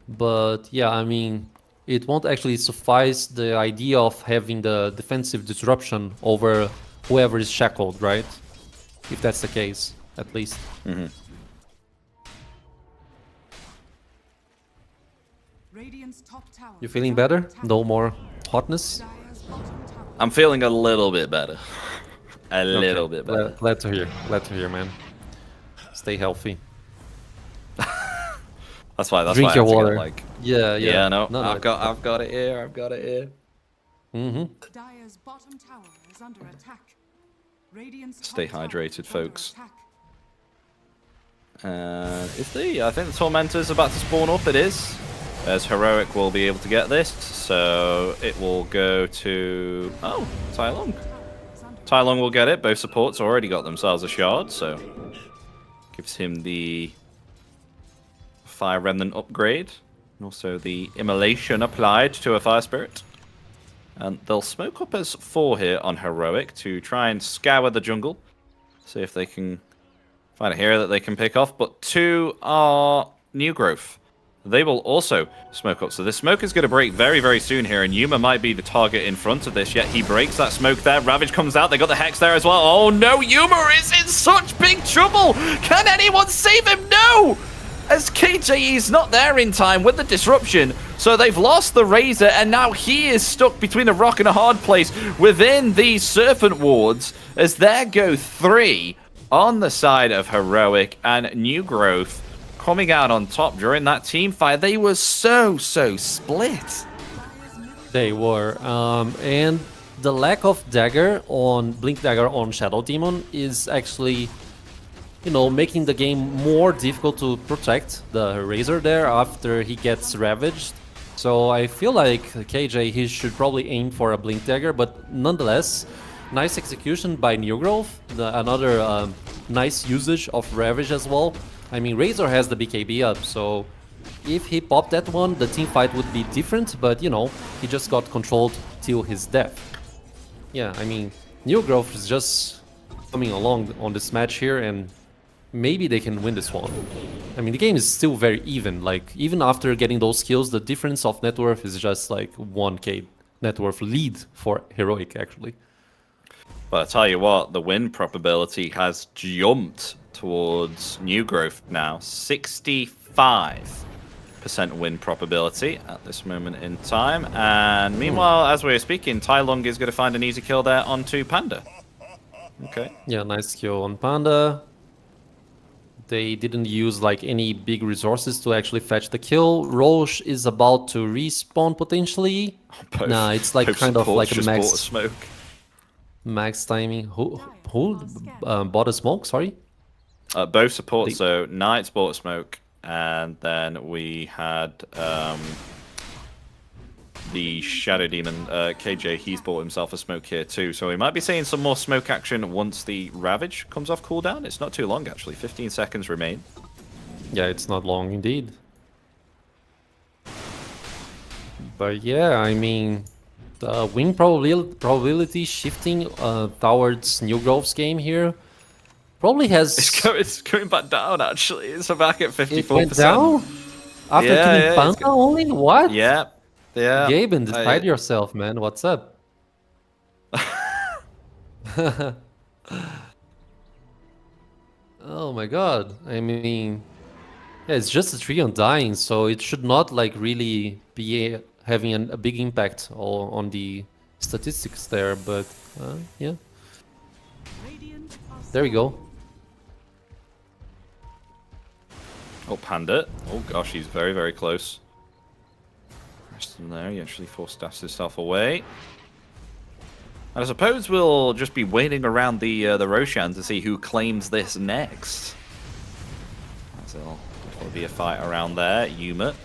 But yeah, I mean, it won't actually suffice the idea of having the defensive disruption over whoever is shackled, right? If that's the case, at least. Radiant's top tower. You feeling better? No more hotness? Dire's bottom tower. I'm feeling a little bit better. A little bit better. Glad to hear. Glad to hear, man. Stay healthy. That's why. Drink I your have to water. get, like, Yeah. no, No, I've got it here. I've got it here. Dire's bottom tower is under attack. Radiant's Stay top tower hydrated, is under folks. attack. I think the Tormentor's about to spawn up. It is. As Heroic will be able to get this, so it will go to Tai Lung. Tai Lung will get it. Both supports already got themselves a shard, so gives him the Fire Remnant upgrade, and also the Immolation applied to a Fire Spirit. And they'll smoke up as 4 here on Heroic to try and scour the jungle, see if they can find a hero that they can pick off. But 2 are New Growth. They will also smoke up. So this smoke is going to break very, very soon here, and Yuma might be the target in front of this, yet he breaks that smoke there. Ravage comes out. They got the Hex there as well. Oh no, Yuma is in such big trouble. Can anyone save him? No! As KJE is not there in time with the disruption. So they've lost the Razor, and now he is stuck between a rock and a hard place within these Serpent Wards, as there go 3 on the side of Heroic, and New Growth coming out on top during that team fight. They were so split. They were. And the lack of dagger on Blink Dagger on Shadow Demon is actually, you know, making the game more difficult to protect the Razor there after he gets ravaged. So I feel like KJ, he should probably aim for a Blink Dagger, but nonetheless, nice execution by New Growth. Another nice usage of Ravage as well. I mean, Razor has the BKB up, so if he popped that one, the team fight would be different, but you know, he just got controlled till his death. Yeah, I mean, New Growth is just coming along on this match here, and maybe they can win this one. I mean, the game is still very even. Like, even after getting those kills, the difference of net worth is just like 1k net worth lead for Heroic, actually. But I tell you what, the win probability has jumped towards New Growth now. 65% win probability at this moment in time. And meanwhile, as we're speaking, Tai Lung is going to find an easy kill there onto Panda. Okay. Yeah, nice kill on Panda. They didn't use like any big resources to actually fetch the kill. Roche is about to respawn potentially. Nah, it's like kind of like a max timing. Who bought a smoke? Sorry. Both support. So Knight's bought a smoke, and then we had the Shadow Demon, KJ, he's bought himself a smoke here too. So we might be seeing some more smoke action once the Ravage comes off cooldown. It's not too long, actually. 15 seconds remain. Yeah, it's not long indeed. But yeah, I mean, the win probability shifting towards New Grove's game here probably has... It's going back down, actually. It's back at 54%. It went down? After killing Panda only? What? Yeah. Yeah. Gaben, decide yourself, man. What's up? Oh my god. I mean, yeah, it's just a 3 on dying, so it should not like really be having a big impact on the statistics there, but yeah. There we go. Oh, Panda. Oh gosh, he's very, very close. In there, he actually force-stashed himself away. And I suppose we'll just be waiting around the Roshan to see who claims this next. There'll definitely be a fight around there. Yuma.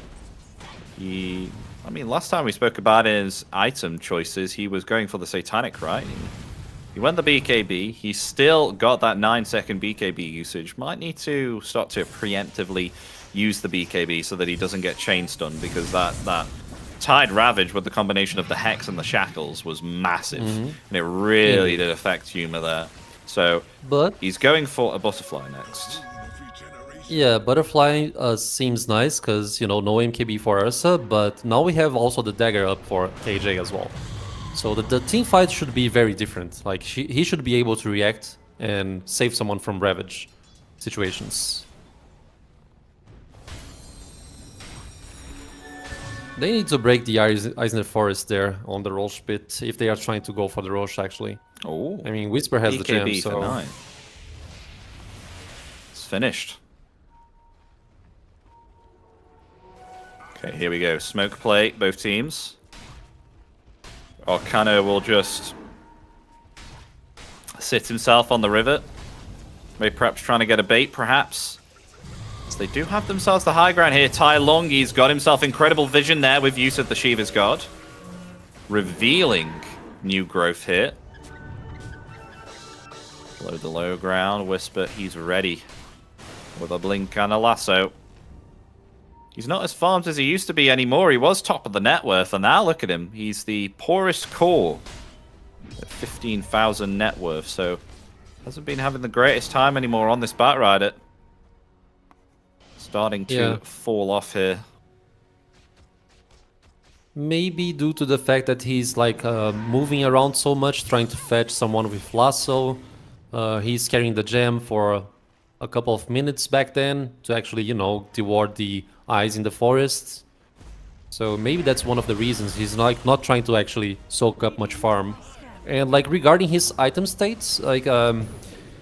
I mean, last time we spoke about his item choices, he was going for the Satanic, right? He went the BKB. He's still got that 9-second BKB usage. Might need to start to preemptively use the BKB so that he doesn't get chain stunned, because that Tide Ravage with the combination of the Hex and the Shackles was massive. And it really did affect Yuma there. So he's going for a Butterfly next. Yeah, Butterfly seems nice because, you know, no MKB for Ursa, but now we have also the dagger up for KJ as well. So the team fight should be very different. Like, he should be able to react and save someone from Ravage situations. They need to break the Eisner Forest there on the Roche pit if they are trying to go for the Roche, actually. Oh, I mean, Whisper has the gem, so... for 9. It's finished. Okay, here we go. Smoke play, both teams. Arcano will just sit himself on the rivet. Maybe perhaps trying to get a bait, perhaps. So they do have themselves the high ground here. Tai Lung, he's got himself incredible vision there with use of the Shiva's God. Revealing New Growth here. Below the low ground, Whisper, he's ready. With a blink and a lasso. He's not as farmed as he used to be anymore. He was top of the net worth, and now look at him. He's the poorest core at 15,000 net worth, so hasn't been having the greatest time anymore on this Batrider. Starting to fall off here. Maybe due to the fact that he's like moving around so much, trying to fetch someone with lasso. He's carrying the gem for a couple of minutes back then to actually, you know, reward the eyes in the forest. So maybe that's one of the reasons he's like not trying to actually soak up much farm. And like regarding his item states, like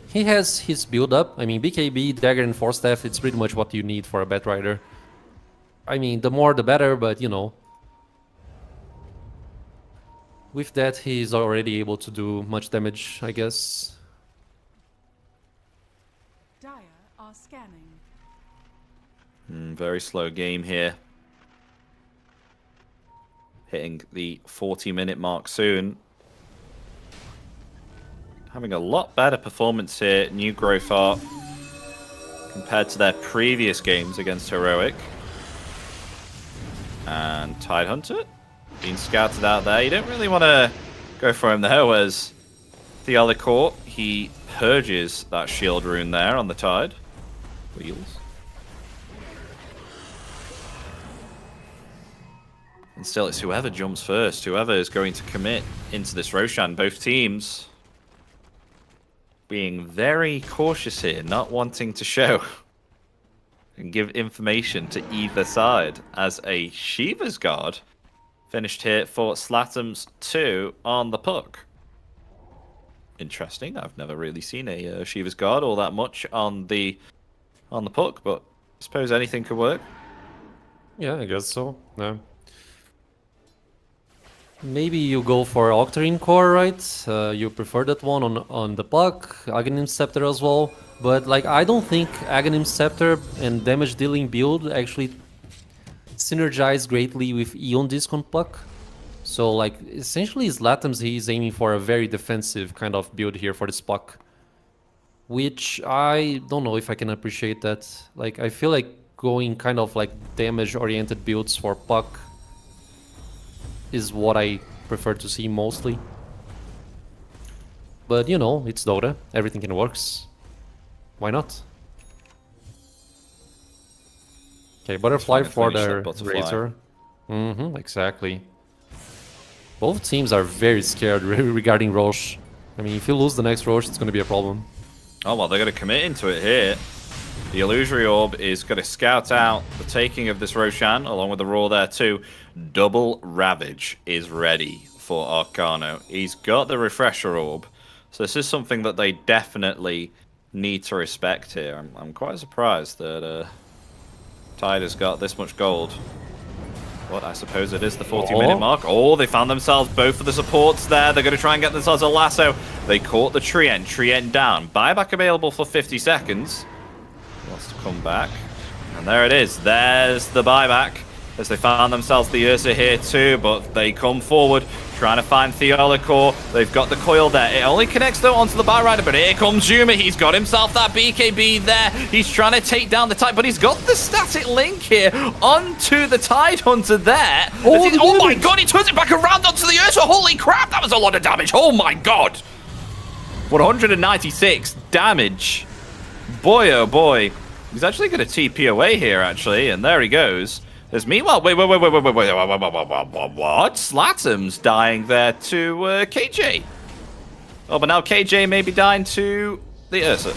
he has his build up. I mean, BKB, Dagger, and Force Staff, it's pretty much what you need for a Batrider. I mean, the more the better, but you know. With that, he's already able to do much damage, I guess. Dire are scanning. Very slow game here. Hitting the 40-minute mark soon. Having a lot better performance here, New Growth Art, compared to their previous games against Heroic. And Tidehunter being scouted out there. You don't really want to go for him there, whereas Theolicor, he purges that shield rune there on the Tide. Wheels. And still, it's whoever jumps first, whoever is going to commit into this Roshan. Both teams being very cautious here, not wanting to show and give information to either side, as a Shiva's Guard finished here for Slatum's 2 on the puck. Interesting. I've never really seen a Shiva's Guard all that much on the puck, but I suppose anything could work. Yeah, I guess so. Yeah. Maybe you go for Octarine Core, right? You prefer that one on the puck, Aghanim Scepter as well. But like, I don't think Aghanim Scepter and damage dealing build actually synergize greatly with Eon Disc on puck. So like, essentially Slatum's, he's aiming for a very defensive kind of build here for this puck. Which I don't know if I can appreciate that. Like, I feel like going kind of like damage oriented builds for puck is what I prefer to see mostly. But you know, it's Dota, everything can works. Why not? Okay, Butterfly for the Razor. Exactly. Both teams are very scared regarding Roche. I mean, if you lose the next Roche, it's going to be a problem. Oh, well, they're going to commit into it here. The Illusory Orb is going to scout out the taking of this Roshan, along with the Roar there too. Double Ravage is ready for Arcano. He's got the Refresher Orb. So this is something that they definitely need to respect here. I'm quite surprised that Tide has got this much gold. What, I suppose it is the 40-minute mark. Oh, they found themselves both of the supports there. They're going to try and get themselves a lasso. They caught the Trient. Trient down. Buyback available for 50 seconds. Wants to come back. And there it is. There's the buyback. As they found themselves the Ursa here too, but they come forward, trying to find Theolicor. They've got the coil there. It only connects though onto the Buy Rider, but here comes Zuma. He's got himself that BKB there. He's trying to take down the Tide, but he's got the static link here onto the Tidehunter there. Oh my god, he turns it back around onto the Ursa. Holy crap, that was a lot of damage. Oh my god. 196 damage. Boy, oh boy. He's actually going to TP away here, actually, and there he goes. There's meanwhile, wait, what? Slatum's dying there to KJ. Oh, but now KJ may be dying to the Ursa.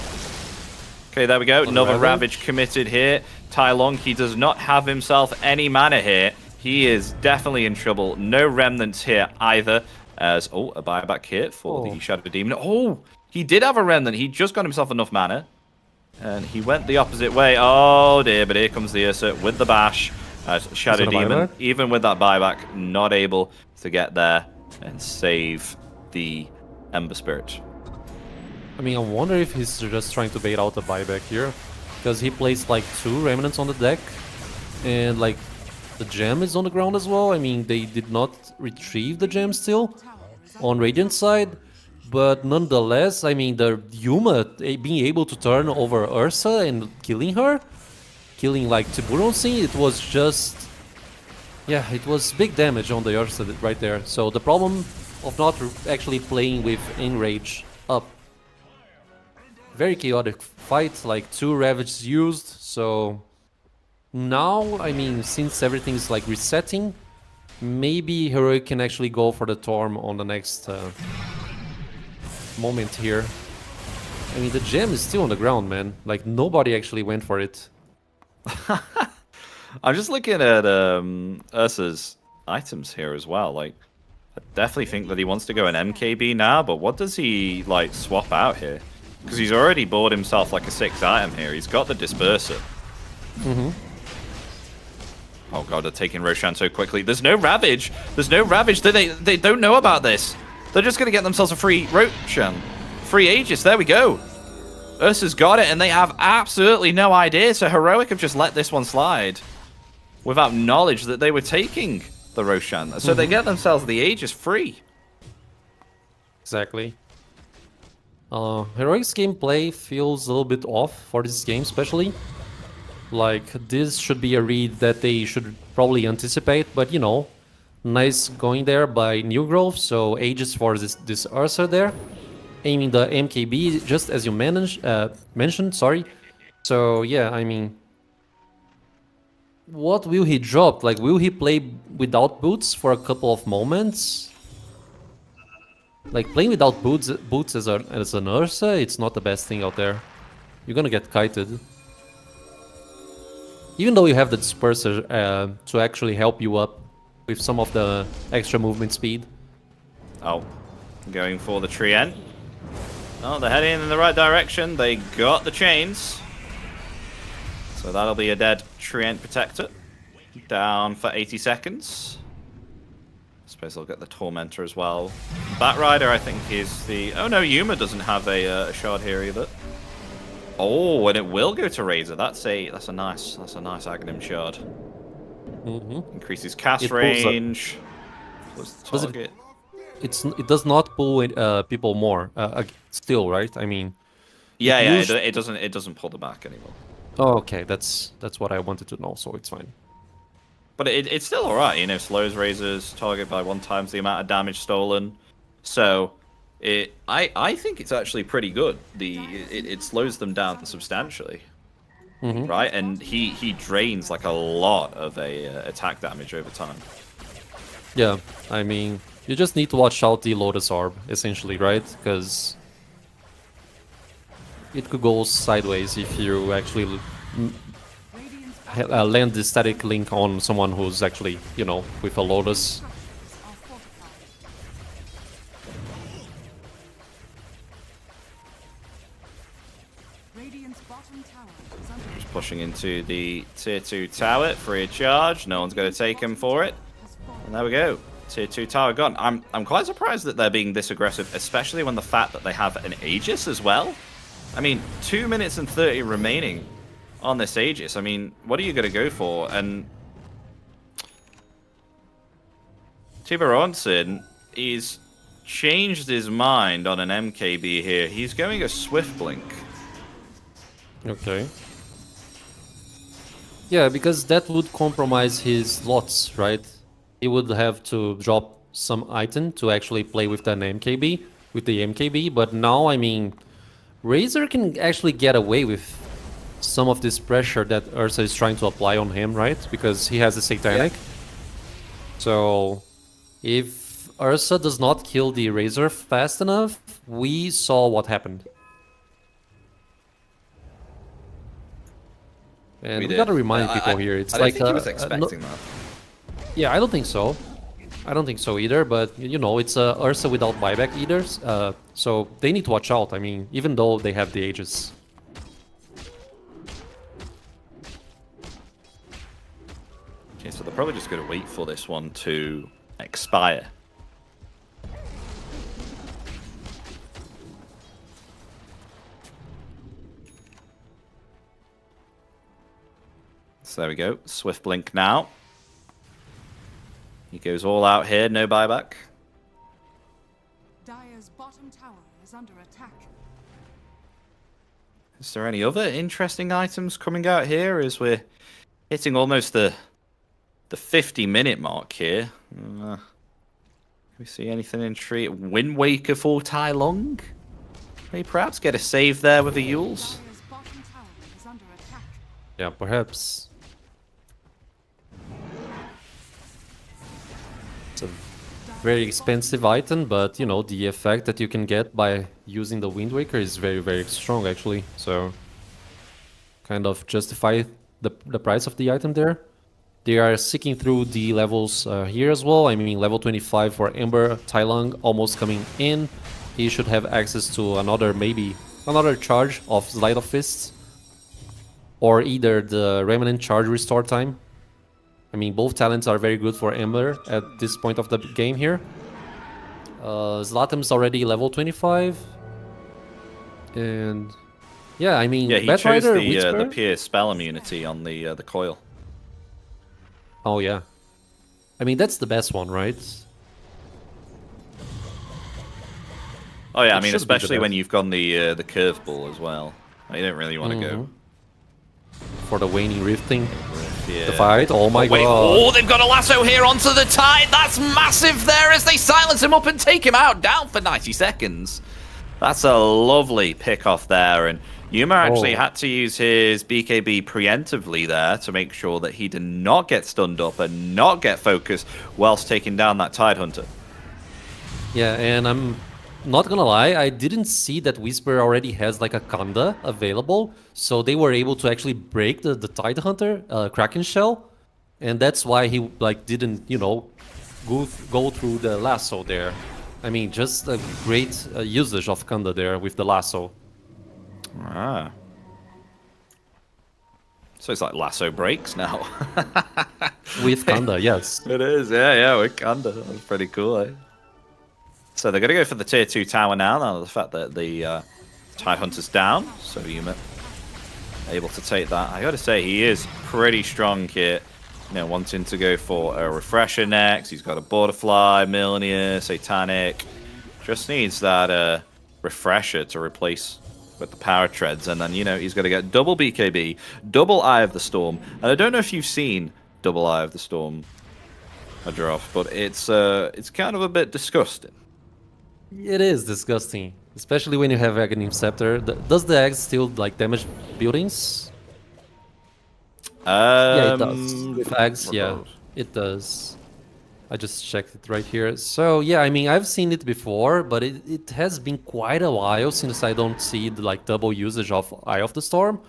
Okay, there we go. Another Ravage committed here. Tai Long, he does not have himself any mana here. He is definitely in trouble. No Remnants here either. As, oh, a buyback here for the Shadow Demon. Oh, he did have a Remnant. He just got himself enough mana. And he went the opposite way. Oh dear, but here comes the Ursa with the bash. Shadow Demon, even with that buyback, not able to get there and save the Ember Spirit. I mean, I wonder if he's just trying to bait out a buyback here. Because he placed like 2 Remnants on the deck. And like, the gem is on the ground as well. I mean, they did not retrieve the gem still on Radiant side. But nonetheless, I mean, the Yuma being able to turn over Ursa and killing her, killing like Tiburonsi, it was just, yeah, it was big damage on the Ursa right there. So the problem of not actually playing with Enrage up. Very chaotic fight, like 2 Ravages used. So now, I mean, since everything's like resetting, maybe Heroic can actually go for the Torm on the next moment here. I mean, the gem is still on the ground, man. Like, nobody actually went for it. I'm just looking at Ursa's items here as well. Like, I definitely think that he wants to go an MKB now, but what does he, like, swap out here? Because he's already bought himself, like, a 6th item here. He's got the Disperser. Oh god, they're taking Roshan so quickly. There's no Ravage. There's no Ravage. They don't know about this. They're just going to get themselves a free Roshan. Free Aegis. There we go. Ursa's got it, and they have absolutely no idea. So Heroic have just let this one slide without knowledge that they were taking the Roshan. So they get themselves the Aegis free. Exactly. Heroic's gameplay feels a little bit off for this game, especially. Like, this should be a read that they should probably anticipate, but you know, nice going there by New Grove, so Aegis for this Ursa there. Aiming the MKB, just as you mentioned, sorry. So, yeah, I mean, what will he drop? Like, will he play without boots for a couple of moments? Like, playing without boots as an Ursa, it's not the best thing out there. You're gonna get kited. Even though you have the Disperser to actually help you up with some of the extra movement speed. Oh, going for the Trient. Oh, they're heading in the right direction. They got the chains. So that'll be a dead Trient Protector. Down for 80 seconds. I suppose they'll get the Tormentor as well. Batrider, I think, is the... Oh no, Yuma doesn't have a shard here either. Oh, and it will go to Razor. That's a nice Aghanim shard. Increases cast range. Was the target. It does not pull people more. Still, right? I mean. Yeah, it doesn't pull them back anymore. Oh, okay, that's what I wanted to know. So it's fine. But it's still alright, you know. Slows Razor's target by 1 times the amount of damage stolen. So I think it's actually pretty good. It slows them down substantially, right? And he drains like a lot of attack damage over time. Yeah, I mean, you just need to watch out the Lotus Orb, essentially, right? Because it could go sideways if you actually land the static link on someone who's actually, you know, with a Lotus. Just pushing into the tier 2 tower, free of charge. No one's going to take him for it. And there we go. Tier 2 tower gone. I'm quite surprised that they're being this aggressive, especially when the fact that they have an Aegis as well. I mean, 2 minutes and 30 remaining on this Aegis. I mean, what are you going to go for? And Tiberonson, he's changed his mind on an MKB here. He's going a Swift Blink. Okay. Yeah, because that would compromise his lots, right? He would have to drop some item to actually play with the MKB, but now, I mean, Razor can actually get away with some of this pressure that Ursa is trying to apply on him, right? Because he has a Satanic. Yeah. So, if Ursa does not kill the Razor fast enough, we saw what happened. And we gotta remind people here, it's I like... I think he was expecting that. Yeah, I don't think so. I don't think so either, but, you know, it's Ursa without buyback either, so they need to watch out, I mean, even though they have the Aegis. Okay, so they're probably just going to wait for this one to expire. So there we go. Swift Blink now. He goes all out here, no buyback. Dire's bottom tower is under attack. Is there any other interesting items coming out here as we're hitting almost the 50-minute mark here? Can we see anything intriguing? Wind Waker for Tai Long? Maybe perhaps get a save there with the Yules? Yeah, perhaps. It's a very expensive item, but you know, the effect that you can get by using the Wind Waker is very, very strong actually. So kind of justify the price of the item there. They are seeking through the levels here as well. I mean, level 25 for Ember, Tai Long almost coming in. He should have access to maybe another charge of Slide of Fists, or either the Remnant charge restore time. I mean, both talents are very good for Ember at this point of the game here. Zlatam's already level 25. And yeah, I mean, Yeah, he chose Batrider, the Whisper. Pierce spell immunity on the coil. Oh yeah, I mean that's the best one, right? Oh yeah, I It mean should be the especially when best. you've gone the curveball as well. You don't really want to go. For the waning rifting, Yeah. the fight. Oh my Wait, god! oh, they've got a lasso here onto the tide. That's massive there as they silence him up and take him out, down for 90 seconds. That's a lovely pick off there, and Yuma actually had to use his BKB preemptively there to make sure that he did not get stunned up and not get focused whilst taking down that Tide Hunter. Yeah, and I'm not gonna lie, I didn't see that Whisper already has like a Kanda available, so they were able to actually break the Tide Hunter Kraken shell, and that's why he like didn't, you know, go through the lasso there. I mean, just a great usage of Kanda there with the lasso. Ah. So it's like lasso breaks now. With Kanda, yes. It is, yeah, with Kanda. That's pretty cool, eh? So they're going to go for the tier 2 tower now the fact that the Tide Hunter's down. So Yuma able to take that. I got to say, he is pretty strong here. You know, wanting to go for a Refresher next. He's got a Butterfly, Milnia, Satanic. Just needs that Refresher to replace with the Power Treads. And then, you know, he's going to get double BKB, double Eye of the Storm. And I don't know if you've seen double Eye of the Storm, Adroff, but it's kind of a bit disgusting. It is disgusting, especially when you have Aghanim Scepter. Does the egg still like damage buildings? Yeah, it does. With eggs, yeah, it does. I just checked it right here. So yeah, I mean, I've seen it before, but it has been quite a while since I don't see the like double usage of Eye of the Storm.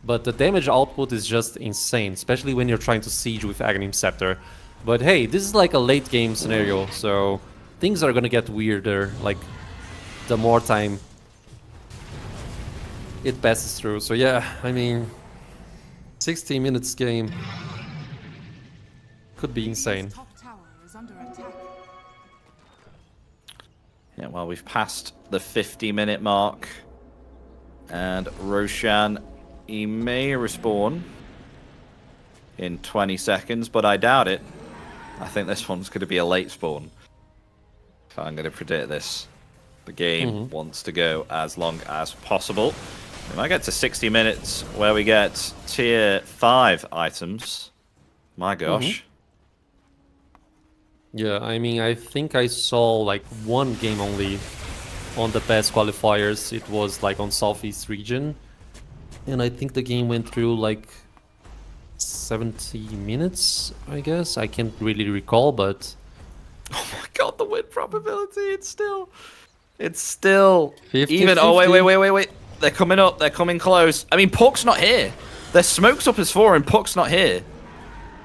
But the damage output is just insane, especially when you're trying to siege with Aghanim Scepter. But hey, this is like a late game scenario, so things are gonna get weirder, like, the more time it passes through. So yeah, I mean, 60 minutes game could be insane. Top tower is under attack. Yeah, well, we've passed the 50-minute mark. And Roshan, he may respawn in 20 seconds, but I doubt it. I think this one's going to be a late spawn. If I'm going to predict this. The game wants to go as long as possible. We might get to 60 minutes where we get tier 5 items. My gosh. Yeah, I mean, I think I saw like one game only on the past qualifiers. It was like on Southeast region. And I think the game went through like 70 minutes, I guess. I can't really recall, but... Oh my god, the win probability, it's still 50, even. Oh, wait. They're coming up, they're coming close. I mean, Puck's not here. Their smoke's up as 4 and Puck's not here.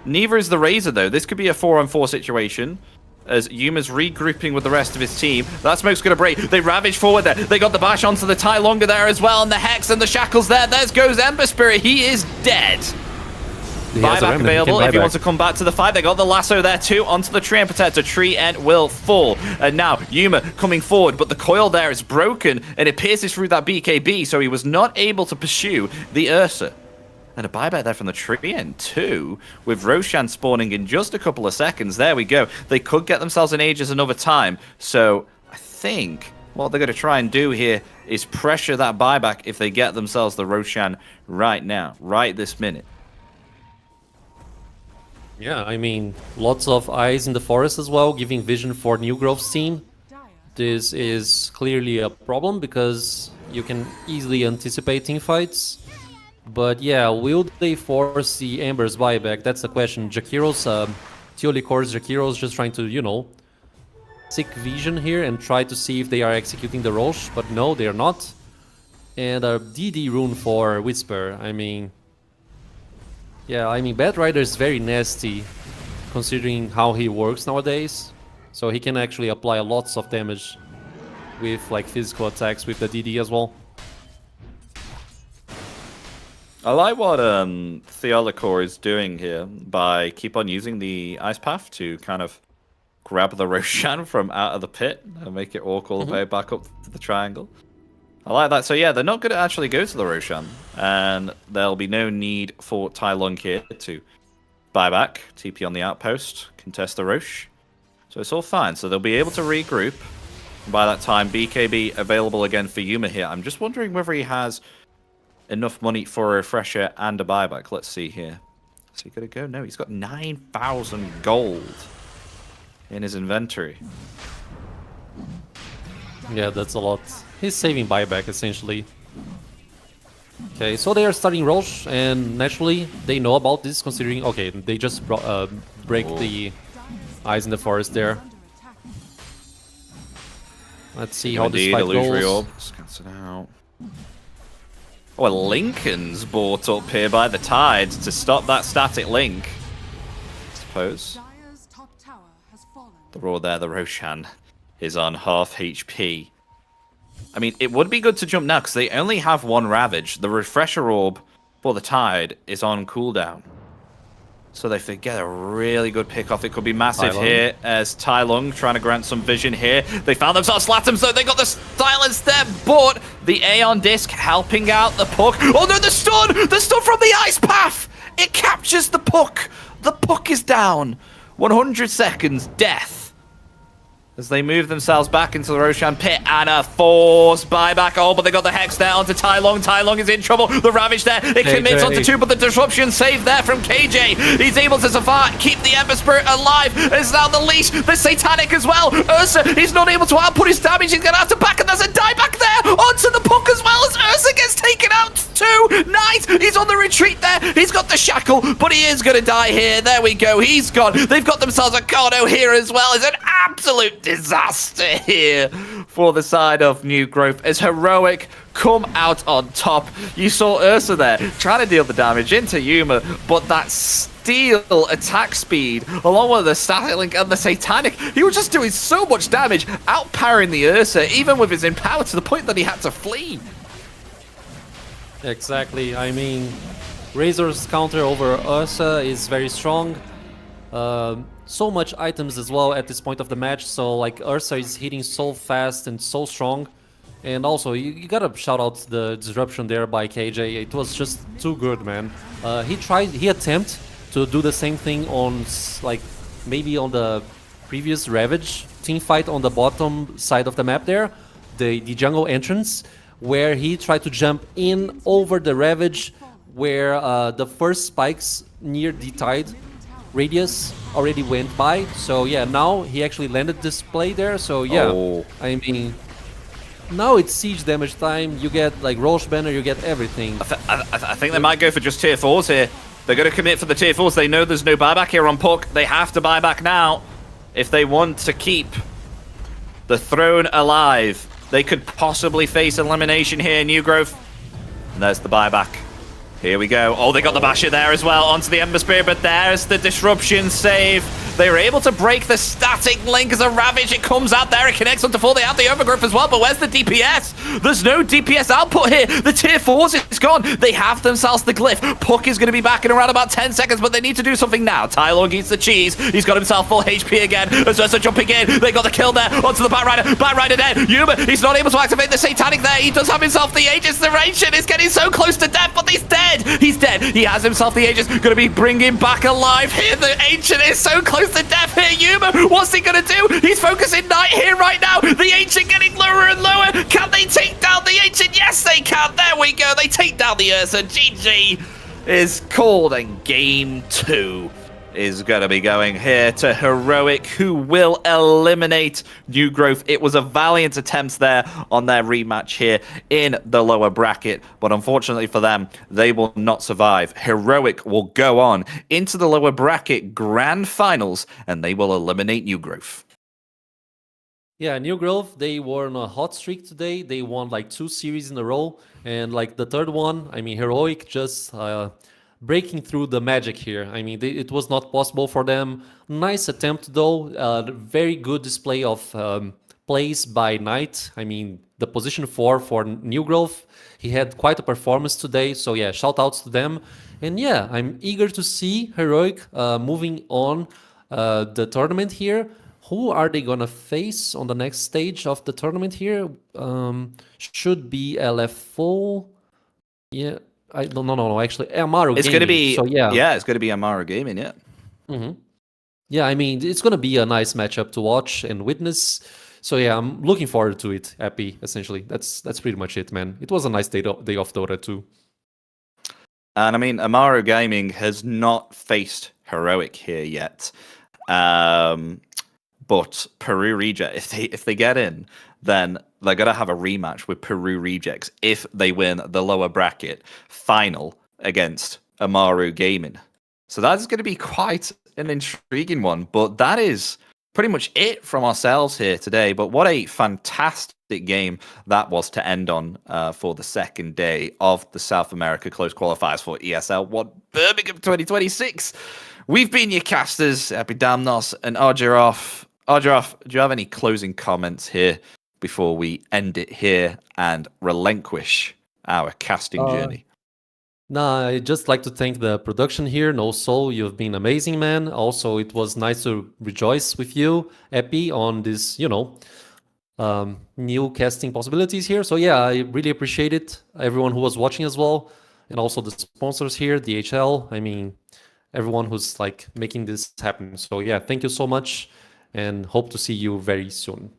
Neither is the Razor, though. This could be a 4-on-4 situation as Yuma's regrouping with the rest of his team. That smoke's going to break. They ravage forward there. They got the bash onto the Tai Longer there as well, and the Hex and the Shackles there. There goes Ember Spirit. He is dead. Buyback available if he wants to come back to the fight. They got the lasso there too onto the tree and protector. Tree and will fall. And now Yuma coming forward, but the coil there is broken and it pierces through that BKB, so he was not able to pursue the Ursa. And a buyback there from the tree end too, with Roshan spawning in just a couple of seconds. There we go. They could get themselves an Aegis another time. So I think what they're going to try and do here is pressure that buyback if they get themselves the Roshan right now, right this minute. Yeah, I mean, lots of eyes in the forest as well, giving vision for New Grove's team. This is clearly a problem because you can easily anticipate team fights. But yeah, will they force the Ember's buyback? That's the question. Jakiro's, Teolicor's Jakiro's just trying to, you know, seek vision here and try to see if they are executing the Roche, but no, they are not. And a DD rune for Whisper, I mean... Yeah, I mean, Batrider is very nasty, considering how he works nowadays. So he can actually apply lots of damage with like physical attacks with the DD as well. I like what Theolicor is doing here by keep on using the ice path to kind of grab the Roshan from out of the pit and make it walk all the way back up to the triangle. I like that. So yeah, they're not going to actually go to the Roshan, and there'll be no need for Tai Lung here to buy back, TP on the outpost, contest the Rosh. So it's all fine. So they'll be able to regroup. And by that time, BKB available again for Yuma here. I'm just wondering whether he has enough money for a refresher and a buyback. Let's see here. Is he going to go? No, he's got 9,000 gold in his inventory. Yeah, that's a lot. He's saving buyback, essentially. Okay, so they are starting Roche, and naturally, they know about this, considering... Okay, they just break the ice in the forest there. Let's see how this fight goes. Cancel out. Oh, Lincoln's brought up here by the Tides to stop that static link. I suppose. Dire's top tower has fallen. The Raw there, the Roshan, is on half HP. I mean, it would be good to jump now, because they only have one Ravage. The Refresher Orb for the Tide is on cooldown. So they could get a really good pick off. It could be massive here as Tai Lung trying to grant some vision here. They found themselves Slatums, so they got the silence there, but the Aeon Disc helping out the Puck. Oh no, the stun! The stun from the Ice Path! It captures the Puck! The Puck is down! 100 seconds, death. As they move themselves back into the Roshan pit, and a forced buyback. Oh, but they got the Hex there onto Tai Lung. Tai Lung is in trouble. The Ravage there. It commits onto 2, but the disruption saved there from KJ. He's able to survive, keep the Ember Spirit alive. It's now the leash. The Satanic as well. Ursa, he's not able to output his damage. He's going to have to back, and there's a dieback there onto the Puck as well as Ursa gets taken out too. Nice. He's on the retreat there. He's got the shackle, but he is going to die here. There we go. He's gone. They've got themselves a Cardo here as well. It's an absolute disaster here for the side of New Growth as Heroic come out on top. You saw Ursa there trying to deal the damage into Yuma, but that steel attack speed along with the static link and the Satanic, he was just doing so much damage, outpowering the Ursa even with his empower to the point that he had to flee. Exactly. I mean, Razor's counter over Ursa is very strong. So much items as well at this point of the match, so like Ursa is hitting so fast and so strong. And also, you gotta shout out the disruption there by KJ. It was just too good, man. He attempted to do the same thing on like maybe on the previous Ravage team fight on the bottom side of the map there, the jungle entrance, where he tried to jump in over the Ravage, where the first spikes near the Tide radius already went by. So yeah, now he actually landed this play there. So yeah, I mean, now it's siege damage time. You get like Roche banner, you get everything. I think they might go for just tier 4s here. They're going to commit for the tier 4s. They know there's no buyback here on Puck. They have to buy back now if they want to keep the throne alive. They could possibly face elimination here, New Growth. And there's the buyback. Here we go. Oh, they got the Basher there as well onto the Ember Spirit, but there's the disruption save. They were able to break the static link as a Ravage. It comes out there. It connects onto 4. They have the Overgrowth as well, but where's the DPS? There's no DPS output here. The tier 4s is gone. They have themselves the Glyph. Puck is going to be back in around about 10 seconds, but they need to do something now. Tai Lung eats the cheese. He's got himself full HP again. As Ursa jumping in. They got the kill there onto the Batrider. Batrider dead. Yuma, he's not able to activate the Satanic there. He does have himself the Aegis. The Radiant is getting so close to death, but he's dead. He's dead. He has himself the Aegis. Going to be bringing back alive here. The Ancient is so close to death here. Yuma, what's he going to do? He's focusing Knight here right now. The Ancient getting lower and lower. Can they take down the Ancient? Yes, they can. There we go. They take down the Ursa. GG is called, and game 2 is going to be going here to Heroic, who will eliminate New Growth. It was a valiant attempt there on their rematch here in the lower bracket, but unfortunately for them, they will not survive. Heroic will go on into the lower bracket grand finals, and they will eliminate New Growth. Yeah, New Growth, they were on a hot streak today. They won like 2 series in a row, and like the third one, I mean, Heroic just breaking through the magic here. I mean, it was not possible for them. Nice attempt though. Very good display of plays by night. I mean, the position 4 for New Growth, he had quite a performance today. So yeah, shout outs to them. And yeah, I'm eager to see Heroic moving on the tournament here. Who are they gonna face on the next stage of the tournament here? Should be LFO. Yeah, I don't know. No, actually, Amaru It's Gaming. going to be, so yeah, it's going to be Amaro Gaming, yeah. Yeah, I mean, it's gonna be a nice matchup to watch and witness. So yeah, I'm looking forward to it. Happy, essentially. That's pretty much it, man. It was a nice day off Dota too. And I mean, Amaro Gaming has not faced Heroic here yet. But Peru Reject, if they get in, then they're gonna have a rematch with Peru Rejects if they win the lower bracket final against Amaru Gaming. So that's going to be quite an intriguing one. But that is pretty much it from ourselves here today. But what a fantastic game that was to end on for the second day of the South America Close Qualifiers for ESL One Birmingham 2026. We've been your casters, Epidamnos and Argiroff. Argiroff, do you have any closing comments here before we end it here and relinquish our casting journey? Nah, I'd just like to thank the production here. No Soul, you've been amazing, man. Also, it was nice to rejoice with you, Epi, on this, new casting possibilities here. So yeah, I really appreciate it. Everyone who was watching as well. And also the sponsors here, DHL. I mean, everyone who's like making this happen. So yeah, thank you so much and hope to see you very soon.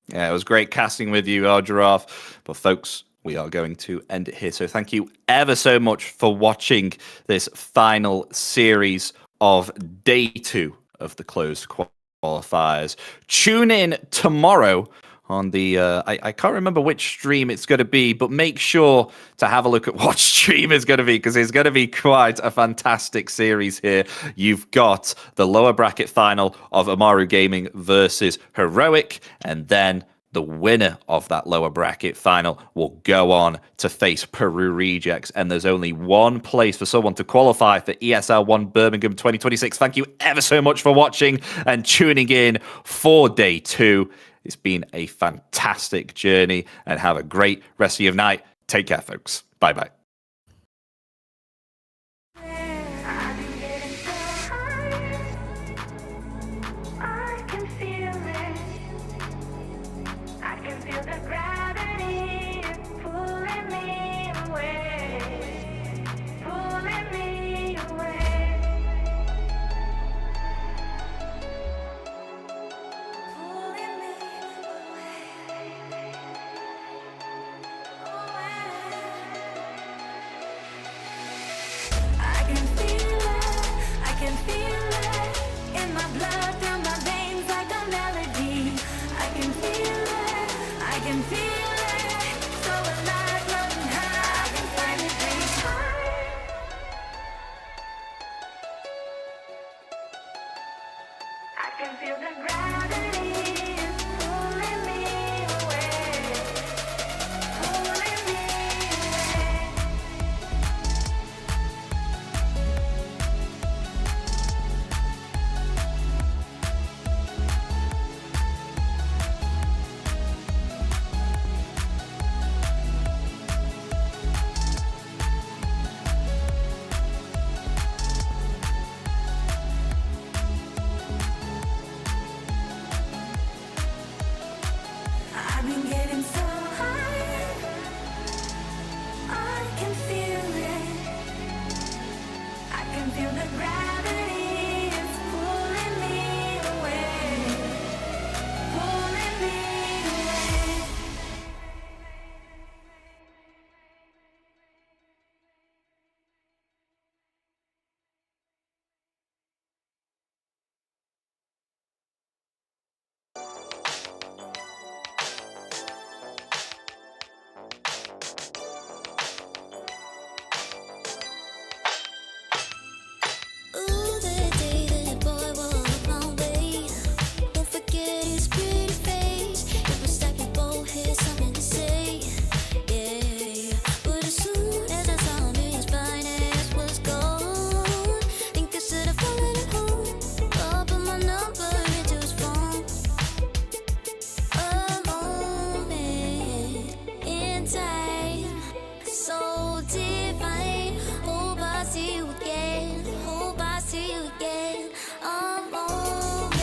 Yeah, it was great casting with you, Argiroff. But folks, we are going to end it here. So thank you ever so much for watching this final series of day 2 of the closed qualifiers. Tune in tomorrow on the I can't remember which stream it's going to be, but make sure to have a look at what stream it's going to be, because it's going to be quite a fantastic series here. You've got the lower bracket final of Amaru Gaming versus Heroic, and then the winner of that lower bracket final will go on to face Peru Rejects. And there's only one place for someone to qualify for ESL One Birmingham 2026. Thank you ever so much for watching and tuning in for day 2. It's been a fantastic journey, and have a great rest of your night. Take care, folks. Bye-bye. Feel the ground.